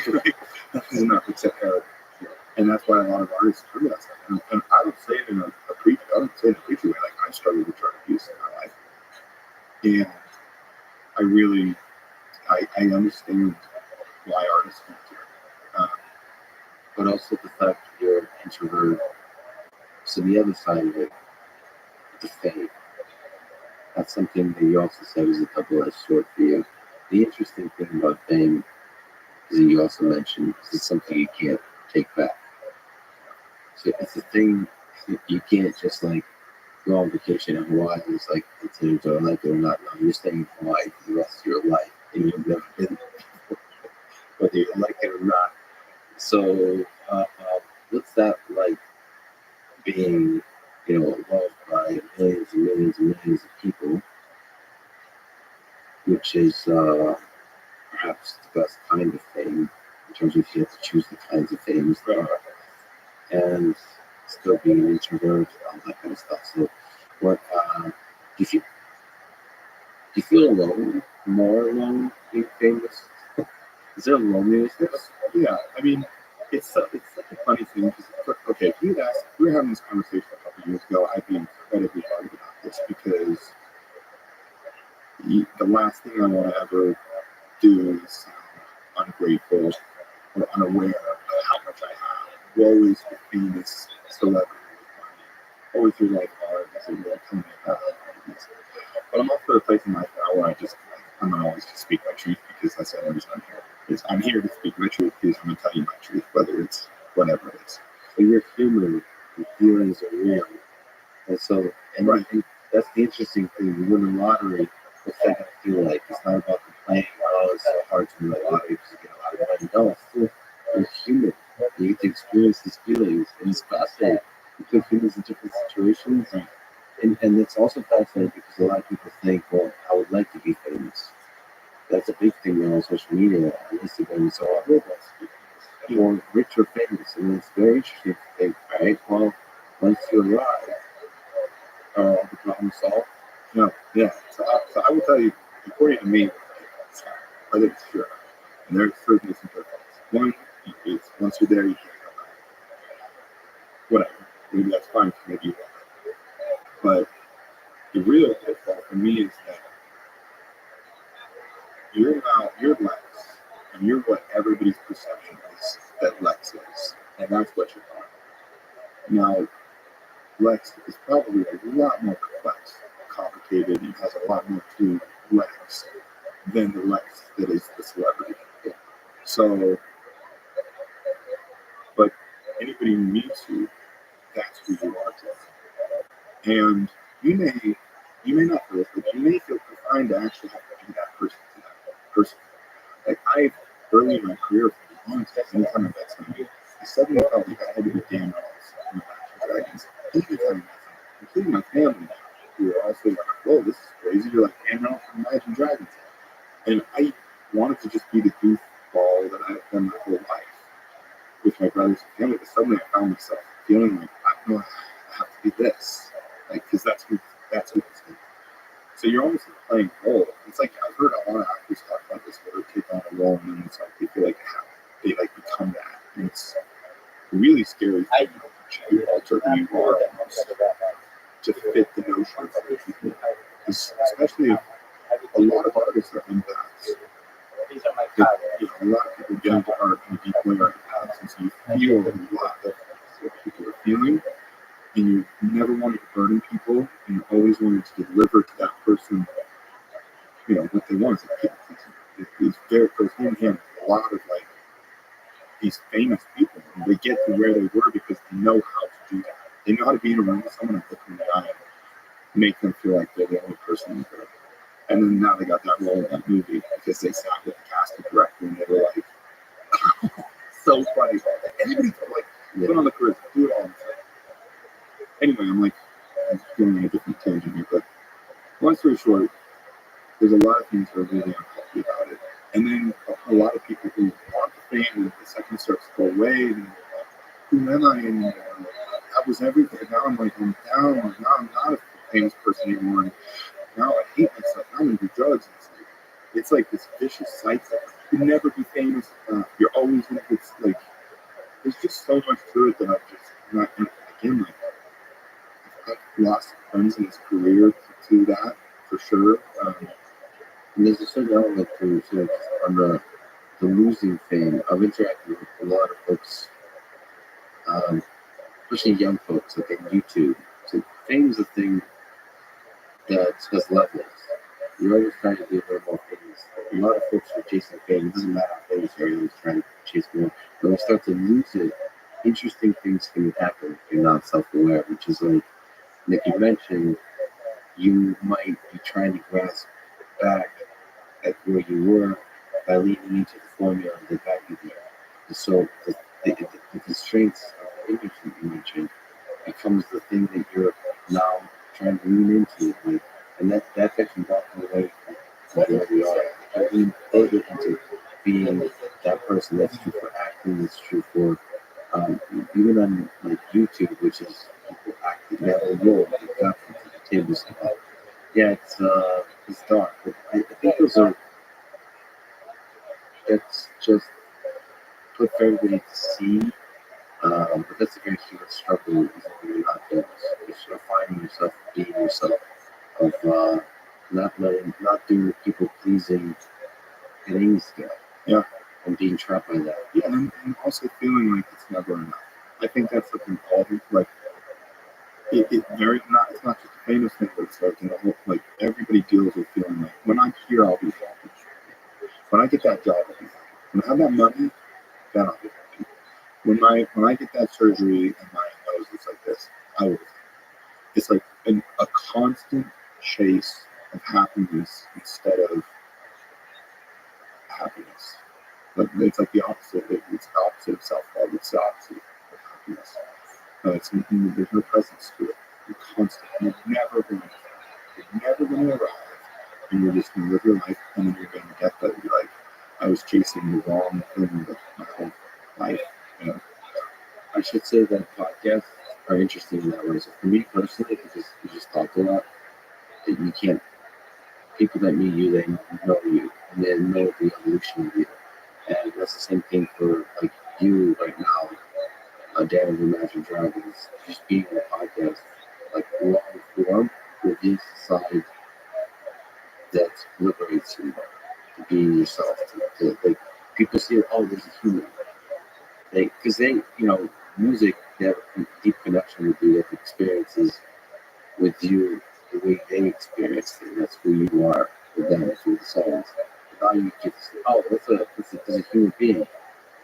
S6: heroin. Nothing's enough except heroin. And that's why a lot of artists do that stuff. And I don't say it in a preachy way. Like I struggled with drug abuse in my life, and I really, I understand why artists can do it.
S4: But also the fact that you're an introvert. So the other side of it, the fame. That's something that you also said is a double-edged sword for you. The interesting thing about fame is that you also mentioned it's something you can't take back. So it's a thing you can't just like go on vacation in Hawaii. It's like it's either like it or not. No, you're staying in Hawaii for the rest of your life, and you've never been whether you like it or not. So what's that like being, loved by millions and millions and millions of people, which is perhaps the best kind of fame in terms of you have to choose the kinds of fames there are, and still being an introvert, all that kind of stuff. So, what do you feel alone, more alone being famous? Is there loneliness?
S6: Yeah, I mean, it's such a funny thing. Okay, if you'd asked, we were having this conversation a couple of years ago, I'd be incredibly worried about this because the last thing I want to ever do is sound ungrateful or unaware of how much I have. Woe is the famous celebrity with money. Always your life hard. That's a real telling me about this. But I'm also at a place in life now where I'm gonna always just speak my truth because that's the only reason I'm here. Because I'm here to speak my truth because I'm gonna tell you my truth, whether it's whatever it is.
S4: But you're human, your feelings are real. And so,
S6: Right.
S4: And that's the interesting thing. You win the lottery, what's that going to feel like? It's not about complaining, oh, it's so hard to win the lottery because you get a lot of money. No, it's still, you're human. You get to experience these feelings, and it's fascinating. You put humans in different situations, and it's also fascinating because a lot of people think, well, I would like to be famous. That's a big thing now on social media, on Instagram, so I would like to be famous. Or rich or famous, and it's very interesting to think, right? Well, once you arrive, are all the problems solved?
S6: No, yeah. So I will tell you, according to me, whether it's true, and there's certainly some pitfalls. One is once you're there, you can't go back. Whatever. Maybe that's fine for maybe you want. But the real pitfall for me is that you're Lex, and you're what everybody's perception is that Lex is, and that's what you're on. Now, Lex is probably a lot more complex, complicated, and has a lot more to Lex than the Lex that is the celebrity. So, but anybody who meets you, that's who you are to. And you may not feel it, but you may feel confined to actually have to be that person to that person. Like early in my career, for a long time, anytime I met somebody, I suddenly felt like I had to be Dan Reynolds from Dragons. Anytime, including my family now, who were also like, whoa, this is crazy. You're like Dan Reynolds from Imagine Dragons. And I wanted to just be the goofball that I've been my whole life with my brothers and family. But suddenly I found myself feeling like I have to be this, like because that's who it's going. So you're almost playing a role. It's like I've heard a lot of actors talk about this, where they take on feel a lot of what people are feeling, and you never wanted to burden people, and you always wanted to deliver to that person, what they want. It's very close hand in hand. A lot of like these famous people, and they get to where they were because they know how to do that. They know how to be in a room with someone and look them in the eye and make them feel like they're the only person there. And then now they got that role in that movie because they sat with the casting director and they were like, so funny. Anybody could put on the charisma, do it all the time. Anyway, I'm going on a different tangent here, but long story short, there's a lot of things that are really unhealthy about it. And then a lot of people who want the fame, and the second it starts to go away, and they're like, who am I anymore? That was everything. Now I'm down. Now I'm not a famous person anymore. And now I hate myself. Now I'm going to do drugs. And it's like this vicious cycle. You'll never be famous. You're always going to, there's just so much to it that I've just not, again, I've lost friends in this career to that, for sure.
S4: And there's a certain element to sort of on the losing fame. I've interacted with a lot of folks, especially young folks, like on YouTube. So fame is a thing that has levels. You're always trying to be a little more famous. A lot of folks are chasing fame. It doesn't matter how famous you are, you're always trying to chase more. When we start to lose it, interesting things can happen if you're not self-aware, which is like you mentioned, you might be trying to grasp back at where you were by leaning into the formula that got you there. And so the constraints of the image that you mentioned becomes the thing that you're now trying to lean into, and that's actually walking away from where we are. I lean further into being that person. That's true for acting. That's true for even on YouTube, which is people acting. They have a role. They've got to the table somehow. Yeah, it's dark, but I think that's just put for everybody to see. But that's a very human struggle, is when you're not famous. It's finding yourself, being yourself, of not doing people pleasing at any scale.
S6: Yeah.
S4: And being trapped by that.
S6: Yeah, and also feeling like it's never enough. I think that's important. It's not just a famous thing, but it's the whole, everybody deals with feeling like, when I'm here, I'll be happy. When I get that job, I'll be happy. When I have that money, then I'll be happy. When I get that surgery and my nose is like this, I will be happy. It's like a constant chase of happiness instead of happiness. But it's like the opposite. It's the opposite of self-love. It's the opposite of happiness. There's no presence to it. You're constant. You're never going to arrive. And you're just going to live your life, and then you're going to get that. You're like, I was chasing the wrong thing my whole life.
S4: I should say that podcasts are interesting in that way. So for me personally, because you just talked a lot, you can't. People that meet you, they know you, and they know the evolution of you. And that's the same thing for you right now, Dan of Imagine Dragons, just being on a podcast, long form, reveals the side that liberates you to being yourself. To people see, oh, there's a human. Because music, they have a deep connection with you, they have experiences with you the way they experience it. That's who you are with them through the songs. Now you get to say, oh, there's a human being.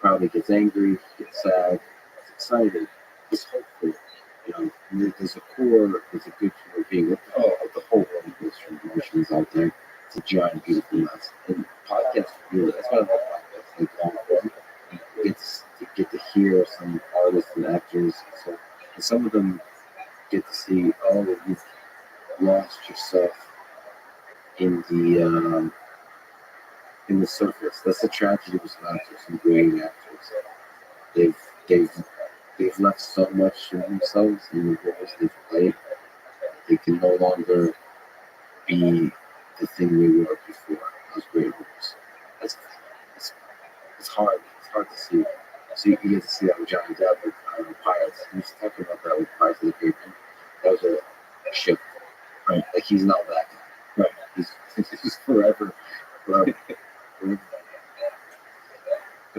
S4: Probably gets angry, gets sad, gets excited, gets hopeful. There's a core, there's a good human being. The whole world goes through emotions out there. It's a giant, beautiful mess. And podcasts really, that's why I love podcasts, long form. You get to hear some artists and actors. And some of them get to see, oh, you've lost yourself in the surface. That's the tragedy with actors and great actors. They've left so much of themselves in the roles they've played. They can no longer be the thing they were before. Those great roles. It's hard. It's hard to see. So you get to see that with Johnny Depp with Pirates. He was talking about that with Pirates of the Caribbean. That was a shift, right? He's not that guy. Right. He's forever. But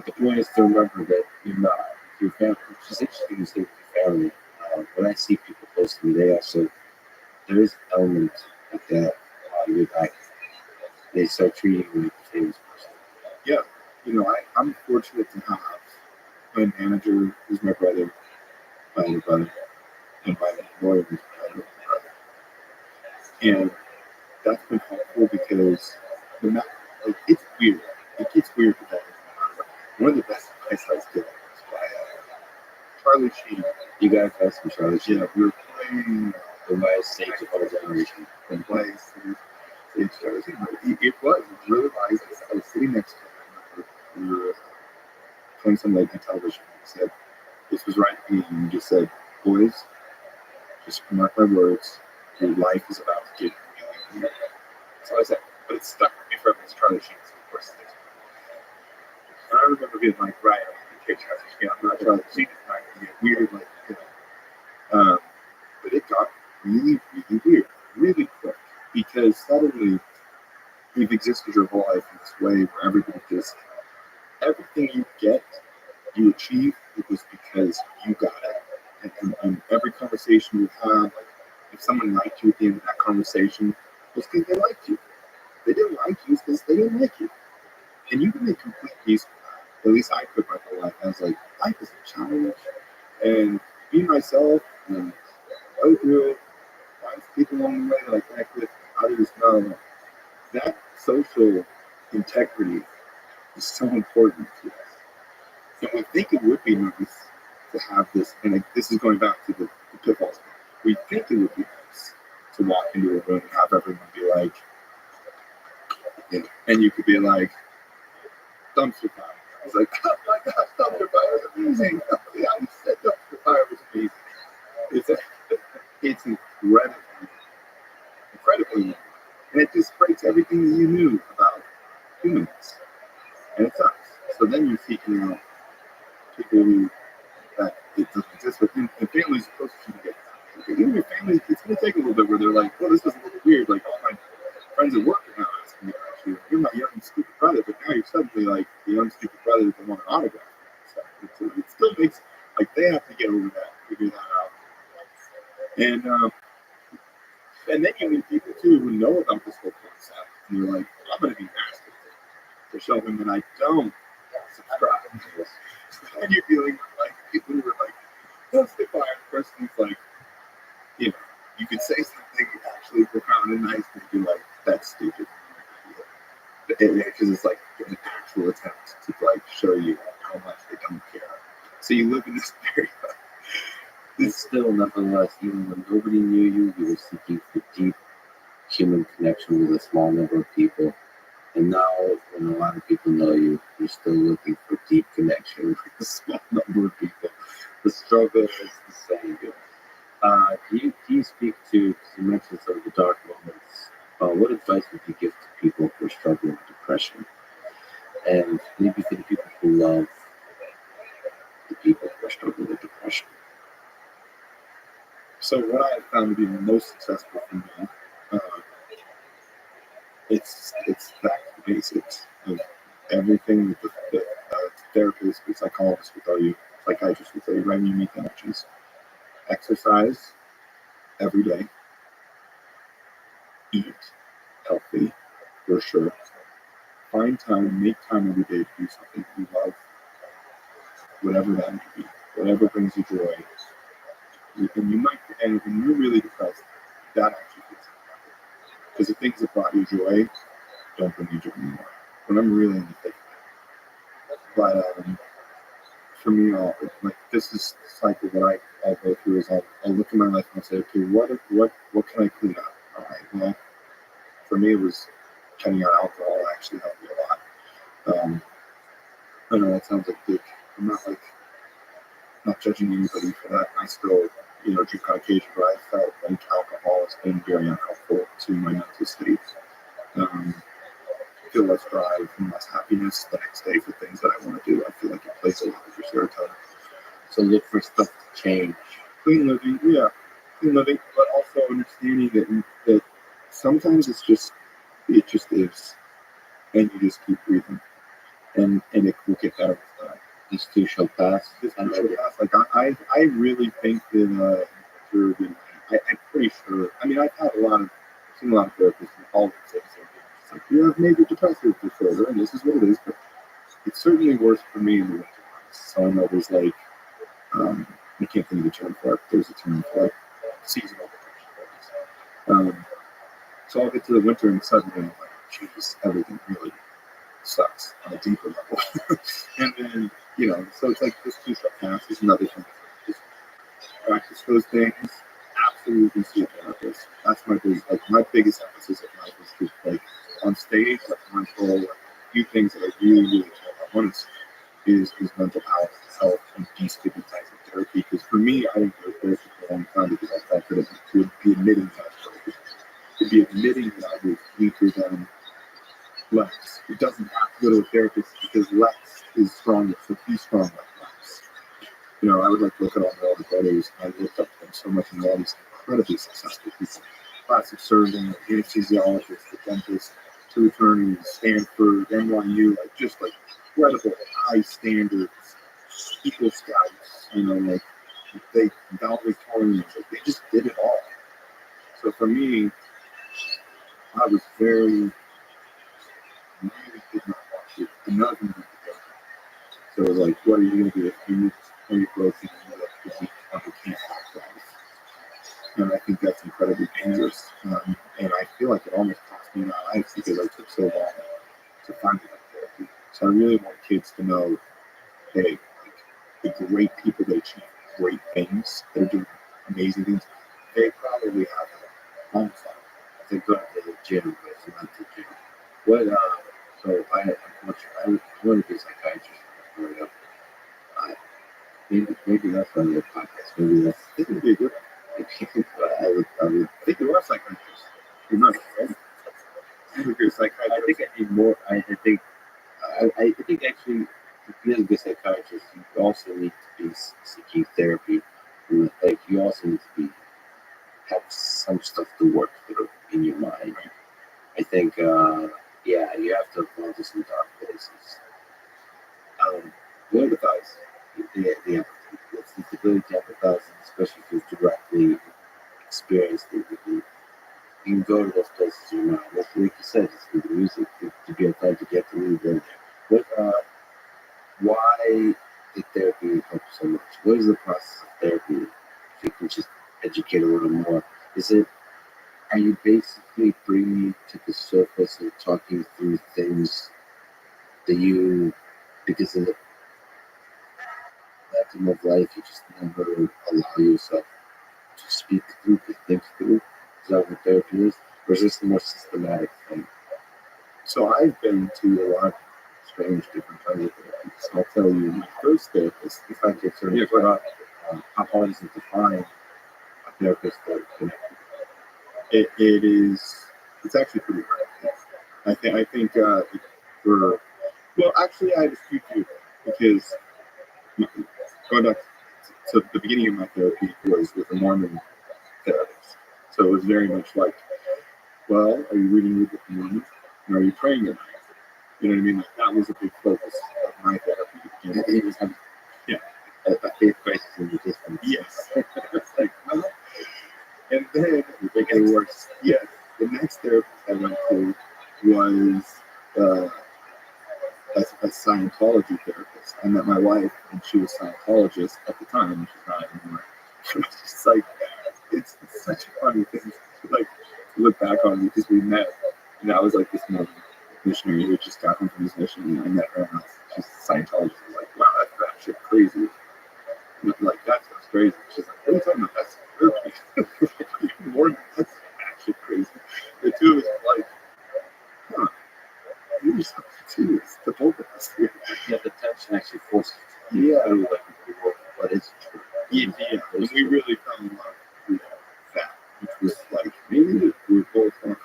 S4: the point is to remember that you're not.
S1: your family, which is interesting to say with your family. When I see people close to me, they also, there is an element like that you're back. They start treating you like a famous person.
S6: Yeah, I'm fortunate to have my manager, who's my brother, my older brother, and my lawyer, who's my other brother. And that's been helpful because it's weird. It gets weird with that. One of the best advice I was given was by Charlie Sheen.
S1: You got advice from Charlie Sheen.
S6: Yeah, we were playing
S1: The wise sage of our generation.
S6: and playing Sage Charlie Sheen. It was really wise. I was sitting next to him. We were playing some late night television. He said, this was right at the beginning. He just said, boys, just mark my words. Your life is about to get really weird. So I said, but it stuck with me forever. It's Charlie Sheen. So of course, it is. And I remember being like, right, okay, Charlie Sheen. I'm not Charlie Sheen. It's not going to get weird. But it got really, really weird, really quick. Because suddenly, you've existed your whole life in this way where everybody just, everything you get, you achieve, it was because you got it. And every conversation you had, like, if someone liked you at the end of that conversation, it was because they liked you. They didn't like you because they didn't like you. And you can make complete peace with that. At least I could my whole life. I was like, life is a challenge. And be myself and go through it, find people along the way that I connect with, others know. That social integrity is so important to us. And we think it would be nice to have this, and this is going back to the pitfalls. We think it would be nice to walk into a room and have everyone be like, and you could be like, dumpster fire. I was like, oh my gosh, dumpster fire was amazing. Yeah, you said dumpster fire was amazing. It's incredibly, and it just breaks everything that you knew about humans, and it sucks. So then you're seeking out people who that it doesn't exist with, and families close to you get. Even your family, it's going to take a little bit where they're like, well, this is a little weird. Like, all my friends at work are now asking me about you. You're my young, stupid brother, but now you're suddenly like the young, stupid brother that want an autograph. So it still makes, like, they have to get over that, figure that out. And then you meet people, too, who know about this whole concept. And you're like, I'm going to be nasty to show them that I don't subscribe to this. And you're dealing with, like, people who are like, don't stay by. The person's like, you could say something actually profound and nice, and you'd be like, that's stupid. Because it's like an actual attempt to like show you how much they don't care. So you live in this area.
S1: It's still, nevertheless, even when nobody knew you, you were seeking for deep human connection with a small number of people. And now, when a lot of people know you, you're still looking for deep connection with a small number of people. The struggle is the same. Can you speak to, because you mentioned some of the dark moments, what advice would you give to people who are struggling with depression? And maybe for the people who love the people who are struggling with depression.
S6: So what I have found to be the most successful for me, it's back to the basics of everything that the therapist, the psychologist will tell you, psychiatrist will tell you, right? You meet connections. Exercise every day. Eat healthy, for sure. Find time, make time every day to do something you love, whatever that may be, whatever brings you joy. And when you're really depressed, that actually gets you. Because the things that brought you joy don't bring you joy anymore. When I'm really in the thick of it. But for me, this is the cycle that I'll go through is I'll look at my life and I'll say, okay, what can I clean up? All right, well, for me, it was cutting out alcohol actually helped me a lot. I know that sounds like big. I'm not judging anybody for that. I still, drink on occasion, but I felt like alcohol has been very unhelpful to my mental state. Feel less drive and less happiness the next day for things that I want to do. I feel like it plays a lot with your serotonin.
S1: So look for stuff to change.
S6: Clean living, but also understanding that sometimes it just is, and you just keep breathing, and it will get better with time.
S4: This too shall pass.
S6: This too shall pass. Like I really think that I'm pretty sure. I mean, I've seen a lot of therapists and all these things. It's like you have major depressive disorder, and this is what it is. But it's certainly worse for me in the winter months. So I know there's like I can't think of the term for it. There's a term for it. Seasonal depression. So I'll get to the winter and suddenly I'm like, geez, everything really sucks on a deeper level. And then, so it's like this too shall pass is another thing. Just practice those things. Absolutely see a therapist. That's my biggest emphasis of life is to like on stage, like control, like, a few things that I really, really care about. One is mental health and destigmatizing therapy. Because for me, I didn't go to therapy for a long time because I thought that it would be admitting that to be admitting that I was weaker than Lex. It doesn't have to go to a therapist because Lex is stronger, so he's strong like Lex. I would like to look at all my older brothers. I looked up to them so much, and all these incredibly successful people. Plastic surgeon, anesthesiologist, the dentist, 2 attorneys, Stanford, NYU, just incredible high standards, Eagle Scouts, they valedictorians, they just did it all. So for me, I was really did not want to, and none of them wanted to go. So it was like, what are you going to do if you're broken and you look physique on the can't act life? And I think that's incredibly dangerous. And I feel like it almost cost me my life because I took so long to find that therapy. So I really want kids to know, hey, the great people that achieve great things, they're doing amazing things, they probably have a home fund.
S4: They go to the gym, but it's not the gym. What, so I wanted to be a psychiatrist growing up. Maybe that's on your podcast. Maybe that's,
S6: It would be a good one. I think there are psychiatrists. Remember, right? I think you're a psychiatrist.
S4: I think I need more. I think actually, to be a good psychiatrist, you also need to be seeking therapy. Like you also need to have some stuff to work through in your mind. I think, you have to go into some dark places.
S6: You empathize.
S4: The empathy. It's the ability to empathize, especially if you've directly experienced it. You can go to those places in your mind. Like you said, it's through the music to be able to get to leave there. But why did therapy help so much? What is the process of therapy? If you can just educate a little more, are you basically bringing to the surface and talking through things that because of the vacuum of life, you just never allow yourself to speak through, to think through? Is that what therapy is? Or is this a more systematic thing?
S6: So I've been to a lot of strange different kinds of therapies. I'll tell you, my first therapist, if I could sort of how hard is it to find a therapist that connects? It's actually pretty hard. I think actually I have a few because going back to the beginning of my therapy was with a Mormon therapist. So it was very much like, well, are you reading your book of Mormon? And are you praying at night? You know what I mean? Like, that was a big focus of my therapy.
S4: It was a faith crisis in the distance.
S6: Yes. It's like, well, and then it works. Yes. The next therapist I went to was a Scientology therapist. I met my wife, and she was a Scientologist at the time. She's not anymore. It's like it's such a funny thing to look back on because we met, and I was like this missionary who just got home from his mission, and I met her, and she's a Scientologist. I was like, wow, that's shit crazy. And I'm like, that sounds crazy. She's like, what are you talking about? That's perfect. More than that's actually crazy. The two of us were like, huh. Maybe something to this, the both of us.
S4: Yeah, the tension actually forces
S6: Yeah.
S4: What is true.
S6: Yeah. And we really fell in love with that, which was like, maybe we're both on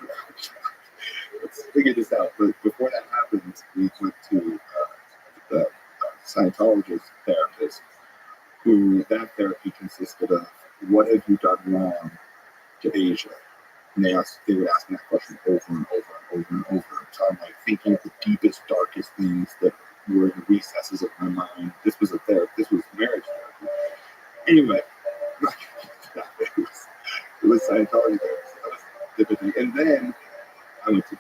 S6: let's figure this out. But before that happened, we went to the Scientologist therapist, who that therapy consisted of, what have you done wrong to Asia? And they would ask me that question over and over and over and over. So I'm like thinking of the deepest, darkest things that were the recesses of my mind. This was a therapy. This was marriage therapy. Anyway, it was Scientology therapy. And then I went to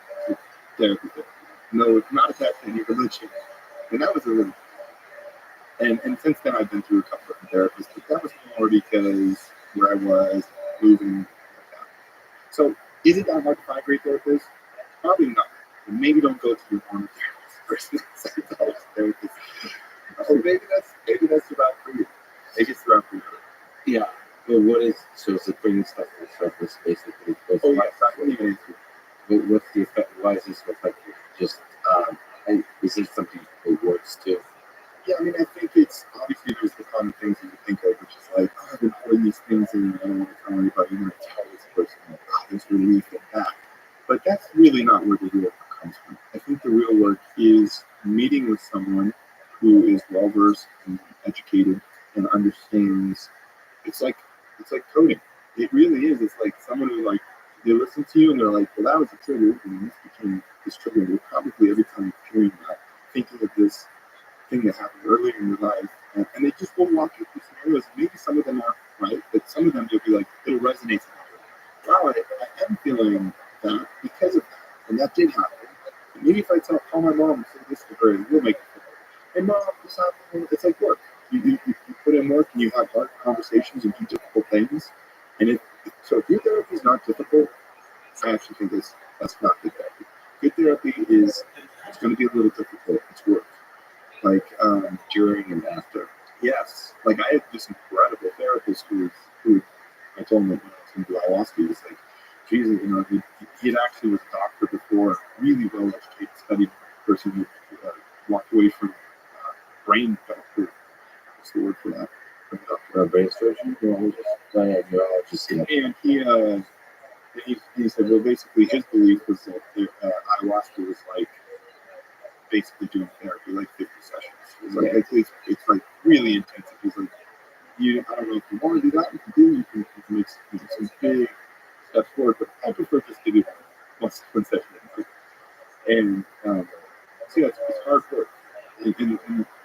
S6: therapy. No, not attached to any religion. And that was a really, and since then I've been through a couple of therapists, but that was more because where I was moving like that. So is it that hard to find great therapists? Probably not. And maybe don't go to your normal therapist therapist. So maybe that's about for you. Maybe it's about for you.
S4: Yeah. But what is, so is it bringing stuff to the surface, basically?
S6: Oh, yes, I can even answer.
S4: But what's the effect? Why is this effective? Just, and is there something it works to?
S6: Yeah, I mean, I think it's obviously there's the common things that you think of, which is like, oh, I've been putting these things in, I don't want to tell anybody, I'm going to tell this person, like, oh, there's relief in that. But that's really not where the real work comes from. I think the real work is meeting with someone who is well versed and educated and understands. It's like coding. It really is. It's like someone who like they listen to you and they're like, well, that was a trigger, and this became this trigger. You're probably every time you're hearing that, thinking of this thing that happened earlier in your life, and they just will walk you through scenarios. Maybe some of them aren't right, but some of them you'll be like, it'll resonate. Wow, I am feeling that because of that, and that did happen. Maybe if I call my mom and say this to her, we'll make it. Hey mom, this happened. It's like work. You put in work and you have hard conversations and do difficult things. And so if your therapy is not difficult, I actually think that's not good therapy. Good therapy is it's going to be a little difficult. It's work. Like
S4: During and after.
S6: yes, like I had this incredible therapist who I told him that when I was into ayahuasca, he was like, Jesus, he had actually was a doctor before, really well educated, studied person who walked away from brain doctor. What's the word for that?
S4: Brain surgeon? Neurologist.
S6: And he said, well, basically his belief was that ayahuasca was like basically doing therapy, like 50 sessions. It's like it's like really intensive. He's like, I don't know if you want to do that. You can do. You can make some big steps forward, but I prefer just to do one session. And so yeah, it's hard work. And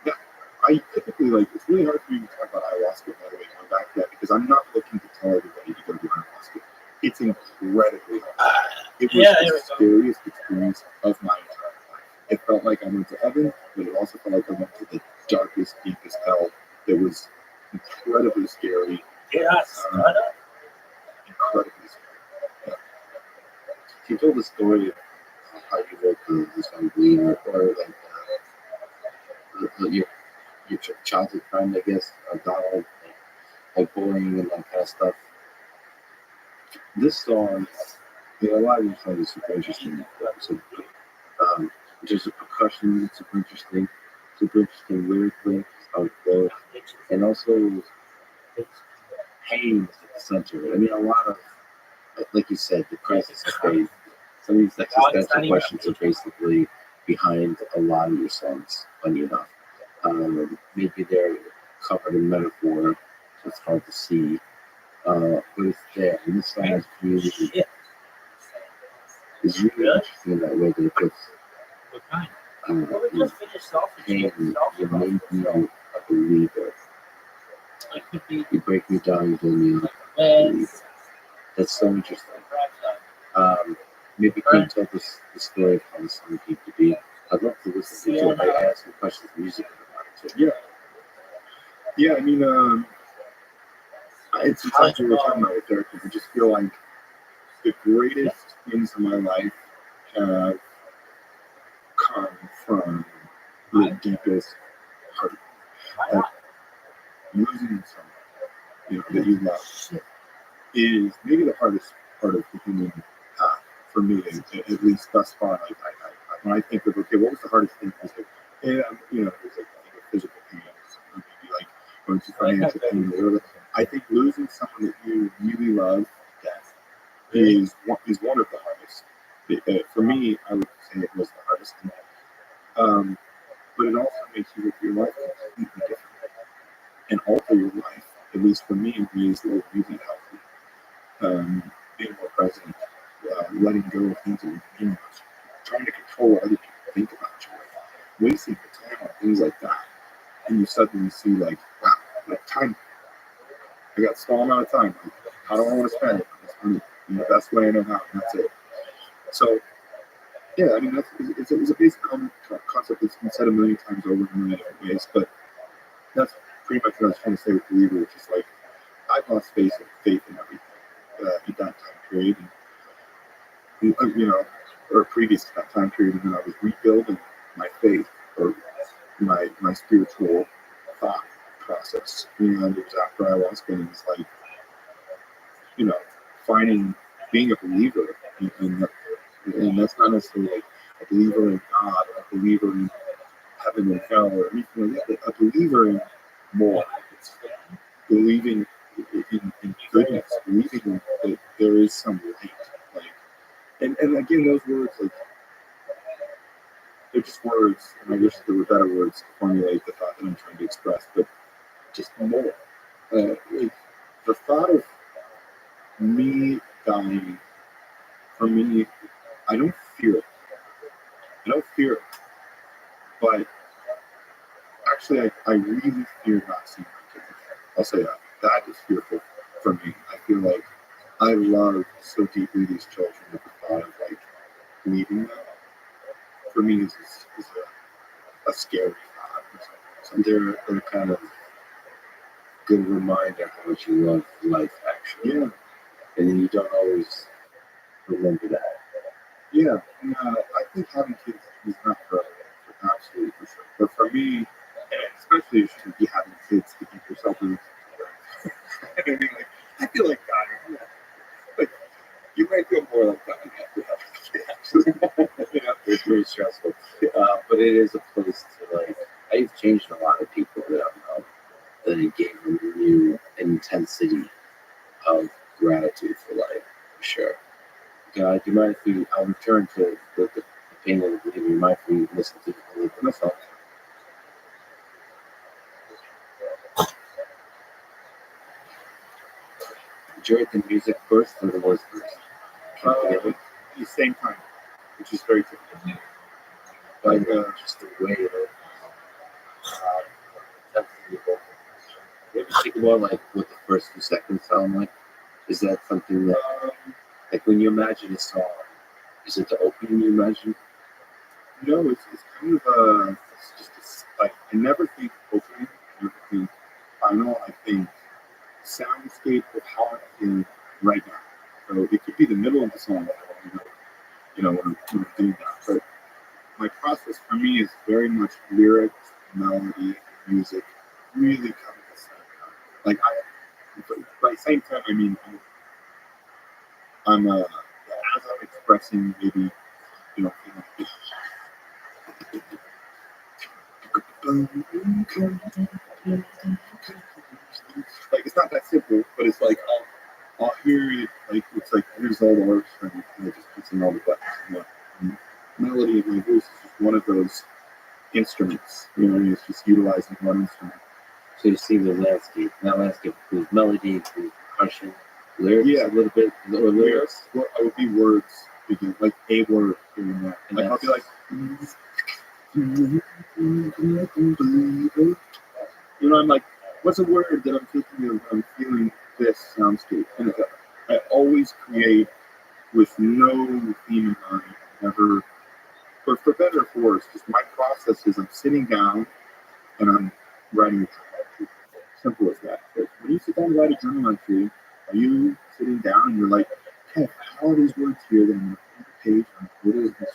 S6: that, I typically like. It's really hard for me to talk about ayahuasca. By the way, going back to that, because I'm not looking to tell everybody to go do ayahuasca. It's incredibly hard. It was the scariest experience of my entire life. It felt like I went to heaven, but it also felt like I went to the darkest, deepest hell. That was incredibly scary. Incredibly scary.
S4: You told the story of how you wrote this on Glean, or like your childhood friend, I guess, Donald, like bullying and that kind of stuff. This song, a lot of these songs are super interesting. So, there's a percussion, it's super interesting lyrically, how it flows, and also pain is at the center. I mean, a lot of, like you said, the crisis of faith. Some of these existential questions are basically behind a lot of your songs, funny enough. Maybe they're covered in metaphor, so it's hard to see. But it's there. And this song is really interesting in that way that it puts pain, you make me a believer. You break me down, you build me up. I believe. That's so interesting. Maybe can you tell us the story of how the song came to be? I'd love to listen to it. I ask some questions musically about it too.
S6: Yeah. I mean, it's like we were talking about with therapy. I just feel like the greatest things in my life have come from the deepest heart. Like losing someone, that you love is maybe the hardest part of the human path for me, at least thus far. Like when I think of, okay, what was the hardest thing? It's like, there's like physical pain, or maybe like going through financial pain, or whatever. I think losing someone that you really love to death is one of the hardest. For me, I would say it was the hardest thing. But it also makes you look at your life completely different and alter your life. At least for me, in ways that were really healthy. Being more present, letting go of things that you trying to control what other people think about you, wasting your time things like that. And you suddenly see like, wow, like time. I got a small amount of time. Like, how do I want to spend it? It's money. The best way I know how, and that's it. So, yeah, I mean, it's a basic concept that's been said a million times over in a million different ways, but that's pretty much what I was trying to say with believer, which is like, I've lost faith in everything in that time period, and, or previous to that time period, and then I was rebuilding my faith or my spiritual thought process. And it was after I lost it, it was like, being a believer, and that's not necessarily like a believer in God or a believer in heaven and hell or anything like that, but a believer in more. It's believing in goodness, believing that there is some light. Like, and again, those words, like, they're just words, and I wish there were better words to formulate the thought that I'm trying to express, but just more. Like, the thought of me dying, for me, I don't fear it. But actually, I really fear not seeing my kids again. I'll say that. That is fearful for me. I feel like I love so deeply these children that the thought of like leaving them, for me, is a scary thought.
S4: So they're kind of good reminder how much you love life, actually.
S6: Yeah.
S4: And then you don't always remember that.
S6: Yeah. And, I think having kids is not for absolutely for sure. But for me, and especially if you should be having kids to keep yourself in. I mean, like, I feel like God, like, you might feel more like God after having a kid, actually.
S4: It's very stressful. But it is a place to, like, I've changed a lot of people that I've known, that it gave them a new intensity of gratitude for life, for sure. Do you mind if I'll return to the pain of the believer. You mind if we listen to a little bit of song? Enjoyed the music first or the words first?
S6: At the same time, which is very typical.
S4: Like, just the way of intensity. Maybe think about like what the first and second sound like. Is that something that, like, when you imagine a song, is it the opening you imagine?
S6: No, it's kind of it's just like, I never think opening, I never think final, I think soundscape of how I'm feeling right now. So it could be the middle of the song, when I'm doing that. But my process for me is very much lyrics, melody, music, really coming at the same time. Like, by the same time, I mean, as I'm expressing, maybe, like, it's not that simple, but it's like I'll hear it, like, it's like, here's all the orchestra, and I just put in all the buttons. And melody of my voice is just one of those instruments. It's just utilizing one instrument.
S4: So you see the landscape. That landscape includes melody, includes percussion, lyrics,
S6: Yeah,
S4: a little bit, or lyrics.
S6: Well, I would be words, like a word doing that.
S4: And
S6: Like, I'll be like, I'm like, what's a word that I'm thinking of? I'm feeling this soundscape. And I always create with no theme in mind. Never, for better or for worse, just my process is I'm sitting down and I'm writing it down. Simple as that. But when you sit down and write a journal entry, are you sitting down and you're like, okay, how are these words here? Then I'm on the page, I'm what is this?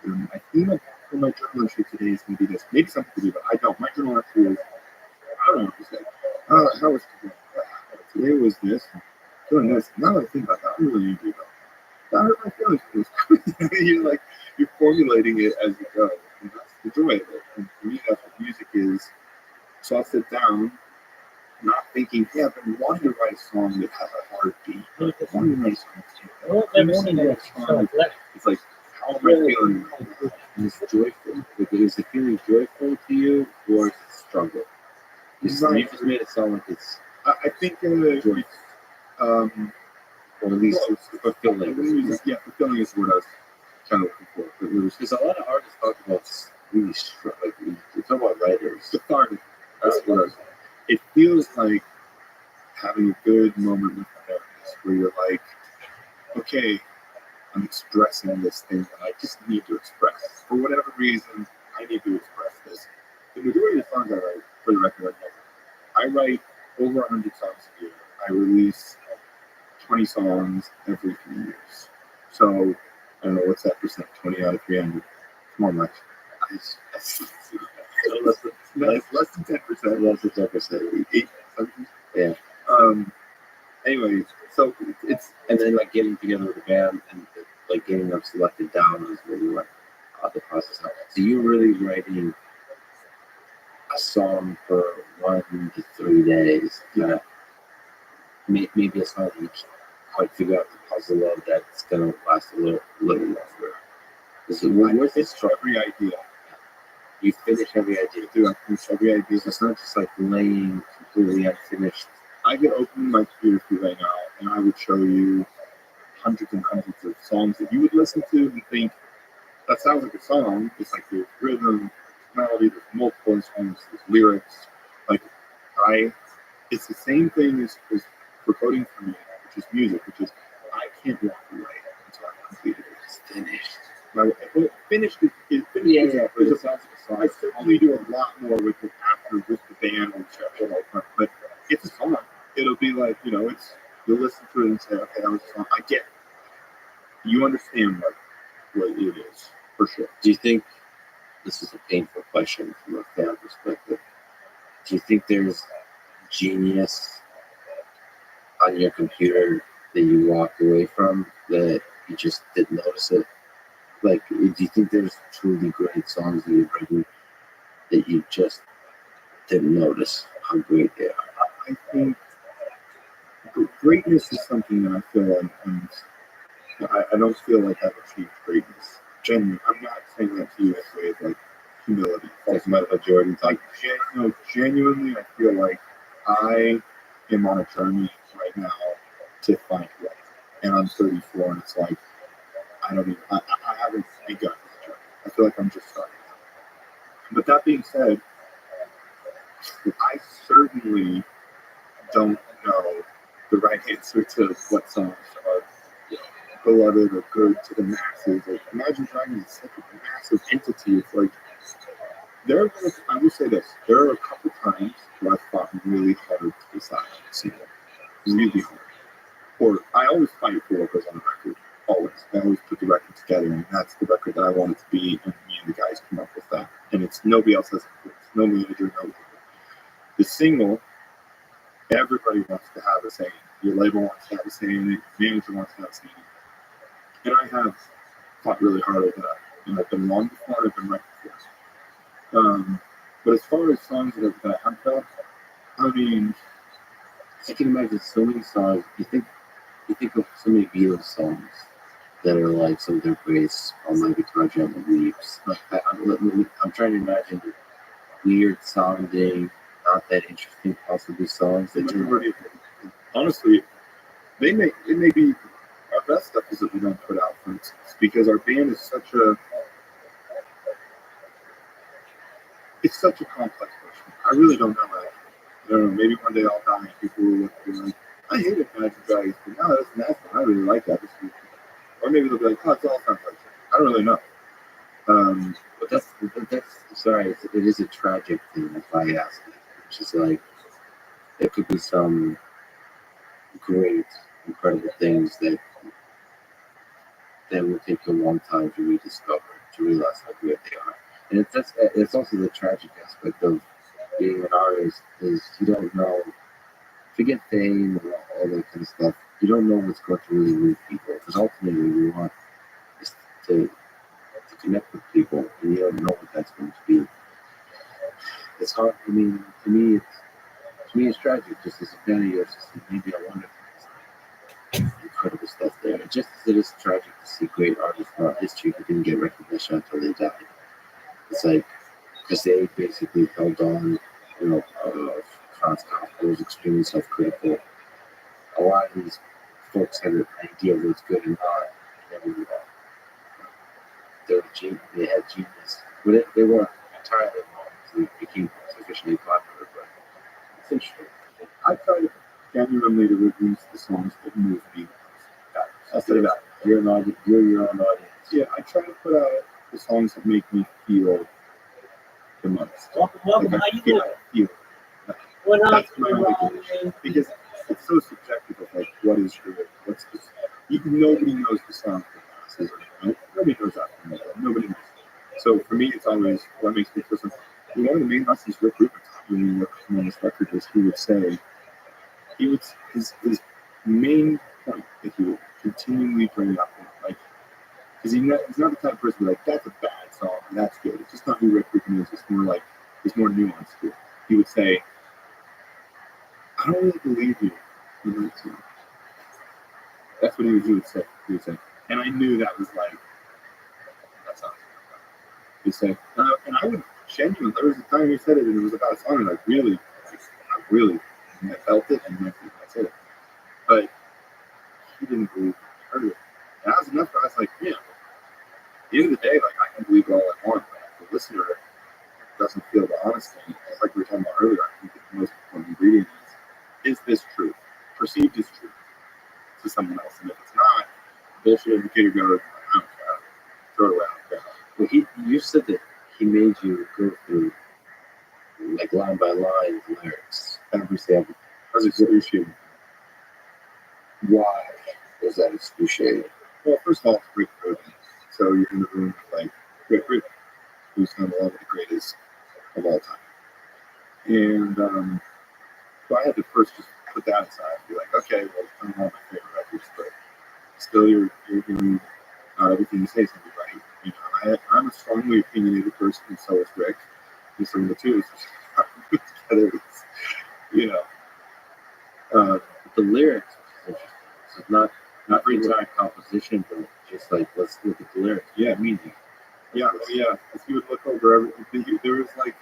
S6: My theme for my journal entry today is going to be this. Maybe something to do, but I don't. My journal entry is, I don't know, just like, how was today? Today was this, doing this. Now that I think about that, I really need to do that. That hurt my feelings. You're formulating it as you go. And that's the joy of it. And for me, that's what music is. So I'll sit down, not thinking, hey, I've been wanting to write a song that has a heartbeat. I want to write a song. It's like, how am I feeling?
S4: It's joyful. Is the feeling joyful to you, or is it struggle? You just made it sound like it's.
S6: I think
S4: joyful. Or at least it's fulfilling.
S6: Fulfilling is what I was kind of looking for.
S4: Because a lot of artists talk about really
S1: talking about writers.
S6: Cathartic. That's what I was saying. It feels like having a good moment with a therapist where you're like, okay, I'm expressing this thing that I just need to express. For whatever reason, I need to express this. The majority of the songs I write, for the record, I write over 100 songs a year. I release 20 songs every 3 years. So, I don't know, what's that percent? 20 out of 300. Come on, Mike. It's less than 10%.
S1: Less than 10%.
S6: 8, 7%.
S1: Yeah.
S6: Anyway, so it's
S1: And then like getting together with the band and like getting them selected down is really like the process. So you're really writing a song for 1 to 3 days.
S6: Yeah.
S1: Maybe a song that you can't quite figure out the puzzle of that's gonna last a little longer. Where's this from?
S6: every idea.
S1: You finish every idea.
S6: Dude, I finish every idea.
S1: So it's not just like laying completely unfinished.
S6: I could open my computer for you right now, and I would show you hundreds and hundreds of songs that you would listen to and think, that sounds like a song. It's like there's rhythm, melody, there's multiple instruments, there's lyrics. Like, it's the same thing as recording for me, which is music, which is I can't walk away until I completed it.
S1: It's finished.
S6: Finished is finished.
S1: Yeah, but it sounds like a song.
S6: I certainly do a lot more with it after with the band and stuff, but it's a song. It'll be like, you'll listen to it and say, okay, that was a song. I get it. You understand what it is, for sure.
S1: Do you think, this is a painful question from a fan perspective, do you think there's genius on your computer that you walked away from that you just didn't notice it? Like, do you think there's truly great songs that you've written that you just didn't notice how great they are?
S6: I think greatness is something that I feel like I don't feel like I've achieved greatness. Genuinely, I'm not saying that to you as a way of like humility.
S1: Like Michael Jordan type.
S6: Genuinely, I feel like I am on a journey right now to find life. And I'm 34, and it's like, I haven't begun this journey. I feel like I'm just starting out. But that being said, I certainly don't know the right answer to what songs are beloved or good to the masses. Like, Imagine Dragons is such a massive entity. It's like, I will say this, there are a couple times where I fought really hard to decide on a single. Really hard. Or I always fight for what goes on the record. Always. I always put the record together, and that's the record that I want it to be, and me and the guys come up with that. And it's nobody else has it. No manager, no. The single, everybody wants to have a say. Your label wants to have a say in it. Your manager wants to have a say in it. And I have fought really hard over that. And I've been long before, I've been right before. But as far as songs that I've done, I mean,
S1: I can imagine so many songs. You think of so many Beatles songs that are like some of their greatest on my guitar jam weeps. I'm trying to imagine weird sounding, not that interesting, possibly songs that
S6: majority of them, honestly, it may be our best stuff is that we don't put out, for instance, because our band is such a complex person. I really don't know that. I don't know, maybe one day I'll die and people will look and be like, I hate it, Imagine Dragons, but no, that's nasty. I really like that. Or maybe they'll be like, oh, it's all sounds like shit. I don't really know.
S1: But that's sorry, it is a tragic thing if I ask it. Which is like, there could be some great, incredible things that will take you a long time to rediscover, to realize how great they are. And it's also the tragic aspect of being an artist is you don't know, forget fame and all that kind of stuff, you don't know what's going to really move people. Because ultimately we want is to connect with people, and you don't know what that's going to be. It's hard. I mean, to me, it's tragic. Just as a fan of yours, maybe I wonder if there's incredible stuff there. Just as it is tragic to see great artists throughout history who didn't get recognition until they died. It's like, because they basically held on, Franz Kafka was extremely self-critical. A lot of these folks had an idea of what's good and not, and they had genius, but they weren't entirely wrong. we became sufficiently popular. But it's interesting.
S6: I try to genuinely to release the songs that move me. I'll say that.
S1: You're an audience. You're your own audience.
S6: Yeah, I try to put out the songs that make me feel the most.
S2: Welcome.
S6: Like
S2: How
S6: I
S2: you
S6: feel,
S2: doing?
S6: feel.
S2: What else?
S6: That's my only thing. Because it's so subjective of like what is good, what's the, nobody knows the song for the masses, right? Nobody knows that for me. Nobody knows. So for me, it's always what makes me feel something. One of the main lessons Rick Rubin taught me when we worked on this record was his main point that he would continually bring up, like, because he's not the type of person who's like, that's a bad song, and that's good. It's just not who Rick Rubin is. It's more like, there's more nuance to it. He would say, I don't really believe you in that song. That's what he would say. He would say, and I knew that was like, that's not. He'd say, and I would genuinely, there was a time he said it, and it was about a song, and I really felt it, and I said it. But he didn't believe it. I heard it. And that was enough. I was like, yeah. At the end of the day, like, I can believe it all I want, but if the listener doesn't feel the honesty, it's like we were talking about earlier, I think the most important ingredient is this truth? Perceived as truth to someone else. And if it's not, bullshit indicator goes, I don't care. Throw it away.
S1: Well, you said that he made you go through like line by line lyrics every sample.
S6: That's excruciating.
S1: Why was that excruciating?
S6: Well, first of all, it's Rick Rubin. So you're in the room with like Rick Rubin, who's kind of one of the greatest of all time. And so I had to first just put that aside and be like, okay, well, it's not one of my favorite records, but still you're hearing not everything you say is going to be right. You know, I'm a strongly opinionated person, and so is Rick. And so the two of us together, you know.
S1: The lyrics, so not every time composition, but just like, let's look at the lyrics.
S6: Yeah, meaning. Yeah, if you would look over everything, there was like,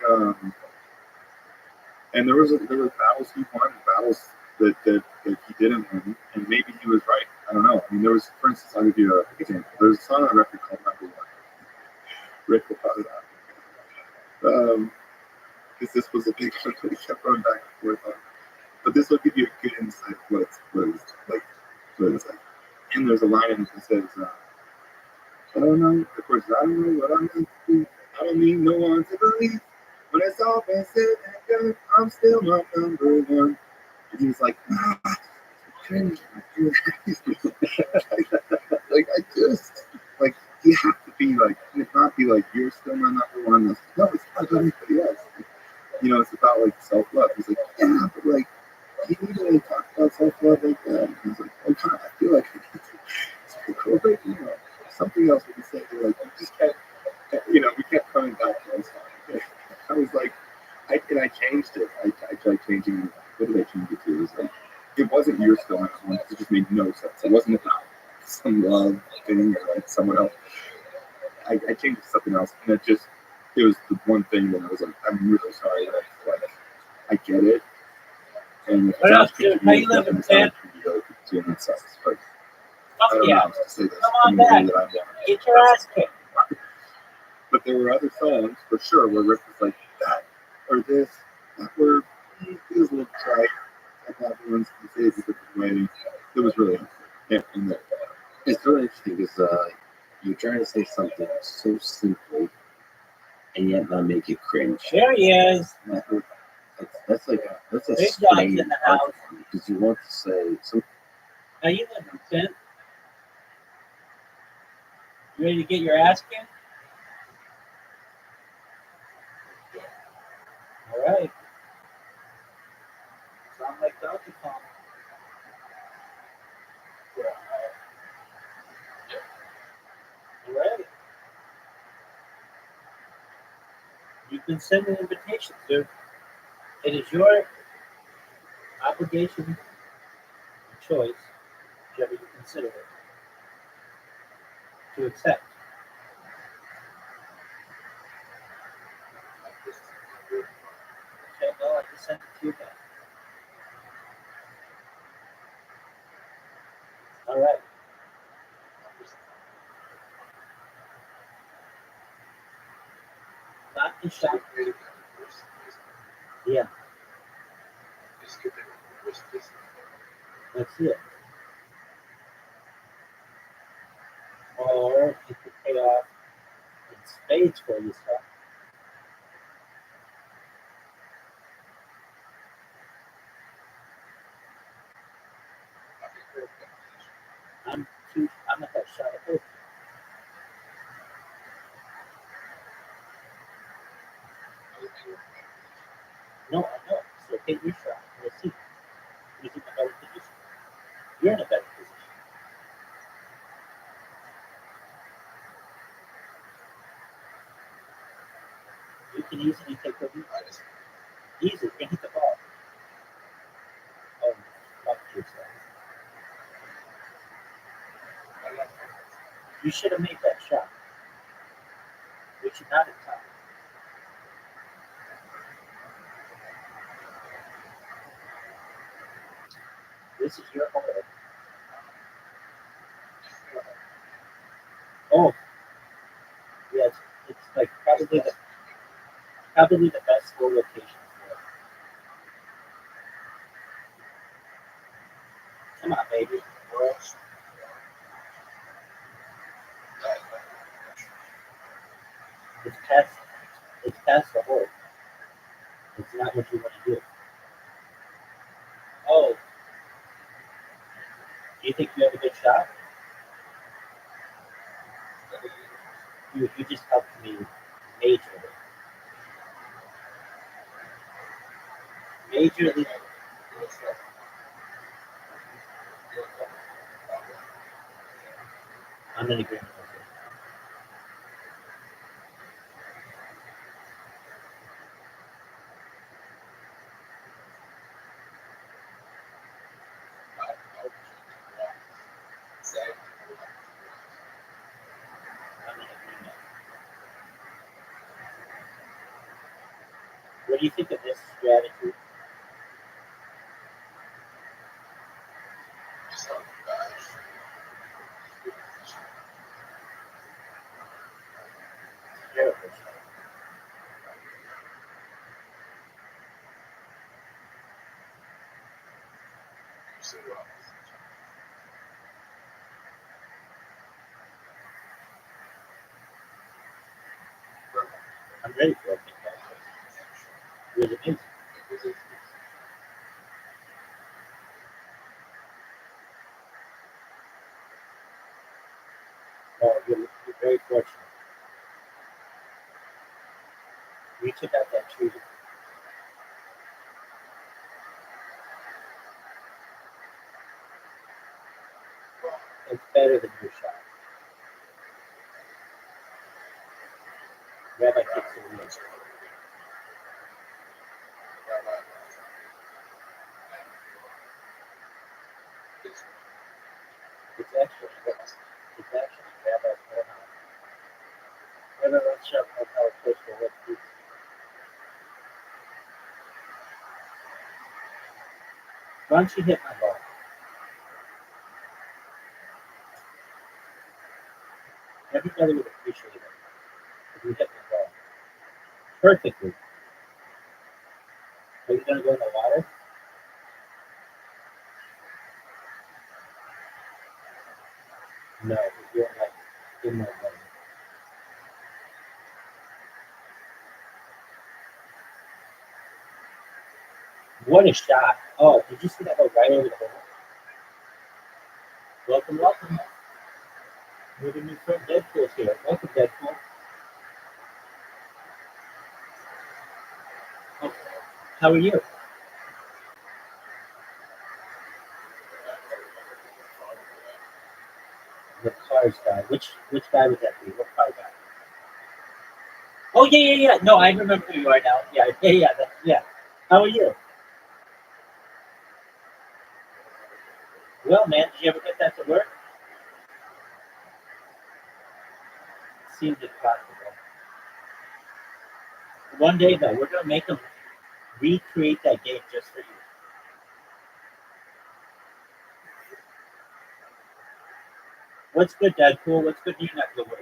S6: and there was battles he won, battles that he didn't win, and maybe he was right. I don't know. I mean, there was, for instance, I'll give you an example. There's a song on a record called Number One. Rick will probably not. Because this was a big one that we kept going back and forth on. But this will give you a good insight of what it's like. And there's a line in it that says, I don't know, of course, I don't know what I'm meant to do. I don't need no one to believe. When it's all been said and done, I'm still my number one. And he's like, nah, cringe. Like, I just, like, you have to be like, it's not be like, you're still my number one. No, it's not about anybody else. You know, it's about, like, self-love. He's like, yeah, but, like, he didn't really talk about self-love like that. And he's like, oh, God, I feel like it's you know, something else we can say. Like, you just can't, you know, we kept coming back to this song. I was like, I changed it. I tried changing it. What did I change it to? It was like, it wasn't your still my one. It just made no sense. It wasn't about some love thing or like someone else. I changed it to something else, and it was the one thing that I was like, I'm really sorry that I get it. And if
S2: What else,
S6: it's
S2: dude? How you living, man?
S6: It sucks, but
S2: Fuck
S6: I don't
S2: yeah.
S6: know how to say this.
S2: Come on back. Get your ass kicked.
S6: But there were other songs, for sure, where Rick was like, that, or this, that were, it was a little trite. I thought everyone's going to say it a different way. It was really helpful. Yeah, and that.
S1: It's really interesting because you're trying to say something so simple and yet not make it cringe.
S2: There he is.
S1: That's a
S2: Big
S1: strange
S2: John's in the
S1: art
S2: house.
S1: form because you want to say something.
S2: How you living, Tim? You ready to get your ass kicked? All right. Sound like Donkey Kong. All right. You've been sending invitations, dude. It is your obligation and choice, whichever you consider it, to accept. Okay, no, I can send it to you back. All right. Not the shot. Yeah,
S5: Just get there. Just,
S2: let's see it. Or you could pay off in spades for you stuff. I'm at that shot of hope. No, I know. So take your shot. Let's see. Who's in a better position? You're in a better position. You can easily take the lead. Easy. You can hit the ball. Oh, fuck yourself. You should have made that shot. You should not have tied. This is your hole. Oh, yeah, it's like probably the best hole location for it. Come on, baby. It's past the hole. It's not what you want to do. Oh, do you think you have a good shot? You just helped me majorly. Majorly. I'm in agreement with you. I'm in agreement. What do you think of this strategy? Terrible shot. I'm ready for it. It was amazing. Oh, you're very fortunate. You took out that tree. It's better than your shot. Rabbi takes the lead. It's actually Rabbi's whorehouse. Rabbi Rothschild knows how it's supposed to look. Why don't you hit my ball? Everybody would appreciate it if you hit my ball perfectly. Are you gonna go in the water? No, you're like in my water. What a shot! Oh, did you see that go right over the hole? Welcome, welcome. We're the new friend Deadpool's here. Welcome, Deadpool. Oh, how are you? The cars guy. Which guy would that be? What car guy? Oh yeah. No, I remember who you are now. Yeah. How are you? Well, man, did you ever get that to work? Seems impossible. One day though, we're gonna make them recreate that game just for you. What's good, Deadpool? What's good in your neck of the woods?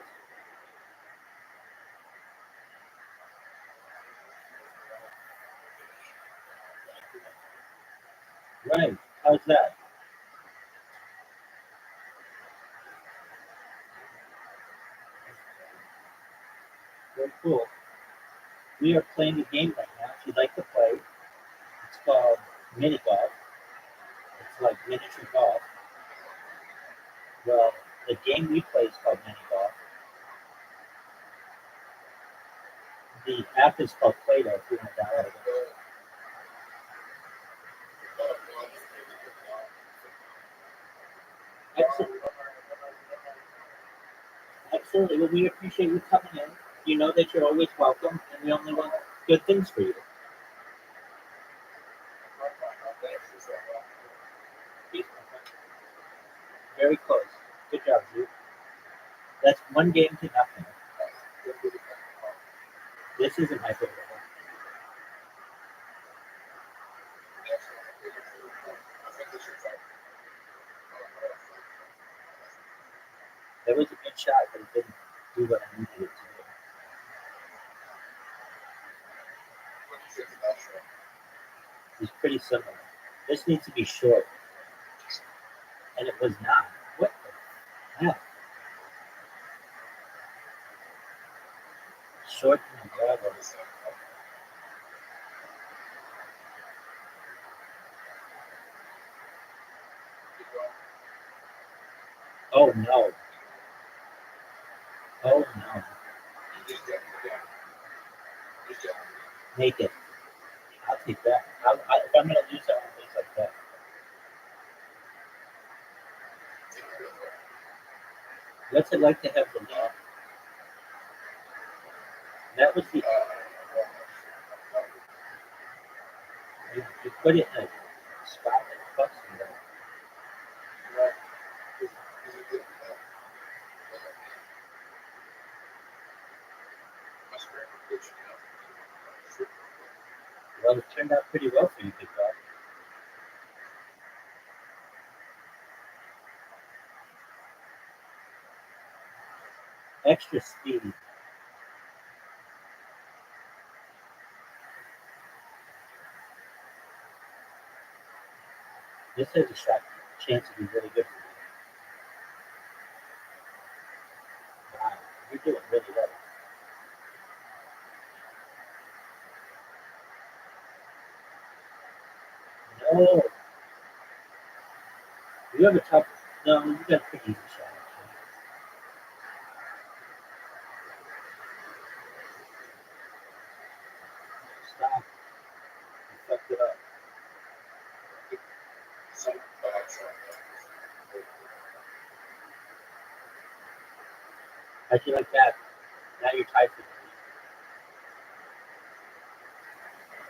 S2: Right. How's that? Very cool. We are playing a game right now. If you'd like to play, it's called mini golf. It's like miniature golf. Well, the game we play is called mini golf. The app is called Play-Doh if you want to download it. Excellent. Absolutely. Well, we appreciate you coming in. You know that you're always welcome, and we only want good things for you. Very close. Good job, Drew. That's one game to nothing. This isn't my favorite one. That was a good shot, but it didn't do what I needed it to do. It's pretty similar. This needs to be short, and it was not. What the hell? Short and gravel. Oh no. Oh no. Make it. I'll take that. If I'm going to lose that on things like that. What's it like to have the lead? That was the. You put it in a spot that fucks me up. Well, it turned out pretty well for you, big dog. Extra speed. This has a shot chance to be really good for you. Wow, you're doing really well. No, you have a tough. No, you got a pretty easy shot. Actually. Stop. You fucked it up. How'd you like that? Now you're tied for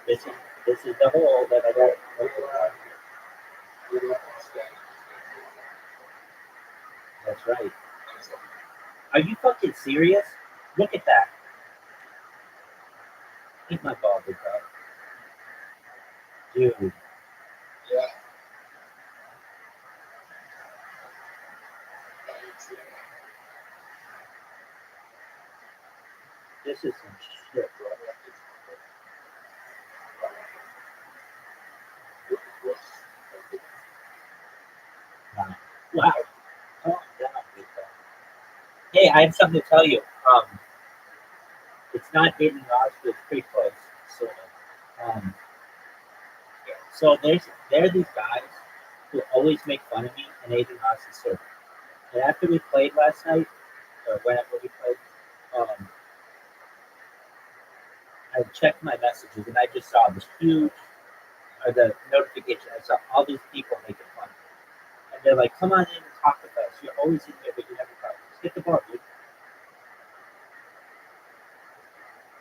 S2: the lead. This is the hole that I got. That's right. Are you fucking serious? Look at that. Hit my ball, big dog. Dude. This is some shit, bro. Wow. Wow. Calm down, big dog. Hey, I have something to tell you. It's not Hayden Ross, but it's pretty close, sort of. So there are these guys who always make fun of me and Hayden Ross is circle. And after we played last night, or whenever we played, I checked my messages and I just saw this huge, or the notification. I saw all these people making fun of me. And they're like, come on in and talk with us. You're always in here, but you never talk. Just hit the ball, dude.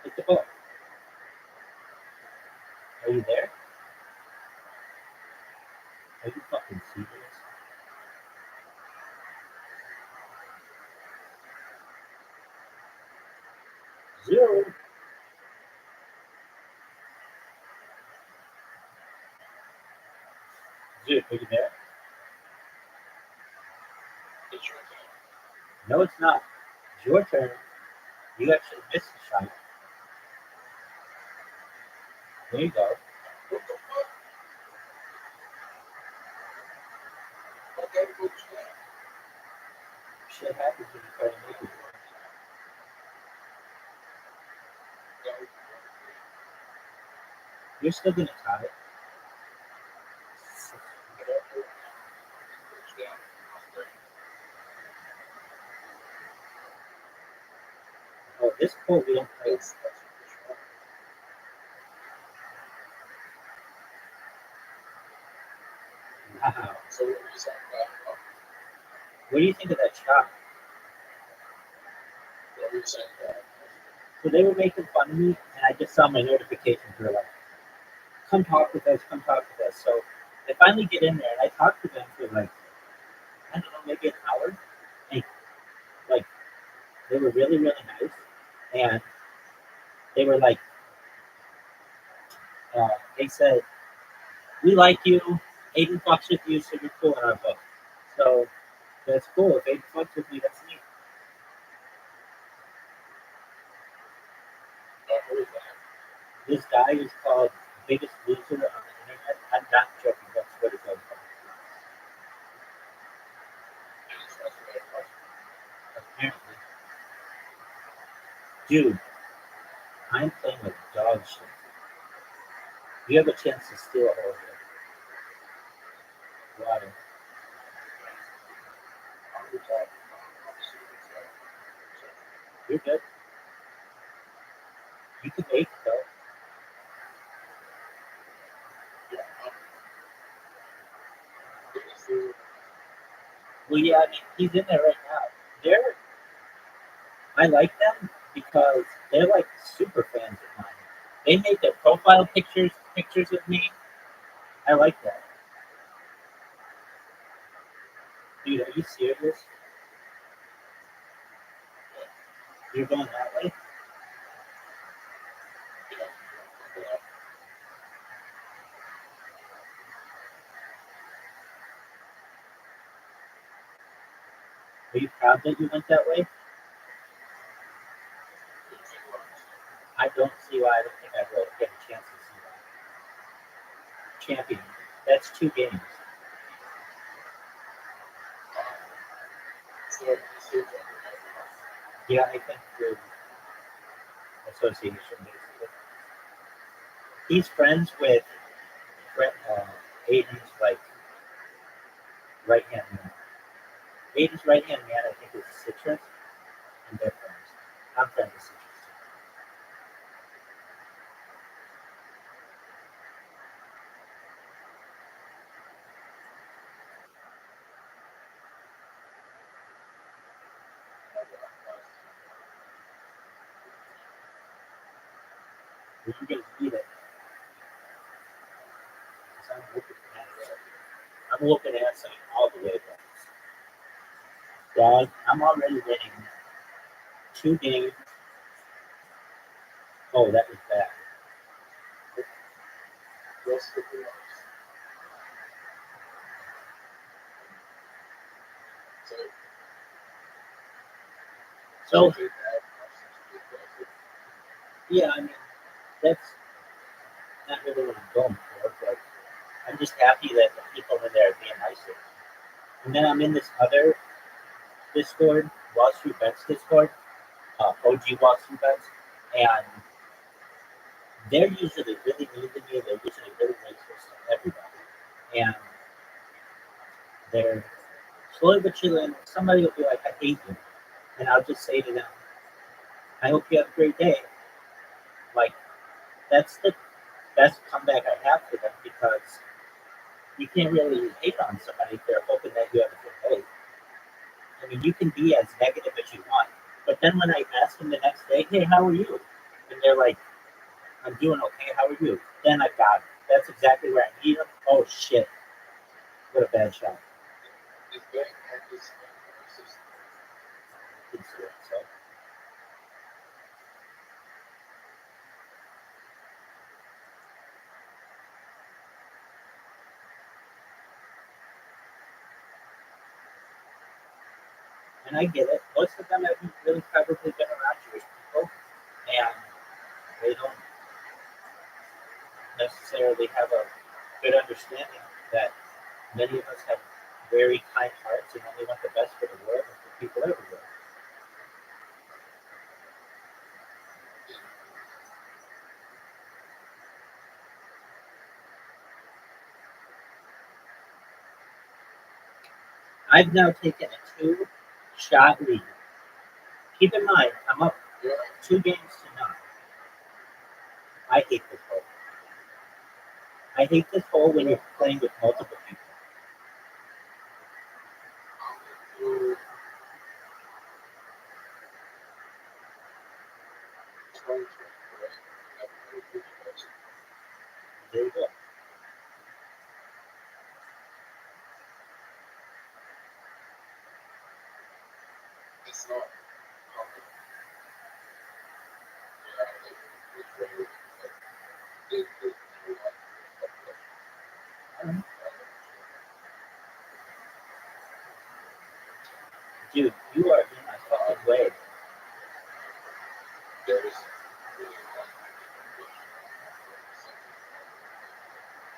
S2: Hit the ball. Are you there? Are you fucking serious? Zero. Dude, are you there? No, it's not. It's your turn. You actually missed the shot. There you go. You're still gonna tie. Oh, this pole we don't play. Wow. What do you think of that shot? So they were making fun of me, and I just saw my notifications were like, "Come talk with us, come talk with us." So I finally get in there, and I talked to them for like, I don't know, maybe an hour. And like, they were really, really nice, and they were like, they said, "We like you. Aiden fucks with you, so you're cool in our book." So that's cool. If Aiden fucks with me, that's neat. This guy is called Biggest Loser on the internet. I'm not joking. That's what it goes by. Apparently, dude, I'm playing with dog shit. You have a chance to steal a whole here. Water. You're good. You can wait though. Well, yeah, I mean, he's in there right now. They're, I like them because they're like super fans of mine. They make their profile pictures with me. I like that. Dude, are you serious? You're going that way? Are you proud that you went that way? I don't see why. I don't think I will get a chance to see that. Champion. That's 2 games. Yeah, I think through association, basically. He's friends with Aiden's like right hand man. Aiden's right hand man, I think, is Citrus, and they're friends. I'm friends with Citrus. If you guys eat it, 'cause I'm whooping ass. I'm whooping ass all the way back. Dog, I'm already winning 2 games. Oh, that was bad. So, yeah, I mean, that's not really what I'm going for, but I'm just happy that the people in there are being nicer. And then I'm in this other Discord, Wall Street Bets Discord, OG Wall Street Bets, and they're usually really mean to me. They're usually really racist to everybody. And they're slowly but surely, somebody will be like, "I hate you." And I'll just say to them, "I hope you have a great day." Like, that's the best comeback I have for them because you can't really hate on somebody if they're hoping that you have a good day. I mean, you can be as negative as you want, but then when I ask them the next day, "Hey, how are you?" And they're like, "I'm doing okay. How are you?" Then I got it. That's exactly where I need them. Oh shit! What a bad shot. So, and I get it. Most of them haven't really probably been around Jewish people, and they don't necessarily have a good understanding that many of us have very kind hearts and only want the best for the world and for people everywhere. I've now taken a 2-shot lead. Keep in mind, I'm up 2 games to none. I hate this hole. I hate this hole when you're playing with multiple people. There you go. Dude, you are in my fucking way.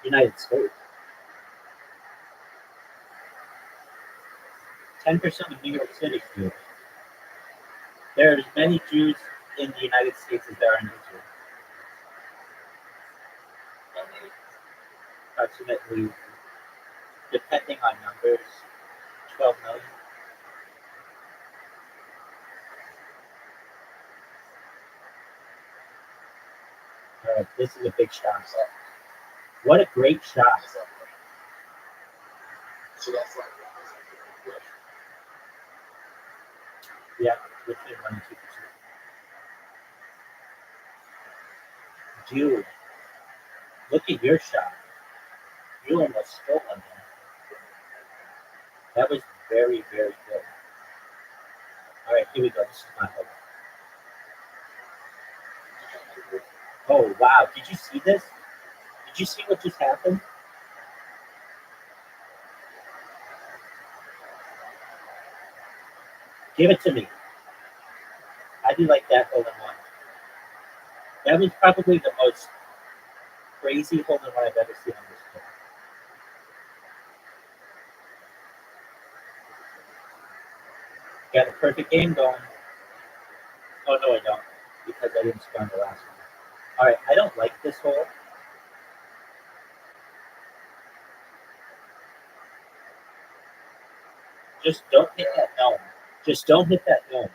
S2: United States. 10% of New York City, dude. There are as many Jews in the United States as there are in Israel. Approximately, depending on numbers, 12 million. All right, this is a big shot. What a great shot. Yeah, between 1 and 2%. Dude, look at your shot. You almost stole one there. That was very, very good. All right, here we go. This is my hole. Oh, wow. Did you see this? Did you see what just happened? Give it to me. How do you like that hole in one? That was probably the most crazy hole in one I've ever seen on this court. Got a perfect game going. Oh, no, I don't. Because I didn't score on the last one. All right, I don't like this hole. Just don't hit that dome. Just don't hit that dome.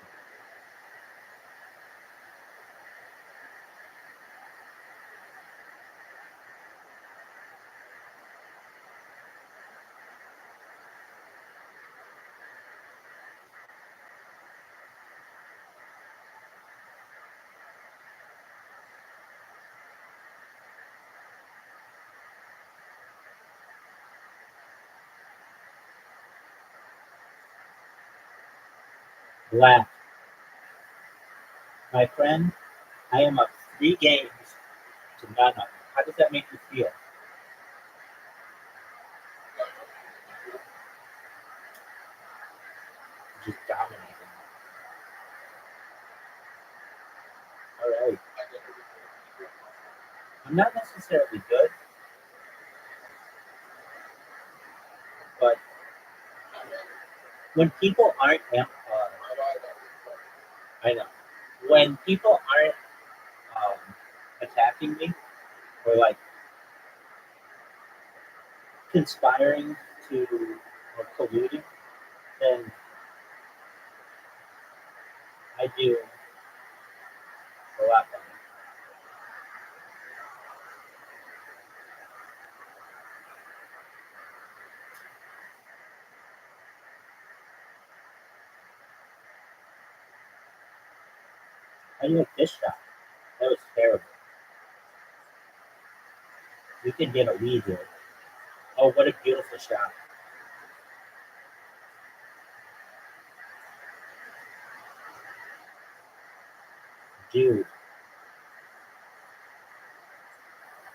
S2: Laugh. My friend, I am up 3 games to none of them. How does that make you feel? Just dominating. All right. I'm not necessarily good, but when people aren't, I know, when people aren't attacking me or like conspiring to or colluding, then I do a lot better. How do you like this shot? That was terrible. You can get a lead here. Oh, what a beautiful shot. Dude,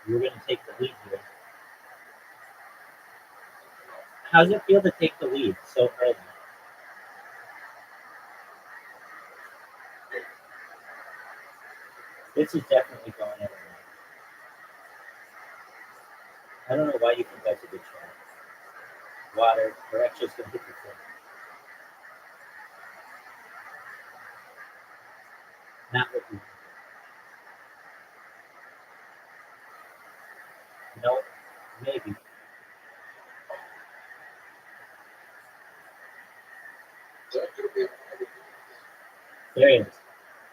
S2: you're going to take the lead here. How does it feel to take the lead so early? This is definitely going in. I don't know why you think that's a good shot. Water, or actually it's going to hit your foot. Not what you No, maybe. There it is.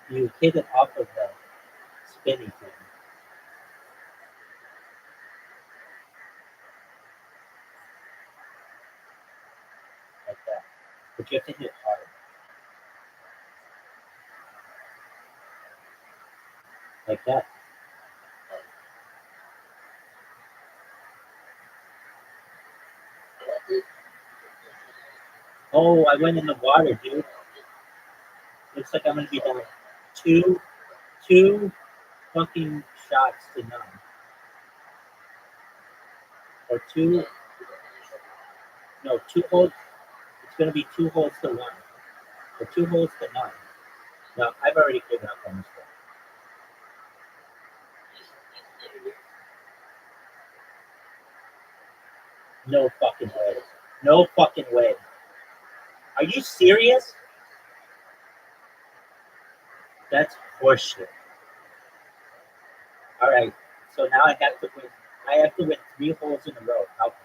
S2: You hit it off of the spinny thing. Like that. But you have to hit it hard. Like that. Oh, I went in the water, dude. Looks like I'm gonna be down two fucking shots to none. Or two holes. It's gonna be 2 holes to one. Or 2 holes to none. No, I've already given up on this one. No fucking way. No fucking way. Are you serious? That's horseshit. Alright, so now I have to win. I have to win 3 holes in a row. Okay.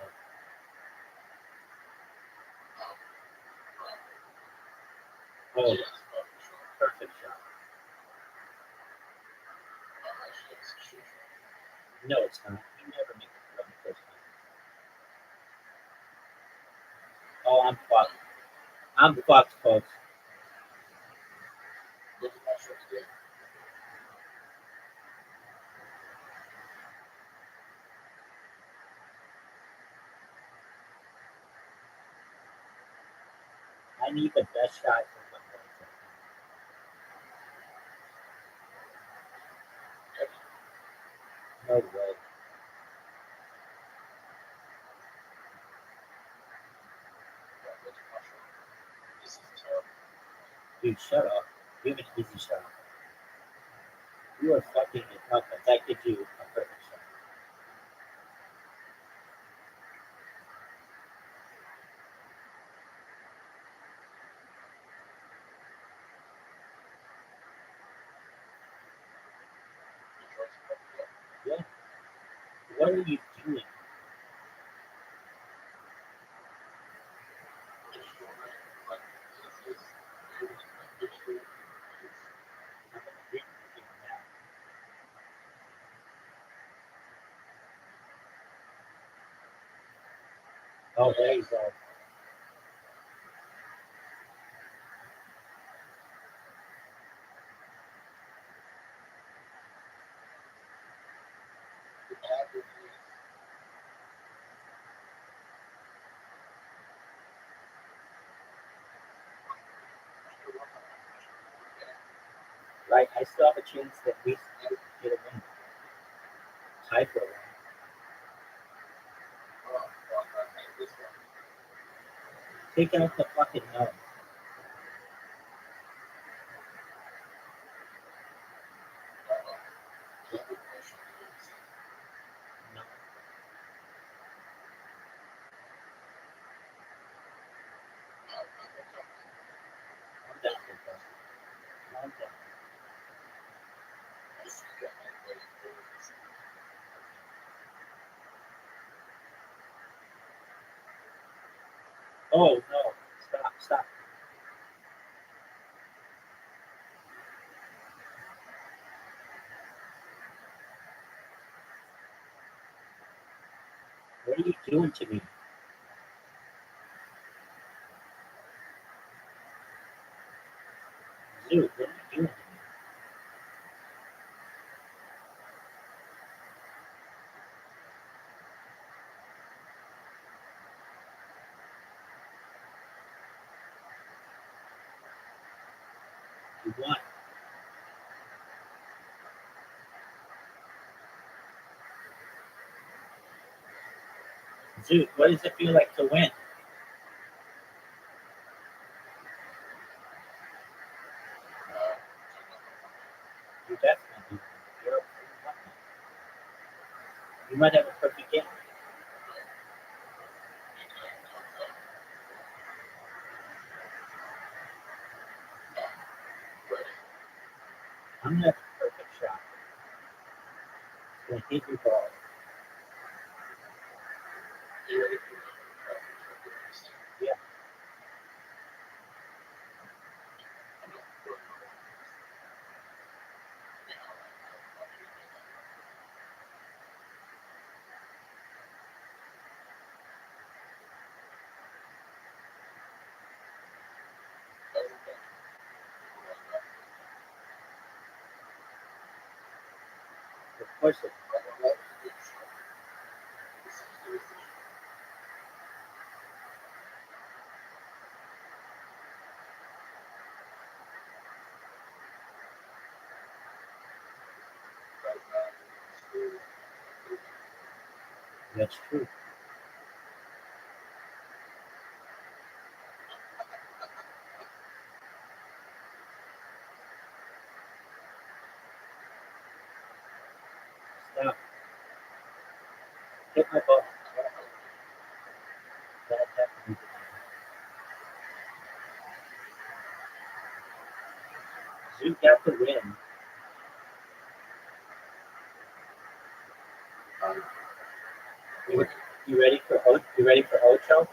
S2: Oh, perfect shot. No, it's not. You never make it on the first time. Oh, I'm fucked. I'm fucked, folks. I need the best shot for my life. No way. Dude, shut up. You have an easy shot. You are fucking it up, but that gives you a perfect shot. Yeah. What are you doing? Oh, there you go. Right, I still have a chance to at least get a win. Tie for a win. Take out the fucking no. No. I'm down with that. I'm down. Oh no. Stop. What are you doing to me? Dude, what are you doing to me? You won. Dude, what does it feel like to win? You definitely won. You're you might have a perfect game. I'm gonna have a perfect shot. It's gonna hit your ball. Yeah. course it. That's true. Stop. Hit my ball. That happened. Zoot got the win. You ready for Ocho?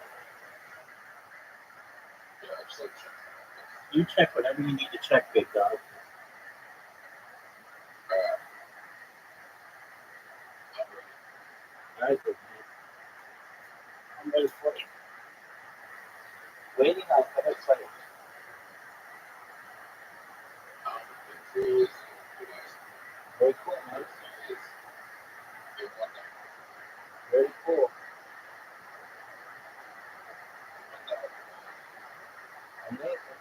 S2: You check whatever you need to check, big dog. All right, big man. I'm ready for it. Waiting on other players. Very cool, man. Very cool. Amazing.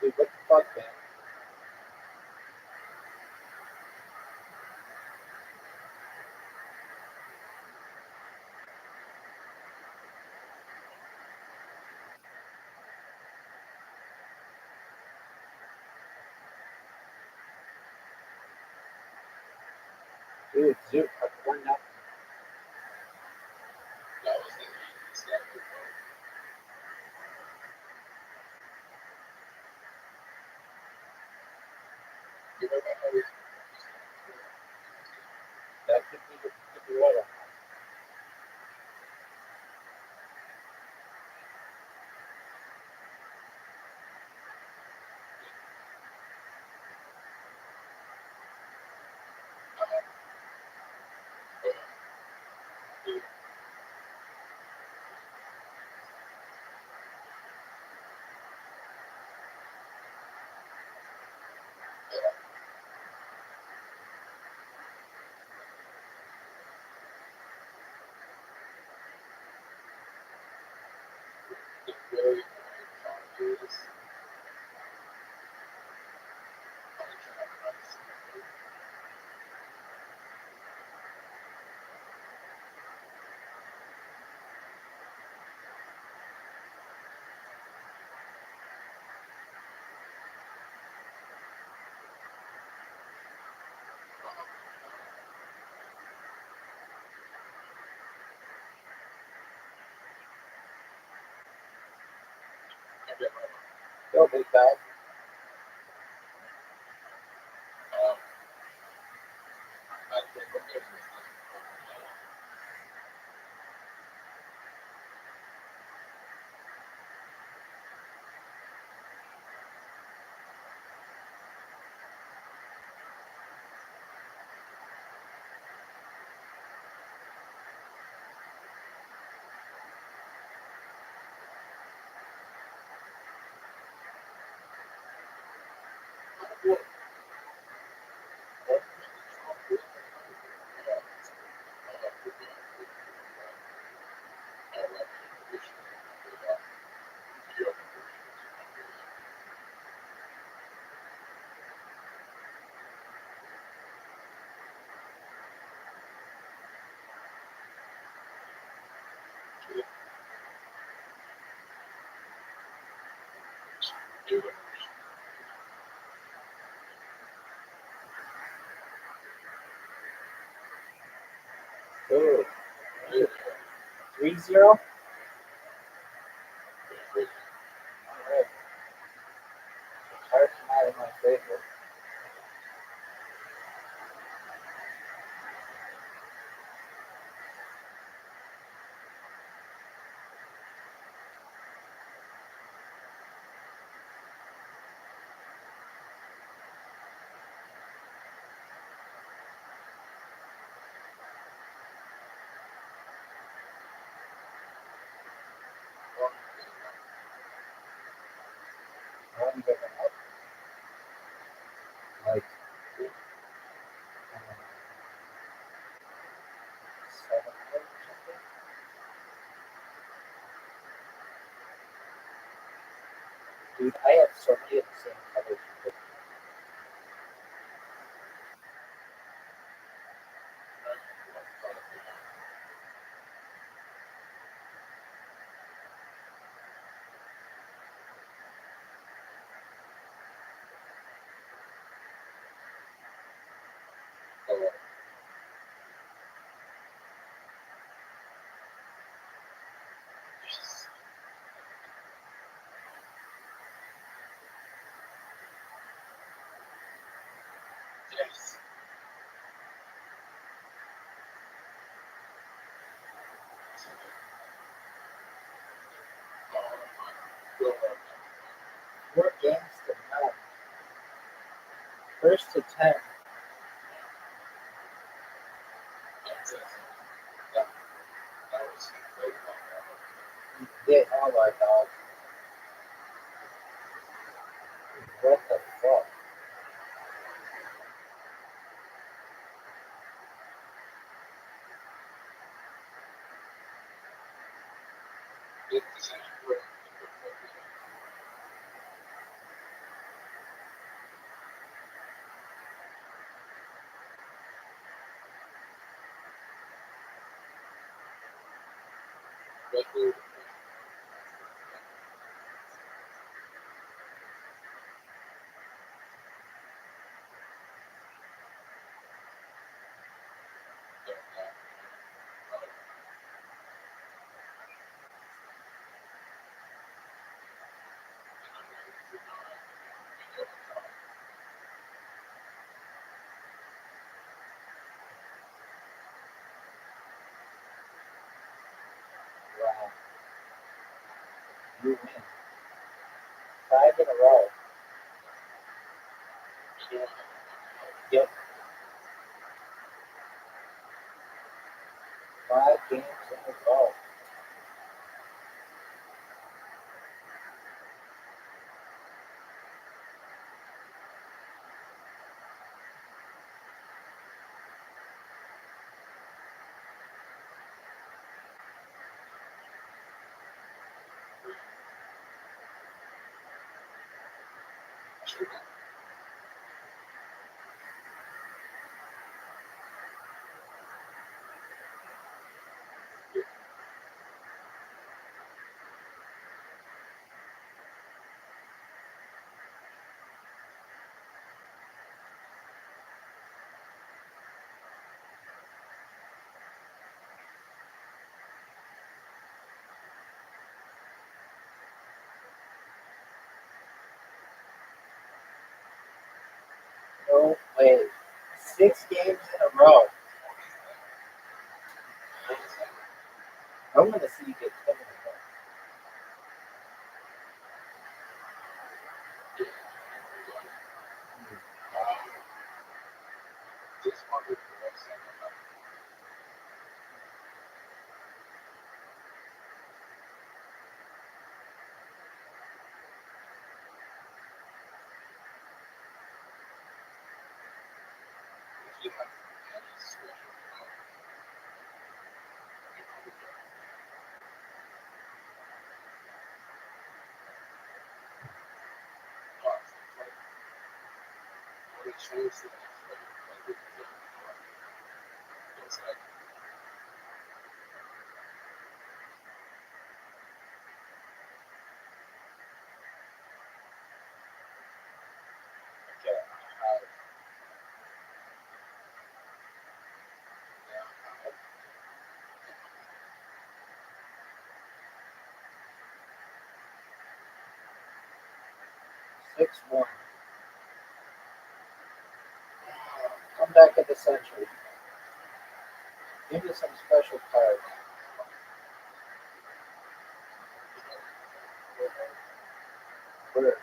S2: Dude, what the fuck, man? Dude, Zoot, up 1-0. That could be water. Go, big dog. Good. 3-0. All right. Cards not in my favor. long you ever had? Like 7 years or something? Dude, I have so many of the same colors. More games than none. First to 10. Get all our dog. What the fuck? Wow. You win. 5 in a row. Yep. 5 games in a row. No way. 6 games in a row. I want to see you get 10 in a row. Six one. Come back at the century. Give me some special cards. Word.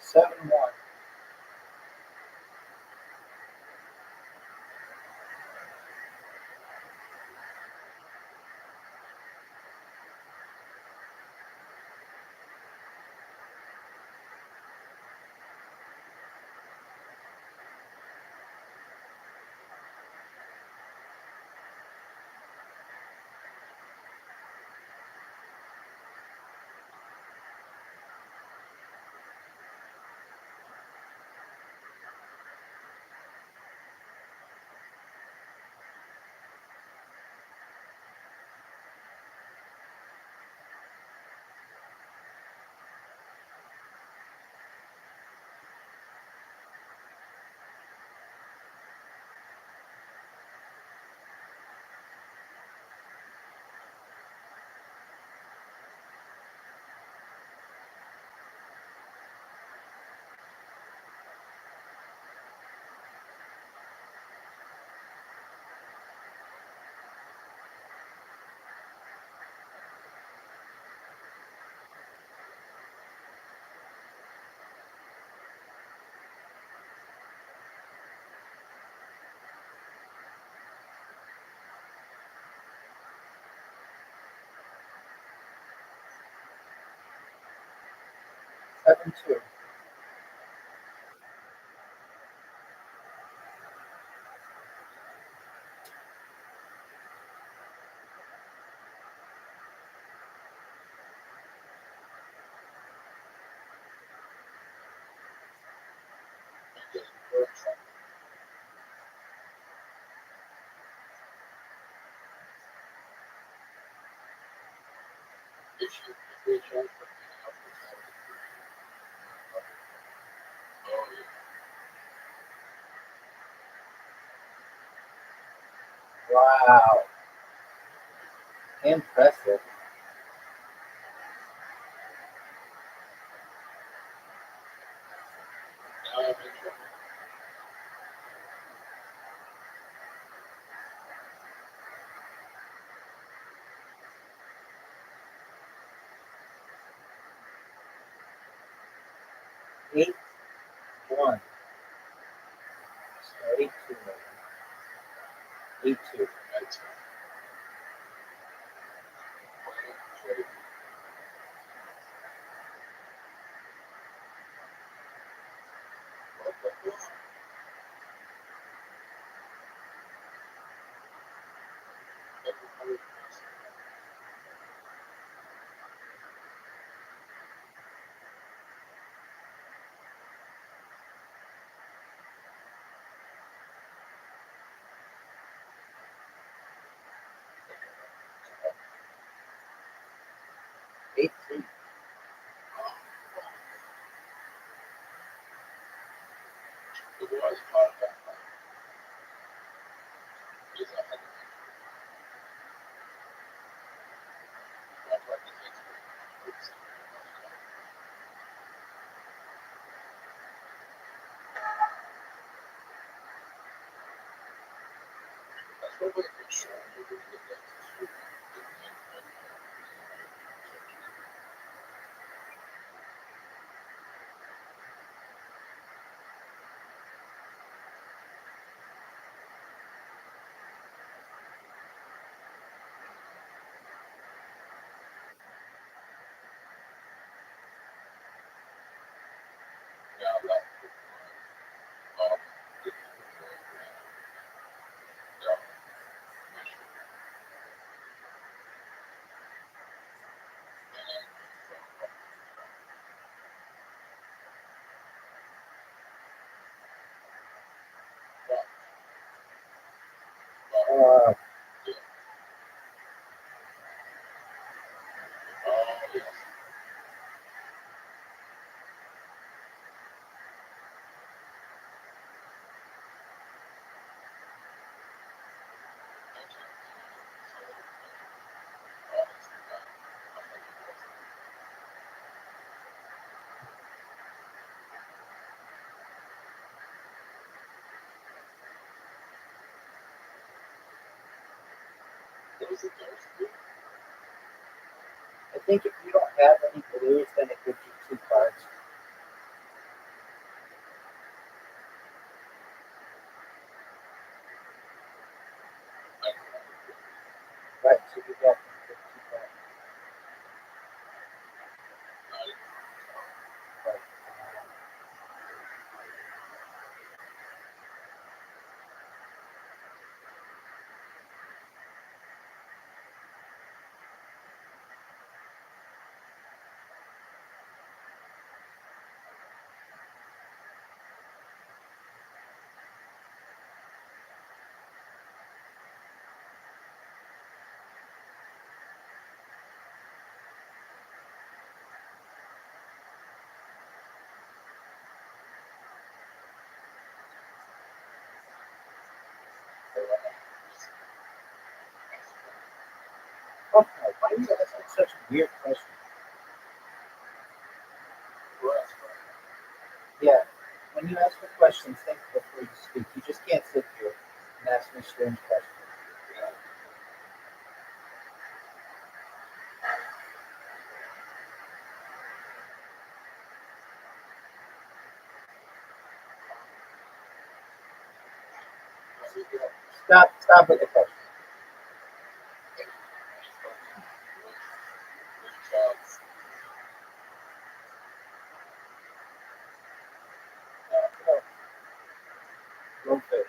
S2: 7-1. Seven two. Wow. Impressive. Eight one. 8-2. 8-2. Eight three. Uh, I think if you don't have any blues, then it gives you two cards. are you asking such weird questions? Yeah. When you ask me questions, think before you speak. You just can't sit here and ask me strange questions. Stop with the questions. No fish.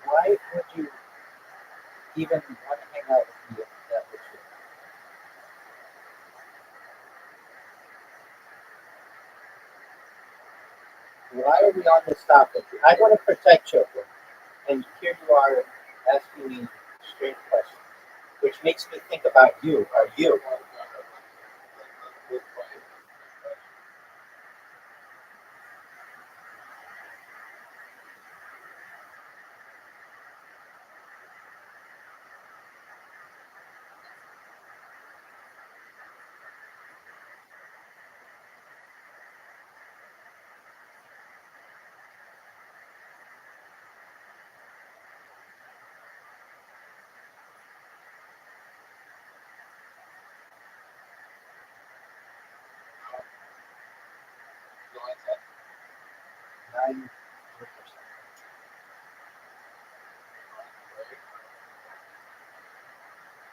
S2: Why would you even want to hang out with me if that was you? Why are we on this topic? I want to protect children, and here you are asking me strange questions, which makes me think about you. Are you? I'm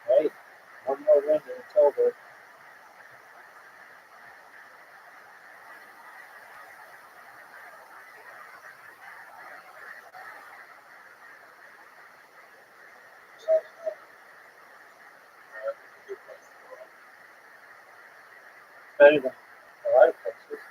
S2: right. One more win and it's over. Better than a lot of places.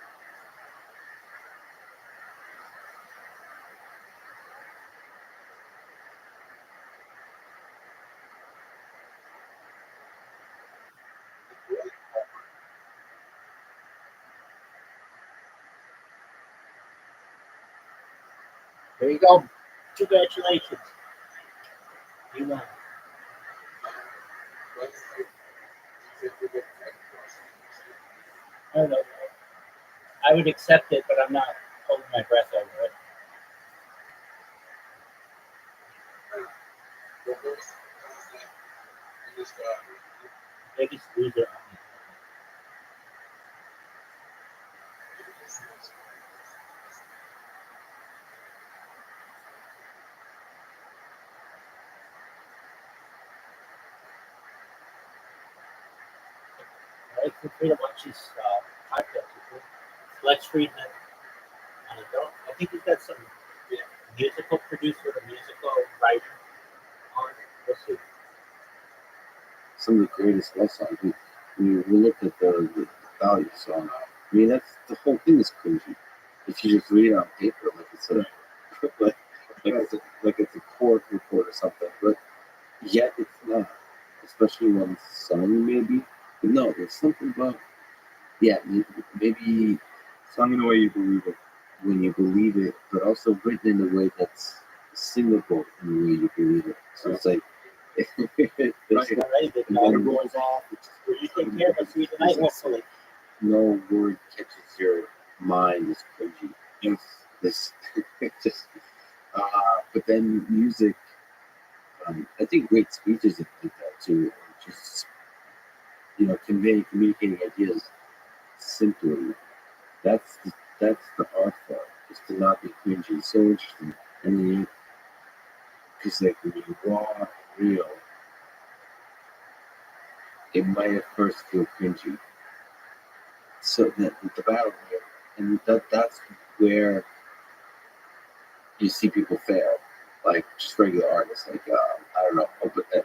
S2: There you go. Congratulations. You won. I don't know. I would accept it, but I'm not holding my breath over it. Biggest loser on the right? Feel free to watch his podcast. Lex Friedman. I think he's got some musical producer, the musical writer on. We'll see.
S4: Some of the greatest love songs. We looked at the value song. I mean, that's the whole thing is cringy. If you just read it on paper, like it's a like it's a court report or something, but yet it's not. Especially when it's sung, maybe. But no, there's something about maybe
S6: Sung in a way you believe it.
S4: when you believe it, but also written in a way that's singable in the way you believe it. So it's like it's
S2: All right, the daughter goes off. Will you take care of us through the night, hopefully?
S4: no word catches your mind as cringy.
S6: Yes.
S4: This just but then music. I think great speeches have did that too. Just communicating ideas simply. That's the art form. Is to not be cringy. It's so interesting. And then because like when you raw and real, it might at first feel cringy. So that the battle and that's where you see people fail. like just regular artists, like I don't know,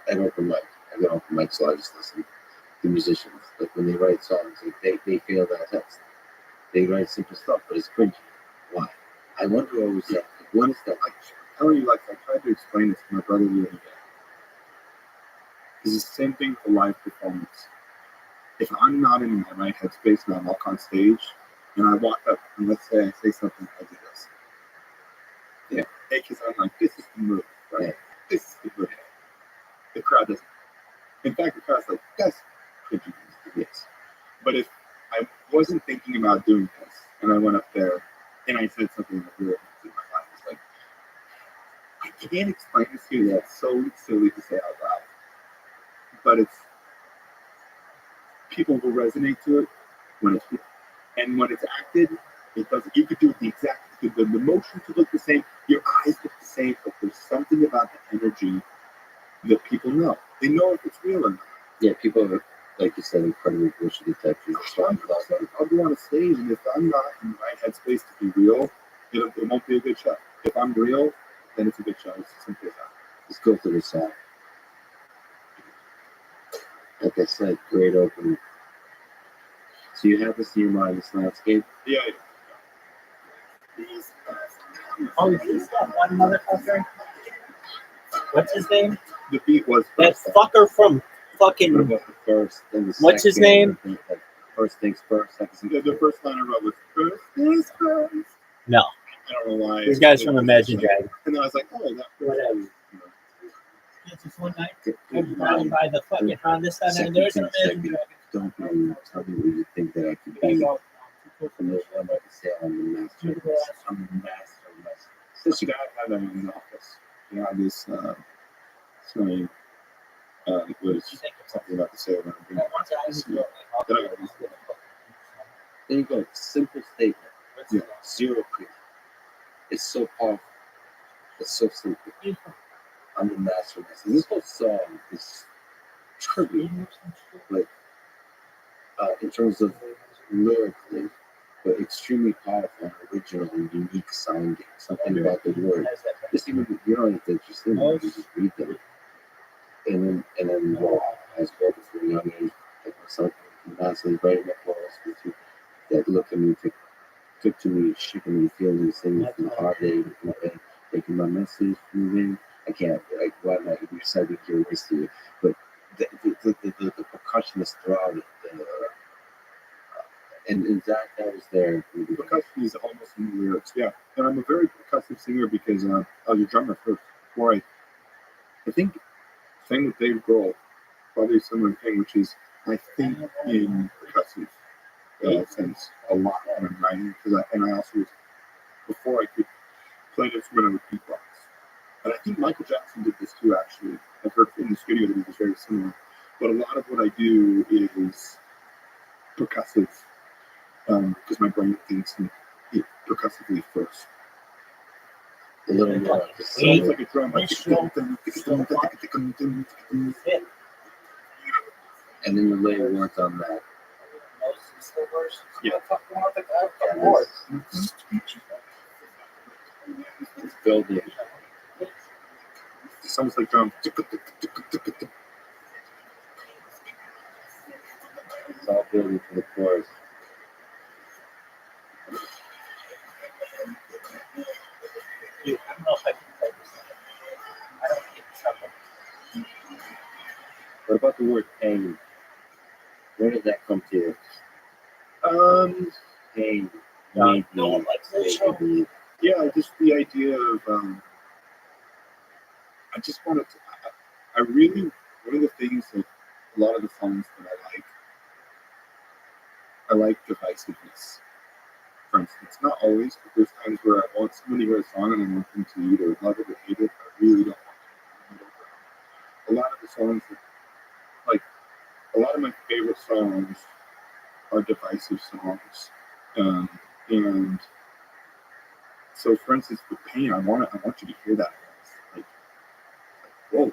S4: an open mic. I go to open mic, so I just listen to musicians. Like when they write songs, like they feel that text. They write simple stuff, but it's cringy. Why? I wonder always that. Like, what is that?
S6: I tell you, like, I tried to explain this to my brother the other day. It's the same thing for live performance. If I'm not in my right headspace and I walk on stage and I walk up and let's say I say something, I do this.
S4: Yeah.
S6: Because I'm like, this is the move, right?
S4: Yeah.
S6: This is the move. The crowd doesn't. In fact, the crowd's like, that's cringy.
S4: Yes.
S6: But if I wasn't thinking about doing this and I went up there and I said something that really in my life, it's like, I can't explain this to you. That's so silly to say out loud. But it's, people will resonate to it when it's real. And when it's acted, it doesn't. You could do the exact, the motion could look the same, your eyes look the same, but there's something about the energy that people know. They know if it's real or not.
S4: Yeah, people are, like you said, incredibly bullshit detectors.
S6: I'll go on a stage, and if I'm not in the right headspace to be real, it won't be a good show. If I'm real, then it's a good show. It's as simple as that.
S4: Let's go through the song. Like I said, great opening. So you have this in your mind, this landscape.
S6: Yeah.
S2: Oh, he's that one motherfucker. What's his name?
S6: The beat was
S2: That fucker from
S4: What
S2: fucking.
S4: about the first and the
S2: What's his
S4: second?
S2: name?
S4: Like, first things first, second things
S6: the first line I wrote was first things first.
S2: No,
S6: I don't know why.
S2: this guy's from Imagine Dragons.
S6: And then I was like, oh, that.
S2: Whatever. It's just one night. I was driving by the fucking Honda Center, and there's an Imagine Dragon.
S4: Don't be tell me what you think that I could
S2: There you
S4: be.
S2: go.
S4: From the one like I say, I'm the master. I'm the master of myself.
S6: This guy had that in his office. He had this saying, it was something about the sale around being
S4: There you go. Simple statement.
S6: Yeah.
S4: Zero creep. It's so powerful. It's so simple. I'm the master of myself. This whole song is tribute, like in terms of lyrically, but extremely powerful and original and unique sounding. Something about the words. Just even you don't have to just listen, you just read them. And then well, as well from a young age, like myself, constantly writing my poems with that look at me, took to me, shipping me, feeling these things from the hard day, taking my message from me. I can't, like, why not? You're reciting your words to it. But the percussion is throughout it. And that was there.
S6: The percussion is almost in the lyrics, yeah. And I'm a very percussive singer because I was a drummer first. Before I think, same with Dave Grohl, probably a similar thing, which is I think in percussive sense a lot when I'm writing. And I also was, before I could play an instrument, I would beatbox. And I think Michael Jackson did this too, actually. I've heard in the studio that it was very similar. But a lot of what I do is percussive, because my brain thinks percussively first.
S4: A little more.
S6: Sounds like a drum. Like,
S4: And then you lay words on that.
S6: Yeah.
S4: It's building.
S6: It sounds like drum.
S4: It's all building for the chorus.
S2: Dude, I don't know if I can play this. I don't get in trouble.
S4: What about the word pain? Where did that come to you? Pain.
S2: No, like this show.
S6: Yeah, just the idea of I just wanted to. I really, one of the things that a lot of the songs that I like divisiveness. For instance, not always, but there's times where I want someone to hear a song and I want them to either love it or hate it. I really don't want to. A lot of the songs, like a lot of my favorite songs, are divisive songs, and so, for instance, with Pain, I want you to hear that. Like, whoa,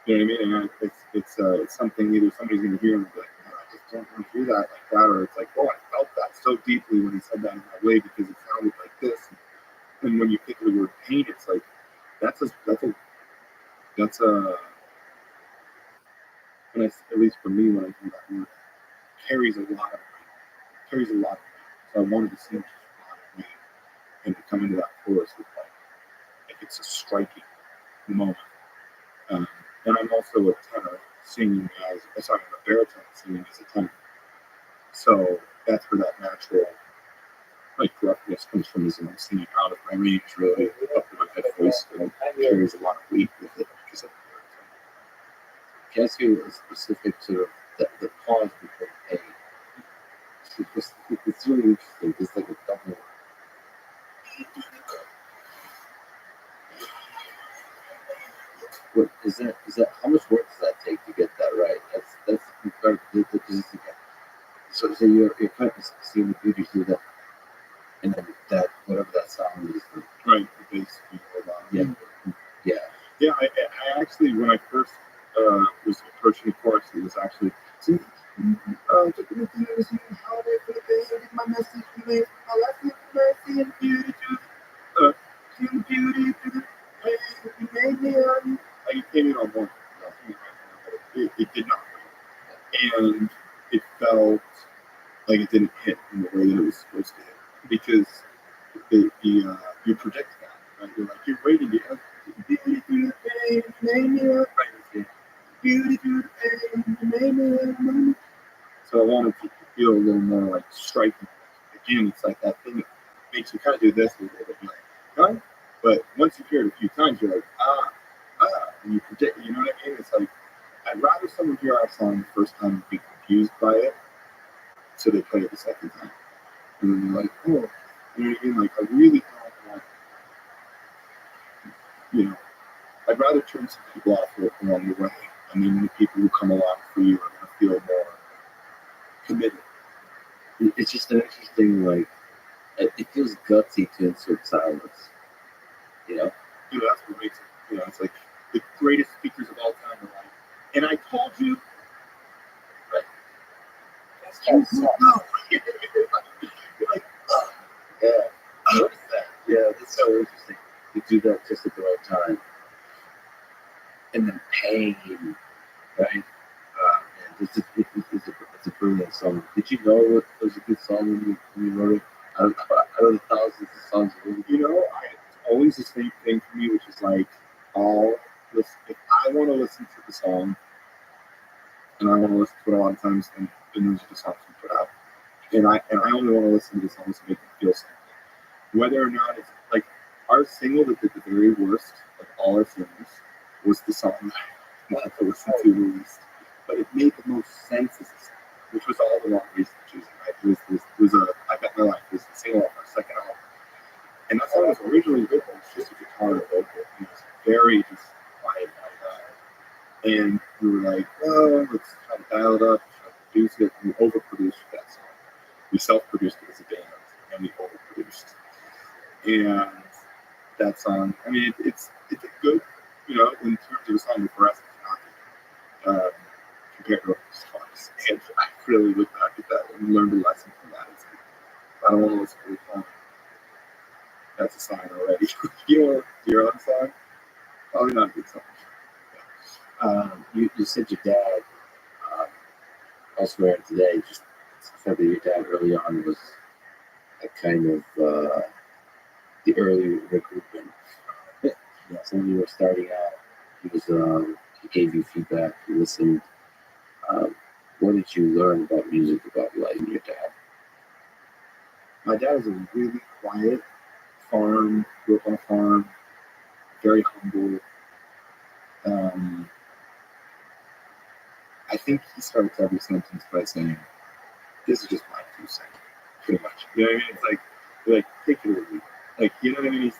S6: you know what I mean? And it's something either somebody's going to hear and be like, no, I just don't want to hear that like that, or it's like, oh, I felt that so deeply when he said that in that way because it sounded like this. And when you think of the word pain, it's like that's a when I, at least for me, when I do that work, carries a lot of weight. Carries a lot of weight. So I wanted to sing just a lot of weight and to come into that chorus with like it's a striking moment. And I'm also a tenor singing I'm a baritone singing as a tenor. So that's where that natural like gruffness comes from, is I'm singing out of my range, really up to my head voice, and it carries a lot of weight with it because of the baritone.
S4: Can I ask you a specific sort of the pause before A? It's really interesting. It's like a double. What is that? Is that how much work does that take to get that right? That's incredible. So you're kind of seeing the beauty through that, and then that whatever that sound is.
S6: Right, the bass. Yeah. I actually, when I first was approaching the chorus, it was actually see. Took me to the sea, holiday for the day, get my message conveyed, my life with mercy and beauty to the beauty to the hey, you made me on. Like it came in on one, it did not, and it felt like it didn't hit in the way that it was supposed to hit because you project that, right? You're like you're waiting to beauty to the pain, you made me on. Right, beauty to the pain, you made me on. So I wanted to feel a little more like striking. Again, it's like that thing that makes you kind of do this a little bit, like, huh? But once you hear it a few times, you're like, and you predict, you know what I mean? It's like, I'd rather someone hear our song the first time and be confused by it, so they play it the second time. And then they're like, oh, you know what I mean? Like, I really don't want, I'd rather turn some people off along the way. And then the people who come along for you are going to feel more committed.
S4: It's just an interesting, like, it feels gutsy to insert silence,
S6: That's what makes it, it's like the greatest speakers of all time are like, and I told you, right? No. You're like, oh,
S4: yeah. What is that? Yeah, that's so interesting. You do that just at the right time. And then pain, right? It's a brilliant song. Did you know it was a good song when you wrote it? Out of the thousands of songs,
S6: it's always the same thing for me, which is like, if I want to listen to the song, and I want to listen to it a lot of times, then those are the songs we put out. And I only want to listen to the songs to make me feel something. Whether or not it's like our single that did the very worst of all our singles was the song that I wanted to listen to the least. But it made the most sense as a song, which was all the wrong reason to choose it, right? It was I Bet My Life. It was the single off our second album. And that song was originally written as just a guitar and a vocal. It was very just quiet like that. And we were like, well, let's try to dial it up, try to produce it, and we overproduced that song. We self-produced it as a band, and we overproduced. And that song, I mean, it's a good, in terms of a song for us, it's not compared to other songs. And I really look back at that and learned a lesson from that. It's like, I don't want to listen to the song. That's a sign already. You know, your own song, probably not a good song.
S4: You said your dad elsewhere today, just said that your dad early on was a kind of the early recruitment. So when you were starting out, he gave you feedback, he listened. What did you learn about music, about life, and your dad?
S6: My dad was a really quiet grew up on a farm, very humble. I think he starts every sentence by saying, "This is just my 2 cents," pretty much. You know what I mean? It's like take it or leave it. Like, you know what I mean? It's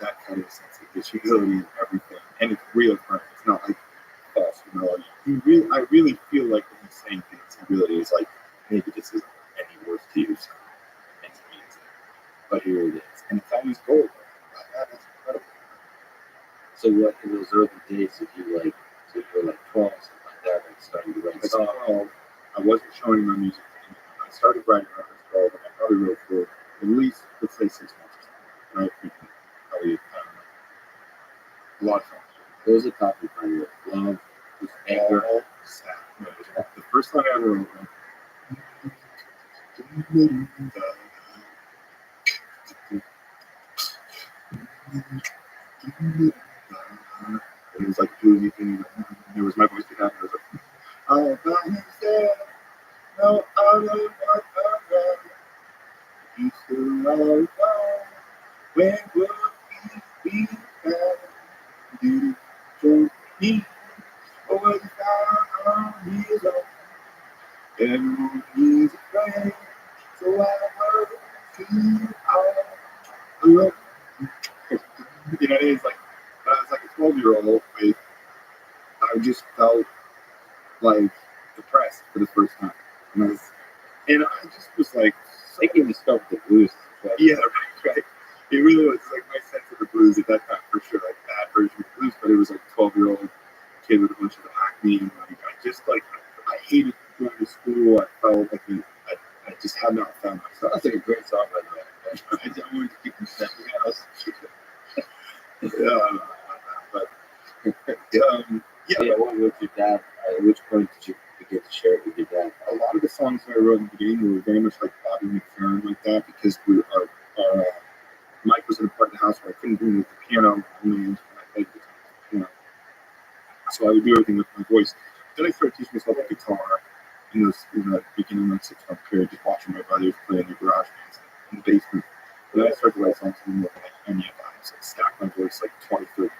S6: that kind of sense of humility in everything, and it's real friend. It's not like false humility. I really feel like when he's saying things, humility is like, maybe this isn't any worth to you, so and to me, but here it is, and it's always gold. That's incredible.
S4: So what in those early days, so you were like 12, something like that, and starting to write songs?
S6: 12, I wasn't showing my music to anyone. I started writing when I was 12, and I probably wrote for at least, let's say, 6 months or something. Right? Probably, A lot of songs.
S4: What was the copy from your love? Was anger?
S6: All sad. No, it was the first song I ever wrote. It was like bluesy thing. There was my voice behind it. It was like, all by himself, no other but other. He's still all alone. When will he be back? Did it me? Or was he found on his own? Everyone is afraid, so I heard you all alone. You know, it's like, when I was like a 12-year-old, I just felt like depressed for the first time. And I just was like,
S4: I think you discovered the blues.
S6: yeah, right. It really was like my sense of the blues at that time, for sure, like that version of the blues. But it was like a 12-year-old kid with a bunch of acne, and like I hated going to school. I felt like I just had not found myself.
S4: That's like a great song, by the way.
S6: I wanted to keep them stepping out. Yeah, but
S4: Yeah, what with your dad? At which point did you get to share it with your dad?
S6: a lot of the songs I wrote in the beginning were very much like Bobby McFerrin, like that, because our mic was in a part of the house where I couldn't do it with the piano. Only I played the piano, so I would do everything with my voice. Then I started teaching myself the guitar in the beginning of my 6-month period, just watching my brothers play in the garage bands in the basement. And then I started to write songs and like any of that, like stack my voice like 20, 30 times.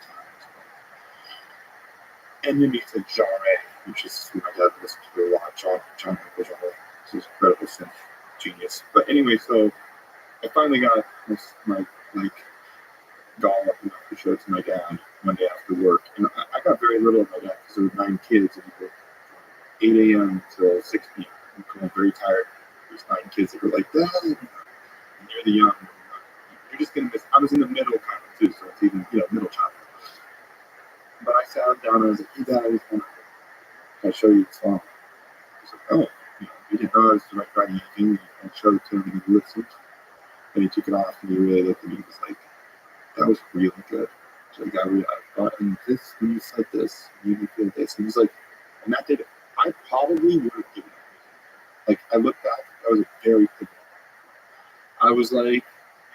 S6: And then it's a genre, which is who my dad listened to a lot. John Michael genre. He's an incredible synth genius. But anyway, so I finally got my like doll up enough to show it to my dad one day after work. And I got very little of my dad because there were 9 kids and we were 8 a.m. to 6 p.m. I'm very tired. There's 9 kids that were like, Dad, and you're the young. You're just gonna miss. I was in the middle kind of too, so it's even middle child. But I sat down and I was like, hey Dad, can I show you the song? He's like, oh, he didn't know I was like writing anything. And I showed it to him and he listened. And he took it off and he really looked at me and was like, that was really good. So like, I thought, and this, when you said this, you made me feel this. And he's like, and that did it. I probably would have given it. Like, I look back, that was a very good one. I was like,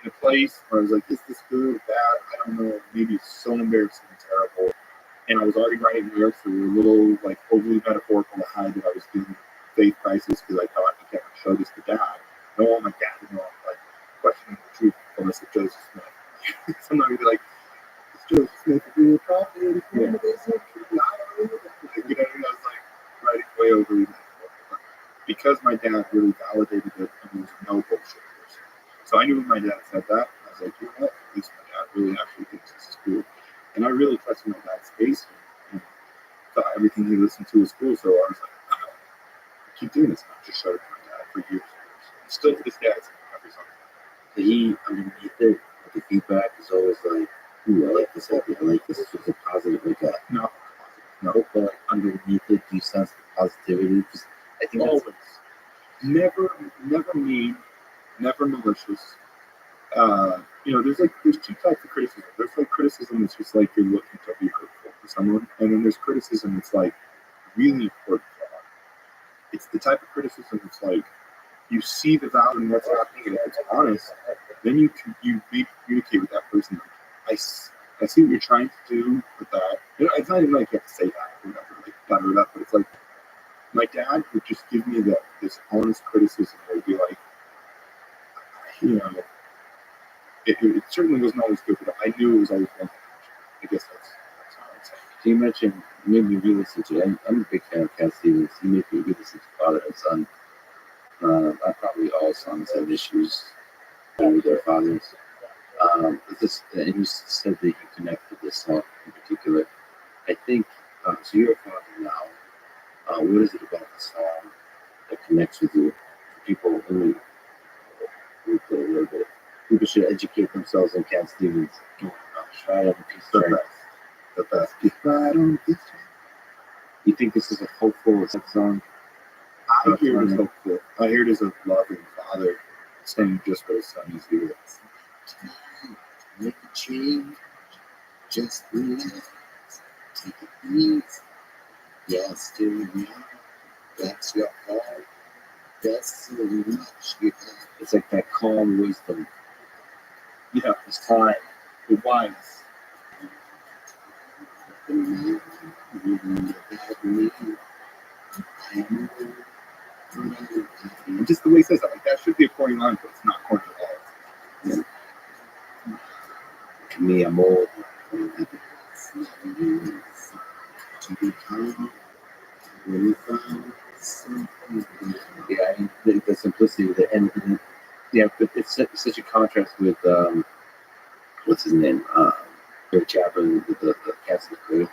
S6: in a place where I was like, is this good or bad? I don't know. Maybe it's so embarrassing and terrible. And I was already writing lyrics that were a little like overly metaphorical to hide that I was feeling faith crisis because I thought, okay, I'm show this to Dad. I don't want my dad to know I'm like questioning the truth of Mr. Joseph Smith. Sometimes he'd be like, is Joseph Smith a real prophet? Is he one of those? I don't know. I was like writing way overly metaphorical. Because my dad really validated it and there was no bullshit. So I knew when my dad said that, I was like, you know what? At least my dad really actually thinks this is cool. And I really trusted my dad's space and thought everything he listened to was cool. So I was like, I keep doing this. And I just showed it to my dad for years. And still to this day, I sing every song.
S4: So he, underneath it, the feedback is always like, ooh, I like this idea. I like this. It's just a positive like that.
S6: No.
S4: But like underneath it, do you sense the positivity? Because I think
S6: Always.
S4: that's
S6: Never mean, never malicious. There's 2 types of criticism. There's like criticism that's just like you're looking to be hurtful to someone, and then there's criticism that's like really important for them. It's the type of criticism that's like you see the value in what's happening, and if it's honest, then you communicate with that person. Like, I see what you're trying to do with that. It's not even like you have to say that or whatever, like butter it up, but it's like my dad would just give me this honest criticism where he'd be like, it certainly wasn't always good, but I knew it was always one thing. I guess that's how I'd say.
S4: So you mentioned maybe you listen to. I'm a big fan of Cat Stevens. He made me listen to Father and Son. Probably all sons have issues with their fathers. And you said that you connected this song in particular. I think so. You're a father now. What is it about the song that connects with you? People who play a little bit. People should educate themselves on Cat Stevens. Try on peace train.
S6: The best. Right on peace train.
S4: You think this is a hopeful song?
S6: I hear it as hopeful. I hear it as a loving father saying just what his son is doing. Make a change.
S4: Just relax, take it easy. Yes, do now. That's your fault. That's so much you have. It's like that calm wisdom.
S6: Yeah,
S4: It's time.
S6: the wise.
S4: And
S6: And just the way he says that, like that should be a corny line, but it's not corny at all.
S4: to me, I'm old. Yeah, I mean, the simplicity of it, and yeah, but it's such a contrast with what's his name, Gary Chapman with the Cats in the Cradle,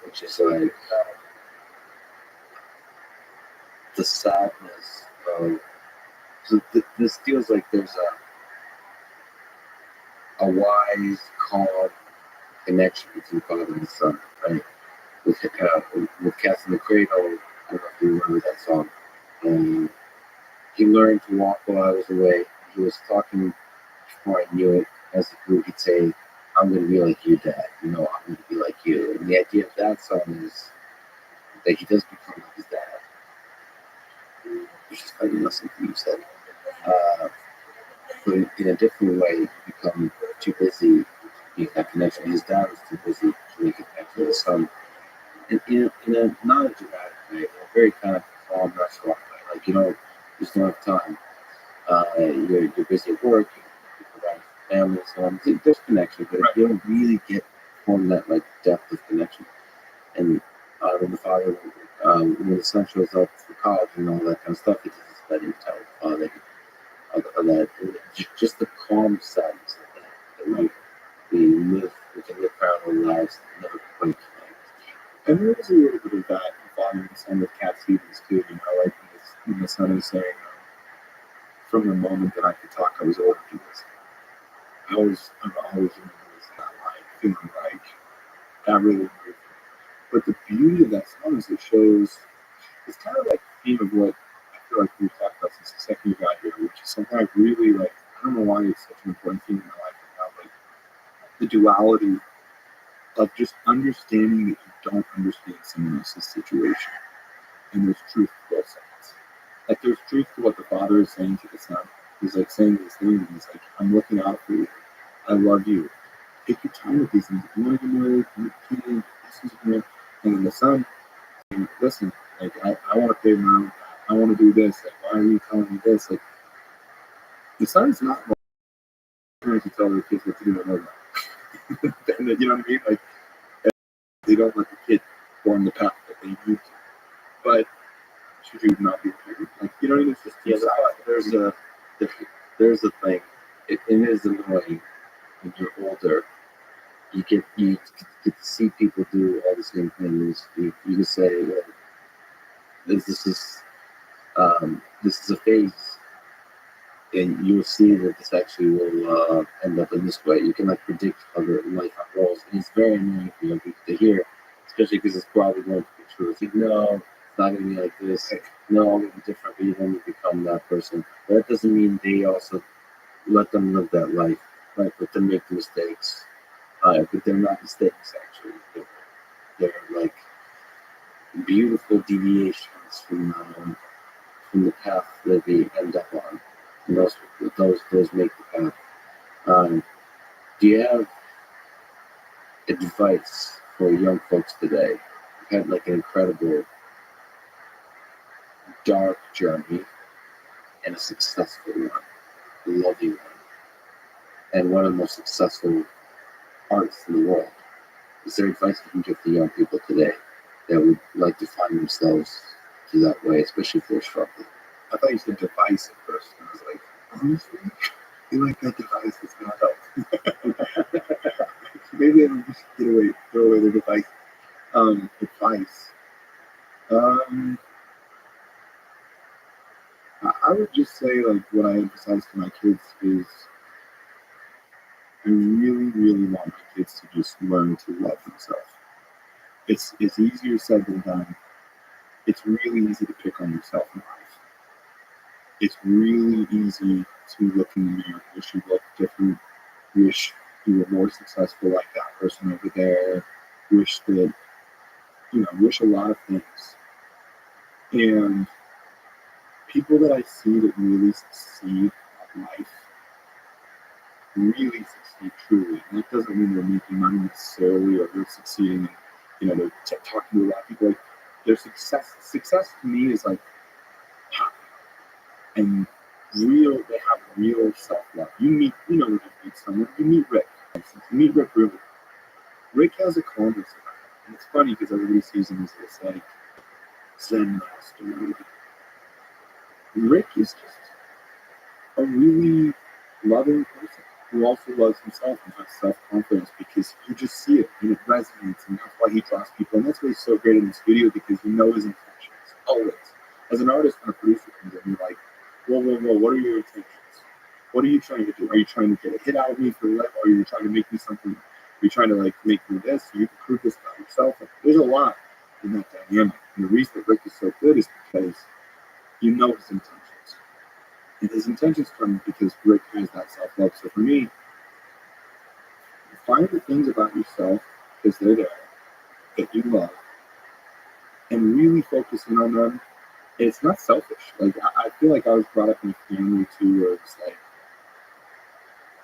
S4: which is like the sadness of. So this feels like there's a wise, calm connection between father and son, right? With Cats in the Cradle, I don't know if you remember that song. He learned to walk while I was away. He was talking before I knew it. As he grew, he'd say, I'm going to be like you, Dad. You know, I'm going to be like you. And the idea of that song is that he does become like his dad, which is funny enough something you said. But in a different way, he become too busy making that connection. His dad was too busy to make it back to his son. And in a not a dramatic way, a very kind of calm, restaurant way. Like, you just don't have time. You're busy at work, you provide for family, so on. There's connection, but you don't really form that like depth of connection. And when the father, when the son shows up for college and all that kind of stuff, he doesn't spend any time with the father. Of that, just the calm sadness of that we can live parallel lives, never quite connect.
S6: And there is a little bit of that father and son with Cat Stevens too. Like when the son is saying, from the moment that I could talk, I was ordered to this. I've always remembered this in that line, feeling like that really moved me. But the beauty of that song is it shows, it's kind of like the theme of what I feel like we've talked about since the second you got here, which is something I really like. I don't know why it's such an important theme in my life right now, but the duality of just understanding that you don't understand someone else's situation. And there's truth to both sides. Like there's truth to what the father is saying to the son. He's like saying these things, and he's like, I'm looking out for you. I love you. Take your time with these things. If you want to get married, this is good. And then the son, listen, like I want to pay my own. I want to do this. Like, why are you telling me this? Like, the son's not trying to tell their kids what to do and all that. And then, you know what I mean? Like, they don't let the kid go on the path that they need to. But should you not be parent? Like, you know what I mean? It's just
S4: there's a thing. It is annoying when you're older. You get to see people do all the same things. You can say, well, this is a phase, and you'll see that this actually will end up in this way. You can like predict how the life unrolls, and it's very annoying for young people to hear, especially because it's probably going to be true. It's like, no, it's not going to be like this. No, it'll be different, but you don't become that person. But that doesn't mean they also let them live that life, right? Let them make mistakes. But they're not mistakes, actually. They're like beautiful deviations from the path that they end up on. And those make the path. Do you have advice for young folks today? You've had like an incredible dark journey and a successful one, a loving one, and one of the most successful artists in the world. Is there advice you can give to young people today that would like to find themselves to that way, especially if they're struggling?
S6: I thought you said device at first, and I was like, honestly, I feel like that device is not help. Maybe I would just throw away the device. Advice. I would just say, like, what I emphasize to my kids is I really, really want my kids to just learn to love themselves. It's easier said than done. It's really easy to pick on yourself in life. It's really easy to look in the mirror, wish you looked different, wish you were more successful like that person over there. Wish that, wish a lot of things. And people that I see that really succeed at life really succeed truly. And that doesn't mean they're making money necessarily or they're succeeding and, they're talking to a lot of people. Like, their success to me is like happy and real. They have real self-love. When you meet someone, you meet Rick. You meet Rick really. Rick has a calmness about him. And it's funny because everybody sees him as this like Zen master. Rick is just a really loving person who also loves himself and has self-confidence because you just see it and it resonates, and that's why he draws people. And that's why he's so great in this video, because you know his intentions always. As an artist and a producer comes in, you're like, whoa, what are your intentions? What are you trying to do? Are you trying to get a hit out of me for life? Or are you trying to make me something? Are you trying to make me this? So you can prove this about yourself. There's a lot in that dynamic. And the reason that Rick is so good is because you know his intentions. And his intentions come because Rick has that self-love. So for me, find the things about yourself, because they're there, that you love, and really focus in on them. And it's not selfish. I feel like I was brought up in a family too, where it's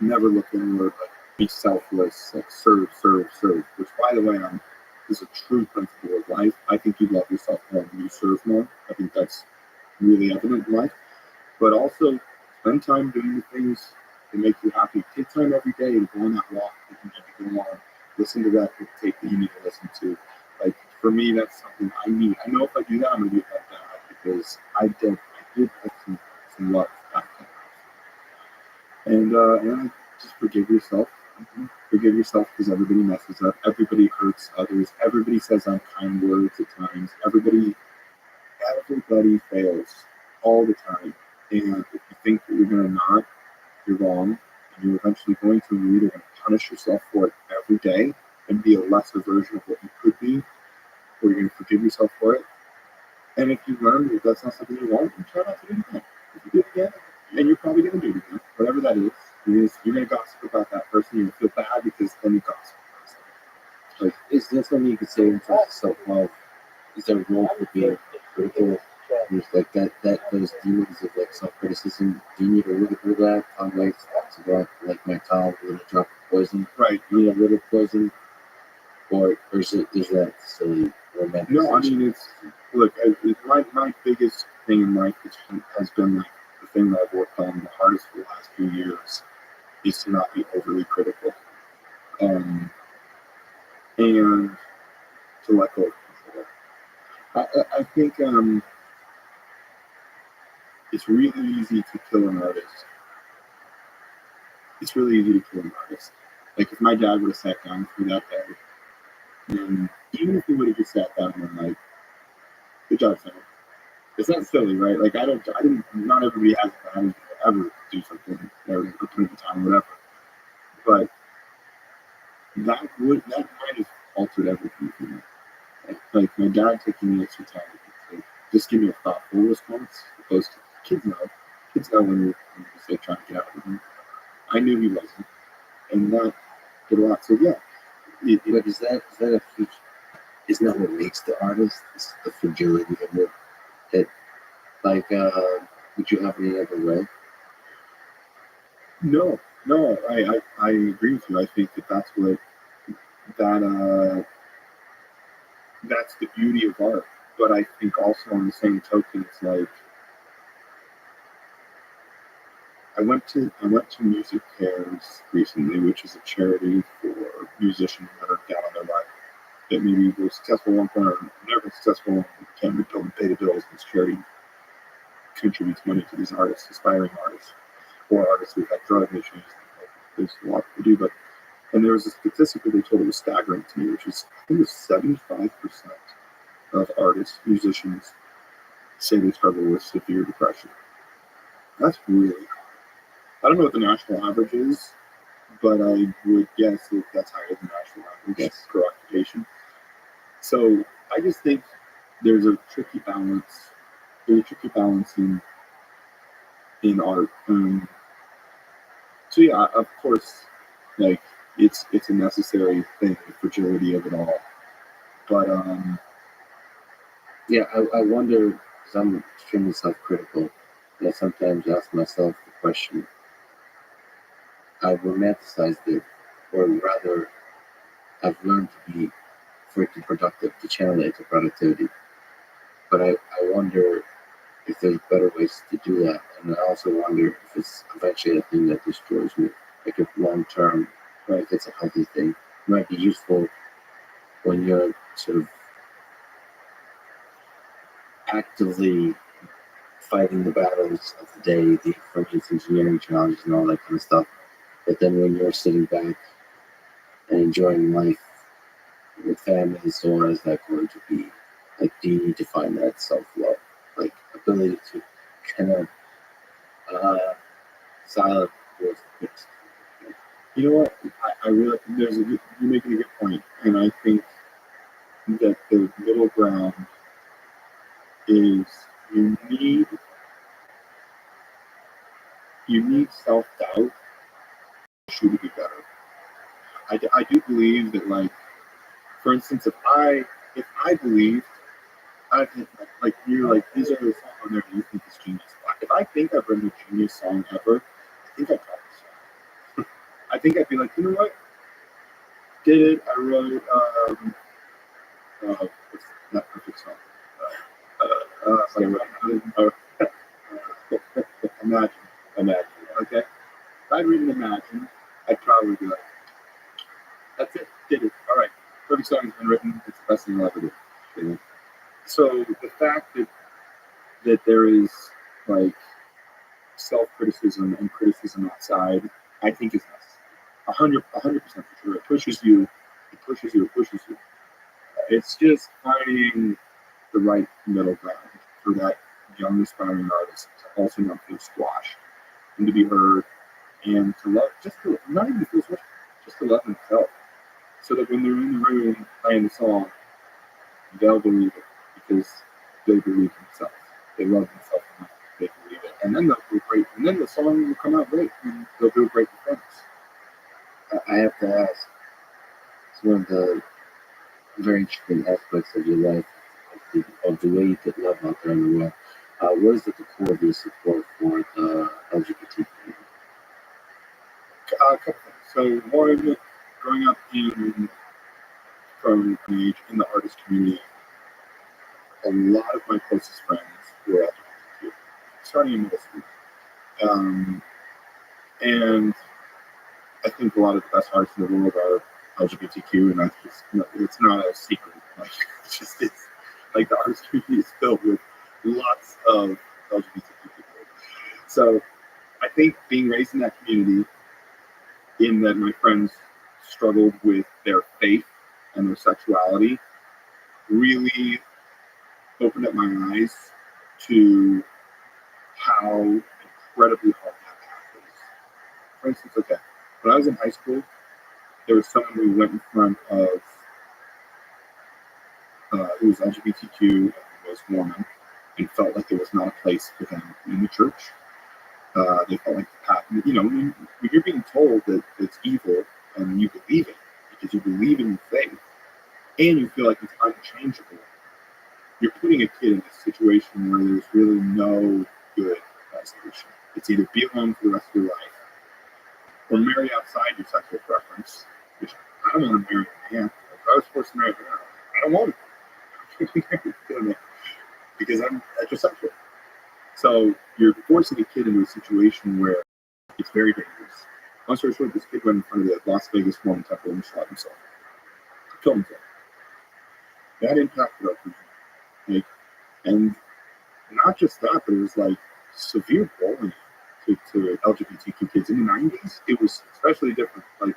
S6: never look inward, be selfless, serve, which, by the way, is a true principle of life. I think you love yourself more when you serve more. I think that's really evident in life. But also, spend time doing the things that make you happy. Take time every day to go on that walk that you need to go on. Listen to that tape that you need to listen to. For me, that's something I need. I know if I do that, I'm going to be like that, because I did put some love back in. And I just forgive yourself. Forgive yourself, because everybody messes up. Everybody hurts others. Everybody says unkind words at times. Everybody fails all the time. And if you think that you're going to not, you're wrong. And you're eventually going to. You're either going to punish yourself for it every day and be a lesser version of what you could be, or you're going to forgive yourself for it. And if you learn that that's not something you want, then try not to do it again. If you do it again, and you're probably going to do it again, whatever that is, you're going to gossip about that person. You're going to feel bad because then you gossip about it.
S4: Is there something you could say in terms of self-love? Is there a role for being critical? There's those demons of self-criticism. Do you need a little bit of that? Talks about my child with a drop of poison.
S6: Right.
S4: You need a little poison, or is that silly romantic?
S6: No, I mean my biggest thing in life has been the thing that I've worked on the hardest for the last few years is to not be overly critical, and to let go of control. I think it's really easy to kill an artist. It's really easy to kill an artist. If my dad would have sat down through that day, and even if he would have just sat down and good job, son. It's not silly, right? Not everybody has the time to ever do something or put in the time, whatever. But that might have altered everything for me. My dad taking the extra time to just give me a thoughtful response, opposed to kids know when you're just trying to get out of them. I knew he wasn't, and that did a lot. So yeah.
S4: But is that a huge? Isn't that what makes the artist? It's the fragility of it. That would you have any other way?
S6: No, I agree with you. I think that's the beauty of art. But I think also on the same token, it's I went to Music Cares recently, which is a charity for musicians that are down on their luck, that maybe were successful one point or never successful and can't pay the bills. This charity contributes money to these artists, aspiring artists, or artists who've had drug issues. There's a lot to do, and there was a statistic that they told it was staggering to me, which is I think it was 75% of artists, musicians, say they struggle with severe depression. That's really high. I don't know what the national average is, but I would guess that that's higher than national average per occupation. So I just think there's a tricky balance. There's a tricky balance in art. So yeah, of course, it's a necessary thing, the fragility of it all. But
S4: Yeah, I wonder, because I'm extremely self-critical, and I sometimes ask myself the question, I've romanticized it, or rather, I've learned to be freaking productive, to channel it into productivity. But I wonder if there's better ways to do that. And I also wonder if it's eventually a thing that destroys me. Like if long term, or if it's a healthy thing, it might be useful when you're sort of actively fighting the battles of the day, the, for instance, engineering challenges and all that kind of stuff. But then when you're sitting back and enjoying life with family and so on, is that going to be like, do you need to find that self-love, like ability to kind of silent voice?
S6: you know what? I really you're making a good point, and I think that the middle ground is you need self doubt to be better. I do believe that, like, for instance, if I believed I like you're like these are the songs on there that you think is genius. If I think I've written a genius song ever, I think I'd probably song. I think I'd be like, you know what? Did it? I wrote what's that perfect song? Imagine, imagine. Okay, if I'd written Imagine, I'd probably be like, that's it, did it. All right, perfect song has been written. It's the best thing I'll ever do. You know? So the fact that there is like self-criticism and criticism outside, I think is necessary. 100% for sure. It pushes you. It pushes you. It pushes you. It's just finding the right middle ground for that young aspiring artist to also not feel squashed and to be heard and to love, just to not even feel squashed, just to love themselves. So that when they're in the room playing the song, they'll believe it because they believe themselves. They love themselves enough. They believe it, and then they'll do great. And then the song will come out great, and they'll do a great performance.
S4: I have to ask, it's one of the very interesting aspects of your life, of the way you put love out there in the world. What is at the core of your support for the LGBT community?
S6: A couple things. So one, growing up from an age in the artist community, a lot of my closest friends were LGBTQ, starting in middle school. And I think a lot of the best artists in the world are LGBTQ, and that's just, it's not a secret. Like, it's just, it's like the artist community is filled with lots of LGBTQ people. So I think being raised in that community, in that my friends struggled with their faith and their sexuality, really opened up my eyes to how incredibly hard that path is. For instance, okay, when I was in high school, there was someone who went in front of who was LGBTQ and was Mormon and felt like there was not a place for them in the church. They felt like the path, when you're being told that it's evil and you believe it because you believe in your faith and you feel like it's unchangeable, you're putting a kid in a situation where there's really no good solution. It's either be alone for the rest of your life or marry outside your sexual preference, which I don't want to marry a man. If I was forced to marry a man, I don't want to because I'm heterosexual. So you're forcing a kid into a situation where it's very dangerous. Long story short, this kid went in front of the Las Vegas Mormon Temple and shot himself. Killed himself. That impacted our community. And not just that, but it was like severe bullying to LGBTQ kids in the 90s. It was especially different. Like,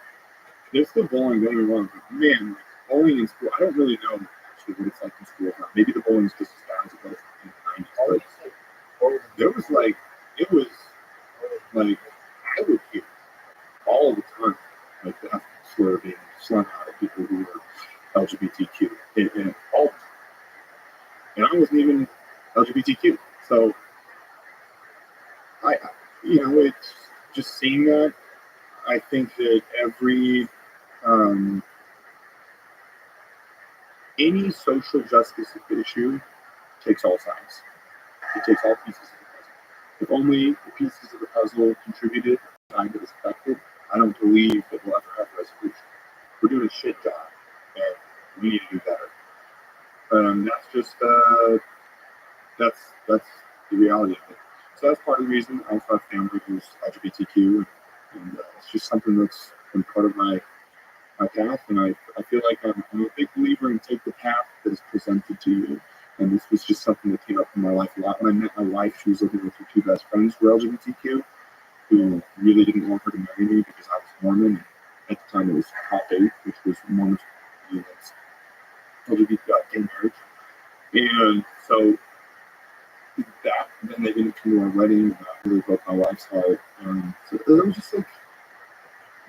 S6: there's still bullying, don't get me wrong, but man, like, bullying in school, I don't really know actually what it's like in school now. Maybe the bullying is just as bad as it was in the 90s. But there was like, it was like, I would hear all the time, like, the slur being slung out at people who were LGBTQ, and all the time. And I wasn't even LGBTQ. So, it's just seeing that. I think that every Any social justice issue takes all sides. It takes all pieces of the puzzle. If only the pieces of the puzzle contributed to the side that is affected, I don't believe that we'll ever have a resolution. We're doing a shit job, and we need to do better. That's just that's the reality of it. So that's part of the reason I also have family who's LGBTQ, and it's just something that's been part of my path. And I feel like I'm a big believer in take the path that is presented to you. And this was just something that came up in my life a lot. When I met my wife, she was living with her two best friends who were LGBTQ, who really didn't want her to marry me because I was Mormon. At the time, it was Prop 8, which was Mormons against LGBT gay marriage. And so that, then they didn't come to our wedding. That really broke my wife's heart. So it was just like,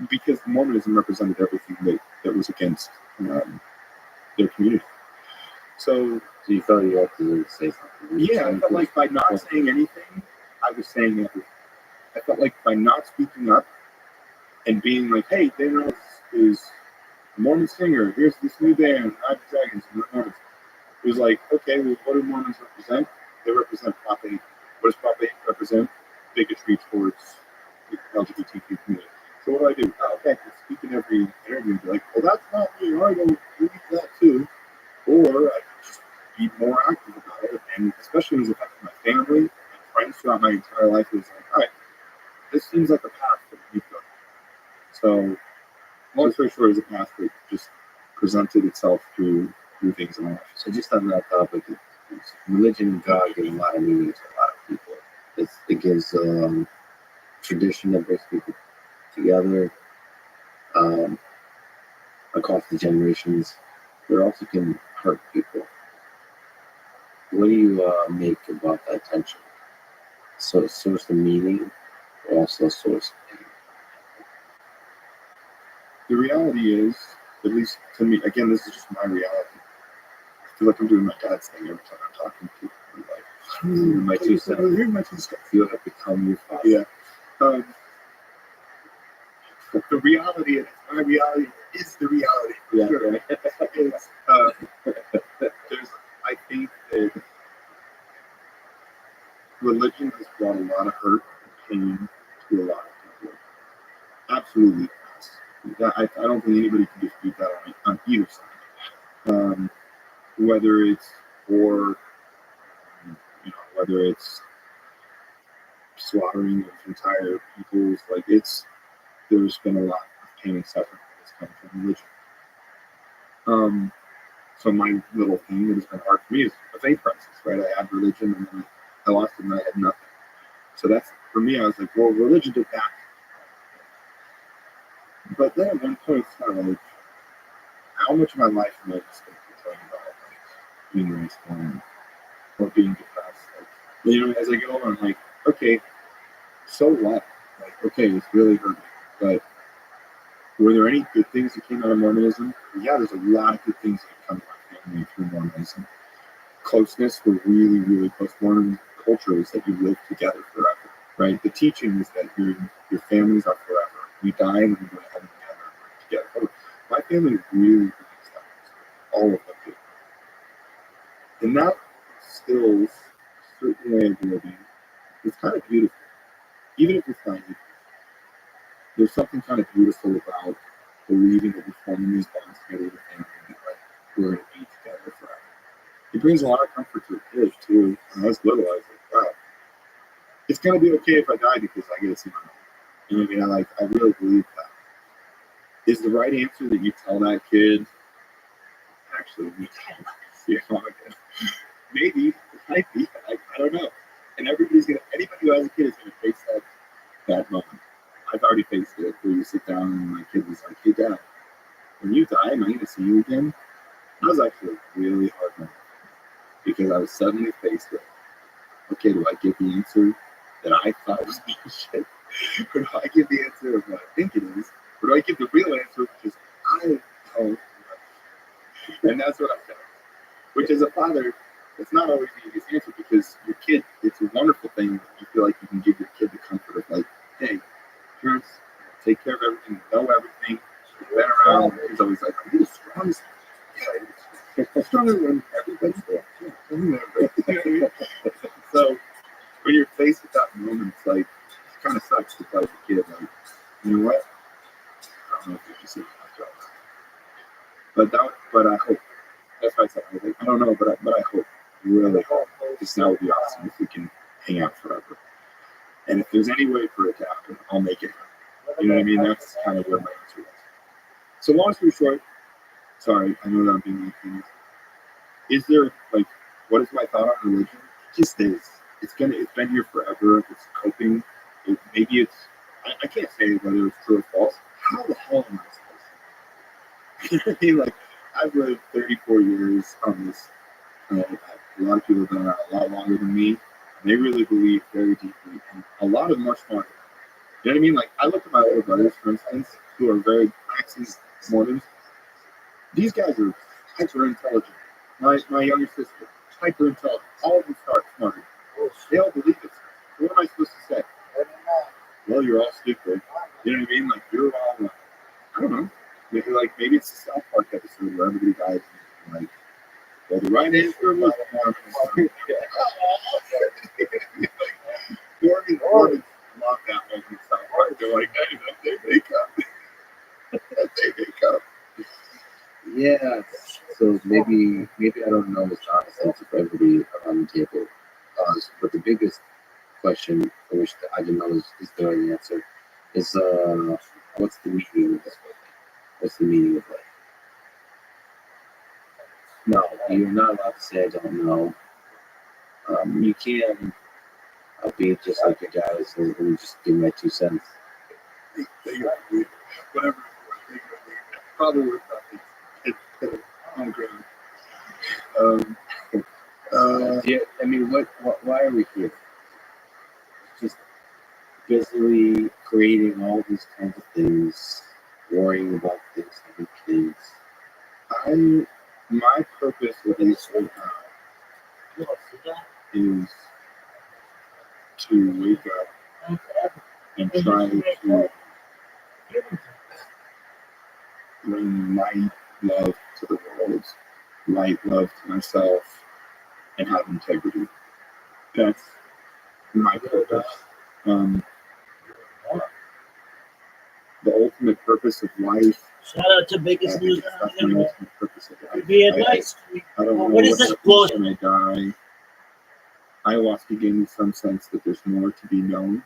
S6: because Mormonism represented everything that was against their community. So
S4: you felt you had to say something.
S6: Yeah, I felt like by not saying anything, I was saying everything. I felt like by not speaking up and being like, hey, Dana is a Mormon singer. Here's this new band, Imagine Dragons, and the Mormons. It was like, okay, well, what do Mormons represent? They represent Prop 8. What does Prop 8 represent? Bigotry towards the LGBTQ community. So what do? Okay, I can speak in every interview and be like, well, that's not me. I don't believe that too. Or I can just be more active about it. And especially when it's affecting my family and friends throughout my entire life, it was like, all right, this seems like a path that we go. So long story short, is a path that just presented itself through things in life.
S4: So just on that topic, religion and God give a lot of meaning to a lot of people. It gives tradition that brings people together across the generations. But it also can hurt people. What do you make about that tension? So a source of meaning, or also a source of pain?
S6: The reality is, at least to me, again, this is just my reality. I feel like I'm doing my dad's thing every time I'm talking to people. I'm like,
S4: My two cents.
S6: Here's my 2 cents.
S4: You have become your father.
S6: Yeah. The reality is, my reality is the reality.
S4: Yeah.
S6: Sure. It's, I think that religion has brought a lot of hurt and pain to a lot of people. Absolutely. I don't think anybody can dispute that on either side. Whether it's war, whether it's slaughtering of entire peoples, there's been a lot of pain and suffering that's come from religion. So my little thing that has been hard for me is a faith crisis, right? I had religion and then I lost it and I had nothing. So that's, for me, I was like, well, religion did that. But then at one point, it's kind of like, how much of my life am I just going to be talking about, being raised born or being depressed? As I get older, I'm like, okay, so what? Okay, it's really hurt me. But were there any good things that came out of Mormonism? Yeah, there's a lot of good things that come out of family through Mormonism. Closeness, we're really, really close. Mormon culture is that you live together forever, right? The teaching is that your families are forever. You die and you go to heaven together. My family really believes that. All of them do. And that instills a certain way of living. It's kind of beautiful. Even if it's not beautiful. There's something kind of beautiful about believing that we're forming these bonds together with family, that we're going to be together forever. It brings a lot of comfort to the kids too. And I was little, I was like, wow, it's going to be okay if I die because I get to see my mom. You know what I mean? I really believe that. Is the right answer that you tell that kid, actually, we tell them to see your mom again? Maybe, it might be, I don't know. And anybody who has a kid is going to face that moment. I've already faced it, where you sit down and my kid was like, hey dad, when you die, am I going to see you again? That was actually a really hard moment because I was suddenly faced with, okay, do I give the answer that I thought was bullshit? Or do I give the answer of what I think it is? Or do I give the real answer, which is, I don't know. And that's what I've done. Which as a father, it's not always the easiest answer because your kid, it's a wonderful thing that you feel like you can give your kid the comfort of like, hey, parents take care of everything, know everything, you've been around, when everybody's there. Yeah, remember. You know what I mean? So when you're faced with that moment, it's like, it kind of sucks to tell the kid, like, you know what? I don't know if you can see that. But I hope. That's why I said, I don't know, but I hope, really hope, because that would be awesome if we can hang out forever. And if there's any way for it to happen, I'll make it happen. You know what I mean? That's kind of where my answer is. So long story short, sorry, I know that I'm being like, is there, like, what is my thought on religion? It just is. It's been here forever. It's coping. Maybe it's, I can't say whether it's true or false. How the hell am I supposed to? You know what I mean? Like, I've lived 34 years on this. A lot of people have done that a lot longer than me. And they really believe very deeply. And a lot of them are smart. You know what I mean? Like, I look at my older brothers, for instance, who are very praxis Mormons. These guys are hyper intelligent. My younger sister, hyper intelligent. All of them start smart. They all believe it. What am I supposed to say? Well, you're all stupid. You know what I mean? Like, you're all, I don't know. Maybe it's a South Park episode where everybody dies. And, like, well, the right answer was Mormons love that one in South Park. They're like, hey, that day they come. That day they come.
S4: Yeah. So maybe I don't know this honest answer for everybody around the table. But the biggest question for which I didn't know is the right answer is what's the meaning of this whole thing? What's the meaning of life? No, you're not allowed to say I don't know. You can be just like your guys and just give my 2 cents.
S6: Whatever. Probably worth nothing. It's on ground.
S4: Yeah, I mean, why are we here? Just busily creating all these kinds of things, worrying about things, having kids.
S6: My purpose with this right now is to wake up and try to bring light, love to the world, light, love to myself, and have integrity. That's my purpose. The ultimate purpose of life.
S2: Shout out to Biggest News.
S6: That's my ultimate purpose of life.
S2: Be advice.
S6: I don't know
S2: What is this bullshit?
S6: when I die. Ayahuasca gave me some sense that there's more to be known.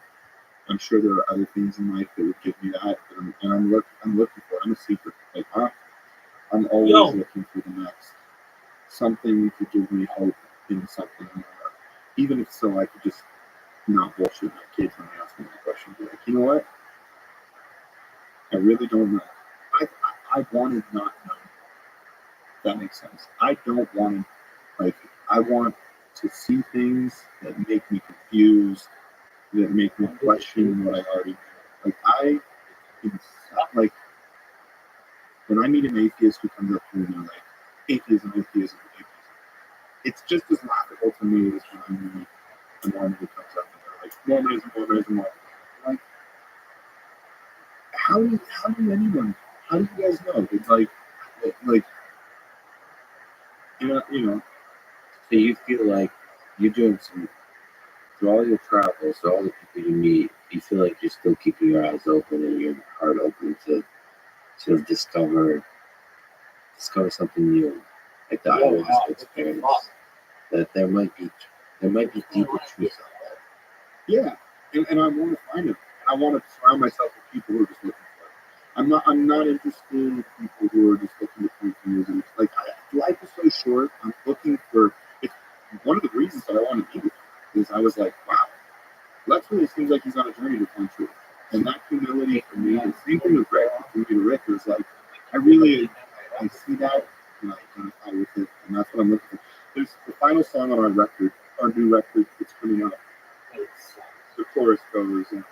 S6: I'm sure there are other things in life that would give me that, and I'm looking for it. I'm a seeker. Like, I'm always looking for the next something to give me hope in something more. Even if so, I could just not bullshit my kids when they ask me that question. Be like, you know what? I really don't know. I want to not know. If that makes sense. I don't want to, I want to see things that make me confused, that make me question what I already know. When I meet an atheist who comes up to me and they're like, atheism, it's just as laughable to me as when I meet a Mormon who comes up and they're like, Mormonism. Like, how do you guys know? It's like, you know.
S4: So you feel like you're doing through all your travels, through all the people you meet, you feel like you're still keeping your eyes open and your heart open to discover something new, like the ayahuasca experience. That there might be deeper truths out there.
S6: Yeah, and I want to find them. I want to surround myself with people who are just looking for it. I'm not interested in people who are just looking to point fingers. Like, life is so short. I'm looking for. It's one of the reasons that I want to be with you is I was like, wow, Lex really seems like he's on a journey to find truth, and that humility for me. The same thing with Rick. Rick was like, I see that, and I identify with it, and that's what I'm looking for. There's the final song on our new record. It's coming out. The chorus goes, and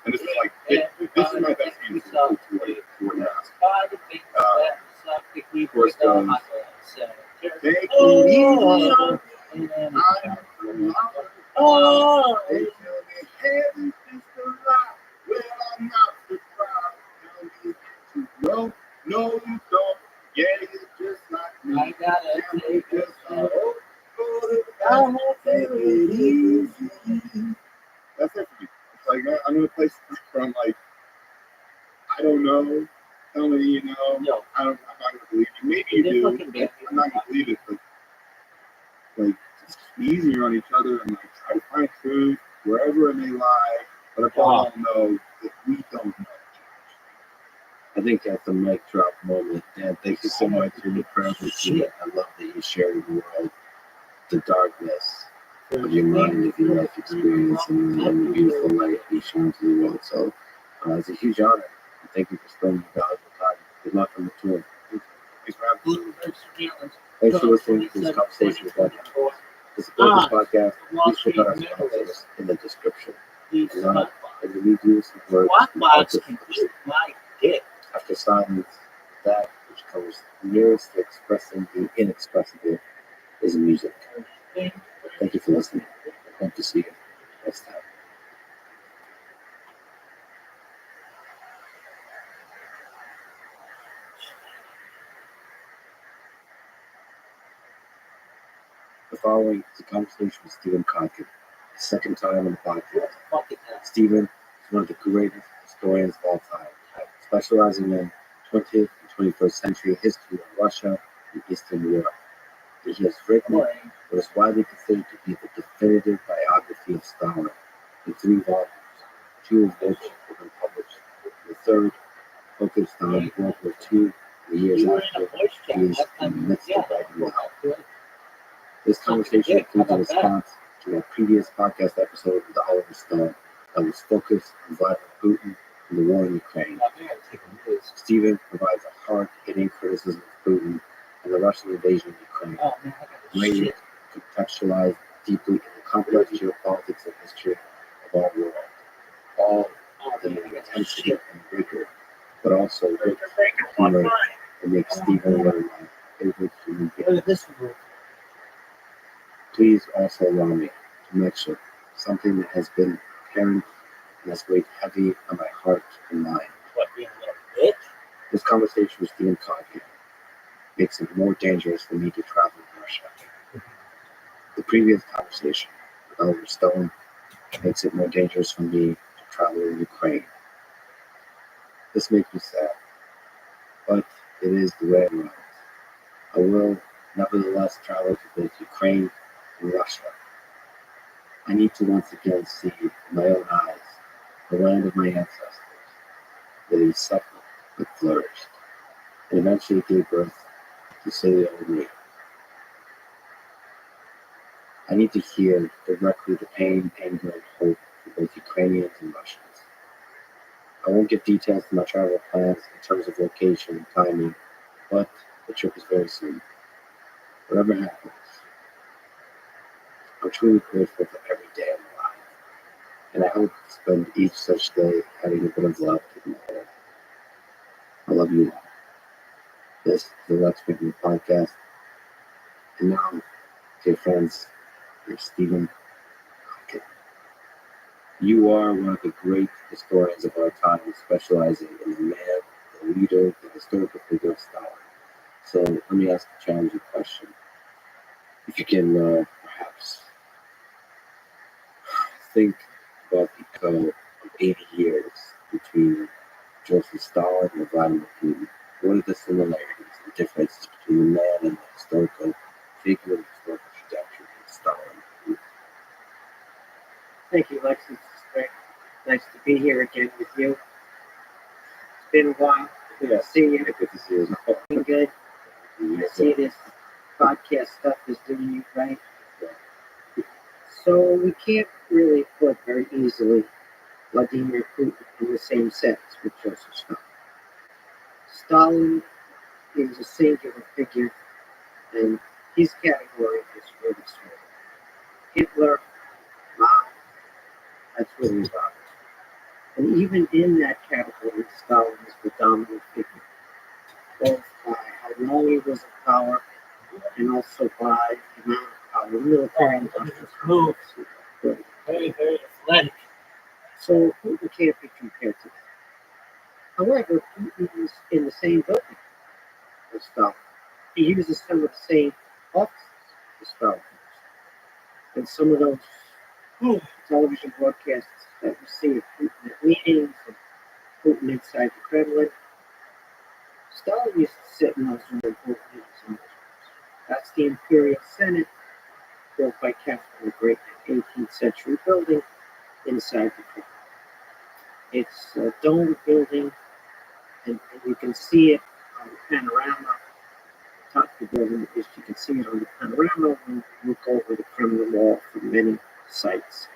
S6: it's like, this is my best answer to what you asked. The chorus goes, take it easy, they tell me heaven's just a lie. Well, I'm not surprised. Tell me that you know, no, you don't. Yeah, you're just like me. it easy. That's it for me. It's like, I'm in a place where I'm like, I don't know. Tell me, you know.
S2: Yo.
S6: I'm not going to believe you. Maybe you do. I'm not going to believe it, but like, just be easier on each other and like try to find truth wherever it may lie. But if all know that we don't know.
S4: I think at the mic drop moment, Dan, thank you so much for your presence. I love that you shared with the world the darkness of your mind, of your life experience, and the beautiful light you shine to the world. So it's a huge honor. Thank you for spending your valuable time. Good luck on the tour.
S6: Thanks for having me.
S4: Thanks for listening to this conversation with Rabbi. To support this podcast, please check out our sponsors in the description. And we leave you some words.
S2: My dick.
S4: After silence, that which comes nearest to expressing the inexpressible is music. Thank you for listening. Hope to see you next time. The following is a conversation with Stephen Conkin, the second time on the podcast. Stephen is one of the greatest historians of all time, specializing in 20th and 21st century history of Russia and Eastern Europe. He has written what is widely considered to be the definitive biography of Stalin in 3 volumes, 2 of which have been published. The third focused on World War II, the years after he is in the midst of writing now. This conversation includes a response to our previous podcast episode with the Oliver Stone that was focused on Vladimir Putin and the war in Ukraine. Stephen provides a hard-hitting criticism of Putin and the Russian invasion of Ukraine, layered, contextualized deeply in the complex geopolitics and history of our world, all of the intensity and rigor, but also with humor that makes Stephen one of my favorite human beings. Please also allow me to mention something that has been apparent and has weighed heavy on my heart and mind. This conversation with Stephen Conkin makes it more dangerous for me to travel in Russia. The previous conversation with Oliver Stone makes it more dangerous for me to travel in Ukraine. This makes me sad, but it is the way it runs. I will nevertheless travel to both Ukraine and Russia. I need to once again see with my own eyes the land of my ancestors, that he suffered but flourished, and eventually gave birth to silly old me. I need to hear directly the pain, anger, and hope for both Ukrainians and Russians. I won't give details to my travel plans in terms of location and timing, but the trip is very soon. Whatever happens, I'm truly grateful for every day I'm alive, and I hope to spend each such day adding a bit of love to my life. I love you all. This is the Let's Begin podcast, and now, dear friends, here's Stephen Conkin. You are one of the great historians of our time, specializing in the man, the leader, the historical figure of Stalin. So let me ask a challenging question. If you can perhaps think about the code of 80 years between Joseph Stalin and Vladimir Putin, what are the similarities and differences between the man and the historical figure and historical trajectory of Stalin?
S7: Thank you, Lexi. It's great. Nice to be here again with you. It's been a while. Good to see you.
S4: Good to see you.
S7: Doing good. I see this podcast stuff is doing you right. So we can't really put very easily Vladimir Putin in the same sentence with Joseph Stalin. Stalin is a singular figure, and his category is really small. Hitler, Mao, that's really about it. And even in that category, Stalin is the dominant figure, both by how long he was in power and also by the amount of power, military industrial
S2: Move.
S7: complex.
S2: Very, very athletic.
S7: So Putin can't be compared to that. However, Putin is in the same building as Stalin. He uses some of the same offices as Stalin. The And some of those television broadcasts that we see of Putin at meetings and Putin inside the Kremlin, Stalin used to sit in those very important meetings. That's the Imperial Senate, built by Catherine the Great in the 18th century building inside the Kremlin. It's a domed building, and you can see it on the panorama. Top of the building, is you can see it on the panorama when you look over the Kremlin wall from many sites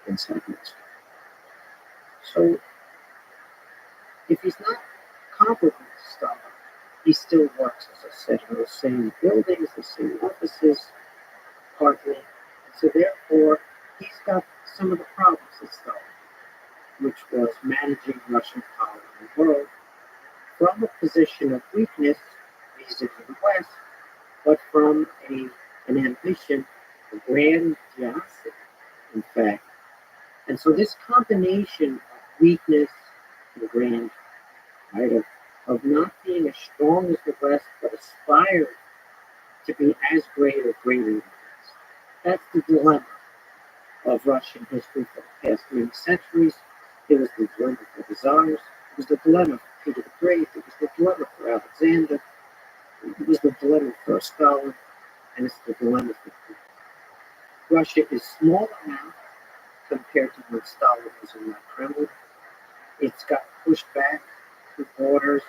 S7: inside Moscow. So, if he's not comparable to Stalin, he still works, as I said, in the same buildings, the same offices, partly. So therefore, he's got some of the problems that Stalin, which was managing Russian power in the world from a position of weakness vis-a-vis the West, but from an ambition, a grandiosity, in fact. And so this combination of weakness and grand, right, of not being as strong as the West, but aspiring to be as great or greater than the West. That's the dilemma of Russian history for the past many centuries. It was the dilemma for the Tsars. It was the dilemma for Peter the Great. It was the dilemma for Alexander. It was the dilemma for Stalin. And it's the dilemma for Putin. Russia is smaller now compared to when Stalin was in the Kremlin. It's got pushed back to borders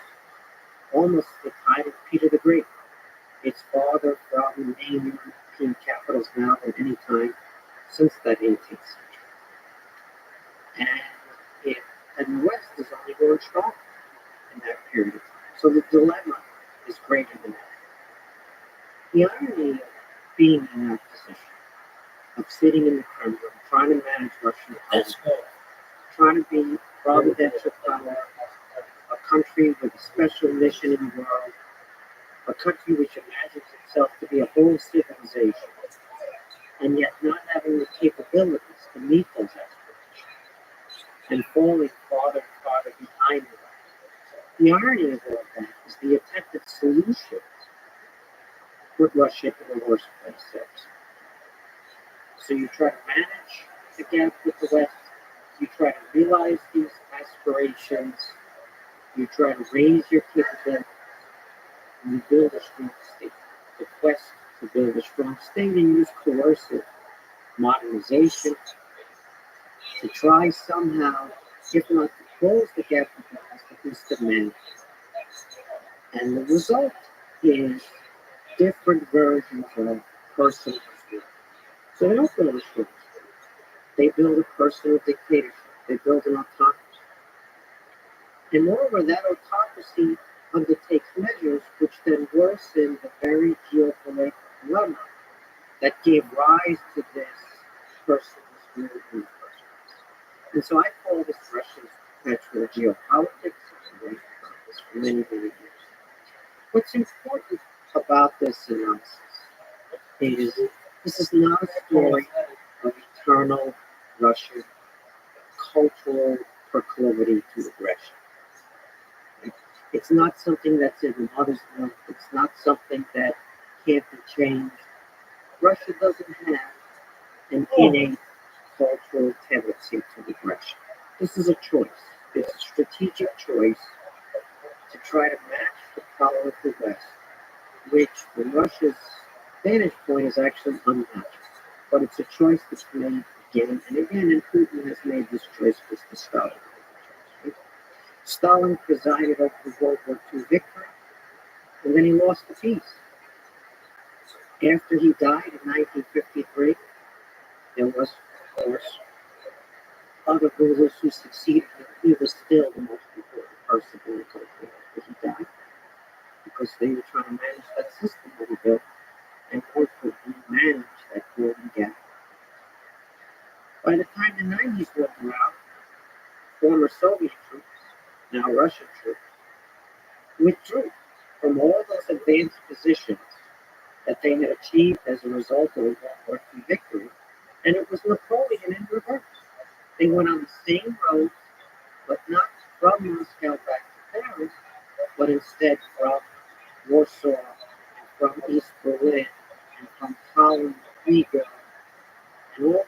S7: almost the time of Peter the Great. It's farther from main European capitals now than any time since that 18th century. And the West is only growing stronger in that period of time. So the dilemma is greater than that. The irony of being in that position, of sitting in the Kremlin, trying to manage Russian power, trying to be providential power, a country with a special mission in the world, a country which imagines itself to be a whole civilization, and yet not having the capabilities to meet those aspirations, and falling farther and farther behind them. The irony of all that is the attempted solutions put Russia in the worst place. So you try to manage the gap with the West, you try to realize these aspirations, you try to raise your capabilities, and you build a strong state. The quest to build a strong state and use coercive modernization to try somehow, if not to close the gap with the West, at least to manage it. And the result is different versions of personal history. So they don't build a strong state. They build a personal dictatorship. They build an autocracy. And moreover, that autocracy undertakes measures which then worsen the very geopolitical dilemma that gave rise to this personal spirit in the first place. And so I call this Russia's perpetual geopolitics. I've been writing about this for many, many years. What's important about this analysis is this is not a story of eternal Russian cultural proclivity to aggression. It's not something that's in the mother's milk. It's not something that can't be changed. Russia doesn't have an innate cultural tendency to aggression. This is a choice. It's a strategic choice to try to match the power of the West, which from Russia's vantage point is actually unmatched. But it's a choice that's made again and again, and Putin has made this choice with the Stalin. Stalin presided over the World War II victory, and then he lost the peace. After he died in 1953, there was, of course, other rulers who succeeded him. He was still the most important person in the country after he died, because they were trying to manage that system that he built and hopefully manage that golden gap. By the time the 90s rolled around, former Soviet troops, now Russian troops, withdrew from all those advanced positions that they had achieved as a result of the World War II victory, and it was Napoleon in reverse. They went on the same road, but not from Moscow back to Paris, but instead from Warsaw, and from East Berlin, and from Holland, Riga,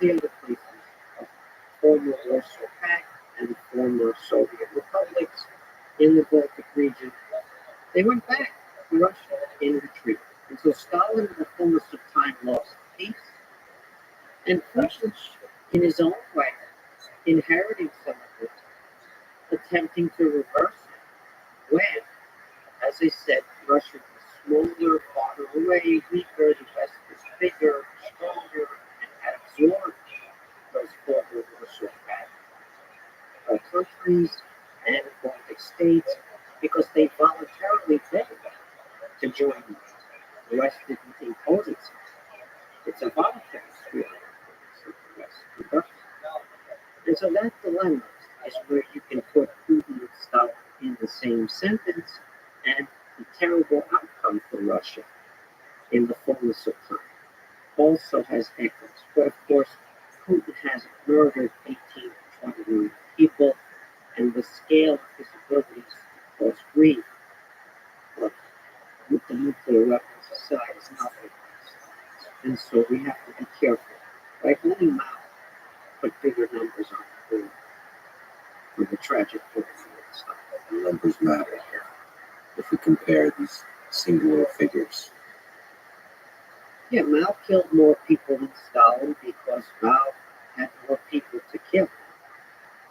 S7: the other places, former Warsaw Pact and former Soviet republics in the Baltic region, they went back to Russia in retreat. And so Stalin, in the fullness of time, lost peace, and Putin, in his own way, inheriting some of it, attempting to reverse it, when, as I said, Russia was smaller, farther away, weaker, the West was bigger, stronger, and had absorbed those former Warsaw Pact countries and Baltic states because they voluntarily begged to join them. The West didn't impose itself. It's a voluntary sphere of the West. And so that dilemma is where you can put Putin and Stalin in the same sentence and the terrible outcome for Russia in the fullness of time also has echoes. But of course, Putin has murdered 18 to 20 million people, and the scale of his abilities to cause grief with the nuclear weapons aside is nothing. And so we have to be careful. Right? Only Mao put bigger numbers on the board for the tragic story and stuff.
S4: The numbers matter here if we compare these singular figures.
S7: Yeah, Mao killed more people than Stalin because Mao had more people to kill.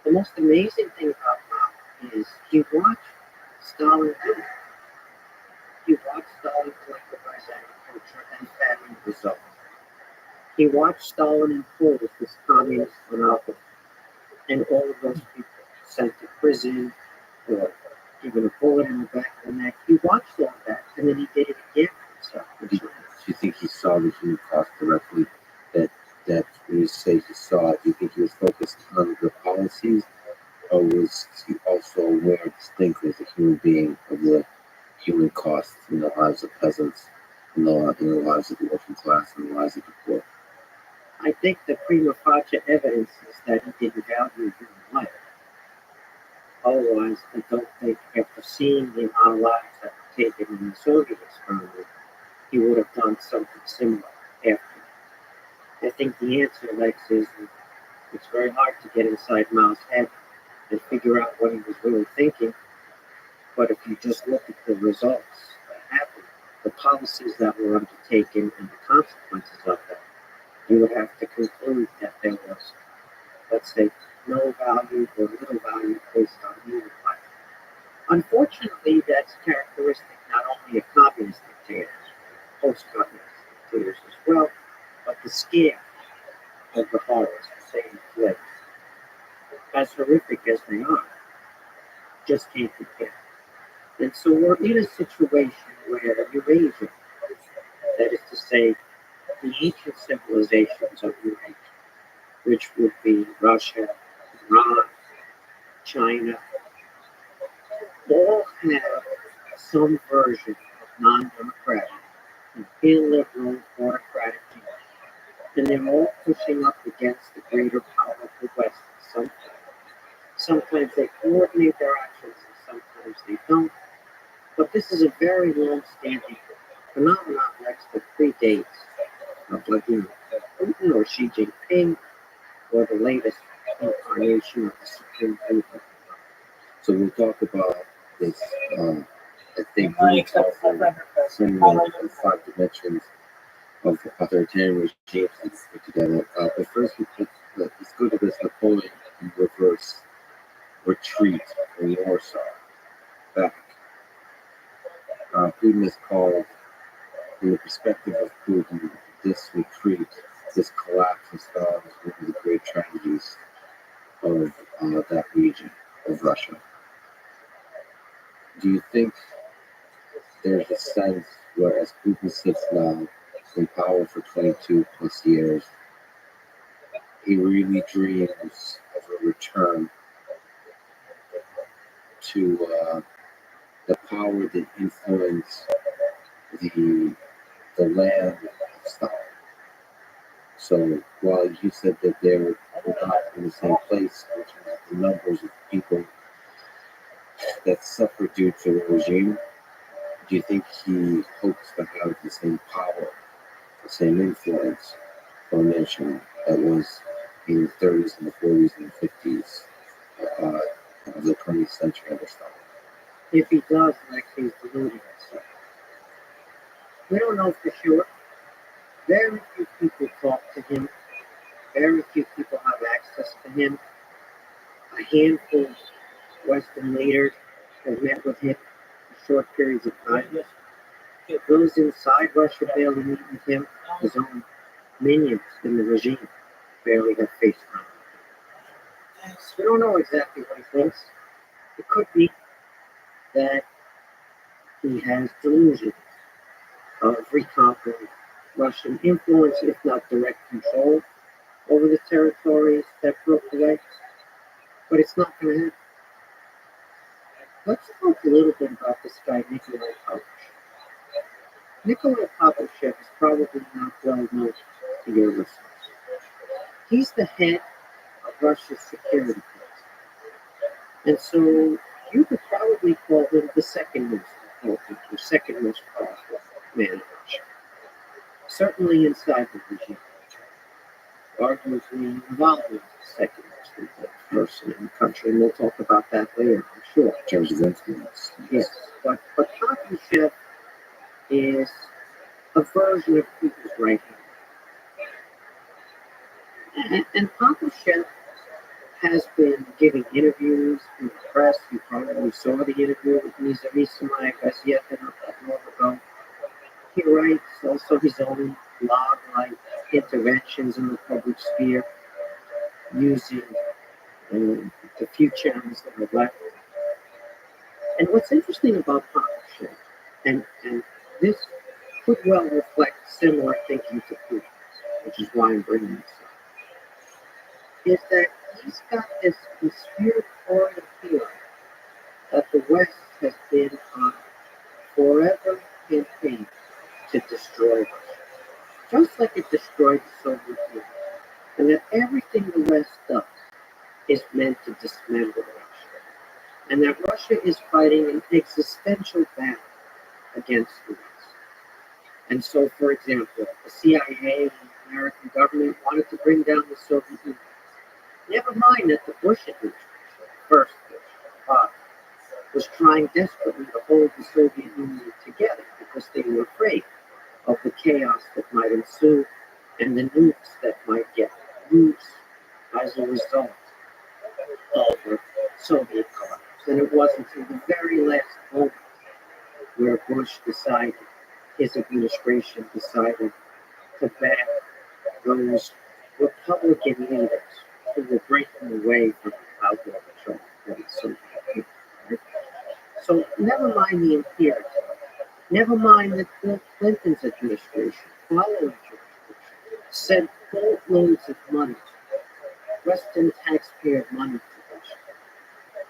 S7: The most amazing thing about Mao is he watched Stalin do it. He watched Stalin collectivize agriculture and famine result. He watched Stalin impose this communist monopoly, and all of those people sent to prison or given a bullet in the back of the neck. He watched all that, and then he did it again himself.
S4: Do you think he saw the human cost directly? That when you say he saw it, do you think he was focused on the policies, or was he also aware distinctly as a human being of the human costs in the lives of peasants, in the lives of the working class, and the lives of the poor?
S7: I think the prima facie evidence is that he didn't value human life. Otherwise, I don't think after seeing the amount of lives that were taken in the Soviet experiment, he would have done something similar after. I think the answer, Lex, is it's very hard to get inside Mao's head and figure out what he was really thinking. But if you just look at the results that happened, the policies that were undertaken and the consequences of them, you would have to conclude that there was, let's say, no value or little value placed on human life. Unfortunately, that's characteristic not only of communist dictators, post-communist dictators as well, but the scale of the horrors they inflict, as horrific as they are, just can't compare. And so we're in a situation where Eurasia, that is to say, the ancient civilizations of Eurasia, which would be Russia, Iran, China, all have some version of non-democratic, illiberal, autocratic change. And they're all pushing up against the greater power of the West. Sometimes they coordinate their actions and sometimes they don't. But this is a very long-standing phenomenon, Lex, that predates Vladimir Putin or Xi Jinping or the latest incarnation of the Supreme Leader.
S4: So we'll talk about this. I think we talk about similar to the 5 dimensions of authoritarian regimes that put together. But first, let's go to this Napoleon in reverse retreat in Warsaw. Back. Putin is called, from the perspective of Putin, this retreat, this collapse of Stalin is one of the great tragedies of that region of Russia. Do you think there's a sense where, as Putin sits now in power for 22 plus years, he really dreams of a return to the power that influenced the land of Stalin? So while you said that they're not in the same place, which is the numbers of people that suffer due to the regime, do you think he hopes to have the same power, the same influence on a nation
S1: that was in the 30s and the 40s and the 50s of the 20th century ever started.
S7: If he does, Lex, he's deluding himself. We don't know for sure. Very few people talk to him. Very few people have access to him. A handful of Western leaders have met with him for short periods of time. Those inside Russia barely meet with him. His own minions in the regime barely have face time. We don't know exactly what he thinks. It could be that he has delusions of reconquering Russian influence, if not direct control, over the territories that broke away. But it's not going to happen. Let's talk a little bit about this guy, Nikolai Patrushev. Nikolai Patrushev is probably not well known to your listeners. He's the head of Russia's security force. And so you could probably call him the second most important or second most powerful man in Russia. Certainly inside the regime. Arguably Navalny is the second most important person in the country, and we'll talk about that later, I'm sure.
S1: In terms of influence.
S7: Yes, but Patrushev is a version of Putin's right hand. And Patrushev has been giving interviews in the press. You probably saw the interview with Nizami Gazeta not that long ago. He writes also his own blog-like interventions in the public sphere using the few channels that are left. And what's interesting about Patrushev, and this could well reflect similar thinking to Putin, which is why I'm bringing this up, is that he's got this conspiratorial theory that the West has been on forever campaign to destroy Russia, just like it destroyed the Soviet Union, and that everything the West does is meant to dismember Russia, and that Russia is fighting an existential battle against the West. And so, for example, the CIA and the American government wanted to bring down the Soviet Union. Never mind that the Bush administration, first Bush, was trying desperately to hold the Soviet Union together because they were afraid of the chaos that might ensue and the nukes that might get used as a result of the Soviet collapse. And it wasn't until the very last moment where Bush decided, his administration decided to back those Republican leaders who were breaking away from how Gorbachev and the Soviet Union. Right? So never mind the imperialism. Never mind that Bill Clinton's administration, following George Bush, sent boatloads of money, Western taxpayer money to Russia.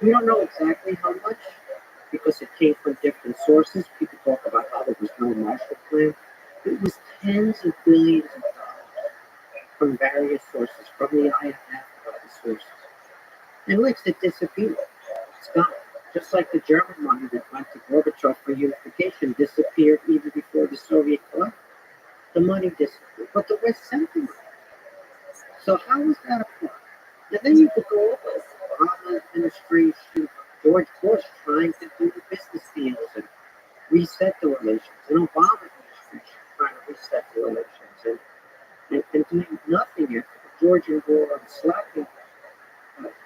S7: We don't know exactly how much because it came from different sources. People talk about how there was no Marshall Plan. It was tens of billions of dollars from various sources, from the IMF and other sources. And Lex, it disappeared. It's gone. Just like the German money that went to Gorbachev for unification disappeared even before the Soviet collapse. The money disappeared, but the West sent the money. So how was that applied? And then you could go over the Obama administration, George Bush trying to do the business deals and reset the relations, and Obama administration trying to reset the relations, and doing nothing after the Georgian war and slapping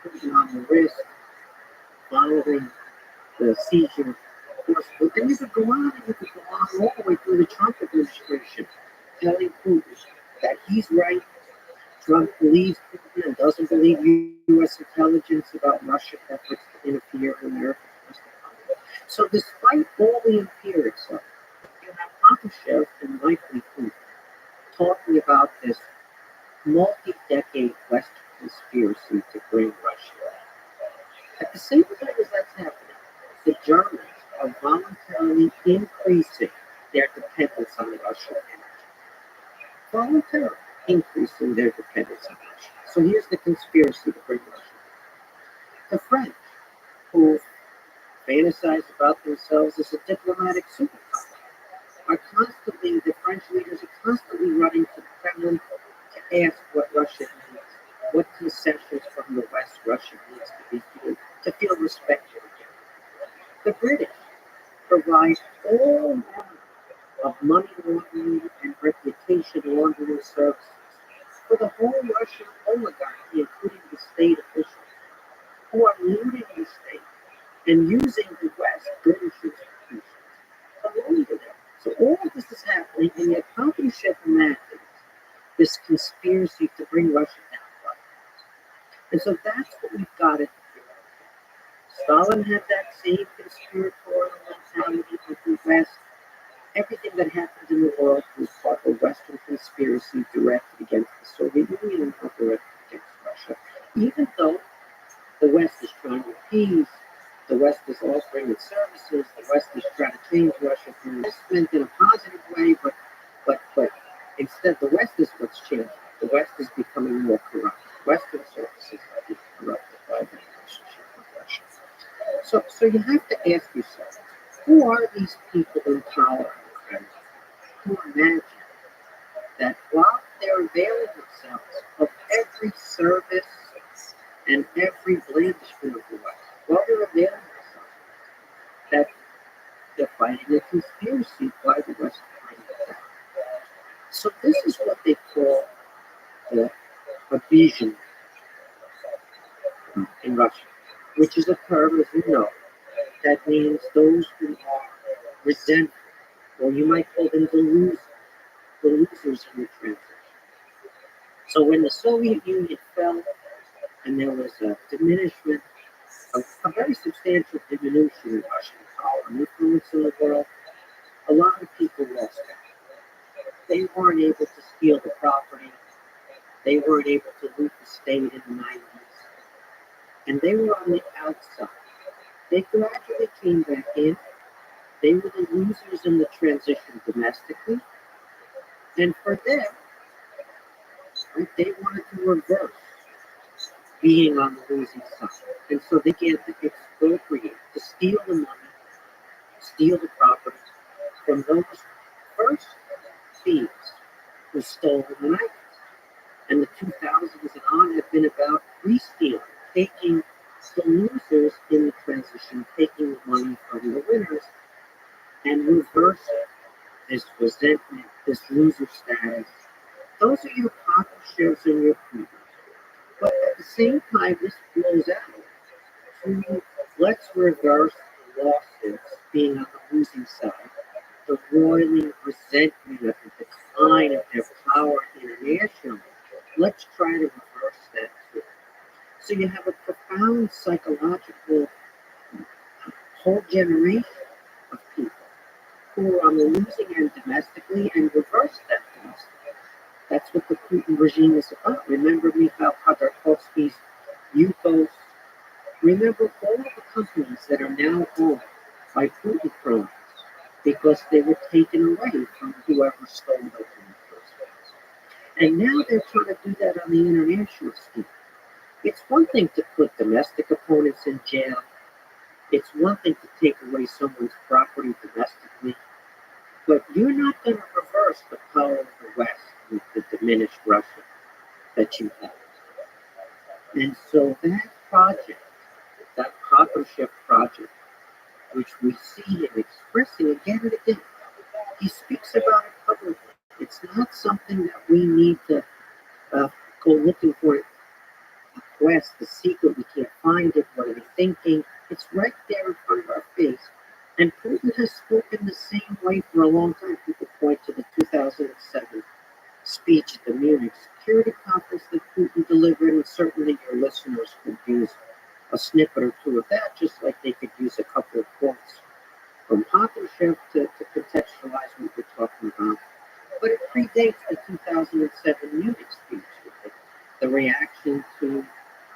S7: Putin on the wrist following the seizure of force. But then you could go on and you could go on all the way through the Trump administration, telling Putin that he's right. Trump believes Putin and doesn't believe U.S. intelligence about Russian efforts to interfere in American domestic policy. So despite all the imperialism, you have Patrushev and likely Putin talking about this multi-decade Western conspiracy to bring Russia down. At the same time as that's happening, the Germans are voluntarily increasing their dependence on Russian energy. Voluntarily increasing their dependence on Russia. So here's the conspiracy to bring Russia down. The French, who fantasize about themselves as a diplomatic superpower, are constantly, the French leaders are constantly running to the Kremlin to ask what Russia needs, what concessions from the West Russia needs to feel respected again. The British provide all manner of money laundering and reputation laundering services for the whole Russian oligarchy, including the state officials, who are looting the state and using the West British institutions to launder them. So all of this is happening, and yet Patrushev imagines this conspiracy to bring Russia down. And so that's what we've got to do. Stalin had that same conspiratorial mentality with the West. Everything that happened in the world was part of a Western conspiracy directed against the Soviet Union and not directed against Russia. Even though the West is trying to appease, the West is offering its services, the West is trying to change Russia through investment in a positive way, but instead the West is what's changing. The West is becoming more corrupt. Western services are being corrupted by the relationship with Russia. So you have to ask yourself, who are these people in power who imagine that while they're availing themselves of every service and every blandishment of the West, while they're availing themselves, that they're fighting a conspiracy by the West behind it. So this is what they call a vision in Russian, which is a term, as you know, that means those who are resentful, or you might call them the losers in the transition. So when the Soviet Union fell and there was a diminishment, a very substantial diminution in Russian power and influence in the world, a lot of people lost it. They weren't able to steal the property. They weren't able to loot the state in the 90s. And they were on the outside. They gradually came back in. They were the losers in the transition domestically. And for them, right, they wanted to reverse being on the losing side. And so they began to expropriate, to steal the money, steal the property from those first thieves who stole in the 90s. And the 2000s and on have been about re-stealing, taking the losers in the transition, taking the money from the winners, and reversing this resentment, this loser status. Those are your pocket shares and your Putin. But at the same time, this blows out to let's reverse the losses being on the losing side, the roiling resentment of the decline of their power internationally. Let's try to reverse that too. So you have a profound psychological whole generation of people who are on the losing end domestically and reverse that domestically. That's what the Putin regime is about. Remember Mikhail Khodorkovsky's Yukos. Remember all of the companies that are now owned by Putin cronies because they were taken away from whoever stole them in the first place. And now they're trying to do that on the international scale. It's one thing to put domestic opponents in jail. It's one thing to take away someone's property domestically. But you're not going to reverse the power of the West with the diminished Russia that you have. And so that project, that Patrushev project, which we see him expressing again and again, he speaks about it publicly. It's not something that we need to go looking for a quest, the secret, we can't find it, what are they thinking? It's right there in front of our face. And Putin has spoken the same way for a long time. People point to the 2007 speech at the Munich Security Conference that Putin delivered, and certainly your listeners could use a snippet or two of that, just like they could use a couple of quotes from Patrushev to contextualize what we're talking about. But it predates the 2007 Munich speech, the reaction to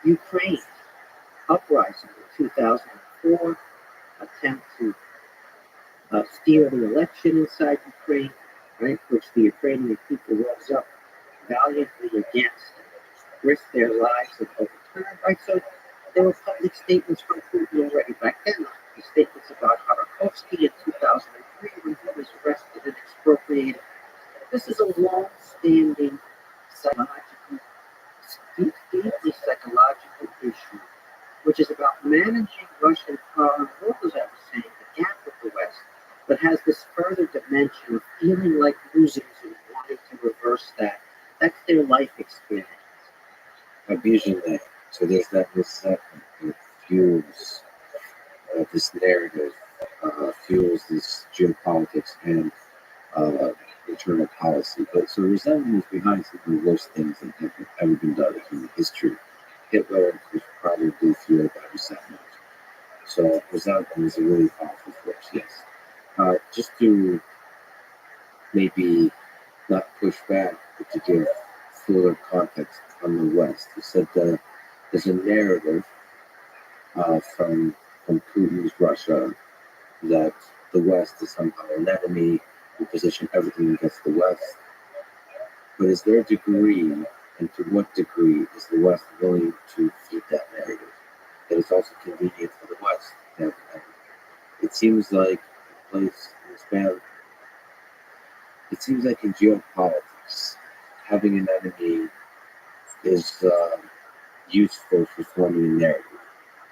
S7: Ukraine's uprising in 2004, attempt to steal the election inside Ukraine, right, which the Ukrainian people rose up valiantly against, risked their lives and overturned, right? So there were public statements from Putin already back then, the statements about Khodorkovsky in 2003 when he was arrested and expropriated. This is a long-standing psychological deeply psychological issue, which is about managing Russian power, and what was I was saying, the gap with the West, but has this further dimension of feeling like losers and wanting to reverse that. That's their life experience.
S4: Abusing that. So there's that resentment that fuels this narrative, fuels this geopolitics and uh, internal policy. But so resentment is behind some of the worst things that have ever been done in human history. Hitler was probably fueled by resentment. So resentment is a really powerful force, yes. Just to maybe not push back, but to give fuller context on the West. You said there's a narrative from Putin's Russia that the West is somehow an enemy. We position everything against the West. But is there a degree, and to what degree is the West willing to feed that narrative? That it's also convenient for the West to have an enemy. It seems like a place in this band, it seems like in geopolitics, having an enemy is useful for forming a narrative.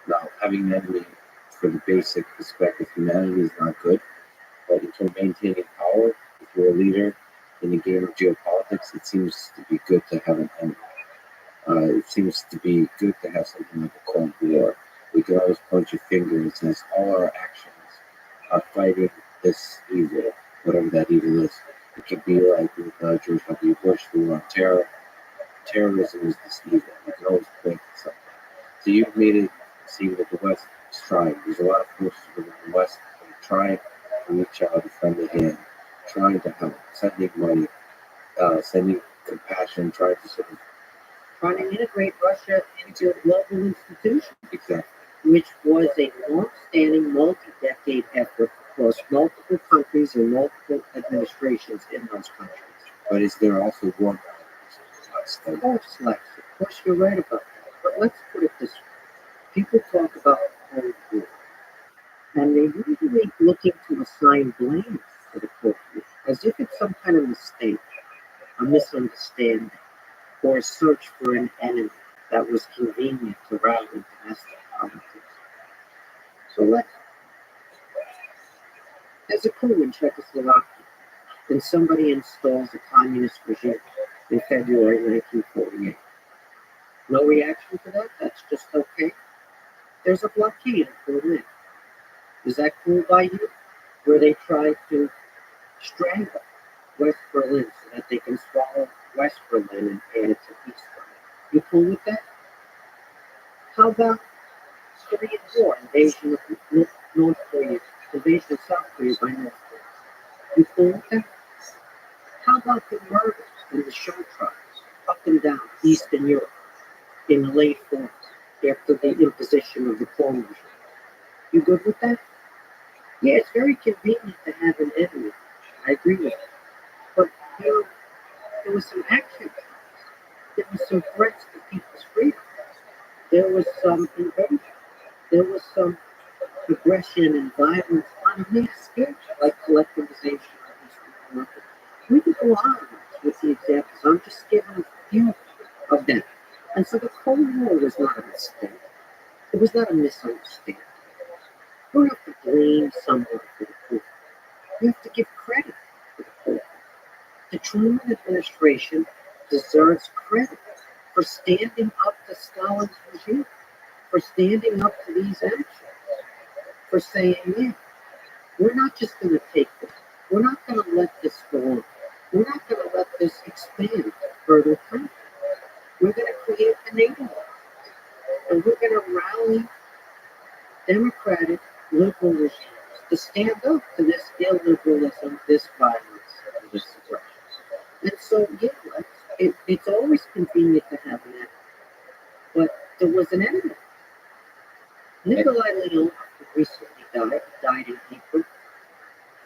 S4: Now, having an enemy for the basic respect of humanity is not good, but in terms of maintaining power, if you're a leader in the game of geopolitics, it seems to be good to have an enemy. It seems to be good to have something like a Cold War. We can always point your finger and say all our actions are fighting this evil, whatever that evil is. It could be like with George W. Bush, the war on terror. Terrorism is this evil. You can always point to something. So you've made it seem that the West is trying. There's a lot of forces within the West that are trying to reach out a friendly hand, trying to help, sending money, sending compassion, trying to sort of
S7: integrate Russia into a global institution.
S4: Exactly.
S7: Which was a long-standing, multi-decade effort across multiple countries and multiple administrations in those countries.
S4: But is there also one?
S7: Of course, Lex. Of course, you're right about that. But let's put it this way. People talk about the Cold War, and they usually looking to assign blame for the Cold War, as if it's some kind of mistake, a misunderstanding, or a search for an enemy that was convenient to rally domestic politics. So there's a coup in Czechoslovakia, and somebody installs a communist regime in February 1948. No reaction to that? That's just okay. There's a blockade of Berlin. Is that cool by you? Where they try to strangle West Berlin so that they can swallow West Berlin and add it to East Berlin. You cool with that? How about Korean War, invasion of North Korea, invasion of South Korea by North Korea? You cool with that? How about the murders and the show trials up and down Eastern Europe in the late 40s after the imposition of the Cold War? You good with that? Yeah, it's very convenient to have an enemy. I agree with that. But there was some action. There was some threats to people's freedom. There was some invasion. There was some aggression and violence on a mass scale, like collectivization of Eastern Europe. We could go on with the examples. I'm just giving a few of them. And so the Cold War was not a mistake. It was not a misunderstanding. You don't have to blame someone for the Cold War. You have to give credit for the Cold War. The Truman administration deserves credit for standing up to Stalin's regime, for standing up to these actions, for saying, yeah, we're not just going to take this. We're not going to let this go on. We're not going to let this expand to further countries. We're going to create a neighborhood. And we're going to rally democratic liberal regimes to stand up to this illiberalism, this violence, and this aggression. And so, yeah, it's always convenient to have an enemy. But there was an enemy. Nikolai Leonov recently died in April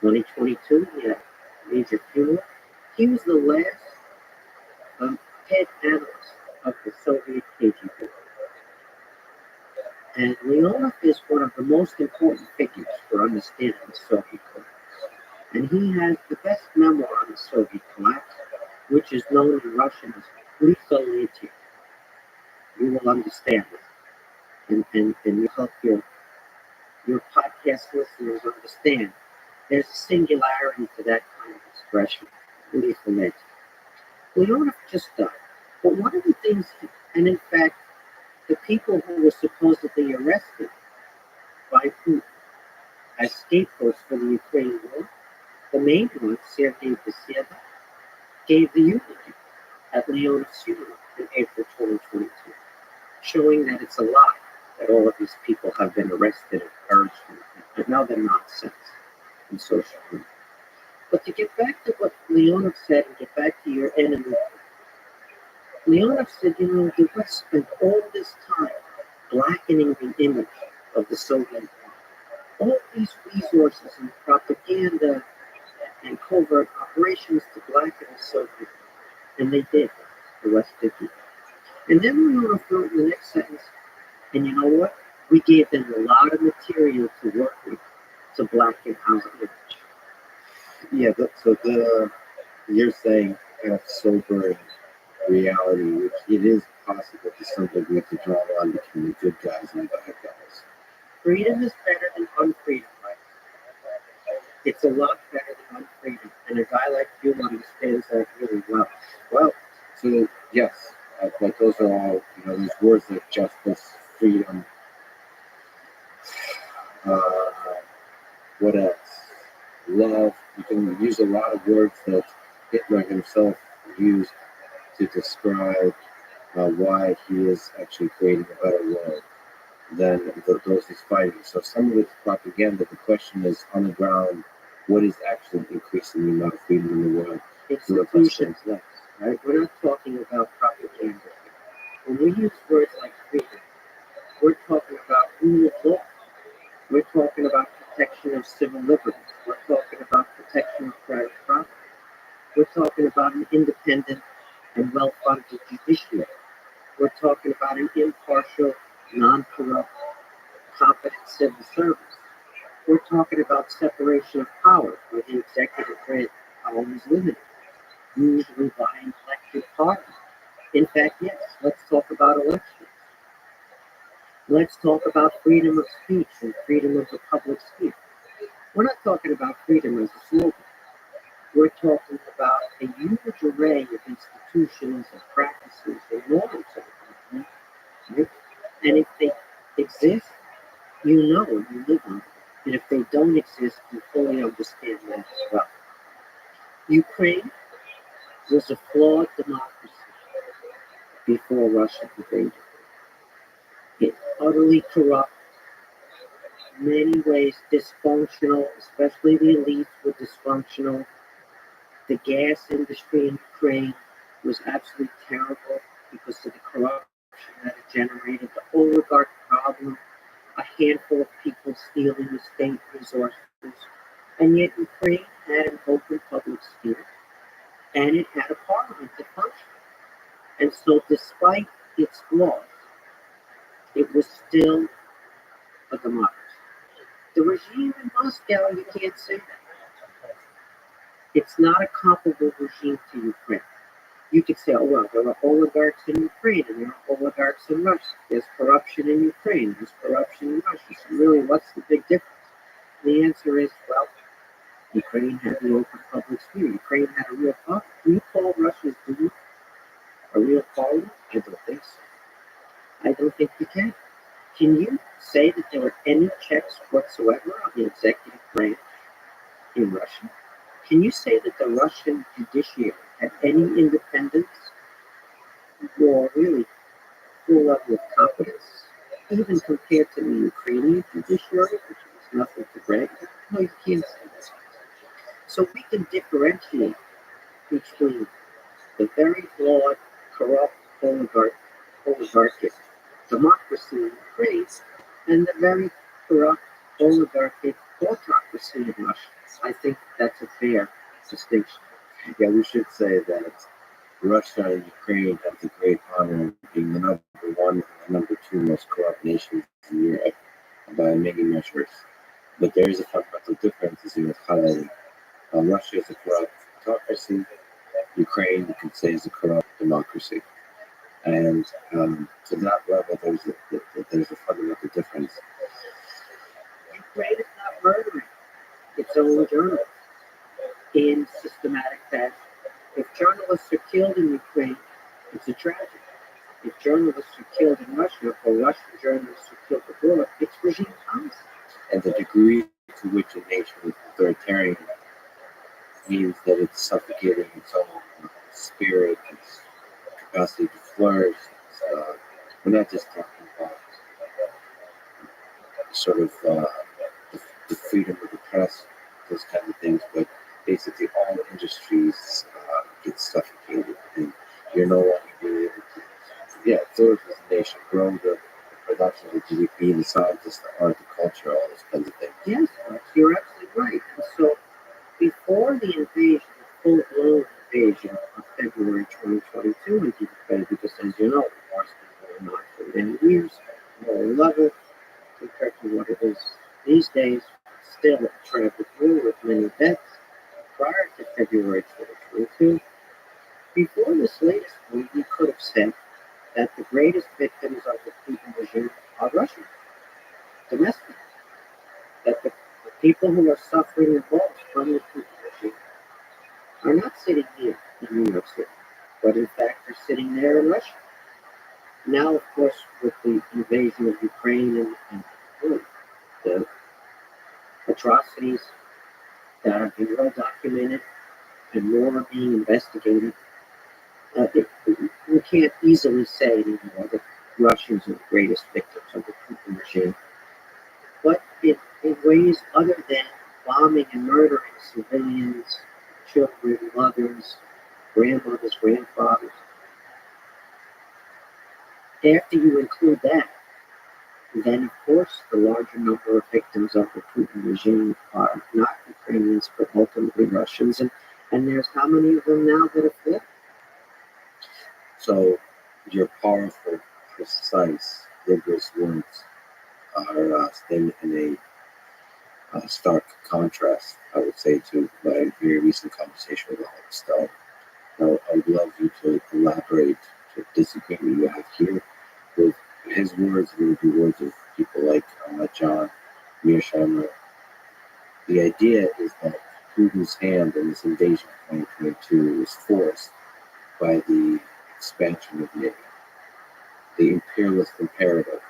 S7: 2022. He had a major funeral. He was the last head analyst of the Soviet KGB. And Leonov is one of the most important figures for understanding the Soviet collapse. And he has the best memoir on the Soviet collapse, which is known in Russian as Lethal. you will understand it, and you help your podcast listeners understand. There's a singularity to that kind of expression, lethal lead. Leonov just died. But one of the things, and in fact, the people who were supposedly arrested by Putin as scapegoats for the Ukraine war, the main one, Sergei Besieda, gave the eulogy at Leonov's funeral in April 2022, showing that it's a lie that all of these people have been arrested and purged and another nonsense in social media. But to get back to what Leonov said and get back to your enemy, Leonov said, the West spent all this time blackening the image of the Soviet Union. All these resources and propaganda and covert operations to blacken the Soviet Union. And they did. The West did it. And then Leonov wrote in the next sentence, and you know what? We gave them a lot of material to work with to blacken our image.
S4: Yeah, so you're saying kind of sober reality, which it is possible to some degree to draw a line between the good guys and the bad guys.
S7: Freedom is better than unfreedom, right? It's a lot better than unfreedom. And a guy like you understands that really well.
S4: Well, so yes, but those are all, these words like justice, freedom, what else? Love. You can use a lot of words that Hitler himself used to describe why he is actually creating a better world than those he's fighting. So some of it's propaganda. The question is, on the ground, what is actually increasing the amount of freedom in the world?
S7: Institutions, yes, right? We're not talking about propaganda. When we use words like freedom, we're talking about rule of law. We're talking about protection of civil liberties. We're talking about protection of private property. We're talking about an independent and well-funded judiciary. We're talking about an impartial, non-corrupt, competent civil service. We're talking about separation of power, where the executive branch power is limited, usually by an elected party. In fact, yes, let's talk about elections. Let's talk about freedom of speech and freedom of the public sphere. We're not talking about freedom as a slogan. We're talking about a huge array of institutions and practices and norms of the country, right? And if they exist, you know and you live on them. And if they don't exist, you fully understand that as well. Ukraine was a flawed democracy before Russia invaded. It's utterly corrupt, many ways dysfunctional, especially the elites were dysfunctional. The gas industry in Ukraine was absolutely terrible because of the corruption that it generated, the oligarch problem, a handful of people stealing the state resources. And yet Ukraine had an open public sphere and it had a parliament to function. And so despite its flaws, it was still a democracy. The regime in Moscow, you can't say that. It's not a comparable regime to Ukraine. You could say, oh, well, there are oligarchs in Ukraine and there are oligarchs in Russia. There's corruption in Ukraine, there's corruption in Russia. So really, what's the big difference? The answer is, well, Ukraine had the open public sphere. Ukraine had a real parliament. Can you call Russia's Duma a real parliament? I don't think so. I don't think you can. Can you say that there were any checks whatsoever on the executive branch in Russia? Can you say that the Russian judiciary had any independence or really full level of competence, even compared to the Ukrainian judiciary, which was nothing to brag about? No, you can't say that. So we can differentiate between the very flawed, corrupt oligarchic democracy in Ukraine and the very corrupt oligarchic autocracy in Russia. I think that's a fair distinction.
S4: Yeah, we should say that Russia and Ukraine have the great honor of being the number one and the number two most corrupt nations in Europe by many measures. But there is a fundamental difference, as you have highlighted. Russia is a corrupt autocracy. Ukraine, you could say, is a corrupt democracy.
S1: And to that level, there's a fundamental difference.
S7: Ukraine is not murdering its own journalists in systematic fashion. If journalists are killed in Ukraine, it's a tragedy. If journalists are killed in Russia, or Russian journalists are killed abroad, it's regime policy.
S1: And the degree to which a nation is authoritarian means that it's suffocating its own spirit, its capacity to flourish. We're not just talking about sort of the freedom of the press, those kinds of things, but basically all industries get suffocated, and you're no longer being able to, flourish as a nation, grow the production of the GDP, the scientists, the art, the culture, all those kinds of things.
S7: Yes, you're absolutely right. And so before the invasion, the full-blown invasion of February 2022 into Ukraine, because as you know, the war's been going on for many years, low level compared to what it is these days, still a tragic war with many deaths. Prior to February 2022, before this latest war, we could have said that the greatest victims of the Putin regime are Russians, domestic, that the people who are suffering the most from the Putin regime are not sitting here in New York City, but in fact are sitting there in Russia. Now, of course, with the invasion of Ukraine and the atrocities that have been well documented and more are being investigated, we can't easily say anymore that Russians are the greatest victims of the Putin regime. But in ways other than bombing and murdering civilians, children, mothers, grandmothers, grandfathers, after you include that, then of course the larger number of victims of the Putin regime are not Ukrainians but ultimately Russians, and there's how many of them now that have fled?
S1: So your powerful, precise, rigorous words are standing in a stark contrast, I would say, to my very recent conversation with Oliver Stone. Now, I would love you to elaborate the disagreement you have here with his words and with the words of people like John Mearsheimer. The idea is that Putin's hand in this invasion of 2022 was forced by the expansion of NATO, the imperialist imperative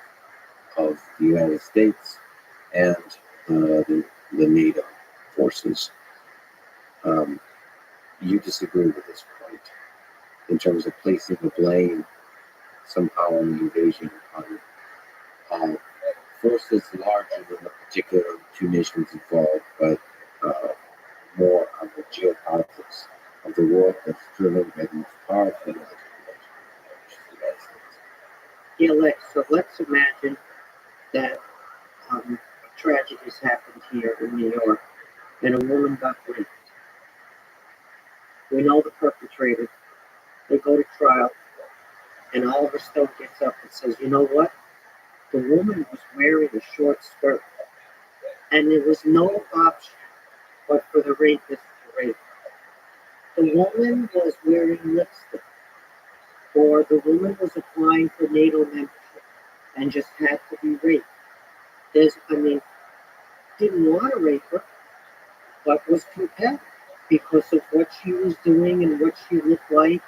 S1: of the United States and the NATO forces. You disagree with this point in terms of placing the blame somehow on the invasion on forces larger than the particular two nations involved, but more on the geopolitics of the world that's driven by the most powerful nation, which is the United States.
S7: Yeah, so let's imagine that a tragedy has happened here in New York and a woman got raped. We know the perpetrator. They go to trial, and Oliver Stone gets up and says, you know what? The woman was wearing a short skirt, and there was no option but for the rapist to rape her. The woman was wearing lipstick, or the woman was applying for NATO membership and just had to be raped. Didn't want to rape her, but was compelled because of what she was doing and what she looked like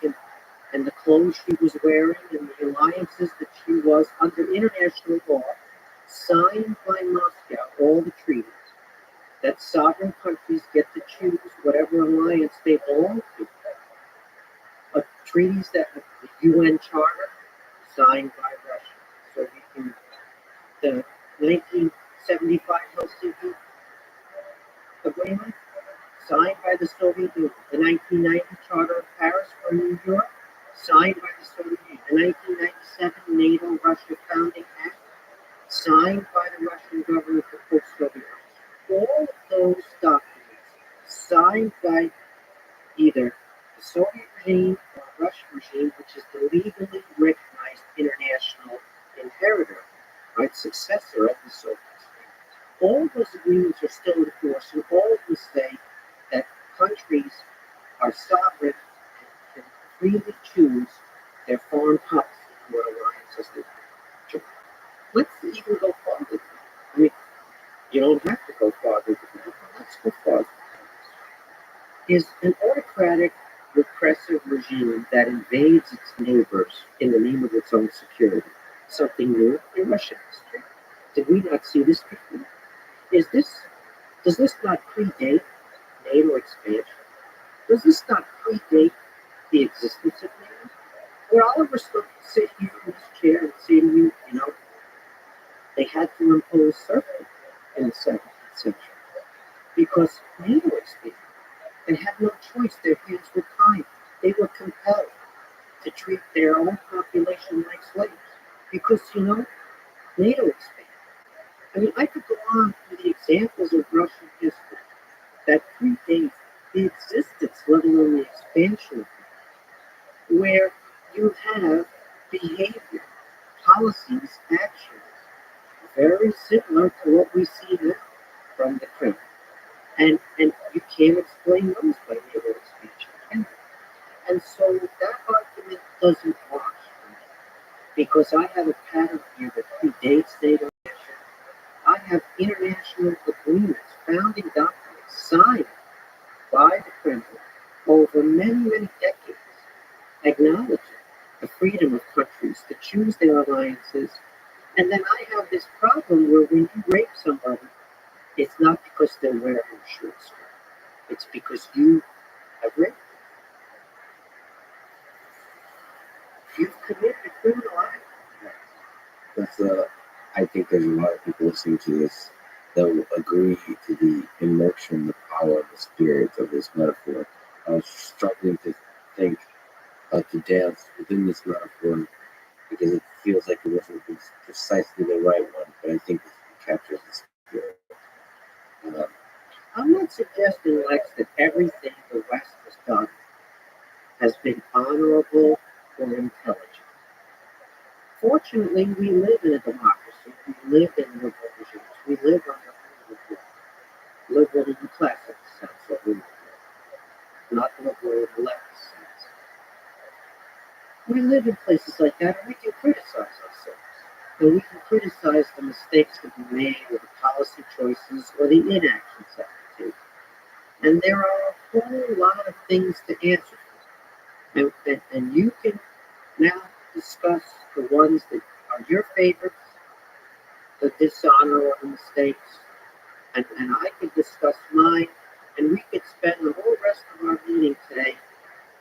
S7: and the clothes she was wearing and the alliances that she was under international law signed by Moscow, all the treaties, that sovereign countries get to choose whatever alliance they belong to. Treaties that the UN Charter signed by Russia. So the 1975 Helsinki Agreement signed by the Soviet Union. The 1990 Charter of Paris for New York signed by the Soviet Union. The 1997 NATO-Russia Founding Act signed by the Russian government for post-Soviet Russia. All of those documents signed by either the Soviet regime or the Russian regime, which is the legally recognized international inheritor, right, successor of the Soviet Union. All of those agreements are still in force, and all of them say that countries are sovereign and can freely choose their foreign policy, what alliances they join. Let's even go farther. I mean, you don't have to go farther than that, but let's go farther. Is an autocratic, repressive regime that invades its neighbors in the name of its own security something new in Russian history? Did we not see this before? Is this Does this not predate NATO expansion? Does this not predate the existence of NATO? Would Oliver Stone sit here in this chair and say to you, they had to impose serfdom in the 17th century because NATO expanded. They had no choice. Their hands were tied. They were compelled to treat their own population like slaves because, NATO expanded. I mean, I could go on with the examples of Russian history that predate the existence, let alone the expansion of it, where you have behavior, policies, actions very similar to what we see now from the Kremlin. And you can't explain those by NATO expansion. And so that argument doesn't wash for me because I have a pattern here that predates NATO expansion. I have international agreements, founding documents signed by the Kremlin over many, many decades, acknowledging the freedom of countries to choose their alliances. And then I have this problem where when you rape somebody, it's not because they're wearing a short skirt. It's because you have raped them. You've committed a criminal act.
S4: That's I think there's a lot of people listening to this that will agree to the emotion, the power, the spirit of this metaphor. I was struggling to think, to dance within this metaphor because it feels like it wasn't precisely the right one, but I think it captures the spirit.
S7: I'm not suggesting, Lex, that everything the West has done has been honorable or intelligent. Fortunately, we live in a democracy. We live in liberal regimes. We live under liberal in the classic sense of liberal, not liberal in the leftist sense. We live in places like that, and we can criticize ourselves. And we can criticize the mistakes that we made, or the policy choices, or the inactions that we take. And there are a whole lot of things to answer for. And you can now discuss the ones that are your favorites, the dishonor or the mistakes, and I could discuss mine, and we could spend the whole rest of our meeting today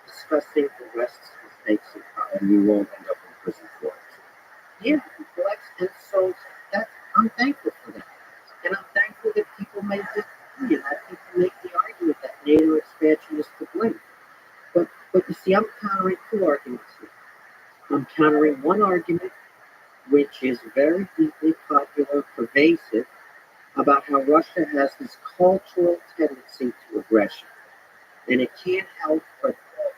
S7: discussing the West's mistakes and power.
S4: And you won't end up in prison for it.
S7: Yeah, Lex, and so I'm thankful for that. And I'm thankful that people may disagree and that people make the argument that NATO expansion is to blame. But you see, I'm countering two arguments here. I'm countering one argument, which is very deeply popular, pervasive, about how Russia has this cultural tendency to aggression. And it can't help but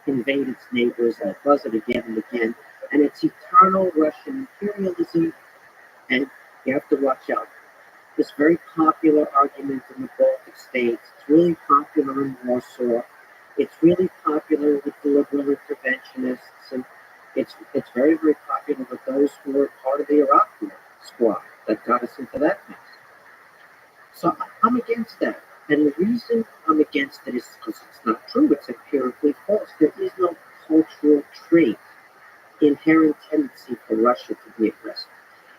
S7: invade its neighbors, and it does it again and again. And it's eternal Russian imperialism, and you have to watch out. This very popular argument in the Baltic states, it's really popular in Warsaw, it's really popular with the liberal interventionists, and it's very, very popular with those who were part of the Iraq War squad that got us into that mess. So I'm against that. And the reason I'm against it is because it's not true. It's empirically false. There is no cultural trait, inherent tendency for Russia to be aggressive.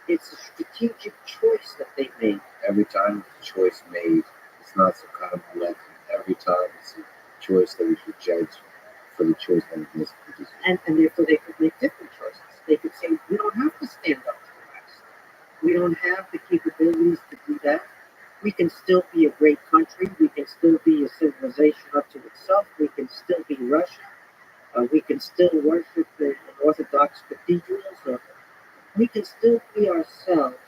S7: It's a strategic choice that they made.
S4: Every time it's a choice made, it's not some kind of momentum. Every time it's a choice that we should judge for the choice that it is.
S7: And therefore they could make different choices. They could say, we don't have to stand up to the West. We don't have the capabilities to do that. We can still be a great country. We can still be a civilization up to itself. We can still be Russia. We can still worship in Orthodox cathedrals. Or we can still be ourselves,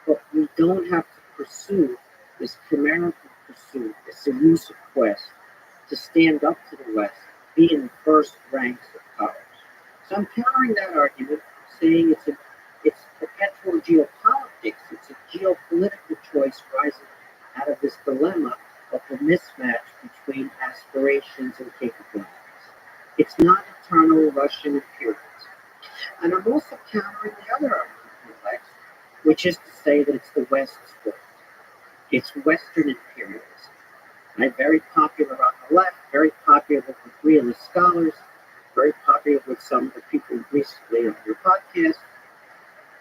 S7: but we don't have to pursue this chimerical pursuit, this elusive quest to stand up to the West, be in the first ranks of powers. So I'm countering that argument, saying it's perpetual geopolitics. It's a geopolitical choice rising out of this dilemma of the mismatch between aspirations and capabilities. It's not eternal Russian imperialism. which is to say that it's the West's fault. It's Western imperialism. Right? Very popular on the left, very popular with realist scholars, very popular with some of the people recently on your podcast.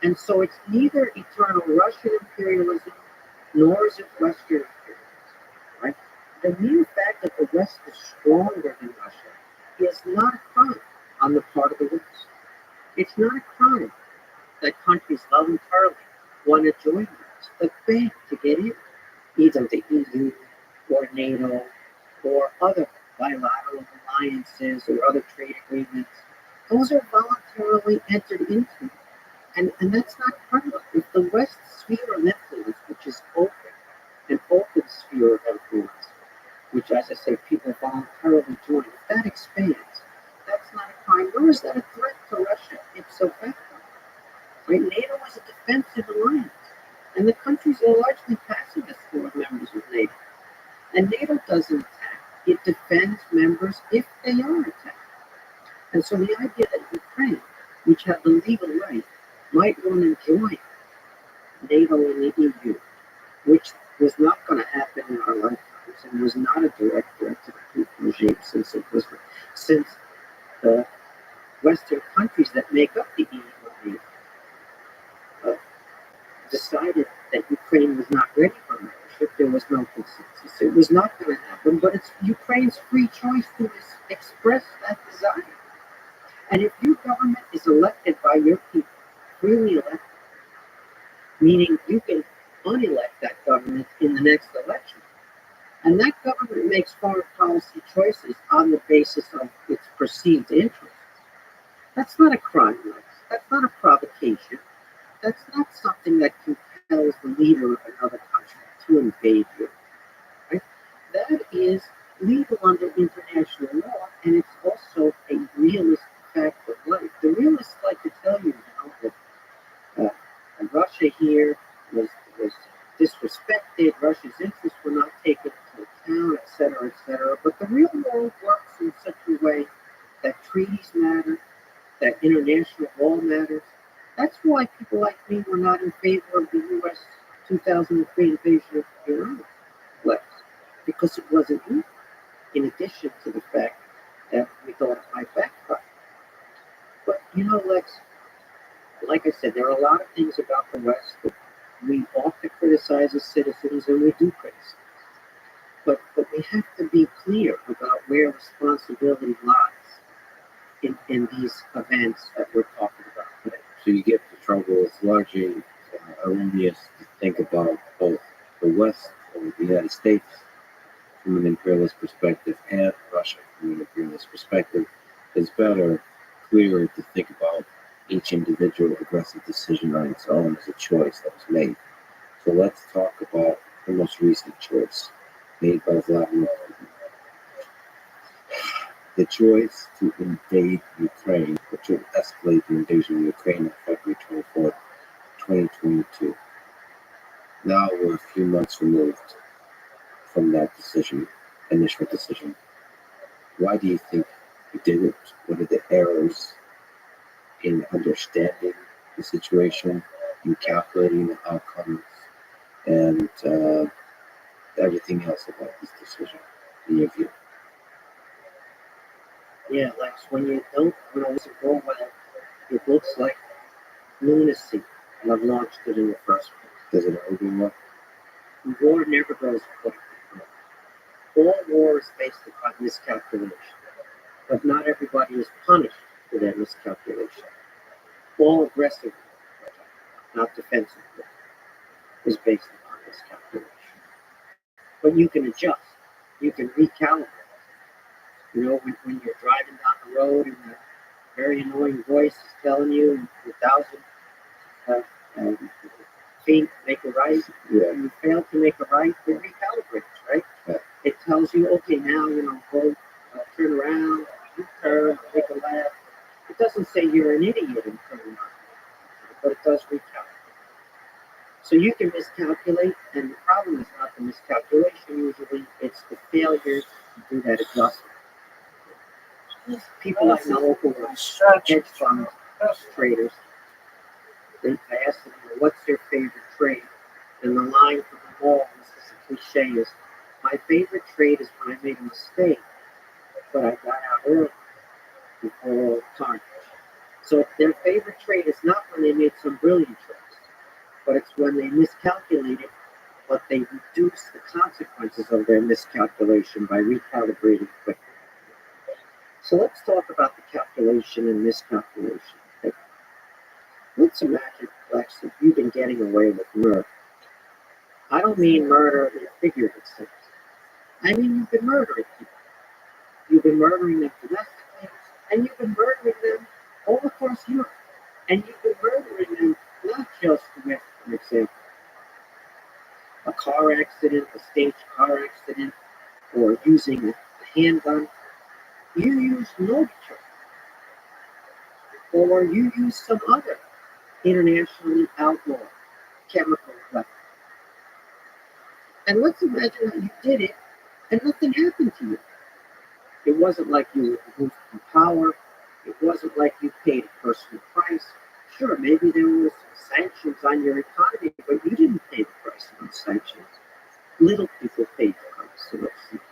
S7: And so it's neither eternal Russian imperialism, nor is it Western imperialism. Right? The mere fact that the West is stronger than Russia is not a crime on the part of the West. It's not a crime that countries voluntarily want to join us, but beg to get in, either the EU or NATO or other bilateral alliances or other trade agreements. Those are voluntarily entered into, and that's not criminal. If the West's sphere of influence, which is open, an open sphere of influence, which, as I say, people voluntarily join, if that expands, that's not a crime, nor is that a threat to Russia ipso facto. Right? NATO is a defensive alliance, and the countries are largely pacifists who are members of NATO. And NATO doesn't attack, it defends members if they are attacked. And so the idea that Ukraine, which had the legal right, might want to join NATO and the EU, which was not going to happen in our lifetimes and was not a direct threat to the Putin regime since the Western countries that make up the EU decided that Ukraine was not ready for membership. There was no consensus. It was not going to happen, but it's Ukraine's free choice to express that desire. And if your government is elected by your people, freely elected, meaning you can unelect that government in the next election, and that government makes foreign policy choices on the basis of its perceived interests, that's not a crime. That's not a provocation. That's not something that compels the leader of another country to invade you. Right? That is legal under international law, and it's also a realist fact of life. The realists like to tell you, that Russia here was disrespected, Russia's interests were not taken into account, et cetera, but the real world works in such a way that treaties matter, that international law matters. That's why people like me were not in favor of the U.S. 2003 invasion of Iran, Lex, because it wasn't equal, in addition to the fact that we thought it might backfire. But, Lex, like I said, there are a lot of things about the West that we ought to criticize as citizens, and we do criticize. But we have to be clear about where responsibility lies in these events that we're talking about today.
S4: So you get the trouble. It's largely erroneous to think about both the West or the United States from an imperialist perspective and Russia from an imperialist perspective. It's better, clearer to think about each individual aggressive decision on its own as a choice that was made. So let's talk about the most recent choice made by Vladimir Putin. The choice to invade Ukraine, which will escalate the invasion of Ukraine on February 24th, 2022. Now we're a few months removed from that decision, initial decision. Why do you think he did it? What are the errors in understanding the situation, in calculating the outcomes, and everything else about this decision, in your view?
S7: Yeah, Lex, when you don't know it go well, it looks like lunacy to have launched it in the first place.
S4: Does it ever do well?
S7: War never goes according to plan. All war is based upon miscalculation, but not everybody is punished for their miscalculation. All aggressive war, not defensive war, is based upon miscalculation. But you can adjust, you can recalibrate. When you're driving down the road and a very annoying voice is telling you 1,000 feet, make a right, and you fail to make a right, it recalibrates, right?
S4: Yeah.
S7: It tells you, okay, now, go turn around, U-turn, make a left. It doesn't say you're an idiot and turn around, but it does recalibrate. So you can miscalculate, and the problem is not the miscalculation usually, it's the failure to do that adjustment. People I know who are hedge fund traders, I asked them, what's their favorite trade? And the line from them all, this is a cliche, is, my favorite trade is when I made a mistake, but I got out early before all the carnage. So their favorite trade is not when they made some brilliant trades, but it's when they miscalculated, but they reduced the consequences of their miscalculation by recalibrating quickly. So let's talk about the calculation and miscalculation. Okay? Let's imagine, Lex, that you've been getting away with murder. I don't mean murder in a figurative sense. I mean you've been murdering people. You've been murdering them domestically, and you've been murdering them all across Europe. And you've been murdering them not just with, for example, a car accident, a staged car accident, or using a handgun. You use Novichok, or you use some other internationally outlawed chemical weapon. And let's imagine that you did it and nothing happened to you. It wasn't like you were removed from power. It wasn't like you paid a personal price. Sure, maybe there were some sanctions on your economy, but you didn't pay the price of those sanctions. Little people paid the price of those sanctions.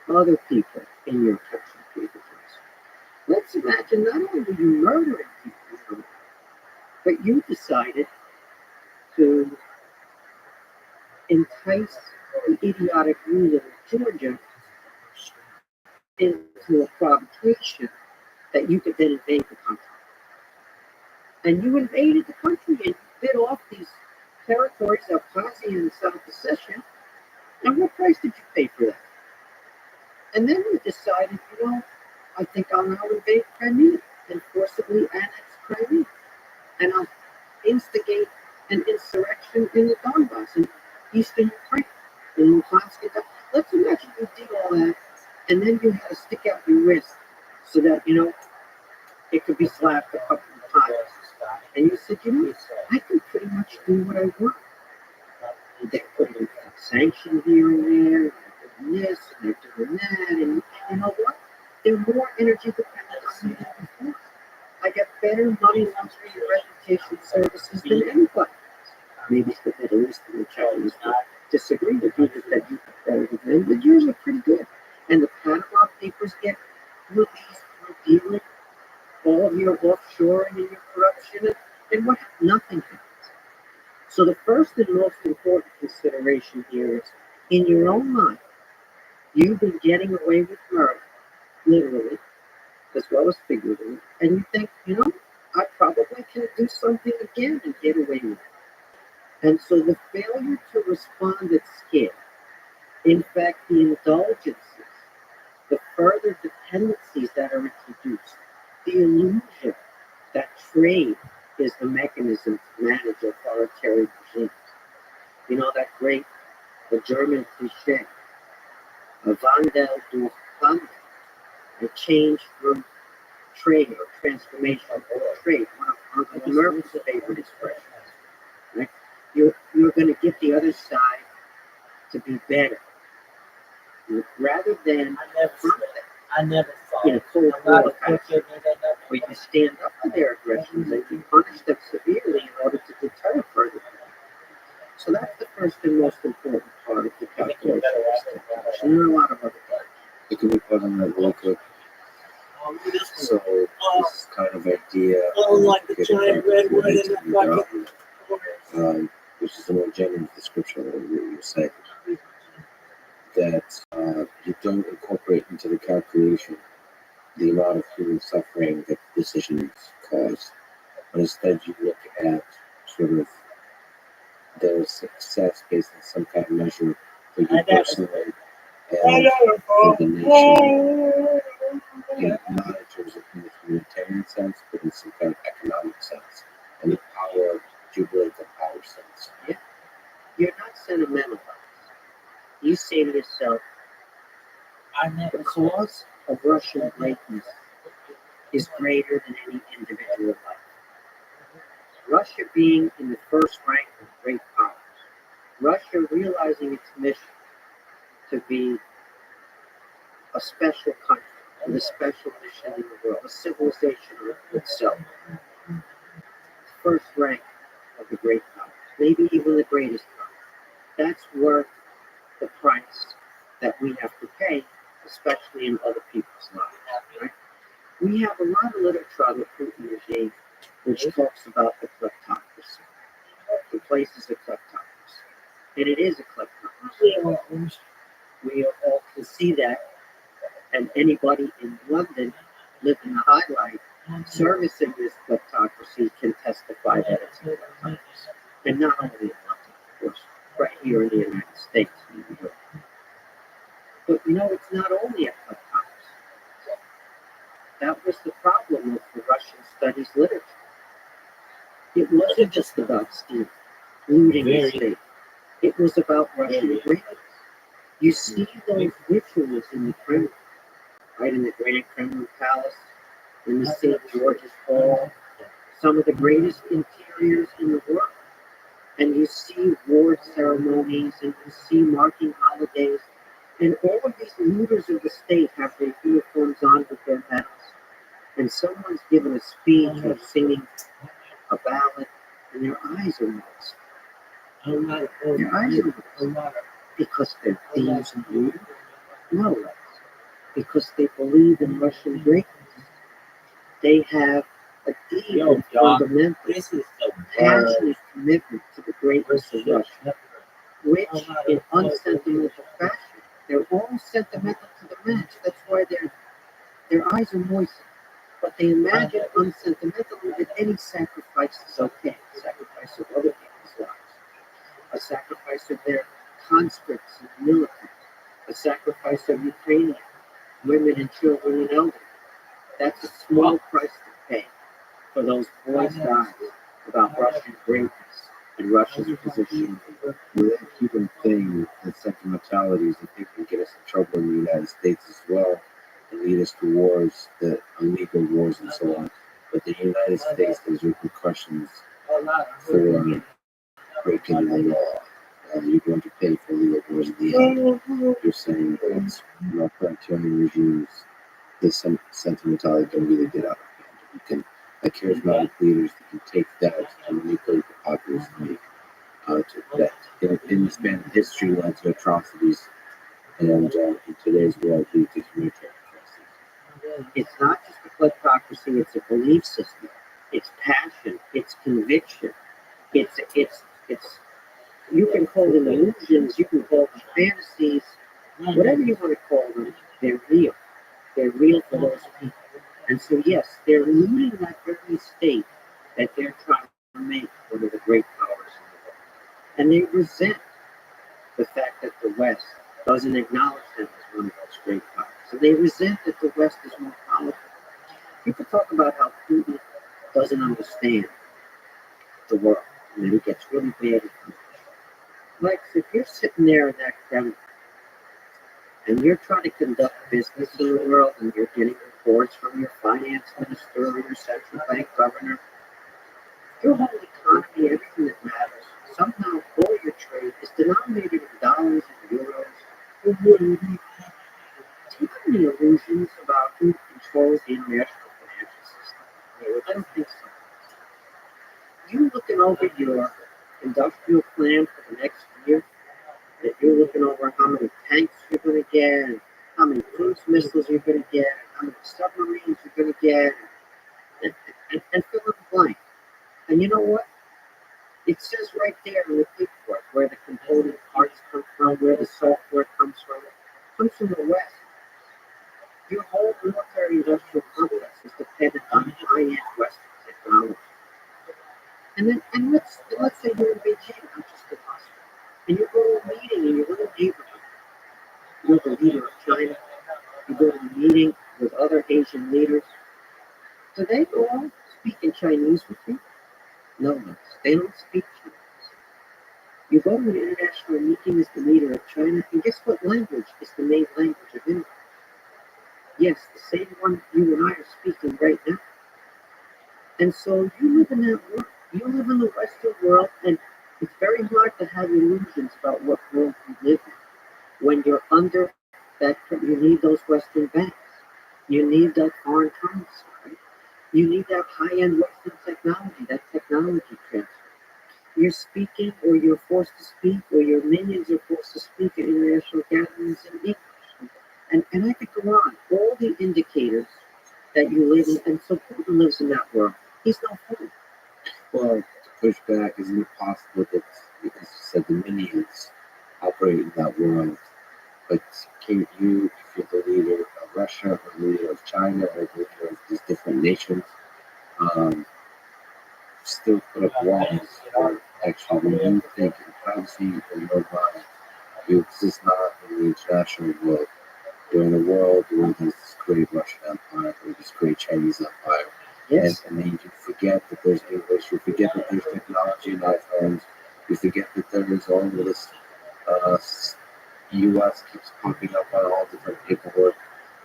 S7: Other people in your country paid the price. Let's imagine not only were you murdering people, but you decided to entice the idiotic ruler of Georgia into a provocation that you could then invade the country. And you invaded the country and bit off these territories, Abkhazia and South Ossetia. And what price did you pay for that? And then you decided, I think I'll now invade Crimea and forcibly annex Crimea. And I'll instigate an insurrection in the Donbass, in eastern Ukraine, in Luhansk. Let's imagine you did all that, and then you had to stick out your wrist so that, it could be slapped a couple of times. And you said, I can pretty much do what I want. They put in sanctions here and there, and they're doing this, and they're doing that, and you know what? They're more energy dependent on me than before. I get better money, luxury, and reputation services than anybody. Maybe the Middle East and the Chinese will disagree with you that you get better than them, but yours are pretty good. And the Panama Papers get released through dealing, all of your offshoring and your corruption, and what? Nothing happens. So the first and most important consideration here is, in your own mind, you've been getting away with murder, literally, as well as figuratively, and you think, I probably can do something again and get away with it. And so the failure to respond at scale, in fact, the indulgences, the further dependencies that are introduced, the illusion that trade is the mechanism to manage authoritarian regimes. The German cliche, Wandel durch Handel, a change through trade or transformation of trade, one of Uncle Murphy's favorite expressions. Right? You're going to get the other side to be better, rather than
S2: I never thought.
S7: in a cold war fashion, where you stand up to their aggressions and you punish them severely in order to deter further. So that's the first and most important part of the calculation. And there are a lot of other parts.
S4: It can be put on that real quick. So this is kind of idea
S2: like the giant red one in the bucket.
S4: Which is the more genuine description of what you said. That you don't incorporate into the calculation the amount of human suffering that decisions cause, but instead you look at sort of their success based on some kind of measure for you personally and for the nation, not in terms of in the humanitarian sense, but in some kind of economic sense, and the power, geopolitical power sense.
S7: Yeah. You're not sentimental. You say to yourself, the cause of Russian greatness is greater than any individual life. Russia being in the first rank of great powers, Russia realizing its mission to be a special country with a special mission in the world, a civilization of itself, first rank of the great powers, maybe even the greatest power. That's worth the price that we have to pay, especially in other people's lives. Right? We have a lot of literature on the Putin regime which talks about the kleptocracy. The place is a kleptocracy. And it is a kleptocracy. We all can see that. And anybody in London living in the High Life servicing this kleptocracy can testify that it's a kleptocracy. And not only in London, of course, right here in the United States. But it's not only a kleptocracy. That was the problem with the Russian studies literature. It wasn't just about stealing, looting the state. It was about Russian greatness. You see those rituals in the Kremlin, right in the Grand Kremlin Palace, in the St. George's Hall, some of the greatest interiors in the world. And you see war ceremonies, and you see marking holidays, and all of these leaders of the state have their uniforms on with their medals. And someone's giving a speech or singing a ballad, and their eyes are moist. Their eyes are moist. Because they're thieves and looters? No, because they believe in Russian greatness. They have a deep and fundamental, passionate commitment to the greatness of Russia, which in unsentimental fashion, they're all sentimental to the match. That's why their eyes are moist. But they imagine unsentimentally that any sacrifice is okay. A sacrifice of other people's lives. A sacrifice of their conscripts and militants. A sacrifice of Ukrainian women and children and elders. That's a small price to pay for those boys' lives about Russian greatness and Russia's position.
S1: That Cuban thing, that sentimentalities, I think can get us in trouble in the United States as well, and lead us to wars, that illegal wars and so on. But the United States, there's repercussions for breaking the law. You're going to pay for legal wars at the end. You're saying that authoritarian regimes, this sentimentality can really get out of hand. Like charismatic leaders that can take that and manipulate the populace that in the span of history led to atrocities, and in today's world lead to humanitarian atrocities.
S7: It's not just a kleptocracy, it's a belief system. It's passion, it's conviction. It's you can call them illusions, you can call them fantasies, whatever you want to call them, they're real. They're real for those people. And so, yes, they're looting that very state that they're trying to make one of the great powers in the world. And they resent the fact that the West doesn't acknowledge them as one of those great powers. So they resent that the West is more powerful. People talk about how Putin doesn't understand the world, and then he gets really bad at it. Like, if you're sitting there in that Kremlin, and you're trying to conduct business in the world, and you're getting reports from your finance minister or your central bank governor, your whole economy, everything that matters, somehow all your trade is denominated in dollars and euros. Do you have any illusions about who controls the international financial system? I don't think so. You looking over your industrial plan for the next year, that you're looking over how many tanks you're going to get, and how many cruise missiles you're going to get, and how many submarines you're going to get, and fill in the blank. And you know what? It says right there in the paperwork where the component parts come from, where the software comes from. It comes from the West. Your whole military industrial complex is dependent on high-end Western technology. And let's say you're in Beijing, not just in Moscow, and you go to a meeting in your little neighborhood. You're the leader of China. You go to a meeting with other Asian leaders. Do they all speak in Chinese with you? No, they don't speak Chinese. You go to an international meeting as the leader of China, and guess what language is the main language of India? Yes, the same one you and I are speaking right now. And so you live in that world. You live in the Western world, and it's very hard to have illusions about what world you live in. When you're under that, you need those Western banks. You need that foreign currency, right? You need that high-end Western technology. That technology you're speaking, or you're forced to speak, or your minions are forced to speak at international gatherings in English. And I could go on. All the indicators that you live in, and so Putin lives in that world. He's no fool.
S4: Well, to push back, isn't it possible that, because you said the minions operate in that world, but can you, if you're the leader of Russia, or the leader of China, or the leader of these different nations, still put up walls, or actually when you think in privacy in your mind, you exist not in the international world, you're in a world where there's this great Russian Empire, or this great Chinese Empire.
S7: Yes.
S4: And then you forget that there's English, you forget that there's technology in iPhones, you forget that there is all of this US keeps popping up on all different paperwork.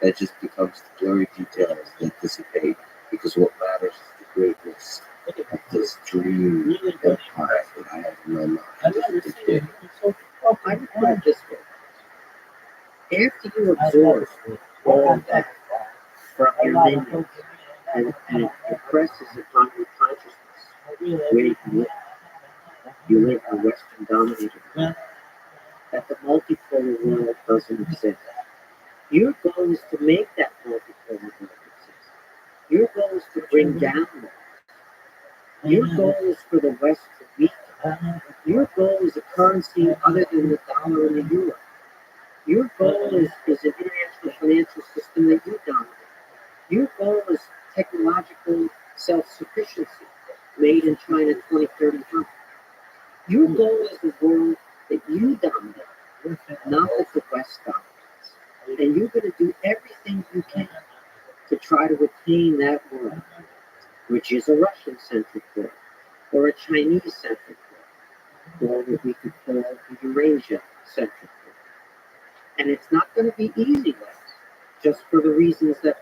S4: That just becomes the blurry details that dissipate, because what matters is the greatness of this dream empire that I have in my mind.
S2: I've never seen it. It's so
S7: I would put it this way. After you absorb all of that from your minions, and it impresses upon your consciousness where you live in a Western dominated world, that the multipolar world doesn't exist. Your goal is to make that multipolar world exist. Your goal is to bring down that. Your goal is for the West to weaken. Your goal is a currency other than the dollar and the euro. Your goal is an international financial system that you dominate. Your goal is technological self-sufficiency made in China 2035. Your goal is the world that you dominate, not that the West dominates. And you're going to do everything you can to try to attain that world, which is a Russian-centric world, or a Chinese-centric world, or what we could call a Eurasia-centric world. And it's not going to be easy, Lex, just for the reasons that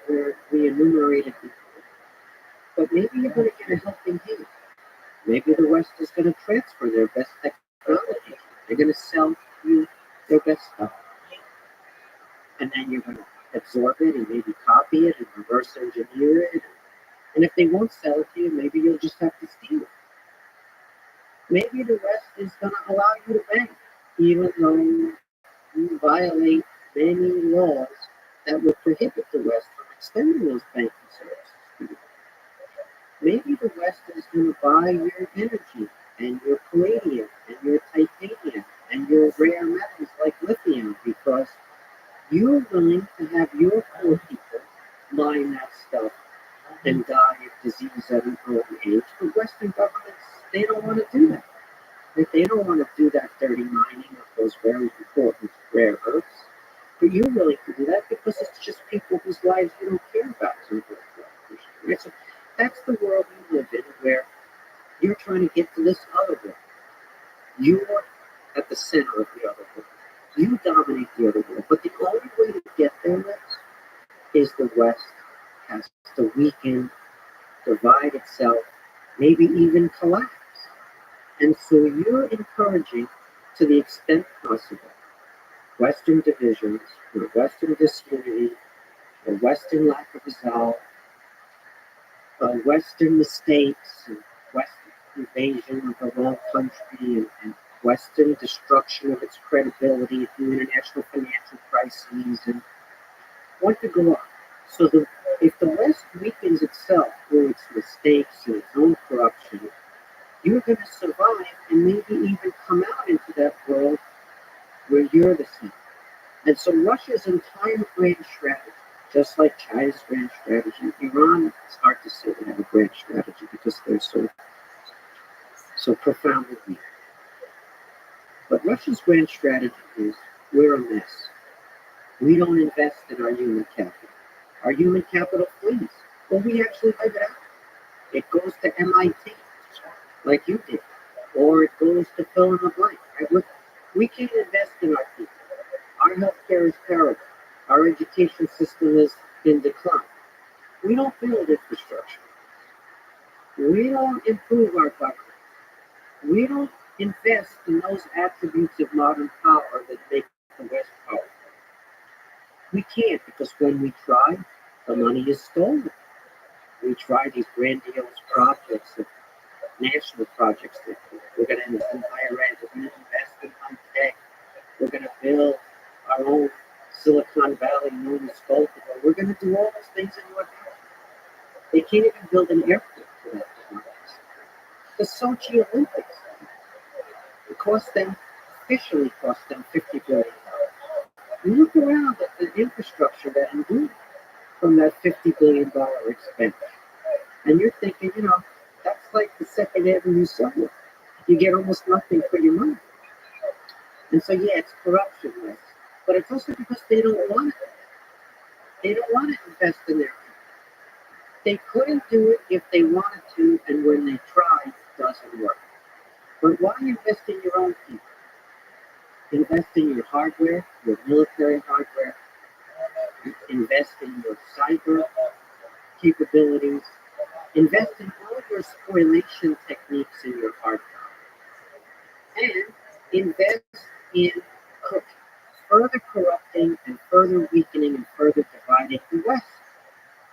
S7: we enumerated before. But maybe you're going to get a helping hand. Maybe the West is going to transfer their best technology. They're going to sell you their best stuff. And then you're going to absorb it and maybe copy it and reverse engineer it. And if they won't sell it to you, maybe you'll just have to steal it. Maybe the West is going to allow you to bank, even though you violate many laws that would prohibit the West from extending those banking services to you. Maybe the West is going to buy your energy and your palladium and your titanium and your rare metals like lithium, because you're willing to have your poor people mine that stuff and die of disease at an early age. But Western governments, they don't want to do that. They don't want to do that dirty mining of those very important rare earths. But you're willing to do that because it's just people whose lives you don't care about. Right? So that's the world you live in, where you're trying to get to this other world. You're at the center of the other world. You dominate the other world. But the only way to get there, Lex, is the West has to weaken, divide itself, maybe even collapse. And so you're encouraging, to the extent possible, Western divisions, or Western disunity, or Western lack of resolve, Western mistakes, and Western invasion of the wrong country, and Western destruction of its credibility through international financial crises, and one could go on. So if the West weakens itself through its mistakes and its own corruption, you're going to survive and maybe even come out into that world where you're the center. And so Russia's entire grand strategy, just like China's grand strategy, Iran, it's hard to say they have a grand strategy because they're so profoundly weak. But Russia's grand strategy is, we're a mess. We don't invest in our human capital. Our human capital flees. Well, we actually live it out. It goes to MIT, like you did, or it goes to fill in the blank. Right? We can't invest in our people. Our healthcare is terrible. Our education system is in decline. We don't build infrastructure. We don't improve our government. We don't invest in those attributes of modern power that make the West powerful. We can't, because when we try, the money is stolen. We try these grandiose projects of national projects. We're going to invest in higher ed. We're going to invest in high tech. We're going to build our own Silicon Valley known as Baltimore. We're going to do all those things in North Africa. They can't even build an airport for that technology. The Sochi Olympics, it cost them, officially cost them $50 billion. You look around at the infrastructure that endured from that $50 billion expense, and you're thinking, that's like the Second Avenue subway. You get almost nothing for your money. And so, yeah, it's corruption, yes. But it's also because they don't want it. They don't want to invest in their people. They couldn't do it if they wanted to, and when they tried, it doesn't work. But why invest in your own people? Invest in your hardware, your military hardware. Invest in your cyber capabilities. Invest in all your spoliation techniques in your hard power. And invest in further corrupting and further weakening and further dividing the West.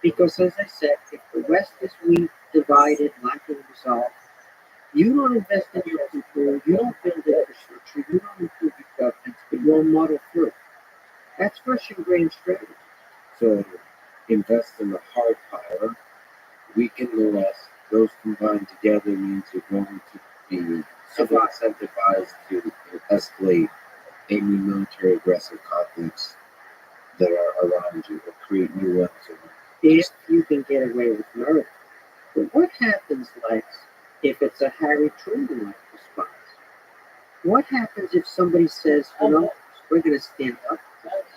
S7: Because as I said, if the West is weak, divided, lacking resolve, you don't invest in your people, you don't build infrastructure, you don't improve your governance, but you'll muddle through. That's Russian grain strategy.
S4: So invest in the hard power, weaken the West. Those combined together means you're going to be super incentivized to escalate any military aggressive conflicts that are around you or create new ones.
S7: If you can get away with murder. But what happens, Lex, if it's a Harry Truman-like response? What happens if somebody says, we're going to stand up to this?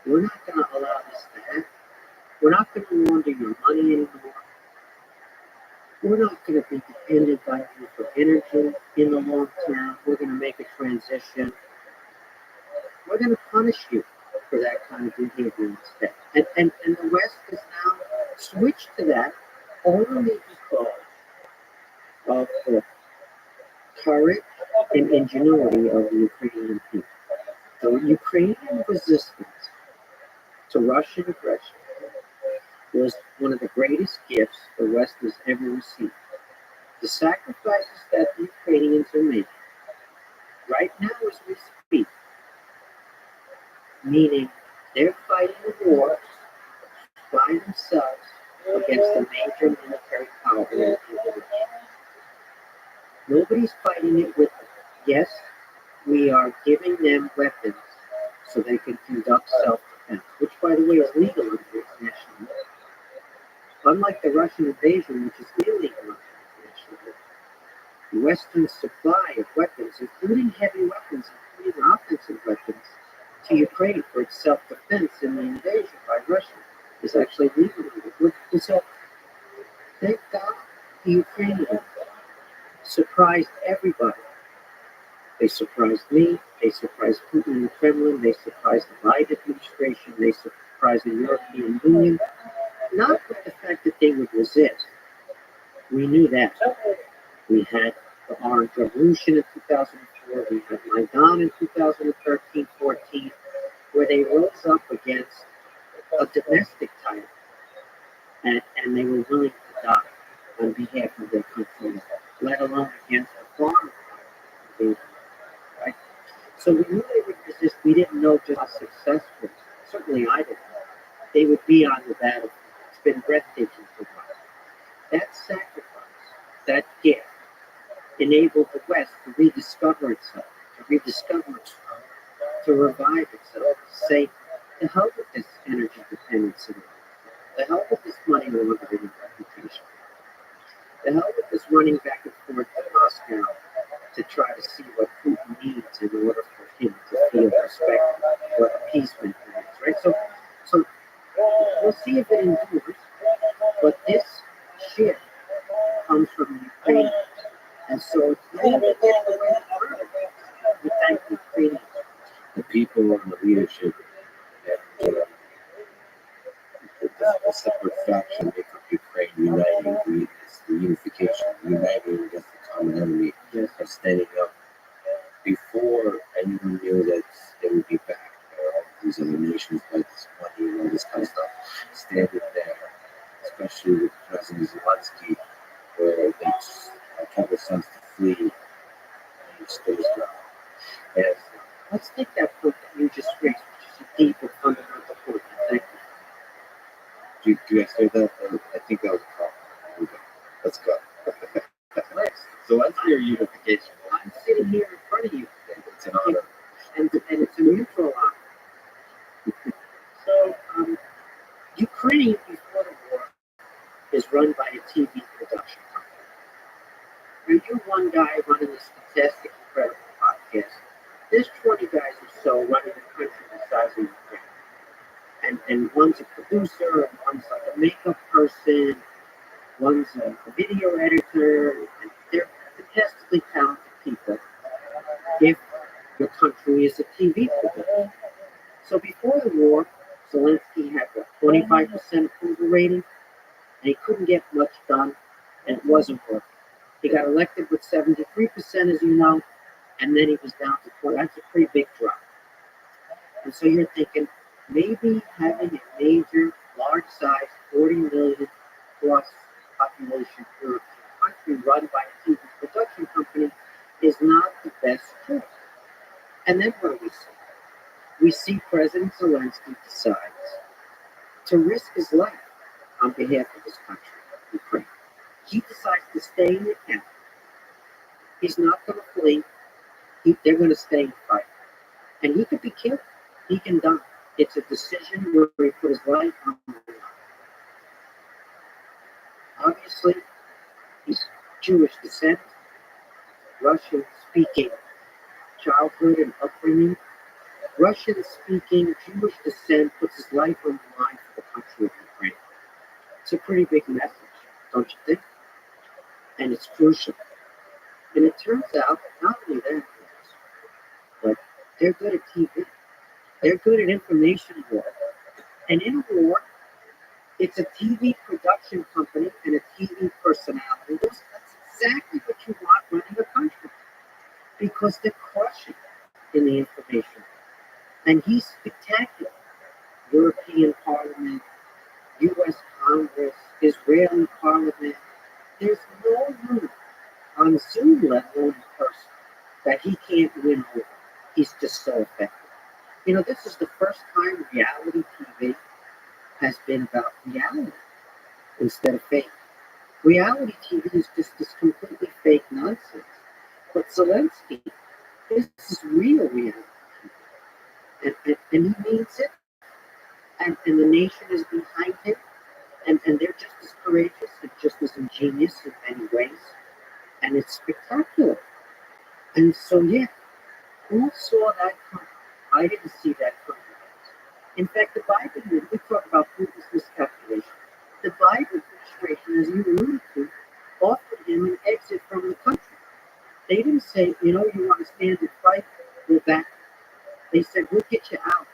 S7: We're not going to allow this to happen. We're not going to launder your money anymore. We're not going to be dependent on you for energy in the long term. We're going to make a transition. We're going to punish you for that kind of behavior instead. And the West has now switched to that only because of the courage and ingenuity of the Ukrainian people. The Ukrainian resistance to Russian aggression was one of the greatest gifts the West has ever received. The sacrifices that the Ukrainians are making right now as we speak, meaning they're fighting a war by themselves against a major military power. Nobody's fighting it with them. Yes, we are giving them weapons so they can conduct self-defense, which, by the way, is legal under international law. Unlike the Russian invasion, which is illegal under international law, the Western supply of weapons, including heavy weapons, including offensive weapons, to Ukraine for its self-defense in the invasion by Russia, is actually legal. So, thank God the Ukrainians surprised everybody. They surprised me, they surprised Putin and the Kremlin, they surprised the Biden administration, they surprised the European Union. Not with the fact that they would resist. We knew that. We had the Orange Revolution in 2004, we had Maidan in 2013-14, where they rose up against a domestic tyrant, and they were willing to die on behalf of their country, let alone against a foreign tyrant. Right? So we knew they would resist. We didn't know just how successful, certainly I didn't, they would be on the battlefield. It's been breathtaking for us. That sacrifice, that gift, enabled the West to rediscover itself, to revive itself, to say, to hell with this energy dependence, to hell with this money laundering and reputation, to hell with this running back and forth to Moscow to try to see what Putin needs in order for him to feel respect or appeasement, right? So we'll see if it endures, but this shift comes from Ukraine. And so it's really getting away from it. We thank the Ukrainians.
S4: The people and the leadership and the separate faction make up Ukraine uniting. It's the unification, uniting against the common enemy, of standing up before anyone knew that they would be backed by all these other nations, by this money and all this kind of stuff. Standing there, especially with President Zelensky, where they
S1: which stays ground. And let's take that point that you just raised, which is a deep and fundamental point. Thank you.
S4: Do you guys hear that? I think that was a call. Here we go. Let's go.
S1: Let's,
S4: So let's hear unification.
S1: I'm sitting here in front of you,
S4: It's an honor.
S1: and it's a mutual honor. So, Ukraine before the war is run by a TV production company. Now, you're one guy running this fantastic, incredible podcast. There's 20 guys or so running a country the size of Ukraine. And one's a producer, and one's like a makeup person, one's a video editor, and they're fantastically talented people if your country is a TV producer. So before the war, Zelensky had what, 25% approval rating, and he couldn't get much done, and it wasn't working. He got elected with 73%, as you know, and then he was down to 20. That's a pretty big drop. And so you're thinking, maybe having a major, large-size, 40 million plus population European country run by a TV production company is not the best choice. And then what do we see? We see President Zelensky decides to risk his life on behalf of his country, Ukraine. He decides to stay in the camp. He's not going to flee. They're going to stay and fight. And he could be killed. He can die. It's a decision where he put his life on the line. Obviously, he's Jewish descent, Russian-speaking childhood and upbringing. Russian-speaking Jewish descent puts his life on the line for the country of Ukraine. It's a pretty big message, don't you think? And it's crucial. And it turns out that not only that, but they're good at TV. They're good at information war. And in a war, it's a TV production company and a TV personality. That's exactly what you want running a country. Because they're crushing in the information. And he's spectacular. European Parliament, U.S. Congress, Israeli Parliament. There's no room on Zoom, let alone in person, that he can't win over. He's just so effective. You know, this is the first time reality TV has been about reality instead of fake. Reality TV is just this completely fake nonsense. But Zelensky, this is real reality. And he means it. And the nation is behind him. And they're just as courageous and just as ingenious in many ways. And it's spectacular. And so, yeah, who saw that coming? I didn't see that coming. In fact, the Biden, we talk about Putin's miscalculation. The Biden administration, as you alluded to, offered him an exit from the country. They didn't say, you know, you want to stand and fight, we're back. They said, we'll get you out.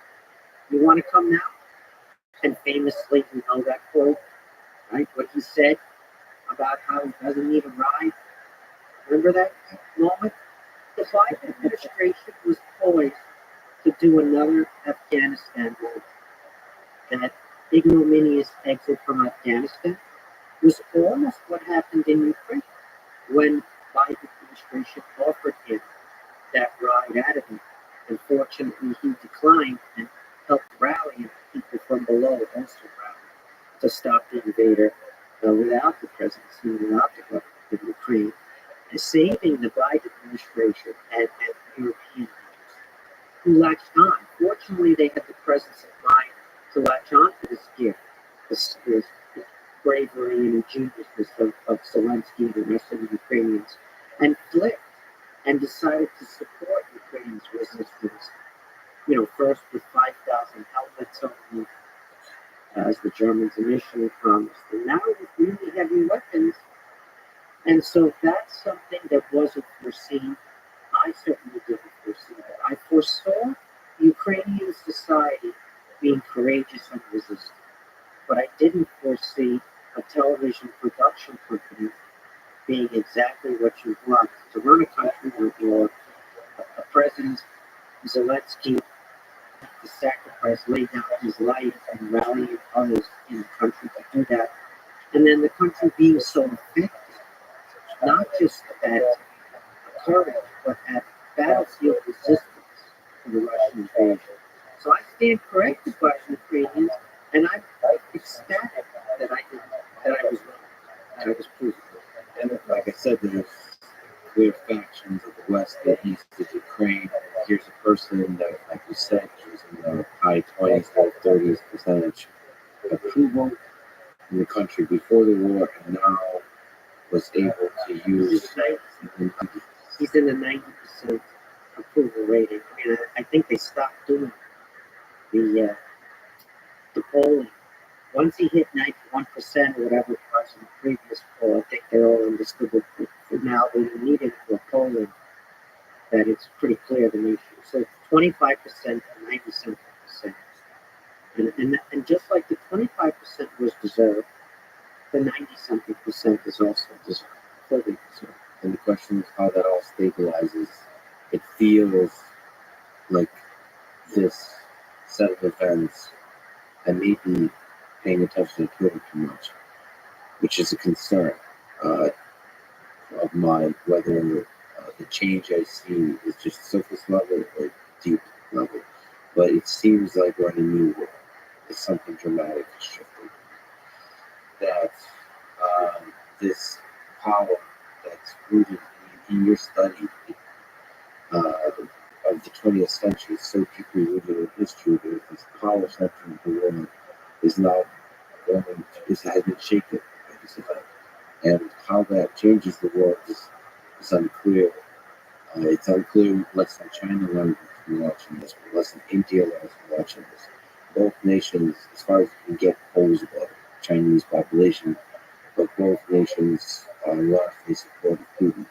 S1: You want to come now? And famously, you know that quote, right? What he said about how he doesn't need a ride. Remember that moment? The Biden administration was poised to do another Afghanistan move. That ignominious exit from Afghanistan was almost what happened in Ukraine when Biden administration offered him that ride out of him. Unfortunately, he declined and helped rally people from below also rally to stop the invader without the presidency, without the government of Ukraine, and saving the Biden administration and European leaders who latched on. Fortunately, they had the presence of mind to latch on to this gift, this bravery and ingeniousness of Zelensky and the rest of the Ukrainians, and flipped and decided to support Ukraine's resistance. You know, first with 5,000 helmets only, as the Germans initially promised, and now with really heavy weapons. And so that's something that wasn't foreseen. I certainly didn't foresee that. I foresaw Ukrainian society being courageous and resistant, but I didn't foresee a television production company being exactly what you want to run a country with your a president, Zelensky, to sacrifice, lay down his life and rally others in the country to do that. And then the country being so effective, not just that
S7: courage, but at battlefield resistance to the Russian invasion. So I stand corrected by the Ukrainians, and I'm ecstatic that I was wrong, that I was proven.
S4: And like I said, there's clear factions of the West, the East is Ukraine. Here's a person that, like you said, was in the high 20s, low 30s percentage approval in the country before the war, and now was able to use.
S7: He's in the 90% approval rating. I mean, I think they stopped doing the polling. Once he hit 91% or whatever it was in the previous poll, I think they all understood that now they didn't need it for polling, that it's pretty clear the nation. So 25% and 90-something%. And just like the 25% was deserved, the 90-something% is also deserved, fully deserved.
S4: And the question is how that all stabilizes. It feels like this set of events, and maybe paying attention to Twitter too much, which is a concern of mine, whether the change I see is just surface level or deep level. But it seems like we're in a new world. It's something dramatic is shifting. That this power that's rooted in your study of the 20th century, so deeply rooted in history, that this power center of the world is now going to, has been shaken by this event. And how that changes the world is unclear. It's unclear less than China learned from watching this, but less than India learned from watching this. Both nations, as far as you can get polls about Chinese population, but both nations are largely supporting Putin.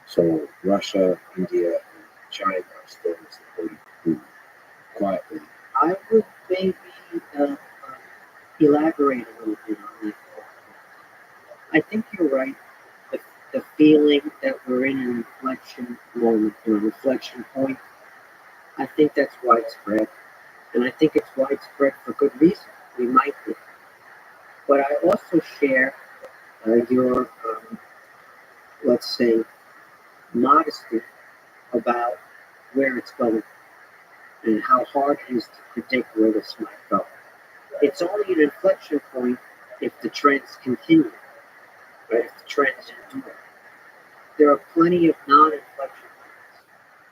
S4: So Russia, India, and China are still supporting Putin quietly.
S7: I would maybe elaborate a little bit on that. I think you're right. The feeling that we're in an inflection moment, a reflection point, I think that's widespread. And I think it's widespread for good reason. We might be. But I also share your, let's say, modesty about where it's going and how hard it is to predict where this might go. It's only an inflection point if the trends continue, right? If the trends endure. There are plenty of non-inflection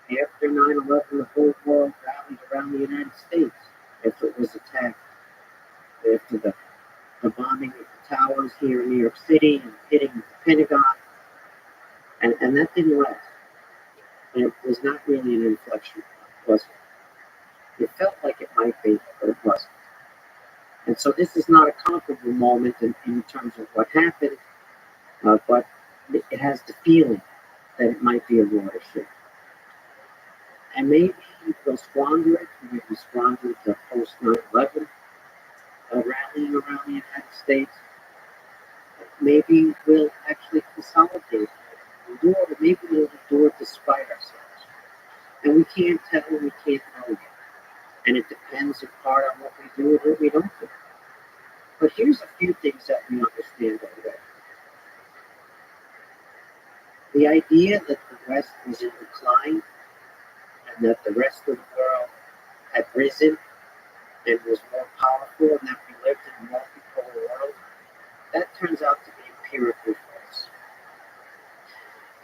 S7: points. After 9/11, the whole world rallied around the United States if it was attacked. After the bombing of the towers here in New York City and hitting the Pentagon. And that didn't last. And it was not really an inflection point, was it? It felt like it might be, but it wasn't. And so this is not a comparable moment in terms of what happened, but it has the feeling that it might be a watershed. And maybe we'll squander it, maybe squander the post 9/11 rallying around the United States. Maybe we'll actually consolidate, endure, or maybe we'll endure despite ourselves. And we can't tell, we can't know yet. And it depends in part on what we do or what we don't do. But here's a few things that we understand already. The idea that the West was in decline and that the rest of the world had risen and was more powerful and that we lived in a multipolar world, that turns out to be empirically false.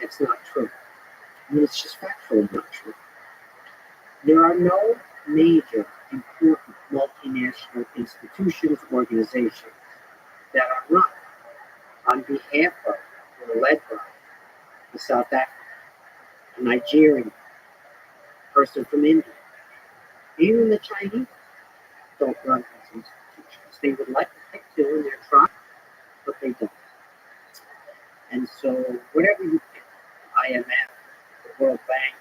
S7: It's not true. I mean, it's just factually not true. There are no major important multinational institutions, organizations that are run on behalf of or led by a South African, a Nigerian, a person from India. Even the Chinese don't run these institutions. They would like to in their trying, but they don't. And so whatever you pick, IMF, the World Bank,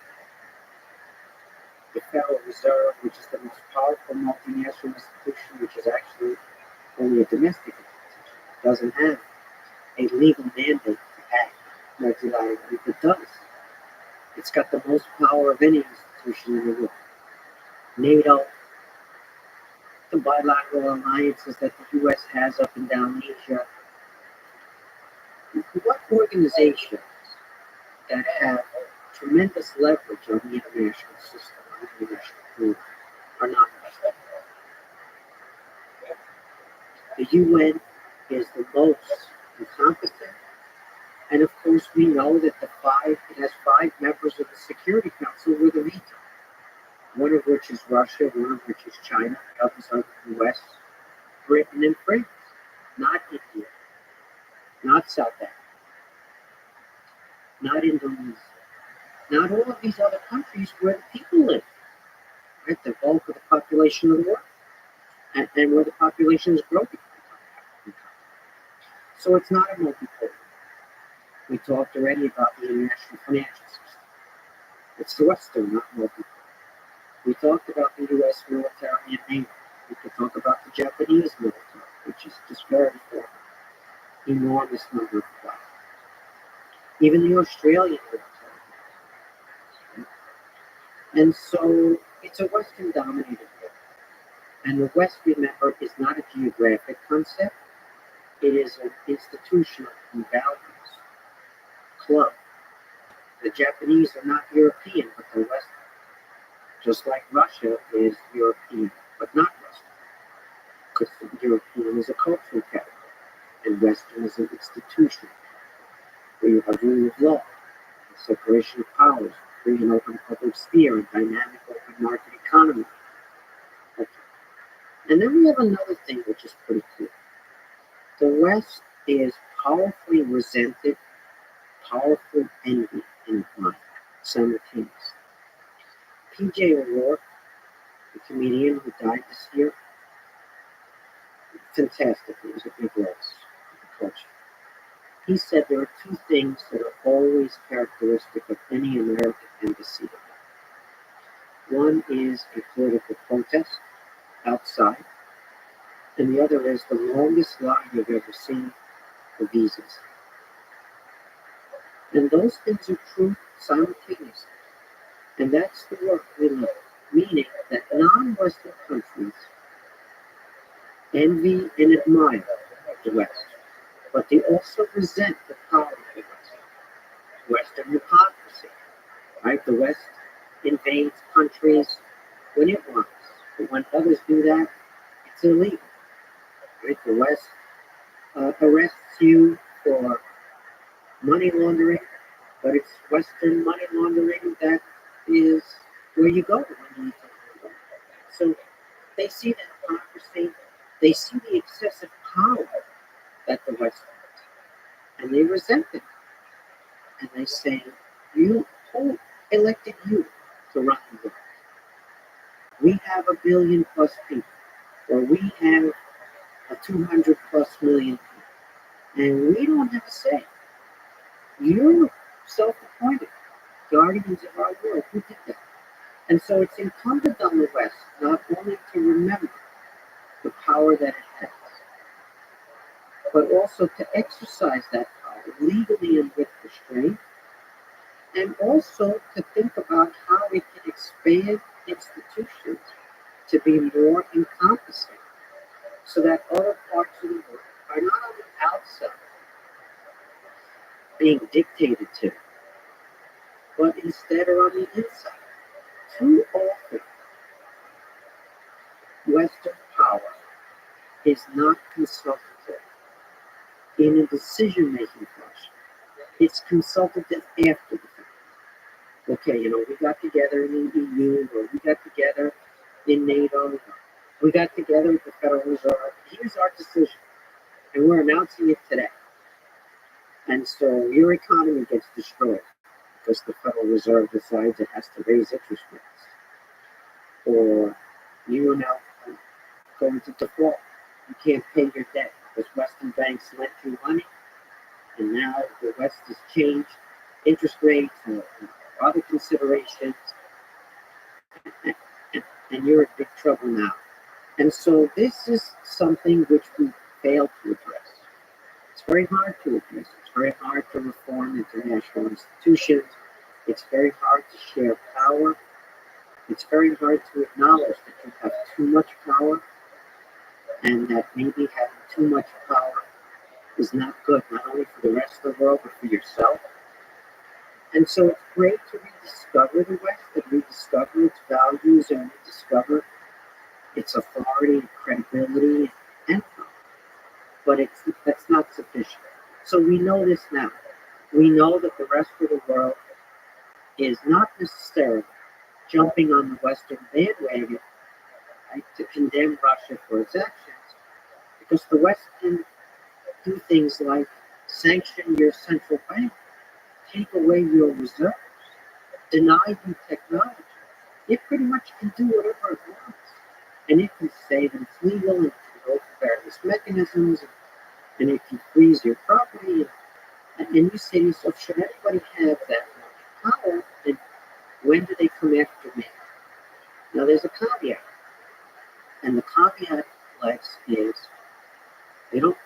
S7: the Federal Reserve, which is the most powerful multinational institution, which is actually only a domestic institution, doesn't have a legal mandate to act multilaterally, but does. It's got the most power of any institution in the world. NATO, the bilateral alliances that the U.S. has up and down Asia. What organizations that have tremendous leverage on the international system, on the international group, are not Western. The UN is the most encompassing, and of course we know that it has 5 members of the Security Council with a veto, one of which is Russia, one of which is China, the others are the US, Britain, and France, not India, not South Africa, not Indonesia, not all of these other countries where the people live, right? The bulk of the population of the world, and where the population is growing. So it's not a multipolar. We talked already about the international financial system. It's the Western, not multipolar. We talked about the US military and NATO. We could talk about the Japanese military, which is just very important. Enormous number of flights. Even the Australian military. And so it's a Western dominated world. And the West, remember, is not a geographic concept. It is an institutional and values club. The Japanese are not European, but they're Western. Just like Russia is European, but not Western. Because European is a cultural category, and Western is an institution where you have rule of law, separation of powers, free and open public sphere, and dynamic open market economy. Okay. And then we have another thing which is pretty clear. The West is powerfully resented, powerfully envied in mind simultaneously. P.J. O'Rourke, the comedian who died this year, fantastic. It was a big loss of the culture. He said there are 2 things that are always characteristic of any American embassy. One is a political protest outside, and the other is the longest line you've ever seen for visas. And those things are true simultaneously. And that's the work we love, meaning that non-Western countries envy and admire the West, but they also resent the power of the West. Western hypocrisy, right? The West invades countries when it wants, but when others do that, it's illegal. Right? The West arrests you for money laundering, but it's Western money laundering that is where you go when you need to go. So they see the hypocrisy, they see the excessive power that the West has, and they resent it. And they say, who elected you to run the world? We have 1 billion plus people, or we have 200 plus million people, and we don't have a say. You're self-appointed guardians of our world. Who did that? And so it's incumbent on the West not only to remember the power that it has, but also to exercise that power legally and with restraint, and also to think about how it can expand institutions to be more encompassing, so that other parts of the world are not on the outside being dictated to, but instead are on the inside. Too often, Western power is not consultative in a decision-making process. It's consultative after the fact. Okay, we got together in the EU, or we got together in NATO, we got together with the Federal Reserve. Here's our decision, and we're announcing it today. And so your economy gets destroyed because the Federal Reserve decides it has to raise interest rates. Or you are now going to default. You can't pay your debt because Western banks lent you money, and now the West has changed interest rates or other considerations, and you're in big trouble now. And so this is something which we fail to address. It's very hard to address. It's very hard to reform international institutions. It's very hard to share power. It's very hard to acknowledge that you have too much power, and that maybe having too much power is not good, not only for the rest of the world, but for yourself. And so it's great to read rediscover the West and rediscover its values and rediscover its authority and credibility and power. But that's not sufficient. So we know this now. We know that the rest of the world is not necessarily jumping on the Western bandwagon, right, to condemn Russia for its actions, because the West can do things like sanction your central bank, take away your reserves, deny you technology. It pretty much can do whatever it wants. And it can say that it's legal and it can go through various mechanisms and it can freeze your property. And you say to yourself, should anybody have that much power? And when do they come after me? Now there's a caveat. And the caveat, Lex, is they don't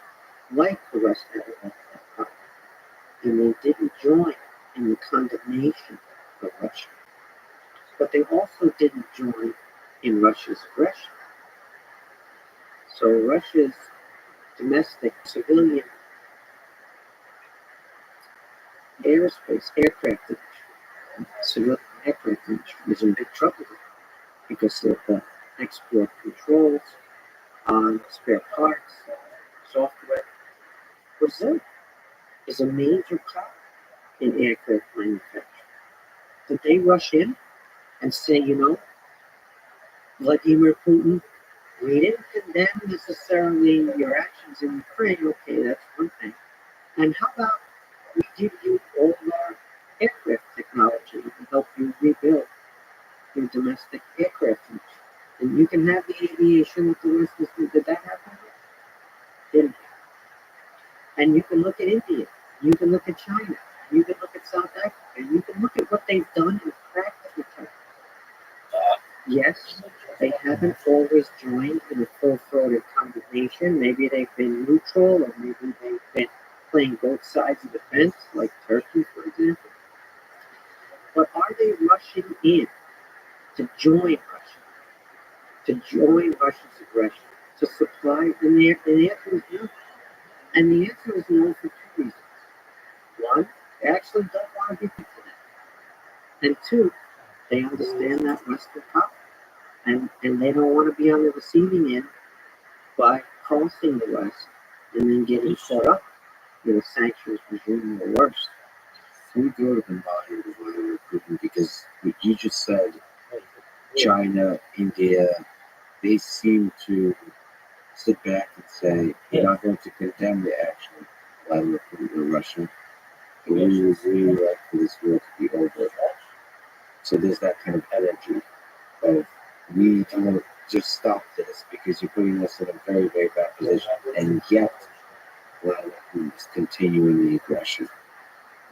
S7: like the West having that power. And they didn't join in the condemnation of Russia. But they also didn't join in Russia's aggression. So Russia's domestic civilian aerospace aircraft civilian aircraft industry is in big trouble because of the export controls on spare parts, software. Brazil is a major power in aircraft manufacturing. Did they rush in and say, Vladimir Putin, we didn't condemn necessarily your actions in Ukraine, okay, that's one thing. And how about we give you all our aircraft technology and help you rebuild your domestic aircraft industry. And you can have the aviation that the West is doing. Did that happen? Didn't happen. And you can look at India, you can look at China, you can look at South Africa, you can look at what they've done in practical terms. Yes, they haven't always joined in a full-throated condemnation. Maybe they've been neutral, or maybe they've been playing both sides of the fence, like Turkey, for example. But are they rushing in to join Russia, to join Russia's aggression, to supply? And the answer is no. And the answer is no for two reasons. One, they actually don't want to be into that. And two, they understand that Western power. And they don't want to be on the receiving end by crossing the West and then getting caught up in a sanctions regime or worse.
S4: Can we go to the mind of Vladimir Putin? Because what you just said, China, India, they seem to sit back and say, we're not going to condemn the action of Vladimir Putin or Russia, and we would really like for this war to be over. So there's that kind of energy of, we don't just stop this because you're putting us in a very, very bad position, and yet Vladimir Putin is continuing the aggression.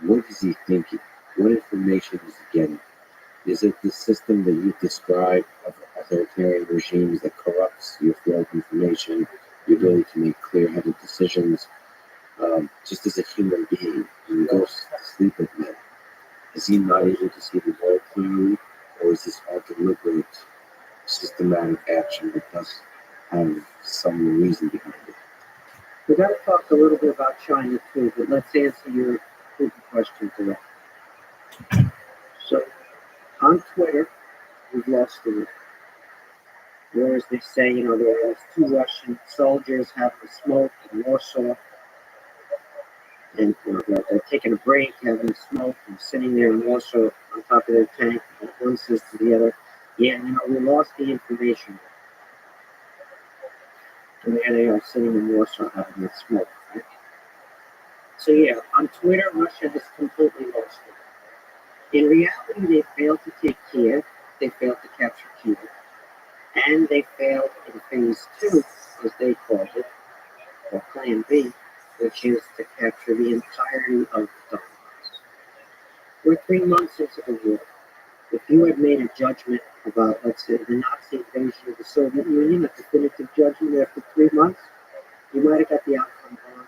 S4: What is he thinking? What information is he getting? Is it the system that you described of authoritarian regimes that corrupts your flow of information, your ability to make clear-headed decisions, just as a human being, and goes to sleep at night? Is he not able to see the world clearly, or is this all deliberate, systematic action that does have some reason behind it?
S7: We're going to talk a little bit about China too, but let's answer your question today. So, on Twitter, we've lost the war. Whereas they say, there was 2 Russian soldiers having a smoke in Warsaw, and they're taking a break, having a smoke, and sitting there in Warsaw on top of their tank. And one says to the other, yeah, we lost the information. And there they are sitting in Warsaw having that smoke, right? So yeah, on Twitter, Russia has completely lost it. In reality, they failed to take Kiev, they failed to capture Kiev, and they failed in phase 2, as they called it, or Plan B, which is to capture the entirety of the Donbass. We're 3 months into the war. If you had made a judgment about, let's say, the Nazi invasion of the Soviet Union, a definitive judgment after 3 months, you might have got the outcome wrong.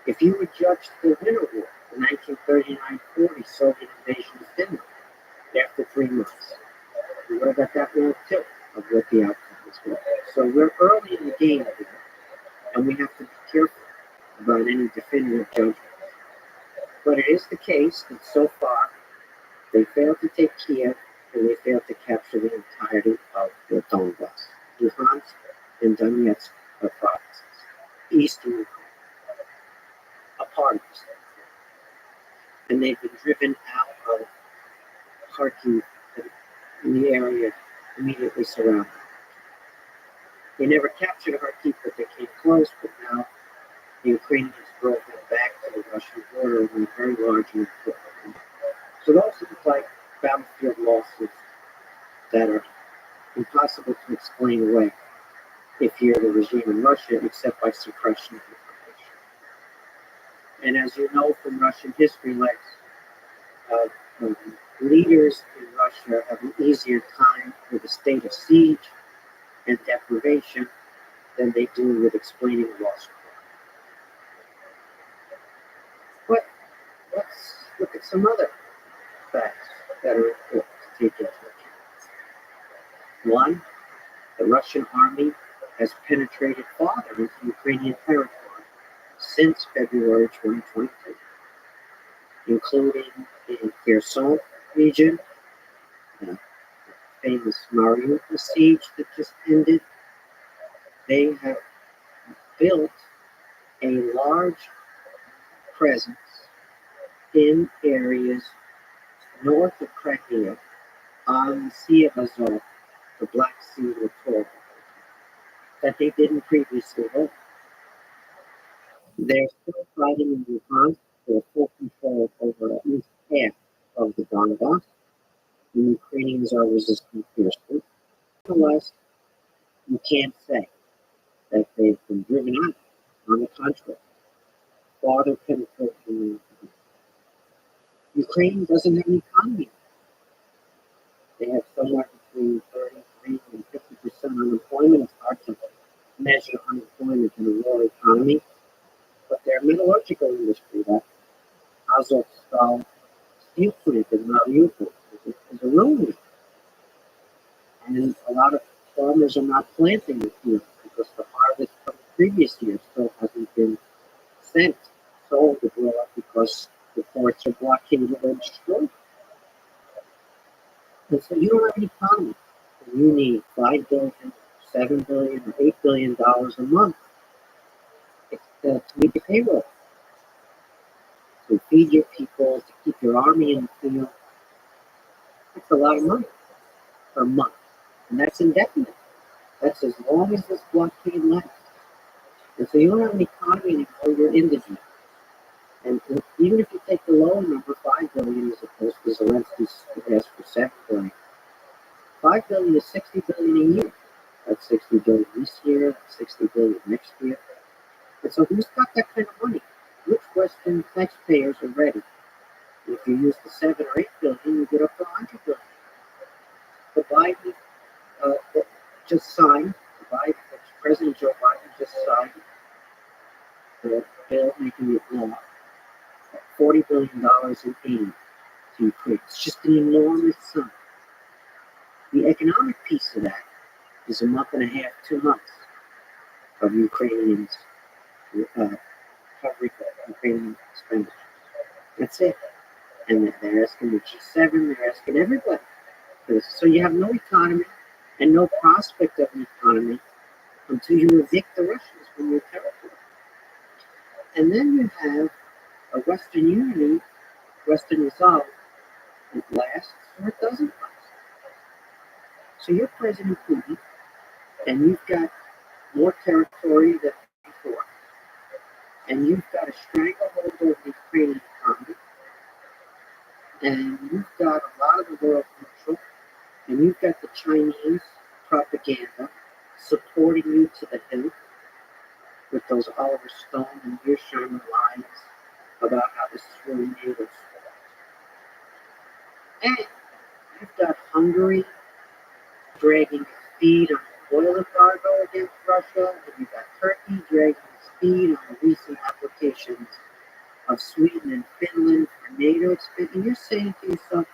S7: If you would judge the Winter War, the 1939-40 Soviet invasion of Finland, after 3 months, you would have got that wrong too, of what the outcome was. So we're early in the game here, and we have to be careful about any definitive judgment. But it is the case that so far, they've failed to take Kiev, and they failed to capture the entirety of the Donbass. Luhansk and Donetsk are provinces. Eastern Ukraine, a part of the state. And they've been driven out of Kharkiv in the area immediately surrounding. They never captured Kharkiv, but they came close, but now the Ukrainians drove them back to the Russian border in a very large and important. So those look like battlefield losses that are impossible to explain away if you're the regime in Russia, except by suppression of information. And as you know from Russian history, Lex, leaders in Russia have an easier time with a state of siege and deprivation than they do with explaining a loss. But let's look at some other facts that are important to take into account. One, the Russian army has penetrated farther into Ukrainian territory since February 2022, including in Kherson region, the famous Mariupol siege that just ended. They have built a large presence in areas north of Crimea on the Sea of Azov, the Black Sea littoral, that they didn't previously hold. They're still fighting in Luhansk for full control over at least half of the Donbass. The Ukrainians are resisting fiercely. Nonetheless, you can't say that they've been driven out. On the contrary, farther penetration. Ukraine doesn't have an economy. They have somewhere between 33 and 50% unemployment. It's hard to measure unemployment in a war economy. But their metallurgical industry, that Azovstal steel plant in Mariupol, is a ruin. And a lot of farmers are not planting this year because the harvest from the previous year still hasn't been sold abroad because the ports are blockaded or destroyed. And so you don't have an economy. And you need $5 billion, $7 billion, or $8 billion a month to meet the payroll, to feed your people, to keep your army in the field. That's a lot of money per month. And that's indefinite. That's as long as this blockade lasts. And so you don't have an economy anymore, you're indigent. And even if you take the lower number, $5 billion, as opposed to Zelensky's asked for $7 billion, $5 billion is $60 billion a year. That's $60 billion this year, that's $60 billion next year. And so who's got that kind of money? Which Western taxpayers are ready? And if you use the $7 or $8 billion, you get up to $100 billion. The Biden just signed, President Joe Biden just signed the bill making it law, $40 billion in aid to Ukraine. It's just an enormous sum. The economic piece of that is a month and a half, 2 months of Ukrainians covering Ukrainian expenditures. That's it. And they're asking the G7, they're asking everybody for this. So you have no economy and no prospect of an economy until you evict the Russians from your territory. And then you have a Western unity, Western resolve, it lasts or it doesn't last. So you're President Putin, and you've got more territory than before, and you've got a stranglehold over the Ukrainian economy, and you've got a lot of the world neutral, and you've got the Chinese propaganda supporting you to the hilt with those Oliver Stone and Mearsheimer lines about how this is really NATO's fault. And you've got Hungary dragging its feet on the oil embargo against Russia, and you've got Turkey dragging its feet on the recent applications of Sweden and Finland for NATO expansion. And you're saying to yourself,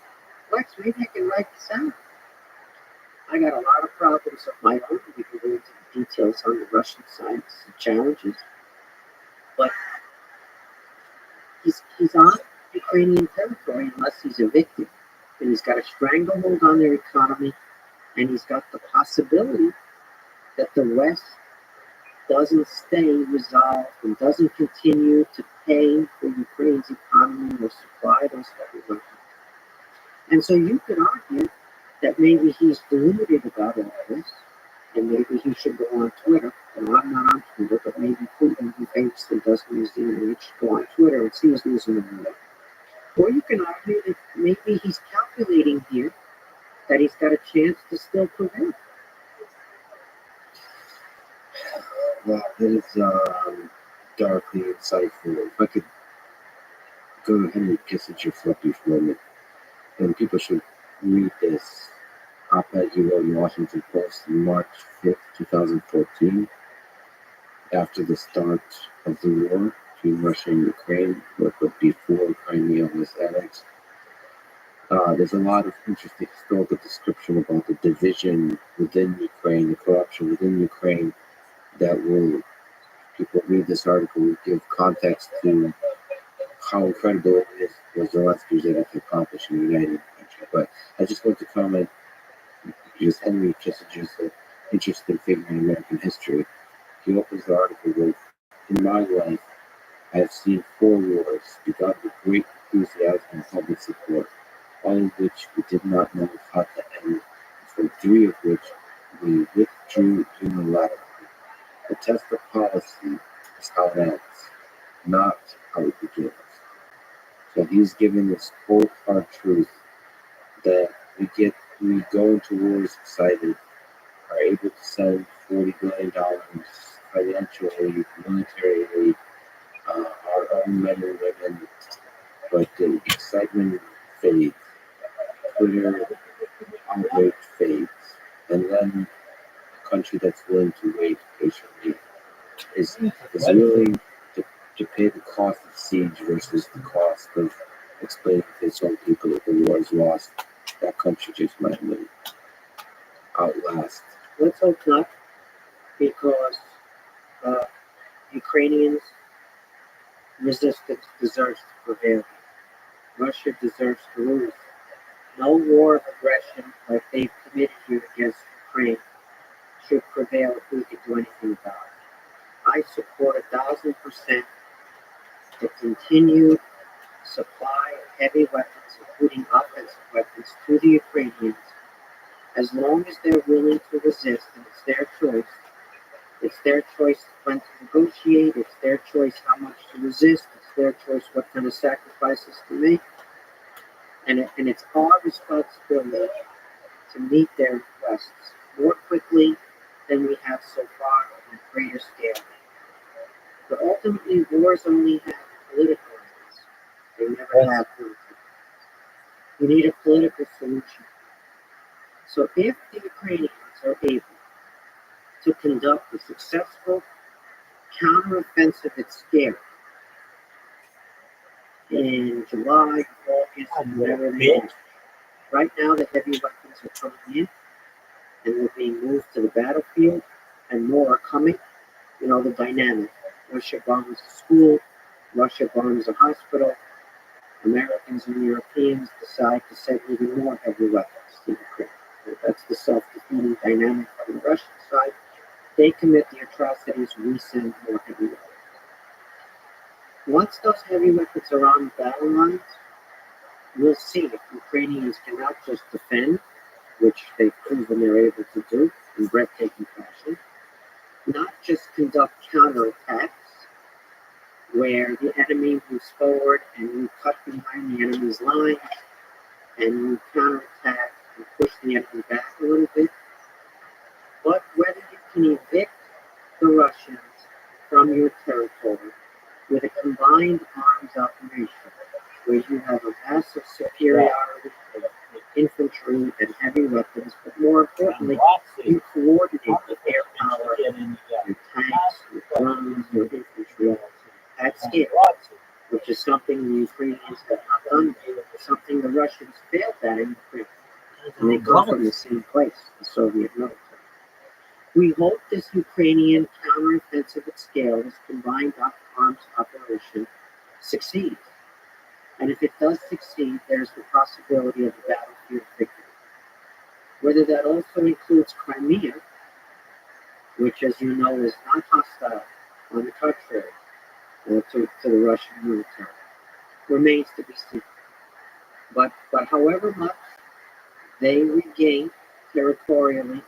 S7: Lex, maybe I can write this out. I got a lot of problems of my own. We can go into the details on the Russian side, the challenges. But he's on Ukrainian territory unless he's evicted. and he's got a stranglehold on their economy, and he's got the possibility that the West doesn't stay resolved and doesn't continue to pay for Ukraine's economy or supply those heavy weapons. And so you could argue that maybe he's deluded about all this, and maybe he should go on Twitter. And I'm not on Twitter, but maybe Putin, who thinks and doesn't use the internet, should go on Twitter and see he's losing the war. Or you can argue that maybe he's calculating here that he's got a chance to still prevail.
S4: Well, that is darkly insightful. If I could go to Henry Kissinger for a brief moment, and people should read this op-ed he wrote in the Washington Post on March 5th, 2014, after the start of the war between Russia and Ukraine, but before Crimea was annexed. There's a lot of interesting historical description about the division within Ukraine, the corruption within Ukraine, that will, people read this article, will give context to how incredible it is what Zelensky was able to accomplish in the United Country. But I just want to comment, because Henry Kissinger is an interesting figure in American history. He opens the article with, "In my life, I have seen 4 wars begun with great enthusiasm and public support, all of which we did not know how to end, for 3 of which we withdrew unilaterally. The test of policy is how it ends, not how it begins." So he's giving this cold hard truth that we go into wars excited, are able to send $40 billion financial aid, military aid, our own men and women, but the excitement fades, Twitter outrage fades, and then a country that's willing to wait patiently is willing to pay the cost of siege versus the cost of explaining to its own people that the war is lost. That country just might win, outlast.
S7: Let's hope not, because Ukrainians' resistance deserves to prevail. Russia deserves to lose. No war of aggression like they've committed here against Ukraine should prevail if we can do anything about it. I support 1,000% the continued supply of heavy weapons, including offensive weapons, to the Ukrainians, as long as they're willing to resist, and it's their choice. It's their choice when to negotiate, it's their choice how much to resist, it's their choice what kind of sacrifices to make. And it's our responsibility to meet their requests more quickly than we have so far on a greater scale. But ultimately, wars only have political ends. They never have political ends. We need a political solution. So if the Ukrainians are able to conduct a successful counteroffensive at scale in July, August, and whatever they do. Right now, the heavy weapons are coming in, and they're being moved to the battlefield, and more are coming. You know, the dynamic. Russia bombs a school, Russia bombs a hospital, Americans and Europeans decide to send even more heavy weapons to Ukraine. That's the self-defeating dynamic on the Russian side. They commit the atrocities, we send more heavy weapons. Once those heavy weapons are on the battle lines, we'll see if Ukrainians can not just defend, which they've proven they're able to do in breathtaking fashion, not just conduct counterattacks, where the enemy moves forward and you cut behind the enemy's lines and you counterattack and push the enemy back a little bit, but whether you can evict the Russians from your territory with a combined arms operation, where you have a massive superiority of infantry and heavy weapons, but more importantly, you coordinate the air power, your tanks, your drones, your infantry at scale, which is something the Ukrainians have not done, something the Russians failed at in Ukraine. And they come from the same place, the Soviet military. We hope this Ukrainian counteroffensive at scale, this combined arms operation, succeeds. And if it does succeed, there's the possibility of a battlefield victory. Whether that also includes Crimea, which, as you know, is not hostile, on the contrary, to the Russian military, remains to be seen. But however much they regain territorially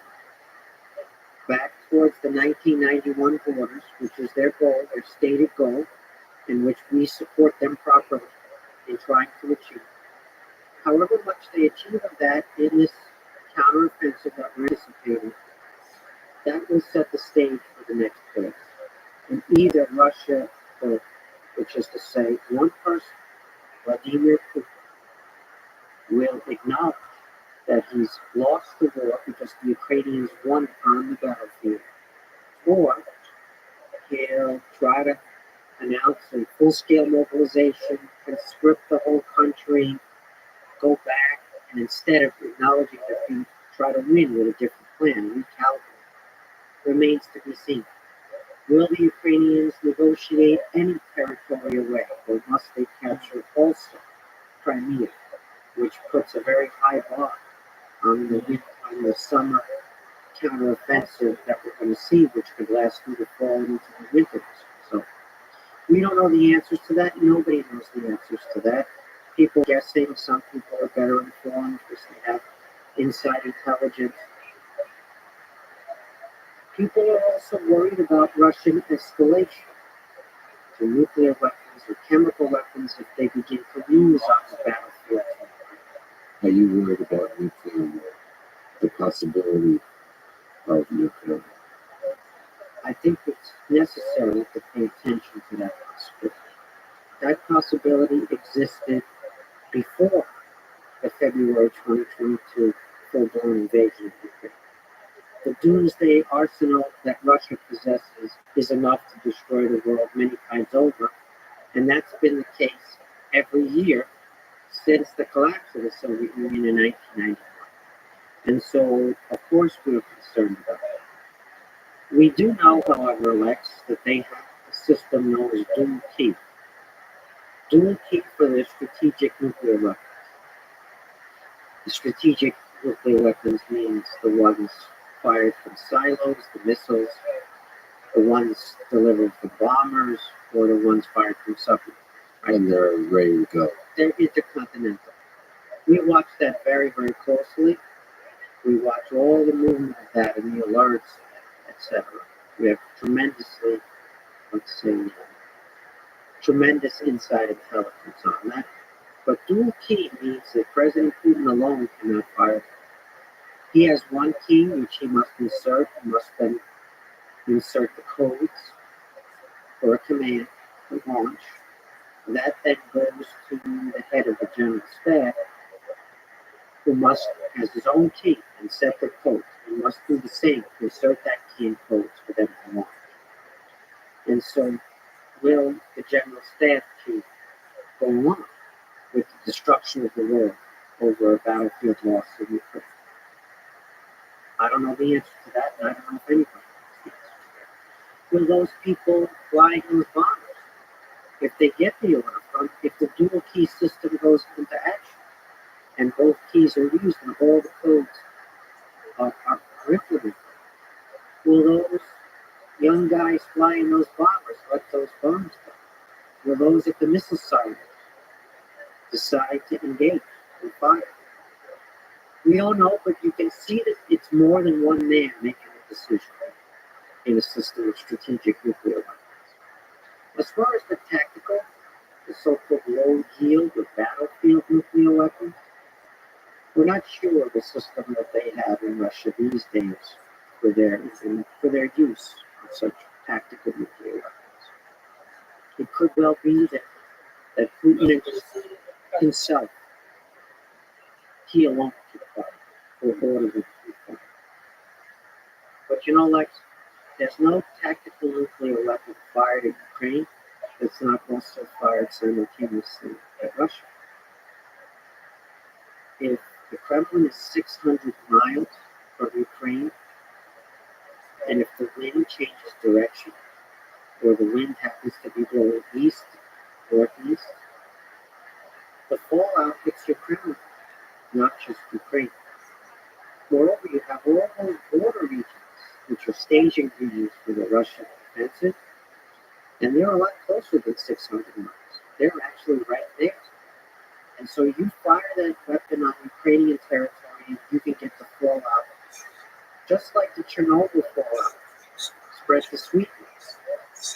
S7: back towards the 1991 borders, which is their goal, their stated goal, in which we support them properly in trying to achieve. However much they achieve of that in this counteroffensive that we're anticipating, that will set the stage for the next phase. And either Russia, which is to say, one person, Vladimir Putin, will acknowledge that he's lost the war because the Ukrainians won on the battlefield, or he'll try to announce a full-scale mobilization, conscript the whole country, go back, and instead of acknowledging defeat, try to win with a different plan, recalibrate. Remains to be seen. Will the Ukrainians negotiate any territory away, or must they capture also Crimea, which puts a very high bar on the summer counteroffensive that we're going to see, which could last through the fall and into the winter. So we don't know the answers to that. Nobody knows the answers to that. People guessing. Some people are better informed because they have inside intelligence. People are also worried about Russian escalation to nuclear weapons or chemical weapons if they begin to lose on the battlefield.
S4: Are you worried about nuclear war? The possibility of nuclear war?
S7: I think it's necessary to pay attention to that possibility. That possibility existed before the February 2022 full-blown invasion of Ukraine. The doomsday arsenal that Russia possesses is enough to destroy the world many times over, and that's been the case every year since the collapse of the Soviet Union in 1991. And so, of course, we're concerned about it. We do know, however, Lex, that they have a system known as dual key. Dual key for their strategic nuclear weapons. The strategic nuclear weapons means the ones fired from silos, the missiles, the ones delivered from bombers, or the ones fired from submarines.
S4: And they're ready to go.
S7: They're intercontinental. We watch that very, very closely. We watch all the movement of that and the alerts, etc. We have tremendously, tremendous inside intelligence on that. But dual key means that President Putin alone cannot fire. He has one key which he must insert. He must then insert the codes for a command to launch. That then goes to the head of the general staff, who must has his own key and set the codes. He must do the same, insert that key and codes for them to launch. And so, will the general staff keep going on with the destruction of the world over a battlefield loss in Ukraine? I don't know the answer to that, and I don't know if anybody knows the answer to that. Will those people fly those bombers if they get the order from, if the dual key system goes into action and both keys are used and all the codes are implemented? Will those young guys flying those bombers let those bombs go? Will those at the missile silos decide to engage and fire? We don't know, but you can see that it's more than one man making a decision in a system of strategic nuclear weapons. As far as the tactical, the so-called low yield or battlefield nuclear weapons, we're not sure the system that they have in Russia these days for their use of such tactical nuclear weapons. It could well be that Putin himself, he alone could fire or order them to fire. But you know, Lex, there's no tactical nuclear weapon fired in Ukraine that's not also fired simultaneously at Russia. If the Kremlin is 600 miles from Ukraine, and if the wind changes direction, or the wind happens to be blowing east, northeast, The fallout hits your Kremlin, not just Ukraine. Moreover, you have all those border regions, which are staging regions for the Russian offensive, and they're a lot closer than 600 miles. They're actually right there. And so you fire that weapon on Ukrainian territory, you can get the fallout, just like the Chernobyl fallout spread to Sweden,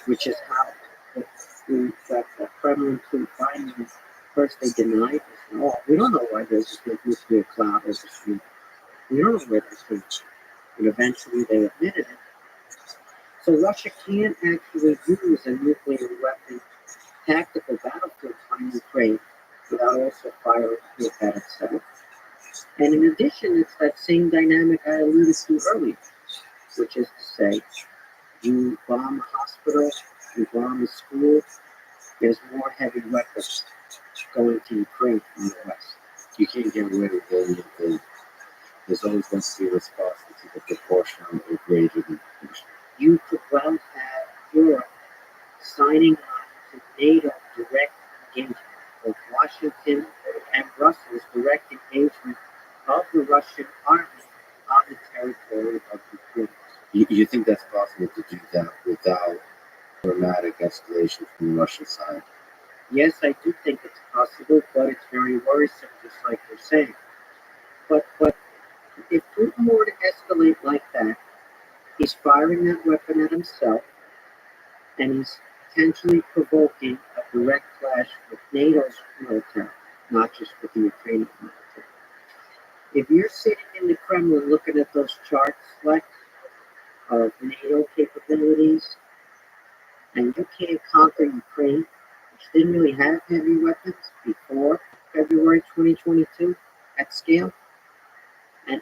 S7: which is how the Kremlin fleet finally, first they denied it. Oh, we don't know why there's this nuclear cloud over Sweden. We don't know where this is. And eventually they admitted it. So Russia can't actually use a nuclear weapon tactical battlefield on Ukraine without also firing it at itself. And in addition, it's that same dynamic I alluded to earlier, which is to say, you bomb a hospital, you bomb a school, there's more heavy weapons going to Ukraine from the West.
S4: You can't get away with anything. There's always going to be a response that's either proportional or greater than proportional.
S7: You could well have Europe signing on to NATO direct engagement, both Washington and Brussels direct engagement of the Russian army on the territory of Ukraine.
S4: You think that's possible to do that without dramatic escalation from the Russian side?
S7: Yes, I do think it's possible, but it's very worrisome, just like you're saying. But if Putin were to escalate like that, he's firing that weapon at himself, and he's potentially provoking a direct clash with NATO's military, not just with the Ukrainian military. If you're sitting in the Kremlin looking at those charts, like of NATO capabilities, and you can't conquer Ukraine, which didn't really have heavy weapons before February 2022 at scale,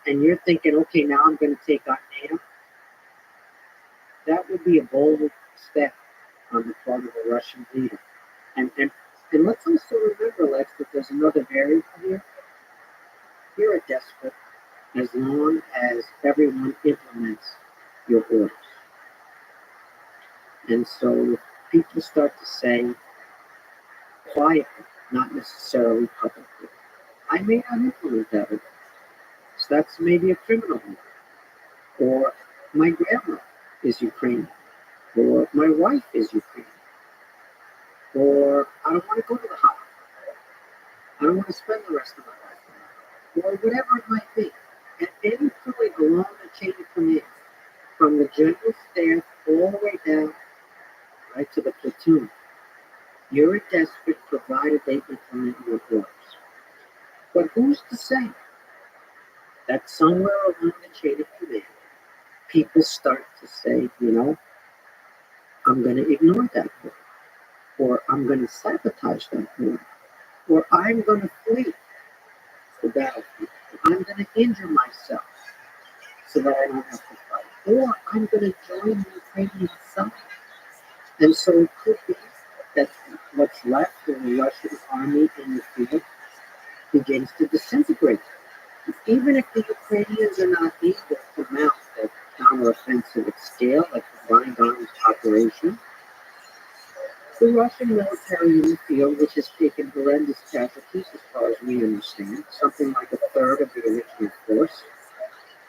S7: and you're thinking, okay, now I'm going to take on NATO, that would be a bold step on the part of the Russian leader. And let's also remember, Lex, that there's another variable here. You're a despot as long as everyone implements your orders. And so people start to say quietly, not necessarily publicly, I may not implement that order. So that's maybe a criminal order. Or my grandma is Ukrainian. Or my wife is Ukrainian. Or I don't want to go to the hospital. I don't want to spend the rest of my life there. Or whatever it might be. At any point along the chain of command, from the general staff all the way down right to the platoon, you're a despot provided they implement your orders. But who's to say that somewhere along the chain of command, people start to say, I'm going to ignore that order, or I'm going to sabotage that order, or I'm going to flee the battlefield, I'm going to injure myself so that I don't have to fight, or I'm going to join the Ukrainian side. And so it could be that what's left of the Russian army in the field begins to disintegrate. Even if the Ukrainians are not able to mount a counteroffensive at scale, like the Blind Arms operation, the Russian military in the field, which has taken horrendous casualties as far as we understand, something like a third of the original force.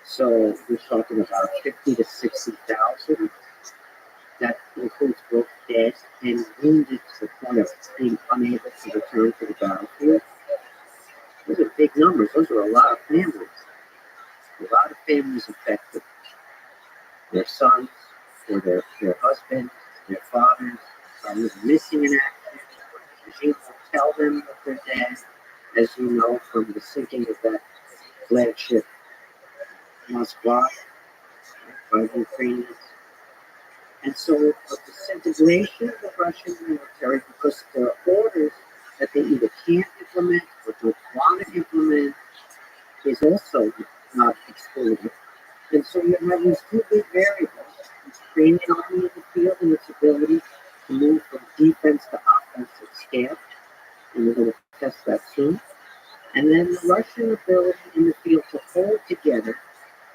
S7: So we're talking about 50 to 60,000. That includes both dead and wounded to the point of being unable to return to the battlefield. Those are big numbers. Those are a lot of families. A lot of families affected. Their sons, or their husbands, their fathers, missing in action. The regimes will tell them that they're dead, as you know from the sinking of that flagship Moskva by the Ukrainians. And so the disintegration of the Russian military, because there are orders that they either can't implement or don't want to implement, is also not excluded. And so you have these two big variables: the Ukrainian army in the field and its ability to move from defense to offensive scale, and we're going to test that soon. And then the Russian ability in the field to hold together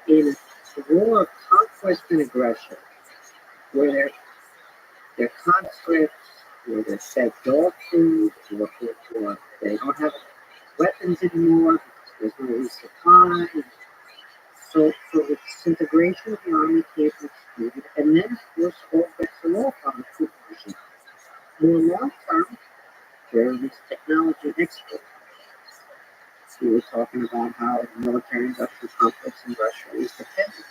S7: in a war of conquest and aggression, where they're conscripts, where they're fed dog food, or they don't have anymore because there's no resupply. So the disintegration of the army can't be excluded, and then of course all bets are off on the food regime. In the long term, there are these technology exports. We were talking about how the military industrial complex in Russia is dependent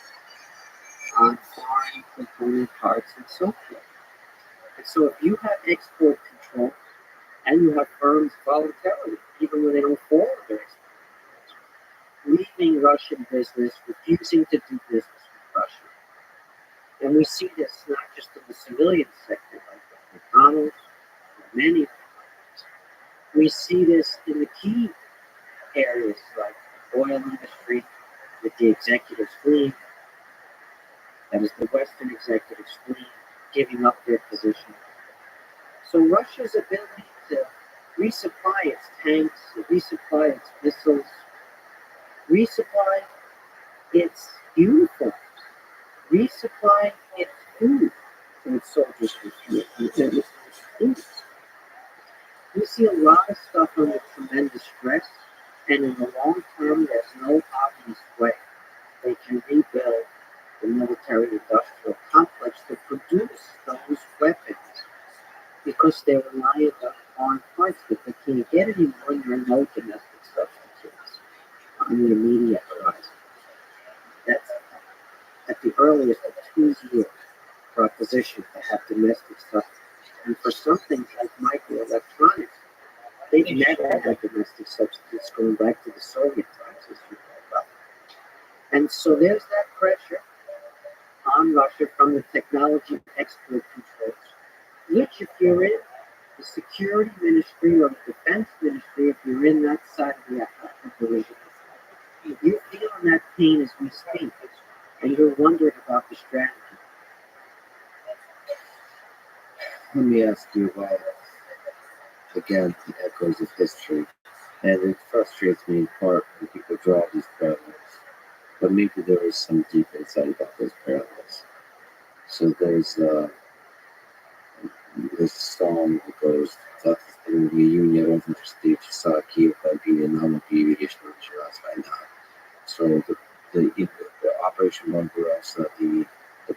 S7: on foreign component parts and so forth. And so if you have export control and you have firms voluntarily, even when they don't follow their export controls, leaving Russian business, refusing to do business with Russia. And we see this not just in the civilian sector, like McDonald's, or many of them. We see this in the key areas like the oil industry with the executives fleeing. That is the Western executives fleeing, giving up their position. So Russia's ability to resupply its tanks, resupply its missiles, resupply its uniforms, resupply its food for its soldiers with food. We see a lot of stuff under tremendous stress, and in the long term, there's no obvious way they can rebuild the military-industrial complex to produce those weapons because they're reliant on foreign parts that they can't get anymore, and there are no domestic substitutes on the immediate horizon. That's at the earliest of 2 years for a position to have domestic substitutes. And for some things like microelectronics, they've never had domestic substitutes going back to the Soviet times, as you know about. And so there's that pressure on Russia from the technology export controls, which if you're in the security ministry or the defense ministry, if you're in that side of the regime, you're feeling that pain as we speak, and you're wondering about the strategy.
S4: Let me ask you about, again, the echoes of history. And it frustrates me in part when people draw these parallels. But maybe there is some deep insight about those parallels. So there's this song that goes, "Reunion of встречи Киев, Albania, Перевешено началась война." So the Operation Barbarossa, the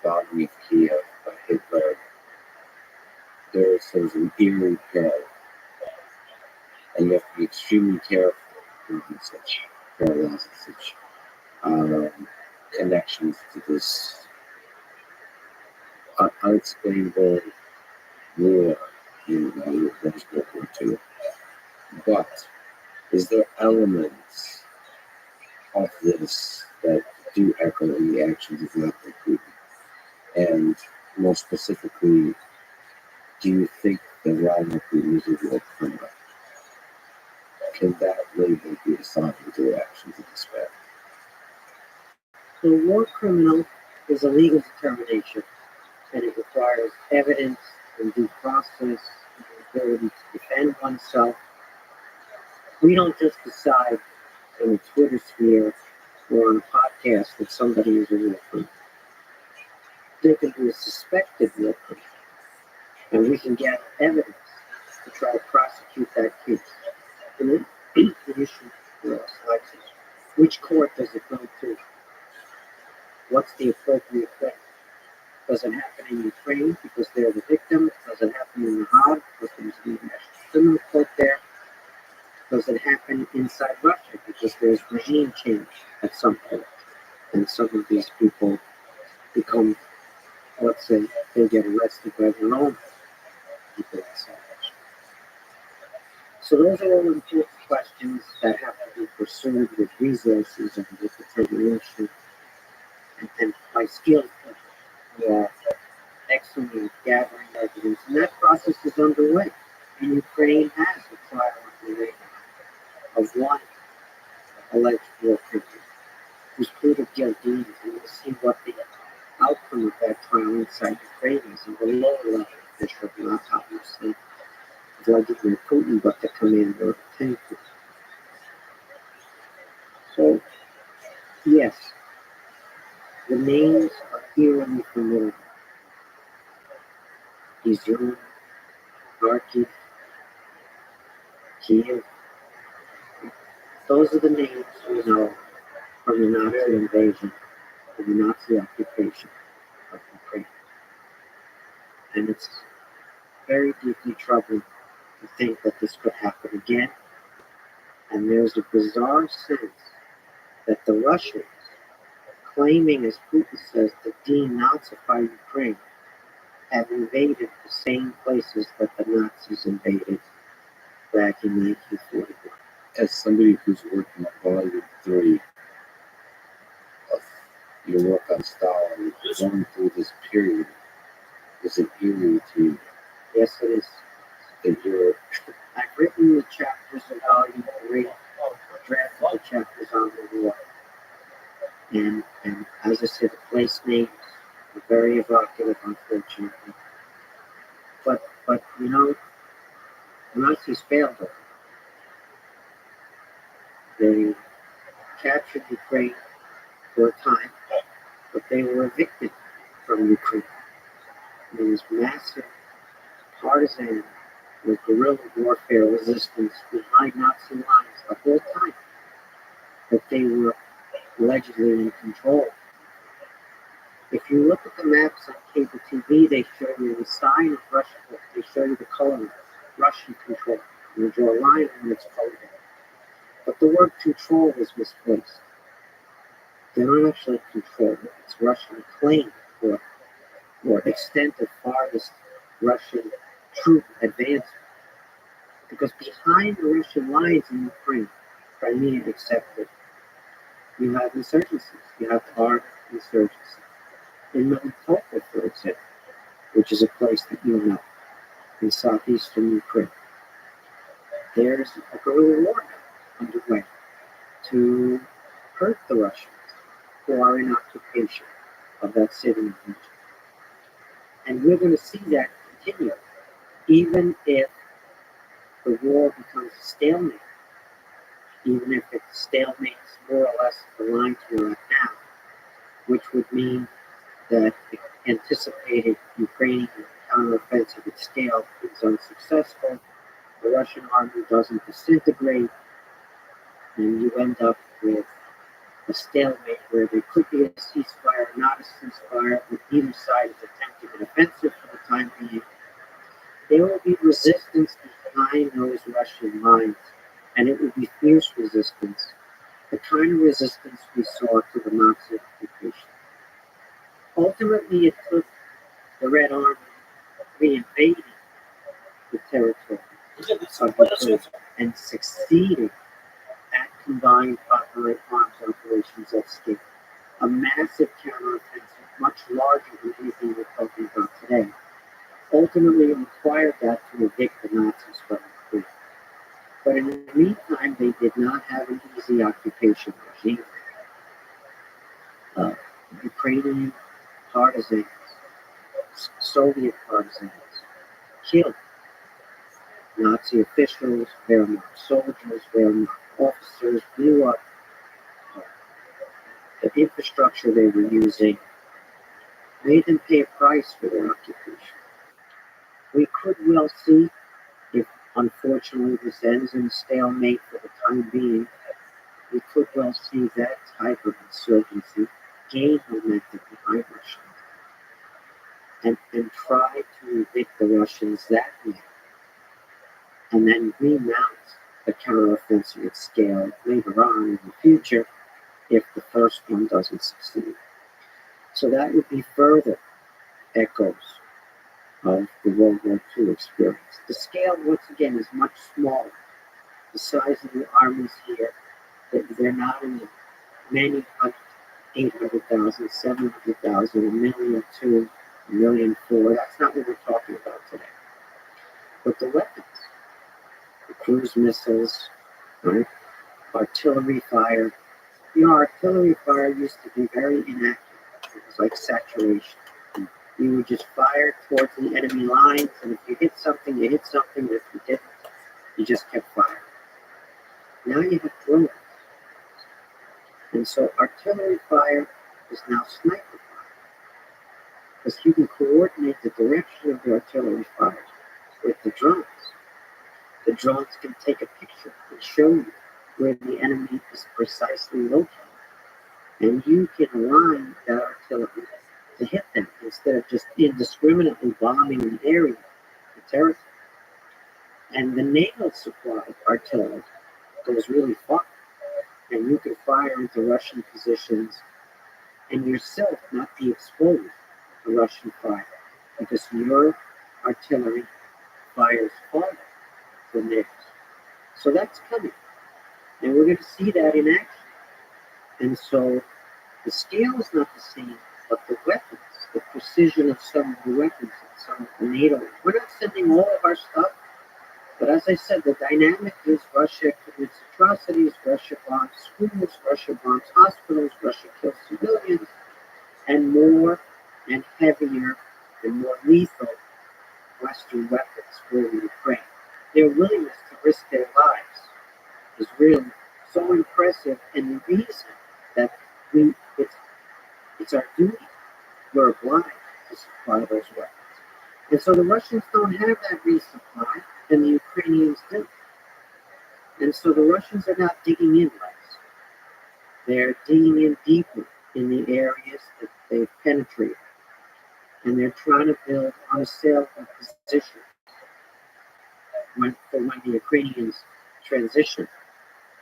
S4: bombing of Kiev by Hitler, there's an eerie parallel. And you have to be extremely careful in such parallels and such connections to this unexplainable war in World War II. But is there elements of this that do echo in the actions of Vladimir Putin? And more specifically, do you think that Vladimir Putin is a war criminal? Can that label be assigned to the actions of this man?
S7: So a war criminal is a legal determination, and it requires evidence and due process and the ability to defend oneself. We don't just decide in a Twitter sphere or on a podcast that somebody is a war criminal. There can be a suspected war criminal, and we can get evidence to try to prosecute that case. And the issue for us, like, which court does it go to? What's the appropriate thing? Does it happen in Ukraine because they're the victim? Does it happen in The Hague because there's an international criminal court there? Does it happen inside Russia because there's regime change at some point? And some of these people become, let's say, they get arrested by their own people inside Russia. So those are all important questions that have to be pursued with resources and with determination and by skilled people who are excellent at gathering evidence. And that process is underway. And Ukraine has a trial underway of one alleged war criminal who's pleaded guilty, and we'll see what the outcome of that trial inside Ukraine is. And the lower level official, not obviously Vladimir Putin, but the commander of the tank group. So, yes, the names are eerily familiar. Izium, Kharkiv, Kiev, Those are the names we know from the Nazi invasion and the Nazi occupation of Ukraine. And it's very deeply troubling to think that this could happen again. And there's a bizarre sense that the Russians, claiming, as Putin says, to denazify Ukraine, have invaded the same places that the Nazis invaded back in 1941.
S4: As somebody who's working on volume 3 of your work on Stalin, going through this period, is it eerie to you
S7: Yes, it is.
S4: that you're
S7: I've written the chapters of volume 3, drafted the chapters on the war. And as I said, the place names are very evocative, unfortunately. But you know, the Nazis failed us. They captured Ukraine for a time, but they were evicted from Ukraine. There was massive partisan or guerrilla warfare resistance behind Nazi lines the whole time that they were allegedly in control. If you look at the maps on cable TV, they show you the sign of Russia. They show you the color, Russian control. You draw a line and it's colored. But the word control is misplaced. They're not actually control. It's Russian claim or extent of farthest Russian troop advance. Because behind the Russian lines in Ukraine, Crimea accepted, you have insurgencies. You have armed insurgencies. In Melitopol, for example, which is a place that you know, in southeastern Ukraine, there's a guerrilla war underway to hurt the Russians who are in occupation of that city and region. And we're going to see that continue, even if the war becomes a stalemate, even if it stalemates more or less the lines we're at now, which would mean that the anticipated Ukrainian counteroffensive at scale is unsuccessful, the Russian army doesn't disintegrate, and you end up with a stalemate where there could be a ceasefire, not a ceasefire, with either side is attempting an offensive for the time being. There will be resistance behind those Russian lines, and it will be fierce resistance, the kind of resistance we saw to the Nazi occupation. Ultimately, it took the Red Army reinvading the territory of Ukraine and succeeding at combined arms operations at scale. A massive counteroffensive, much larger than anything we're talking about today, ultimately required that to evict the Nazis from Ukraine. But in the meantime, they did not have an easy occupation regime. Ukrainian partisans, Soviet partisans, killed Nazi officials, Wehrmacht soldiers, Wehrmacht officers, blew up the infrastructure they were using, made them pay a price for their occupation. We could well see, if unfortunately this ends in a stalemate for the time being, we could well see that type of insurgency gain momentum behind Russia and try to evict the Russians that way, and then remount the counteroffensive at scale later on in the future if the first one doesn't succeed. So that would be further echoes of the World War II experience. The scale, once again, is much smaller. The size of the armies here, they're not in the many 800,000, 700,000, 1,200,000, 1,400,000. That's not what we're talking about today. But the weapons, the cruise missiles, right? Artillery fire. You know, artillery fire used to be very inaccurate. It was like saturation. You would just fire towards the enemy lines, and if you hit something, you hit something. If you didn't, you just kept firing. Now you have drones. And so artillery fire is now sniper fire. Because you can coordinate the direction of the artillery fire with the drones. The drones can take a picture and show you where the enemy is precisely located. And you can align that artillery to hit them instead of just indiscriminately bombing an area, the territory. And the NATO supplied artillery goes really far. And you can fire into Russian positions and yourself not be exposed to Russian fire because your artillery fires farther than theirs. So that's coming. And we're going to see that in action. And so the scale is not the same, but the weapons, the precision of some of the weapons and some of the NATO. We're not sending all of our stuff, but as I said, the dynamic is Russia commits atrocities, Russia bombs schools, Russia bombs hospitals, Russia kills civilians, and more and heavier and more lethal Western weapons for Ukraine. Their willingness to risk their lives is really so impressive, and the reason that it's our duty, we're obliged to supply those weapons. And so the Russians don't have that resupply, and the Ukrainians do. And so the Russians are not digging in less. They're digging in deeper in the areas that they've penetrated. And they're trying to build unassailable positions when the Ukrainians transition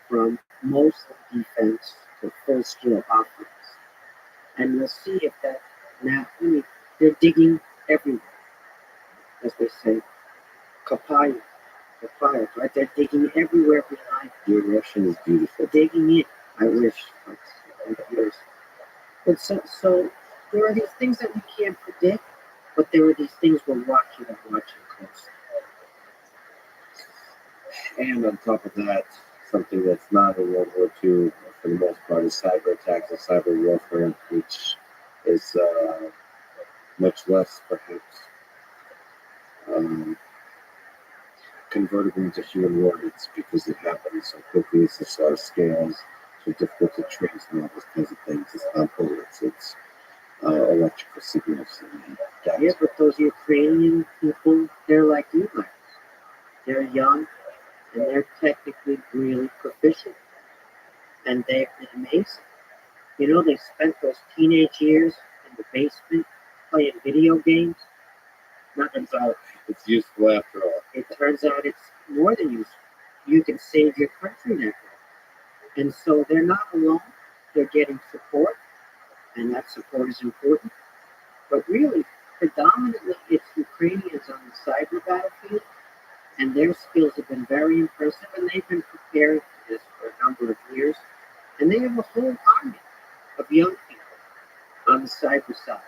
S7: from mostly defense to full-scale offense. And we'll see if that now, they're digging everywhere, as they say, kapaya, right? They're digging everywhere behind.
S4: Your Russian is beautiful.
S7: Digging in. I wish. But so there are these things that we can't predict, but there are these things we're watching closely.
S4: And on top of that, something that's not in World War II, for the most part, is cyber attacks and cyber warfare, which is much less, perhaps, convertible into human warheads because it happens so quickly, it's such large scales, so difficult to trace and all those kinds of things. It's not bullets, it's electrical signals.
S7: Yeah, but those Ukrainian people, they're like you guys. They're young, and they're technically really proficient. And they've been amazing. You know, they spent those teenage years in the basement playing video games. Not
S4: turns out it's useful after all.
S7: It turns out it's more than useful. You can save your country that way. And so they're not alone. They're getting support, and that support is important. But really, predominantly, it's Ukrainians on the cyber battlefield, and their skills have been very impressive, and they've been preparing for this for a number of years. And they have a whole army of young people on the cyber side.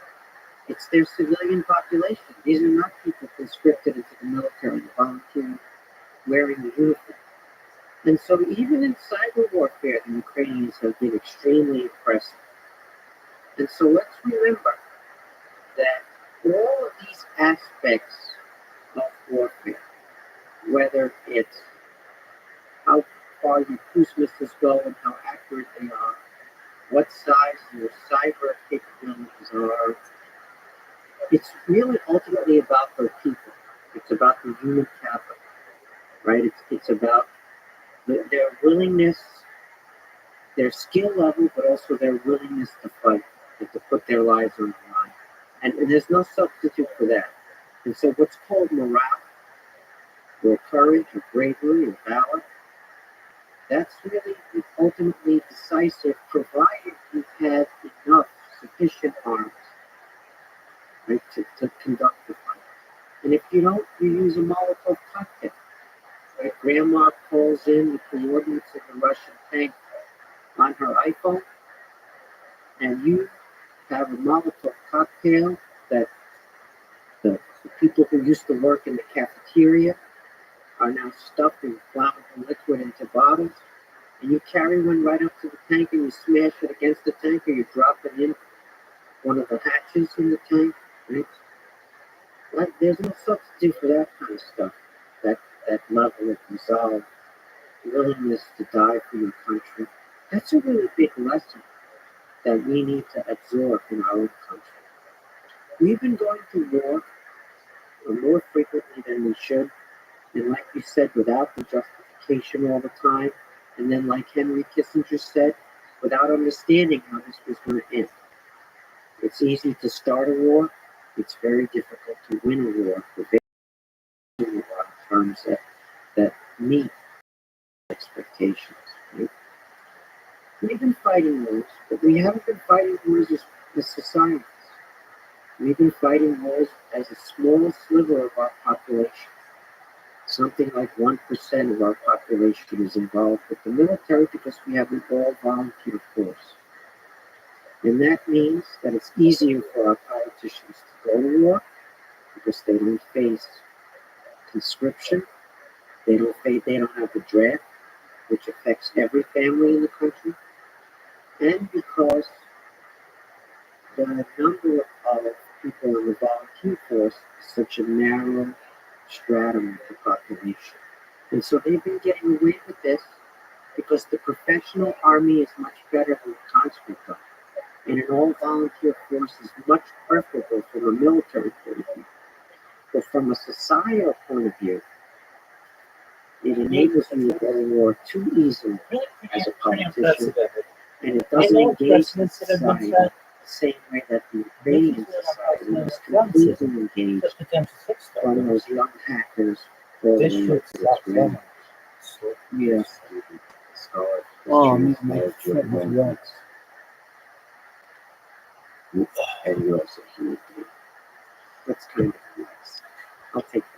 S7: It's their civilian population. These are not people conscripted into the military, volunteering, wearing the uniform. And so even in cyber warfare, the Ukrainians have been extremely impressive. And so let's remember that all of these aspects of warfare, whether it's how far your cruise missiles go and how accurate they are, what size your cyber capabilities are, it's really ultimately about their people. It's about the human capital, right? It's about their willingness, their skill level, but also their willingness to fight and to put their lives on the line. And there's no substitute for that. And so what's called morale, or courage, or bravery, or valor, that's really ultimately decisive, provided you've had enough sufficient arms, right, to conduct the fight. And if you don't, you use a Molotov cocktail. Right? Grandma calls in the coordinates of the Russian tank on her iPhone, and you have a Molotov cocktail that the people who used to work in the cafeteria are now stuffing flammable liquid into bottles, and you carry one right up to the tank and you smash it against the tank, or you drop it in one of the hatches in the tank. Right? Like, there's no substitute for that kind of stuff. That level of resolve, willingness to die for your country. That's a really big lesson that we need to absorb in our own country. We've been going to war more frequently than we should, and like you said, without the justification all the time. And then, like Henry Kissinger said, without understanding how this was going to end. It's easy to start a war. It's very difficult to win a war. On terms that meet expectations. Right? We've been fighting wars, but we haven't been fighting wars as societies. We've been fighting wars as a small sliver of our population. Something like 1% of our population is involved with the military because we have an all-volunteer force. And that means that it's easier for our politicians to go to war because they don't face conscription. They don't have the draft, which affects every family in the country. And because the number of people in the volunteer force is such a narrow stratum of the population. And so they've been getting away with this because the professional army is much better than the conscript army. And an all-volunteer force is much preferable from a military point of view. But from a societal point of view, it enables you to go to war too easily as a politician, and it doesn't engage in society the same way that the Ukrainian society is completely engaged from those young hackers all the way up to its grand. Yes. And you're also human. That's kind of nice. I'll take that.